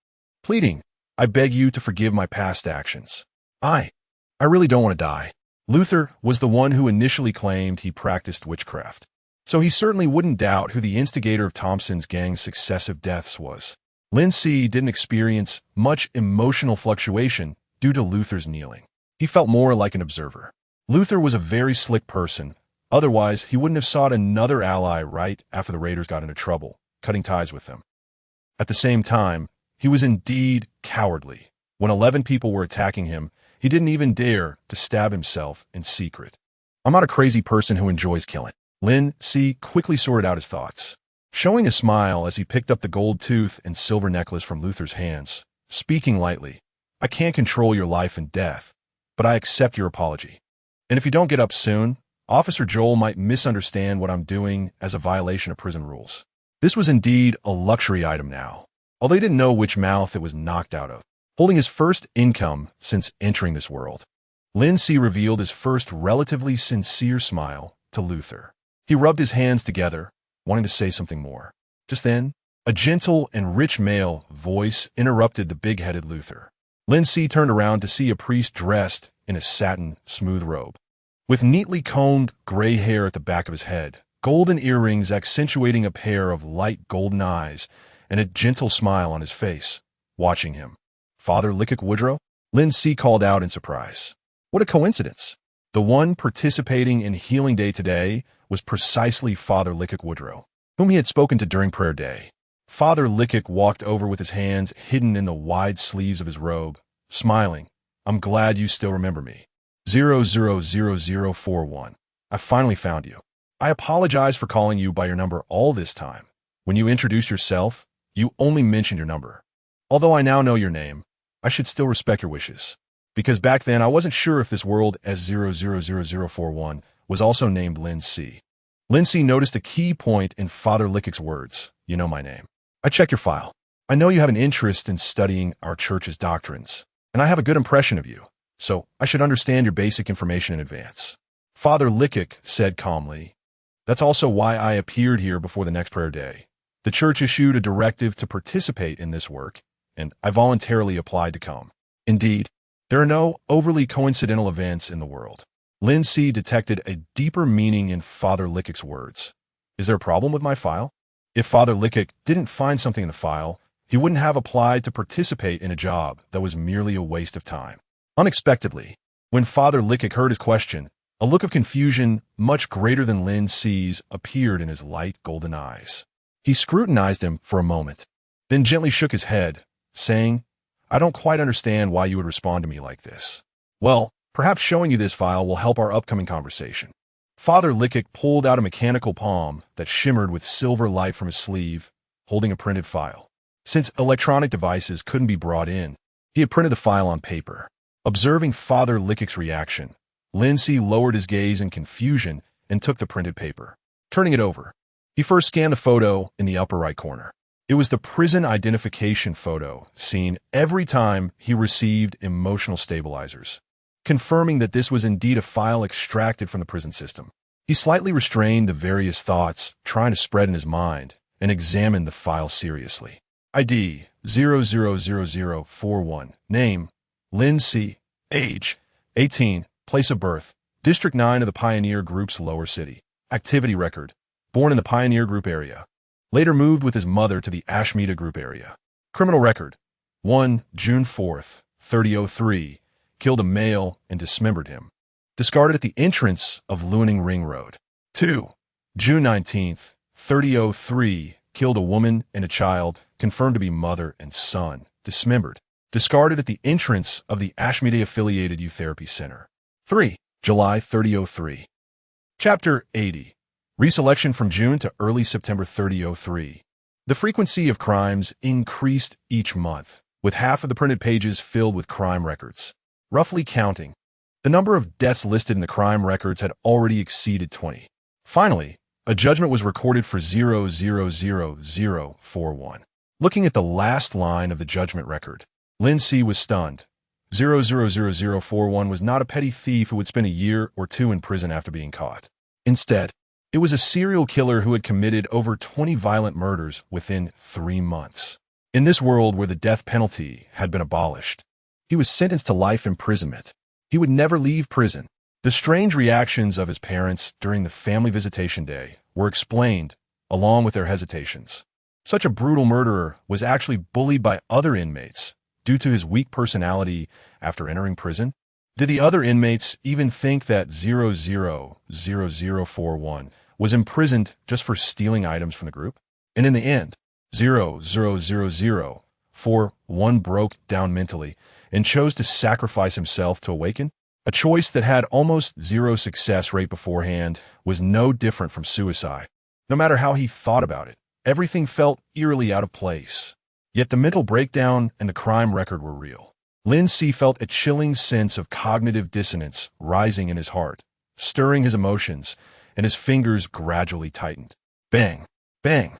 S1: Pleading, "I beg you to forgive my past actions. I really don't want to die." Luther was the one who initially claimed he practiced witchcraft, so he certainly wouldn't doubt who the instigator of Thompson's gang's successive deaths was. Lin Si didn't experience much emotional fluctuation due to Luther's kneeling. He felt more like an observer. Luther was a very slick person. Otherwise, he wouldn't have sought another ally right after the raiders got into trouble, cutting ties with them. At the same time, he was indeed cowardly. When 11 people were attacking him, he didn't even dare to stab himself in secret. "I'm not a crazy person who enjoys killing." Lin Si quickly sorted out his thoughts, showing a smile as he picked up the gold tooth and silver necklace from Luther's hands, speaking lightly. "I can't control your life and death, but I accept your apology. And if you don't get up soon, Officer Joel might misunderstand what I'm doing as a violation of prison rules." This was indeed a luxury item now, although he didn't know which mouth it was knocked out of. Holding his first income since entering this world, Lin Si revealed his first relatively sincere smile to Luther. He rubbed his hands together, wanting to say something more. Just then, a gentle and rich male voice interrupted the big-headed Luther. Lin Si turned around to see a priest dressed in a satin, smooth robe, with neatly combed gray hair at the back of his head, golden earrings accentuating a pair of light golden eyes, and a gentle smile on his face, watching him. "Father Lickett Woodrow?" Lin Si called out in surprise. What a coincidence! The one participating in Healing Day today was precisely Father Lickett Woodrow, whom he had spoken to during prayer day. Father Lickett walked over with his hands hidden in the wide sleeves of his robe, smiling. "I'm glad you still remember me. 000041. I finally found you. I apologize for calling you by your number all this time. When you introduced yourself, you only mentioned your number. Although I now know your name, I should still respect your wishes. Because back then I wasn't sure if this world as 000041 was also named Lin Si." Lin Si noticed a key point in Father Lickett's words. "You know my name. I check your file. I know you have an interest in studying our church's doctrines, and I have a good impression of you, so I should understand your basic information in advance." Father Lickett said calmly, "That's also why I appeared here before the next prayer day. The church issued a directive to participate in this work, and I voluntarily applied to come. Indeed, there are no overly coincidental events in the world." Lin Si detected a deeper meaning in Father Lickett's words. "Is there a problem with my file?" If Father Lickett didn't find something in the file, he wouldn't have applied to participate in a job that was merely a waste of time. Unexpectedly, when Father Lickett heard his question, a look of confusion much greater than Lin Si's appeared in his light golden eyes. He scrutinized him for a moment, then gently shook his head, saying, "I don't quite understand why you would respond to me like this. Well, perhaps showing you this file will help our upcoming conversation." Father Lickett pulled out a mechanical palm that shimmered with silver light from his sleeve, holding a printed file. Since electronic devices couldn't be brought in, he had printed the file on paper. Observing Father Lickett's reaction, Lin Si lowered his gaze in confusion and took the printed paper. Turning it over, he first scanned the photo in the upper right corner. It was the prison identification photo seen every time he received emotional stabilizers, confirming that this was indeed a file extracted from the prison system. He slightly restrained the various thoughts trying to spread in his mind and examined the file seriously. ID 000041. Name Lin Si. Age 18. Place of birth District 9 of the Pioneer Group's Lower City. Activity record: born in the Pioneer Group area. Later moved with his mother to the Ashmeda Group area. Criminal record: 1. June 4th, 3003. Killed a male and dismembered him. Discarded at the entrance of Luning Ring Road. 2. June 19th, 3003. Killed a woman and a child, confirmed to be mother and son. Dismembered. Discarded at the entrance of the Ashmeda-affiliated Youth Therapy Center. 3. July 3003. Chapter 80. Reselection from June to early September 3003. The frequency of crimes increased each month, with half of the printed pages filled with crime records. Roughly counting, The number of deaths listed in the crime records had already exceeded 20. Finally, a judgment was recorded for 00041. Looking at the last line of the judgment record, Lin Si was stunned. 00041 was not a petty thief who would spend a year or two in prison after being caught. Instead, it was a serial killer who had committed over 20 violent murders within 3 months. In this world where the death penalty had been abolished, he was sentenced to life imprisonment. He would never leave prison. The strange reactions of his parents during the family visitation day were explained, along with their hesitations. Such a brutal murderer was actually bullied by other inmates due to his weak personality after entering prison. Did the other inmates even think that 00041 was imprisoned just for stealing items from the group? And in the end, 00041 broke down mentally and chose to sacrifice himself to awaken. A choice that had almost zero success rate beforehand was no different from suicide. No matter how he thought about it, everything felt eerily out of place. Yet the mental breakdown and the crime record were real. Lin Si felt a chilling sense of cognitive dissonance rising in his heart, stirring his emotions, and his fingers gradually tightened. Bang! Bang!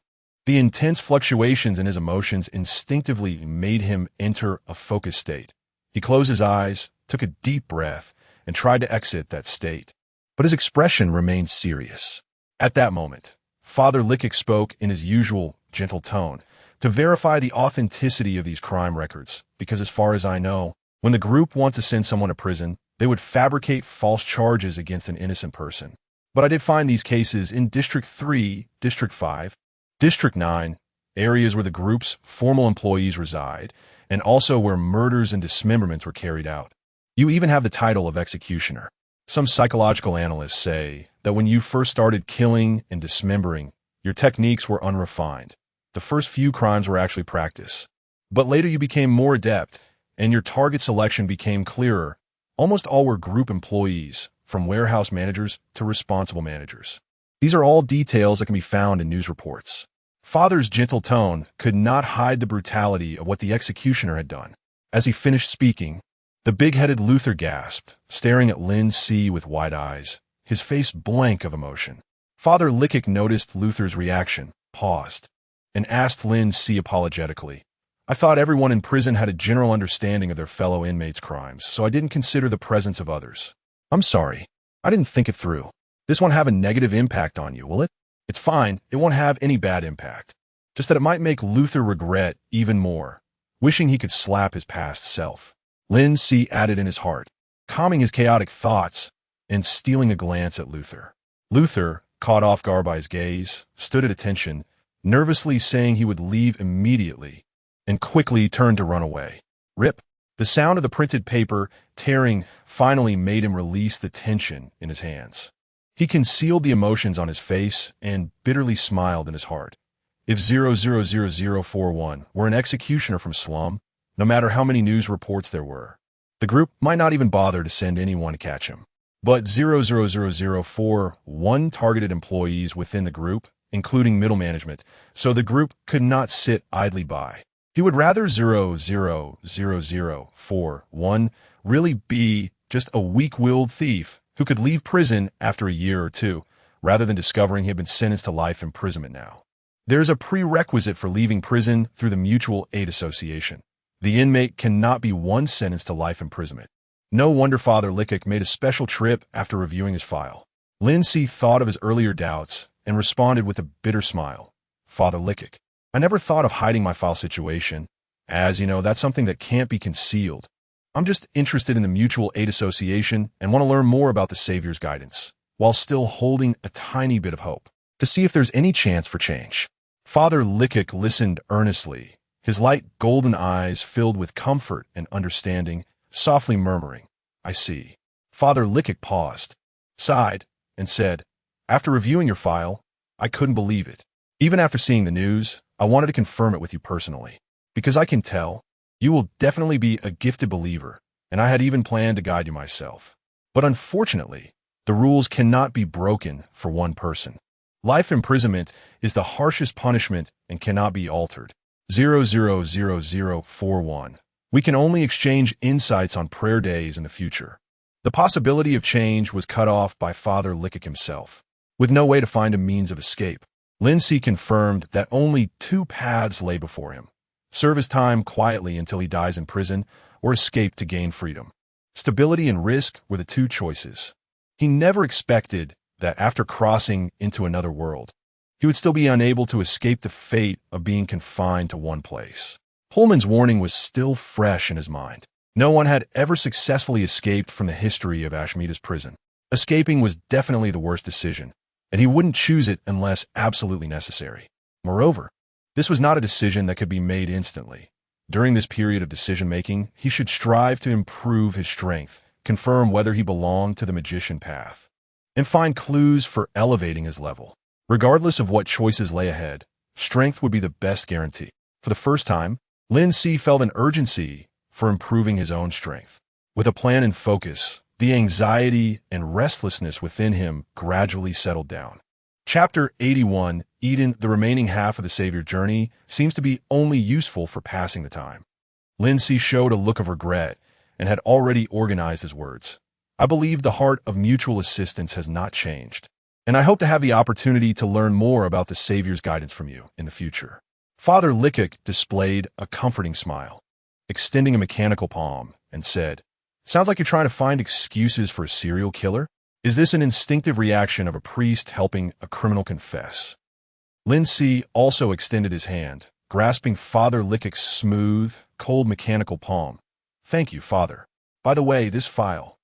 S1: The intense fluctuations in his emotions instinctively made him enter a focused state. He closed his eyes, took a deep breath, and tried to exit that state. But his expression remained serious. At that moment, Father Lickik spoke in his usual gentle tone to verify the authenticity of these crime records, because as far as I know, when the group wants to send someone to prison, they would fabricate false charges against an innocent person. But I did find these cases in District 3, District 5, District 9, areas where the group's formal employees reside, and also where murders and dismemberments were carried out. You even have the title of executioner. Some psychological analysts say that when you first started killing and dismembering, your techniques were unrefined. The first few crimes were actually practice. But later you became more adept, and your target selection became clearer. Almost all were group employees, from warehouse managers to responsible managers. These are all details that can be found in news reports. Father's gentle tone could not hide the brutality of what the executioner had done. As he finished speaking, the big-headed Luther gasped, staring at Lin Si with wide eyes, his face blank of emotion. Father Lickik noticed Luther's reaction, paused, and asked Lin Si apologetically, "I thought everyone in prison had a general understanding of their fellow inmates' crimes, so I didn't consider the presence of others. I'm sorry. I didn't think it through. This won't have a negative impact on you, will it? It's fine. It won't have any bad impact. Just that it might make Luther regret even more, wishing he could slap his past self." Lin Si added in his heart, calming his chaotic thoughts and stealing a glance at Luther. Luther, caught off guard by his gaze, stood at attention, nervously saying he would leave immediately, and quickly turned to run away. Rip! The sound of the printed paper tearing finally made him release the tension in his hands. He concealed the emotions on his face and bitterly smiled in his heart. If 00041 were an executioner from Slum, no matter how many news reports there were, the group might not even bother to send anyone to catch him. But 00041 targeted employees within the group, including middle management, so the group could not sit idly by. He would rather 00041 really be just a weak-willed thief who could leave prison after a year or two, rather than discovering he had been sentenced to life imprisonment now. There's a prerequisite for leaving prison through the Mutual Aid Association. The inmate cannot be once sentenced to life imprisonment. No wonder Father Lickik made a special trip after reviewing his file. Lin Si thought of his earlier doubts and responded with a bitter smile. "Father Lickik, I never thought of hiding my file situation. As you know, that's something that can't be concealed. I'm just interested in the Mutual Aid Association and want to learn more about the Savior's guidance, while still holding a tiny bit of hope, to see if there's any chance for change." Father Lickik listened earnestly, his light golden eyes filled with comfort and understanding, softly murmuring, "I see." Father Lickik paused, sighed, and said, "After reviewing your file, I couldn't believe it. Even after seeing the news, I wanted to confirm it with you personally, because I can tell you will definitely be a gifted believer, and I had even planned to guide you myself. But unfortunately, the rules cannot be broken for one person. Life imprisonment is the harshest punishment and cannot be altered. 00041. We can only exchange insights on prayer days in the future. The possibility of change was cut off by Father Lickett himself. With no way to find a means of escape, Lin Si confirmed that only two paths lay before him: serve his time quietly until he dies in prison, or escape to gain freedom. Stability and risk were the two choices. He never expected that after crossing into another world, he would still be unable to escape the fate of being confined to one place. Pullman's warning was still fresh in his mind. No one had ever successfully escaped from the history of Ashmeda's prison. Escaping was definitely the worst decision, and he wouldn't choose it unless absolutely necessary. Moreover, this was not a decision that could be made instantly. During this period of decision-making, he should strive to improve his strength, confirm whether he belonged to the magician path, and find clues for elevating his level. Regardless of what choices lay ahead, strength would be the best guarantee. For the first time, Lin Si felt an urgency for improving his own strength. With a plan and focus, the anxiety and restlessness within him gradually settled down. Chapter 81, Eden, the remaining half of the Savior journey, seems to be only useful for passing the time. Lin Si showed a look of regret and had already organized his words. I believe the heart of mutual assistance has not changed, and I hope to have the opportunity to learn more about the Savior's guidance from you in the future. Father Lickett displayed a comforting smile, extending a mechanical palm, and said, "Sounds like you're trying to find excuses for a serial killer. Is this an instinctive reaction of a priest helping a criminal confess?" Lin Si also extended his hand, grasping Father Lickett's smooth, cold mechanical palm. "Thank you, Father. By the way, this file.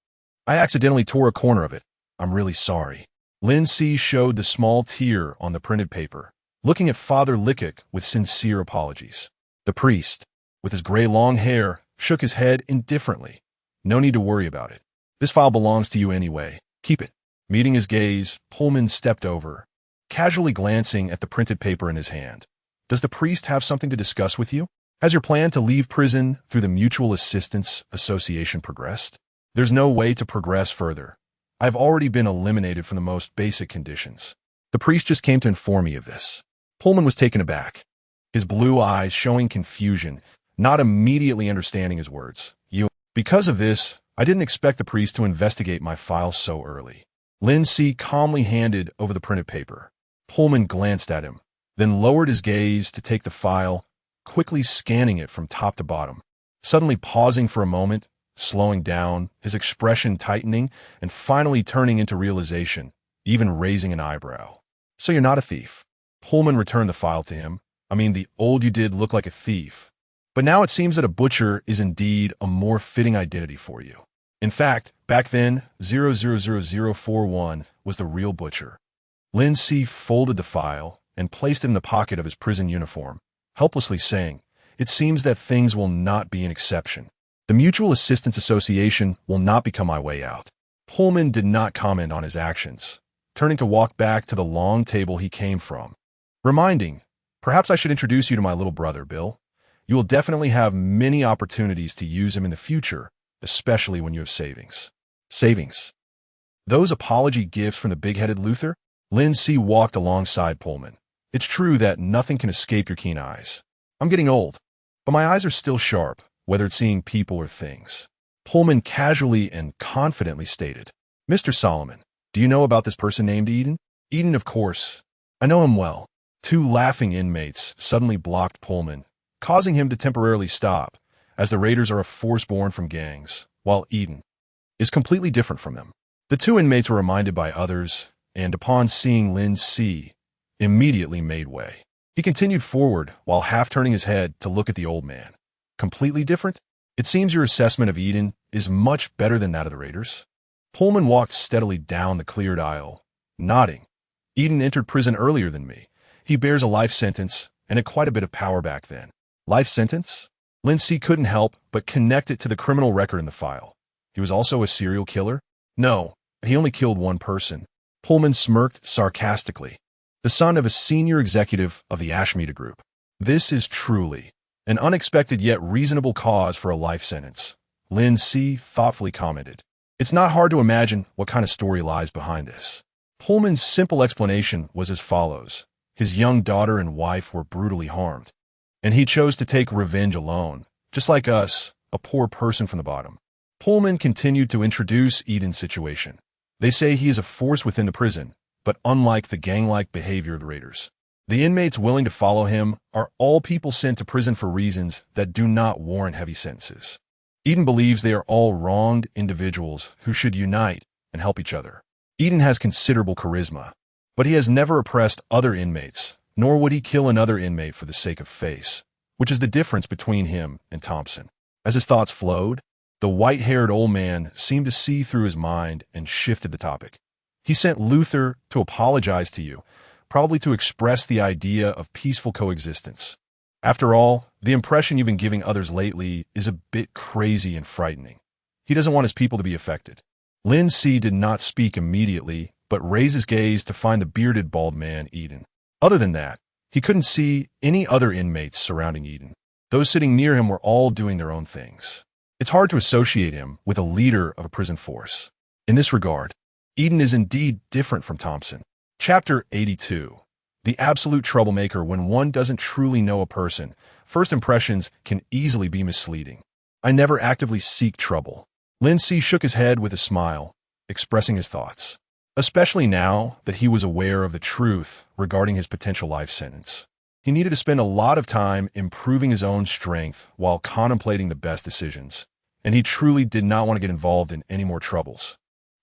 S1: I accidentally tore a corner of it. I'm really sorry." Lin Si showed the small tear on the printed paper, looking at Father Lickett with sincere apologies. The priest, with his gray long hair, shook his head indifferently. "No need to worry about it. This file belongs to you anyway. Keep it." Meeting his gaze, Pullman stepped over, casually glancing at the printed paper in his hand. "Does the priest have something to discuss with you? Has your plan to leave prison through the Mutual Assistance Association progressed?" "There's no way to progress further. I've already been eliminated from the most basic conditions. The priest just came to inform me of this." Pullman was taken aback, his blue eyes showing confusion, not immediately understanding his words. Because of this, I didn't expect the priest to investigate my file so early." Lin Si calmly handed over the printed paper. Pullman glanced at him, then lowered his gaze to take the file, quickly scanning it from top to bottom, suddenly pausing for a moment, slowing down, his expression tightening, and finally turning into realization, even raising an eyebrow. "So you're not a thief?" Pullman returned the file to him. "I mean, the old you did look like a thief. But now it seems that a butcher is indeed a more fitting identity for you. In fact, back then, 000041 was the real butcher." Lin Si folded the file and placed it in the pocket of his prison uniform, helplessly saying, "It seems that things will not be an exception. The Mutual Assistance Association will not become my way out." Pullman did not comment on his actions, turning to walk back to the long table he came from, reminding, "Perhaps I should introduce you to my little brother, Bill. You will definitely have many opportunities to use him in the future, especially when you have savings." Savings? Those apology gifts from the big-headed Luther? Lin Si walked alongside Pullman. "It's true that nothing can escape your keen eyes. I'm getting old, but my eyes are still sharp, whether it's seeing people or things." Pullman casually and confidently stated, "Mr. Solomon, do you know about this person named Eden?" "Eden, of course. I know him well." Two laughing inmates suddenly blocked Pullman, causing him to temporarily stop, as the raiders are a force born from gangs, while Eden is completely different from them. The two inmates were reminded by others, and upon seeing Lin Si, immediately made way. He continued forward while half turning his head to look at the old man. "Completely different? It seems your assessment of Eden is much better than that of the raiders." Pullman walked steadily down the cleared aisle, nodding. "Eden entered prison earlier than me. He bears a life sentence and had quite a bit of power back then." Life sentence? Lin Si couldn't help but connect it to the criminal record in the file. He was also a serial killer? No, he only killed one person. Pullman smirked sarcastically. The son of a senior executive of the Ashmeada Group. "This is truly an unexpected yet reasonable cause for a life sentence," Lin Si thoughtfully commented. "It's not hard to imagine what kind of story lies behind this." Pullman's simple explanation was as follows. His young daughter and wife were brutally harmed, and he chose to take revenge alone, just like us, a poor person from the bottom. Pullman continued to introduce Eden's situation. They say he is a force within the prison, but unlike the gang-like behavior of the raiders, the inmates willing to follow him are all people sent to prison for reasons that do not warrant heavy sentences. Eden believes they are all wronged individuals who should unite and help each other. Eden has considerable charisma, but he has never oppressed other inmates, nor would he kill another inmate for the sake of face, which is the difference between him and Thompson. As his thoughts flowed, the white-haired old man seemed to see through his mind and shifted the topic. He sent Luther to apologize to you, probably to express the idea of peaceful coexistence. After all, the impression you've been giving others lately is a bit crazy and frightening. He doesn't want his people to be affected. Lin Si did not speak immediately, but raised his gaze to find the bearded bald man, Eden. Other than that, he couldn't see any other inmates surrounding Eden. Those sitting near him were all doing their own things. It's hard to associate him with a leader of a prison force. In this regard, Eden is indeed different from Thompson. Chapter 82. The absolute troublemaker. When one doesn't truly know a person, first impressions can easily be misleading. I never actively seek trouble. Lin Si shook his head with a smile, expressing his thoughts, especially now that he was aware of the truth regarding his potential life sentence. He needed to spend a lot of time improving his own strength while contemplating the best decisions, and he truly did not want to get involved in any more troubles.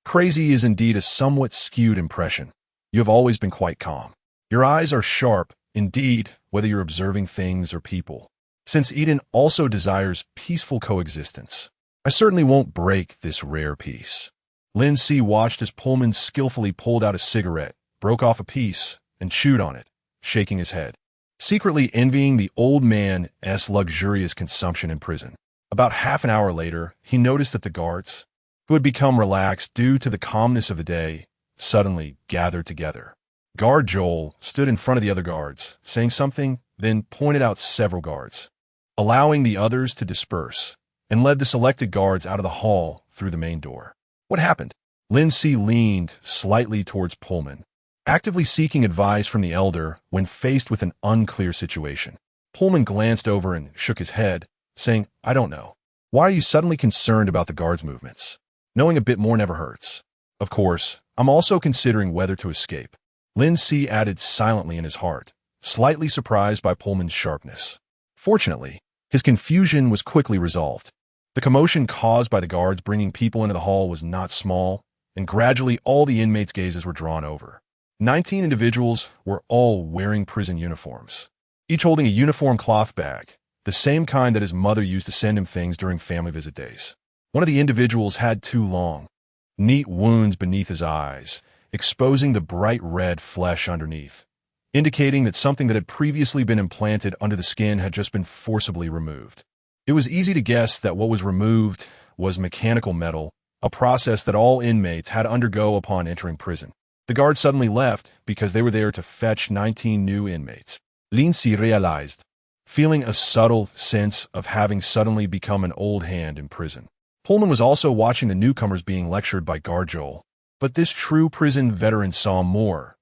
S1: Crazy is indeed a somewhat skewed impression. You have always been quite calm. Your eyes are sharp, indeed, whether you're observing things or people. Since Eden also desires peaceful coexistence, I certainly won't break this rare peace. Lin Si watched as Pullman skillfully pulled out a cigarette, broke off a piece, and chewed on it, shaking his head, secretly envying the old man's luxurious consumption in prison. About half an hour later, he noticed that the guards, who had become relaxed due to the calmness of the day, suddenly gathered together. Guard Joel stood in front of the other guards, saying something, then pointed out several guards, allowing the others to disperse, and led the selected guards out of the hall through the main door. What happened? Lin Si leaned slightly towards Pullman, actively seeking advice from the elder when faced with an unclear situation. Pullman glanced over and shook his head, saying, I don't know. Why are you suddenly concerned about the guards' movements? Knowing a bit more never hurts. Of course, I'm also considering whether to escape. Lin Si added silently in his heart, slightly surprised by Pullman's sharpness. Fortunately, his confusion was quickly resolved. The commotion caused by the guards bringing people into the hall was not small, and gradually all the inmates' gazes were drawn over. 19 individuals were all wearing prison uniforms, each holding a uniform cloth bag, the same kind that his mother used to send him things during family visit days. One of the individuals had 2 long, neat wounds beneath his eyes, exposing the bright red flesh underneath, indicating that something that had previously been implanted under the skin had just been forcibly removed. It was easy to guess that what was removed was mechanical metal, a process that all inmates had to undergo upon entering prison. The guards suddenly left because they were there to fetch 19 new inmates. Lin Si realized, feeling a subtle sense of having suddenly become an old hand in prison. Pullman was also watching the newcomers being lectured by Guard Joel, but this true prison veteran saw more.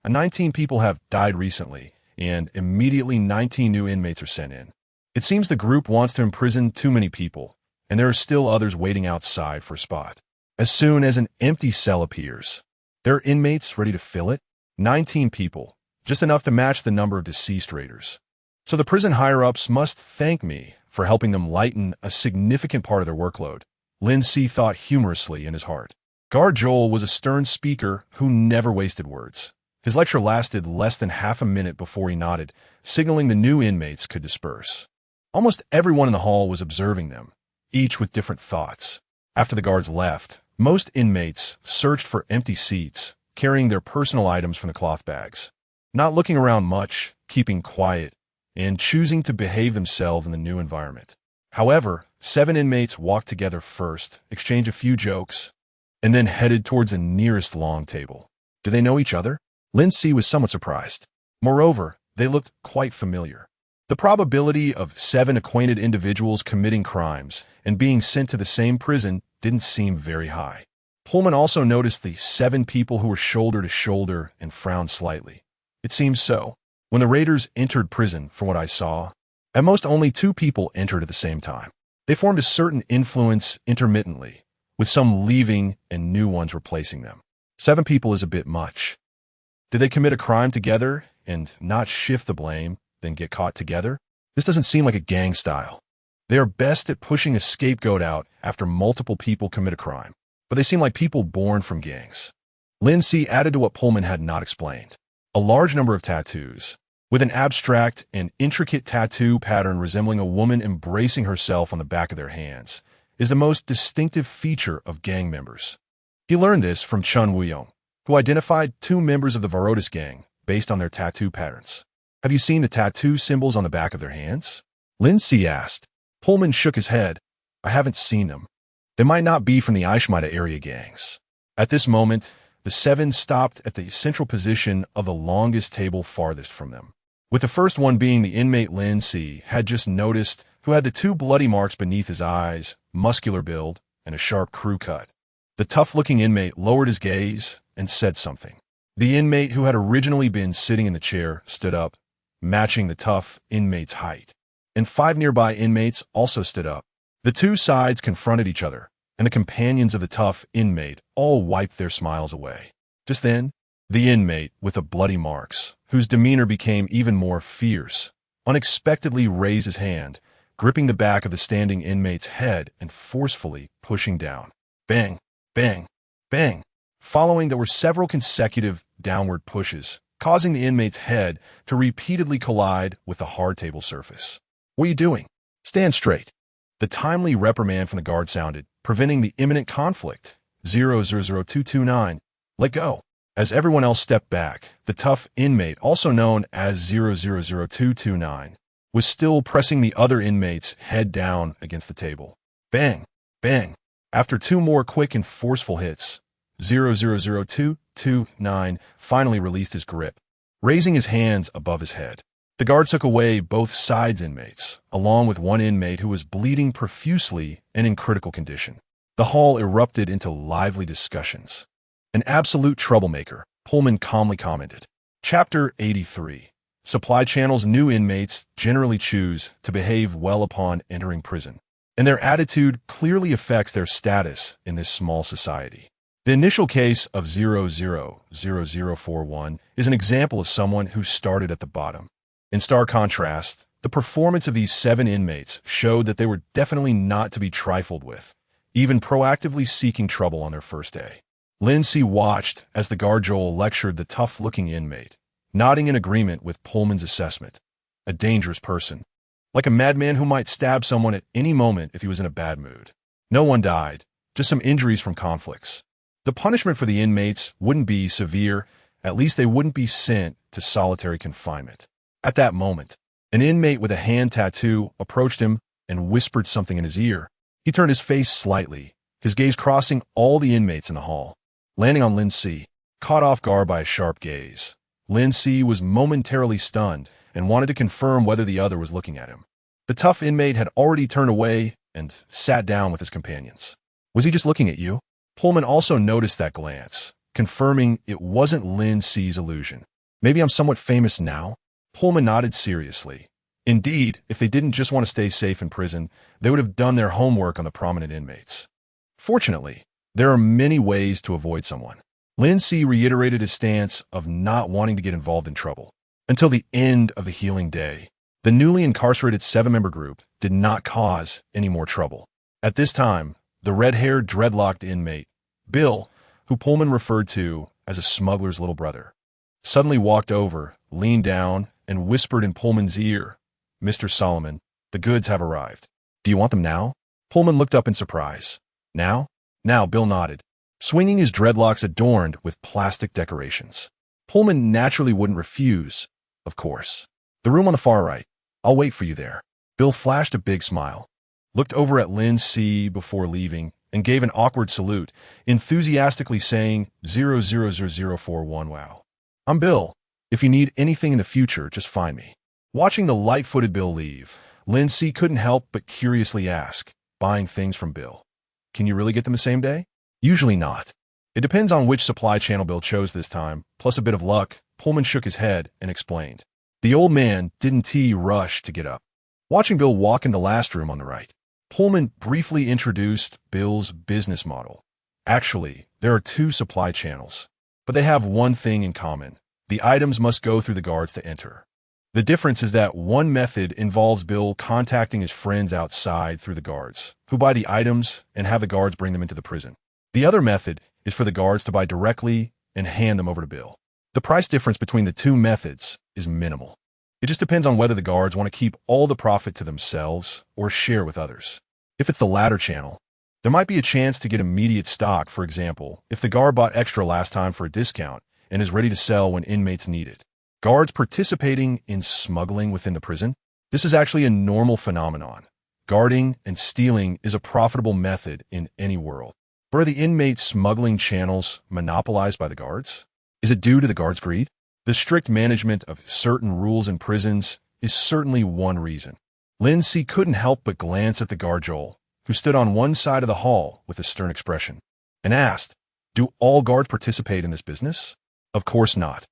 S1: 19 people have died recently, and immediately 19 new inmates are sent in. It seems the group wants to imprison too many people, and there are still others waiting outside for a spot. As soon as an empty cell appears, there are inmates ready to fill it. 19 people, just enough to match the number of deceased raiders. So the prison higher-ups must thank me for helping them lighten a significant part of their workload. Lin Si thought humorously in his heart. Guard Joel was a stern speaker who never wasted words. His lecture lasted less than half a minute before he nodded, signaling the new inmates could disperse. Almost everyone in the hall was observing them, each with different thoughts. After the guards left, most inmates searched for empty seats, carrying their personal items from the cloth bags, not looking around much, keeping quiet, and choosing to behave themselves in the new environment. However, 7 inmates walked together first, exchanged a few jokes, and then headed towards the nearest long table. Do they know each other? Lin Si was somewhat surprised. Moreover, they looked quite familiar. The probability of 7 acquainted individuals committing crimes and being sent to the same prison didn't seem very high. Pullman also noticed the 7 people who were shoulder to shoulder and frowned slightly. It seems so. When the raiders entered prison, from what I saw, at most only 2 people entered at the same time. They formed a certain influence intermittently, with some leaving and new ones replacing them. 7 people is a bit much. Did they commit a crime together and not shift the blame, then get caught together? This doesn't seem like a gang style. They are best at pushing a scapegoat out after multiple people commit a crime, but they seem like people born from gangs. Lin Si added to what Pullman had not explained. A large number of tattoos, with an abstract and intricate tattoo pattern resembling a woman embracing herself on the back of their hands, is the most distinctive feature of gang members. He learned this from Chun Wuyong, who identified 2 members of the Varotis gang based on their tattoo patterns. Have you seen the tattoo symbols on the back of their hands? Lin Si asked. Pullman shook his head. I haven't seen them. They might not be from the Aishmita area gangs. At this moment, the 7 stopped at the central position of the longest table farthest from them, with the first one being the inmate Lin Si had just noticed, who had the 2 bloody marks beneath his eyes, muscular build, and a sharp crew cut. The tough-looking inmate lowered his gaze and said something. The inmate who had originally been sitting in the chair stood up, matching the tough inmate's height, and 5 nearby inmates also stood up. The 2 sides confronted each other, and the companions of the tough inmate all wiped their smiles away. Just then, the inmate with the bloody marks, whose demeanor became even more fierce, unexpectedly raised his hand, gripping the back of the standing inmate's head and forcefully pushing down. Bang, bang, bang. Following, there were several consecutive downward pushes, causing the inmate's head to repeatedly collide with the hard table surface. What are you doing? Stand straight. The timely reprimand from the guard sounded, preventing the imminent conflict. 000229. Let go. As everyone else stepped back, the tough inmate, also known as 000229, was still pressing the other inmate's head down against the table. Bang, bang. After 2 more quick and forceful hits, 000229 finally released his grip, raising his hands above his head. The guard took away both sides' inmates, along with 1 inmate who was bleeding profusely and in critical condition. The hall erupted into lively discussions. An absolute troublemaker, Pullman calmly commented. Chapter 83. Supply Channel's new inmates generally choose to behave well upon entering prison, and their attitude clearly affects their status in this small society. The initial case of 000041 is an example of someone who started at the bottom. In stark contrast, the performance of these 7 inmates showed that they were definitely not to be trifled with, even proactively seeking trouble on their first day. Lin Si watched as the guard Joel lectured the tough-looking inmate, nodding in agreement with Pullman's assessment. A dangerous person, like a madman who might stab someone at any moment if he was in a bad mood. No one died, just some injuries from conflicts. The punishment for the inmates wouldn't be severe, at least they wouldn't be sent to solitary confinement. At that moment, an inmate with a hand tattoo approached him and whispered something in his ear. He turned his face slightly, his gaze crossing all the inmates in the hall, landing on Lin Si, caught off guard by a sharp gaze. Lin Si was momentarily stunned and wanted to confirm whether the other was looking at him. The tough inmate had already turned away and sat down with his companions. Was he just looking at you? Pullman also noticed that glance, confirming it wasn't Lin Si's illusion. Maybe I'm somewhat famous now? Pullman nodded seriously. Indeed, if they didn't just want to stay safe in prison, they would have done their homework on the prominent inmates. Fortunately, there are many ways to avoid someone. Lin Si reiterated his stance of not wanting to get involved in trouble. Until the end of the healing day, the newly incarcerated 7-member group did not cause any more trouble. At this time, the red-haired, dreadlocked inmate, Bill, who Pullman referred to as a smuggler's little brother, suddenly walked over, leaned down, and whispered in Pullman's ear, Mr. Solomon, the goods have arrived. Do you want them now? Pullman looked up in surprise. Now? Now, Bill nodded, swinging his dreadlocks adorned with plastic decorations. Pullman naturally wouldn't refuse, of course. The room on the far right. I'll wait for you there. Bill flashed a big smile, looked over at Lin Si before leaving, and gave an awkward salute, enthusiastically saying 000041 wow. I'm Bill. If you need anything in the future, just find me. Watching the light-footed Bill leave, Lin Si couldn't help but curiously ask, buying things from Bill. Can you really get them the same day? Usually not. It depends on which supply channel Bill chose this time, plus a bit of luck. Pullman shook his head and explained. The old man didn't rush to get up. Watching Bill walk in the last room on the right, Pullman briefly introduced Bill's business model. Actually, there are two supply channels, but they have one thing in common. The items must go through the guards to enter. The difference is that one method involves Bill contacting his friends outside through the guards, who buy the items and have the guards bring them into the prison. The other method is for the guards to buy directly and hand them over to Bill. The price difference between the two methods is minimal. It just depends on whether the guards want to keep all the profit to themselves or share with others. If it's the latter channel, there might be a chance to get immediate stock. For example, if the guard bought extra last time for a discount and is ready to sell when inmates need it. Guards participating in smuggling within the prison? This is actually a normal phenomenon. Guarding and stealing is a profitable method in any world. But are the inmates smuggling channels monopolized by the guards? Is it due to the guards' greed? The strict management of certain rules in prisons is certainly one reason. Lin Si couldn't help but glance at the guard Joel, who stood on one side of the hall with a stern expression, and asked, "Do all guards participate in this business?" Of course not.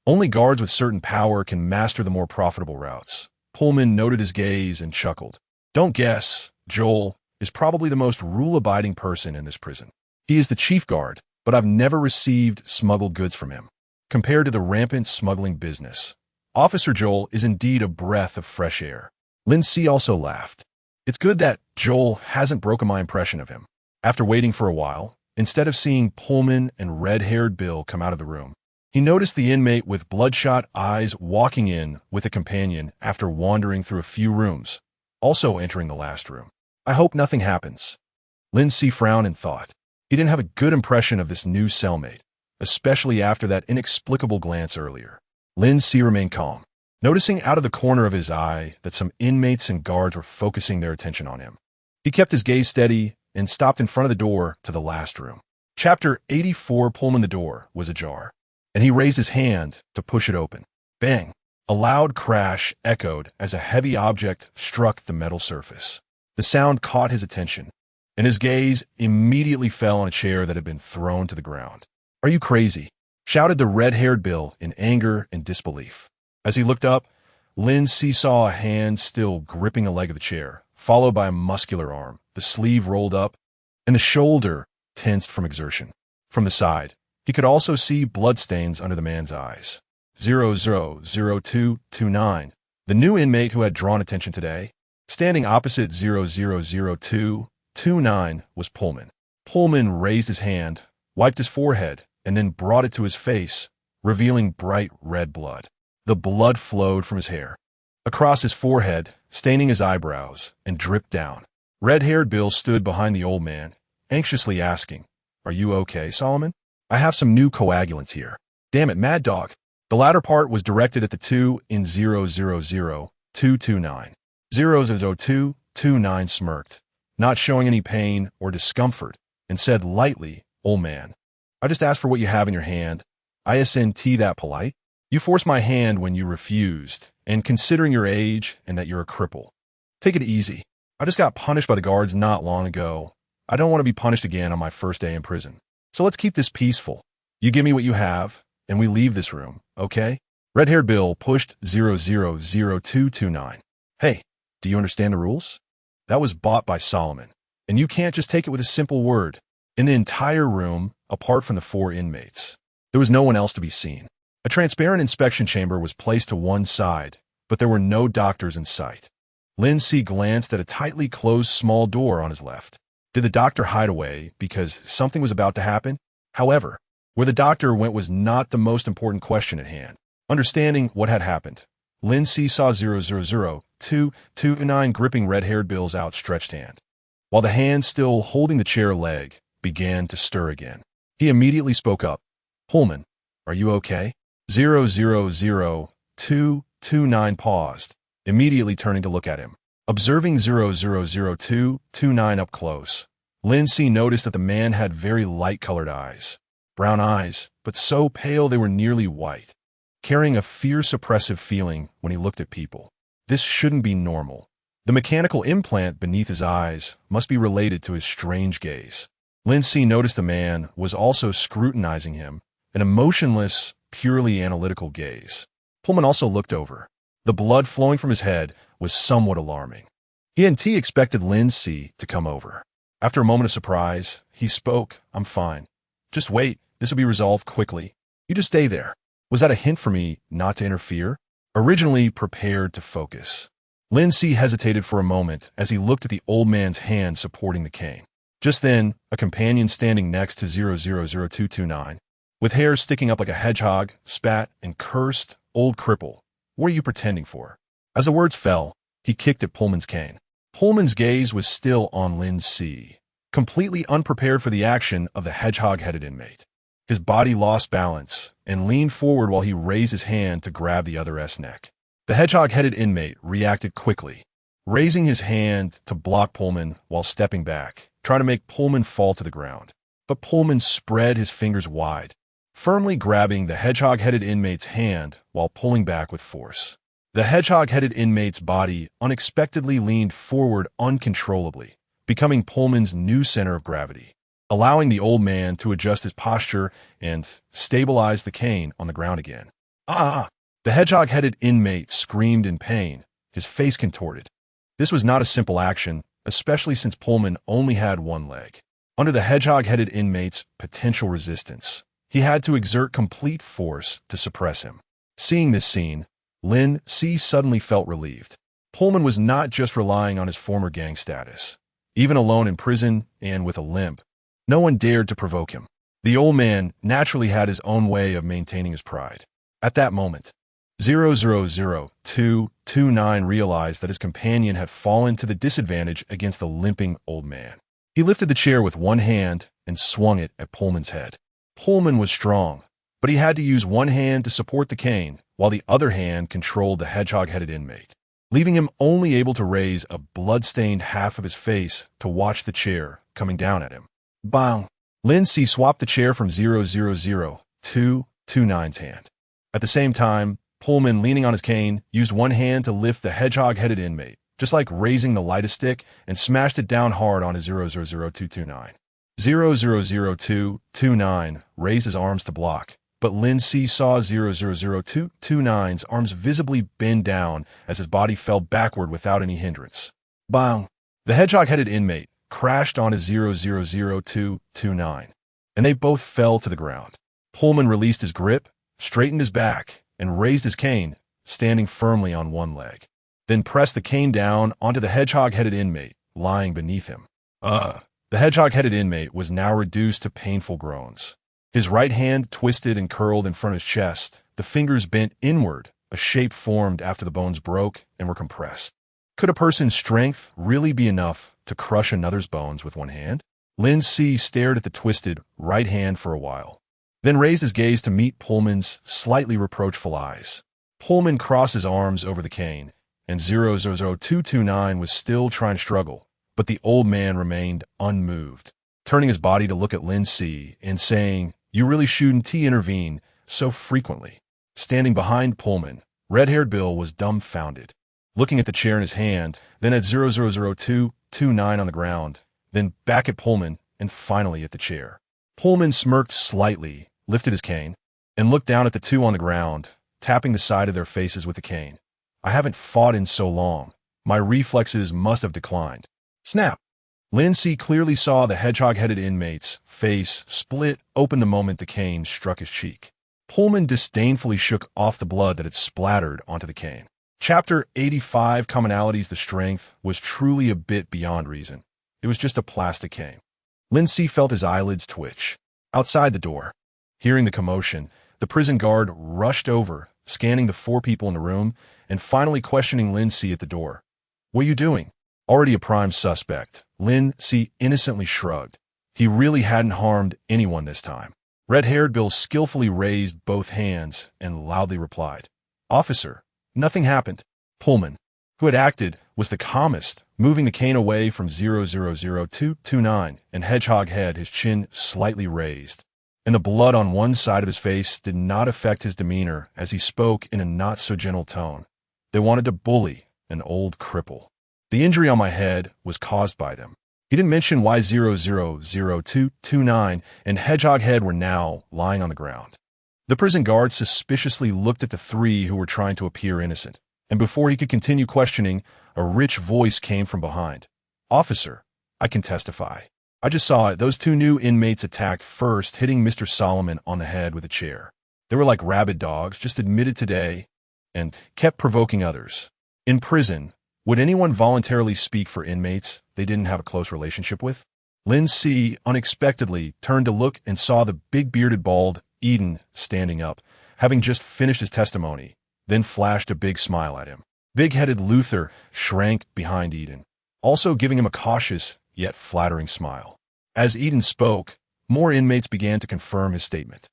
S1: Only guards with certain power can master the more profitable routes. Pullman noted his gaze and chuckled. Don't guess, Joel is probably the most rule-abiding person in this prison. He is the chief guard, but I've never received smuggled goods from him. Compared to the rampant smuggling business, Officer Joel is indeed a breath of fresh air. Lin Si also laughed. It's good that Joel hasn't broken my impression of him. After waiting for a while, instead of seeing Pullman and red-haired Bill come out of the room, he noticed the inmate with bloodshot eyes walking in with a companion after wandering through a few rooms, also entering the last room. I hope nothing happens. Lin Si frowned and thought. He didn't have a good impression of this new cellmate, especially after that inexplicable glance earlier. Lin Si remained calm, noticing out of the corner of his eye that some inmates and guards were focusing their attention on him. He kept his gaze steady and stopped in front of the door to the last room. Chapter 84. Pullman. The door was ajar, and he raised his hand to push it open. Bang! A loud crash echoed as a heavy object struck the metal surface. The sound caught his attention, and his gaze immediately fell on a chair that had been thrown to the ground. Are you crazy? Shouted the red-haired Bill in anger and disbelief. As he looked up, Lin Si saw a hand still gripping a leg of the chair, followed by a muscular arm, the sleeve rolled up, and the shoulder tensed from exertion. From the side, he could also see bloodstains under the man's eyes. 000229, the new inmate who had drawn attention today, standing opposite 000229 was Pullman. Pullman raised his hand, wiped his forehead, and then brought it to his face, revealing bright red blood. The blood flowed from his hair, across his forehead, staining his eyebrows, and dripped down. Red-haired Bill stood behind the old man, anxiously asking, Are you okay, Solomon? I have some new coagulants here. Damn it, Mad Dog. The latter part was directed at the two in 000229. 000229 smirked, not showing any pain or discomfort, and said lightly, Old man, I just asked for what you have in your hand. Isn't that polite? You forced my hand when you refused, and considering your age and that you're a cripple. Take it easy. I just got punished by the guards not long ago. I don't want to be punished again on my first day in prison. So let's keep this peaceful. You give me what you have, and we leave this room, okay? Red-haired Bill pushed 000229. Hey, do you understand the rules? That was bought by Solomon, and you can't just take it with a simple word. In the entire room, apart from the four inmates, there was no one else to be seen. A transparent inspection chamber was placed to one side, but there were no doctors in sight. Lin Si glanced at a tightly closed small door on his left. Did the doctor hide away because something was about to happen? However, where the doctor went was not the most important question at hand. Understanding what had happened, Lin Si saw 000229 gripping red-haired Bill's outstretched hand, while the hand still holding the chair leg began to stir again. He immediately spoke up. Pullman, are you okay? 000229 paused, immediately turning to look at him. Observing 000229 up close, Lin Si noticed that the man had very light-colored eyes. Brown eyes, but so pale they were nearly white, carrying a fierce oppressive feeling when he looked at people. This shouldn't be normal. The mechanical implant beneath his eyes must be related to his strange gaze. Lin Si noticed the man was also scrutinizing him, an emotionless, purely analytical gaze. Pullman also looked over. The blood flowing from his head was somewhat alarming. He expected Lin Si to come over. After a moment of surprise, he spoke, "I'm fine. Just wait, this will be resolved quickly. You just stay there." Was that a hint for me not to interfere? Originally prepared to focus. Lin Si hesitated for a moment as he looked at the old man's hand supporting the cane. Just then, a companion standing next to 000229, with hair sticking up like a hedgehog, spat and cursed, "Old cripple, what are you pretending for?" As the words fell, he kicked at Pullman's cane. Pullman's gaze was still on Lin Si, completely unprepared for the action of the hedgehog-headed inmate. His body lost balance and leaned forward while he raised his hand to grab the other's neck. The hedgehog-headed inmate reacted quickly, raising his hand to block Pullman while stepping back, trying to make Pullman fall to the ground. But Pullman spread his fingers wide, firmly grabbing the hedgehog-headed inmate's hand while pulling back with force. The hedgehog-headed inmate's body unexpectedly leaned forward uncontrollably, becoming Pullman's new center of gravity, allowing the old man to adjust his posture and stabilize the cane on the ground again. "Ah!" The hedgehog-headed inmate screamed in pain, his face contorted. This was not a simple action, especially since Pullman only had one leg. Under the hedgehog-headed inmate's potential resistance, he had to exert complete force to suppress him. Seeing this scene, Lin Si suddenly felt relieved. Pullman was not just relying on his former gang status. Even alone in prison and with a limp, no one dared to provoke him. The old man naturally had his own way of maintaining his pride. At that moment, 000229 realized that his companion had fallen to the disadvantage against the limping old man. He lifted the chair with one hand and swung it at Pullman's head. Pullman was strong, but he had to use one hand to support the cane, while the other hand controlled the hedgehog-headed inmate, leaving him only able to raise a blood-stained half of his face to watch the chair coming down at him. Bang! Lin Si swapped the chair from 000229's hand. At the same time, Pullman, leaning on his cane, used one hand to lift the hedgehog-headed inmate, just like raising the lightest stick, and smashed it down hard on his 000229. 000229 raised his arms to block, but Lin Si saw 000229's arms visibly bend down as his body fell backward without any hindrance. Bang! The hedgehog-headed inmate crashed onto 000229, and they both fell to the ground. Pullman released his grip, straightened his back, and raised his cane, standing firmly on one leg, then pressed the cane down onto the hedgehog-headed inmate lying beneath him. The hedgehog-headed inmate was now reduced to painful groans. His right hand twisted and curled in front of his chest, the fingers bent inward, a shape formed after the bones broke and were compressed. Could a person's strength really be enough to crush another's bones with one hand? Lin Si stared at the twisted right hand for a while, then raised his gaze to meet Pullman's slightly reproachful eyes. Pullman crossed his arms over the cane, and 000229 was still trying to struggle, but the old man remained unmoved, turning his body to look at Lin Si and saying, "You really shouldn't intervene so frequently." Standing behind Pullman, red-haired Bill was dumbfounded, looking at the chair in his hand, then at 000229 on the ground, then back at Pullman, and finally at the chair. Pullman smirked slightly, lifted his cane, and looked down at the two on the ground, tapping the side of their faces with the cane. "I haven't fought in so long. My reflexes must have declined." Snap! Lin Si clearly saw the hedgehog-headed inmate's face split open the moment the cane struck his cheek. Pullman disdainfully shook off the blood that had splattered onto the cane. Chapter 85, Commonalities. The strength was truly a bit beyond reason. It was just a plastic cane. Lin Si felt his eyelids twitch. Outside the door, hearing the commotion, the prison guard rushed over, scanning the four people in the room, and finally questioning Lin Si at the door. "What are you doing?" Already a prime suspect, Lin Si innocently shrugged. He really hadn't harmed anyone this time. Red-haired Bill skillfully raised both hands and loudly replied, "Officer, nothing happened." Pullman, who had acted, was the calmest, moving the cane away from 000229 and Hedgehog Head, his chin slightly raised, and the blood on one side of his face did not affect his demeanor as he spoke in a not-so-gentle tone. "They wanted to bully an old cripple. The injury on my head was caused by them." He didn't mention why 000229 and Hedgehog Head were now lying on the ground. The prison guard suspiciously looked at the three who were trying to appear innocent. And before he could continue questioning, a rich voice came from behind. "Officer, I can testify. I just saw it. Those two new inmates attacked first, hitting Mr. Solomon on the head with a chair. They were like rabid dogs, just admitted today, and kept provoking others. In prison, would anyone voluntarily speak for inmates they didn't have a close relationship with?" Lin Si unexpectedly turned to look and saw the big-bearded bald Eden standing up, having just finished his testimony, then flashed a big smile at him. Big-headed Luther shrank behind Eden, also giving him a cautious yet flattering smile. As Eden spoke, more inmates began to confirm his statement.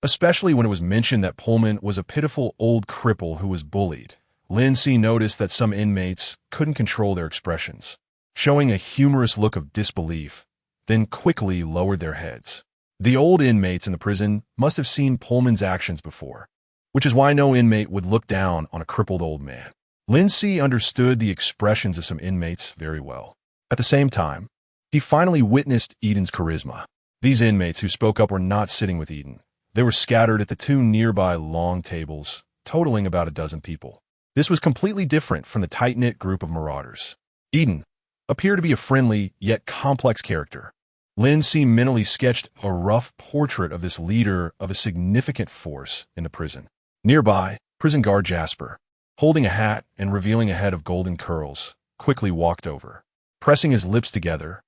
S1: Especially when it was mentioned that Pullman was a pitiful old cripple who was bullied, Lin Si noticed that some inmates couldn't control their expressions, showing a humorous look of disbelief, then quickly lowered their heads. The old inmates in the prison must have seen Pullman's actions before, which is why no inmate would look down on a crippled old man. Lin Si understood the expressions of some inmates very well. At the same time, he finally witnessed Eden's charisma. These inmates who spoke up were not sitting with Eden. They were scattered at the two nearby long tables, totaling about a dozen people. This was completely different from the tight-knit group of marauders. Eden appeared to be a friendly yet complex character. Lin Si mentally sketched a rough portrait of this leader of a significant force in the prison. Nearby, prison guard Jasper, holding a hat and revealing a head of golden curls, quickly walked over. Pressing his lips together,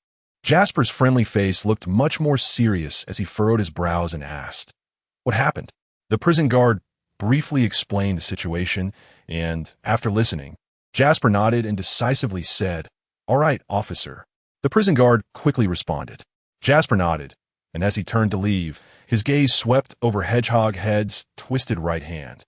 S1: Jasper's friendly face looked much more serious as he furrowed his brows and asked, "What happened?" The prison guard briefly explained the situation, and, after listening, Jasper nodded and decisively said, "All right, officer." The prison guard quickly responded. Jasper nodded, and as he turned to leave, his gaze swept over Hedgehog Head's twisted right hand.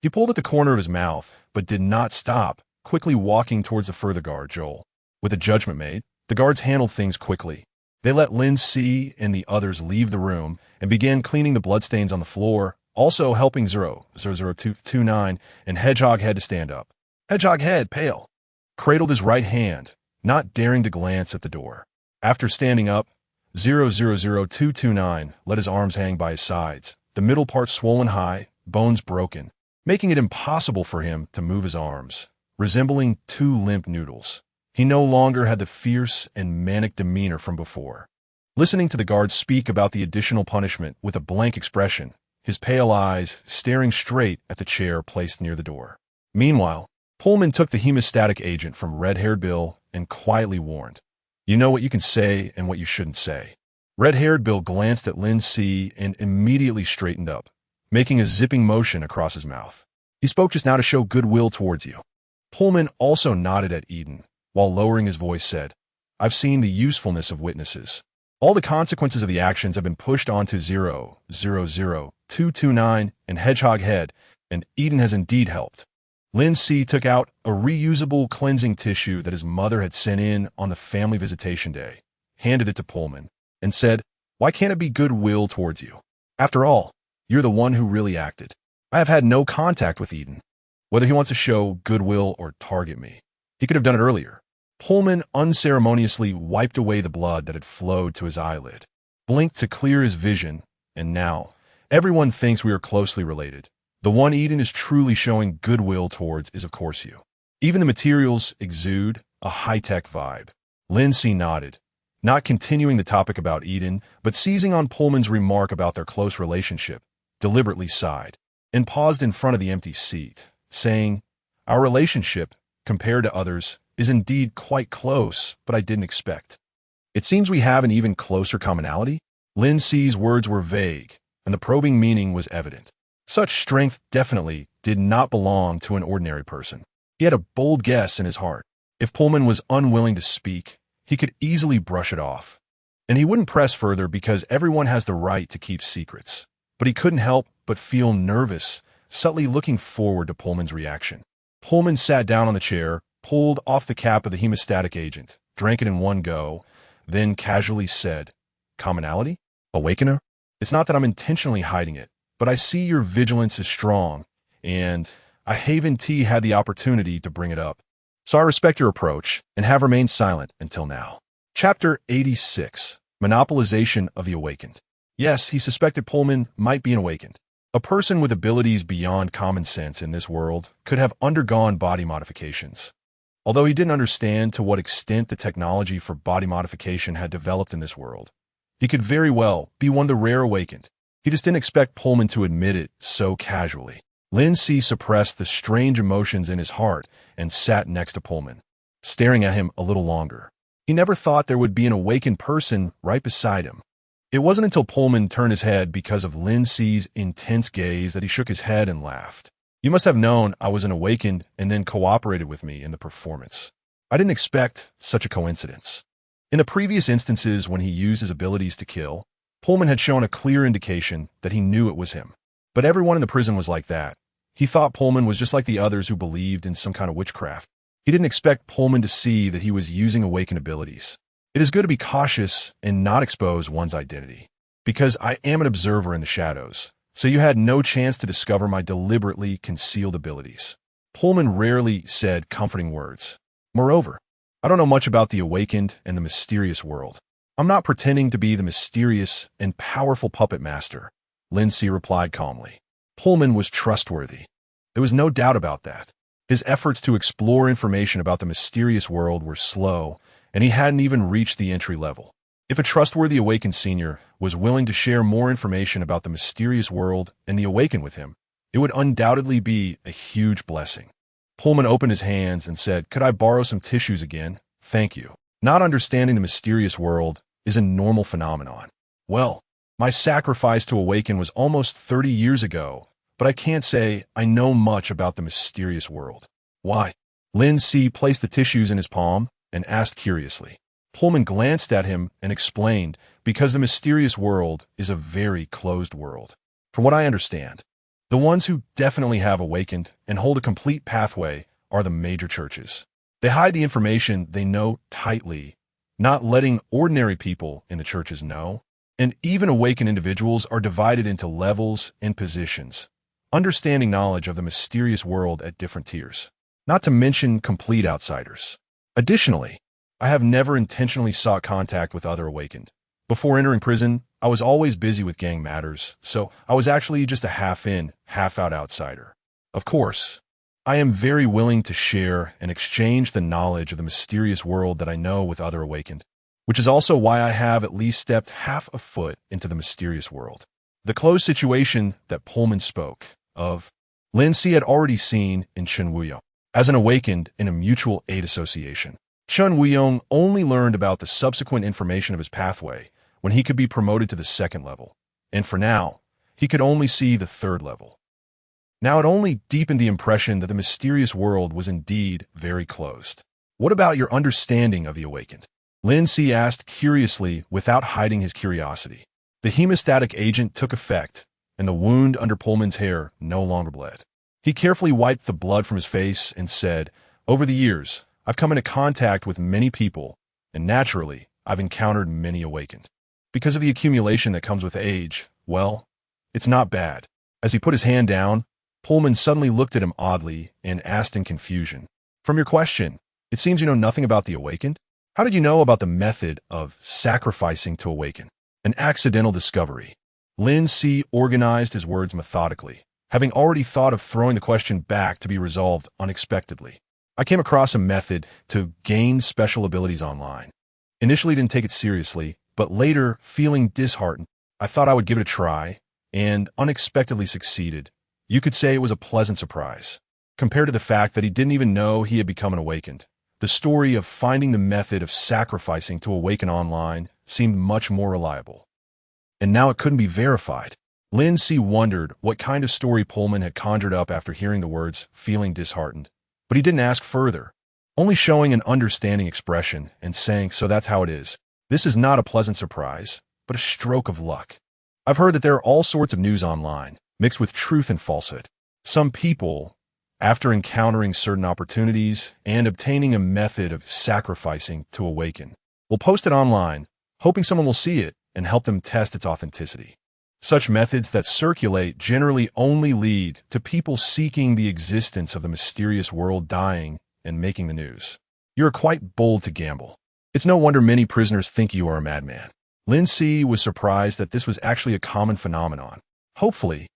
S1: He pulled at the corner of his mouth, but did not stop, quickly walking towards the further guard, Joel. With a judgment made, the guards handled things quickly. They let Lin Si and the others leave the room and began cleaning the bloodstains on the floor, also helping 00229 and Hedgehog Head to stand up. Hedgehog Head, pale, cradled his right hand, not daring to glance at the door. After standing up, 000229 let his arms hang by his sides, the middle part swollen high, bones broken, making it impossible for him to move his arms, resembling two limp noodles. He no longer had the fierce and manic demeanor from before. Listening to the guards speak about the additional punishment with a blank expression, his pale eyes staring straight at the chair placed near the door. Meanwhile, Pullman took the hemostatic agent from Red-Haired Bill and quietly warned, "You know what you can say and what you shouldn't say." Red-Haired Bill glanced at Lin Si and immediately straightened up, making a zipping motion across his mouth. "He spoke just now to show goodwill towards you." Pullman also nodded at Eden, while lowering his voice said, "I've seen the usefulness of witnesses. All the consequences of the actions have been pushed onto 000229 and Hedgehog Head, and Eden has indeed helped." Lin Si took out a reusable cleansing tissue that his mother had sent in on the family visitation day, handed it to Pullman, and said, "Why can't it be goodwill towards you? After all, you're the one who really acted. I have had no contact with Eden. Whether he wants to show goodwill or target me, he could have done it earlier." Pullman unceremoniously wiped away the blood that had flowed to his eyelid, blinked to clear his vision, and now, everyone thinks we are closely related. The one Eden is truly showing goodwill towards is of course you. Even the materials exude a high-tech vibe. Lin Si nodded, not continuing the topic about Eden, but seizing on Pullman's remark about their close relationship, deliberately sighed, and paused in front of the empty seat, saying, "Our relationship, compared to others, is indeed quite close, but I didn't expect. It seems we have an even closer commonality." Lin Si's words were vague, and the probing meaning was evident. Such strength definitely did not belong to an ordinary person. He had a bold guess in his heart. If Pullman was unwilling to speak, he could easily brush it off. And he wouldn't press further because everyone has the right to keep secrets. But he couldn't help but feel nervous, subtly looking forward to Pullman's reaction. Pullman sat down on the chair, pulled off the cap of the hemostatic agent, drank it in one go, then casually said, "Commonality? Awakener? It's not that I'm intentionally hiding it, but I see your vigilance is strong, and I haven't had the opportunity to bring it up. So I respect your approach and have remained silent until now." Chapter 86, Monopolization of the Awakened. Yes, he suspected Pullman might be an awakened. A person with abilities beyond common sense in this world could have undergone body modifications. Although he didn't understand to what extent the technology for body modification had developed in this world, he could very well be one of the rare awakened. He just didn't expect Pullman to admit it so casually. Lin Si suppressed the strange emotions in his heart and sat next to Pullman, staring at him a little longer. He never thought there would be an awakened person right beside him. It wasn't until Pullman turned his head because of Lin Si's intense gaze that he shook his head and laughed. You must have known I was an awakened and then cooperated with me in the performance. I didn't expect such a coincidence. In the previous instances when he used his abilities to kill, Pullman had shown a clear indication that he knew it was him. But everyone in the prison was like that. He thought Pullman was just like the others who believed in some kind of witchcraft. He didn't expect Pullman to see that he was using awakened abilities. It is good to be cautious and not expose one's identity, because I am an observer in the shadows, so you had no chance to discover my deliberately concealed abilities. Pullman rarely said comforting words. Moreover, I don't know much about the awakened and the mysterious world. I'm not pretending to be the mysterious and powerful puppet master, Lin Si replied calmly. Pullman was trustworthy. There was no doubt about that. His efforts to explore information about the mysterious world were slow, and he hadn't even reached the entry level. If a trustworthy awakened senior was willing to share more information about the mysterious world and the awakened with him, it would undoubtedly be a huge blessing. Pullman opened his hands and said, "Could I borrow some tissues again? Thank you." Not understanding the mysterious world is a normal phenomenon. Well, my sacrifice to awaken was almost 30 years ago, but I can't say I know much about the mysterious world. Why? Lin Si placed the tissues in his palm and asked curiously. Pullman glanced at him and explained, because the mysterious world is a very closed world. From what I understand, the ones who definitely have awakened and hold a complete pathway are the major churches. They hide the information they know tightly, not letting ordinary people in the churches know. And even awakened individuals are divided into levels and positions, understanding knowledge of the mysterious world at different tiers, not to mention complete outsiders. Additionally, I have never intentionally sought contact with other awakened. Before entering prison, I was always busy with gang matters, so I was actually just a half-in, half-out outsider. Of course, I am very willing to share and exchange the knowledge of the mysterious world that I know with other awakened, which is also why I have at least stepped half a foot into the mysterious world. The closed situation that Pullman spoke of, Lin Si had already seen in Chen Wuyong as an awakened in a mutual aid association. Chen Wuyong only learned about the subsequent information of his pathway when he could be promoted to the second level, and for now, he could only see the third level. Now it only deepened the impression that the mysterious world was indeed very closed. What about your understanding of the awakened? Lin Si asked curiously without hiding his curiosity. The hemostatic agent took effect, and the wound under Pullman's hair no longer bled. He carefully wiped the blood from his face and said, "Over the years, I've come into contact with many people, and naturally, I've encountered many awakened. Because of the accumulation that comes with age, well, it's not bad." As he put his hand down, Pullman suddenly looked at him oddly and asked in confusion, "From your question, it seems you know nothing about the awakened? How did you know about the method of sacrificing to awaken? An accidental discovery." Lin Si organized his words methodically, having already thought of throwing the question back to be resolved unexpectedly. "I came across a method to gain special abilities online. Initially didn't take it seriously, but later, feeling disheartened, I thought I would give it a try, and unexpectedly succeeded. You could say it was a pleasant surprise. Compared to the fact that he didn't even know he had become an awakened, the story of finding the method of sacrificing to awaken online seemed much more reliable. And now it couldn't be verified." Lin Si wondered what kind of story Pullman had conjured up after hearing the words, feeling disheartened. But he didn't ask further, only showing an understanding expression and saying, "So that's how it is. This is not a pleasant surprise, but a stroke of luck. I've heard that there are all sorts of news online, mixed with truth and falsehood. Some people, after encountering certain opportunities and obtaining a method of sacrificing to awaken, will post it online, hoping someone will see it and help them test its authenticity. Such methods that circulate generally only lead to people seeking the existence of the mysterious world dying and making the news. You are quite bold to gamble. It's no wonder many prisoners think you are a madman." Lin Si was surprised that this was actually a common phenomenon. Hopefully,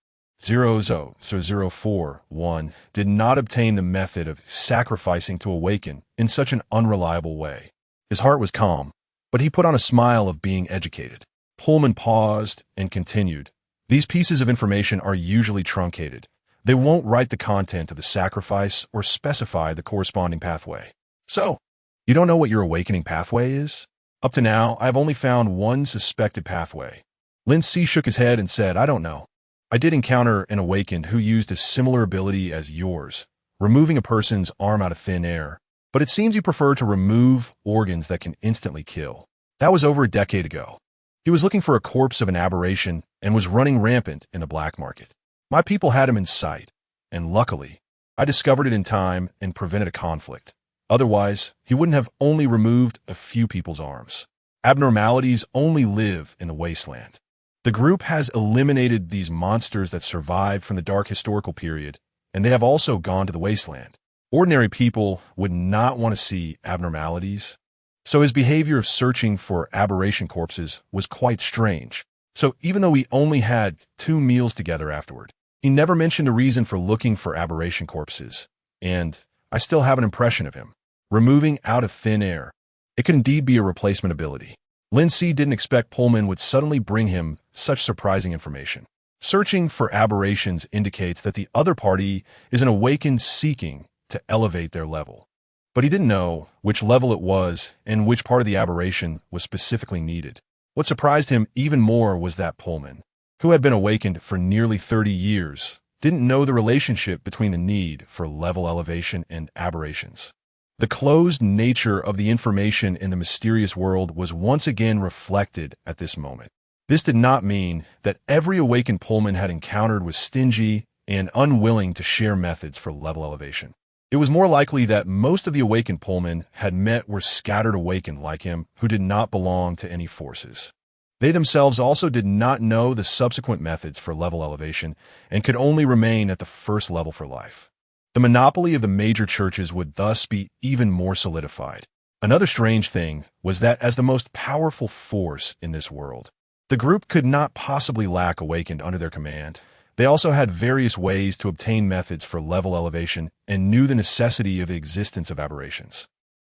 S1: 0.004.1 did not obtain the method of sacrificing to awaken in such an unreliable way. His heart was calm, but he put on a smile of being educated. Pullman paused and continued. These pieces of information are usually truncated. They won't write the content of the sacrifice or specify the corresponding pathway. So, you don't know what your awakening pathway is? Up to now, I have only found one suspected pathway. Lin Si shook his head and said, I don't know. I did encounter an awakened who used a similar ability as yours, removing a person's arm out of thin air, but it seems you prefer to remove organs that can instantly kill. That was over a decade ago. He was looking for a corpse of an aberration and was running rampant in the black market. My people had him in sight, and luckily, I discovered it in time and prevented a conflict. Otherwise, he wouldn't have only removed a few people's arms. Abnormalities only live in the wasteland. The group has eliminated these monsters that survived from the dark historical period, and they have also gone to the wasteland. Ordinary people would not want to see abnormalities, so his behavior of searching for aberration corpses was quite strange. So even though we only had 2 meals together afterward, he never mentioned a reason for looking for aberration corpses, and I still have an impression of him. Removing out of thin air. It could indeed be a replacement ability. Lin Si didn't expect Pullman would suddenly bring him such surprising information. Searching for aberrations indicates that the other party is an awakened seeking to elevate their level. But he didn't know which level it was and which part of the aberration was specifically needed. What surprised him even more was that Pullman, who had been awakened for nearly 30 years, didn't know the relationship between the need for level elevation and aberrations. The closed nature of the information in the mysterious world was once again reflected at this moment. This did not mean that every awakened Pullman had encountered was stingy and unwilling to share methods for level elevation. It was more likely that most of the awakened Pullman had met were scattered awakened like him who did not belong to any forces. They themselves also did not know the subsequent methods for level elevation and could only remain at the first level for life. The monopoly of the major churches would thus be even more solidified. Another strange thing was that as the most powerful force in this world, the group could not possibly lack awakened under their command. They also had various ways to obtain methods for level elevation and knew the necessity of the existence of aberrations.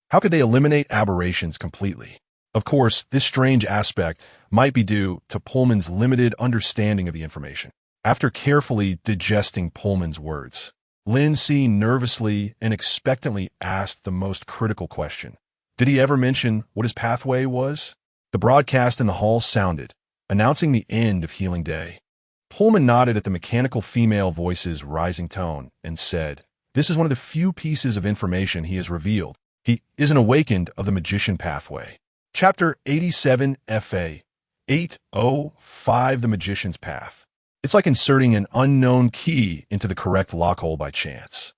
S1: How could they eliminate aberrations completely? Of course, this strange aspect might be due to Pullman's limited understanding of the information. After carefully digesting Pullman's words, Lin Si nervously and expectantly asked the most critical question. Did he ever mention what his pathway was? The broadcast in the hall sounded, announcing the end of Healing Day. Pullman nodded at the mechanical female voice's rising tone and said, This is one of the few pieces of information he has revealed. He is an awakened of the magician pathway. Chapter 87 FA 805 The Magician's Path. It's like inserting an unknown key into the correct lockhole by chance.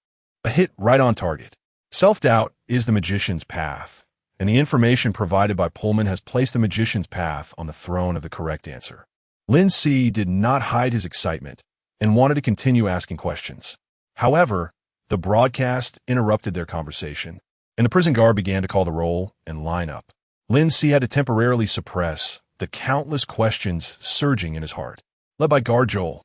S1: A hit right on target. Self-doubt is the magician's path, and the information provided by Pullman has placed the magician's path on the throne of the correct answer. Lin Si did not hide his excitement and wanted to continue asking questions. However, the broadcast interrupted their conversation, and the prison guard began to call the roll and line up. Lin Si had to temporarily suppress the countless questions surging in his heart. Led by Guard Joel,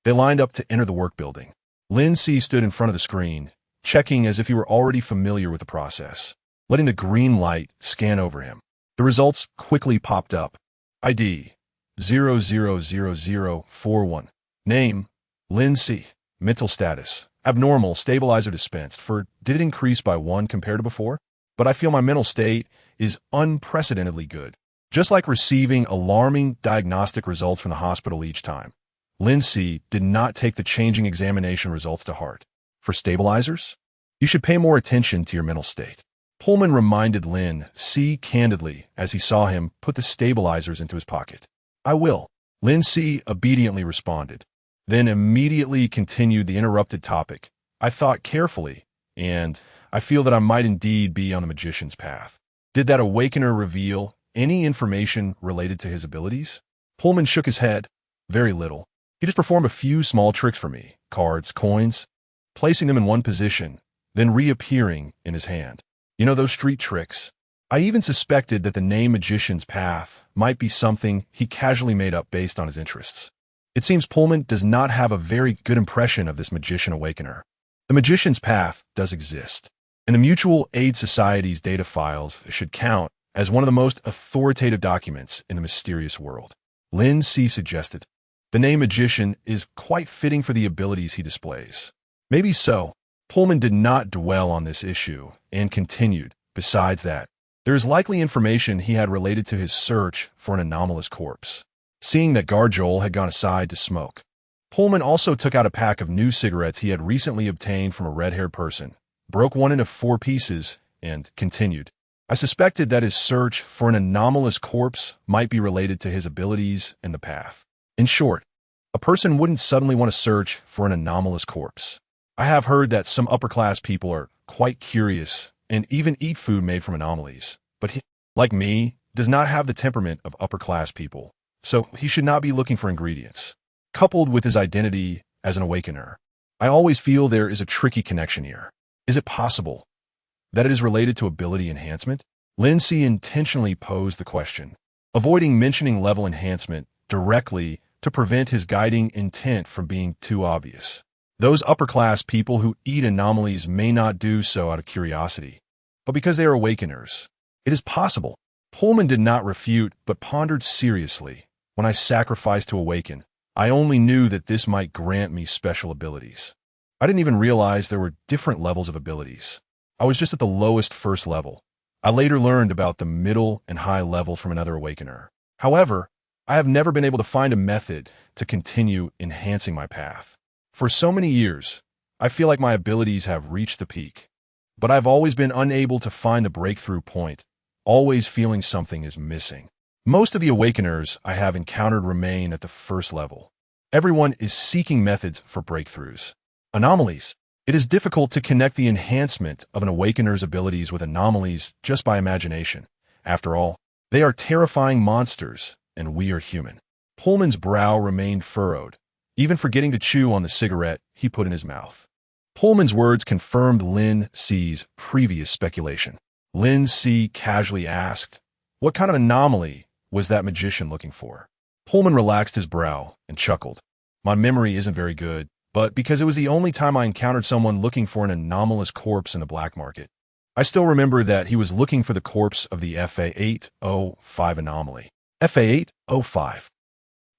S1: they lined up to enter the work building. Lin Si stood in front of the screen, checking as if he were already familiar with the process, letting the green light scan over him. The results quickly popped up. ID 000041. Name Lin Si. Mental status abnormal. Stabilizer dispensed. Did it increase by 1 compared to before? But I feel my mental state is unprecedentedly good. Just like receiving alarming diagnostic results from the hospital each time, Lin Si did not take the changing examination results to heart. For stabilizers, you should pay more attention to your mental state. Pullman reminded Lin Si candidly as he saw him put the stabilizers into his pocket. I will. Lin Si obediently responded, then immediately continued the interrupted topic. I thought carefully, and I feel that I might indeed be on the magician's path. Did that awakener reveal any information related to his abilities? Pullman shook his head. Very little. He just performed a few small tricks for me, cards, coins, placing them in one position, then reappearing in his hand. You know those street tricks? I even suspected that the name Magician's Path might be something he casually made up based on his interests. It seems Pullman does not have a very good impression of this magician awakener. The magician's path does exist, and the Mutual Aid Society's data files should count as one of the most authoritative documents in the mysterious world. Lin Si suggested, the name magician is quite fitting for the abilities he displays. Maybe so. Pullman did not dwell on this issue and continued, besides that, there is likely information he had related to his search for an anomalous corpse. Seeing that Garjoel had gone aside to smoke, Pullman also took out a pack of new cigarettes he had recently obtained from a red-haired person, broke one into 4 pieces, and continued. I suspected that his search for an anomalous corpse might be related to his abilities and the path. In short, a person wouldn't suddenly want to search for an anomalous corpse. I have heard that some upper-class people are quite curious and even eat food made from anomalies, but he, like me, does not have the temperament of upper-class people, so he should not be looking for ingredients. Coupled with his identity as an awakener, I always feel there is a tricky connection here. Is it possible that it is related to ability enhancement? Lin Si intentionally posed the question, avoiding mentioning level enhancement directly to prevent his guiding intent from being too obvious. Those upper-class people who eat anomalies may not do so out of curiosity, but because they are awakeners. It is possible. Pullman did not refute, but pondered seriously. When I sacrificed to awaken, I only knew that this might grant me special abilities. I didn't even realize there were different levels of abilities. I was just at the lowest first level. I later learned about the middle and high level from another awakener. However, I have never been able to find a method to continue enhancing my path. For so many years, I feel like my abilities have reached the peak, but I've always been unable to find the breakthrough point, always feeling something is missing. Most of the awakeners I have encountered remain at the first level. Everyone is seeking methods for breakthroughs. Anomalies. It is difficult to connect the enhancement of an awakener's abilities with anomalies just by imagination. After all, they are terrifying monsters, and we are human. Pullman's brow remained furrowed, even forgetting to chew on the cigarette he put in his mouth. Pullman's words confirmed Lin Si's previous speculation. Lin Si casually asked, what kind of anomaly was that magician looking for? Pullman relaxed his brow and chuckled. My memory isn't very good, but because it was the only time I encountered someone looking for an anomalous corpse in the black market, I still remember that he was looking for the corpse of the FA805 anomaly. FA805.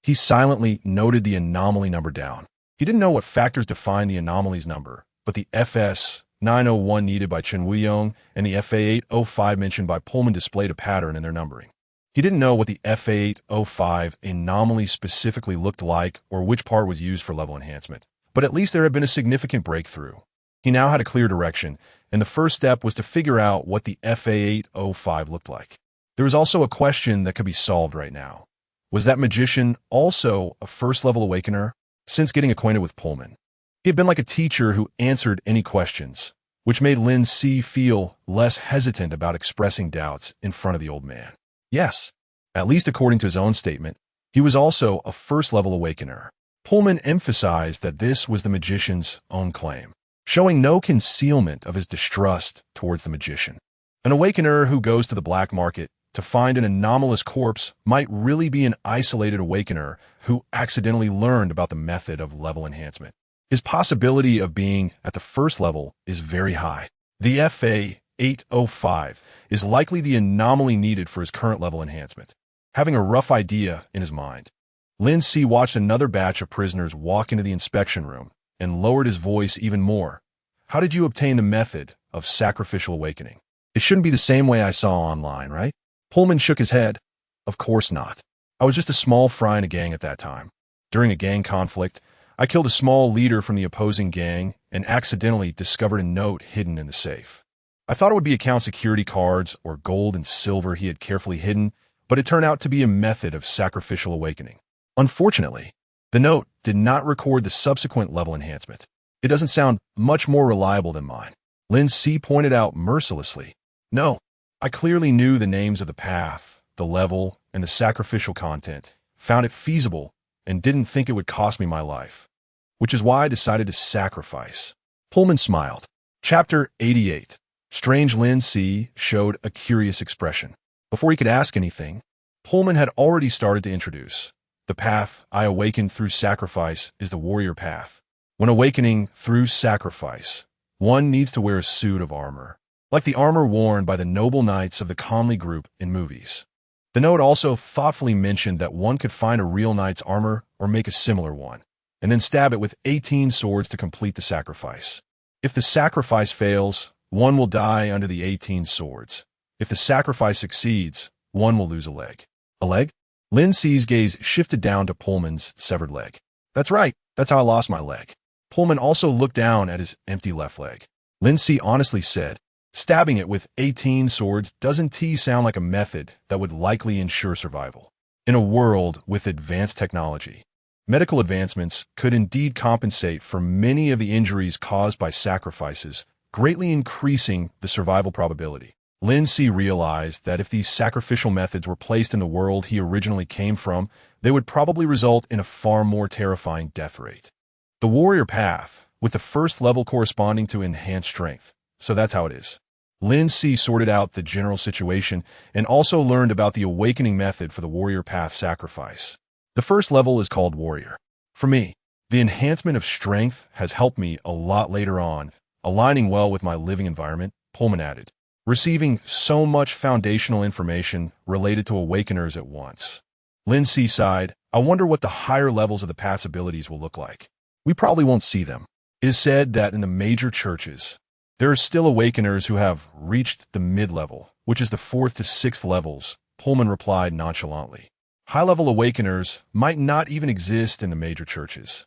S1: He silently noted the anomaly number down. He didn't know what factors define the anomaly's number, but the FS901 needed by Chen Wuyong and the FA805 mentioned by Pullman displayed a pattern in their numbering. He didn't know what the FA805 anomaly specifically looked like or which part was used for level enhancement, but at least there had been a significant breakthrough. He now had a clear direction, and the first step was to figure out what the FA805 looked like. There was also a question that could be solved right now. Was that magician also a first-level awakener? Since getting acquainted with Pullman, he had been like a teacher who answered any questions, which made Lin Si feel less hesitant about expressing doubts in front of the old man. Yes, at least according to his own statement, he was also a first-level awakener. Pullman emphasized that this was the magician's own claim, showing no concealment of his distrust towards the magician. An awakener who goes to the black market to find an anomalous corpse might really be an isolated awakener who accidentally learned about the method of level enhancement. His possibility of being at the first level is very high. The FA805 is likely the anomaly needed for his current level enhancement. Having a rough idea in his mind, Lin Si watched another batch of prisoners walk into the inspection room and lowered his voice even more. How did you obtain the method of sacrificial awakening? It shouldn't be the same way I saw online, right? Pullman shook his head. Of course not. I was just a small fry in a gang at that time. During a gang conflict, I killed a small leader from the opposing gang and accidentally discovered a note hidden in the safe. I thought it would be account security cards or gold and silver he had carefully hidden, but it turned out to be a method of sacrificial awakening. Unfortunately, the note did not record the subsequent level enhancement. It doesn't sound much more reliable than mine. Lin Si pointed out mercilessly. No, I clearly knew the names of the path, the level, and the sacrificial content, found it feasible, and didn't think it would cost me my life, which is why I decided to sacrifice. Pullman smiled. Chapter 88. Strange Lin Si showed a curious expression. Before he could ask anything, Pullman had already started to introduce. The path I awakened through sacrifice is the warrior path. When awakening through sacrifice, one needs to wear a suit of armor, like the armor worn by the noble knights of the Conley Group in movies. The note also thoughtfully mentioned that one could find a real knight's armor or make a similar one, and then stab it with 18 swords to complete the sacrifice. If the sacrifice fails, one will die under the 18 swords. If the sacrifice succeeds, one will lose a leg. A leg? Lin Si's gaze shifted down to Pullman's severed leg. That's right, that's how I lost my leg. Pullman also looked down at his empty left leg. Lin Si honestly said, stabbing it with 18 swords doesn't sound like a method that would likely ensure survival. In a world with advanced technology, medical advancements could indeed compensate for many of the injuries caused by sacrifices, greatly increasing the survival probability. Lin Si realized that if these sacrificial methods were placed in the world he originally came from, they would probably result in a far more terrifying death rate. The warrior path, with the first level corresponding to enhanced strength. So that's how it is. Lin Si sorted out the general situation and also learned about the awakening method for the warrior path sacrifice. The first level is called warrior. For me, the enhancement of strength has helped me a lot later on, aligning well with my living environment, Pullman added, receiving so much foundational information related to awakeners at once. Lin Si sighed, I wonder what the higher levels of the path's abilities will look like. We probably won't see them. It is said that in the major churches, there are still awakeners who have reached the mid-level, which is the 4th to 6th levels, Pullman replied nonchalantly. High-level awakeners might not even exist in the major churches.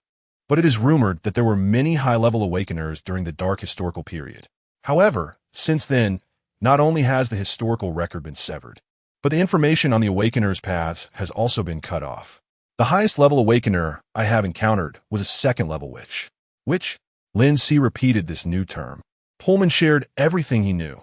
S1: But it is rumored that there were many high-level awakeners during the dark historical period. However, since then, not only has the historical record been severed, but the information on the awakeners' paths has also been cut off. The highest level awakener I have encountered was a 2nd level witch. Which? Lin Si repeated this new term. Pullman shared everything he knew.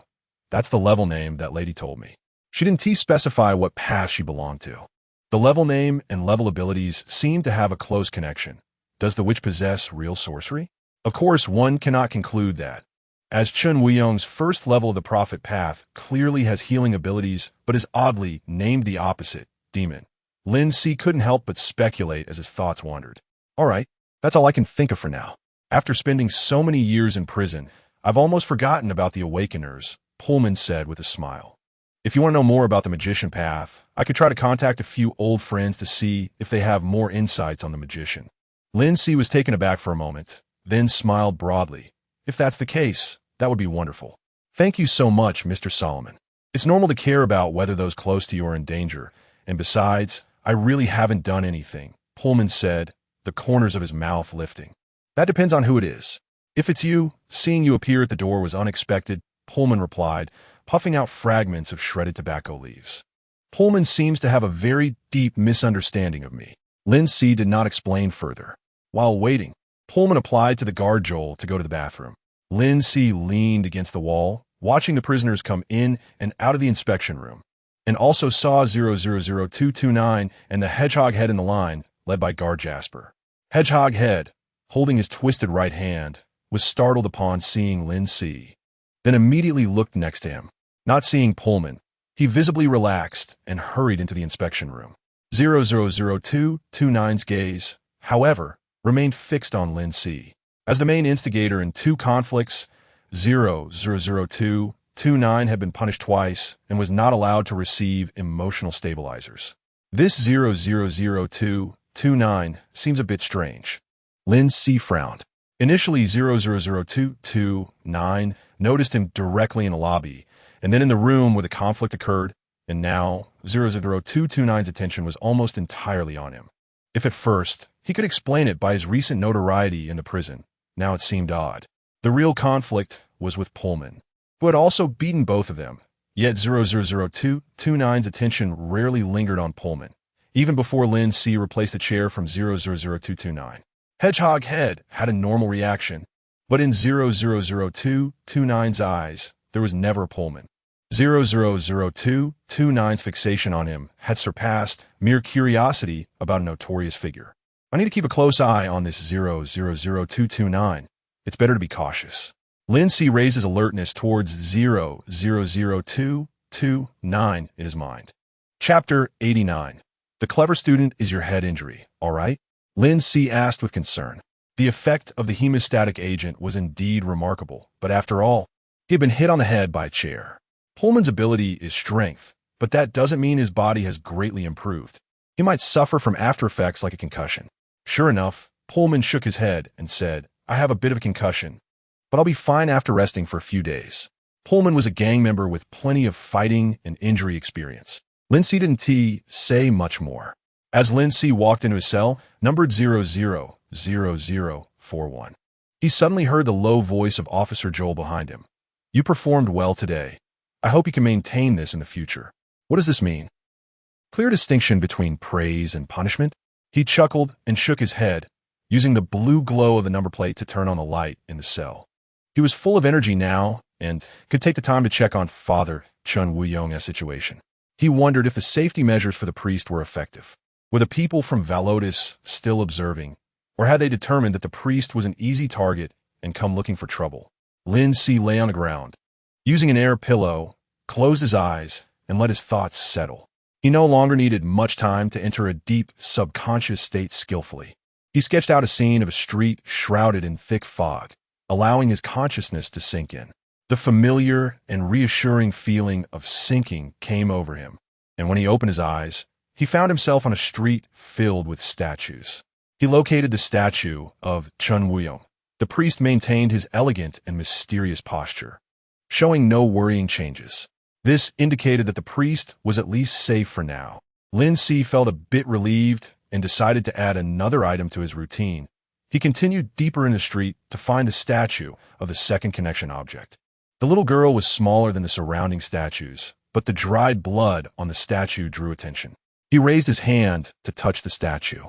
S1: That's the level name that lady told me. She didn't specify what path she belonged to. The level name and level abilities seem to have a close connection. Does the witch possess real sorcery? Of course, one cannot conclude that, as Chun Weiyong's first level of the prophet path clearly has healing abilities but is oddly named the opposite, demon. Lin Si couldn't help but speculate as his thoughts wandered. All right, that's all I can think of for now. After spending so many years in prison, I've almost forgotten about the awakeners, Pullman said with a smile. If you want to know more about the magician path, I could try to contact a few old friends to see if they have more insights on the magician. Lin Si was taken aback for a moment, then smiled broadly. If that's the case, that would be wonderful. Thank you so much, Mr. Solomon. It's normal to care about whether those close to you are in danger, and besides, I really haven't done anything, Pullman said, the corners of his mouth lifting. That depends on who it is. If it's you, seeing you appear at the door was unexpected, Pullman replied, puffing out fragments of shredded tobacco leaves. Pullman seems to have a very deep misunderstanding of me. Lin Si did not explain further. While waiting, Pullman applied to the guard Joel to go to the bathroom. Lin Si leaned against the wall, watching the prisoners come in and out of the inspection room, and also saw 000229 and the hedgehog head in the line, led by guard Jasper. Hedgehog head, holding his twisted right hand, was startled upon seeing Lin Si, then immediately looked next to him. Not seeing Pullman, he visibly relaxed and hurried into the inspection room. 000229's gaze, however, remained fixed on Lin Si. As the main instigator in 2 conflicts, 000229 had been punished twice and was not allowed to receive emotional stabilizers. This 000229 seems a bit strange. Lin Si frowned. Initially, 000229 noticed him directly in the lobby, and then in the room where the conflict occurred, and now 000229's attention was almost entirely on him. If at first, he could explain it by his recent notoriety in the prison, now it seemed odd. The real conflict was with Pullman, who had also beaten both of them, yet 000229's attention rarely lingered on Pullman, even before Lin Si replaced the chair from 000229. Hedgehog head had a normal reaction, but in 000229's eyes, there was never a Pullman. 000229's fixation on him had surpassed mere curiosity about a notorious figure. I need to keep a close eye on this 000229. It's better to be cautious. Lin Si raised his alertness towards 000229 in his mind. Chapter 89. The clever student is your head injury, all right? Lin Si asked with concern. The effect of the hemostatic agent was indeed remarkable, but after all, he had been hit on the head by a chair. Pullman's ability is strength, but that doesn't mean his body has greatly improved. He might suffer from after effects like a concussion. Sure enough, Pullman shook his head and said, I have a bit of a concussion, but I'll be fine after resting for a few days. Pullman was a gang member with plenty of fighting and injury experience. Lin Si didn't say much more. As Lin Si walked into his cell, numbered 000041, he suddenly heard the low voice of Officer Joel behind him. You performed well today. I hope you can maintain this in the future. What does this mean? Clear distinction between praise and punishment? He chuckled and shook his head, using the blue glow of the number plate to turn on the light in the cell. He was full of energy now and could take the time to check on Father Chun Woo-young's situation. He wondered if the safety measures for the priest were effective. Were the people from Valotis still observing, or had they determined that the priest was an easy target and come looking for trouble? Lin Si lay on the ground, using an air pillow, closed his eyes, and let his thoughts settle. He no longer needed much time to enter a deep, subconscious state skillfully. He sketched out a scene of a street shrouded in thick fog, allowing his consciousness to sink in. The familiar and reassuring feeling of sinking came over him, and when he opened his eyes, he found himself on a street filled with statues. He located the statue of Chun Woo-young. The priest maintained his elegant and mysterious posture, showing no worrying changes. This indicated that the priest was at least safe for now. Lin Si felt a bit relieved and decided to add another item to his routine. He continued deeper in the street to find the statue of the second connection object. The little girl was smaller than the surrounding statues, but the dried blood on the statue drew attention. He raised his hand to touch the statue,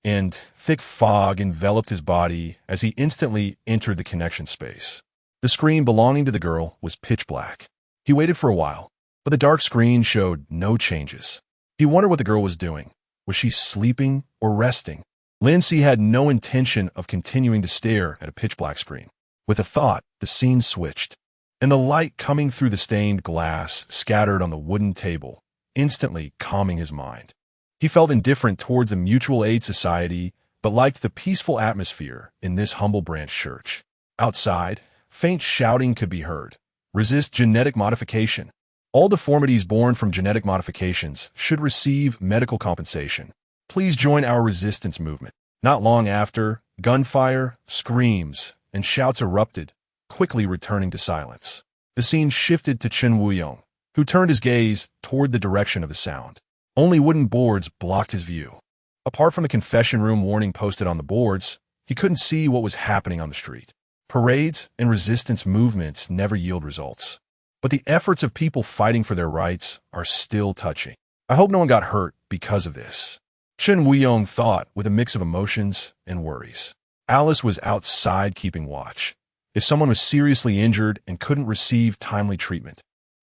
S1: and thick fog enveloped his body as he instantly entered the connection space. The screen belonging to the girl was pitch black. He waited for a while, but the dark screen showed no changes. He wondered what the girl was doing. Was she sleeping or resting? Lin Si had no intention of continuing to stare at a pitch-black screen. With a thought, the scene switched, and the light coming through the stained glass scattered on the wooden table, instantly calming his mind. He felt indifferent towards the mutual aid society, but liked the peaceful atmosphere in this humble branch church. Outside, faint shouting could be heard. Resist genetic modification. All deformities born from genetic modifications should receive medical compensation. Please join our resistance movement. Not long after, gunfire, screams, and shouts erupted, quickly returning to silence. The scene shifted to Chun Woo-young, who turned his gaze toward the direction of the sound. Only wooden boards blocked his view. Apart from the confession room warning posted on the boards, he couldn't see what was happening on the street. Parades and resistance movements never yield results. But the efforts of people fighting for their rights are still touching. I hope no one got hurt because of this. Chun Woo-young thought with a mix of emotions and worries. Alice was outside keeping watch. If someone was seriously injured and couldn't receive timely treatment,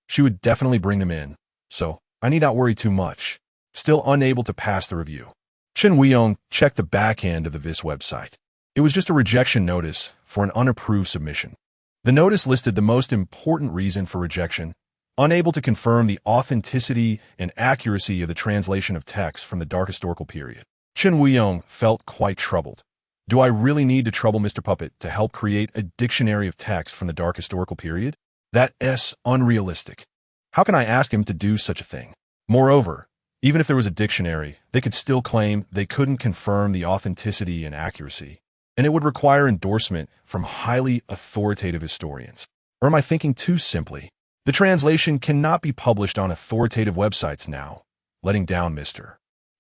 S1: she would definitely bring them in, so I need not worry too much. Still unable to pass the review. Chun Woo-young checked the back end of the VIS website. It was just a rejection notice for an unapproved submission. The notice listed the most important reason for rejection: unable to confirm the authenticity and accuracy of the translation of text from the dark historical period. Chun Woo-young felt quite troubled. Do I really need to trouble Mr. Puppet to help create a dictionary of text from the dark historical period? That's unrealistic. How can I ask him to do such a thing? Moreover, even if there was a dictionary, they could still claim they couldn't confirm the authenticity and accuracy, and it would require endorsement from highly authoritative historians. Or am I thinking too simply? The translation cannot be published on authoritative websites now, letting down Mr.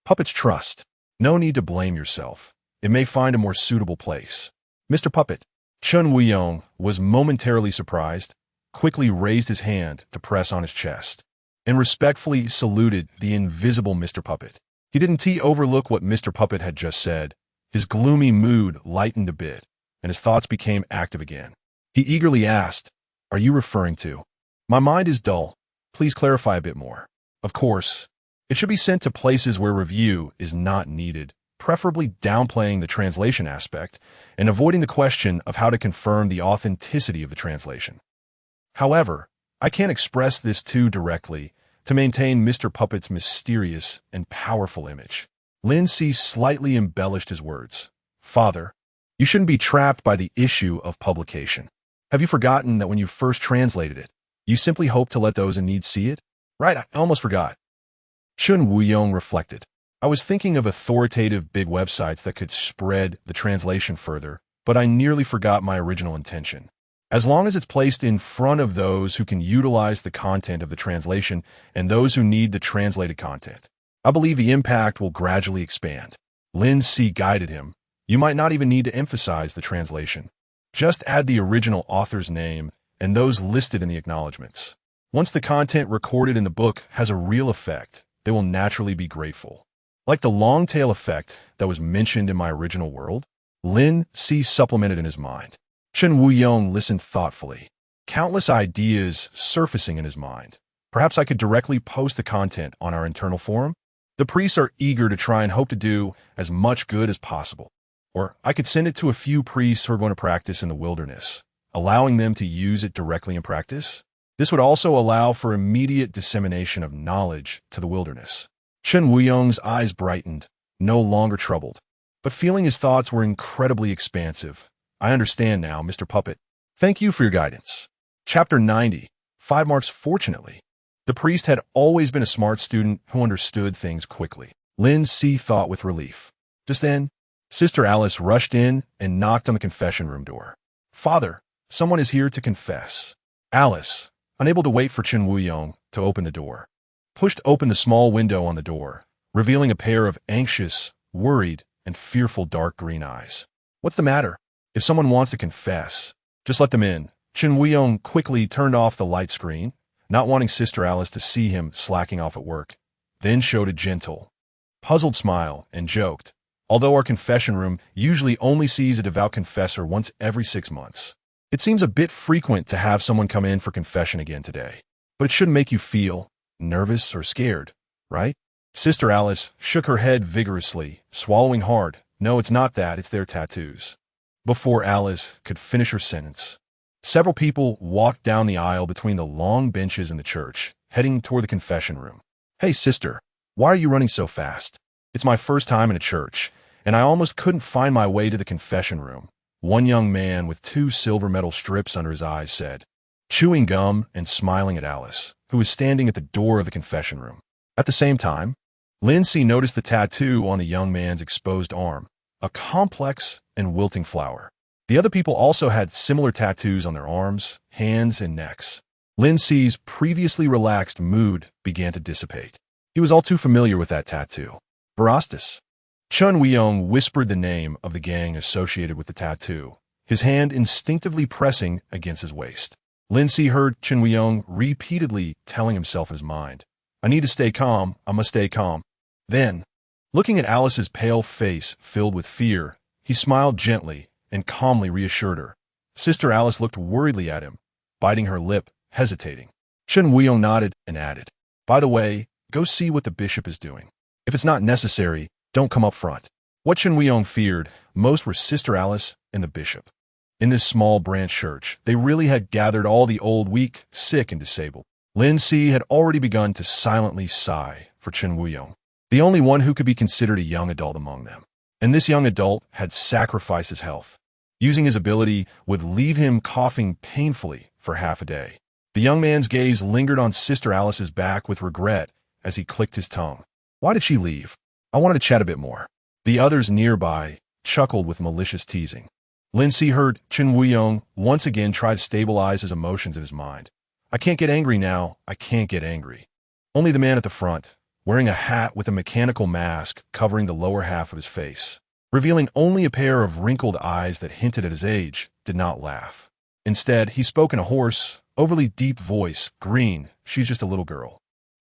S1: Puppet's trust. No need to blame yourself. It may find a more suitable place. Mr. Puppet. Chun Woo-young was momentarily surprised, quickly raised his hand to press on his chest, and respectfully saluted the invisible Mr. Puppet. He didn't overlook what Mr. Puppet had just said. His gloomy mood lightened a bit, and his thoughts became active again. He eagerly asked, "Are you referring to? My mind is dull. Please clarify a bit more." Of course, it should be sent to places where review is not needed, preferably downplaying the translation aspect and avoiding the question of how to confirm the authenticity of the translation. However, I can't express this too directly to maintain Mr. Puppet's mysterious and powerful image. Lin Si slightly embellished his words. Father, you shouldn't be trapped by the issue of publication. Have you forgotten that when you first translated it, you simply hoped to let those in need see it? Right, I almost forgot. Chun Wuyong reflected. I was thinking of authoritative big websites that could spread the translation further, but I nearly forgot my original intention. As long as it's placed in front of those who can utilize the content of the translation and those who need the translated content, I believe the impact will gradually expand. Lin Si guided him. You might not even need to emphasize the translation. Just add the original author's name and those listed in the acknowledgments. Once the content recorded in the book has a real effect, they will naturally be grateful. Like the long tail effect that was mentioned in my original world, Lin Si supplemented in his mind. Chen Wuyong listened thoughtfully. Countless ideas surfacing in his mind. Perhaps I could directly post the content on our internal forum? The priests are eager to try and hope to do as much good as possible. Or I could send it to a few priests who are going to practice in the wilderness, allowing them to use it directly in practice. This would also allow for immediate dissemination of knowledge to the wilderness. Chen Wuyong's eyes brightened, no longer troubled, but feeling his thoughts were incredibly expansive. I understand now, Mr. Puppet. Thank you for your guidance. Chapter 90. 5 marks fortunately. The priest had always been a smart student who understood things quickly. Lin Si thought with relief. Just then, Sister Alice rushed in and knocked on the confession room door. Father, someone is here to confess. Alice, unable to wait for Chen Wuyong to open the door, pushed open the small window on the door, revealing a pair of anxious, worried, and fearful dark green eyes. What's the matter? If someone wants to confess, just let them in. Chen Wuyong quickly turned off the light screen, not wanting Sister Alice to see him slacking off at work, then showed a gentle, puzzled smile and joked, although our confession room usually only sees a devout confessor once every 6 months. It seems a bit frequent to have someone come in for confession again today, but it shouldn't make you feel nervous or scared, right? Sister Alice shook her head vigorously, swallowing hard. No, it's not that, it's their tattoos. Before Alice could finish her sentence, several people walked down the aisle between the long benches in the church, heading toward the confession room. Hey, sister, why are you running so fast? It's my first time in a church, and I almost couldn't find my way to the confession room. One young man with 2 silver metal strips under his eyes said, chewing gum and smiling at Alice, who was standing at the door of the confession room. At the same time, Lin Si noticed the tattoo on the young man's exposed arm, a complex and wilting flower. The other people also had similar tattoos on their arms, hands, and necks. Lin Si's previously relaxed mood began to dissipate. He was all too familiar with that tattoo. Verostis. Chun Wuyong whispered the name of the gang associated with the tattoo, his hand instinctively pressing against his waist. Lin Si heard Chun Wuyong repeatedly telling himself in his mind, I need to stay calm, I must stay calm. Then, looking at Alice's pale face filled with fear, he smiled gently and calmly reassured her. Sister Alice looked worriedly at him, biting her lip, hesitating. Chun Wuyong nodded and added, by the way, go see what the bishop is doing. If it's not necessary, don't come up front. What Chun Wuyong feared most were Sister Alice and the bishop. In this small branch church, they really had gathered all the old, weak, sick, and disabled. Lin Si had already begun to silently sigh for Chun Wuyong, the only one who could be considered a young adult among them. And this young adult had sacrificed his health. Using his ability would leave him coughing painfully for half a day. The young man's gaze lingered on Sister Alice's back with regret as he clicked his tongue. Why did she leave? I wanted to chat a bit more. The others nearby chuckled with malicious teasing. Lin Si heard Chun Wuyong once again try to stabilize his emotions in his mind. I can't get angry now, I can't get angry. Only the man at the front, wearing a hat with a mechanical mask covering the lower half of his face, revealing only a pair of wrinkled eyes that hinted at his age, did not laugh. Instead, he spoke in a hoarse, overly deep voice. Green, she's just a little girl.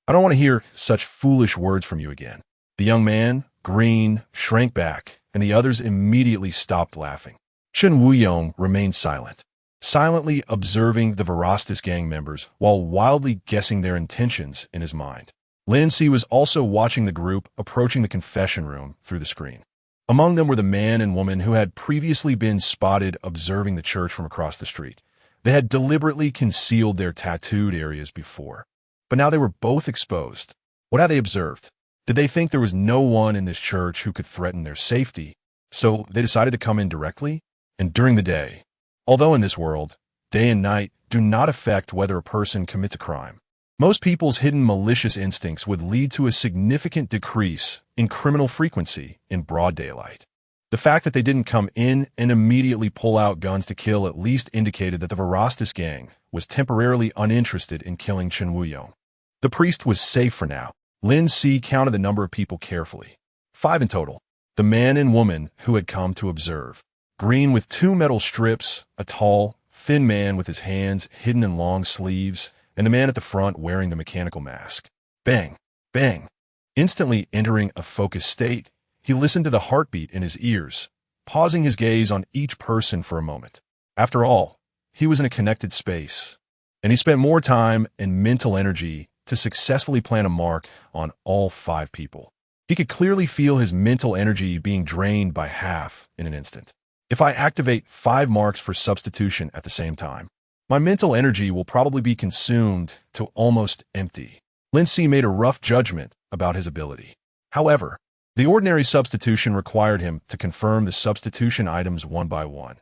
S1: I don't want to hear such foolish words from you again. The young man, Green, shrank back, and the others immediately stopped laughing. Chun Wuyong remained silent, silently observing the Verostis gang members while wildly guessing their intentions in his mind. Lin Si was also watching the group approaching the confession room through the screen. Among them were the man and woman who had previously been spotted observing the church from across the street. They had deliberately concealed their tattooed areas before. But now they were both exposed. What had they observed? Did they think there was no one in this church who could threaten their safety? So they decided to come in directly and during the day. Although in this world, day and night do not affect whether a person commits a crime. Most people's hidden malicious instincts would lead to a significant decrease in criminal frequency in broad daylight. The fact that they didn't come in and immediately pull out guns to kill at least indicated that the Verostis gang was temporarily uninterested in killing Chen Wuyong. The priest was safe for now. Lin Si counted the number of people carefully. 5 in total. The man and woman who had come to observe. Green with 2 metal strips, a tall, thin man with his hands hidden in long sleeves, and the man at the front wearing the mechanical mask. Bang, bang. Instantly entering a focused state, he listened to the heartbeat in his ears, pausing his gaze on each person for a moment. After all, he was in a connected space, and he spent more time and mental energy to successfully plant a mark on all 5 people. He could clearly feel his mental energy being drained by half in an instant. If I activate 5 marks for substitution at the same time, my mental energy will probably be consumed to almost empty. Lin Si made a rough judgment about his ability. However, the ordinary substitution required him to confirm the substitution items one by one.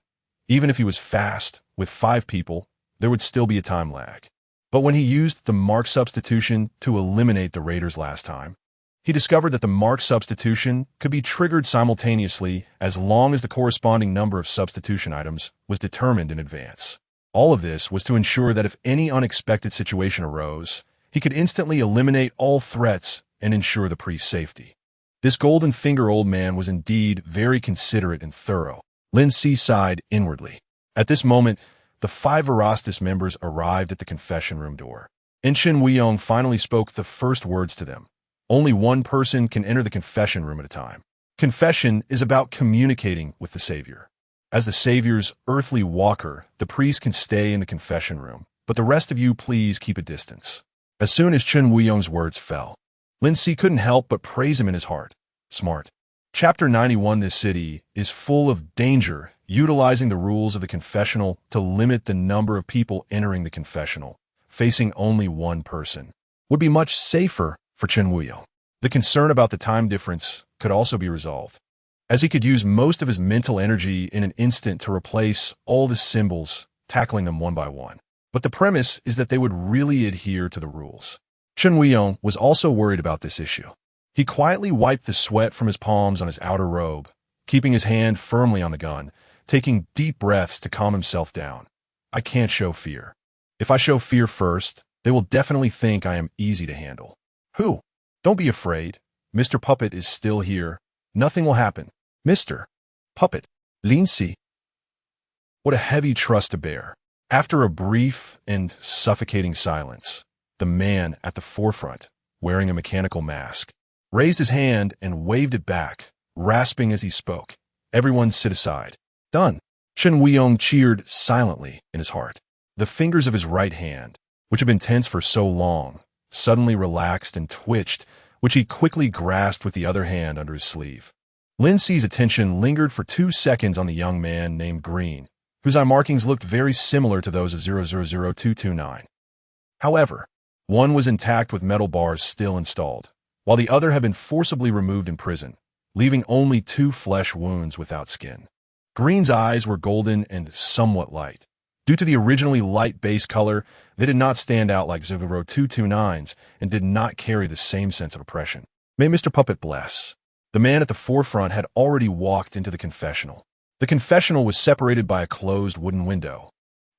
S1: Even if he was fast, with 5 people, there would still be a time lag. But when he used the mark substitution to eliminate the raiders last time, he discovered that the mark substitution could be triggered simultaneously as long as the corresponding number of substitution items was determined in advance. All of this was to ensure that if any unexpected situation arose, he could instantly eliminate all threats and ensure the priest's safety. This golden finger old man was indeed very considerate and thorough. Lin Si sighed inwardly. At this moment, the 5 Verostis members arrived at the confession room door. And Chen Wuyong finally spoke the first words to them. Only one person can enter the confession room at a time. Confession is about communicating with the Savior. As the Savior's earthly walker, the priest can stay in the confession room, but the rest of you please keep a distance. As soon as Chen Wuyong's words fell, Lin Si couldn't help but praise him in his heart. Smart. Chapter 91. This city is full of danger, utilizing the rules of the confessional to limit the number of people entering the confessional, facing only one person. Would be much safer for Chen Wuyong. The concern about the time difference could also be resolved, as he could use most of his mental energy in an instant to replace all the symbols, tackling them one by one. But the premise is that they would really adhere to the rules. Chen Wuyong was also worried about this issue. He quietly wiped the sweat from his palms on his outer robe, keeping his hand firmly on the gun, taking deep breaths to calm himself down. I can't show fear. If I show fear first, they will definitely think I am easy to handle. Who? Don't be afraid. Mr. Puppet is still here. Nothing will happen. Mr. Puppet. Lin Si. What a heavy trust to bear. After a brief and suffocating silence, the man at the forefront, wearing a mechanical mask, raised his hand and waved it back, rasping as he spoke. Everyone sit aside. Done. Chen Wuyong cheered silently in his heart. The fingers of his right hand, which had been tense for so long, suddenly relaxed and twitched, which he quickly grasped with the other hand under his sleeve. Lin Si's attention lingered for 2 seconds on the young man named Green, whose eye markings looked very similar to those of 000229. However, one was intact with metal bars still installed, while the other had been forcibly removed in prison, leaving only 2 flesh wounds without skin. Green's eyes were golden and somewhat light. Due to the originally light base color, they did not stand out like 0229's and did not carry the same sense of oppression. May Mr. Puppet bless. The man at the forefront had already walked into the confessional. The confessional was separated by a closed wooden window,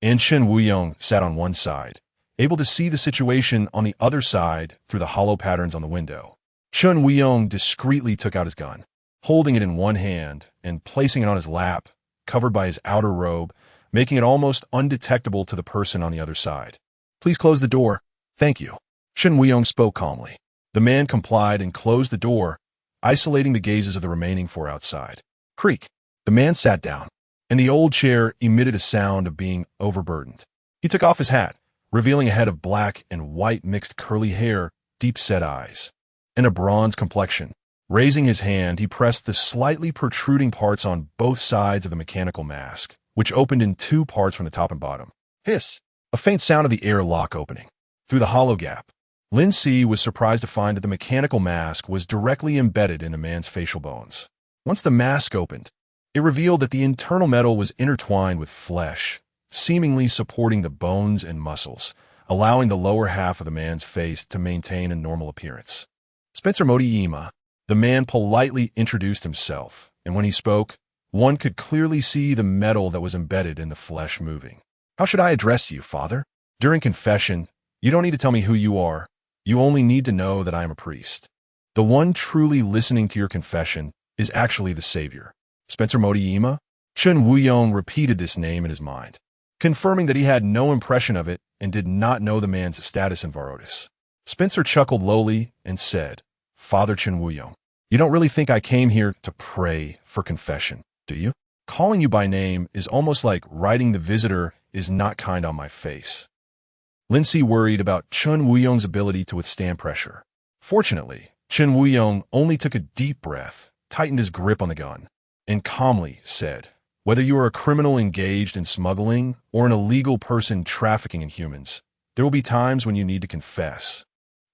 S1: and Chen Wuyong sat on one side, able to see the situation on the other side through the hollow patterns on the window. Chen Wuyong discreetly took out his gun, holding it in one hand and placing it on his lap, covered by his outer robe, making it almost undetectable to the person on the other side. Please close the door. Thank you. Chen Wuyong spoke calmly. The man complied and closed the door, isolating the gazes of the remaining 4 outside. Creak. The man sat down, and the old chair emitted a sound of being overburdened. He took off his hat, revealing a head of black and white mixed curly hair, deep-set eyes, and a bronze complexion. Raising his hand, he pressed the slightly protruding parts on both sides of the mechanical mask, which opened in 2 parts from the top and bottom. Hiss! A faint sound of the air lock opening. Through the hollow gap, Lin Si was surprised to find that the mechanical mask was directly embedded in the man's facial bones. Once the mask opened, it revealed that the internal metal was intertwined with flesh, seemingly supporting the bones and muscles, allowing the lower half of the man's face to maintain a normal appearance. Spencer Motiima, the man politely introduced himself, and when he spoke, one could clearly see the metal that was embedded in the flesh moving. How should I address you, Father? During confession, you don't need to tell me who you are. You only need to know that I am a priest. The one truly listening to your confession is actually the Savior. Spencer Motiima? Chen Wuyong repeated this name in his mind, confirming that he had no impression of it and did not know the man's status in Varotis. Spencer chuckled lowly and said, Father Chen Wuyong, you don't really think I came here to pray for confession, do you? Calling you by name is almost like writing the visitor is not kind on my face. Lin Si worried about Chen Wuyong's ability to withstand pressure. Fortunately, Chen Wuyong only took a deep breath, tightened his grip on the gun, and calmly said, whether you are a criminal engaged in smuggling or an illegal person trafficking in humans, there will be times when you need to confess.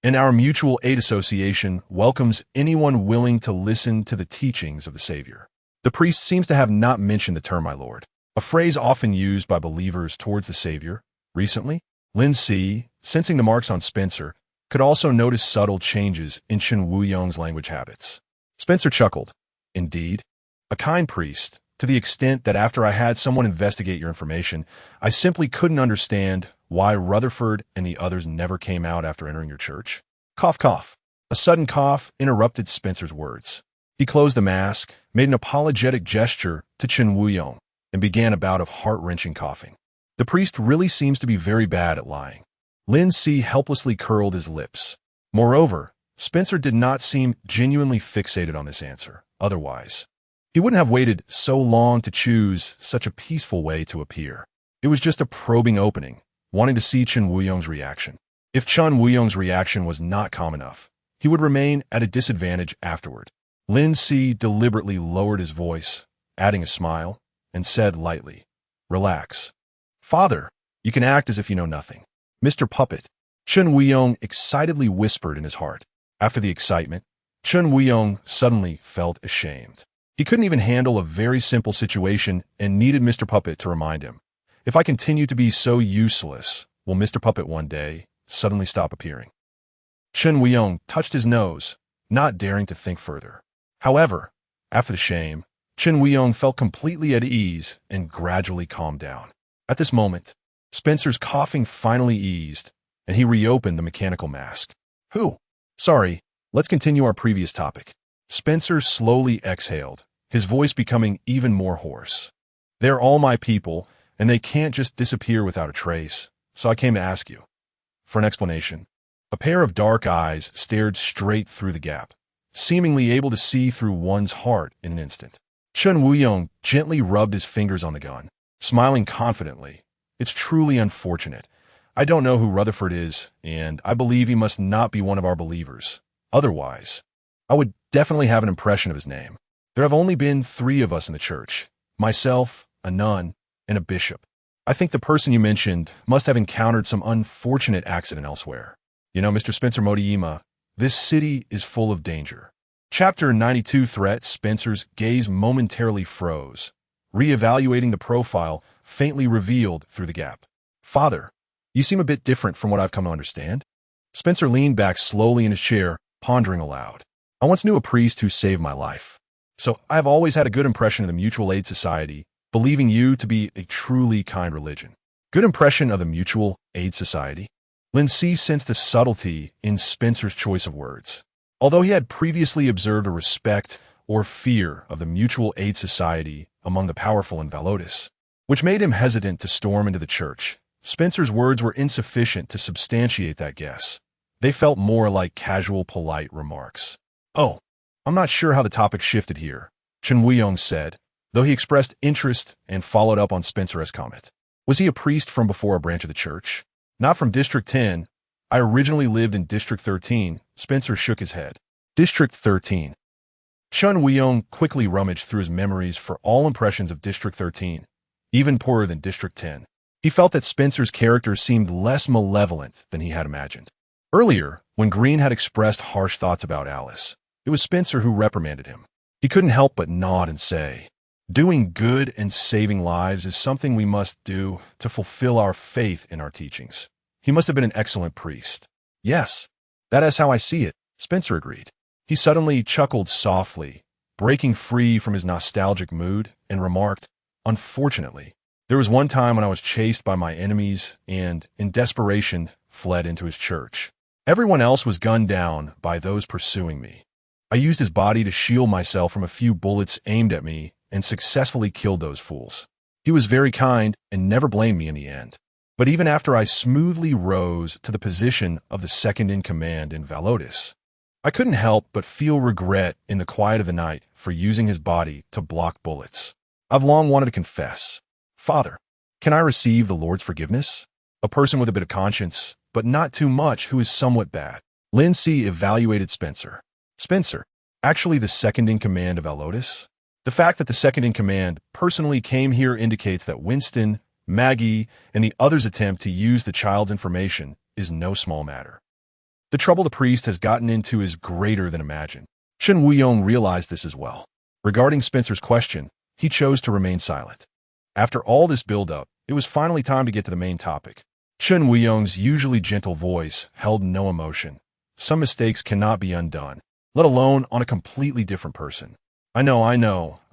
S1: And our Mutual Aid Association welcomes anyone willing to listen to the teachings of the Savior. The priest seems to have not mentioned the term my lord, a phrase often used by believers towards the Savior. Recently, Lin Si, sensing the marks on Spencer, could also notice subtle changes in Chen Wuyong's language habits. Spencer chuckled. Indeed, a kind priest, to the extent that after I had someone investigate your information, I simply couldn't understand why Rutherford and the others never came out after entering your church. Cough, cough. A sudden cough interrupted Spencer's words. He closed the mask, made an apologetic gesture to Chen Wuyong, and began a bout of heart-wrenching coughing. The priest really seems to be very bad at lying. Lin Si helplessly curled his lips. Moreover, Spencer did not seem genuinely fixated on this answer. Otherwise, he wouldn't have waited so long to choose such a peaceful way to appear. It was just a probing opening, wanting to see Chen Wuyong's reaction. If Chen Wuyong's reaction was not calm enough, he would remain at a disadvantage afterward. Lin Si deliberately lowered his voice, adding a smile, and said lightly, Relax. Father, you can act as if you know nothing. Mr. Puppet, Chen Wuyong excitedly whispered in his heart. After the excitement, Chen Wuyong suddenly felt ashamed. He couldn't even handle a very simple situation and needed Mr. Puppet to remind him. If I continue to be so useless, will Mr. Puppet one day suddenly stop appearing? Chen Wuyong touched his nose, not daring to think further. However, after the shame, Chen Wuyong felt completely at ease and gradually calmed down. At this moment, Spencer's coughing finally eased, and he reopened the mechanical mask. Sorry, let's continue our previous topic. Spencer slowly exhaled, his voice becoming even more hoarse. They're all my people, and they can't just disappear without a trace, so I came to ask you. For an explanation, a pair of dark eyes stared straight through the gap, seemingly able to see through one's heart in an instant. Chen Wuyong gently rubbed his fingers on the gun, smiling confidently. It's truly unfortunate. I don't know who Rutherford is, and I believe he must not be one of our believers. Otherwise, I would definitely have an impression of his name. There have only been 3 of us in the church, myself, a nun, and a bishop. I think the person you mentioned must have encountered some unfortunate accident elsewhere. You know, Mr. Spencer Motiima, this city is full of danger. Chapter 92 Threat. Spencer's gaze momentarily froze, reevaluating the profile faintly revealed through the gap. Father, you seem a bit different from what I've come to understand. Spencer leaned back slowly in his chair, pondering aloud. I once knew a priest who saved my life, so I've always had a good impression of the Mutual Aid Society, believing you to be a truly kind religion. Good impression of the Mutual Aid Society? Lin Si sensed a subtlety in Spencer's choice of words. Although he had previously observed a respect or fear of the Mutual Aid Society among the powerful in Varotis, which made him hesitant to storm into the church, Spencer's words were insufficient to substantiate that guess. They felt more like casual, polite remarks. Oh, I'm not sure how the topic shifted here, Chen Wuyong said, though he expressed interest and followed up on Spencer's comment. Was he a priest from before a branch of the church? Not from District 10. I originally lived in District 13. Spencer shook his head. District 13. Chen Wuyong quickly rummaged through his memories for all impressions of District 13, even poorer than District 10. He felt that Spencer's character seemed less malevolent than he had imagined. Earlier, When Green had expressed harsh thoughts about Alice, it was Spencer who reprimanded him. He couldn't help but nod and say, "Doing good and saving lives is something we must do to fulfill our faith in our teachings." He must have been an excellent priest. "Yes, that is how I see it," Spencer agreed. He suddenly chuckled softly, breaking free from his nostalgic mood, and remarked, "Unfortunately, there was one time when I was chased by my enemies and, in desperation, fled into his church. Everyone else was gunned down by those pursuing me. I used his body to shield myself from a few bullets aimed at me and successfully killed those fools. He was very kind and never blamed me in the end. But even after I smoothly rose to the position of the second-in-command in Valodis, I couldn't help but feel regret in the quiet of the night for using his body to block bullets. I've long wanted to confess. Father, can I receive the Lord's forgiveness? A person with a bit of conscience, but not too much, who is somewhat bad." Lin Si evaluated Spencer. "Spencer, actually the second-in-command of Valodis? The fact that the second-in-command personally came here indicates that Winston, Maggie, and the others' attempt to use the child's information is no small matter. The trouble the priest has gotten into is greater than imagined." Chen Wuyong realized this as well. Regarding Spencer's question, he chose to remain silent. After all this build-up, it was finally time to get to the main topic. Chen Wuyong's usually gentle voice held no emotion. "Some mistakes cannot be undone, let alone on a completely different person. I know. I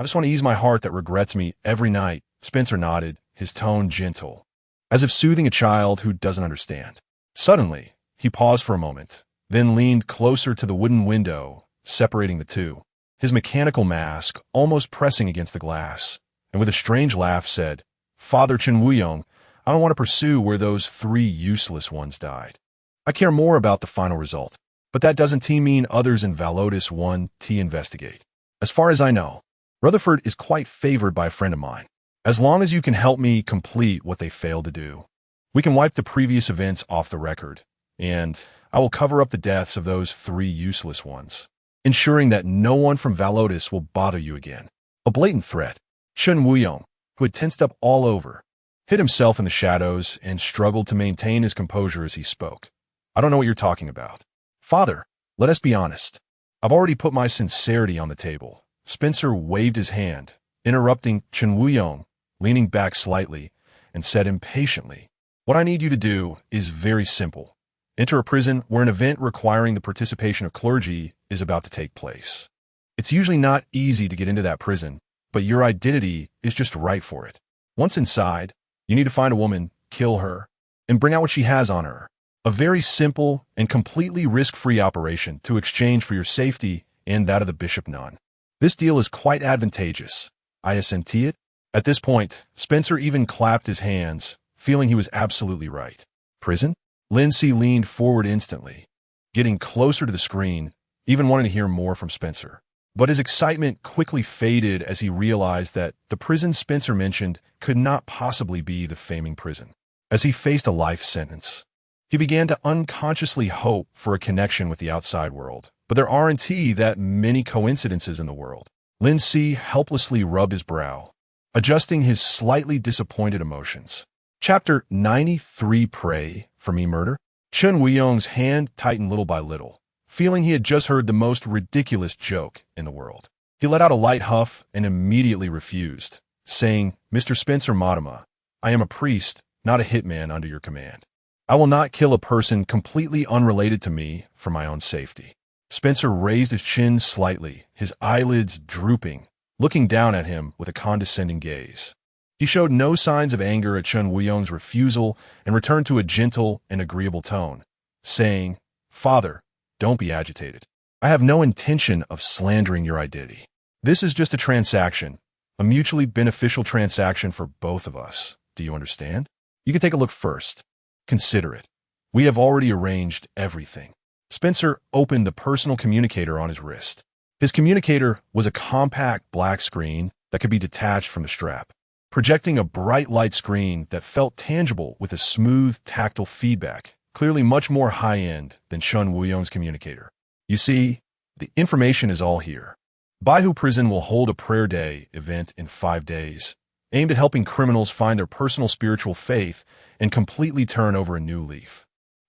S1: just want to ease my heart that regrets me every night." Spencer nodded, his tone gentle, as if soothing a child who doesn't understand. Suddenly, he paused for a moment, then leaned closer to the wooden window, separating the two, his mechanical mask almost pressing against the glass, and with a strange laugh said, "Father Chen Wuyong, I don't want to pursue where those 3 useless ones died. I care more about the final result, but that doesn't mean others in Valodis want to investigate. As far as I know, Rutherford is quite favored by a friend of mine. As long as you can help me complete what they failed to do, we can wipe the previous events off the record, and I will cover up the deaths of those 3 useless ones, ensuring that no one from Valodis will bother you again." A blatant threat. Chen Wuyong, who had tensed up all over, hid himself in the shadows and struggled to maintain his composure as he spoke. "I don't know what you're talking about. Father, let us be honest. I've already put my sincerity on the table." Spencer waved his hand, interrupting Chen Wuyong, leaning back slightly, and said impatiently, "What I need you to do is very simple. Enter a prison where an event requiring the participation of clergy is about to take place. It's usually not easy to get into that prison, but your identity is just right for it. Once inside, you need to find a woman, kill her, and bring out what she has on her. A very simple and completely risk-free operation to exchange for your safety and that of the Bishop Nun. This deal is quite advantageous. I assent to it." At this point, Spencer even clapped his hands, feeling he was absolutely right. "Prison?" Lin Si leaned forward instantly, getting closer to the screen, even wanting to hear more from Spencer. But his excitement quickly faded as he realized that the prison Spencer mentioned could not possibly be the Faming Prison. As he faced a life sentence, he began to unconsciously hope for a connection with the outside world. But there aren't that many coincidences in the world. Lin Si helplessly rubbed his brow, adjusting his slightly disappointed emotions. Chapter 93. Pray for me, murder? Chen Wuyong's hand tightened little by little, feeling he had just heard the most ridiculous joke in the world. He let out a light huff and immediately refused, saying, "Mr. Spencer Matama, I am a priest, not a hitman under your command. I will not kill a person completely unrelated to me for my own safety." Spencer raised his chin slightly, his eyelids drooping, looking down at him with a condescending gaze. He showed no signs of anger at Chen Wuyong's refusal and returned to a gentle and agreeable tone, saying, "Father, don't be agitated. I have no intention of slandering your identity. This is just a transaction, a mutually beneficial transaction for both of us. Do you understand? You can take a look first. Consider it. We have already arranged everything." Spencer opened the personal communicator on his wrist. His communicator was a compact black screen that could be detached from the strap, projecting a bright light screen that felt tangible with a smooth, tactile feedback, clearly much more high-end than Chen Wuyong's communicator. "You see, the information is all here. Baihu Prison will hold a prayer day event in 5 days, aimed at helping criminals find their personal spiritual faith and completely turn over a new leaf.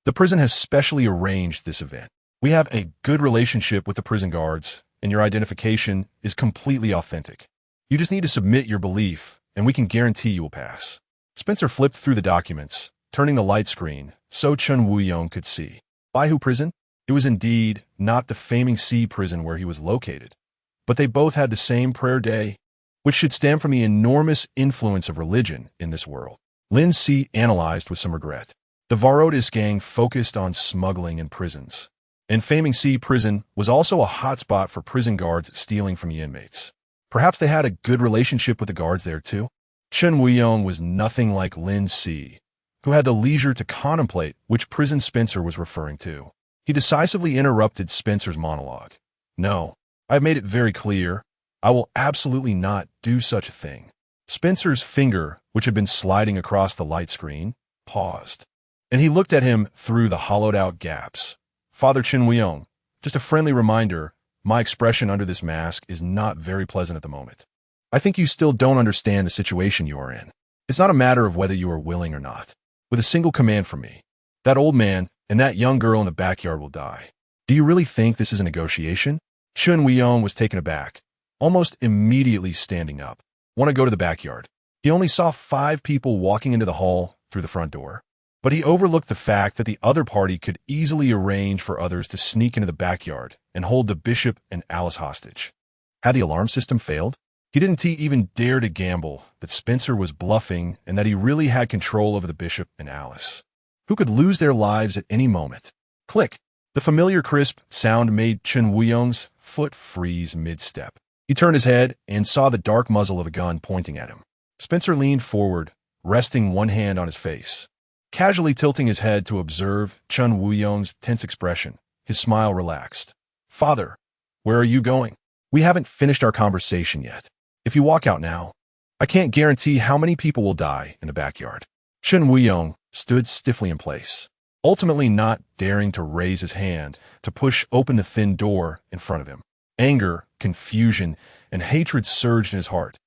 S1: The prison has specially arranged this event. We have a good relationship with the prison guards, and your identification is completely authentic. You just need to submit your belief, and we can guarantee you will pass. Spencer flipped through the documents, turning the light screen so Chun Woo-young could see. Baihu prison? It was indeed not the faming Si prison where he was located, but they both had the same prayer day, which should stem from the enormous influence of religion in this world. Lin Si analyzed with some regret. The Varotis gang focused on smuggling in prisons, and faming Si prison was also a hotspot for prison guards stealing from the inmates. Perhaps they had a good relationship with the guards there too? Chun Woo-young was nothing like Lin Si, who had the leisure to contemplate which prison Spencer was referring to. He decisively interrupted Spencer's monologue. No, I've made it very clear. I will absolutely not do such a thing. Spencer's finger, which had been sliding across the light screen, paused, and he looked at him through the hollowed-out gaps. Father Chun Woo-young, just a friendly reminder, my expression under this mask is not very pleasant at the moment. I think you still don't understand the situation you are in. It's not a matter of whether you are willing or not. With a single command from me, that old man and that young girl in the backyard will die. Do you really think this is a negotiation? Chun Woo-young was taken aback, almost immediately standing up. Want to go to the backyard. He only saw 5 people walking into the hall through the front door, but he overlooked the fact that the other party could easily arrange for others to sneak into the backyard and hold the bishop and Alice hostage. Had the alarm system failed? He didn't even dare to gamble that Spencer was bluffing and that he really had control over the bishop and Alice, who could lose their lives at any moment. Click! The familiar crisp sound made Chun Woo-young's foot freeze mid-step. He turned his head and saw the dark muzzle of a gun pointing at him. Spencer leaned forward, resting one hand on his face, casually tilting his head to observe Chun Woo-young's tense expression. His smile relaxed. Father, where are you going? We haven't finished our conversation yet. If you walk out now, I can't guarantee how many people will die in the backyard. Chun Woo-young stood stiffly in place, ultimately not daring to raise his hand to push open the thin door in front of him. Anger, confusion, and hatred surged in his heart.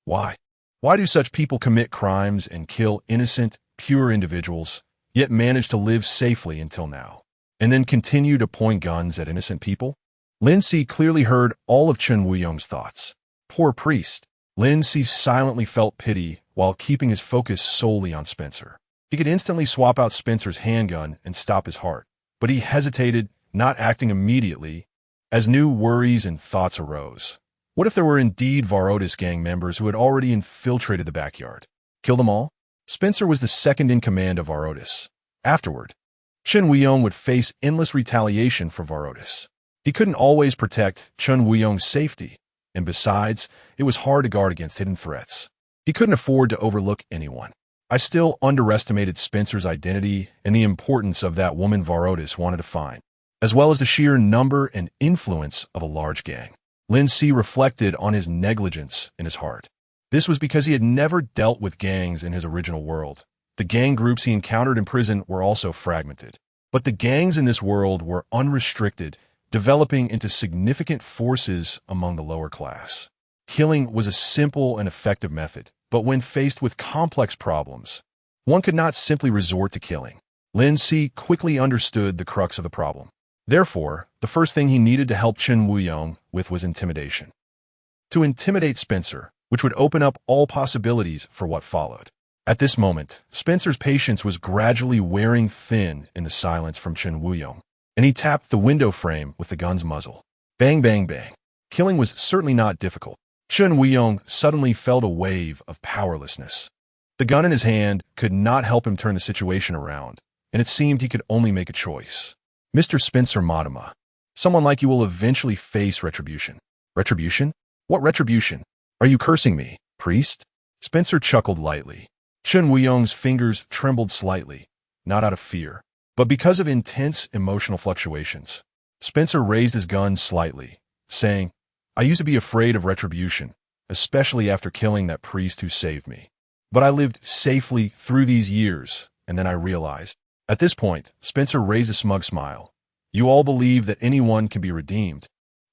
S1: Why? Why do such people commit crimes and kill innocent, pure individuals, yet manage to live safely until now, and then continue to point guns at innocent people? Lin Si clearly heard all of Chun Woo-young's thoughts. Poor priest. Lin Si silently felt pity while keeping his focus solely on Spencer. He could instantly swap out Spencer's handgun and stop his heart, but he hesitated, not acting immediately, as new worries and thoughts arose. What if there were indeed Varotis gang members who had already infiltrated the backyard? Kill them all? Spencer was the second in command of Varotis. Afterward, Chun Woo-young would face endless retaliation for Varotis. He couldn't always protect Chun Woo-young's safety, and besides, it was hard to guard against hidden threats. He couldn't afford to overlook anyone. I still underestimated Spencer's identity and the importance of that woman Varotis wanted to find, as well as the sheer number and influence of a large gang. Lin Si reflected on his negligence in his heart. This was because he had never dealt with gangs in his original world. The gang groups he encountered in prison were also fragmented. But the gangs in this world were unrestricted, developing into significant forces among the lower class. Killing was a simple and effective method, but when faced with complex problems, one could not simply resort to killing. Lin Si quickly understood the crux of the problem. Therefore, the first thing he needed to help Chun Woo-young with was intimidation. To intimidate Spencer, which would open up all possibilities for what followed. At this moment, Spencer's patience was gradually wearing thin in the silence from Chun Woo-young, and he tapped the window frame with the gun's muzzle. Bang, bang, bang. Killing was certainly not difficult. Chun Woo-young suddenly felt a wave of powerlessness. The gun in his hand could not help him turn the situation around, and it seemed he could only make a choice. Mr. Spencer Modema, someone like you will eventually face retribution. Retribution? What retribution? Are you cursing me, priest? Spencer chuckled lightly. Chun Woo-young's fingers trembled slightly, not out of fear, but because of intense emotional fluctuations. Spencer raised his gun slightly, saying, I used to be afraid of retribution, especially after killing that priest who saved me. But I lived safely through these years, and then I realized. At this point, Spencer raised a smug smile. You all believe that anyone can be redeemed.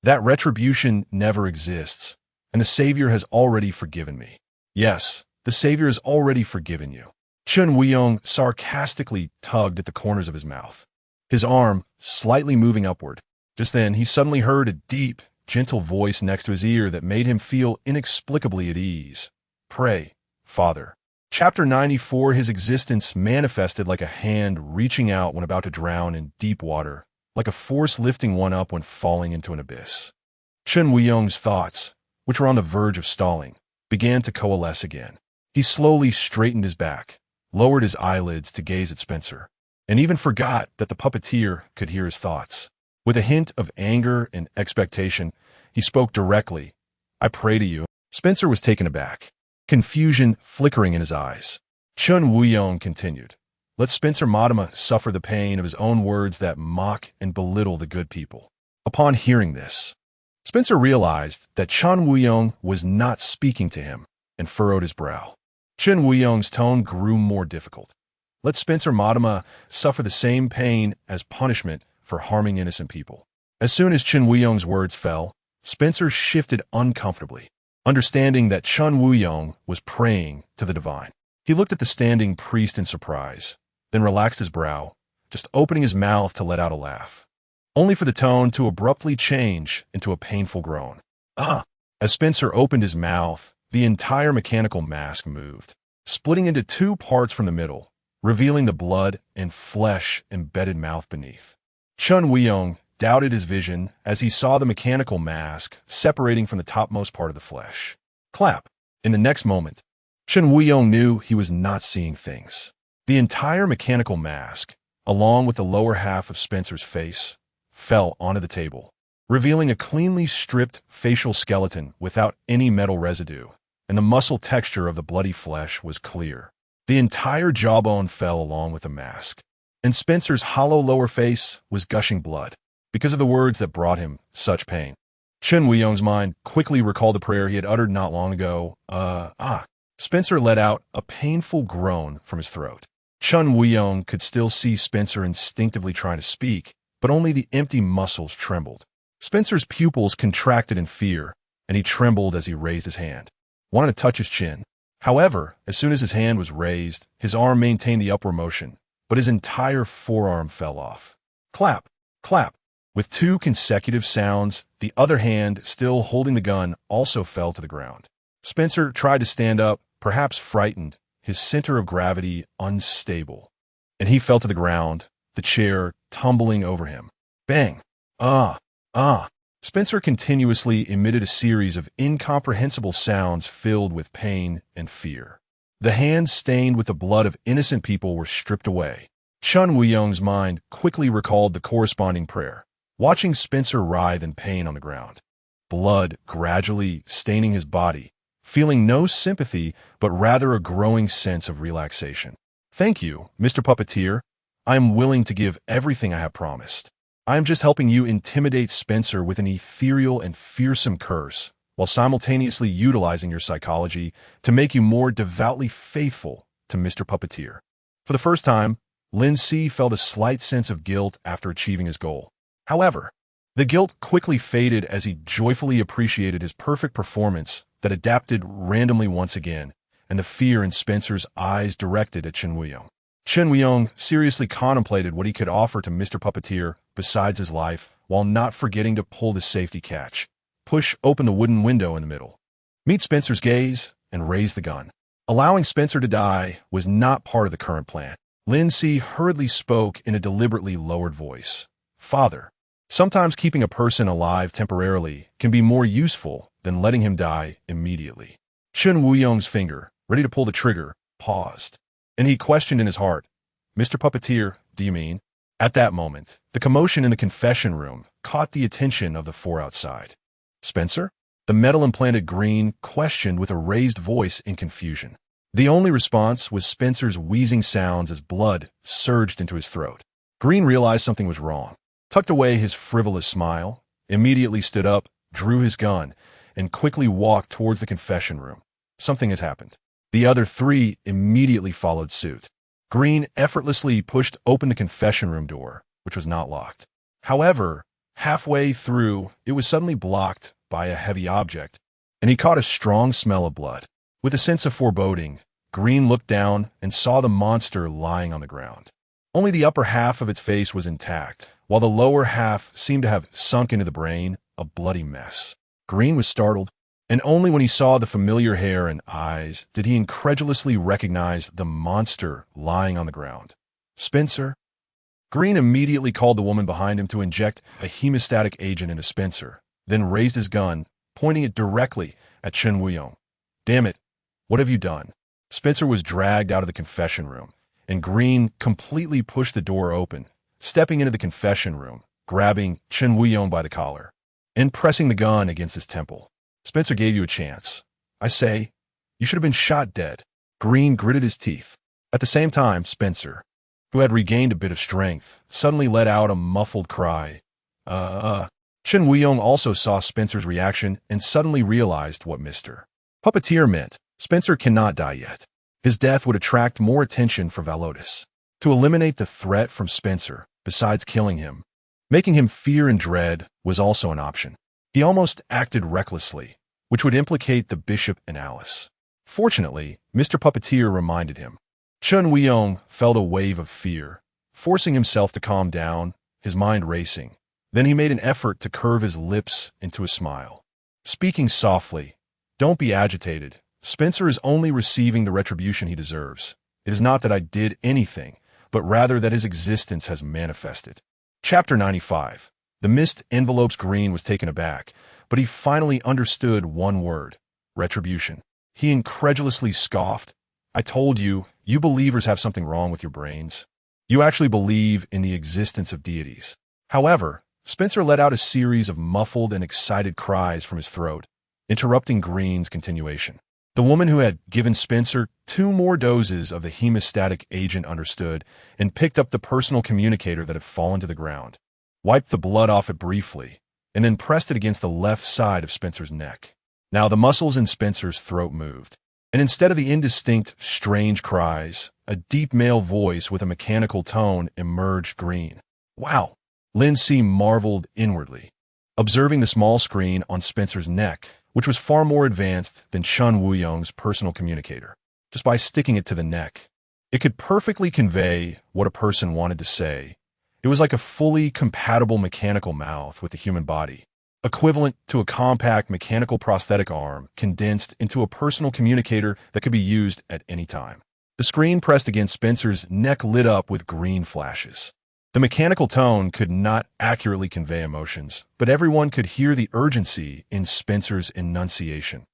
S1: That retribution never exists, and the Savior has already forgiven me. Yes, the Savior has already forgiven you. Chun Wuyong sarcastically tugged at the corners of his mouth, his arm slightly moving upward. Just then, he suddenly heard a deep, gentle voice next to his ear that made him feel inexplicably at ease. Pray, Father. Chapter 94. His existence manifested like a hand reaching out when about to drown in deep water, like a force lifting one up when falling into an abyss. Chun Wuyong's thoughts, which were on the verge of stalling, began to coalesce again. He slowly straightened his back, lowered his eyelids to gaze at Spencer, and even forgot that the puppeteer could hear his thoughts. With a hint of anger and expectation, he spoke directly. I pray to you. Spencer was taken aback, confusion flickering in his eyes. Chun Wuyong continued. Let Spencer Madama suffer the pain of his own words that mock and belittle the good people. Upon hearing this, Spencer realized that Chun Wuyong was not speaking to him and furrowed his brow. Chun Wuyong's tone grew more difficult. Let Spencer Madama suffer the same pain as punishment for harming innocent people. As soon as Chun Wuyong's words fell, Spencer shifted uncomfortably, understanding that Chun Wuyong was praying to the divine. He looked at the standing priest in surprise, then relaxed his brow, just opening his mouth to let out a laugh, only for the tone to abruptly change into a painful groan. Ah! As Spencer opened his mouth, the entire mechanical mask moved, splitting into two parts from the middle, revealing the blood and flesh embedded mouth beneath. Chun Wuyong doubted his vision as he saw the mechanical mask separating from the topmost part of the flesh. Clap! In the next moment, Chun Wuyong knew he was not seeing things. The entire mechanical mask, along with the lower half of Spencer's face, fell onto the table, revealing a cleanly stripped facial skeleton without any metal residue, and the muscle texture of the bloody flesh was clear. The entire jawbone fell along with the mask, and Spencer's hollow lower face was gushing blood because of the words that brought him such pain. Chun Wuyong's mind quickly recalled the prayer he had uttered not long ago. Spencer let out a painful groan from his throat. Chun Wuyong could still see Spencer instinctively trying to speak, but only the empty muscles trembled. Spencer's pupils contracted in fear, and he trembled as he raised his hand, wanted to touch his chin. However, as soon as his hand was raised, his arm maintained the upward motion, but his entire forearm fell off. Clap! Clap! With two consecutive sounds, the other hand, still holding the gun, also fell to the ground. Spencer tried to stand up, perhaps frightened, his center of gravity unstable, and he fell to the ground, the chair tumbling over him. Bang! Spencer continuously emitted a series of incomprehensible sounds filled with pain and fear. The hands stained with the blood of innocent people were stripped away. Chun Wuyong's mind quickly recalled the corresponding prayer, watching Spencer writhe in pain on the ground, blood gradually staining his body, feeling no sympathy but rather a growing sense of relaxation. Thank you, Mr. Puppeteer. I am willing to give everything I have promised. I am just helping you intimidate Spencer with an ethereal and fearsome curse, while simultaneously utilizing your psychology to make you more devoutly faithful to Mr. Puppeteer. For the first time, Lin Si felt a slight sense of guilt after achieving his goal. However, the guilt quickly faded as he joyfully appreciated his perfect performance that adapted randomly once again, and the fear in Spencer's eyes directed at Chun Wuyong. Chun Wuyong seriously contemplated what he could offer to Mr. Puppeteer besides his life, while not forgetting to pull the safety catch, push open the wooden window in the middle, meet Spencer's gaze, and raise the gun. Allowing Spencer to die was not part of the current plan. Lin Si hurriedly spoke in a deliberately lowered voice. Father, sometimes keeping a person alive temporarily can be more useful than letting him die immediately. Chun Wuyong's finger, ready to pull the trigger, paused, and he questioned in his heart, Mr. Puppeteer, do you mean? At that moment, the commotion in the confession room caught the attention of the four outside. Spencer? The metal-implanted Green questioned with a raised voice in confusion. The only response was Spencer's wheezing sounds as blood surged into his throat. Green realized something was wrong, tucked away his frivolous smile, immediately stood up, drew his gun, and quickly walked towards the confession room. Something has happened. The other three immediately followed suit. Green effortlessly pushed open the confession room door, which was not locked. However, halfway through, it was suddenly blocked by a heavy object, and he caught a strong smell of blood. With a sense of foreboding, Green looked down and saw the monster lying on the ground. Only the upper half of its face was intact, while the lower half seemed to have sunk into the brain, a bloody mess. Green was startled, and only when he saw the familiar hair and eyes did he incredulously recognize the monster lying on the ground. Spencer? Green immediately called the woman behind him to inject a hemostatic agent into Spencer, then raised his gun, pointing it directly at Chen Wuyong. Damn it, what have you done? Spencer was dragged out of the confession room, and Green completely pushed the door open, stepping into the confession room, grabbing Chen Wuyong by the collar, and pressing the gun against his temple. Spencer gave you a chance. I say, you should have been shot dead. Green gritted his teeth. At the same time, Spencer, who had regained a bit of strength, suddenly let out a muffled cry. Chen Wuyong also saw Spencer's reaction and suddenly realized what Mr. Puppeteer meant. Spencer cannot die yet. His death would attract more attention for Valotis. To eliminate the threat from Spencer, besides killing him, making him fear and dread was also an option. He almost acted recklessly, which would implicate the bishop and Alice. Fortunately, Mr. Puppeteer reminded him. Chen Wuyong felt a wave of fear, forcing himself to calm down, his mind racing. Then he made an effort to curve his lips into a smile. Speaking softly, "Don't be agitated. Spencer is only receiving the retribution he deserves. It is not that I did anything, but rather that his existence has manifested." Chapter 95. The mist envelope's Green was taken aback, but he finally understood one word: retribution. He incredulously scoffed. I told you, you believers have something wrong with your brains. You actually believe in the existence of deities. However, Spencer let out a series of muffled and excited cries from his throat, interrupting Green's continuation. The woman who had given Spencer 2 more doses of the hemostatic agent understood and picked up the personal communicator that had fallen to the ground, wiped the blood off it briefly, and then pressed it against the left side of Spencer's neck. Now the muscles in Spencer's throat moved, and instead of the indistinct, strange cries, a deep male voice with a mechanical tone emerged. Green. Wow! Lin Si marveled inwardly, observing the small screen on Spencer's neck, which was far more advanced than Chen Wuyong's personal communicator. Just by sticking it to the neck, it could perfectly convey what a person wanted to say. It was like a fully compatible mechanical mouth with the human body, equivalent to a compact mechanical prosthetic arm condensed into a personal communicator that could be used at any time. The screen pressed against Spencer's neck lit up with green flashes. The mechanical tone could not accurately convey emotions, but everyone could hear the urgency in Spencer's enunciation.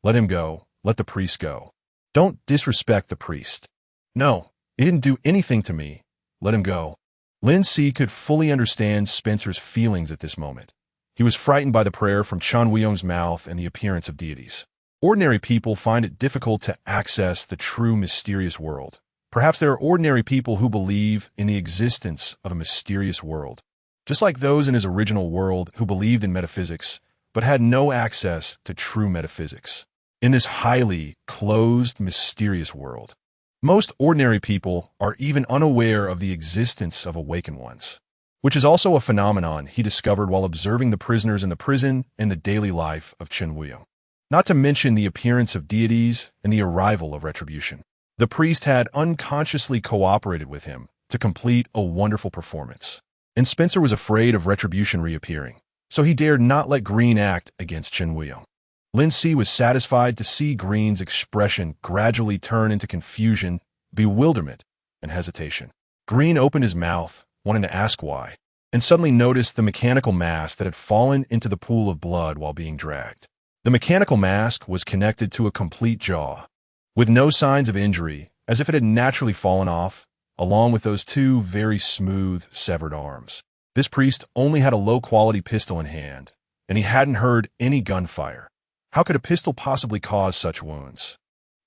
S1: Let him go. Let the priest go. Don't disrespect the priest. No, he didn't do anything to me. Let him go. Lin Si could fully understand Spencer's feelings at this moment. He was frightened by the prayer from Chen Wuyong's mouth and the appearance of deities. Ordinary people find it difficult to access the true mysterious world. Perhaps there are ordinary people who believe in the existence of a mysterious world, just like those in his original world who believed in metaphysics, but had no access to true metaphysics. In this highly closed, mysterious world, most ordinary people are even unaware of the existence of awakened ones, which is also a phenomenon he discovered while observing the prisoners in the prison and the daily life of Chen Wuyong. Not to mention the appearance of deities and the arrival of retribution. The priest had unconsciously cooperated with him to complete a wonderful performance, and Spencer was afraid of retribution reappearing, so he dared not let Green act against Chen Wuyong. Lin Si was satisfied to see Green's expression gradually turn into confusion, bewilderment, and hesitation. Green opened his mouth, wanting to ask why, and suddenly noticed the mechanical mask that had fallen into the pool of blood while being dragged. The mechanical mask was connected to a complete jaw, with no signs of injury, as if it had naturally fallen off, along with those 2 very smooth, severed arms. This priest only had a low-quality pistol in hand, and he hadn't heard any gunfire. How could a pistol possibly cause such wounds?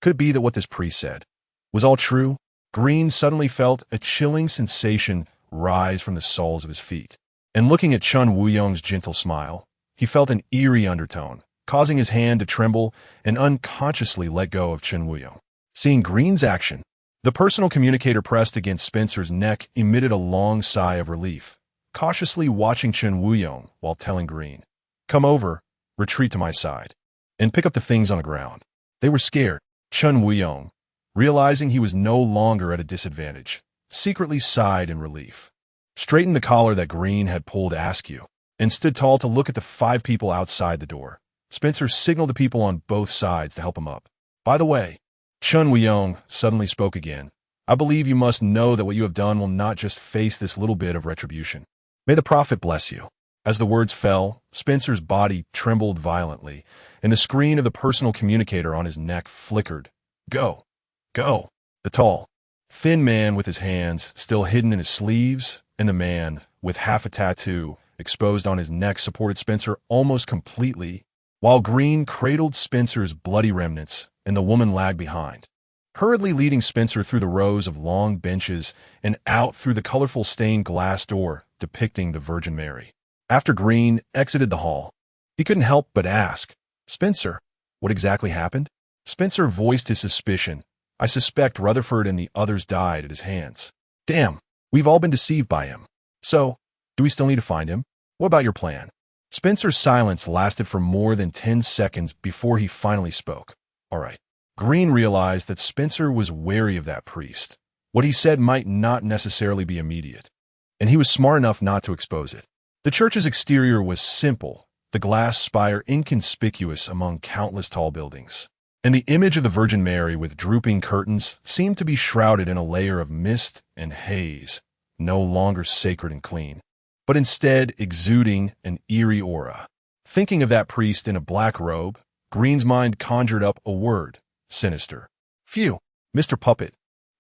S1: Could it be that what this priest said was all true? Green suddenly felt a chilling sensation rise from the soles of his feet, and looking at Chen Wuyong's gentle smile, he felt an eerie undertone, causing his hand to tremble and unconsciously let go of Chen Wuyong. Seeing Green's action, the personal communicator pressed against Spencer's neck emitted a long sigh of relief, cautiously watching Chen Wuyong while telling Green, "Come over, retreat to my side, and pick up the things on the ground." They were scared. Chen Wuyong Realizing he was no longer at a disadvantage, secretly sighed in relief. Straightened the collar that Green had pulled askew, and stood tall to look at the 5 people outside the door. Spencer signaled to people on both sides to help him up. By the way, Chun Weiyong suddenly spoke again. I believe you must know that what you have done will not just face this little bit of retribution. May the Prophet bless you. As the words fell, Spencer's body trembled violently, and the screen of the personal communicator on his neck flickered. Go. Go. The tall, thin man with his hands still hidden in his sleeves, and the man with half a tattoo exposed on his neck supported Spencer almost completely, while Green cradled Spencer's bloody remnants and the woman lagged behind, hurriedly leading Spencer through the rows of long benches and out through the colorful stained glass door depicting the Virgin Mary. After Green exited the hall, he couldn't help but ask, Spencer, what exactly happened? Spencer voiced his suspicion. I suspect Rutherford and the others died at his hands. Damn, we've all been deceived by him. So, do we still need to find him? What about your plan? Spencer's silence lasted for more than 10 seconds before he finally spoke. All right. Green realized that Spencer was wary of that priest. What he said might not necessarily be immediate, and he was smart enough not to expose it. The church's exterior was simple, the glass spire inconspicuous among countless tall buildings, and the image of the Virgin Mary with drooping curtains seemed to be shrouded in a layer of mist and haze, no longer sacred and clean, but instead exuding an eerie aura. Thinking of that priest in a black robe, Green's mind conjured up a word, sinister. Phew, Mr. Puppet,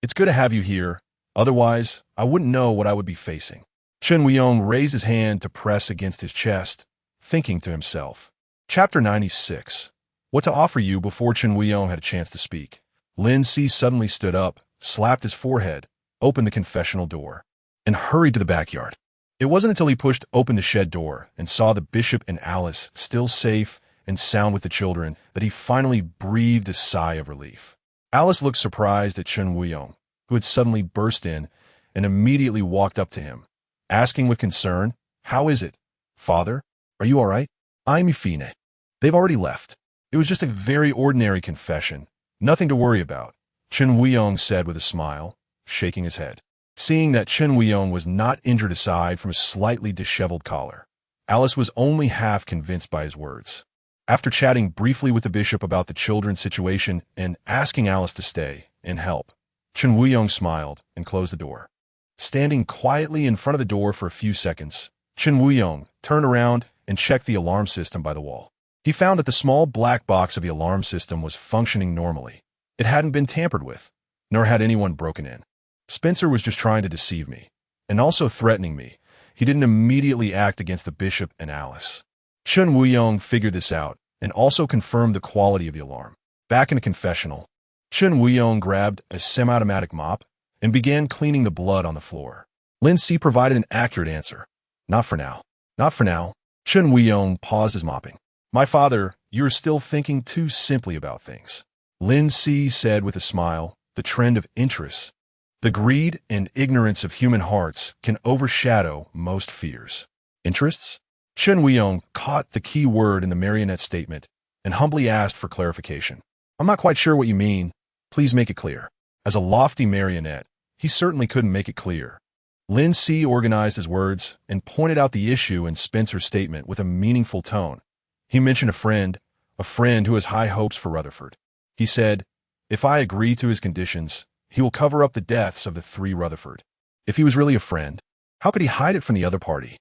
S1: it's good to have you here. Otherwise, I wouldn't know what I would be facing. Chun Weiyong raised his hand to press against his chest, thinking to himself. Chapter 96. What to offer you before Chun Weiyong had a chance to speak. Lin Si suddenly stood up, slapped his forehead, opened the confessional door, and hurried to the backyard. It wasn't until he pushed open the shed door and saw the bishop and Alice still safe and sound with the children that he finally breathed a sigh of relief. Alice looked surprised at Chun Weiyong, who had suddenly burst in and immediately walked up to him, asking with concern, How is it? Father, are you all right? I'm fine. They've already left. It was just a very ordinary confession. Nothing to worry about, Chun Weiyong said with a smile, shaking his head. Seeing that Chun Weiyong was not injured aside from a slightly disheveled collar, Alice was only half convinced by his words. After chatting briefly with the bishop about the children's situation and asking Alice to stay and help, Chun Weiyong smiled and closed the door. Standing quietly in front of the door for a few seconds, Chun Weiyong turned around and checked the alarm system by the wall. He found that the small black box of the alarm system was functioning normally. It hadn't been tampered with, nor had anyone broken in. Spencer was just trying to deceive me, and also threatening me. He didn't immediately act against the bishop and Alice. Chun Weiyong figured this out, and also confirmed the quality of the alarm. Back in the confessional, Chun Weiyong grabbed a semi-automatic mop and began cleaning the blood on the floor. Lin Si provided an accurate answer. Not for now. Not for now. Chun Weiyong paused his mopping. My father, you're still thinking too simply about things. Lin Si said with a smile, the trend of interests. The greed and ignorance of human hearts can overshadow most fears. Interests? Chun Weiyong caught the key word in the marionette statement and humbly asked for clarification. I'm not quite sure what you mean. Please make it clear. As a lofty marionette, he certainly couldn't make it clear. Lin Si organized his words and pointed out the issue in Spencer's statement with a meaningful tone. He mentioned a friend who has high hopes for Rutherford. He said, if I agree to his conditions, he will cover up the deaths of the 3 Rutherford. If he was really a friend, how could he hide it from the other party?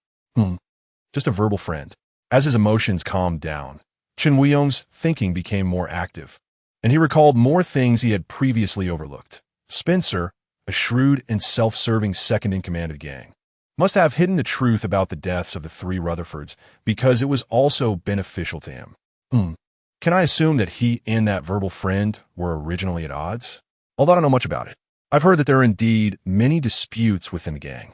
S1: Just a verbal friend. As his emotions calmed down, Chun Weiyong's thinking became more active, and he recalled more things he had previously overlooked. Spencer, a shrewd and self-serving second-in-command of the gang, must have hidden the truth about the deaths of the 3 Rutherfords because it was also beneficial to him. Can I assume that he and that verbal friend were originally at odds? Although I don't know much about it. I've heard that there are indeed many disputes within the gang.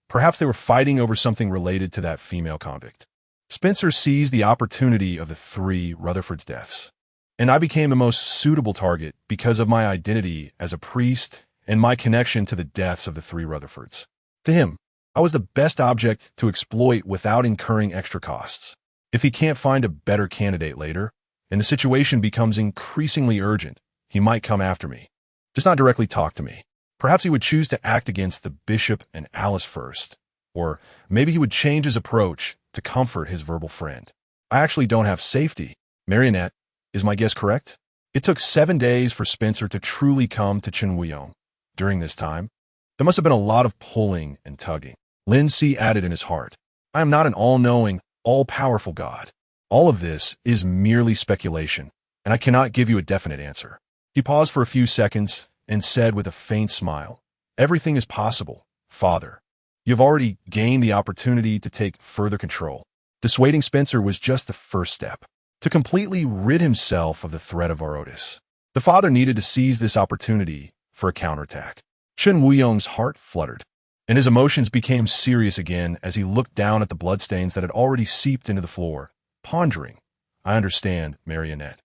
S1: Perhaps they were fighting over something related to that female convict. Spencer seized the opportunity of the 3 Rutherford's deaths, and I became the most suitable target because of my identity as a priest and my connection to the deaths of the 3 Rutherfords. To him, I was the best object to exploit without incurring extra costs. If he can't find a better candidate later, and the situation becomes increasingly urgent, he might come after me. just not directly talk to me. Perhaps he would choose to act against the bishop and Alice first, or maybe he would change his approach to comfort his verbal friend. I actually don't have safety. Marionette, is my guess correct? It took 7 days for Spencer to truly come to Chen Wuyong. During this time, there must have been a lot of pulling and tugging. Lin Si added in his heart, I am not an all-knowing, all-powerful God. All of this is merely speculation, and I cannot give you a definite answer. He paused for a few seconds and said with a faint smile, Everything is possible, Father. You have already gained the opportunity to take further control. Dissuading Spencer was just the first step, to completely rid himself of the threat of Orotis. The father needed to seize this opportunity for a counterattack. Chen Wuyong's heart fluttered, and his emotions became serious again as he looked down at the bloodstains that had already seeped into the floor, pondering, I understand, Marionette.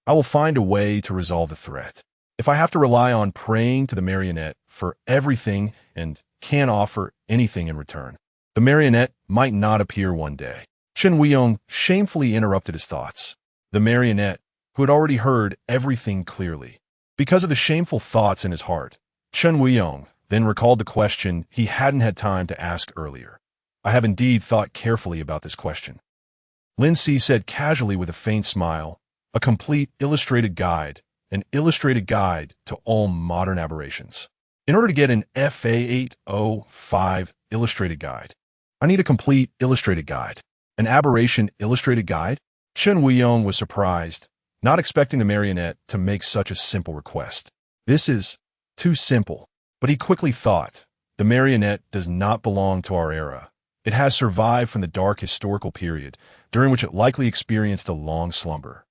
S1: I will find a way to resolve the threat. If I have to rely on praying to the Marionette for everything and can't offer anything in return, the Marionette might not appear one day. Chen Wuyong shamefully interrupted his thoughts. The Marionette, who had already heard everything clearly. Because of the shameful thoughts in his heart, Chen Wuyong then recalled the question he hadn't had time to ask earlier. I have indeed thought carefully about this question. Lin Si said casually with a faint smile, a complete illustrated guide, an illustrated guide to all modern aberrations. In order to get an FA 805 illustrated guide, I need a complete illustrated guide. An aberration illustrated guide? Chen Wuyong was surprised, not expecting the Marionette to make such a simple request. This is too simple. But he quickly thought, the Marionette does not belong to our era. It has survived from the dark historical period, during which it likely experienced a long slumber.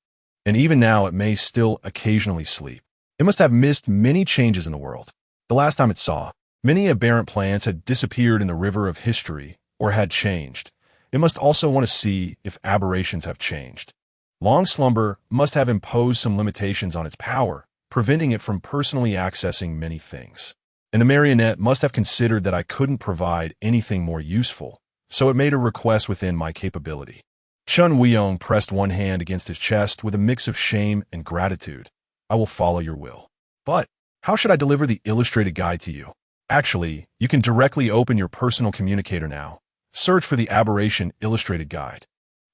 S1: And even now it may still occasionally sleep. It must have missed many changes in the world. The last time it saw, many aberrant plants had disappeared in the river of history or had changed. It must also want to see if aberrations have changed. Long slumber must have imposed some limitations on its power, preventing it from personally accessing many things. And the Marionette must have considered that I couldn't provide anything more useful, so it made a request within my capability. Chen Wuyong pressed one hand against his chest with a mix of shame and gratitude. I will follow your will. But how should I deliver the illustrated guide to you? Actually, you can directly open your personal communicator now. Search for the aberration illustrated guide.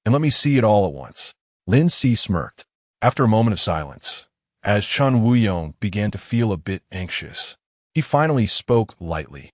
S1: And let me see it all at once. Lin Si smirked. After a moment of silence, as Chen Wuyong began to feel a bit anxious, he finally spoke lightly.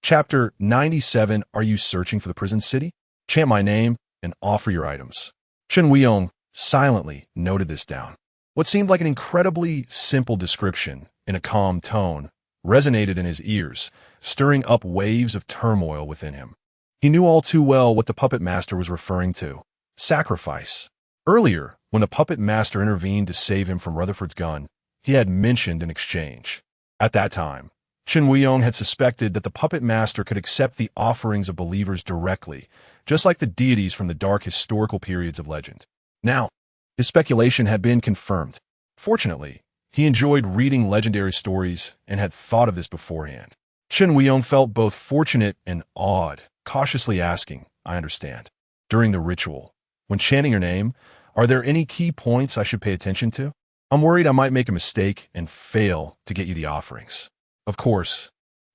S1: Chapter 97, Are you searching for the prison city? Chant my name and offer your items. Chen Wuyong silently noted this down. What seemed like an incredibly simple description, in a calm tone, resonated in his ears, stirring up waves of turmoil within him. He knew all too well what the puppet master was referring to. Sacrifice. Earlier, when the puppet master intervened to save him from Rutherford's gun, he had mentioned an exchange. At that time, Chen Wuyong had suspected that the puppet master could accept the offerings of believers directly, just like the deities from the dark historical periods of legend. Now, his speculation had been confirmed. Fortunately, he enjoyed reading legendary stories and had thought of this beforehand. Chen Wuyong felt both fortunate and awed, cautiously asking, I understand. During the ritual, when chanting your name, are there any key points I should pay attention to? I'm worried I might make a mistake and fail to get you the offerings. Of course,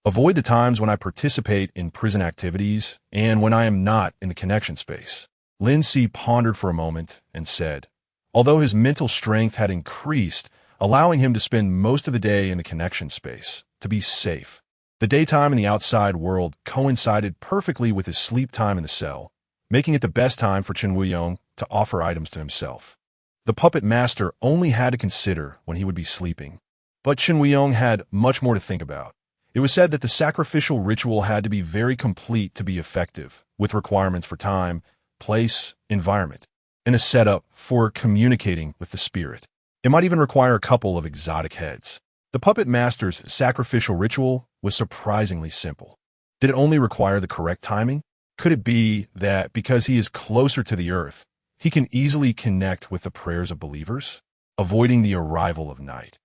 S1: avoid the times when I participate in prison activities and when I am not in the connection space. Lin Si pondered for a moment and said, although his mental strength had increased, allowing him to spend most of the day in the connection space, to be safe. The daytime in the outside world coincided perfectly with his sleep time in the cell, making it the best time for Chen Wuyong to offer items to himself. The puppet master only had to consider when he would be sleeping. But Chen Wuyong had much more to think about. It was said that the sacrificial ritual had to be very complete to be effective, with requirements for time, place, environment, and a setup for communicating with the spirit. It might even require a couple of exotic heads. The puppet master's sacrificial ritual was surprisingly simple. Did it only require the correct timing? Could it be that because he is closer to the earth, he can easily connect with the prayers of believers, avoiding the arrival of night?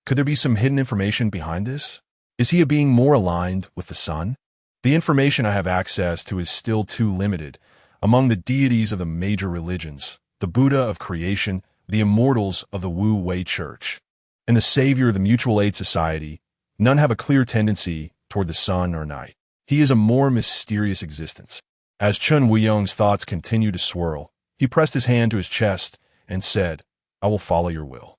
S1: Could there be some hidden information behind this? Is he being more aligned with the sun? The information I have access to is still too limited. Among the deities of the major religions, the Buddha of creation, the immortals of the Wu Wei Church, and the savior of the mutual aid society, none have a clear tendency toward the sun or night. He is a more mysterious existence. As Chun Wuyong's thoughts continued to swirl, he pressed his hand to his chest and said, "I will follow your will."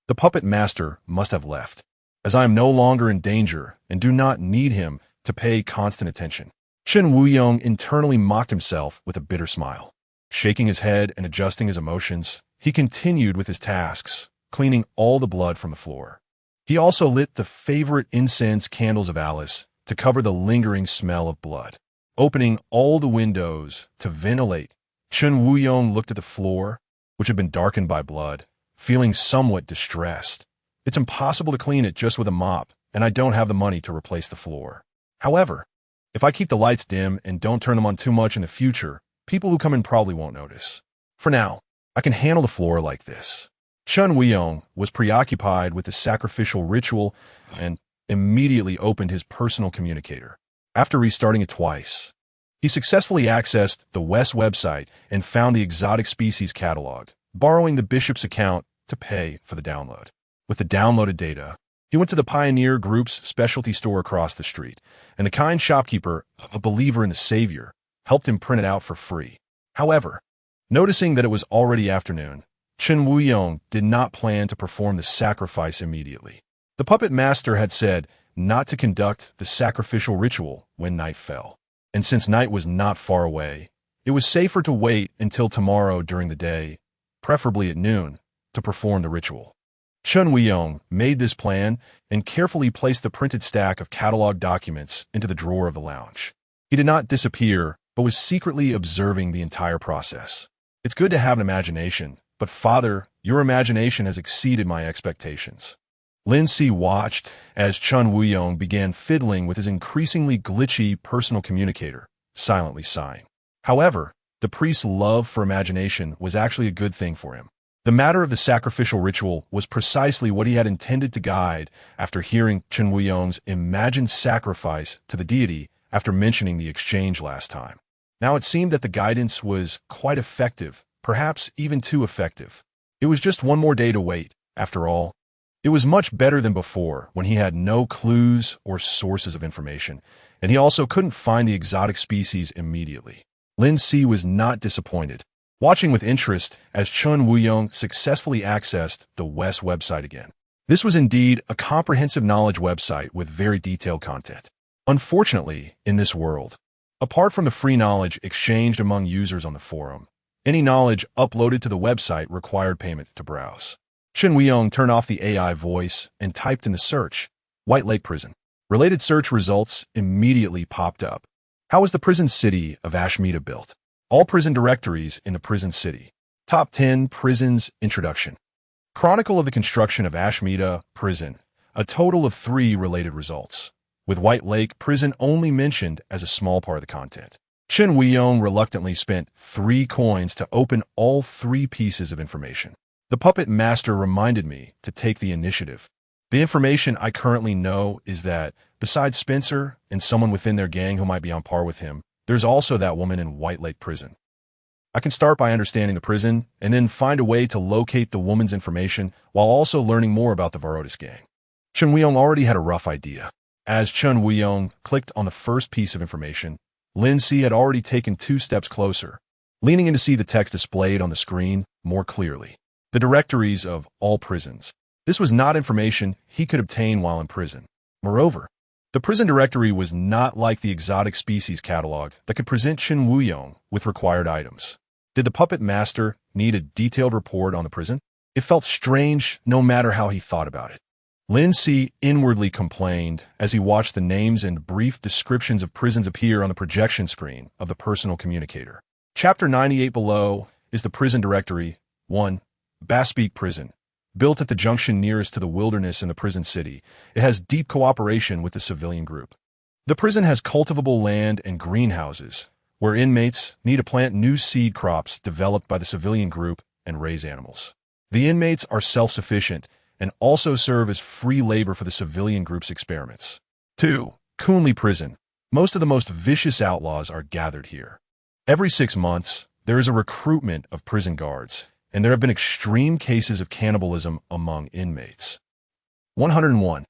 S1: The puppet master must have left, as I am no longer in danger and do not need him to pay constant attention. Chun Wuyong internally mocked himself with a bitter smile. Shaking his head and adjusting his emotions, he continued with his tasks, cleaning all the blood from the floor. He also lit the favorite incense candles of Alice to cover the lingering smell of blood. Opening all the windows to ventilate, Chun Wuyong looked at the floor, which had been darkened by blood, feeling somewhat distressed. It's impossible to clean it just with a mop, and I don't have the money to replace the floor. However, if I keep the lights dim and don't turn them on too much in the future, people who come in probably won't notice. For now, I can handle the floor like this. Chun Wuyong was preoccupied with the sacrificial ritual and immediately opened his personal communicator. After restarting it twice, he successfully accessed the West website and found the exotic species catalog, borrowing the bishop's account to pay for the download. With the downloaded data, he went to the Pioneer Group's specialty store across the street, and the kind shopkeeper, a believer in the savior, helped him print it out for free. However, noticing that it was already afternoon, Chun Wuyong did not plan to perform the sacrifice immediately. The puppet master had said not to conduct the sacrificial ritual when night fell, and since night was not far away, it was safer to wait until tomorrow during the day, preferably at noon, to perform the ritual. Chun Wuyong made this plan and carefully placed the printed stack of catalog documents into the drawer of the lounge. He did not disappear, but was secretly observing the entire process. It's good to have an imagination, but Father, your imagination has exceeded my expectations. Lin Si watched as Chun Wuyong began fiddling with his increasingly glitchy personal communicator, silently sighing. However, the priest's love for imagination was actually a good thing for him. The matter of the sacrificial ritual was precisely what he had intended to guide after hearing Chun Wuyong's imagined sacrifice to the deity after mentioning the exchange last time. Now it seemed that the guidance was quite effective, perhaps even too effective. It was just one more day to wait, after all. It was much better than before, when he had no clues or sources of information, and he also couldn't find the exotic species immediately. Lin Si was not disappointed, watching with interest as Chun Wuyong successfully accessed the West website again. This was indeed a comprehensive knowledge website with very detailed content. Unfortunately, in this world, apart from the free knowledge exchanged among users on the forum, any knowledge uploaded to the website required payment to browse. Chun Wuyong turned off the AI voice and typed in the search, White Lake Prison. Related search results immediately popped up. How is the prison city of Ashmita built? All prison directories in the prison city. Top 10 prisons introduction. Chronicle of the construction of Ashmita Prison. A total of 3 related results, with White Lake Prison only mentioned as a small part of the content. Chun Wuyong reluctantly spent 3 coins to open all 3 pieces of information. The puppet master reminded me to take the initiative. The information I currently know is that, besides Spencer and someone within their gang who might be on par with him, there's also that woman in White Lake Prison. I can start by understanding the prison, and then find a way to locate the woman's information while also learning more about the Varotis gang. Chun Wuyong already had a rough idea. As Chun Wuyong clicked on the first piece of information, Lin Si had already taken 2 steps closer, leaning in to see the text displayed on the screen more clearly. The directories of all prisons. This was not information he could obtain while in prison. Moreover, the prison directory was not like the exotic species catalog that could present Chun Wuyong with required items. Did the puppet master need a detailed report on the prison? It felt strange no matter how he thought about it. Lin Si inwardly complained as he watched the names and brief descriptions of prisons appear on the projection screen of the personal communicator. Chapter 98 below is the prison directory. 1. Baspeak Prison. Built at the junction nearest to the wilderness in the prison city, it has deep cooperation with the civilian group. The prison has cultivable land and greenhouses, where inmates need to plant new seed crops developed by the civilian group and raise animals. The inmates are self-sufficient and also serve as free labor for the civilian group's experiments. 2. Kunli Prison. Most of the most vicious outlaws are gathered here. Every 6 months, there is a recruitment of prison guards, and there have been extreme cases of cannibalism among inmates. 101.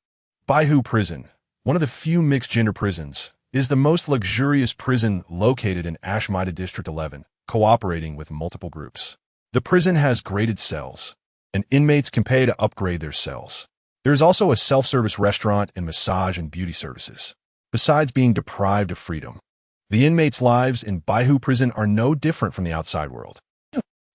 S1: Baihu Prison, one of the few mixed-gender prisons, is the most luxurious prison located in Ashmida District 11, cooperating with multiple groups. The prison has graded cells, and inmates can pay to upgrade their cells. There is also a self-service restaurant and massage and beauty services. Besides being deprived of freedom, the inmates' lives in Baihu Prison are no different from the outside world.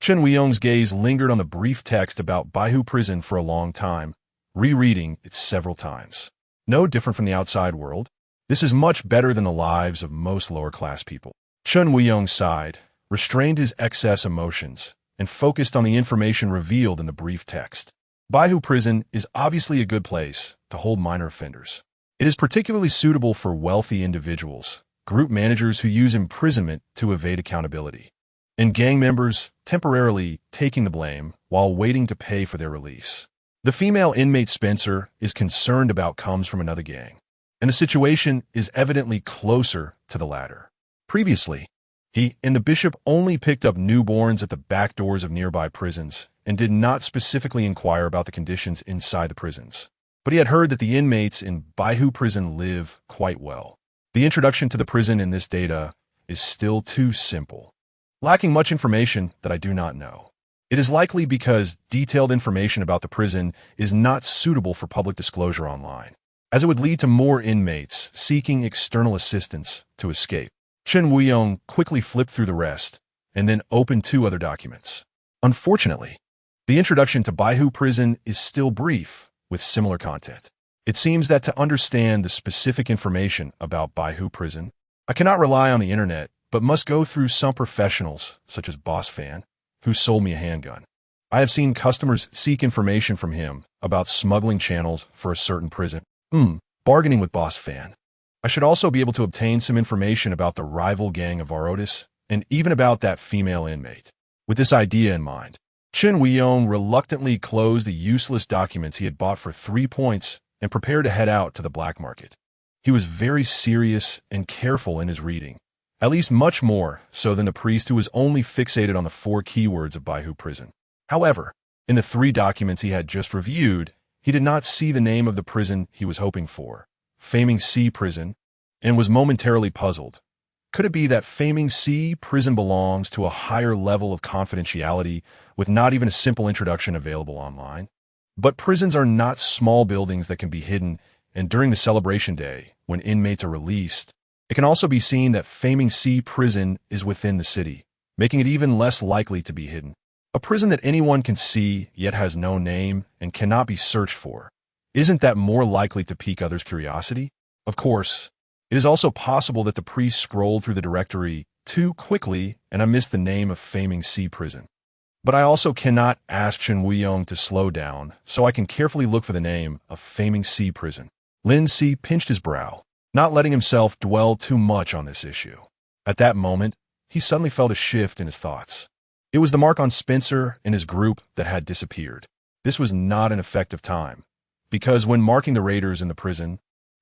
S1: Chen Weiyong's gaze lingered on the brief text about Baihu Prison for a long time, rereading it several times. No different from the outside world. This is much better than the lives of most lower-class people. Chen Weiyong sighed, restrained his excess emotions, and focused on the information revealed in the brief text. Baihu Prison is obviously a good place to hold minor offenders. It is particularly suitable for wealthy individuals, group managers who use imprisonment to evade accountability, and gang members temporarily taking the blame while waiting to pay for their release. The female inmate Spencer is concerned about comes from another gang, and the situation is evidently closer to the latter. Previously, he and the bishop only picked up newborns at the back doors of nearby prisons and did not specifically inquire about the conditions inside the prisons. But he had heard that the inmates in Baihu Prison live quite well. The introduction to the prison in this data is still too simple, lacking much information that I do not know. It is likely because detailed information about the prison is not suitable for public disclosure online, as it would lead to more inmates seeking external assistance to escape. Chen Weiyong quickly flipped through the rest and then opened 2 other documents. Unfortunately, the introduction to Baihu Prison is still brief, with similar content. It seems that to understand the specific information about Baihu Prison, I cannot rely on the internet, but must go through some professionals, such as Boss Fan, who sold me a handgun. I have seen customers seek information from him about smuggling channels for a certain prison. Bargaining with Boss Fan. I should also be able to obtain some information about the rival gang of Arotis, and even about that female inmate. With this idea in mind, Chen Weiyong reluctantly closed the useless documents he had bought for 3 points and prepared to head out to the black market. He was very serious and careful in his reading, at least much more so than the priest who was only fixated on the 4 keywords of Baihu Prison. However, in the 3 documents he had just reviewed, he did not see the name of the prison he was hoping for, Faming Sea Prison, and was momentarily puzzled. Could it be that Faming Sea Prison belongs to a higher level of confidentiality with not even a simple introduction available online? But prisons are not small buildings that can be hidden, and during the celebration day, when inmates are released, it can also be seen that Faming Sea Prison is within the city, making it even less likely to be hidden. A prison that anyone can see yet has no name and cannot be searched for. Isn't that more likely to pique others' curiosity? Of course, it is also possible that the priest scrolled through the directory too quickly and I missed the name of Faming Sea Prison. But I also cannot ask Chen Weiyong to slow down so I can carefully look for the name of Faming Sea Prison. Lin Si pinched his brow, not letting himself dwell too much on this issue. At that moment, he suddenly felt a shift in his thoughts. It was the mark on Spencer and his group that had disappeared. This was not an effective time, because when marking the raiders in the prison,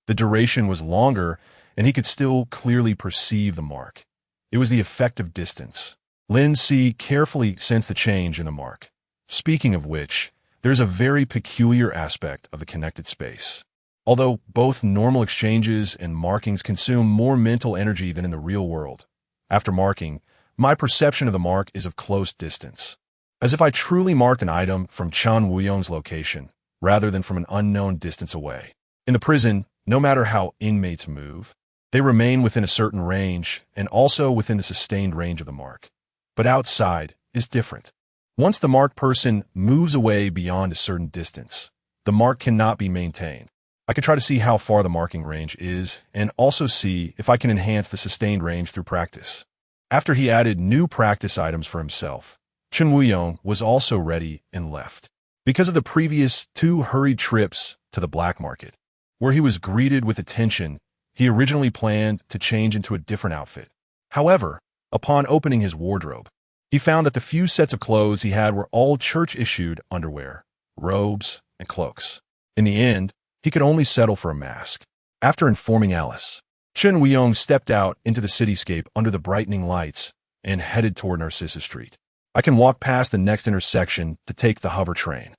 S1: the duration was longer and he could still clearly perceive the mark. It was the effect of distance. Lin Si carefully sensed the change in the mark. Speaking of which, there's a very peculiar aspect of the connected space. Although both normal exchanges and markings consume more mental energy than in the real world, after marking, my perception of the mark is of close distance, as if I truly marked an item from Chen Weiyong's location, rather than from an unknown distance away. In the prison, no matter how inmates move, they remain within a certain range and also within the sustained range of the mark. But outside is different. Once the marked person moves away beyond a certain distance, the mark cannot be maintained. I could try to see how far the marking range is and also see if I can enhance the sustained range through practice. After he added new practice items for himself, Chen Weiyong was also ready and left. Because of the previous 2 hurried trips to the black market, where he was greeted with attention, he originally planned to change into a different outfit. However, upon opening his wardrobe, he found that the few sets of clothes he had were all church-issued underwear, robes, and cloaks. In the end, he could only settle for a mask. After informing Alice, Chen Weiyong stepped out into the cityscape under the brightening lights and headed toward Narcissa Street. I can walk past the next intersection to take the hover train.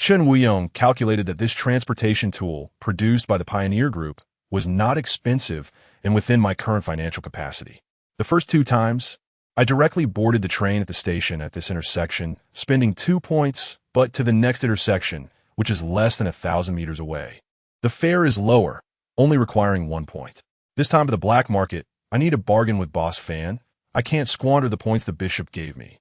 S1: Chen Wuyong calculated that this transportation tool, produced by the Pioneer Group, was not expensive and within my current financial capacity. The first 2 times, I directly boarded the train at the station at this intersection, spending 2 points, but to the next intersection, which is less than 1,000 meters away. The fare is lower, only requiring 1 point. This time at the black market, I need a bargain with Boss Fan. I can't squander the points the bishop gave me.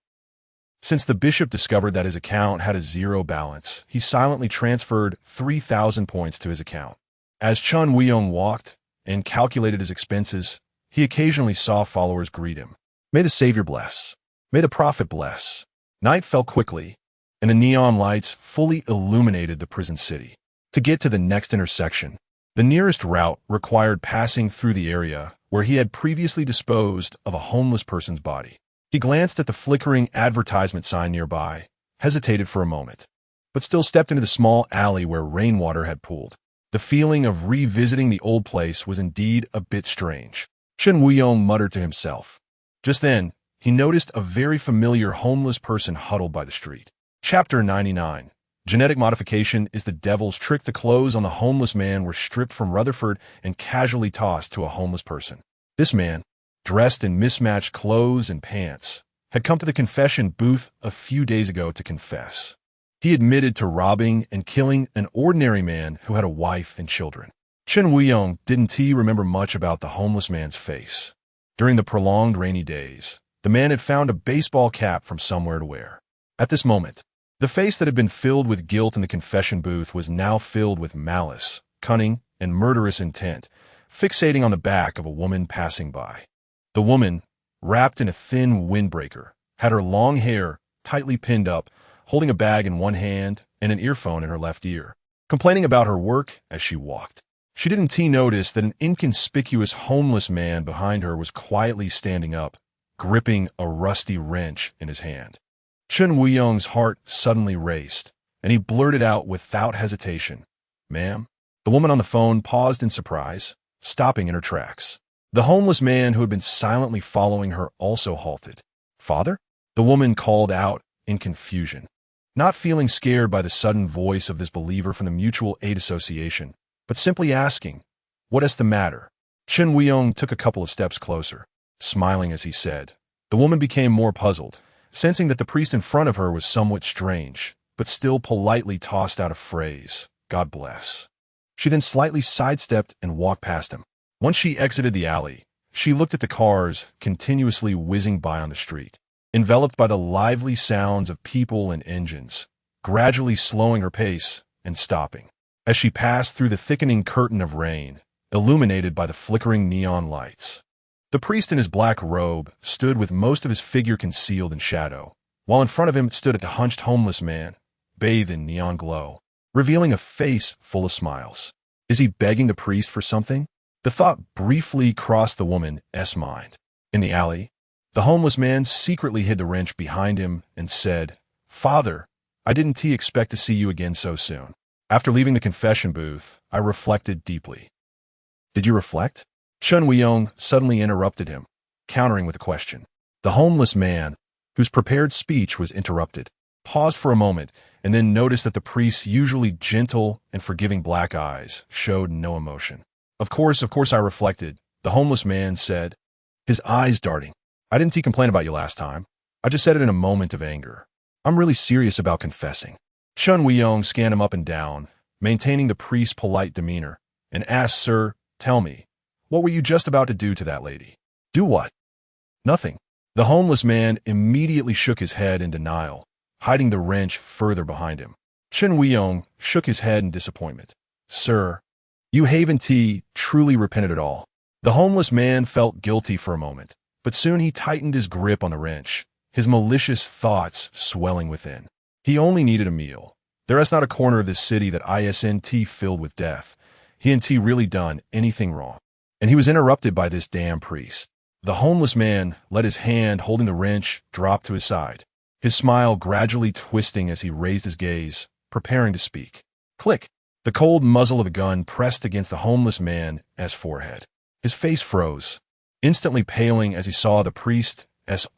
S1: Since the bishop discovered that his account had a 0 balance, he silently transferred 3,000 points to his account. As Chen Wuyong walked and calculated his expenses, he occasionally saw followers greet him. May the Savior bless. May the Prophet bless. Night fell quickly, and the neon lights fully illuminated the prison city. To get to the next intersection, the nearest route required passing through the area where he had previously disposed of a homeless person's body. He glanced at the flickering advertisement sign nearby, hesitated for a moment, but still stepped into the small alley where rainwater had pooled. The feeling of revisiting the old place was indeed a bit strange. Chen Wuyong muttered to himself. Just then, he noticed a very familiar homeless person huddled by the street. Chapter 99. Genetic modification is the devil's trick. The clothes on the homeless man were stripped from Rutherford and casually tossed to a homeless person. This man, dressed in mismatched clothes and pants, had come to the confession booth a few days ago to confess. He admitted to robbing and killing an ordinary man who had a wife and children. Chen Wuyong didn't remember much about the homeless man's face. During the prolonged rainy days, the man had found a baseball cap from somewhere to wear. At this moment, the face that had been filled with guilt in the confession booth was now filled with malice, cunning, and murderous intent, fixating on the back of a woman passing by. The woman, wrapped in a thin windbreaker, had her long hair tightly pinned up, holding a bag in one hand and an earphone in her left ear, complaining about her work as she walked. She didn't notice that an inconspicuous homeless man behind her was quietly standing up, gripping a rusty wrench in his hand. Chen Wuyong's heart suddenly raced, and he blurted out without hesitation, "Ma'am?" The woman on the phone paused in surprise, stopping in her tracks. The homeless man who had been silently following her also halted. "Father?" The woman called out in confusion, not feeling scared by the sudden voice of this believer from the Mutual Aid Association, but simply asking, "What is the matter?" Chen Wuyong took a couple of steps closer, smiling as he said. The woman became more puzzled, sensing that the priest in front of her was somewhat strange, but still politely tossed out a phrase, "God bless." She then slightly sidestepped and walked past him. Once she exited the alley, she looked at the cars continuously whizzing by on the street, enveloped by the lively sounds of people and engines, gradually slowing her pace and stopping. As she passed through the thickening curtain of rain, illuminated by the flickering neon lights. The priest in his black robe stood with most of his figure concealed in shadow, while in front of him stood a hunched homeless man, bathed in neon glow, revealing a face full of smiles. Is he begging the priest for something? The thought briefly crossed the woman's mind. In the alley, the homeless man secretly hid the wrench behind him and said, "Father, I didn't expect to see you again so soon." After leaving the confession booth, I reflected deeply. Did you reflect? Chen Wuyong suddenly interrupted him, countering with a question. The homeless man, whose prepared speech was interrupted, paused for a moment and then noticed that the priest's usually gentle and forgiving black eyes showed no emotion. Of course, I reflected, the homeless man said, his eyes darting. I didn't complain about you last time. I just said it in a moment of anger. I'm really serious about confessing. Chen Wuyong scanned him up and down, maintaining the priest's polite demeanor, and asked, "Sir, tell me, what were you just about to do to that lady?" "Do what?" "Nothing." The homeless man immediately shook his head in denial, hiding the wrench further behind him. Chen Wuyong shook his head in disappointment. "Sir, you haven't truly repented at all." The homeless man felt guilty for a moment, but soon he tightened his grip on the wrench, his malicious thoughts swelling within. He only needed a meal. There is not a corner of this city that isn't filled with death. He hadn't really done anything wrong. And he was interrupted by this damn priest. The homeless man let his hand holding the wrench drop to his side, his smile gradually twisting as he raised his gaze, preparing to speak. Click! The cold muzzle of a gun pressed against the homeless man's forehead. His face froze, instantly paling as he saw the priest's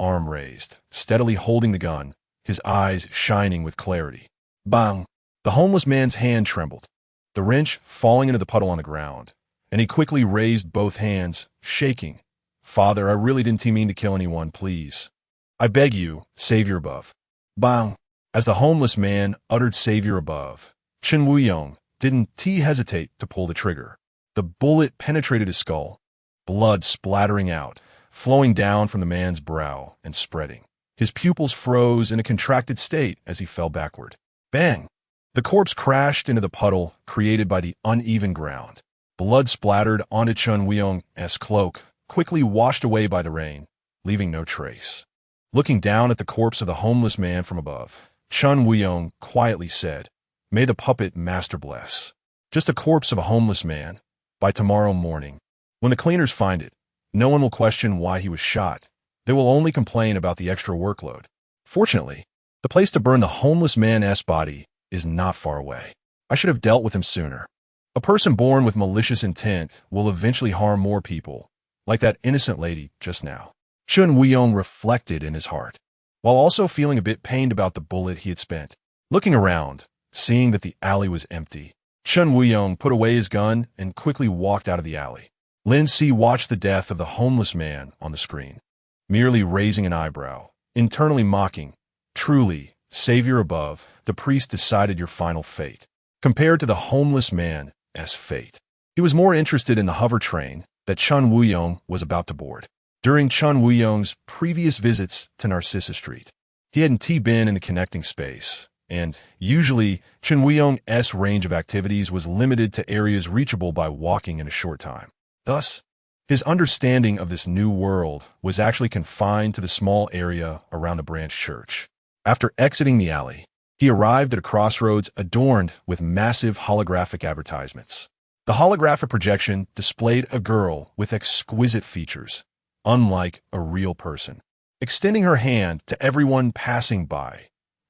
S1: arm raised, steadily holding the gun, his eyes shining with clarity. Bang! The homeless man's hand trembled, the wrench falling into the puddle on the ground, and he quickly raised both hands, shaking. "Father, I really didn't mean to kill anyone, please. I beg you, Savior above." Bang! As the homeless man uttered Savior above, Chen Wuyong didn't hesitate to pull the trigger. The bullet penetrated his skull, blood splattering out, flowing down from the man's brow and spreading. His pupils froze in a contracted state as he fell backward. Bang! The corpse crashed into the puddle created by the uneven ground. Blood splattered onto Chen Wuyong's cloak, quickly washed away by the rain, leaving no trace. Looking down at the corpse of the homeless man from above, Chen Wuyong quietly said, "May the puppet master bless." Just a corpse of a homeless man. By tomorrow morning, when the cleaners find it, no one will question why he was shot. They will only complain about the extra workload. Fortunately, the place to burn the homeless man's body is not far away. I should have dealt with him sooner. A person born with malicious intent will eventually harm more people, like that innocent lady just now. Chen Wuyong reflected in his heart, while also feeling a bit pained about the bullet he had spent. Looking around, seeing that the alley was empty, Chen Wuyong put away his gun and quickly walked out of the alley. Lin Si watched the death of the homeless man on the screen, merely raising an eyebrow, internally mocking. Truly, Savior above, the priest decided your final fate. Compared to the homeless man's fate, he was more interested in the hover train that Chen Wuyong was about to board. During Chen Wuyong's previous visits to Narcissa Street, he hadn't been in the connecting space, and usually Chen Wuyong's range of activities was limited to areas reachable by walking in a short time. Thus, his understanding of this new world was actually confined to the small area around the branch church. After exiting the alley, he arrived at a crossroads adorned with massive holographic advertisements. The holographic projection displayed a girl with exquisite features, unlike a real person, extending her hand to everyone passing by.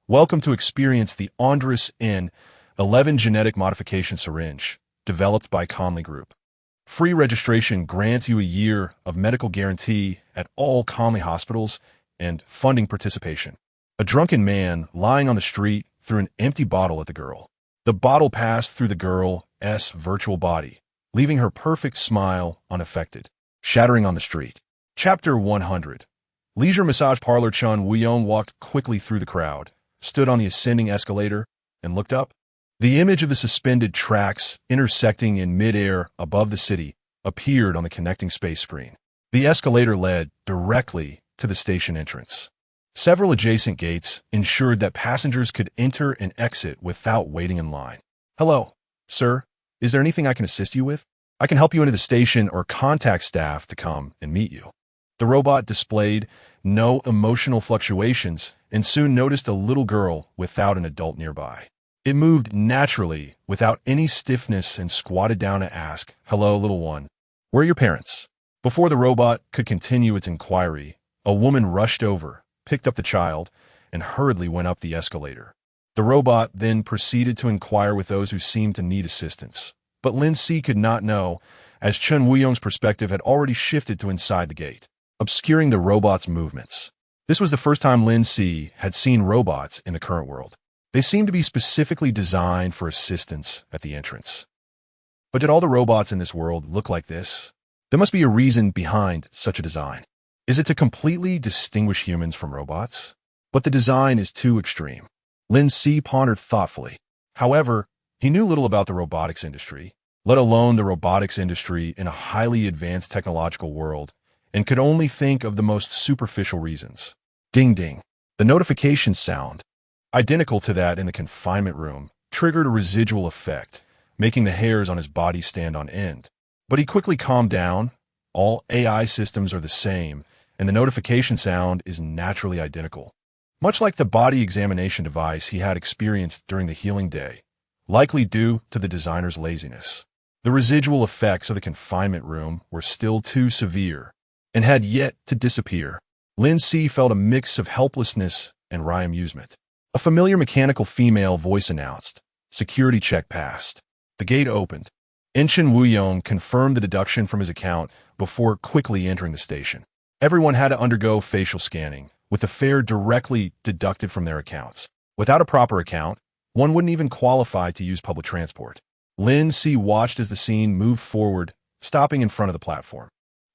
S1: "Welcome to experience the Andres N11 genetic modification syringe, developed by Yumu Group. Free registration grants you a year of medical guarantee at all Conley hospitals and funding participation." A drunken man lying on the street threw an empty bottle at the girl. The bottle passed through the girl's virtual body, leaving her perfect smile unaffected, shattering on the street. Chapter 100. Leisure Massage Parlor. Chen Wuyong walked quickly through the crowd, stood on the ascending escalator, and looked up. The image of the suspended tracks intersecting in midair above the city appeared on the connecting space screen. The escalator led directly to the station entrance. Several adjacent gates ensured that passengers could enter and exit without waiting in line. "Hello, sir. Is there anything I can assist you with? I can help you into the station or contact staff to come and meet you." The robot displayed no emotional fluctuations and soon noticed a little girl without an adult nearby. It moved naturally, without any stiffness, and squatted down to ask, "Hello, little one. Where are your parents?" Before the robot could continue its inquiry, a woman rushed over, picked up the child, and hurriedly went up the escalator. The robot then proceeded to inquire with those who seemed to need assistance. But Lin Si could not know, as Chen Wuyong's perspective had already shifted to inside the gate, obscuring the robot's movements. This was the first time Lin Si had seen robots in the current world. They seemed to be specifically designed for assistance at the entrance. But did all the robots in this world look like this? There must be a reason behind such a design. Is it to completely distinguish humans from robots? But the design is too extreme. Lin Si pondered thoughtfully. However, he knew little about the robotics industry, let alone the robotics industry in a highly advanced technological world, and could only think of the most superficial reasons. Ding ding. The notification sound, identical to that in the confinement room, triggered a residual effect, making the hairs on his body stand on end. But he quickly calmed down. All AI systems are the same, and the notification sound is naturally identical. Much like the body examination device he had experienced during the healing day, likely due to the designer's laziness. The residual effects of the confinement room were still too severe and had yet to disappear. Lin Si felt a mix of helplessness and wry amusement. A familiar mechanical female voice announced, "Security check passed." The gate opened. Chen Wuyong confirmed the deduction from his account before quickly entering the station. Everyone had to undergo facial scanning, with the fare directly deducted from their accounts. Without a proper account, One wouldn't even qualify to use public transport. Lin Si watched as the scene moved forward, stopping in front of the platform.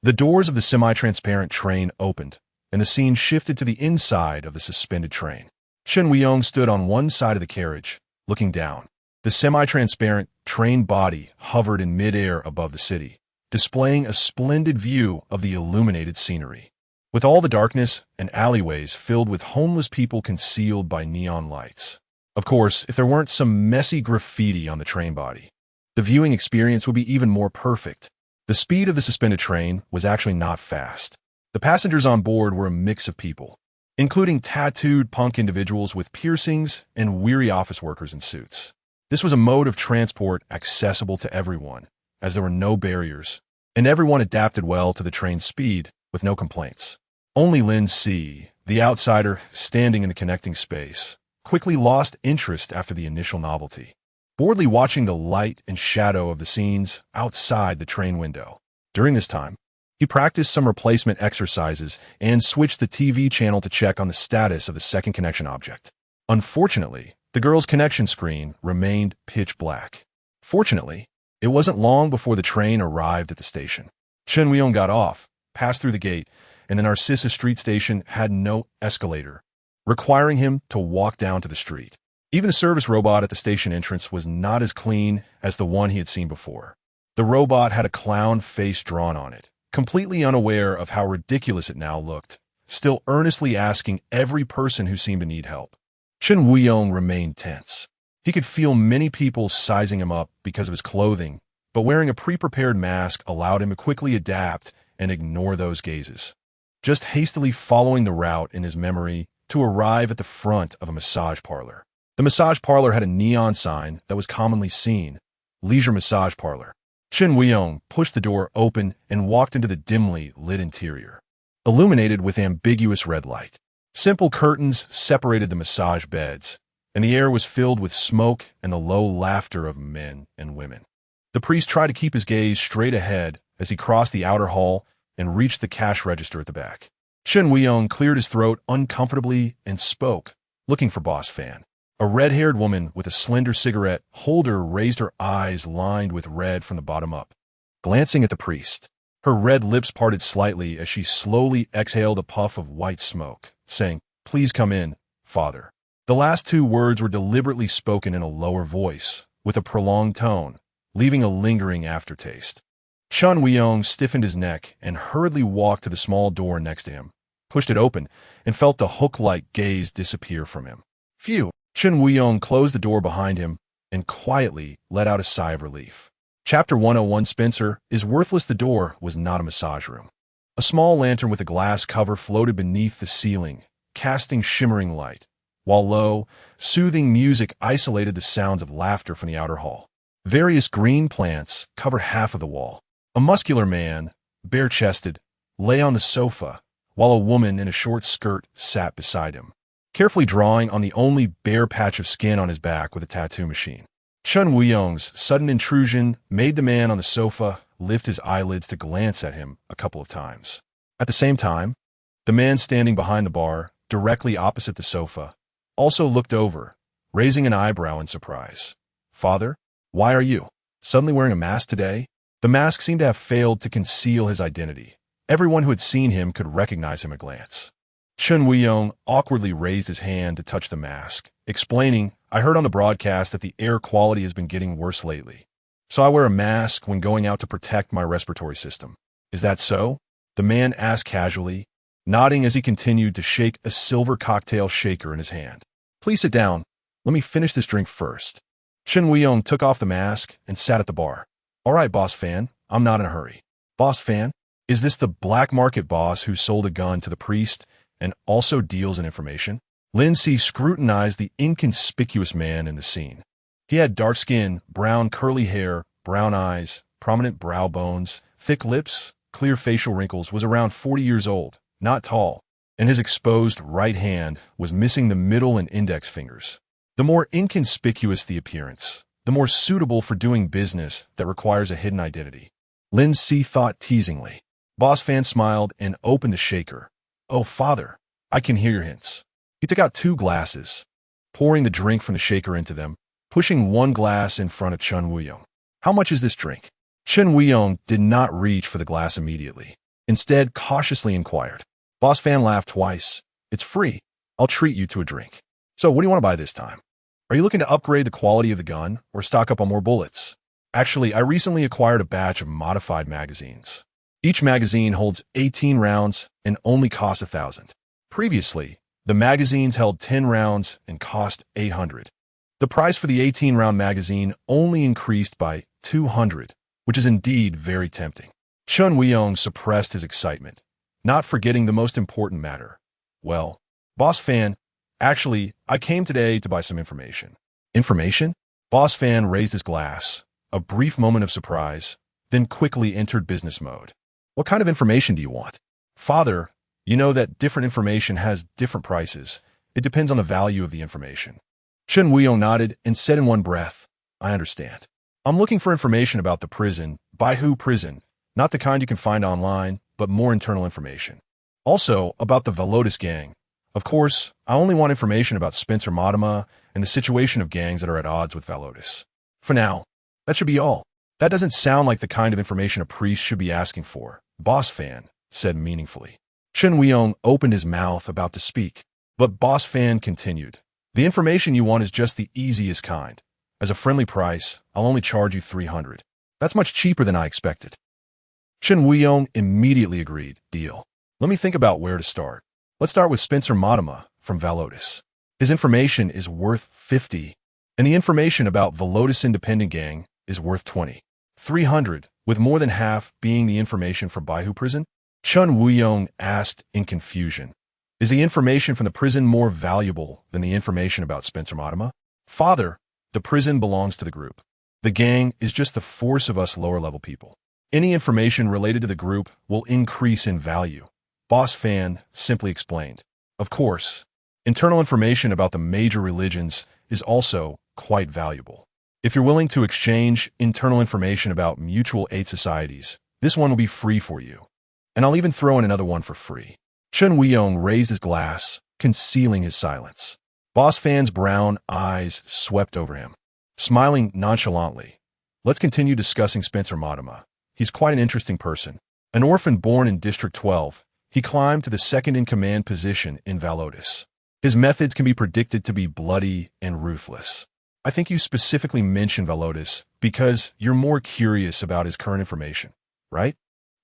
S1: The doors of the semi-transparent train opened, and the scene shifted to the inside of the suspended train. Chen Weiyong stood on one side of the carriage, looking down. The semi-transparent train body hovered in mid-air above the city, displaying a splendid view of the illuminated scenery. With all the darkness and alleyways filled with homeless people concealed by neon lights. Of course, if there weren't some messy graffiti on the train body, the viewing experience would be even more perfect. The speed of the suspended train was actually not fast. The passengers on board were a mix of people, including tattooed punk individuals with piercings and weary office workers in suits. This was a mode of transport accessible to everyone, as there were no barriers, and everyone adapted well to the train's speed with no complaints. Only Lin Si, the outsider standing in the connecting space, quickly lost interest after the initial novelty, boredly watching the light and shadow of the scenes outside the train window. During this time, he practiced some replacement exercises and switched the TV channel to check on the status of the second connection object. Unfortunately, the girl's connection screen remained pitch black. Fortunately, it wasn't long before the train arrived at the station. Chen Weiyong got off, passed through the gate, and the Narcissa Street station had no escalator, requiring him to walk down to the street. Even the service robot at the station entrance was not as clean as the one he had seen before. The robot had a clown face drawn on it, completely unaware of how ridiculous it now looked, still earnestly asking every person who seemed to need help. Chen Weiyong remained tense. He could feel many people sizing him up because of his clothing, but wearing a pre-prepared mask allowed him to quickly adapt and ignore those gazes. Just hastily following the route in his memory to arrive at the front of a massage parlor. The massage parlor had a neon sign that was commonly seen, Leisure Massage Parlor. Chen Weiyong pushed the door open and walked into the dimly lit interior, illuminated with ambiguous red light. Simple curtains separated the massage beds, and the air was filled with smoke and the low laughter of men and women. The priest tried to keep his gaze straight ahead as he crossed the outer hall and reached the cash register at the back. Chen Weiyong cleared his throat uncomfortably and spoke, looking for Boss Fan. A red-haired woman with a slender cigarette holder raised her eyes lined with red from the bottom up, glancing at the priest. Her red lips parted slightly as she slowly exhaled a puff of white smoke, saying, "Please come in, Father." The last two words were deliberately spoken in a lower voice, with a prolonged tone, leaving a lingering aftertaste. Chen Weiyong stiffened his neck and hurriedly walked to the small door next to him, pushed it open, and felt the hook-like gaze disappear from him. Phew! Chen Weiyong closed the door behind him and quietly let out a sigh of relief. Chapter 101 Spencer is worthless. The door was not a massage room. A small lantern with a glass cover floated beneath the ceiling, casting shimmering light, while low, soothing music isolated the sounds of laughter from the outer hall. Various green plants covered half of the wall. A muscular man, bare-chested, lay on the sofa, while a woman in a short skirt sat beside him, carefully drawing on the only bare patch of skin on his back with a tattoo machine. Chen Weiyong's sudden intrusion made the man on the sofa lift his eyelids to glance at him a couple of times. At the same time, the man standing behind the bar, directly opposite the sofa, also looked over, raising an eyebrow in surprise. "Father, why are you suddenly wearing a mask today?" The mask seemed to have failed to conceal his identity. Everyone who had seen him could recognize him at a glance. Chen Weiyong awkwardly raised his hand to touch the mask, explaining, "I heard on the broadcast that the air quality has been getting worse lately, so I wear a mask when going out to protect my respiratory system." "Is that so?" the man asked casually, nodding as he continued to shake a silver cocktail shaker in his hand. "Please sit down. Let me finish this drink first." Chen Weiyong took off the mask and sat at the bar. "All right, Boss Fan, I'm not in a hurry." "Boss Fan? Is this the black market boss who sold a gun to the priest and also deals in information?" Lin Si scrutinized the inconspicuous man in the scene. He had dark skin, brown curly hair, brown eyes, prominent brow bones, thick lips, clear facial wrinkles, was around 40 years old, not tall, and his exposed right hand was missing the middle and index fingers. The more inconspicuous the appearance, the more suitable for doing business that requires a hidden identity. Lin Si thought teasingly. Boss Fan smiled and opened the shaker. "Oh, Father, I can hear your hints." He took out two glasses, pouring the drink from the shaker into them, pushing one glass in front of Chen Wuyong. How much is this drink? Chen Wuyong did not reach for the glass immediately. Instead, cautiously inquired. Boss Fan laughed twice. It's free. I'll treat you to a drink. So what do you want to buy this time? Are you looking to upgrade the quality of the gun or stock up on more bullets? Actually, I recently acquired a batch of modified magazines. Each magazine holds 18 rounds and only costs 1,000. Previously, the magazines held 10 rounds and cost 800. The price for the 18-round magazine only increased by 200, which is indeed very tempting. Chen Wuyong suppressed his excitement, not forgetting the most important matter. Well, Boss Fan, actually, I came today to buy some information. Information? Boss Fan raised his glass, a brief moment of surprise, then quickly entered business mode. What kind of information do you want? Father, you know that different information has different prices. It depends on the value of the information. Chen Wuyong nodded and said in one breath, I understand. I'm looking for information about the prison, Baihu prison, not the kind you can find online, but more internal information. Also, about the Velotis gang. Of course, I only want information about Spencer Modema and the situation of gangs that are at odds with Velotis. For now, that should be all. That doesn't sound like the kind of information a priest should be asking for, Boss Fan said meaningfully. Chen Wuyong opened his mouth about to speak, but Boss Fan continued. The information you want is just the easiest kind. As a friendly price, I'll only charge you 300. That's much cheaper than I expected. Chen Wuyong immediately agreed. Deal. Let me think about where to start. Let's start with Spencer Modema from Velotis. His information is worth 50, and the information about Velotis Independent Gang is worth 20. 300, with more than half being the information from Baihu prison? Chen Wuyong asked in confusion. Is the information from the prison more valuable than the information about Spencer Modema? Father, the prison belongs to the group. The gang is just the force of us lower-level people. Any information related to the group will increase in value. Boss Fan simply explained. Of course, internal information about the major religions is also quite valuable. If you're willing to exchange internal information about mutual aid societies, this one will be free for you. And I'll even throw in another one for free. Chen Wuyong raised his glass, concealing his silence. Boss Fan's brown eyes swept over him. Smiling nonchalantly, let's continue discussing Spencer Modema. He's quite an interesting person. An orphan born in District 12, he climbed to the second-in-command position in Velotis. His methods can be predicted to be bloody and ruthless. I think you specifically mentioned Velotis because you're more curious about his current information, right?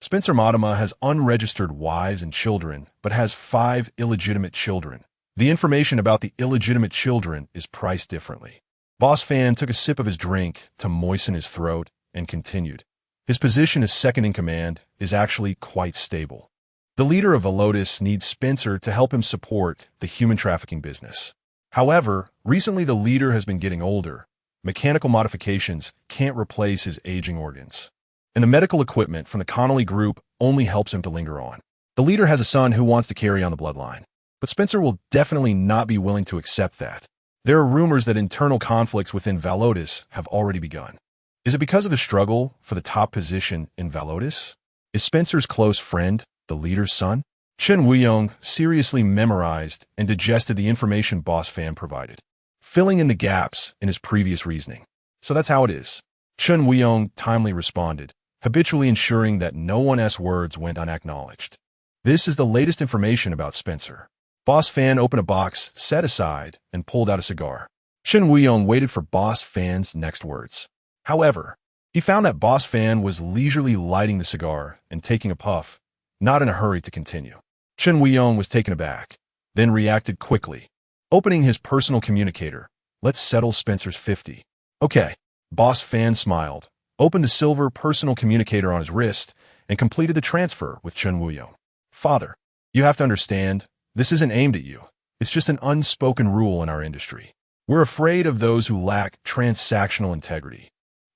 S1: Spencer Modema has unregistered wives and children, but has 5 illegitimate children. The information about the illegitimate children is priced differently. Boss Fan took a sip of his drink to moisten his throat and continued. His position as second-in-command is actually quite stable. The leader of Velotis needs Spencer to help him support the human trafficking business. However, recently the leader has been getting older. Mechanical modifications can't replace his aging organs. And the medical equipment from the Connolly Group only helps him to linger on. The leader has a son who wants to carry on the bloodline. But Spencer will definitely not be willing to accept that. There are rumors that internal conflicts within Velotis have already begun. Is it because of the struggle for the top position in Velotis? Is Spencer's close friend the leader's son? Chen Wuyong seriously memorized and digested the information Boss Fan provided, filling in the gaps in his previous reasoning. So that's how it is. Chen Wuyong timely responded, habitually ensuring that no one's words went unacknowledged. This is the latest information about Spencer. Boss Fan opened a box set aside and pulled out a cigar. Chen Wuyong waited for Boss Fan's next words. However, he found that Boss Fan was leisurely lighting the cigar and taking a puff, not in a hurry to continue. Chen Wuyong was taken aback, then reacted quickly. Opening his personal communicator, let's settle Spencer's 50. Okay. Boss Fan smiled, opened the silver personal communicator on his wrist, and completed the transfer with Chen Wuyong. Father, you have to understand, this isn't aimed at you. It's just an unspoken rule in our industry. We're afraid of those who lack transactional integrity,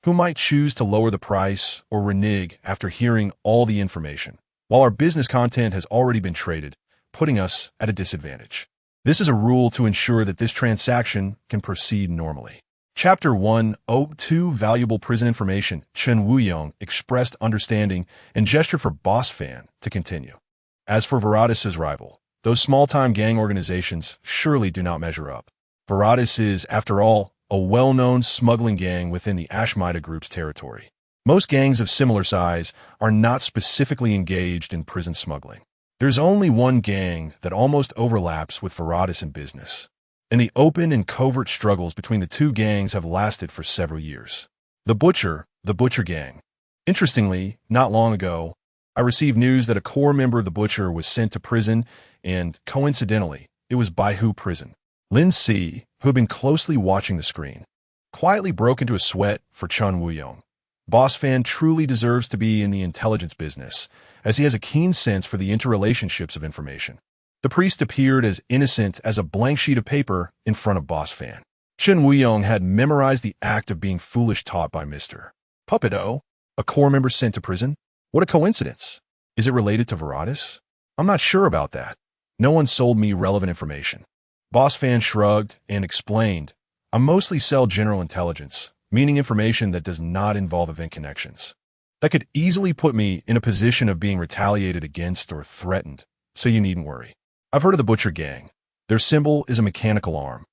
S1: who might choose to lower the price or renege after hearing all the information, while our business content has already been traded, putting us at a disadvantage. This is a rule to ensure that this transaction can proceed normally. Chapter 102 Valuable Prison Information. Chen Wuyong expressed understanding and gestured for Boss Fan to continue. As for Verotis' rival, those small-time gang organizations surely do not measure up. Reminisce is, after all, a well-known smuggling gang within the Ashmida Group's territory. Most gangs of similar size are not specifically engaged in prison smuggling. There's only one gang that almost overlaps with Reminisce in business, and the open and covert struggles between the two gangs have lasted for several years. The Butcher Gang. Interestingly, not long ago, I received news that a core member of the Butcher was sent to prison, and coincidentally, it was Baihu prison. Lin Si, who had been closely watching the screen, quietly broke into a sweat for Chun Woo-young. Boss Fan truly deserves to be in the intelligence business, as he has a keen sense for the interrelationships of information. The priest appeared as innocent as a blank sheet of paper in front of Boss Fan. Chun Woo-young had memorized the act of being foolish taught by Mr. Puppet-O, a core member sent to prison? What a coincidence. Is it related to Reminisce? I'm not sure about that. No one sold me relevant information. Boss Fan shrugged and explained, I mostly sell general intelligence, meaning information that does not involve event connections. That could easily put me in a position of being retaliated against or threatened, so you needn't worry. I've heard of the Butcher Gang. Their symbol is a mechanical arm.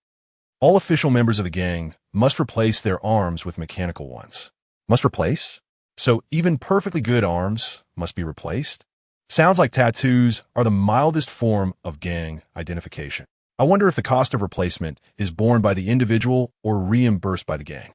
S1: All official members of the gang must replace their arms with mechanical ones. Must replace? So even perfectly good arms must be replaced? Sounds like tattoos are the mildest form of gang identification. I wonder if the cost of replacement is borne by the individual or reimbursed by the gang.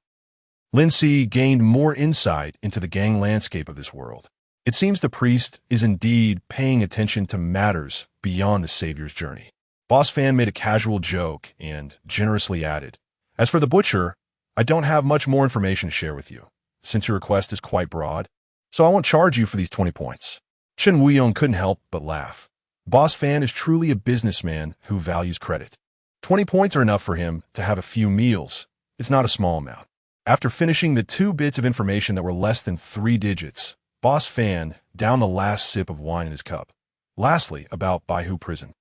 S1: Lin Si gained more insight into the gang landscape of this world. It seems the priest is indeed paying attention to matters beyond the Savior's journey. Boss Fan made a casual joke and generously added, As for the Butcher, I don't have much more information to share with you, since your request is quite broad, so I won't charge you for these 20 points. Chun Woo-young couldn't help but laugh. Boss Fan is truly a businessman who values credit. 20 points are enough for him to have a few meals. It's not a small amount. After finishing the 2 bits of information that were less than 3 digits, Boss Fan downed the last sip of wine in his cup. Lastly, about Baihu prison.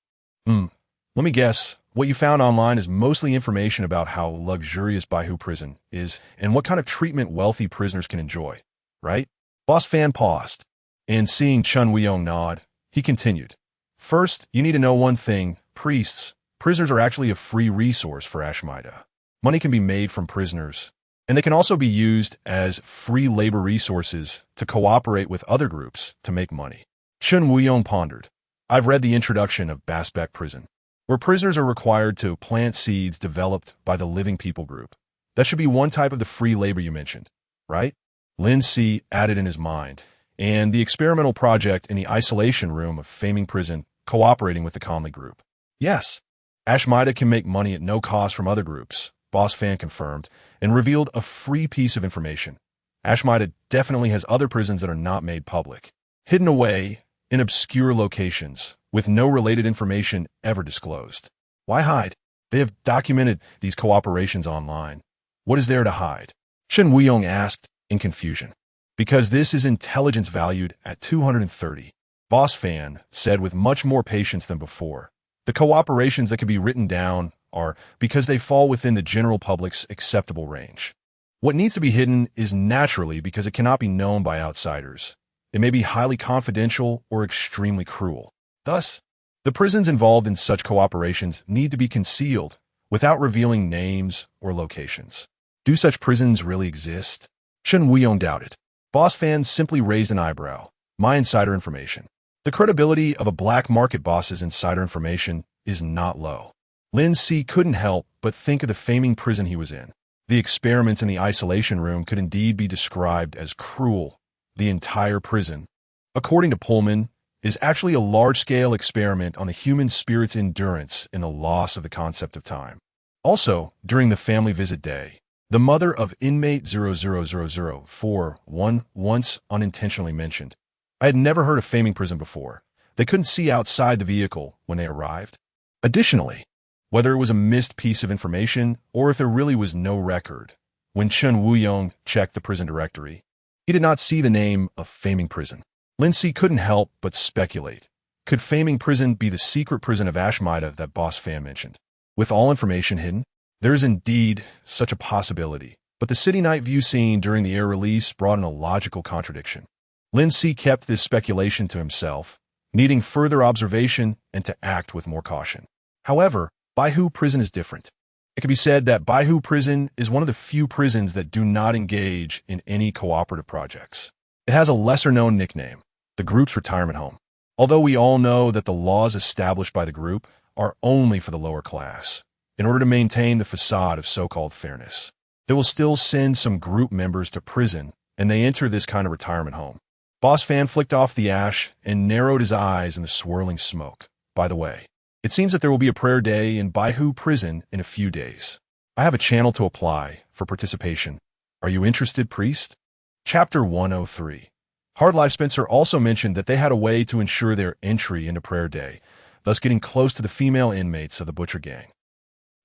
S1: Let me guess, what you found online is mostly information about how luxurious Baihu prison is and what kind of treatment wealthy prisoners can enjoy, right? Boss Fan paused, and seeing Chun Woo-young nod, he continued. First, you need to know one thing, prisoners are actually a free resource for Ashmida. Money can be made from prisoners, and they can also be used as free labor resources to cooperate with other groups to make money. Chun Woo-young pondered. I've read the introduction of Basbeck Prison, where prisoners are required to plant seeds developed by the Living People group. That should be one type of the free labor you mentioned, right? Lin Si added in his mind, and the experimental project in the isolation room of Faming Prison cooperating with the Conley group. Yes, Ashmida can make money at no cost from other groups, Boss Fan confirmed, and revealed a free piece of information. Ashmida definitely has other prisons that are not made public, hidden away in obscure locations, with no related information ever disclosed. Why hide? They have documented these cooperations online. What is there to hide? Chun Woo-young asked in confusion. Because this is intelligence valued at 230. Boss Fan said with much more patience than before. The cooperations that can be written down are because they fall within the general public's acceptable range. What needs to be hidden is naturally because it cannot be known by outsiders. It may be highly confidential or extremely cruel. Thus, the prisons involved in such cooperations need to be concealed without revealing names or locations. Do such prisons really exist? Chun Woo-young doubted. Boss Fan simply raised an eyebrow. My insider information. The credibility of a black market boss's insider information is not low. Lin Si couldn't help but think of the Faming prison he was in. The experiments in the isolation room could indeed be described as cruel. The entire prison, according to Pullman, is actually a large-scale experiment on the human spirit's endurance in the loss of the concept of time. Also, during the family visit day, the mother of inmate 00041 once unintentionally mentioned, I had never heard of Faming prison before. They couldn't see outside the vehicle when they arrived. Additionally, whether it was a missed piece of information or if there really was no record, when Chun Woo-young checked the prison directory, he did not see the name of Faming prison. Lin Si couldn't help but speculate. Could Faming prison be the secret prison of Ashmida that Boss Fan mentioned? With all information hidden, there is indeed such a possibility, but the city night view scene during the air release brought in a logical contradiction. Lin Si kept this speculation to himself, needing further observation and to act with more caution. However, Baihu prison is different. It can be said that Baihu Prison is one of the few prisons that do not engage in any cooperative projects. It has a lesser-known nickname, the group's retirement home. Although we all know that the laws established by the group are only for the lower class, in order to maintain the facade of so-called fairness, they will still send some group members to prison, and they enter this kind of retirement home. Boss Fan flicked off the ash and narrowed his eyes in the swirling smoke. By the way, it seems that there will be a prayer day in Baihu Prison in a few days. I have a channel to apply for participation. Are you interested, priest? Chapter 103. Hard Life Spencer also mentioned that they had a way to ensure their entry into prayer day, thus getting close to the female inmates of the butcher gang.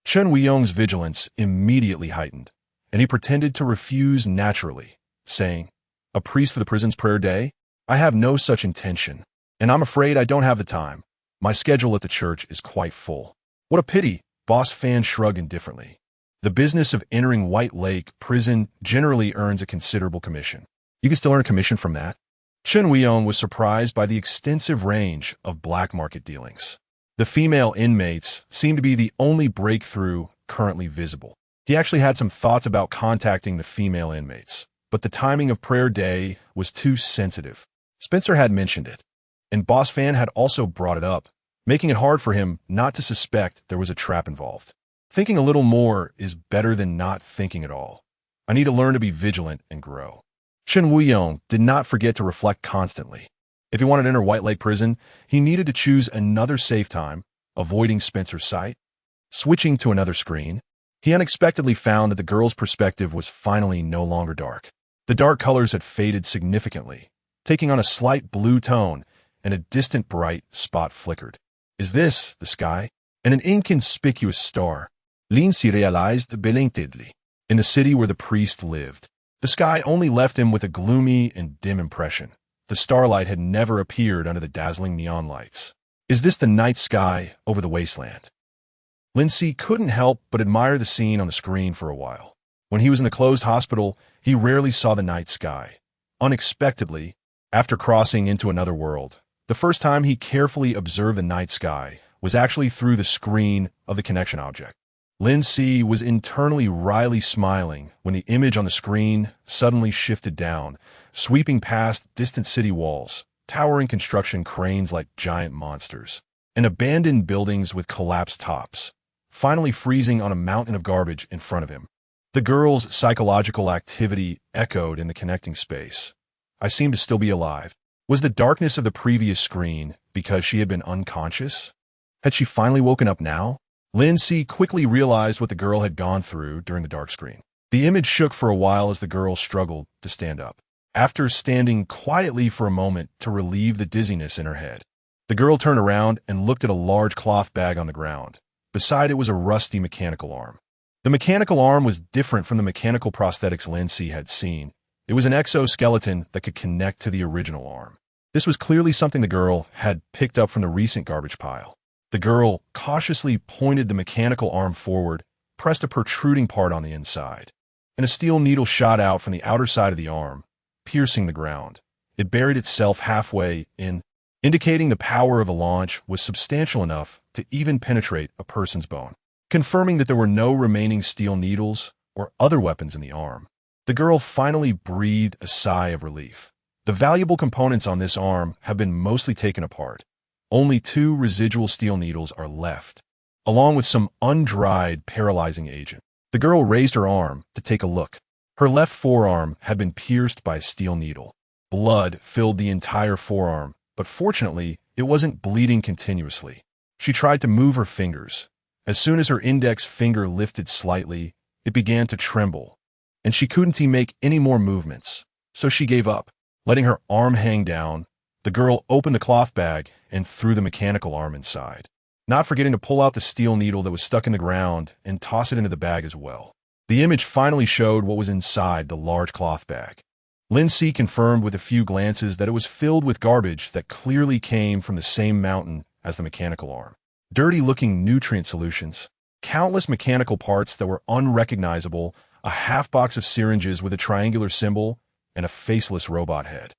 S1: Chen Weiyong's vigilance immediately heightened, and he pretended to refuse naturally, saying, "A priest for the prison's prayer day? I have no such intention, and I'm afraid I don't have the time. My schedule at the church is quite full." What a pity, Boss Fan shrugged indifferently. The business of entering White Lake Prison generally earns a considerable commission. You can still earn a commission from that. Chen Weiyong was surprised by the extensive range of black market dealings. The female inmates seemed to be the only breakthrough currently visible. He actually had some thoughts about contacting the female inmates, but the timing of prayer day was too sensitive. Spencer had mentioned it, and Boss Fan had also brought it up, making it hard for him not to suspect there was a trap involved. Thinking a little more is better than not thinking at all. I need to learn to be vigilant and grow. Chen Weiyong did not forget to reflect constantly. If he wanted to enter White Lake Prison, he needed to choose another safe time, avoiding Spencer's sight. Switching to another screen, he unexpectedly found that the girl's perspective was finally no longer dark. The dark colors had faded significantly, taking on a slight blue tone, and a distant bright spot flickered. Is this the sky? And an inconspicuous star. Lin Si realized belatedly. In the city where the priest lived, the sky only left him with a gloomy and dim impression. The starlight had never appeared under the dazzling neon lights. Is this the night sky over the wasteland? Lin Si couldn't help but admire the scene on the screen for a while. When he was in the closed hospital, he rarely saw the night sky. Unexpectedly, after crossing into another world, the first time he carefully observed the night sky was actually through the screen of the connection object. Lin Si was internally wryly smiling when the image on the screen suddenly shifted down, sweeping past distant city walls, towering construction cranes like giant monsters, and abandoned buildings with collapsed tops, finally freezing on a mountain of garbage in front of him. The girl's psychological activity echoed in the connecting space. I seem to still be alive. Was the darkness of the previous screen because she had been unconscious? Had she finally woken up now? Lin Si quickly realized what the girl had gone through during the dark screen. The image shook for a while as the girl struggled to stand up. After standing quietly for a moment to relieve the dizziness in her head, the girl turned around and looked at a large cloth bag on the ground. Beside it was a rusty mechanical arm. The mechanical arm was different from the mechanical prosthetics Lin Si had seen. It was an exoskeleton that could connect to the original arm. This was clearly something the girl had picked up from the recent garbage pile. The girl cautiously pointed the mechanical arm forward, pressed a protruding part on the inside, and a steel needle shot out from the outer side of the arm, piercing the ground. It buried itself halfway in, indicating the power of the launch was substantial enough to even penetrate a person's bone. Confirming that there were no remaining steel needles or other weapons in the arm, the girl finally breathed a sigh of relief. The valuable components on this arm have been mostly taken apart. Only 2 residual steel needles are left, along with some undried paralyzing agent. The girl raised her arm to take a look. Her left forearm had been pierced by a steel needle. Blood filled the entire forearm, but fortunately, it wasn't bleeding continuously. She tried to move her fingers. As soon as her index finger lifted slightly, it began to tremble, and she couldn't make any more movements, so she gave up. Letting her arm hang down, the girl opened the cloth bag and threw the mechanical arm inside, not forgetting to pull out the steel needle that was stuck in the ground and toss it into the bag as well. The image finally showed what was inside the large cloth bag. Lin Si confirmed with a few glances that it was filled with garbage that clearly came from the same mountain as the mechanical arm. Dirty-looking nutrient solutions, countless mechanical parts that were unrecognizable, a half box of syringes with a triangular symbol, and a faceless robot head.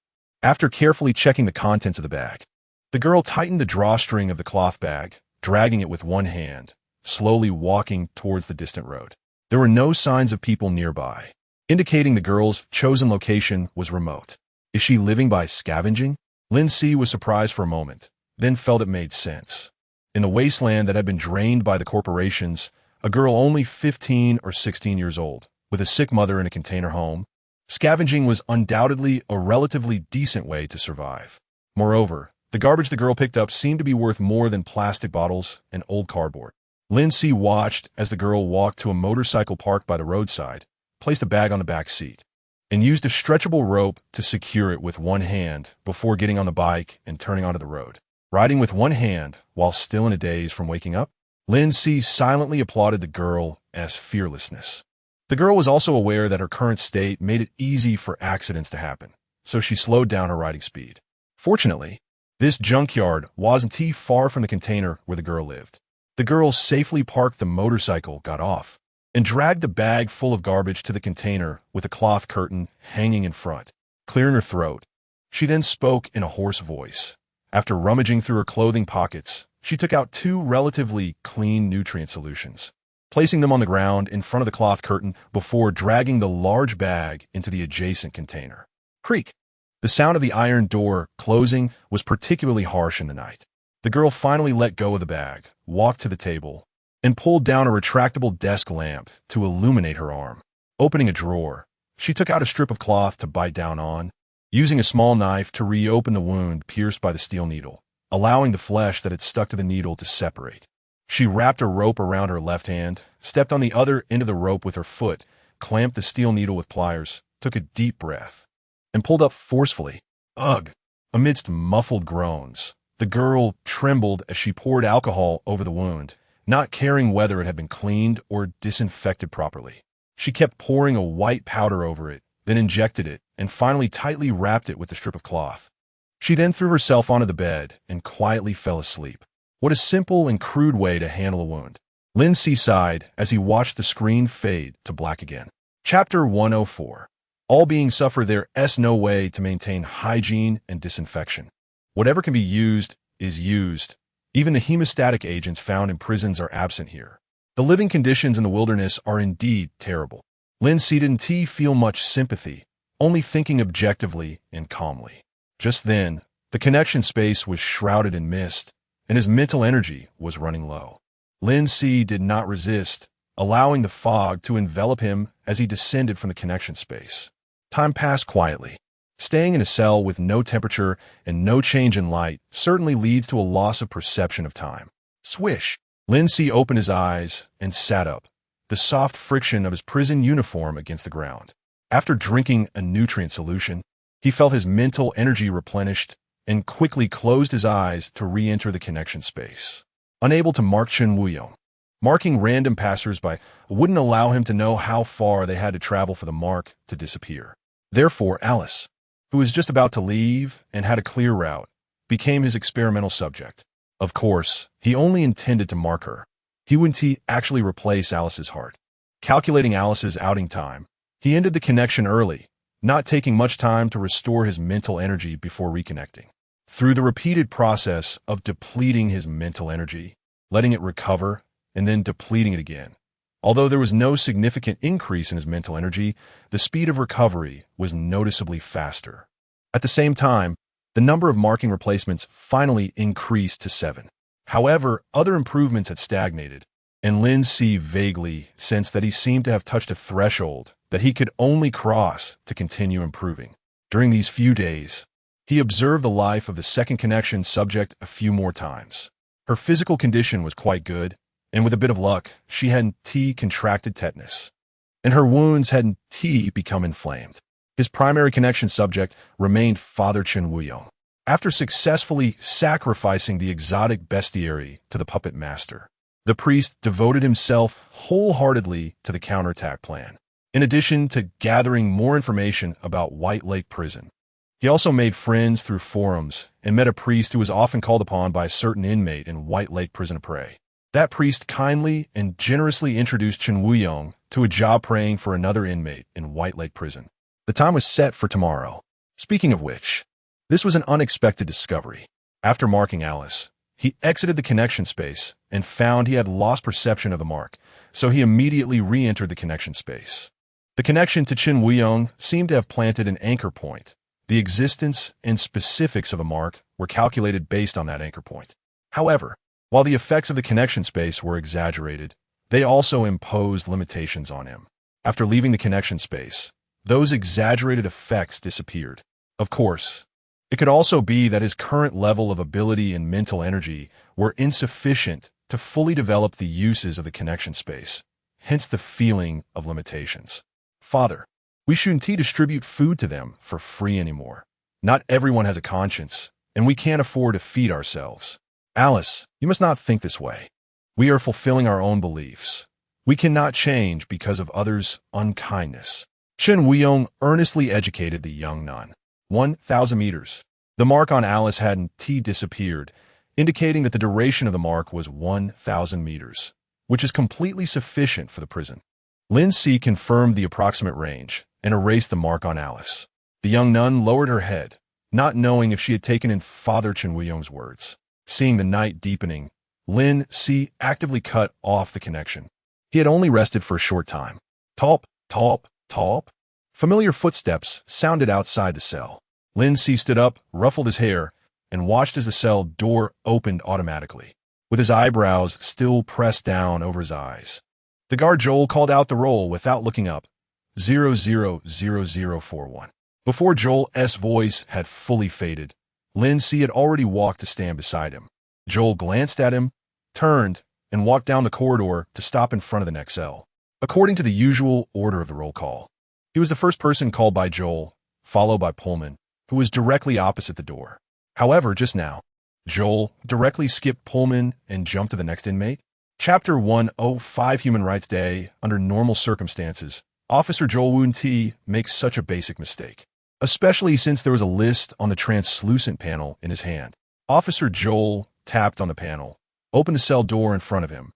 S1: After carefully checking the contents of the bag, the girl tightened the drawstring of the cloth bag, dragging it with one hand, slowly walking towards the distant road. There were no signs of people nearby, indicating the girl's chosen location was remote. Is she living by scavenging? Lin Si was surprised for a moment, then felt it made sense. In the wasteland that had been drained by the corporations, a girl only 15 or 16 years old, with a sick mother in a container home, scavenging was undoubtedly a relatively decent way to survive. Moreover, the garbage the girl picked up seemed to be worth more than plastic bottles and old cardboard. Lin Si watched as the girl walked to a motorcycle parked by the roadside, placed a bag on the back seat, and used a stretchable rope to secure it with one hand before getting on the bike and turning onto the road. Riding with one hand while still in a daze from waking up, Lin Si silently applauded the girl's fearlessness. The girl was also aware that her current state made it easy for accidents to happen, so she slowed down her riding speed. Fortunately, this junkyard wasn't too far from the container where the girl lived. The girl safely parked the motorcycle, got off, and dragged the bag full of garbage to the container with a cloth curtain hanging in front, clearing her throat. She then spoke in a hoarse voice. After rummaging through her clothing pockets, she took out 2 relatively clean nutrient solutions, placing them on the ground in front of the cloth curtain before dragging the large bag into the adjacent container. Creak! The sound of the iron door closing was particularly harsh in the night. The girl finally let go of the bag, walked to the table, and pulled down a retractable desk lamp to illuminate her arm. Opening a drawer, she took out a strip of cloth to bite down on, using a small knife to reopen the wound pierced by the steel needle, allowing the flesh that had stuck to the needle to separate. She wrapped a rope around her left hand, stepped on the other end of the rope with her foot, clamped the steel needle with pliers, took a deep breath, and pulled up forcefully. Ugh! Amidst muffled groans, the girl trembled as she poured alcohol over the wound, not caring whether it had been cleaned or disinfected properly. She kept pouring a white powder over it, then injected it, and finally tightly wrapped it with a strip of cloth. She then threw herself onto the bed and quietly fell asleep. What a simple and crude way to handle a wound. Lin Si sighed as he watched the screen fade to black again. Chapter 104. All beings suffer there's no way to maintain hygiene and disinfection. Whatever can be used is used. Even the hemostatic agents found in prisons are absent here. The living conditions in the wilderness are indeed terrible. Lin Si didn't feel much sympathy, only thinking objectively and calmly. Just then, the connection space was shrouded in mist, and his mental energy was running low. Lin Si did not resist, allowing the fog to envelop him as he descended from the connection space. Time passed quietly. Staying in a cell with no temperature and no change in light certainly leads to a loss of perception of time. Swish! Lin Si opened his eyes and sat up, the soft friction of his prison uniform against the ground. After drinking a nutrient solution, he felt his mental energy replenished and quickly closed his eyes to re-enter the connection space. Unable to mark Chen Wuyong, marking random passers-by wouldn't allow him to know how far they had to travel for the mark to disappear. Therefore, Alice, who was just about to leave and had a clear route, became his experimental subject. Of course, he only intended to mark her. He wouldn't actually replace Alice's heart. Calculating Alice's outing time, he ended the connection early, not taking much time to restore his mental energy before reconnecting. Through the repeated process of depleting his mental energy, letting it recover, and then depleting it again. Although there was no significant increase in his mental energy, the speed of recovery was noticeably faster. At the same time, the number of marking replacements finally increased to 7. However, other improvements had stagnated, and Lin Si vaguely sensed that he seemed to have touched a threshold that he could only cross to continue improving. During these few days, he observed the life of the second connection subject a few more times. Her physical condition was quite good, and with a bit of luck, she hadn't contracted tetanus, and her wounds hadn't become inflamed. His primary connection subject remained Father Chen Wuyong. After successfully sacrificing the exotic bestiary to the puppet master, the priest devoted himself wholeheartedly to the counterattack plan. In addition to gathering more information about White Lake Prison, he also made friends through forums and met a priest who was often called upon by a certain inmate in White Lake Prison to pray. That priest kindly and generously introduced Chen Wuyong to a job praying for another inmate in White Lake Prison. The time was set for tomorrow. Speaking of which, this was an unexpected discovery. After marking Alice, He exited the connection space and found he had lost perception of the mark, so he immediately re-entered the connection space. The connection to Qin Wuyong seemed to have planted an anchor point. The existence and specifics of a mark were calculated based on that anchor point. However, while the effects of the connection space were exaggerated, they also imposed limitations on him. After leaving the connection space, those exaggerated effects disappeared. Of course, it could also be that his current level of ability and mental energy were insufficient to fully develop the uses of the connection space, hence the feeling of limitations. Father, we shouldn't distribute food to them for free anymore. Not everyone has a conscience, and we can't afford to feed ourselves. Alice, you must not think this way. We are fulfilling our own beliefs. We cannot change because of others' unkindness. Qin Wuyong earnestly educated the young nun. 1,000 meters. The mark on Alice hadn't disappeared, indicating that the duration of the mark was 1,000 meters, which is completely sufficient for the prison. Lin Si confirmed the approximate range and erased the mark on Alice. The young nun lowered her head, not knowing if she had taken in Father Qin Wuyong's words. Seeing the night deepening, Lin Si actively cut off the connection. He had only rested for a short time. Talp, talp, talp. Familiar footsteps sounded outside the cell. Lin Si stood up, ruffled his hair, and watched as the cell door opened automatically, with his eyebrows still pressed down over his eyes. The guard Joel called out the roll without looking up. 000041. Before Joel's voice had fully faded, Lin Si had already walked to stand beside him. Joel glanced at him, turned, and walked down the corridor to stop in front of the next cell. According to the usual order of the roll call, he was the first person called by Joel, followed by Pullman, who was directly opposite the door. However, just now, Joel directly skipped Pullman and jumped to the next inmate. Chapter 105 Human Rights Day. Under normal circumstances, Officer Joel Woon-T makes such a basic mistake, especially since there was a list on the translucent panel in his hand. Officer Joel tapped on the panel, opened the cell door in front of him,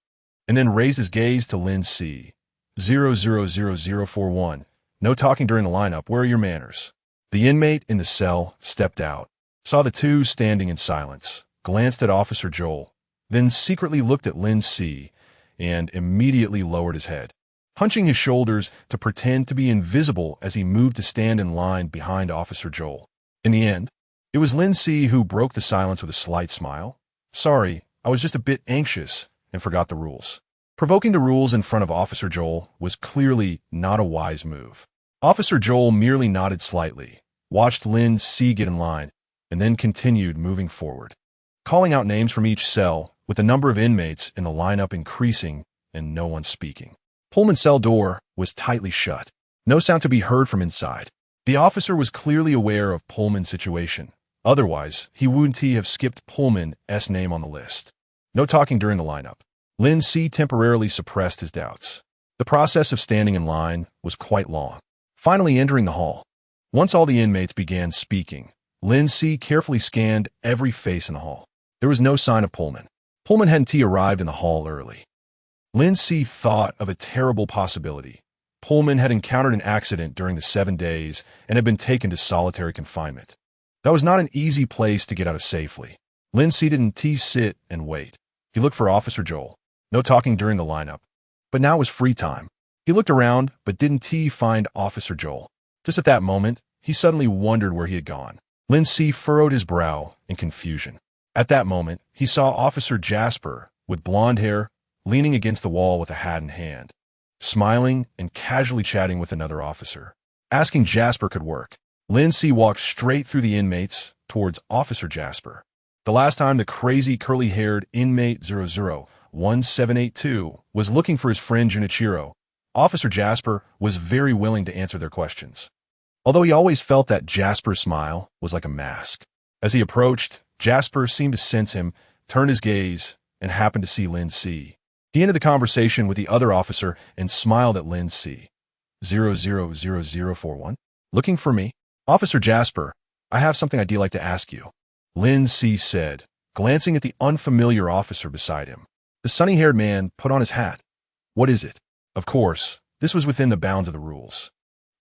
S1: and then raised his gaze to Lin Si. 000041. No talking during the lineup. Where are your manners? The inmate in the cell stepped out, saw the two standing in silence, glanced at Officer Joel, then secretly looked at Lin Si, and immediately lowered his head, hunching his shoulders to pretend to be invisible as he moved to stand in line behind Officer Joel. In the end, it was Lin Si who broke the silence with a slight smile. Sorry, I was just a bit anxious and forgot the rules. Provoking the rules in front of Officer Joel was clearly not a wise move. Officer Joel merely nodded slightly, watched Lin Si get in line, and then continued moving forward, calling out names from each cell, with the number of inmates in the lineup increasing and no one speaking. Pullman's cell door was tightly shut. No sound to be heard from inside. The officer was clearly aware of Pullman's situation. Otherwise, he wouldn't have skipped Pullman's name on the list. No talking during the lineup. Lin Si temporarily suppressed his doubts. The process of standing in line was quite long. Finally entering the hall. Once all the inmates began speaking, Lin Si carefully scanned every face in the hall. There was no sign of Pullman. Pullman hadn't arrived in the hall early. Lin Si thought of a terrible possibility. Pullman had encountered an accident during the 7 days and had been taken to solitary confinement. That was not an easy place to get out of safely. Lin Si didn't sit and wait. He looked for Officer Joel. No talking during the lineup. But now it was free time. He looked around, but didn't find Officer Joel. Just at that moment, he suddenly wondered where he had gone. Lin Si furrowed his brow in confusion. At that moment, he saw Officer Jasper, with blonde hair, leaning against the wall with a hat in hand, smiling and casually chatting with another officer. Asking Jasper could work. Lin Si walked straight through the inmates towards Officer Jasper. The last time the crazy curly-haired inmate 001782 was looking for his friend Junichiro, Officer Jasper was very willing to answer their questions. Although he always felt that Jasper's smile was like a mask. As he approached, Jasper seemed to sense him, turned his gaze, and happened to see Lin Si. He ended the conversation with the other officer and smiled at Lin Si. 000041. Looking for me? Officer Jasper, I have something I'd like to ask you. Lin Si said, glancing at the unfamiliar officer beside him. The sunny-haired man put on his hat. What is it? Of course, this was within the bounds of the rules.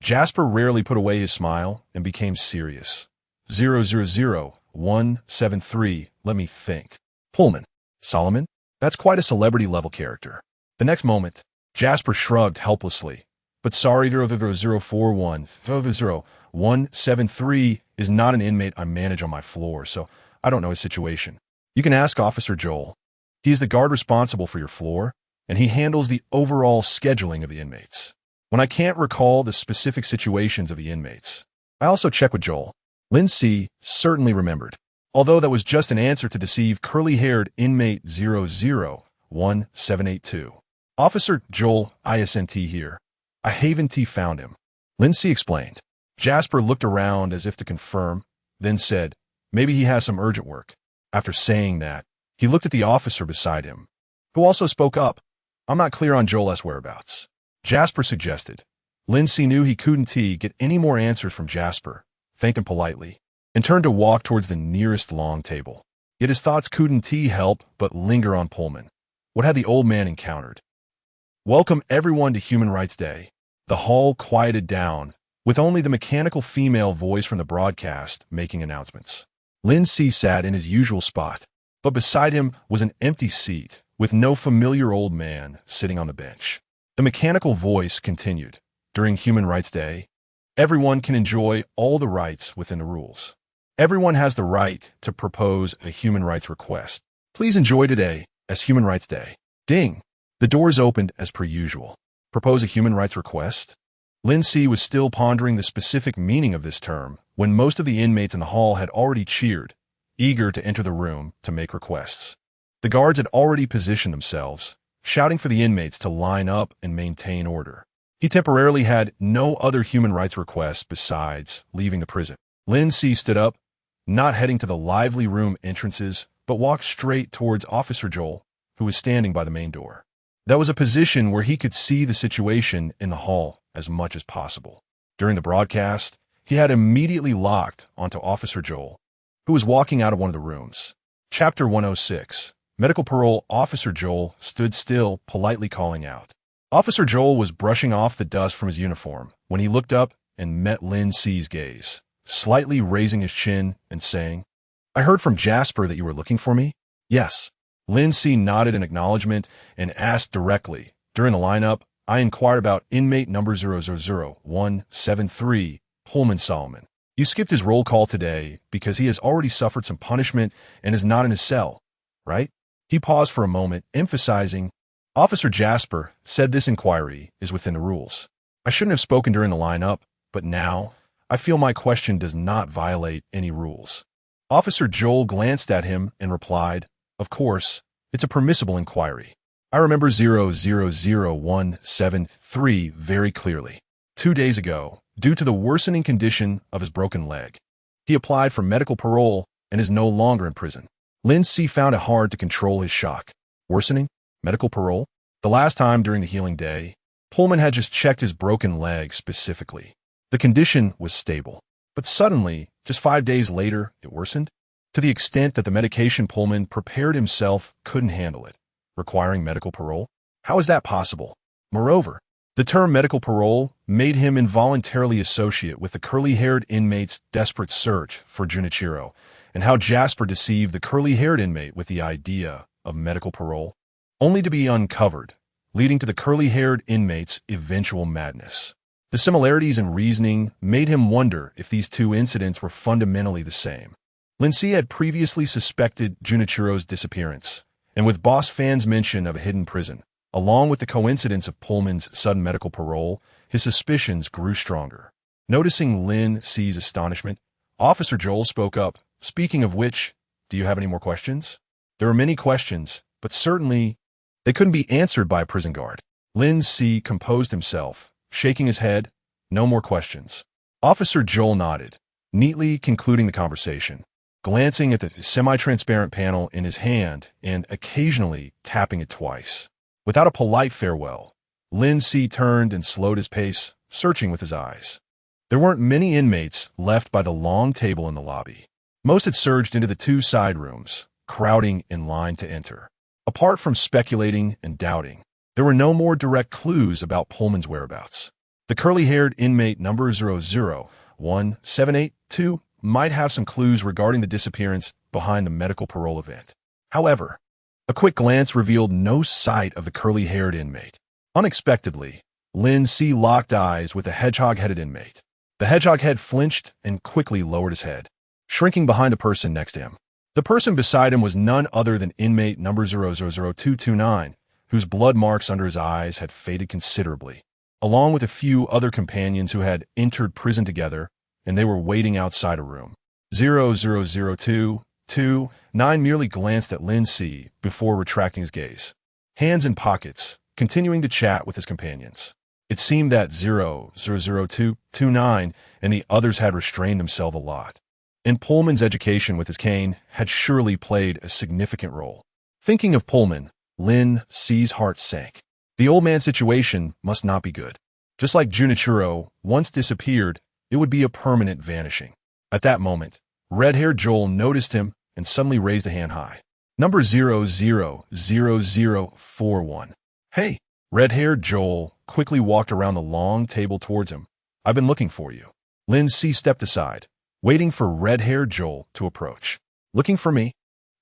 S1: Jasper rarely put away his smile and became serious. 000173, let me think. Pullman. Solomon? That's quite a celebrity-level character. The next moment, Jasper shrugged helplessly. But sorry, 04173 is not an inmate I manage on my floor, so I don't know his situation. You can ask Officer Joel. He is the guard responsible for your floor, and he handles the overall scheduling of the inmates. When I can't recall the specific situations of the inmates, I also check with Joel. Lin Si certainly remembered, although that was just an answer to deceive curly-haired inmate 0011782. Officer Joel ISNT here. A Haven T found him. Lin Si explained. Jasper looked around as if to confirm, then said, maybe he has some urgent work. After saying that, he looked at the officer beside him, who also spoke up. I'm not clear on Joel's whereabouts. Jasper suggested. Lin Si knew he couldn't get any more answers from Jasper, thanked him politely, and turned to walk towards the nearest long table. Yet his thoughts couldn't help but linger on Pullman. What had the old man encountered? Welcome everyone to Human Rights Day. The hall quieted down, with only the mechanical female voice from the broadcast making announcements. Lin Si sat in his usual spot, but beside him was an empty seat, with no familiar old man sitting on the bench. The mechanical voice continued. During Human Rights Day, everyone can enjoy all the rights within the rules. Everyone has the right to propose a human rights request. Please enjoy today as Human Rights Day. Ding! The doors opened as per usual. Propose a human rights request? Lin Si was still pondering the specific meaning of this term when most of the inmates in the hall had already cheered, eager to enter the room to make requests. The guards had already positioned themselves, shouting for the inmates to line up and maintain order. He temporarily had no other human rights requests besides leaving the prison. Lin Si stood up, not heading to the lively room entrances, but walked straight towards Officer Joel, who was standing by the main door. That was a position where he could see the situation in the hall as much as possible. During the broadcast, he had immediately locked onto Officer Joel, who was walking out of one of the rooms. Chapter 106. Medical Parole. Officer Joel stood still, politely calling out. Officer Joel was brushing off the dust from his uniform when he looked up and met Lin Si's gaze, slightly raising his chin and saying, I heard from Jasper that you were looking for me? Yes. Lin Si nodded in acknowledgement and asked directly. During the lineup, I inquired about inmate number 00173, Pullman Solomon. You skipped his roll call today because he has already suffered some punishment and is not in his cell, right? He paused for a moment, emphasizing, Officer Jasper said this inquiry is within the rules. I shouldn't have spoken during the lineup, but now I feel my question does not violate any rules. Officer Joel glanced at him and replied, Of course, it's a permissible inquiry. I remember 00173 very clearly. 2 days ago, due to the worsening condition of his broken leg, he applied for medical parole and is no longer in prison. Lin Si found it hard to control his shock. Worsening? Medical parole? The last time during the healing day, Pullman had just checked his broken leg specifically. The condition was stable. But suddenly, just 5 days later, it worsened, to the extent that the medication Pullman prepared himself couldn't handle it, requiring medical parole. How is that possible? Moreover, the term medical parole made him involuntarily associate with the curly-haired inmate's desperate search for Junichiro, and how Jasper deceived the curly-haired inmate with the idea of medical parole, only to be uncovered, leading to the curly-haired inmate's eventual madness. The similarities in reasoning made him wonder if these two incidents were fundamentally the same. Lin Si had previously suspected Junichiro's disappearance, and with Boss Fan's mention of a hidden prison, along with the coincidence of Pullman's sudden medical parole, his suspicions grew stronger. Noticing Lin Si's astonishment, Officer Joel spoke up. Speaking of which, do you have any more questions? There are many questions, but certainly they couldn't be answered by a prison guard. Lin Si composed himself, shaking his head. No more questions. Officer Joel nodded, neatly concluding the conversation, glancing at the semi-transparent panel in his hand and occasionally tapping it twice. Without a polite farewell, Lin Si turned and slowed his pace, searching with his eyes. There weren't many inmates left by the long table in the lobby. Most had surged into the 2 side rooms, crowding in line to enter. Apart from speculating and doubting, there were no more direct clues about Pullman's whereabouts. The curly-haired inmate number 00178 might have some clues regarding the disappearance behind the medical parole event. However, a quick glance revealed no sight of the curly-haired inmate. Unexpectedly, Lin Si locked eyes with the hedgehog-headed inmate. The hedgehog head flinched and quickly lowered his head, shrinking behind the person next to him. The person beside him was none other than inmate number 000229, whose blood marks under his eyes had faded considerably, along with a few other companions who had entered prison together, and they were waiting outside a room. 000229 merely glanced at Lin Si before retracting his gaze, hands in pockets, continuing to chat with his companions. It seemed that 000229 and the others had restrained themselves a lot, and Pullman's education with his cane had surely played a significant role. Thinking of Pullman, Lin Si's heart sank. The old man's situation must not be good. Just like Junichiro once disappeared, it would be a permanent vanishing. At that moment, red-haired Joel noticed him and suddenly raised a hand high. Number 000041. Hey! Red-haired Joel quickly walked around the long table towards him. I've been looking for you. Lin Si stepped aside, waiting for red-haired Joel to approach. Looking for me?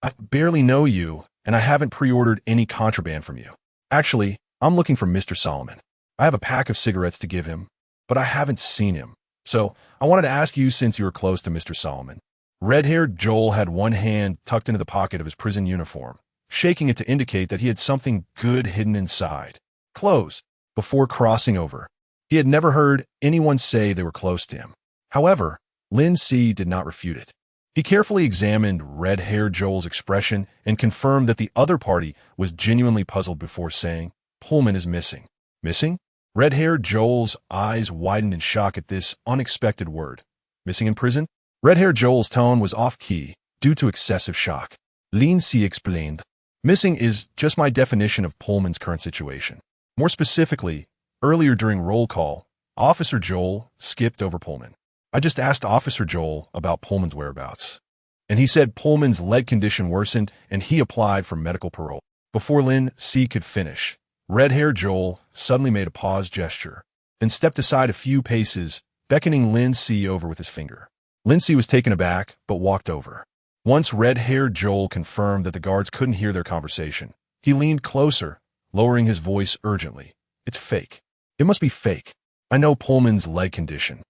S1: I barely know you, and I haven't pre-ordered any contraband from you. Actually, I'm looking for Mr. Solomon. I have a pack of cigarettes to give him, but I haven't seen him. So, I wanted to ask you since you were close to Mr. Solomon. Red-haired Joel had one hand tucked into the pocket of his prison uniform, shaking it to indicate that he had something good hidden inside. Close, before crossing over. He had never heard anyone say they were close to him. However, Lin Si did not refute it. He carefully examined red-haired Joel's expression and confirmed that the other party was genuinely puzzled before saying, Pullman is missing. Missing? Red-haired Joel's eyes widened in shock at this unexpected word. Missing in prison? Red-haired Joel's tone was off-key due to excessive shock. Lin Si explained, Missing is just my definition of Pullman's current situation. More specifically, earlier during roll call, Officer Joel skipped over Pullman. I just asked Officer Joel about Pullman's whereabouts, and he said Pullman's leg condition worsened and he applied for medical parole. Before Lin Si could finish, red-haired Joel suddenly made a pause gesture, then stepped aside a few paces, beckoning Lin Si over with his finger. Lin Si was taken aback, but walked over. Once red-haired Joel confirmed that the guards couldn't hear their conversation, he leaned closer, lowering his voice urgently. It's fake. It must be fake. I know Pullman's leg condition.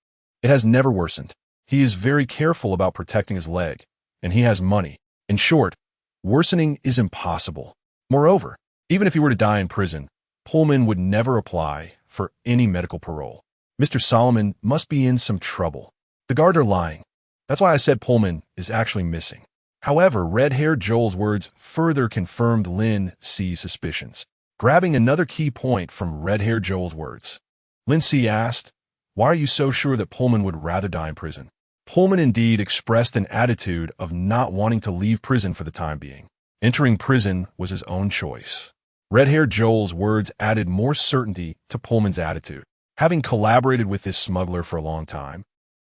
S1: It has never worsened. He is very careful about protecting his leg, and he has money. In short, worsening is impossible. Moreover, even if he were to die in prison, Pullman would never apply for any medical parole. Mr. Solomon must be in some trouble. The guards are lying. That's why I said Pullman is actually missing. However, red-haired Joel's words further confirmed Lin Si's suspicions. Grabbing another key point from red-haired Joel's words, Lin Si asked, Why are you so sure that Pullman would rather die in prison? Pullman indeed expressed an attitude of not wanting to leave prison for the time being. Entering prison was his own choice. Red-haired Joel's words added more certainty to Pullman's attitude. Having collaborated with this smuggler for a long time,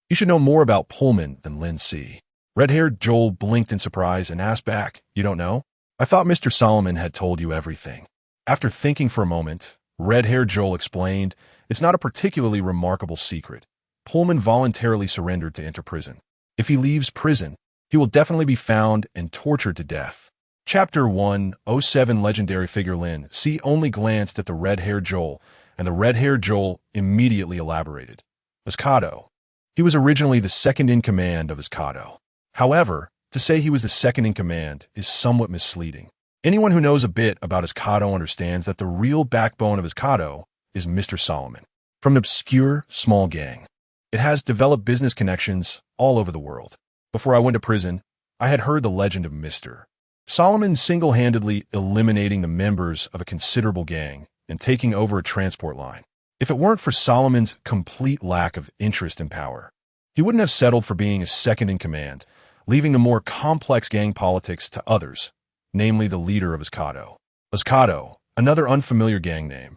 S1: you should know more about Pullman than Lin Si. Red-haired Joel blinked in surprise and asked back, You don't know? I thought Mr. Solomon had told you everything. After thinking for a moment, red-haired Joel explained, It's not a particularly remarkable secret. Pullman voluntarily surrendered to enter prison. If he leaves prison, he will definitely be found and tortured to death. Chapter 107 Legendary figure Lin Si only glanced at the red-haired Joel, and the red-haired Joel immediately elaborated. Escado. He was originally the second-in-command of Escado. However, to say he was the second-in-command is somewhat misleading. Anyone who knows a bit about Escado understands that the real backbone of Escado is Mr. Solomon. From an obscure, small gang, it has developed business connections all over the world. Before I went to prison, I had heard the legend of Mr. Solomon single-handedly eliminating the members of a considerable gang and taking over a transport line. If it weren't for Solomon's complete lack of interest in power, he wouldn't have settled for being a second-in-command, leaving the more complex gang politics to others, namely the leader of Escado. Escado, another unfamiliar gang name.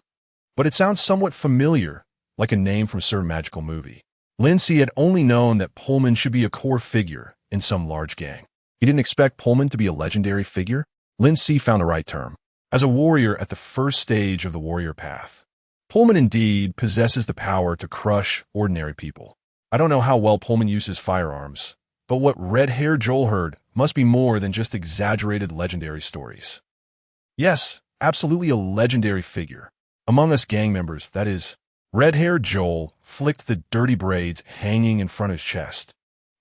S1: But it sounds somewhat familiar, like a name from a certain magical movie. Lin Si had only known that Pullman should be a core figure in some large gang. He didn't expect Pullman to be a legendary figure. Lin Si found the right term. As a warrior at the first stage of the warrior path, Pullman indeed possesses the power to crush ordinary people. I don't know how well Pullman uses firearms, but what red-haired Joel heard must be more than just exaggerated legendary stories. Yes, absolutely a legendary figure. Among us gang members, that is. Red-haired Joel flicked the dirty braids hanging in front of his chest.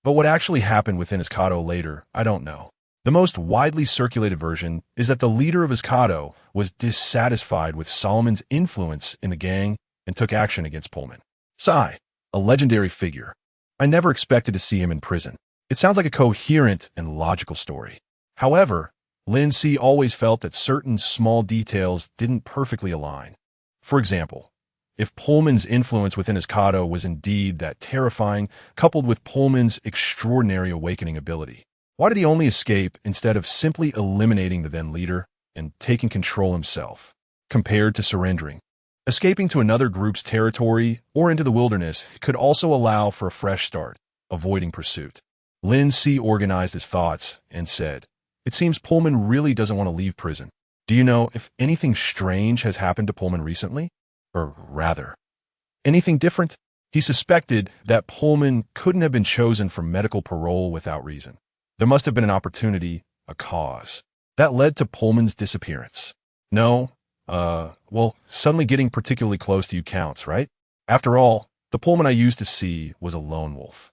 S1: But what actually happened within his Kato later, I don't know. The most widely circulated version is that the leader of his Kato was dissatisfied with Solomon's influence in the gang and took action against Pullman. Sai, a legendary figure. I never expected to see him in prison. It sounds like a coherent and logical story. However, Lin Si always felt that certain small details didn't perfectly align. For example, if Pullman's influence within his Kato was indeed that terrifying, coupled with Pullman's extraordinary awakening ability, why did he only escape instead of simply eliminating the then leader and taking control himself, compared to surrendering? Escaping to another group's territory or into the wilderness could also allow for a fresh start, avoiding pursuit. Lin Si organized his thoughts and said, "It seems Pullman really doesn't want to leave prison. Do you know if anything strange has happened to Pullman recently? Or rather, anything different?" He suspected that Pullman couldn't have been chosen for medical parole without reason. There must have been an opportunity, a cause, that led to Pullman's disappearance. No, well, suddenly getting particularly close to you counts, right? After all, the Pullman I used to see was a lone wolf.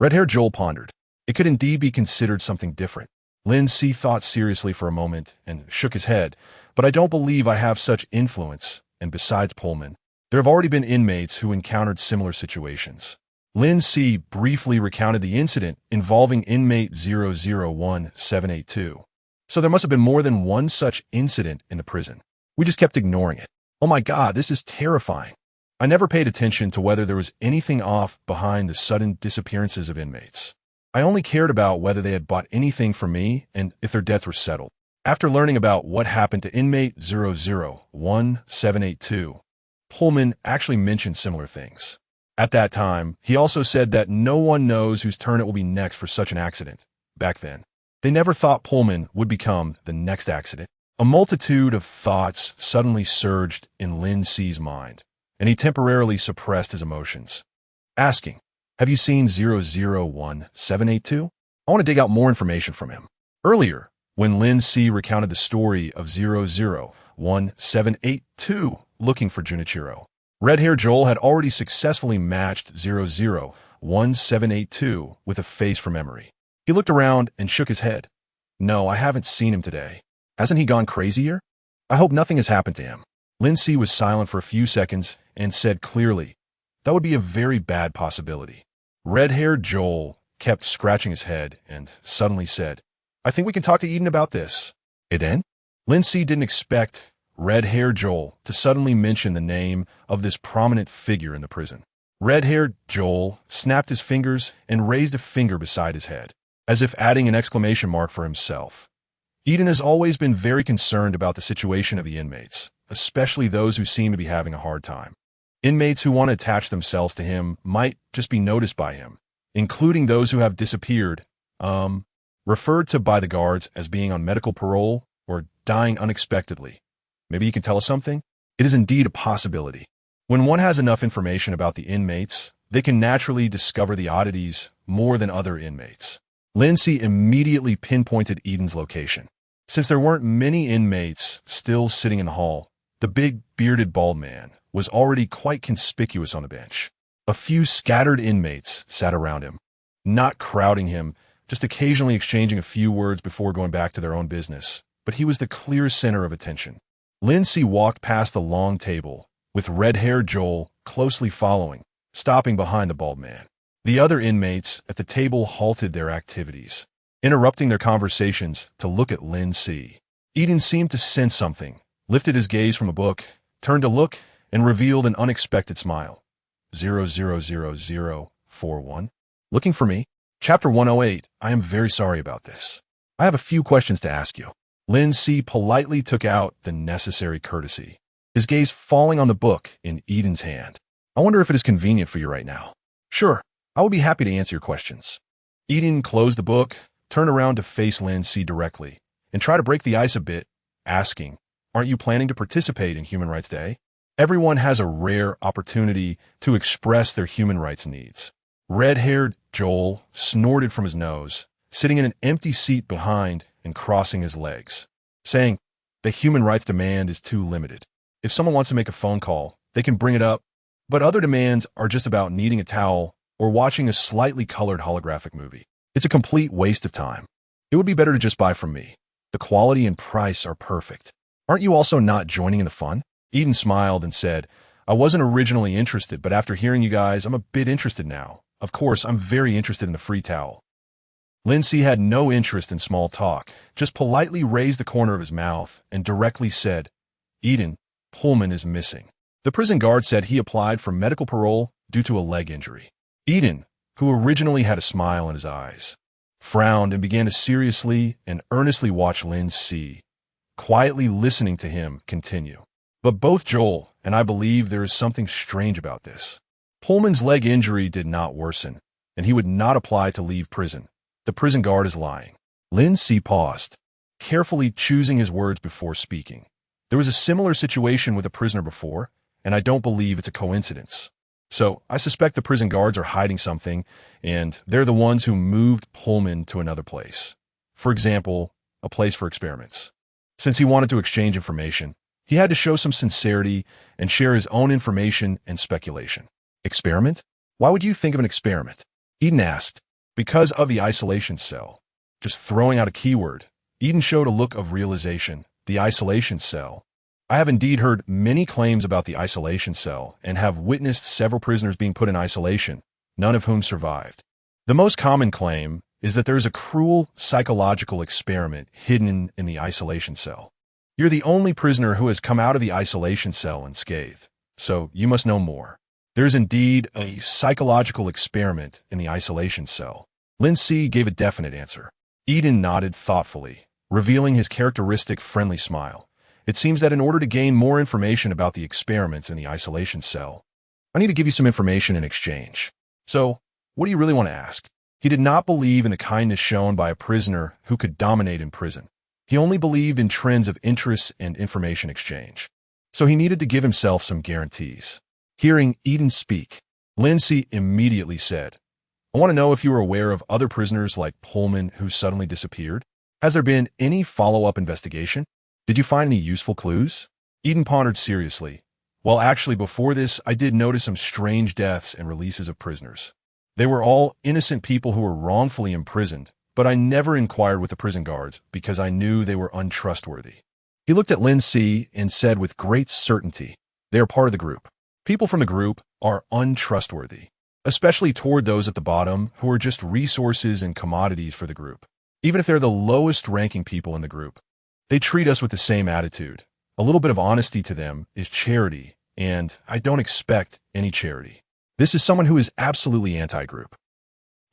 S1: Red-haired Joel pondered. It could indeed be considered something different. Lin Si thought seriously for a moment and shook his head, but I don't believe I have such influence, and besides Pullman, there have already been inmates who encountered similar situations. Lin Si briefly recounted the incident involving inmate 001782. So there must have been more than one such incident in the prison. We just kept ignoring it. Oh my God, this is terrifying. I never paid attention to whether there was anything off behind the sudden disappearances of inmates. I only cared about whether they had bought anything from me and if their debts were settled. After learning about what happened to inmate 001782, Pullman actually mentioned similar things. At that time, he also said that no one knows whose turn it will be next for such an accident. Back then, they never thought Pullman would become the next accident. A multitude of thoughts suddenly surged in Lin Si's mind, and he temporarily suppressed his emotions, asking, "Have you seen 001782? I want to dig out more information from him." Earlier, when Lin Si recounted the story of 001782 looking for Junichiro, Red-haired Joel had already successfully matched 001782 with a face from memory. He looked around and shook his head. "No, I haven't seen him today. Hasn't he gone crazier? I hope nothing has happened to him." Lin Si was silent for a few seconds and said clearly, "That would be a very bad possibility." Red-haired Joel kept scratching his head and suddenly said, "I think we can talk to Eden about this." Eden? Lin Si didn't expect Red-haired Joel to suddenly mention the name of this prominent figure in the prison. Red-haired Joel snapped his fingers and raised a finger beside his head, as if adding an exclamation mark for himself. Eden has always been very concerned about the situation of the inmates, especially those who seem to be having a hard time. Inmates who want to attach themselves to him might just be noticed by him, including those who have disappeared, referred to by the guards as being on medical parole or dying unexpectedly. Maybe you can tell us something? It is indeed a possibility. When one has enough information about the inmates, they can naturally discover the oddities more than other inmates. Lin Si immediately pinpointed Eden's location. Since there weren't many inmates still sitting in the hall, the big, bearded bald man was already quite conspicuous on the bench. A few scattered inmates sat around him, not crowding him, just occasionally exchanging a few words before going back to their own business, but he was the clear center of attention. Lin Si walked past the long table, with red-haired Joel closely following, stopping behind the bald man. The other inmates at the table halted their activities, interrupting their conversations to look at Lin Si. Eden seemed to sense something, lifted his gaze from a book, turned to look, and revealed an unexpected smile. 000041? Looking for me? Chapter 108, I am very sorry about this. I have a few questions to ask you. Lin Si politely took out the necessary courtesy, his gaze falling on the book in Eden's hand. I wonder if it is convenient for you right now. Sure, I would be happy to answer your questions. Eden closed the book, turned around to face Lin Si directly, and try to break the ice a bit, asking, "Aren't you planning to participate in Human Rights Day?" Everyone has a rare opportunity to express their human rights needs. Red-haired Joel snorted from his nose, sitting in an empty seat behind and crossing his legs, saying, "The human rights demand is too limited. If someone wants to make a phone call, they can bring it up, but other demands are just about needing a towel or watching a slightly colored holographic movie. It's a complete waste of time. It would be better to just buy from me. The quality and price are perfect. Aren't you also not joining in the fun?" Eden smiled and said, "I wasn't originally interested, but after hearing you guys, I'm a bit interested now. Of course, I'm very interested in the free towel." Lin Si had no interest in small talk, just politely raised the corner of his mouth and directly said, "Eden, Pullman is missing." The prison guard said he applied for medical parole due to a leg injury. Eden, who originally had a smile in his eyes, frowned and began to seriously and earnestly watch Lin Si, quietly listening to him continue. But both Joel and I believe there is something strange about this. Pullman's leg injury did not worsen, and he would not apply to leave prison. The prison guard is lying. Lin Si paused, carefully choosing his words before speaking. There was a similar situation with a prisoner before, and I don't believe it's a coincidence. So I suspect the prison guards are hiding something, and they're the ones who moved Pullman to another place. For example, a place for experiments. Since he wanted to exchange information, he had to show some sincerity and share his own information and speculation. Experiment? Why would you think of an experiment? Eden asked. Because of the isolation cell. Just throwing out a keyword, Eden showed a look of realization. The isolation cell. I have indeed heard many claims about the isolation cell and have witnessed several prisoners being put in isolation, none of whom survived. The most common claim is that there is a cruel psychological experiment hidden in the isolation cell. You're the only prisoner who has come out of the isolation cell unscathed, so you must know more. There is indeed a psychological experiment in the isolation cell. Lin Si gave a definite answer. Eden nodded thoughtfully, revealing his characteristic friendly smile. It seems that in order to gain more information about the experiments in the isolation cell, I need to give you some information in exchange. So, what do you really want to ask? He did not believe in the kindness shown by a prisoner who could dominate in prison. He only believed in trends of interest and information exchange. So he needed to give himself some guarantees. Hearing Eden speak, Lin Si immediately said, "I want to know if you are aware of other prisoners like Pullman who suddenly disappeared. Has there been any follow-up investigation? Did you find any useful clues?" Eden pondered seriously. "Well, actually, before this, I did notice some strange deaths and releases of prisoners. They were all innocent people who were wrongfully imprisoned, but I never inquired with the prison guards because I knew they were untrustworthy." He looked at Lin Si and said with great certainty, "They are part of the group. People from the group are untrustworthy, especially toward those at the bottom who are just resources and commodities for the group. Even if they're the lowest-ranking people in the group, they treat us with the same attitude. A little bit of honesty to them is charity, and I don't expect any charity. This is someone who is absolutely anti-group."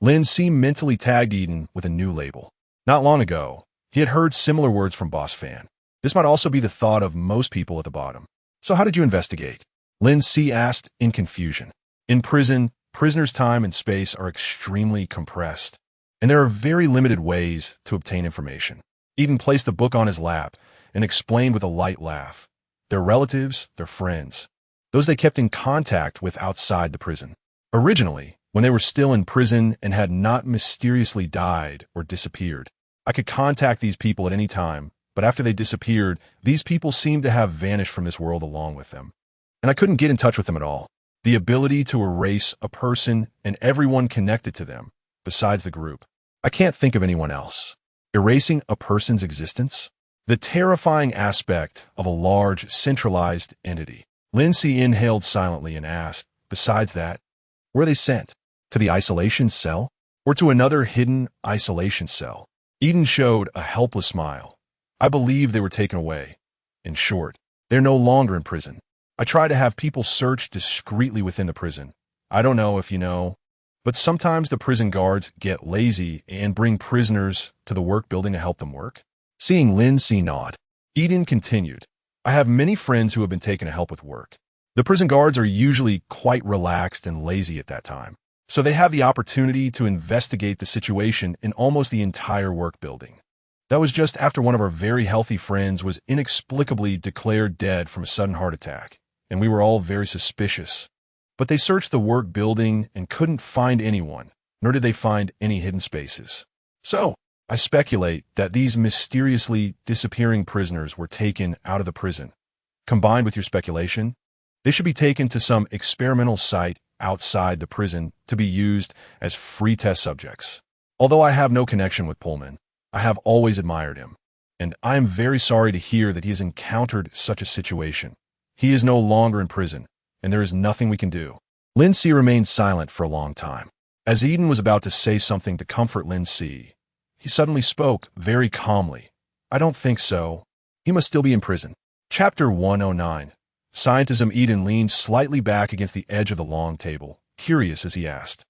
S1: Lin Si mentally tagged Eden with a new label. Not long ago, he had heard similar words from Boss Fan. This might also be the thought of most people at the bottom. "So how did you investigate?" Lin Si asked in confusion. In prison, prisoners' time and space are extremely compressed, and there are very limited ways to obtain information. Eden placed the book on his lap and explained with a light laugh. Their relatives, their friends, those they kept in contact with outside the prison. Originally, when they were still in prison and had not mysteriously died or disappeared, I could contact these people at any time, but after they disappeared, these people seemed to have vanished from this world along with them. And I couldn't get in touch with them at all. The ability to erase a person and everyone connected to them, besides the group. I can't think of anyone else. Erasing a person's existence? The terrifying aspect of a large, centralized entity. Lin Si inhaled silently and asked, "Besides that, were they sent? To the isolation cell? Or to another hidden isolation cell?" Eden showed a helpless smile. "I believe they were taken away. In short, they're no longer in prison. I try to have people search discreetly within the prison. I don't know if you know, but sometimes the prison guards get lazy and bring prisoners to the work building to help them work." Seeing Lin Si nod, Eden continued, "I have many friends who have been taken to help with work. The prison guards are usually quite relaxed and lazy at that time, so they have the opportunity to investigate the situation in almost the entire work building. That was just after one of our very healthy friends was inexplicably declared dead from a sudden heart attack, and we were all very suspicious. But they searched the work building and couldn't find anyone, nor did they find any hidden spaces. So, I speculate that these mysteriously disappearing prisoners were taken out of the prison. Combined with your speculation, they should be taken to some experimental site outside the prison to be used as free test subjects. Although I have no connection with Pullman, I have always admired him, and I am very sorry to hear that he has encountered such a situation. He is no longer in prison, and there is nothing we can do. Lin Si remained silent for a long time. As Eden was about to say something to comfort Lin Si, he suddenly spoke very calmly. I don't think so. He must still be in prison. Chapter 109. Scientism. Eden leaned slightly back against the edge of the long table, curious as he asked,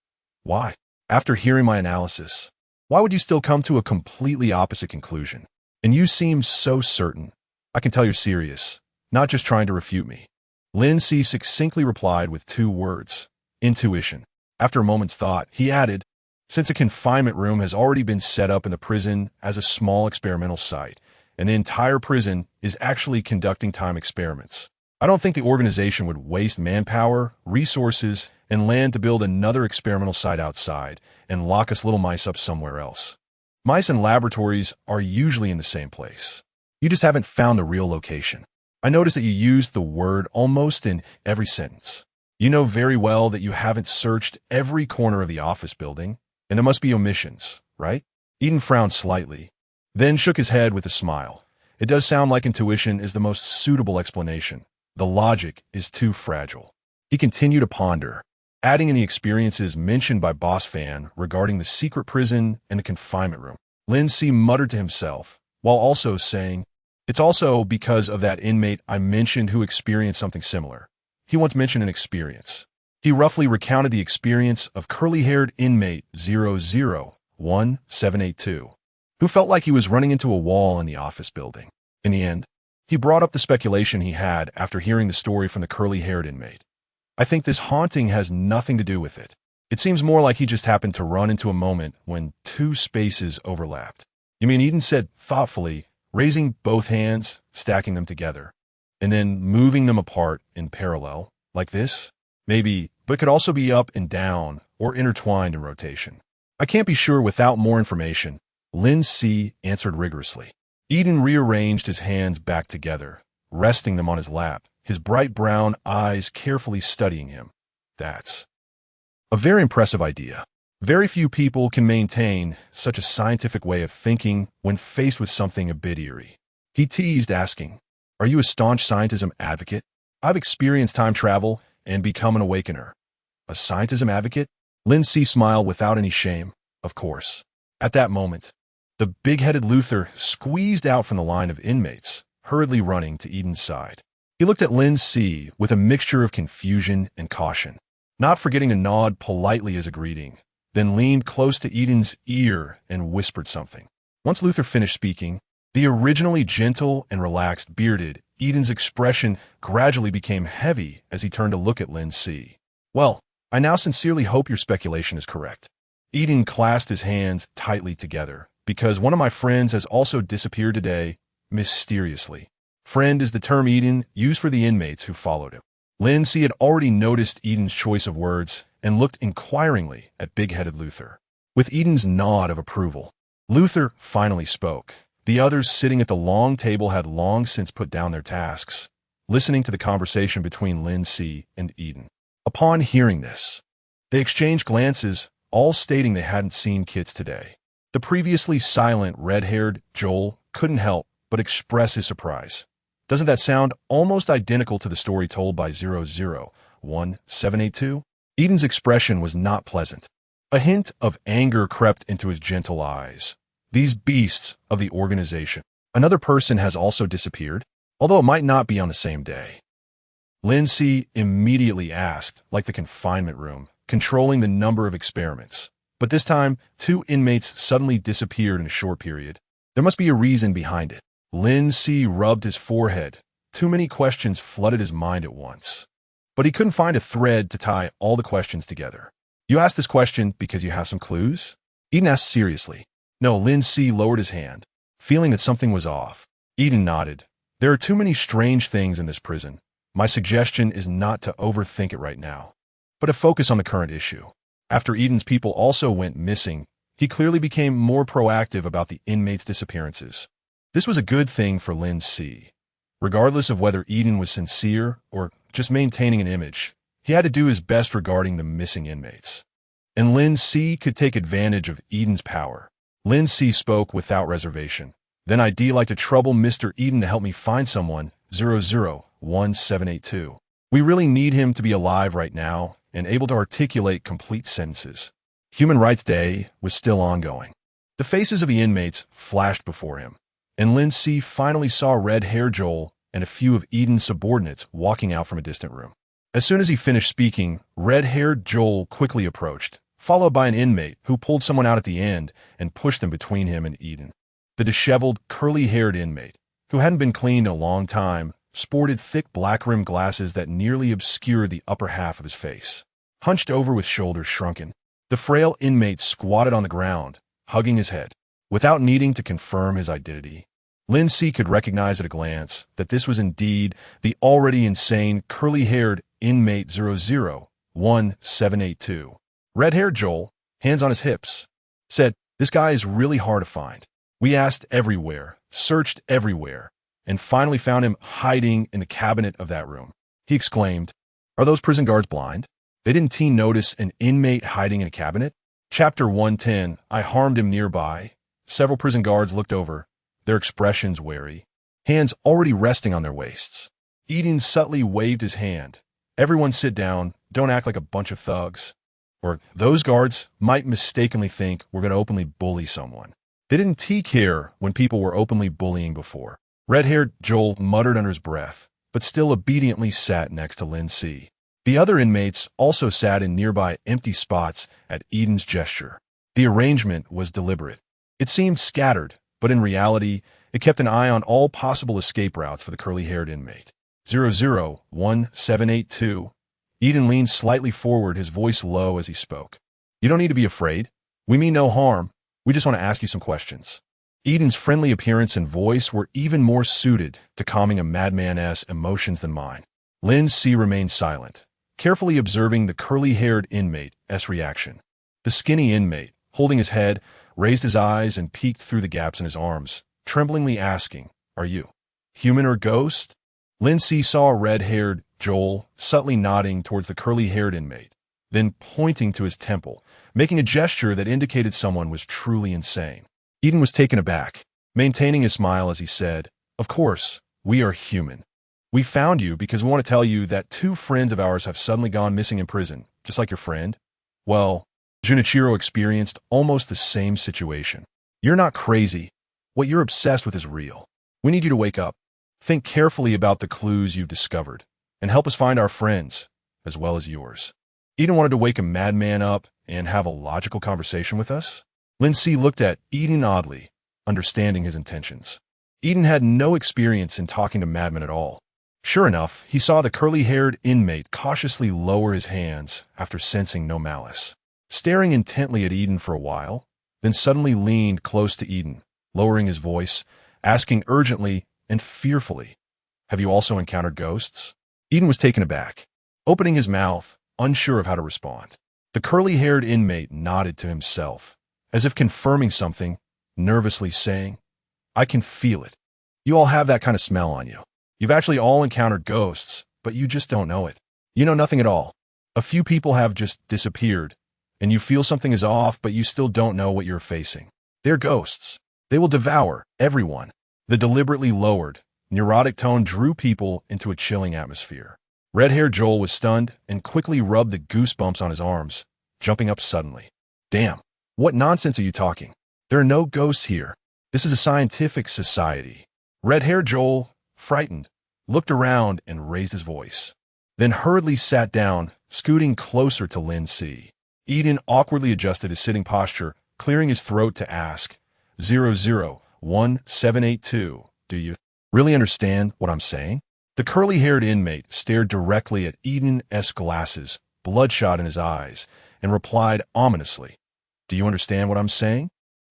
S1: "Why? After hearing my analysis, why would you still come to a completely opposite conclusion? And you seem so certain. I can tell you're serious, not just trying to refute me." Lin Si succinctly replied with 2 words, intuition. After a moment's thought, he added, "Since a confinement room has already been set up in the prison as a small experimental site, and the entire prison is actually conducting time experiments, I don't think the organization would waste manpower, resources, and land to build another experimental site outside and lock us little mice up somewhere else. Mice and laboratories are usually in the same place. You just haven't found the real location. I noticed that you used the word almost in every sentence. You know very well that you haven't searched every corner of the office building, and there must be omissions, right?" Eden frowned slightly, then shook his head with a smile. "It does sound like intuition is the most suitable explanation. The logic is too fragile." He continued to ponder, adding in the experiences mentioned by Boss Fan regarding the secret prison and the confinement room. Lin Si muttered to himself, while also saying, "It's also because of that inmate I mentioned who experienced something similar. He once mentioned an experience." He roughly recounted the experience of curly-haired inmate 001-782, who felt like he was running into a wall in the office building. In the end, he brought up the speculation he had after hearing the story from the curly-haired inmate. "I think this haunting has nothing to do with it. It seems more like he just happened to run into a moment when 2 spaces overlapped." "You mean," Eden said thoughtfully, raising both hands, stacking them together, and then moving them apart in parallel, like this? "Maybe, but it could also be up and down or intertwined in rotation. I can't be sure without more information," Lin Si answered rigorously. Eden rearranged his hands back together, resting them on his lap, his bright brown eyes carefully studying him. "That's a very impressive idea. Very few people can maintain such a scientific way of thinking when faced with something a bit eerie." He teased, asking, "Are you a staunch scientism advocate?" "I've experienced time travel and become an awakener." "A scientism advocate?" Lin Si smiled without any shame. "Of course." At that moment, the big-headed Luther squeezed out from the line of inmates, hurriedly running to Eden's side. He looked at Lin Si with a mixture of confusion and caution, not forgetting to nod politely as a greeting, then leaned close to Eden's ear and whispered something. Once Luther finished speaking, the originally gentle and relaxed bearded Eden's expression gradually became heavy as he turned to look at Lin Si. "Well, I now sincerely hope your speculation is correct." Eden clasped his hands tightly together, "because one of my friends has also disappeared today, mysteriously." Friend is the term Eden used for the inmates who followed him. Lin Si had already noticed Eden's choice of words and looked inquiringly at big-headed Luther. With Eden's nod of approval, Luther finally spoke. The others sitting at the long table had long since put down their tasks, listening to the conversation between Lin Si and Eden. Upon hearing this, they exchanged glances, all stating they hadn't seen kids today. The previously silent red-haired Joel couldn't help but express his surprise. "Doesn't that sound almost identical to the story told by 001-782? Eden's expression was not pleasant. A hint of anger crept into his gentle eyes. "These beasts of the organization. Another person has also disappeared, although it might not be on the same day." Lin Si immediately asked, like the confinement room, controlling the number of experiments. But this time, 2 inmates suddenly disappeared in a short period. There must be a reason behind it. Lin Si rubbed his forehead. Too many questions flooded his mind at once. But he couldn't find a thread to tie all the questions together. "You asked this question because you have some clues?" Eden asked seriously. "No." Lin Si lowered his hand, feeling that something was off. Eden nodded. "There are too many strange things in this prison. My suggestion is not to overthink it right now, but to focus on the current issue. After Eden's people also went missing, He clearly became more proactive about the inmates' disappearances. This was a good thing for Lin Si. Regardless of whether Eden was sincere or just maintaining an image, he had to do his best regarding the missing inmates. And Lin Si could take advantage of Eden's power. Lin Si spoke without reservation. Then I'd like to trouble Mr. Eden to help me find someone, 001782. We really need him to be alive right now and able to articulate complete sentences. Human Rights Day was still ongoing. The faces of the inmates flashed before him, and Lin Si finally saw red-haired Joel and a few of Eden's subordinates walking out from a distant room. As soon as he finished speaking, red-haired Joel quickly approached, followed by an inmate who pulled someone out at the end and pushed them between him and Eden. The disheveled, curly-haired inmate, who hadn't been cleaned in a long time, sported thick black-rimmed glasses that nearly obscured the upper half of his face. Hunched over with shoulders shrunken, the frail inmate squatted on the ground, hugging his head. Without needing to confirm his identity, Lin Si could recognize at a glance that this was indeed the already insane, curly-haired inmate 001782. Red-haired Joel, hands on his hips, said, "This guy is really hard to find. We asked everywhere, searched everywhere, and finally found him hiding in the cabinet of that room." He exclaimed, "Are those prison guards blind? They didn't notice an inmate hiding in a cabinet?" Chapter 110, I harmed him nearby. Several prison guards looked over, their expressions wary, hands already resting on their waists. Eden subtly waved his hand. "Everyone sit down, don't act like a bunch of thugs. Or those guards might mistakenly think we're going to openly bully someone." They didn't care when people were openly bullying before. Red-haired Joel muttered under his breath, but still obediently sat next to Lin Si. The other inmates also sat in nearby empty spots at Eden's gesture. The arrangement was deliberate. It seemed scattered, but in reality, it kept an eye on all possible escape routes for the curly-haired inmate. 001782. Eden leaned slightly forward, his voice low as he spoke. "You don't need to be afraid. We mean no harm. We just want to ask you some questions." Eden's friendly appearance and voice were even more suited to calming a madman's emotions than mine. Lin Si remained silent, carefully observing the curly-haired inmate's reaction. The skinny inmate, holding his head, raised his eyes and peeked through the gaps in his arms, tremblingly asking, "Are you human or ghost?" Lin Si saw red-haired Joel subtly nodding towards the curly-haired inmate, then pointing to his temple, making a gesture that indicated someone was truly insane. Eden was taken aback, maintaining his smile as he said, "Of course, we are human. We found you because we want to tell you that 2 friends of ours have suddenly gone missing in prison, just like your friend. Well, Junichiro experienced almost the same situation. You're not crazy. What you're obsessed with is real. We need you to wake up. Think carefully about the clues you've discovered, and help us find our friends, as well as yours." Eden wanted to wake a madman up and have a logical conversation with us. Lin Si looked at Eden oddly, understanding his intentions. Eden had no experience in talking to madmen at all. Sure enough, he saw the curly-haired inmate cautiously lower his hands after sensing no malice. Staring intently at Eden for a while, then suddenly leaned close to Eden, lowering his voice, asking urgently and fearfully, "Have you also encountered ghosts?" Eden was taken aback, opening his mouth, unsure of how to respond. The curly-haired inmate nodded to himself, as if confirming something, nervously saying, "I can feel it. You all have that kind of smell on you. You've actually all encountered ghosts, but you just don't know it. You know nothing at all. A few people have just disappeared, and you feel something is off, but you still don't know what you're facing. They're ghosts. They will devour everyone." The deliberately lowered, neurotic tone drew people into a chilling atmosphere. Red-haired Joel was stunned and quickly rubbed the goosebumps on his arms, jumping up suddenly. "Damn, what nonsense are you talking? There are no ghosts here. This is a scientific society." Red-haired Joel, frightened, looked around and raised his voice, then hurriedly sat down, scooting closer to Lin Si. Eden awkwardly adjusted his sitting posture, clearing his throat to ask, 001782, "Do you really understand what I'm saying?" The curly-haired inmate stared directly at Eden's glasses, bloodshot in his eyes, and replied ominously, "Do you understand what I'm saying?"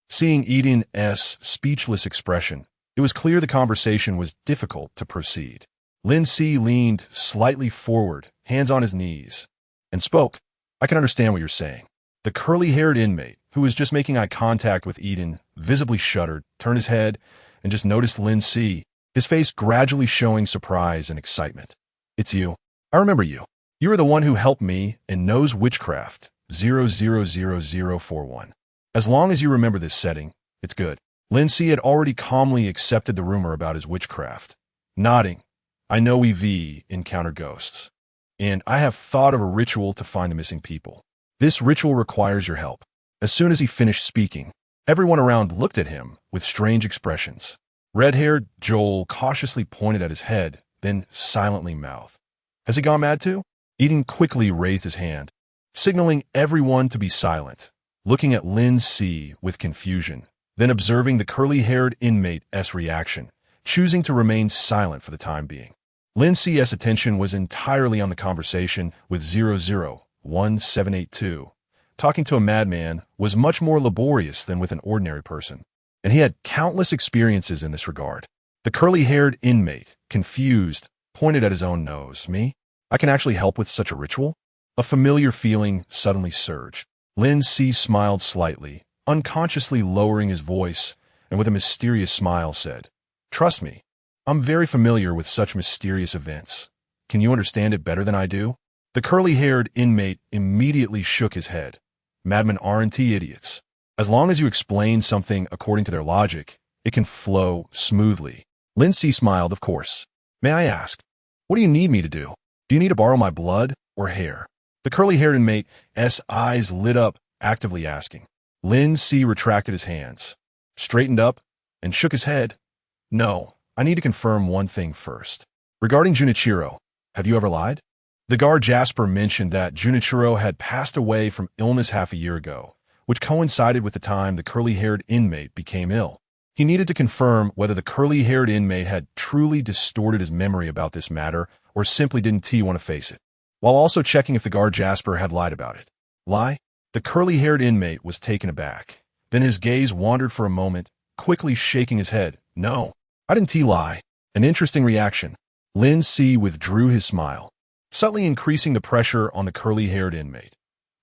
S1: Seeing Eden's speechless expression, it was clear the conversation was difficult to proceed. Lin Si leaned slightly forward, hands on his knees, and spoke, "I can understand what you're saying." The curly-haired inmate, who was just making eye contact with Eden, visibly shuddered, turned his head, and just noticed Lin Si, his face gradually showing surprise and excitement. "It's you. I remember you. You were the one who helped me and knows witchcraft, 000041. As long as you remember this setting, it's good." Lin Si had already calmly accepted the rumor about his witchcraft. Nodding, "I know we've encountered ghosts, and I have thought of a ritual to find the missing people. This ritual requires your help." As soon as he finished speaking, everyone around looked at him with strange expressions. Red-haired Joel cautiously pointed at his head, then silently mouthed, "Has he gone mad too?" Eden quickly raised his hand, signaling everyone to be silent, looking at Lin Si with confusion, then observing the curly-haired inmate's reaction, choosing to remain silent for the time being. Lin Si's attention was entirely on the conversation with 001782. Talking to a madman was much more laborious than with an ordinary person, and he had countless experiences in this regard. The curly-haired inmate, confused, pointed at his own nose. "Me? I can actually help with such a ritual?" A familiar feeling suddenly surged. Lin Si smiled slightly, unconsciously lowering his voice, and with a mysterious smile said, "Trust me, I'm very familiar with such mysterious events. Can you understand it better than I do?" The curly-haired inmate immediately shook his head. "Madmen aren't idiots. As long as you explain something according to their logic, it can flow smoothly." Lin Si smiled, "Of course. May I ask, what do you need me to do? Do you need to borrow my blood or hair?" The curly-haired inmate's eyes lit up, actively asking. Lin Si retracted his hands, straightened up, and shook his head. "No, I need to confirm one thing first. Regarding Junichiro, have you ever lied?" The guard Jasper mentioned that Junichiro had passed away from illness half a year ago, which coincided with the time the curly-haired inmate became ill. He needed to confirm whether the curly-haired inmate had truly distorted his memory about this matter or simply didn't want to face it, while also checking if the guard Jasper had lied about it. Lie? The curly-haired inmate was taken aback. Then his gaze wandered for a moment, quickly shaking his head. "No, I didn't lie." An interesting reaction. Lin Si withdrew his smile, subtly increasing the pressure on the curly-haired inmate.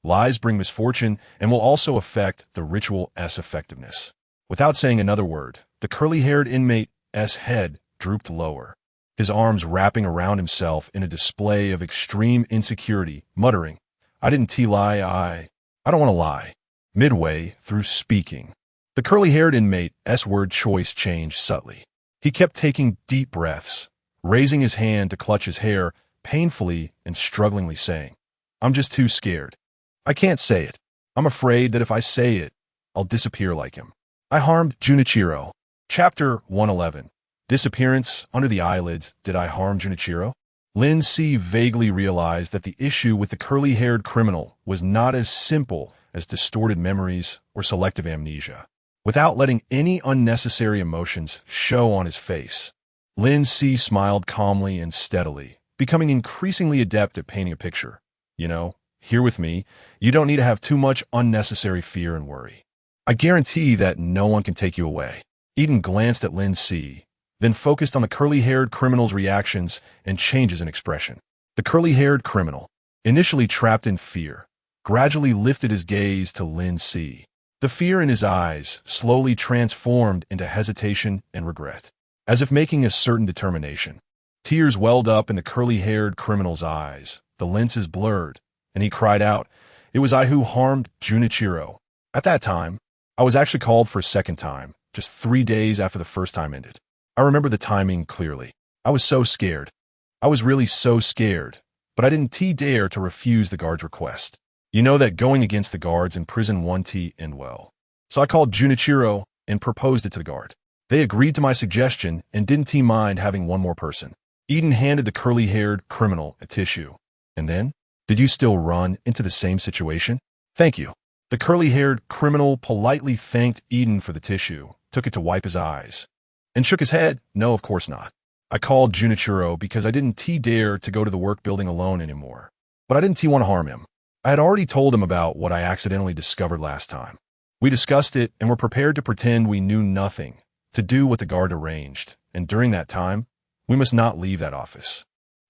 S1: Lies bring misfortune and will also affect the ritual's effectiveness. Without saying another word, the curly-haired inmate's head drooped lower, his arms wrapping around himself in a display of extreme insecurity, muttering, "I didn't lie, I don't want to lie." Midway through speaking, the curly-haired inmate's word choice changed subtly. He kept taking deep breaths, raising his hand to clutch his hair, painfully and strugglingly saying, "I'm just too scared. I can't say it. I'm afraid that if I say it, I'll disappear like him. I harmed Junichiro." Chapter 111. Disappearance under the eyelids. Did I harm Junichiro? Lin Si vaguely realized that the issue with the curly-haired criminal was not as simple as distorted memories or selective amnesia. Without letting any unnecessary emotions show on his face, Lin Si smiled calmly and steadily, becoming increasingly adept at painting a picture. "You know, here with me, you don't need to have too much unnecessary fear and worry. I guarantee that no one can take you away." Eden glanced at Lin Si, then focused on the curly-haired criminal's reactions and changes in expression. The curly-haired criminal, initially trapped in fear, gradually lifted his gaze to Lin Si. The fear in his eyes slowly transformed into hesitation and regret, as if making a certain determination. Tears welled up in the curly-haired criminal's eyes, the lenses blurred, and he cried out, "It was I who harmed Junichiro." At that time, I was actually called for a second time, just 3 days after the first time ended. I remember the timing clearly. I was so scared. I was really so scared, but I didn't dare to refuse the guard's request. You know that going against the guards in prison won't end well. So I called Junichiro and proposed it to the guard. They agreed to my suggestion and didn't mind having one more person. Eden handed the curly-haired criminal a tissue. "And then? Did you still run into the same situation?" "Thank you." The curly-haired criminal politely thanked Eden for the tissue, took it to wipe his eyes, and shook his head. "No, of course not. I called Junichiro because I didn't dare to go to the work building alone anymore. But I didn't want to harm him. I had already told him about what I accidentally discovered last time. We discussed it and were prepared to pretend we knew nothing, to do what the guard arranged, and during that time, we must not leave that office.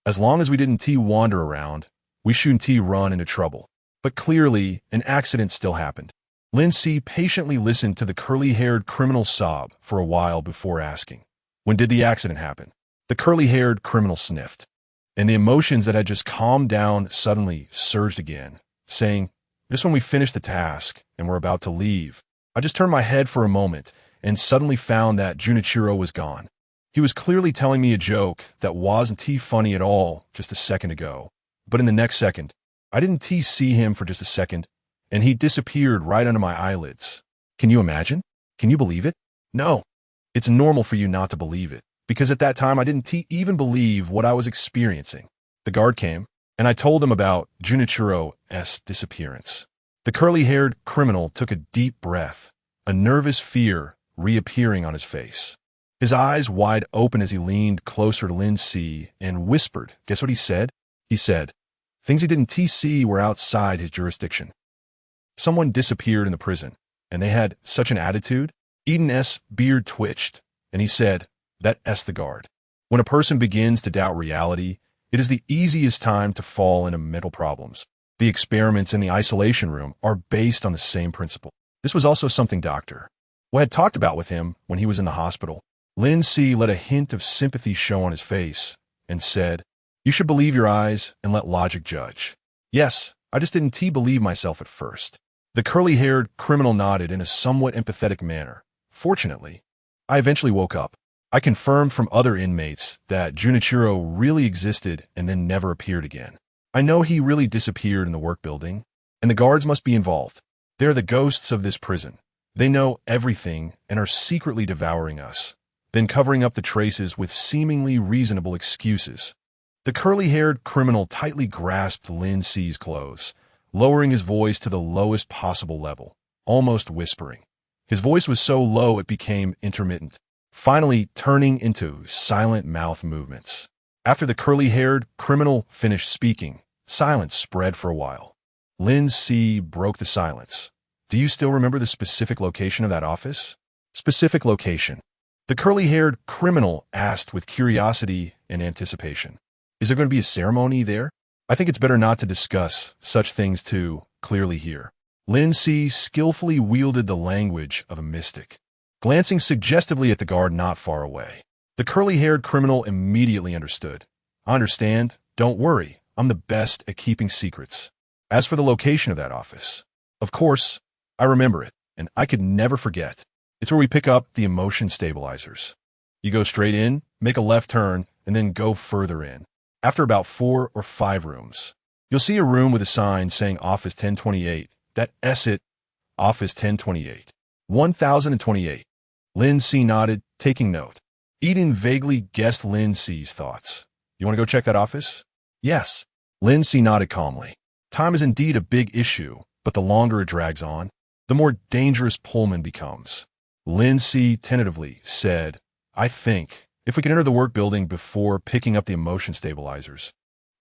S1: As long as we didn't wander around, we shouldn't run into trouble. But clearly, an accident still happened." Lin Si patiently listened to the curly-haired criminal sob for a while before asking, "When did the accident happen?" The curly-haired criminal sniffed, and the emotions that had just calmed down suddenly surged again, saying, "Just when we finished the task and were about to leave, I just turned my head for a moment and suddenly found that Junichiro was gone. He was clearly telling me a joke that wasn't funny at all just a second ago. But in the next second, I didn't see him for just a second, and he disappeared right under my eyelids. Can you imagine? Can you believe it? No. It's normal for you not to believe it, because at that time I didn't even believe what I was experiencing. The guard came, and I told him about Junichiro's disappearance. The curly-haired criminal took a deep breath, a nervous fear reappearing on his face. His eyes wide open as he leaned closer to Lin Si and whispered. Guess what he said? He said, things he didn't see were outside his jurisdiction. Someone disappeared in the prison, and they had such an attitude. Eden's beard twitched, and he said, that's the guard. When a person begins to doubt reality, it is the easiest time to fall into mental problems. The experiments in the isolation room are based on the same principle. This was also something Dr. Wei had talked about with him when he was in the hospital. Lin Si let a hint of sympathy show on his face and said, you should believe your eyes and let logic judge. Yes, I just didn't believe myself at first. The curly-haired criminal nodded in a somewhat empathetic manner. Fortunately, I eventually woke up. I confirmed from other inmates that Junichiro really existed and then never appeared again. I know he really disappeared in the work building, and the guards must be involved. They're the ghosts of this prison. They know everything and are secretly devouring us, then covering up the traces with seemingly reasonable excuses. The curly-haired criminal tightly grasped Lin Si's clothes, lowering his voice to the lowest possible level, almost whispering. His voice was so low it became intermittent, finally turning into silent mouth movements. After the curly-haired criminal finished speaking, silence spread for a while. Lin Si broke the silence. Do you still remember the specific location of that office? Specific location. The curly-haired criminal asked with curiosity and anticipation. Is there going to be a ceremony there? I think it's better not to discuss such things too clearly here. Lin Si skillfully wielded the language of a mystic, glancing suggestively at the guard not far away. The curly-haired criminal immediately understood. I understand. Don't worry. I'm the best at keeping secrets. As for the location of that office, of course, I remember it, and I could never forget. It's where we pick up the emotion stabilizers. You go straight in, make a left turn, and then go further in. After about 4 or 5 rooms, you'll see a room with a sign saying Office 1028. That's it. Office 1028. 1028. Lin Si nodded, taking note. Eden vaguely guessed Lin Si's thoughts. You want to go check that office? Yes. Lin Si nodded calmly. Time is indeed a big issue, but the longer it drags on, the more dangerous Pullman becomes. Lin Si tentatively said, I think if we could enter the work building before picking up the emotion stabilizers,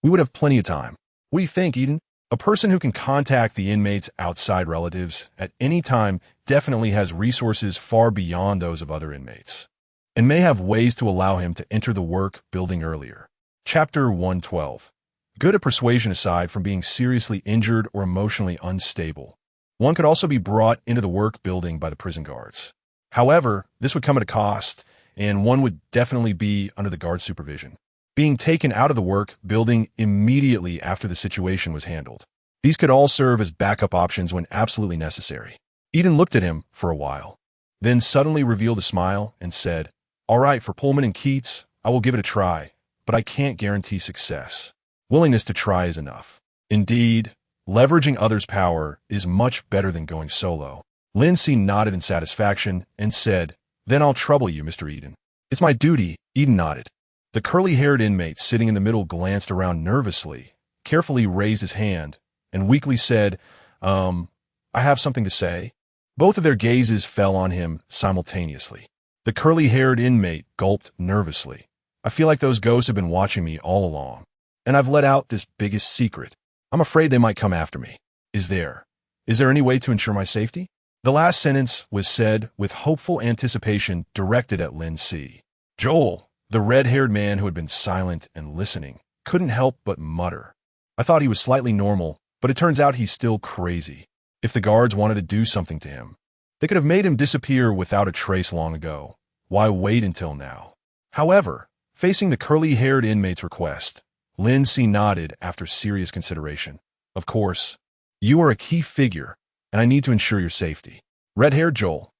S1: we would have plenty of time. What do you think, Eden? A person who can contact the inmates' outside relatives at any time definitely has resources far beyond those of other inmates, and may have ways to allow him to enter the work building earlier. Chapter 112. Good at persuasion aside from being seriously injured or emotionally unstable. One could also be brought into the work building by the prison guards. However, this would come at a cost, and one would definitely be under the guard supervision, being taken out of the work building immediately after the situation was handled. These could all serve as backup options when absolutely necessary. Eden looked at him for a while, then suddenly revealed a smile and said, all right, for Pullman and Keats, I will give it a try, but I can't guarantee success. Willingness to try is enough. Indeed, leveraging others' power is much better than going solo. Lin Si nodded in satisfaction and said, then I'll trouble you, Mr. Eden. It's my duty. Eden nodded. The curly-haired inmate sitting in the middle glanced around nervously, carefully raised his hand, and weakly said, I have something to say. Both of their gazes fell on him simultaneously. The curly-haired inmate gulped nervously. I feel like those ghosts have been watching me all along, and I've let out this biggest secret. I'm afraid they might come after me. Is there any way to ensure my safety? The last sentence was said with hopeful anticipation directed at Lin Si. Joel, the red-haired man who had been silent and listening, couldn't help but mutter. I thought he was slightly normal, but it turns out he's still crazy. If the guards wanted to do something to him, they could have made him disappear without a trace long ago. Why wait until now? However, facing the curly-haired inmate's request, Lin Si nodded after serious consideration. Of course, you are a key figure, and I need to ensure your safety. Red-haired Joel.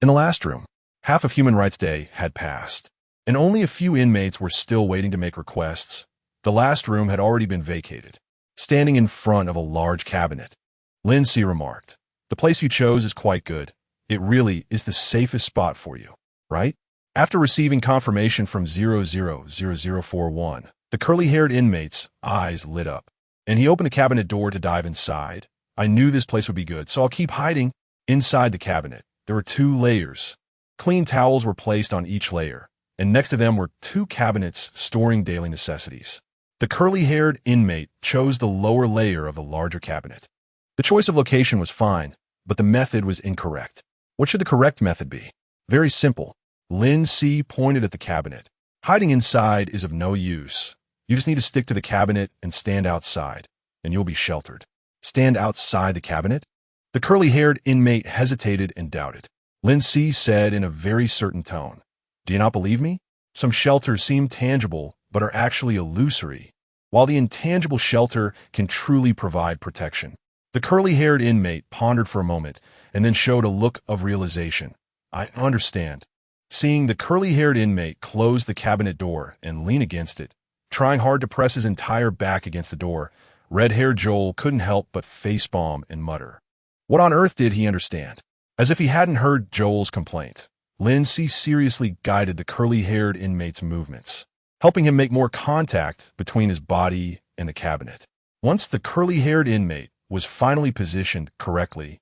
S1: In the last room, half of Human Rights Day had passed, and only a few inmates were still waiting to make requests. The last room had already been vacated. Standing in front of a large cabinet, Lin Si remarked, "The place you chose is quite good. It really is the safest spot for you, right?" After receiving confirmation from 000041, the curly-haired inmate's eyes lit up, and he opened the cabinet door to dive inside. I knew this place would be good, so I'll keep hiding. Inside the cabinet, there were 2 layers. Clean towels were placed on each layer, and next to them were 2 cabinets storing daily necessities. The curly-haired inmate chose the lower layer of the larger cabinet. The choice of location was fine, but the method was incorrect. What should the correct method be? Very simple. Lin Si pointed at the cabinet. Hiding inside is of no use. You just need to stick to the cabinet and stand outside, and you'll be sheltered. Stand outside the cabinet? The curly-haired inmate hesitated and doubted. Lin Si said in a very certain tone, "Do you not believe me? Some shelters seem tangible, but are actually illusory, while the intangible shelter can truly provide protection." The curly-haired inmate pondered for a moment and then showed a look of realization. "I understand." Seeing the curly-haired inmate close the cabinet door and lean against it, trying hard to press his entire back against the door, red-haired Joel couldn't help but facepalm and mutter. What on earth did he understand? As if he hadn't heard Joel's complaint, Lin Si seriously guided the curly-haired inmate's movements, helping him make more contact between his body and the cabinet. Once the curly-haired inmate was finally positioned correctly,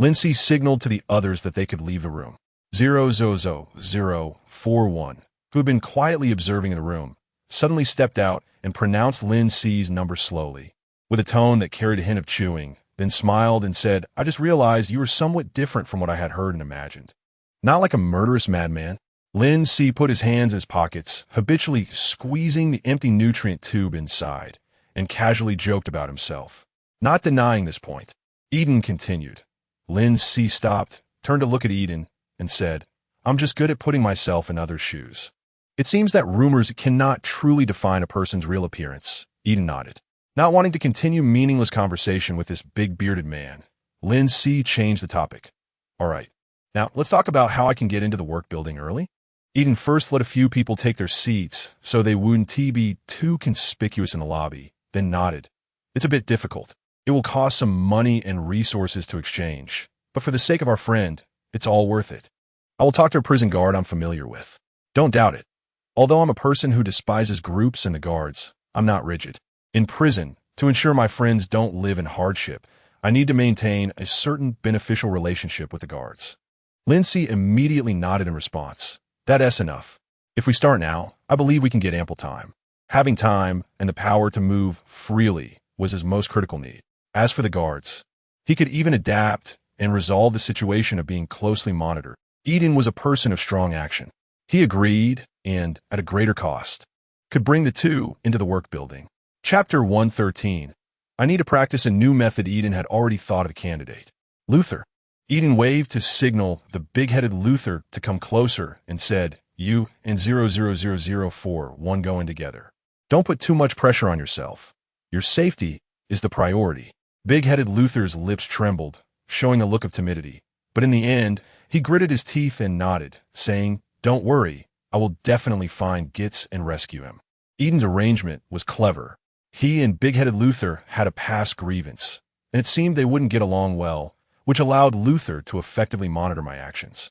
S1: Lin Si signaled to the others that they could leave the room. 000041, who had been quietly observing in the room, suddenly stepped out and pronounced Lin Si's number slowly, with a tone that carried a hint of chewing, then smiled and said, "I just realized you were somewhat different from what I had heard and imagined. Not like a murderous madman." Lin Si put his hands in his pockets, habitually squeezing the empty nutrient tube inside, and casually joked about himself. Not denying this point, Eden continued. Lin Si stopped, turned to look at Eden, and said, "I'm just good at putting myself in others' shoes." It seems that rumors cannot truly define a person's real appearance. Eden nodded. Not wanting to continue meaningless conversation with this big bearded man, Lin Si changed the topic. "All right, now let's talk about how I can get into the work building early." Eden first let a few people take their seats so they wouldn't be too conspicuous in the lobby, then nodded. "It's a bit difficult. It will cost some money and resources to exchange, but for the sake of our friend, it's all worth it. I will talk to a prison guard I'm familiar with. Don't doubt it. Although I'm a person who despises groups and the guards, I'm not rigid. In prison, to ensure my friends don't live in hardship, I need to maintain a certain beneficial relationship with the guards." Lin Si immediately nodded in response. "That's enough. If we start now, I believe we can get ample time." Having time and the power to move freely was his most critical need. As for the guards, he could even adapt and resolve the situation of being closely monitored. Eden was a person of strong action. He agreed, and, at a greater cost, could bring the two into the work building. Chapter 113. I need to practice a new method. Eden had already thought of a candidate. Luther. Eden waved to signal the big-headed Luther to come closer and said, "You and 000041 go in together. Don't put too much pressure on yourself. Your safety is the priority." Big-headed Luther's lips trembled, showing a look of timidity. But in the end, he gritted his teeth and nodded, saying, "Don't worry, I will definitely find Gitz and rescue him." Eden's arrangement was clever. He and big-headed Luther had a past grievance, and it seemed they wouldn't get along well, which allowed Luther to effectively monitor my actions.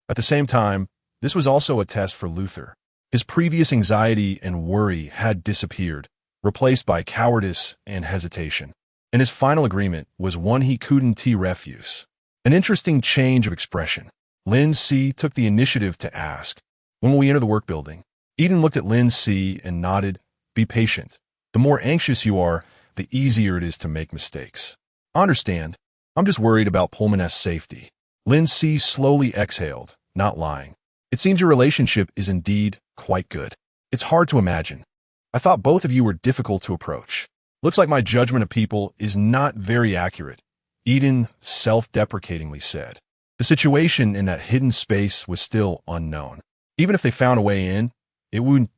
S1: At the same time, this was also a test for Luther. His previous anxiety and worry had disappeared, replaced by cowardice and hesitation. And his final agreement was one he couldn't refuse. An interesting change of expression. Lin Si took the initiative to ask, "When will we enter the work building?" Eden looked at Lin Si and nodded. "Be patient. The more anxious you are, the easier it is to make mistakes." "I understand. I'm just worried about Pullman's safety." Lin Si slowly exhaled, not lying. "It seems your relationship is indeed quite good. It's hard to imagine. I thought both of you were difficult to approach. Looks like my judgment of people is not very accurate." Eden self-deprecatingly said. The situation in that hidden space was still unknown. Even if they found a way in, it wouldn't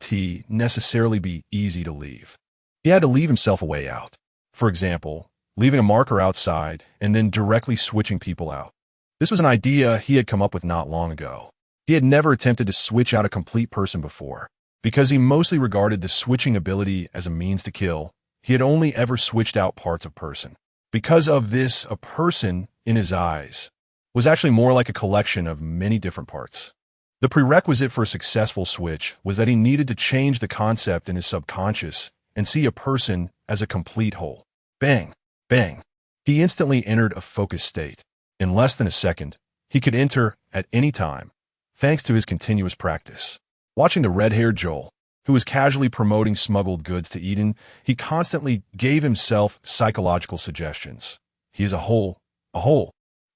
S1: necessarily be easy to leave. He had to leave himself a way out. For example, leaving a marker outside and then directly switching people out. This was an idea he had come up with not long ago. He had never attempted to switch out a complete person before. Because he mostly regarded the switching ability as a means to kill, he had only ever switched out parts of person. Because of this, a person, in his eyes, was actually more like a collection of many different parts. The prerequisite for a successful switch was that he needed to change the concept in his subconscious and see a person as a complete whole. Bang, bang. He instantly entered a focused state. In less than a second, he could enter at any time, thanks to his continuous practice. Watching the red-haired Joel, who was casually promoting smuggled goods to Eden, he constantly gave himself psychological suggestions. He is a whole.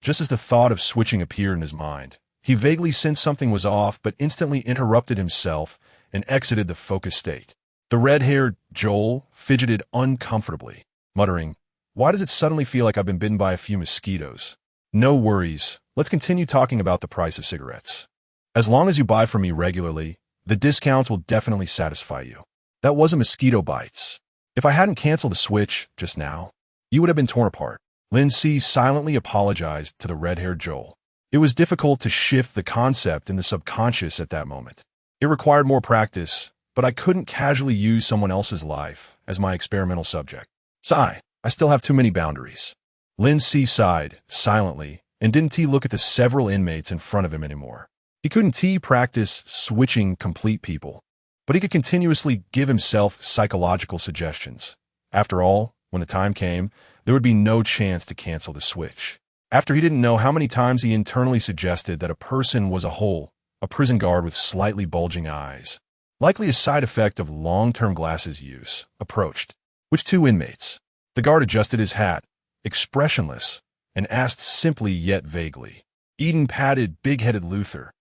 S1: Just as the thought of switching appeared in his mind, he vaguely sensed something was off but instantly interrupted himself and exited the focused state. The red-haired Joel fidgeted uncomfortably, muttering, "Why does it suddenly feel like I've been bitten by a few mosquitoes?" "No worries. Let's continue talking about the price of cigarettes. As long as you buy from me regularly, the discounts will definitely satisfy you." "That wasn't mosquito bites. If I hadn't canceled the switch just now, you would have been torn apart." Lin Si silently apologized to the red-haired Joel. It was difficult to shift the concept in the subconscious at that moment. It required more practice, but I couldn't casually use someone else's life as my experimental subject. Sigh, I still have too many boundaries. Lin Si sighed silently and didn't look at the several inmates in front of him anymore. He couldn't practice switching complete people, but he could continuously give himself psychological suggestions. After all, when the time came, there would be no chance to cancel the switch. After he didn't know how many times he internally suggested that a person was a whole, a prison guard with slightly bulging eyes, likely a side effect of long-term glasses use, approached. "Which two inmates?" The guard adjusted his hat, expressionless, and asked simply yet vaguely. Eden patted big-headed Luther,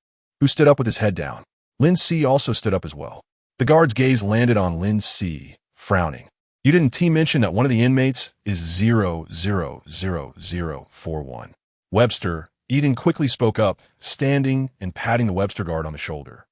S1: who stood up with his head down. Lin Si also stood up as well. The guard's gaze landed on Lin Si, frowning. "You didn't mention that one of the inmates is 00041. Webster, Eden quickly spoke up, standing and patting the Webster guard on the shoulder.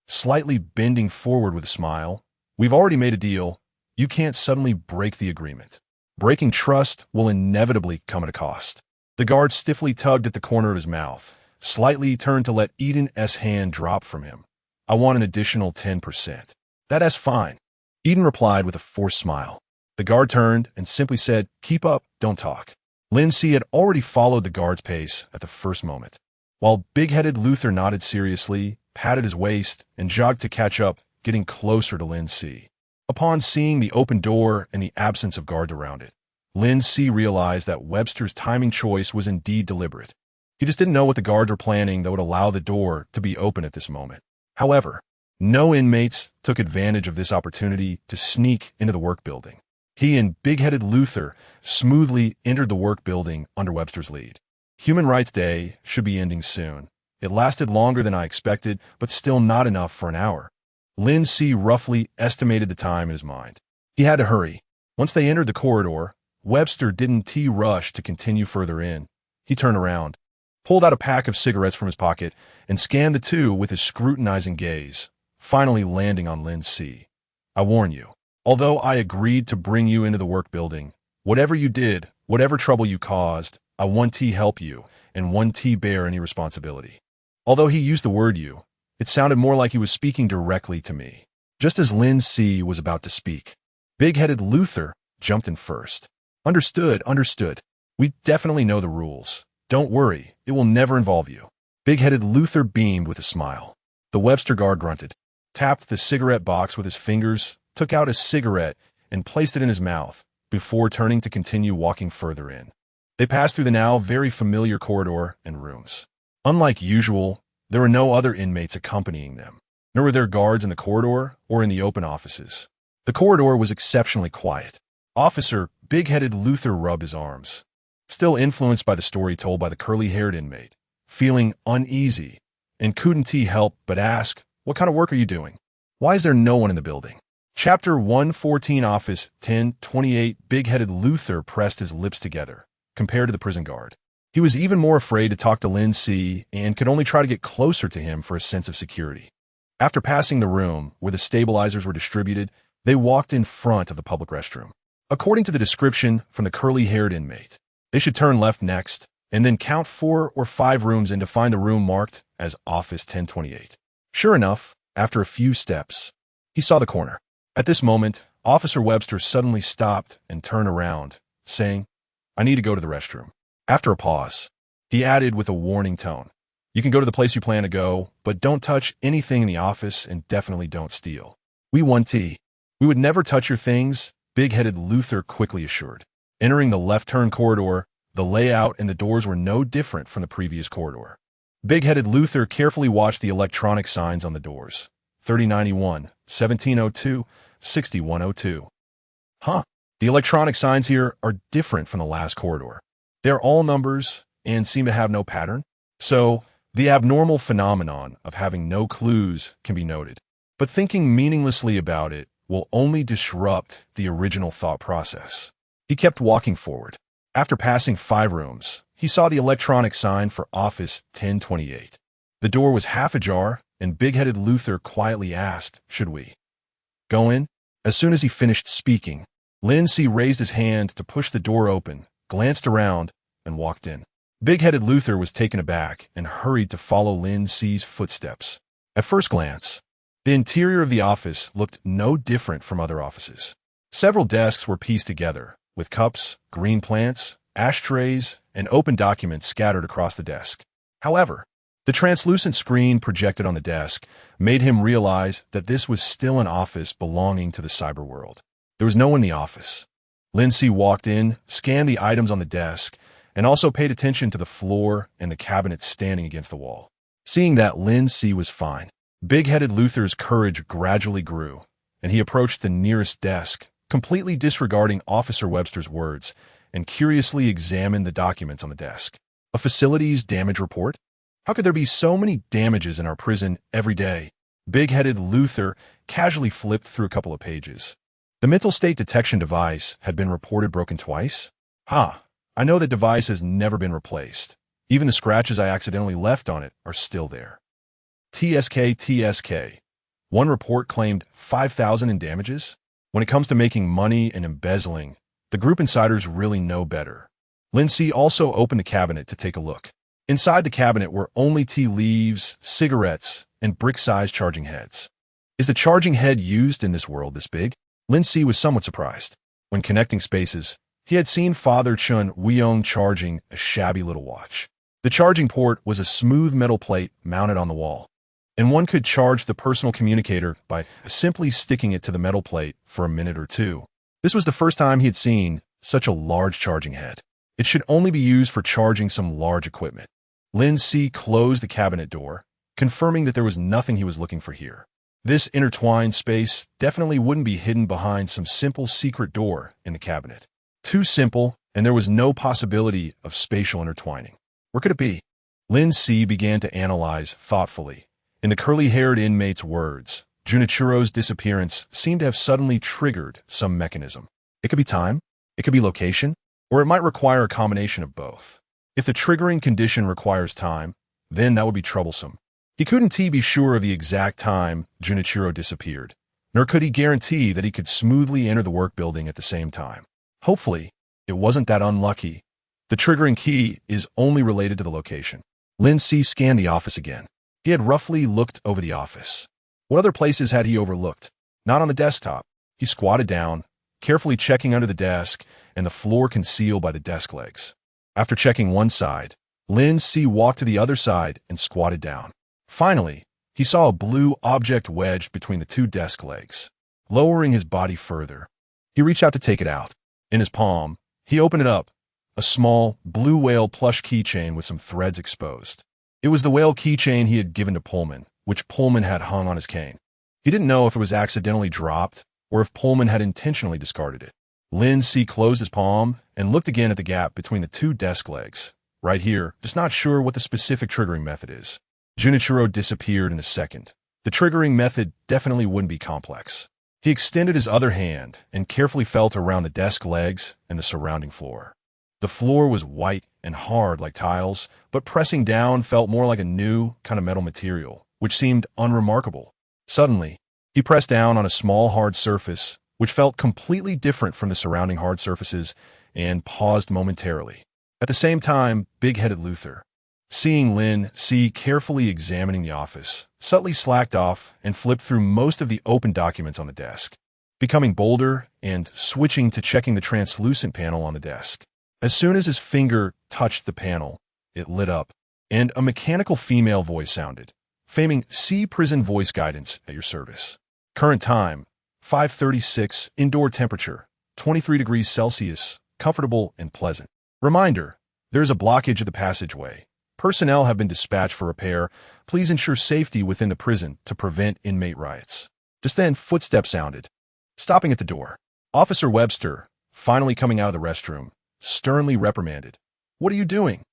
S1: Slightly bending forward with a smile, "We've already made a deal. You can't suddenly break the agreement. Breaking trust will inevitably come at a cost." The guard stiffly tugged at the corner of his mouth, slightly turned to let Eden's hand drop from him. "I want an additional 10%. "That's fine," Eden replied with a forced smile. The guard turned and simply said, "Keep up, don't talk." Lin Si had already followed the guard's pace at the first moment. While big-headed Luther nodded seriously, patted his waist, and jogged to catch up, getting closer to Lin Si. Upon seeing the open door and the absence of guards around it, Lin Si realized that Webster's timing choice was indeed deliberate. He just didn't know what the guards were planning that would allow the door to be open at this moment. However, no inmates took advantage of this opportunity to sneak into the work building. He and big-headed Luther smoothly entered the work building under Webster's lead. Human Rights Day should be ending soon. It lasted longer than I expected, but still not enough for an hour. Lin Si roughly estimated the time in his mind. He had to hurry. Once they entered the corridor, Webster didn't rush to continue further in. He turned around, pulled out a pack of cigarettes from his pocket, and scanned the two with his scrutinizing gaze, finally landing on Lin Si. "I warn you. Although I agreed to bring you into the work building, whatever you did, whatever trouble you caused, I won't help you and won't bear any responsibility." Although he used the word "you," it sounded more like he was speaking directly to me. Just as Lin Si was about to speak, big-headed Luther jumped in first. Understood. We definitely know the rules. Don't worry, it will never involve you." Big-headed Luther beamed with a smile. The Webster guard grunted, tapped the cigarette box with his fingers, took out a cigarette, and placed it in his mouth, before turning to continue walking further in. They passed through the now very familiar corridor and rooms. Unlike usual, there were no other inmates accompanying them, nor were there guards in the corridor or in the open offices. The corridor was exceptionally quiet. Officer, big-headed Luther rubbed his arms, still influenced by the story told by the curly-haired inmate, feeling uneasy, and couldn't help but ask, "What kind of work are you doing? Why is there no one in the building?" Chapter 114, Office 1028. Big-headed Luther pressed his lips together, compared to the prison guard. He was even more afraid to talk to Lin Si and could only try to get closer to him for a sense of security. After passing the room where the stabilizers were distributed, they walked in front of the public restroom. According to the description from the curly-haired inmate, they should turn left next and then count 4 or 5 rooms in to find a room marked as Office 1028. Sure enough, after a few steps, he saw the corner. At this moment, Officer Webster suddenly stopped and turned around, saying, "I need to go to the restroom." After a pause, he added with a warning tone, "You can go to the place you plan to go, but don't touch anything in the office and definitely don't steal." "We want tea. We would never touch your things," big-headed Luther quickly assured. Entering the left-turn corridor, the layout and the doors were no different from the previous corridor. Big-headed Luther carefully watched the electronic signs on the doors. 3091, 1702, 6102. The electronic signs here are different from the last corridor. They're all numbers and seem to have no pattern. So, the abnormal phenomenon of having no clues can be noted. But thinking meaninglessly about it will only disrupt the original thought process. He kept walking forward. After passing 5 rooms, he saw the electronic sign for Office 1028. The door was half ajar, and big-headed Luther quietly asked, "Should we go in?" As soon as he finished speaking, Lin Si raised his hand to push the door open, glanced around, and walked in. Big-headed Luther was taken aback and hurried to follow Lin Si's footsteps. At first glance, the interior of the office looked no different from other offices. Several desks were pieced together, with cups, green plants, ashtrays, and open documents scattered across the desk. However, the translucent screen projected on the desk made him realize that this was still an office belonging to the cyber world. There was no one in the office. Lin Si walked in, scanned the items on the desk, and also paid attention to the floor and the cabinets standing against the wall. Seeing that Lin Si was fine, big-headed Luther's courage gradually grew, and he approached the nearest desk, completely disregarding Officer Webster's words, and curiously examined the documents on the desk. A facilities damage report? How could there be so many damages in our prison every day? Big-headed Luther casually flipped through a couple of pages. The mental state detection device had been reported broken twice? I know that device has never been replaced. Even the scratches I accidentally left on it are still there. TSK. One report claimed 5,000 in damages? When it comes to making money and embezzling, the group insiders really know better. Lin Si also opened the cabinet to take a look. Inside the cabinet were only tea leaves, cigarettes, and brick-sized charging heads. Is the charging head used in this world this big? Lin Si was somewhat surprised. When connecting spaces, he had seen Father Chun Weong charging a shabby little watch. The charging port was a smooth metal plate mounted on the wall, and one could charge the personal communicator by simply sticking it to the metal plate for a minute or two. This was the first time he had seen such a large charging head. It should only be used for charging some large equipment. Lin Si closed the cabinet door, confirming that there was nothing he was looking for here. This intertwined space definitely wouldn't be hidden behind some simple secret door in the cabinet. Too simple, and there was no possibility of spatial intertwining. Where could it be? Lin Si began to analyze thoughtfully. In the curly-haired inmate's words, Junichiro's disappearance seemed to have suddenly triggered some mechanism. It could be time, it could be location, or it might require a combination of both. If the triggering condition requires time, then that would be troublesome. He couldn't be sure of the exact time Junichiro disappeared, nor could he guarantee that he could smoothly enter the work building at the same time. Hopefully, it wasn't that unlucky. The triggering key is only related to the location. Lin Si scanned the office again. He had roughly looked over the office. What other places had he overlooked? Not on the desktop. He squatted down, carefully checking under the desk and the floor concealed by the desk legs. After checking one side, Lin Si walked to the other side and squatted down. Finally, he saw a blue object wedged between the 2 desk legs. Lowering his body further, he reached out to take it out. In his palm, he opened it up, a small, blue whale plush keychain with some threads exposed. It was the whale keychain he had given to Pullman, which Pullman had hung on his cane. He didn't know if it was accidentally dropped or if Pullman had intentionally discarded it. Lin Si closed his palm and looked again at the gap between the 2 desk legs. Right here, just not sure what the specific triggering method is. Junichiro disappeared in a second. The triggering method definitely wouldn't be complex. He extended his other hand and carefully felt around the desk legs and the surrounding floor. The floor was white and hard like tiles, but pressing down felt more like a new kind of metal material, which seemed unremarkable. Suddenly, he pressed down on a small hard surface, which felt completely different from the surrounding hard surfaces, and paused momentarily. At the same time, big-headed Luther, seeing Lin Si carefully examining the office, subtly slacked off and flipped through most of the open documents on the desk, becoming bolder and switching to checking the translucent panel on the desk. As soon as his finger touched the panel, it lit up, and a mechanical female voice sounded, faming "Si prison voice guidance at your service. Current time, 5:36, indoor temperature, 23 degrees Celsius, comfortable and pleasant. Reminder, there is a blockage of the passageway. Personnel have been dispatched for repair. Please ensure safety within the prison to prevent inmate riots." Just then, footsteps sounded, stopping at the door. Officer Webster, finally coming out of the restroom, sternly reprimanded. "What are you doing?"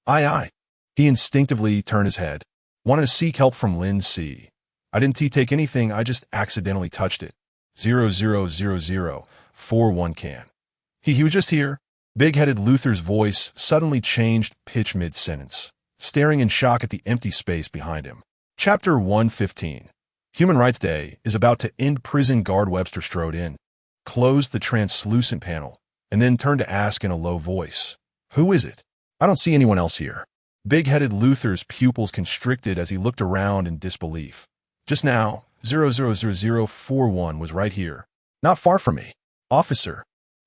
S1: Aye. He instinctively turned his head. "Wanted to seek help from Lin Si. I didn't take anything, I just accidentally touched it. 000041 can. He was just here." Big-headed Luther's voice suddenly changed pitch mid-sentence, staring in shock at the empty space behind him. Chapter 115. Human Rights Day is about to end. Prison guard Webster strode in, closed the translucent panel, and then turned to ask in a low voice, "Who is it? I don't see anyone else here." Big-headed Luther's pupils constricted as he looked around in disbelief. "Just now, 000041 was right here, not far from me. Officer,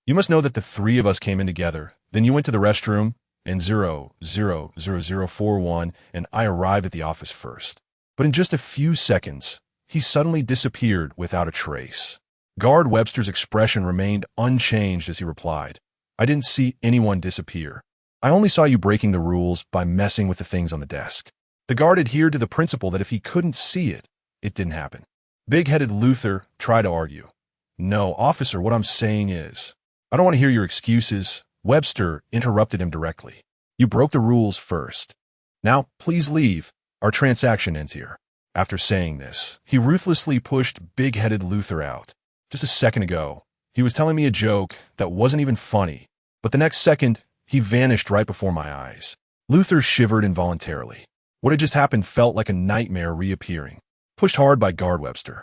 S1: you must know that the three of us came in together, then you went to the restroom, and 000041 and I arrived at the office first. But in just a few seconds, he suddenly disappeared without a trace." Guard Webster's expression remained unchanged as he replied, "I didn't see anyone disappear. I only saw you breaking the rules by messing with the things on the desk." The guard adhered to the principle that if he couldn't see it, it didn't happen. Big-headed Luther tried to argue. "No, officer, what I'm saying is, I don't want to hear your excuses." Webster interrupted him directly. "You broke the rules first. Now, please leave. Our transaction ends here." After saying this, he ruthlessly pushed big-headed Luther out. "Just a second ago, he was telling me a joke that wasn't even funny, but the next second, he vanished right before my eyes." Luther shivered involuntarily. What had just happened felt like a nightmare reappearing, pushed hard by guard Webster.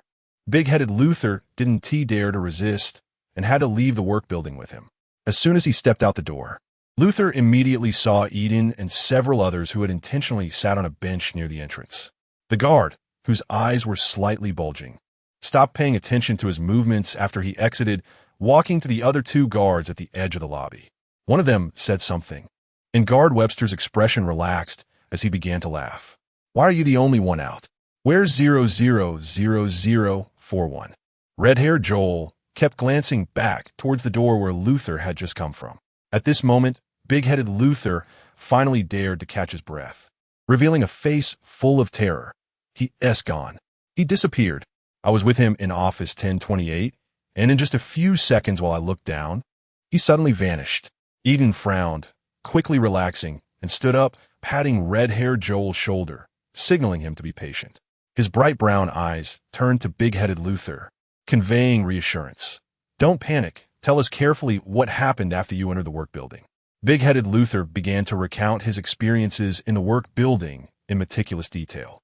S1: Big-headed Luther didn't dare to resist and had to leave the work building with him. As soon as he stepped out the door, Luther immediately saw Eden and several others who had intentionally sat on a bench near the entrance. The guard, whose eyes were slightly bulging, stopped paying attention to his movements after he exited, walking to the other two guards at the edge of the lobby. One of them said something, and guard Webster's expression relaxed as he began to laugh. "Why are you the only one out? Where's 000041? Red-haired Joel kept glancing back towards the door where Luther had just come from. At this moment, big-headed Luther finally dared to catch his breath, revealing a face full of terror. "He's gone. He disappeared. I was with him in office 1028, and in just a few seconds while I looked down, he suddenly vanished." Eden frowned, quickly relaxing, and stood up, patting red-haired Joel's shoulder, signaling him to be patient. His bright brown eyes turned to big-headed Luther, conveying reassurance. "Don't panic. Tell us carefully what happened after you entered the work building." Big-headed Luther began to recount his experiences in the work building in meticulous detail.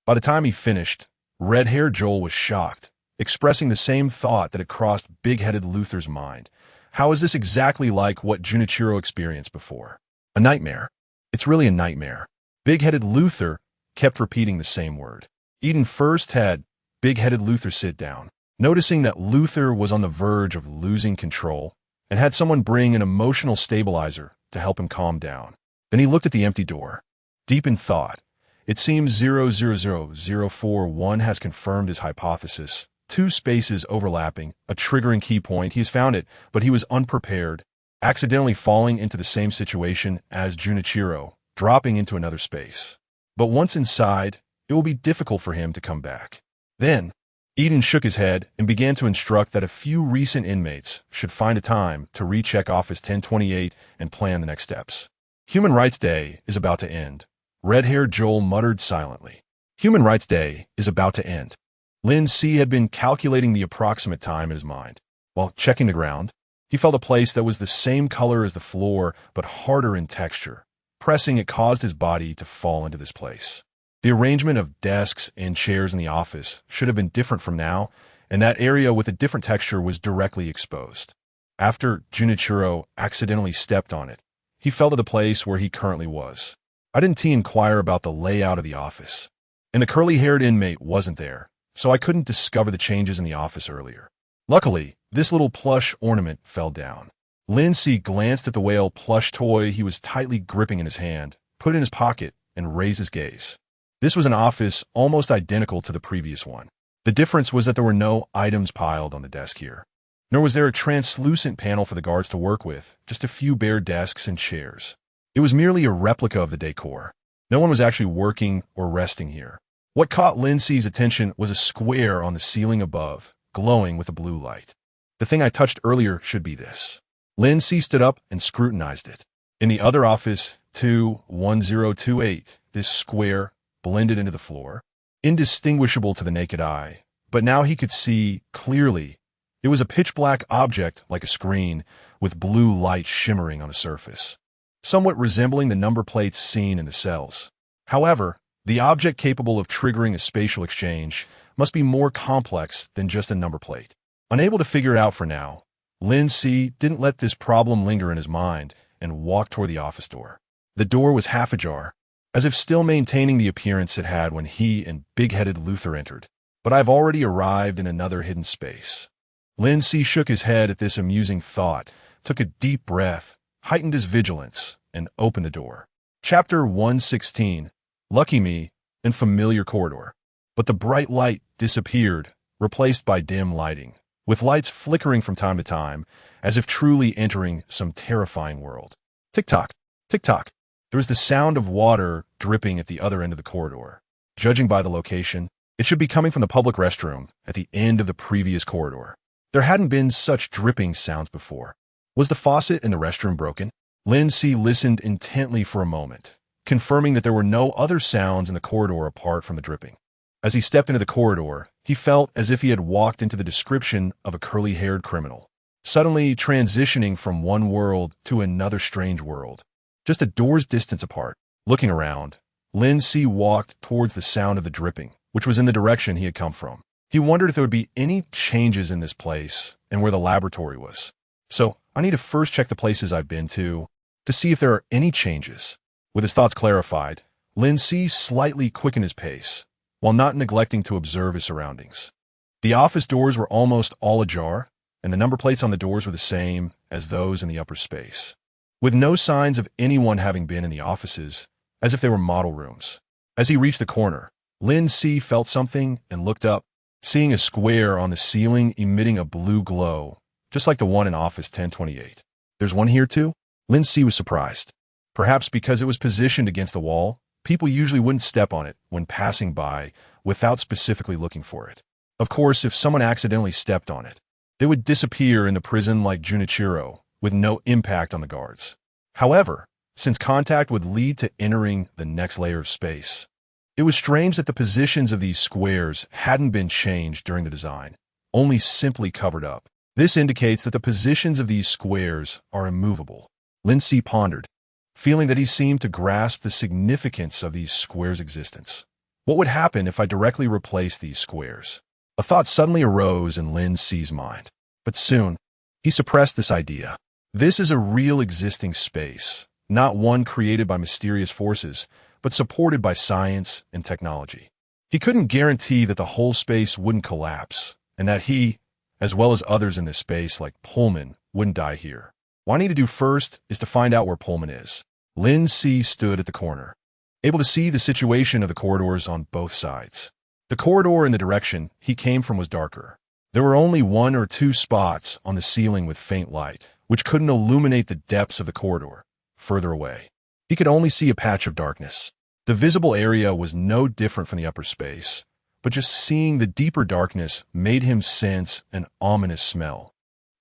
S1: By the time he finished, red-haired Joel was shocked, expressing the same thought that had crossed big-headed Luther's mind. "How is this exactly like what Junichiro experienced before? A nightmare? It's really a nightmare." Big-headed Luther kept repeating the same word. Eden first had big-headed Luther sit down, noticing that Luther was on the verge of losing control, and had someone bring an emotional stabilizer to help him calm down. Then he looked at the empty door, deep in thought. It seems 000041 has confirmed his hypothesis. Two spaces overlapping, a triggering key point. He has found it, but he was unprepared, accidentally falling into the same situation as Junichiro, dropping into another space. But once inside, it will be difficult for him to come back. Then, Eden shook his head and began to instruct that a few recent inmates should find a time to recheck Office 1028 and plan the next steps. Human Rights Day is about to end. Red-haired Joel muttered silently. Human Rights Day is about to end. Lin Si had been calculating the approximate time in his mind. While checking the ground, He felt a place that was the same color as the floor, but harder in texture. Pressing it caused his body to fall into this place. The arrangement of desks and chairs in the office should have been different from now, and that area with a different texture was directly exposed. After Junichiro accidentally stepped on it, he fell to the place where he currently was. I didn't inquire about the layout of the office, and the curly-haired inmate wasn't there, so I couldn't discover the changes in the office earlier. Luckily, this little plush ornament fell down. Lin Si glanced at the whale plush toy he was tightly gripping in his hand, put it in his pocket, and raised his gaze. This was an office almost identical to the previous one. The difference was that there were no items piled on the desk here. Nor was there a translucent panel for the guards to work with, just a few bare desks and chairs. It was merely a replica of the decor. No one was actually working or resting here. What caught Lin Si's attention was a square on the ceiling above, glowing with a blue light. The thing I touched earlier should be this. Lin Si stood up and scrutinized it. In the other office, 21028, this square blended into the floor, indistinguishable to the naked eye, but now he could see clearly. It was a pitch-black object like a screen, with blue light shimmering on the surface, somewhat resembling the number plates seen in the cells. However, the object capable of triggering a spatial exchange must be more complex than just a number plate. Unable to figure it out for now, Lin Si didn't let this problem linger in his mind and walked toward the office door. The door was half ajar, as if still maintaining the appearance it had when he and big-headed Luther entered. But I've already arrived in another hidden space. Lin Si shook his head at this amusing thought, took a deep breath, heightened his vigilance, and opened the door. Chapter 116, Lucky Me, and Familiar Corridor. But the bright light disappeared, replaced by dim lighting, with lights flickering from time to time, as if truly entering some terrifying world. Tick-tock, tick-tock. There was the sound of water dripping at the other end of the corridor. Judging by the location, it should be coming from the public restroom at the end of the previous corridor. There hadn't been such dripping sounds before. Was the faucet in the restroom broken? Lin Si listened intently for a moment, confirming that there were no other sounds in the corridor apart from the dripping. As he stepped into the corridor, he felt as if he had walked into the description of a curly-haired criminal, suddenly transitioning from one world to another strange world. Just a door's distance apart. Looking around, Lin Si walked towards the sound of the dripping, which was in the direction he had come from. He wondered if there would be any changes in this place and where the laboratory was. So, I need to first check the places I've been to see if there are any changes. With his thoughts clarified, Lin Si slightly quickened his pace, while not neglecting to observe his surroundings. The office doors were almost all ajar, and the number plates on the doors were the same as those in the upper space, with no signs of anyone having been in the offices, as if they were model rooms. As he reached the corner, Lin Si felt something and looked up, seeing a square on the ceiling emitting a blue glow, just like the one in Office 1028. There's one here too? Lin Si was surprised. Perhaps because it was positioned against the wall, people usually wouldn't step on it when passing by without specifically looking for it. Of course, if someone accidentally stepped on it, they would disappear in the prison like Junichiro, with no impact on the guards. However, since contact would lead to entering the next layer of space, it was strange that the positions of these squares hadn't been changed during the design, only simply covered up. This indicates that the positions of these squares are immovable. Lin Si pondered, feeling that he seemed to grasp the significance of these squares' existence. What would happen if I directly replaced these squares? A thought suddenly arose in Lin Si's mind, but soon he suppressed this idea. This is a real existing space, not one created by mysterious forces, but supported by science and technology. He couldn't guarantee that the whole space wouldn't collapse, and that he, as well as others in this space like Pullman, wouldn't die here. What I need to do first is to find out where Pullman is. Lin Si stood at the corner, able to see the situation of the corridors on both sides. The corridor in the direction he came from was darker. There were only one or two spots on the ceiling with faint light, which couldn't illuminate the depths of the corridor. Further away, he could only see a patch of darkness. The visible area was no different from the upper space, but just seeing the deeper darkness made him sense an ominous smell.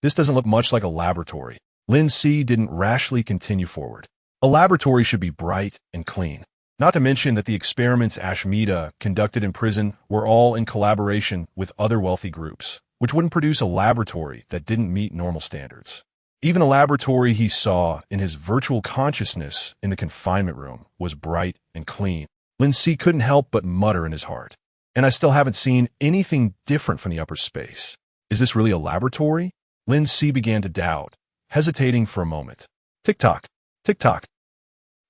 S1: This doesn't look much like a laboratory. Lin Si didn't rashly continue forward. A laboratory should be bright and clean. Not to mention that the experiments Ashmita conducted in prison were all in collaboration with other wealthy groups, which wouldn't produce a laboratory that didn't meet normal standards. Even the laboratory he saw in his virtual consciousness in the confinement room was bright and clean. Lin Si couldn't help but mutter in his heart. And I still haven't seen anything different from the upper space. Is this really a laboratory? Lin Si began to doubt, hesitating for a moment. Tick-tock, tick-tock.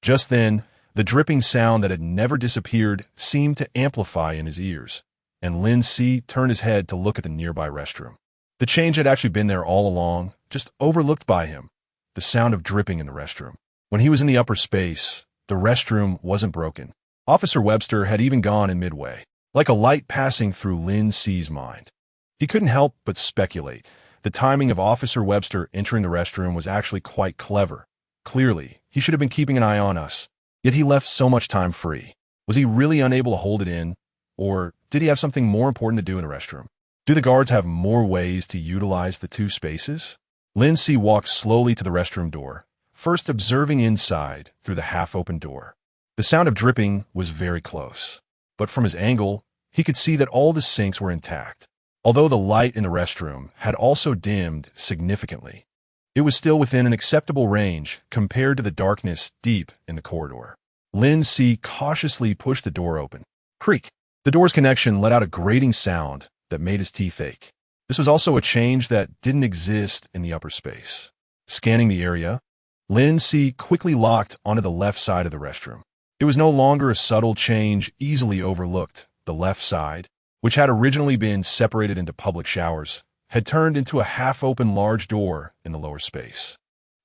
S1: Just then, the dripping sound that had never disappeared seemed to amplify in his ears, and Lin Si turned his head to look at the nearby restroom. The change had actually been there all along, just overlooked by him. The sound of dripping in the restroom. When he was in the upper space, the restroom wasn't broken. Officer Webster had even gone in midway, like a light passing through Lin Si's mind. He couldn't help but speculate. The timing of Officer Webster entering the restroom was actually quite clever. Clearly, he should have been keeping an eye on us, yet he left so much time free. Was he really unable to hold it in? Or did he have something more important to do in the restroom? Do the guards have more ways to utilize the two spaces? Lin Si walked slowly to the restroom door, first observing inside through the half-open door. The sound of dripping was very close, but from his angle, he could see that all the sinks were intact. Although the light in the restroom had also dimmed significantly, it was still within an acceptable range compared to the darkness deep in the corridor. Lin Si cautiously pushed the door open. Creak! The door's connection let out a grating sound that made his teeth ache. This was also a change that didn't exist in the upper space. Scanning the area, Lin Si quickly locked onto the left side of the restroom. It was no longer a subtle change easily overlooked. The left side, which had originally been separated into public showers, had turned into a half-open large door in the lower space.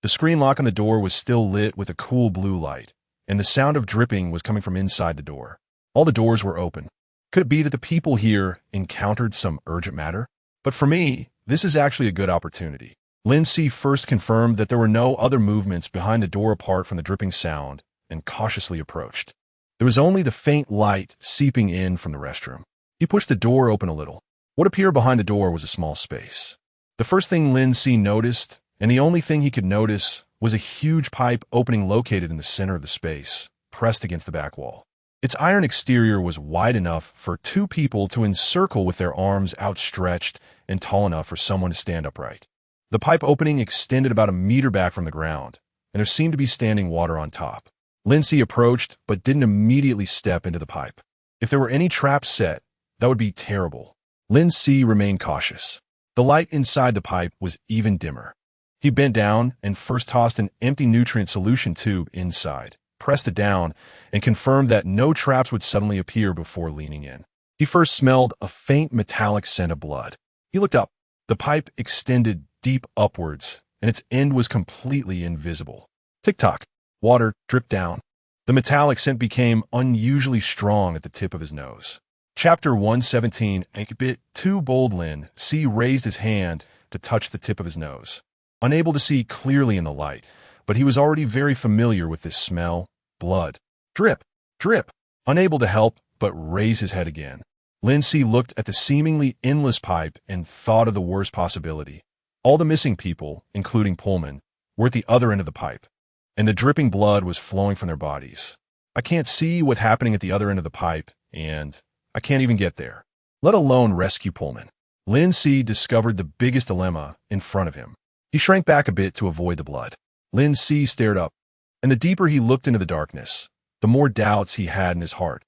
S1: The screen lock on the door was still lit with a cool blue light, and the sound of dripping was coming from inside the door. All the doors were open. Could it be that the people here encountered some urgent matter? But for me, this is actually a good opportunity. Lin Si first confirmed that there were no other movements behind the door apart from the dripping sound and cautiously approached. There was only the faint light seeping in from the restroom. He pushed the door open a little. What appeared behind the door was a small space. The first thing Lin Si noticed, and the only thing he could notice, was a huge pipe opening located in the center of the space, pressed against the back wall. Its iron exterior was wide enough for two people to encircle with their arms outstretched and tall enough for someone to stand upright. The pipe opening extended about a meter back from the ground, and there seemed to be standing water on top. Lin Si approached, but didn't immediately step into the pipe. If there were any traps set, that would be terrible. Lin Si remained cautious. The light inside the pipe was even dimmer. He bent down and first tossed an empty nutrient solution tube inside, pressed it down, and confirmed that no traps would suddenly appear before leaning in. He first smelled a faint metallic scent of blood. He looked up. The pipe extended deep upwards, and its end was completely invisible. Tick-tock. Water dripped down. The metallic scent became unusually strong at the tip of his nose. Chapter 117, a bit too bold. Lin Si raised his hand to touch the tip of his nose. Unable to see clearly in the light, but he was already very familiar with this smell. Blood. Drip. Drip. Unable to help but raise his head again, Lin Si looked at the seemingly endless pipe and thought of the worst possibility. All the missing people, including Pullman, were at the other end of the pipe, and the dripping blood was flowing from their bodies. I can't see what's happening at the other end of the pipe, and I can't even get there, let alone rescue Pullman. Lin Si discovered the biggest dilemma in front of him. He shrank back a bit to avoid the blood. Lin Si stared up, and the deeper he looked into the darkness, the more doubts he had in his heart.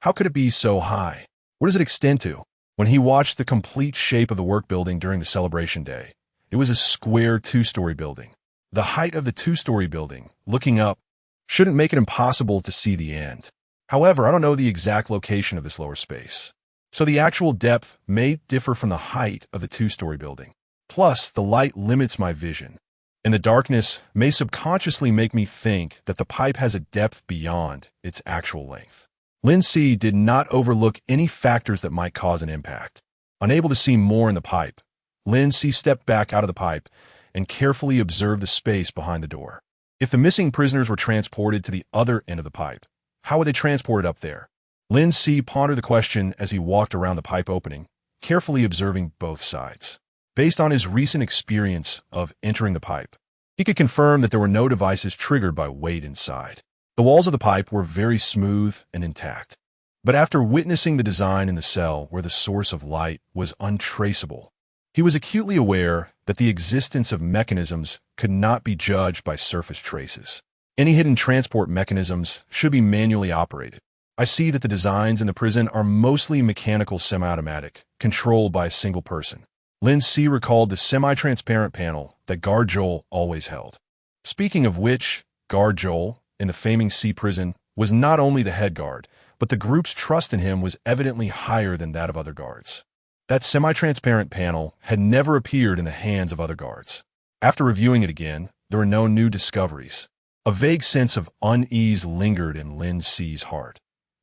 S1: How could it be so high? What does it extend to? When he watched the complete shape of the work building during the celebration day, it was a square two-story building. The height of the two-story building, looking up, shouldn't make it impossible to see the end. However, I don't know the exact location of this lower space, so the actual depth may differ from the height of the two-story building. Plus, the light limits my vision, and the darkness may subconsciously make me think that the pipe has a depth beyond its actual length. Lin Si did not overlook any factors that might cause an impact. Unable to see more in the pipe, Lin Si stepped back out of the pipe and carefully observed the space behind the door. If the missing prisoners were transported to the other end of the pipe, how would they transport it up there? Lin Si pondered the question as he walked around the pipe opening, carefully observing both sides. Based on his recent experience of entering the pipe, he could confirm that there were no devices triggered by weight inside. The walls of the pipe were very smooth and intact. But after witnessing the design in the cell where the source of light was untraceable, He was acutely aware that the existence of mechanisms could not be judged by surface traces. Any hidden transport mechanisms should be manually operated. I see that the designs in the prison are mostly mechanical semi-automatic, controlled by a single person. Lin Si recalled the semi-transparent panel that Guard Joel always held. Speaking of which, Guard Joel, in the faming Sea prison, was not only the head guard, but the group's trust in him was evidently higher than that of other guards. That semi-transparent panel had never appeared in the hands of other guards. After reviewing it again, there were no new discoveries. A vague sense of unease lingered in Lin Si's heart.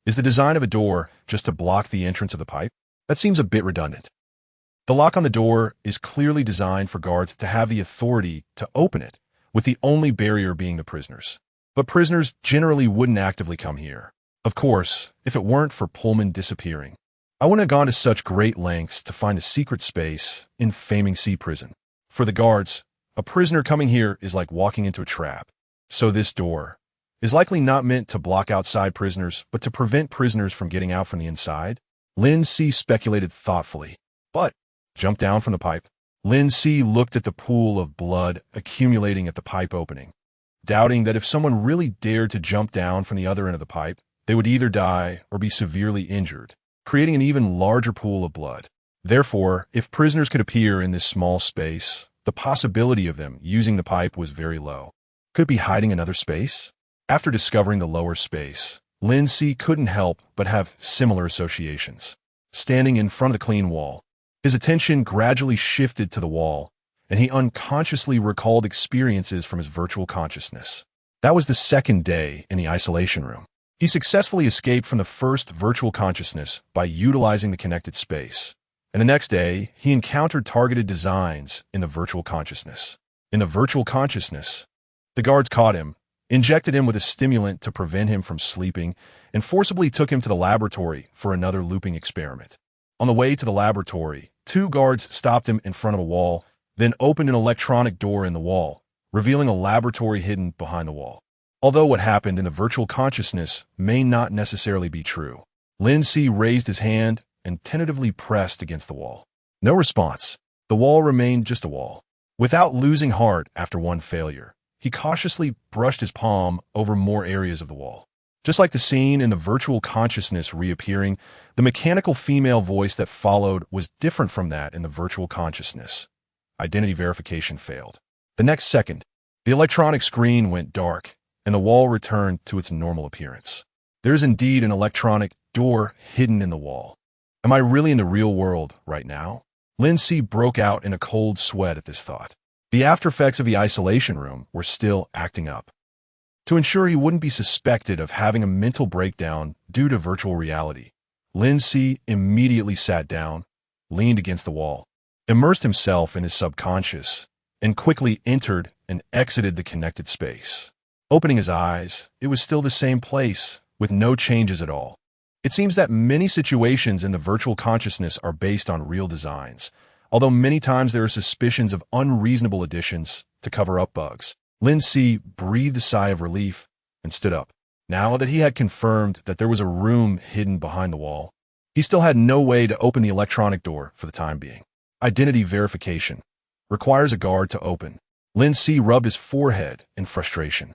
S1: Is the design of a door just to block the entrance of the pipe? That seems a bit redundant. The lock on the door is clearly designed for guards to have the authority to open it, with the only barrier being the prisoners. But prisoners generally wouldn't actively come here. Of course, if it weren't for Pullman disappearing. I wouldn't have gone to such great lengths to find a secret space in faming Sea prison. For the guards, a prisoner coming here is like walking into a trap. So this door is likely not meant to block outside prisoners, but to prevent prisoners from getting out from the inside. Lin Si speculated thoughtfully. But, jumped down from the pipe. Lin Si looked at the pool of blood accumulating at the pipe opening, doubting that if someone really dared to jump down from the other end of the pipe, they would either die or be severely injured, creating an even larger pool of blood. Therefore, if prisoners could appear in this small space, the possibility of them using the pipe was very low. Could it be hiding another space? After discovering the lower space, Lin Si couldn't help but have similar associations. Standing in front of the clean wall, his attention gradually shifted to the wall, and he unconsciously recalled experiences from his virtual consciousness. That was the second day in the isolation room. He successfully escaped from the first virtual consciousness by utilizing the connected space. And the next day, he encountered targeted designs in the virtual consciousness. In the virtual consciousness, the guards caught him, injected him with a stimulant to prevent him from sleeping, and forcibly took him to the laboratory for another looping experiment. On the way to the laboratory, 2 guards stopped him in front of a wall, then opened an electronic door in the wall, revealing a laboratory hidden behind the wall. Although what happened in the virtual consciousness may not necessarily be true, Lin Si raised his hand and tentatively pressed against the wall. No response. The wall remained just a wall. Without losing heart after one failure, he cautiously brushed his palm over more areas of the wall. Just like the scene in the virtual consciousness reappearing, the mechanical female voice that followed was different from that in the virtual consciousness. Identity verification failed. The next second, the electronic screen went dark, and the wall returned to its normal appearance. There is indeed an electronic door hidden in the wall. Am I really in the real world right now? Lin Si broke out in a cold sweat at this thought. The aftereffects of the isolation room were still acting up. To ensure he wouldn't be suspected of having a mental breakdown due to virtual reality, Lin Si immediately sat down, leaned against the wall, immersed himself in his subconscious, and quickly entered and exited the connected space. Opening his eyes, it was still the same place, with no changes at all. It seems that many situations in the virtual consciousness are based on real designs, although many times there are suspicions of unreasonable additions to cover up bugs. Lin Si breathed a sigh of relief and stood up. Now that he had confirmed that there was a room hidden behind the wall, he still had no way to open the electronic door for the time being. Identity verification requires a guard to open. Lin Si rubbed his forehead in frustration.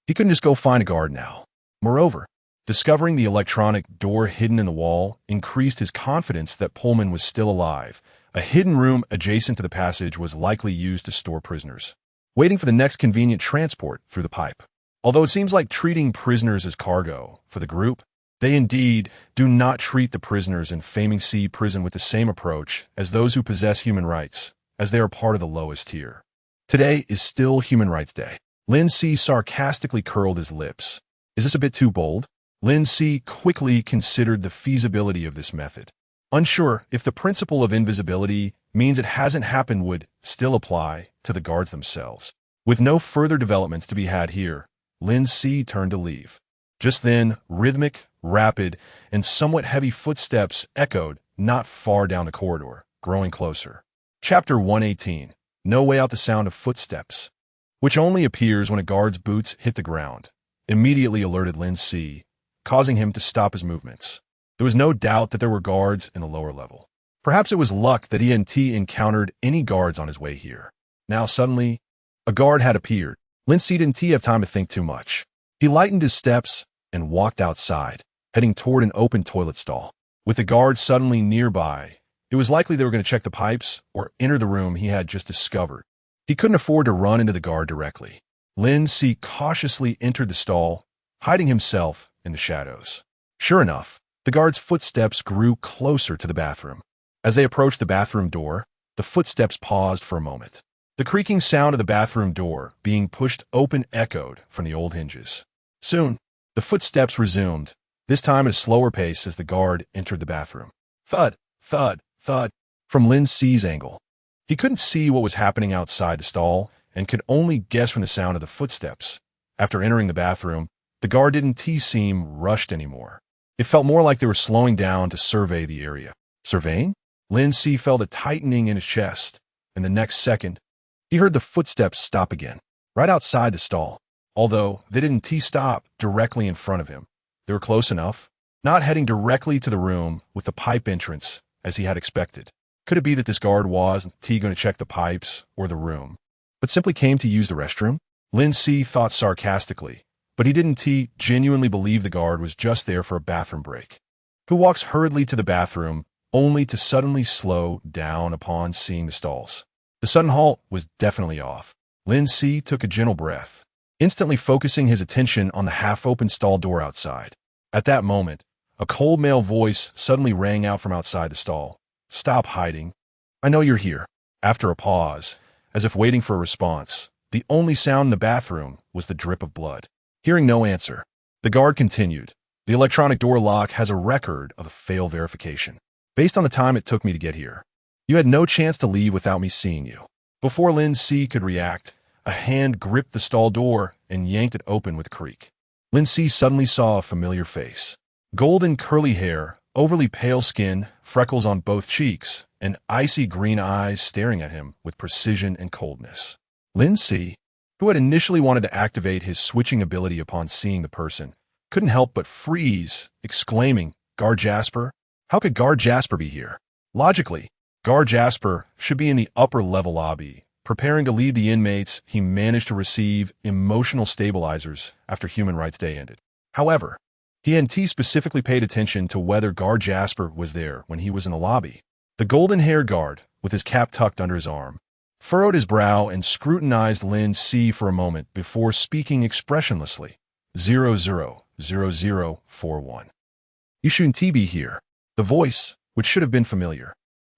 S1: He couldn't just go find a guard now. Moreover, discovering the electronic door hidden in the wall increased his confidence that Pullman was still alive. A hidden room adjacent to the passage was likely used to store prisoners, waiting for the next convenient transport through the pipe. Although it seems like treating prisoners as cargo for the group, they indeed do not treat the prisoners in faming Sea prison with the same approach as those who possess human rights, as they are part of the lowest tier. Today is still Human Rights Day. Lin Si sarcastically curled his lips. Is this a bit too bold? Lin Si quickly considered the feasibility of this method. Unsure if the principle of invisibility means it hasn't happened would still apply to the guards themselves. With no further developments to be had here, Lin Si turned to leave. Just then, rhythmic, rapid, and somewhat heavy footsteps echoed not far down the corridor, growing closer. Chapter 118. No Way Out. The sound of footsteps, which only appears when a guard's boots hit the ground, immediately alerted Lin Si, causing him to stop his movements. There was no doubt that there were guards in the lower level. Perhaps it was luck that he encountered any guards on his way here. Now suddenly, a guard had appeared. Lin Si didn't have time to think too much. He lightened his steps and walked outside, heading toward an open toilet stall. With the guards suddenly nearby, it was likely they were going to check the pipes or enter the room he had just discovered. He couldn't afford to run into the guard directly. Lin Si cautiously entered the stall, hiding himself in the shadows. Sure enough, the guard's footsteps grew closer to the bathroom. As they approached the bathroom door, the footsteps paused for a moment. The creaking sound of the bathroom door being pushed open echoed from the old hinges. Soon, the footsteps resumed, this time at a slower pace as the guard entered the bathroom. Thud, thud, thud, from Lin Si's angle. He couldn't see what was happening outside the stall and could only guess from the sound of the footsteps. After entering the bathroom, the guard didn't seem rushed anymore. It felt more like they were slowing down to survey the area. Surveying? Lin Si felt a tightening in his chest, and the next second, he heard the footsteps stop again, right outside the stall. Although they didn't stop directly in front of him, they were close enough, not heading directly to the room with the pipe entrance as he had expected. Could it be that this guard wasn't going to check the pipes or the room, but simply came to use the restroom? Lin Si thought sarcastically, but he didn't genuinely believe the guard was just there for a bathroom break. Who walks hurriedly to the bathroom only to suddenly slow down upon seeing the stalls? The sudden halt was definitely off. Lin Si took a gentle breath, instantly focusing his attention on the half-open stall door outside. At that moment, a cold male voice suddenly rang out from outside the stall. Stop hiding. I know you're here. After a pause, as if waiting for a response, the only sound in the bathroom was the drip of blood. Hearing no answer, the guard continued. The electronic door lock has a record of a fail verification. Based on the time it took me to get here, you had no chance to leave without me seeing you. Before Lin Si could react, a hand gripped the stall door and yanked it open with a creak. Lin Si suddenly saw a familiar face. Golden curly hair, overly pale skin, freckles on both cheeks, and icy green eyes staring at him with precision and coldness. Lin Si, who had initially wanted to activate his switching ability upon seeing the person, couldn't help but freeze, exclaiming, Guard Jasper? How could Guard Jasper be here? Logically, Guard Jasper should be in the upper-level lobby, preparing to lead the inmates he managed to receive emotional stabilizers after Human Rights Day ended. However, he hadn't specifically paid attention to whether Guard Jasper was there when he was in the lobby. The golden-haired guard, with his cap tucked under his arm, furrowed his brow and scrutinized Lin Si for a moment before speaking expressionlessly. 000041. You shouldn't be here. The voice, which should have been familiar,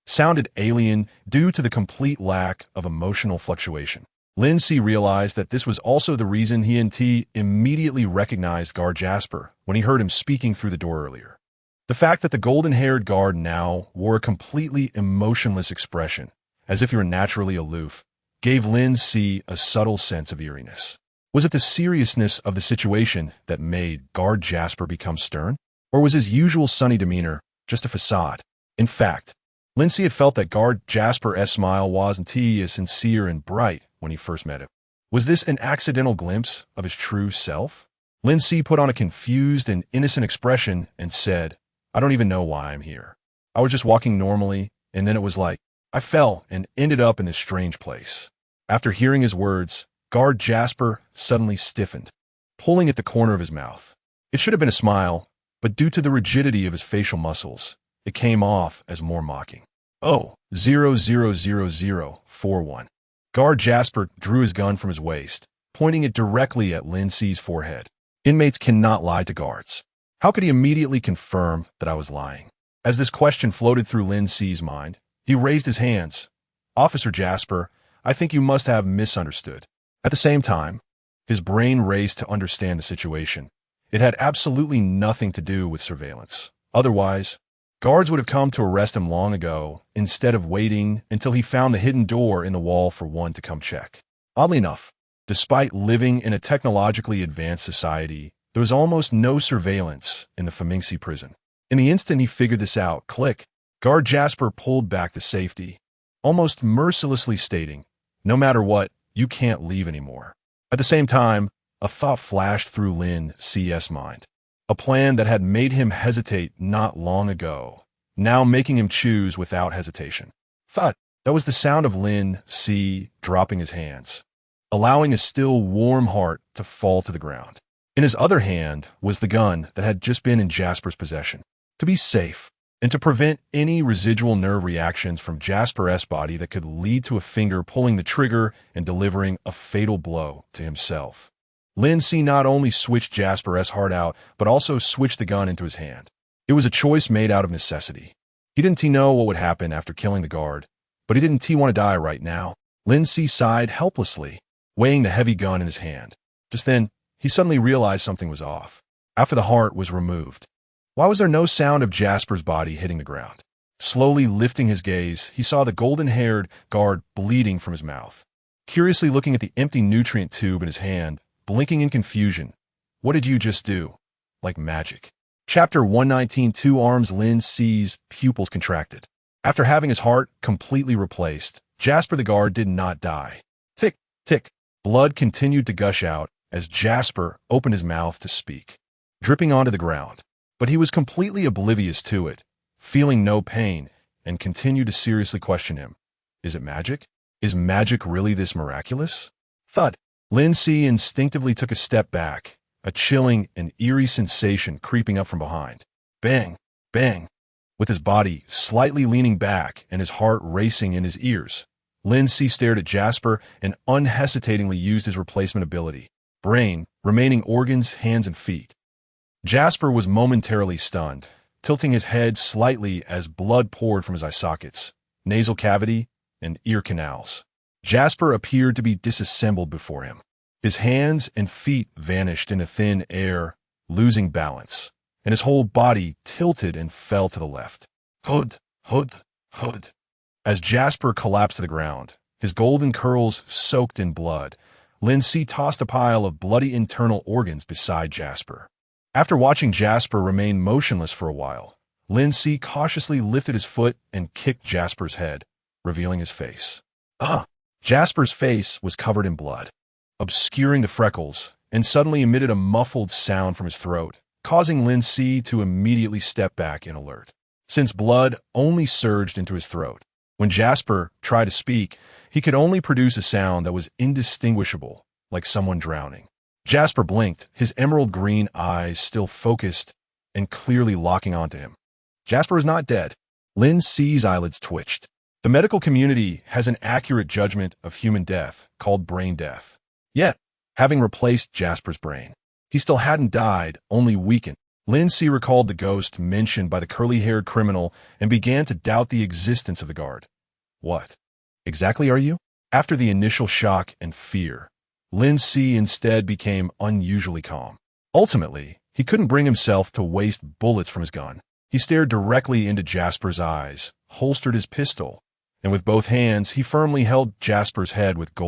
S1: sounded alien due to the complete lack of emotional fluctuation. Lin Si realized that this was also the reason he immediately recognized Guard Jasper when he heard him speaking through the door earlier. The fact that the golden-haired guard now wore a completely emotionless expression, as if he were naturally aloof, gave Lin Si a subtle sense of eeriness. Was it the seriousness of the situation that made Guard Jasper become stern? Or was his usual sunny demeanor just a facade? In fact, Lin Si had felt that Guard Jasper's smile wasn't as sincere and bright when he first met him. Was this an accidental glimpse of his true self? Lin Si put on a confused and innocent expression and said, I don't even know why I'm here. I was just walking normally, and then it was like, I fell and ended up in this strange place. After hearing his words, Guard Jasper suddenly stiffened, pulling at the corner of his mouth. It should have been a smile, but due to the rigidity of his facial muscles, it came off as more mocking. Oh, 000041. Guard Jasper drew his gun from his waist, pointing it directly at Lin Si's forehead. Inmates cannot lie to guards. How could he immediately confirm that I was lying? As this question floated through Lin Si's mind, he raised his hands. Officer Jasper, I think you must have misunderstood. At the same time, his brain raced to understand the situation. It had absolutely nothing to do with surveillance. Otherwise, guards would have come to arrest him long ago, instead of waiting until he found the hidden door in the wall for one to come check. Oddly enough, despite living in a technologically advanced society, there was almost no surveillance in the Femingsi prison. In the instant he figured this out, click, Guard Jasper pulled back the safety, almost mercilessly stating, no matter what, you can't leave anymore. At the same time, a thought flashed through Lin Si's mind. A plan that had made him hesitate not long ago now making him choose without hesitation. Thud. That was the sound of Lin Si dropping his hands, allowing his still warm heart to fall to the ground. In his other hand was the gun that had just been in Jasper's possession. To be safe, and to prevent any residual nerve reactions from Jasper's body that could lead to a finger pulling the trigger and delivering a fatal blow to himself. Lin Si not only switched Jasper's heart out, but also switched the gun into his hand. It was a choice made out of necessity. He didn't know what would happen after killing the guard, but he didn't want to die right now. Lin Si sighed helplessly, weighing the heavy gun in his hand. Just then, he suddenly realized something was off. After the heart was removed, why was there no sound of Jasper's body hitting the ground? Slowly lifting his gaze, he saw the golden-haired guard bleeding from his mouth. Curiously looking at the empty nutrient tube in his hand, blinking in confusion. What did you just do? Like magic. Chapter 119. 2 arms. Lin Si's pupils contracted. After having his heart completely replaced, Jasper the guard did not die. Tick, tick. Blood continued to gush out as Jasper opened his mouth to speak, dripping onto the ground. But he was completely oblivious to it, feeling no pain, and continued to seriously question him. Is it magic? Is magic really this miraculous? Thud. Lin Si instinctively took a step back, a chilling and eerie sensation creeping up from behind. Bang, bang. With his body slightly leaning back and his heart racing in his ears, Lin Si stared at Jasper and unhesitatingly used his replacement ability. Brain, remaining organs, hands, and feet. Jasper was momentarily stunned, tilting his head slightly as blood poured from his eye sockets, nasal cavity, and ear canals. Jasper appeared to be disassembled before him. His hands and feet vanished into thin air, losing balance, and his whole body tilted and fell to the left. Hood, hood, hood. As Jasper collapsed to the ground, his golden curls soaked in blood, Lin Si tossed a pile of bloody internal organs beside Jasper. After watching Jasper remain motionless for a while, Lin Si cautiously lifted his foot and kicked Jasper's head, revealing his face. Jasper's face was covered in blood, obscuring the freckles, and suddenly emitted a muffled sound from his throat, causing Lin Si to immediately step back in alert, since blood only surged into his throat. When Jasper tried to speak, he could only produce a sound that was indistinguishable, like someone drowning. Jasper blinked, his emerald green eyes still focused and clearly locking onto him. Jasper is not dead. Lin Si's eyelids twitched. The medical community has an accurate judgment of human death called brain death. Yet, having replaced Jasper's brain, he still hadn't died, only weakened. Lin Si recalled the ghost mentioned by the curly-haired criminal and began to doubt the existence of the guard. What exactly are you? After the initial shock and fear, Lin Si instead became unusually calm. Ultimately, he couldn't bring himself to waste bullets from his gun. He stared directly into Jasper's eyes, holstered his pistol, and with both hands he firmly held Jasper's head with gold.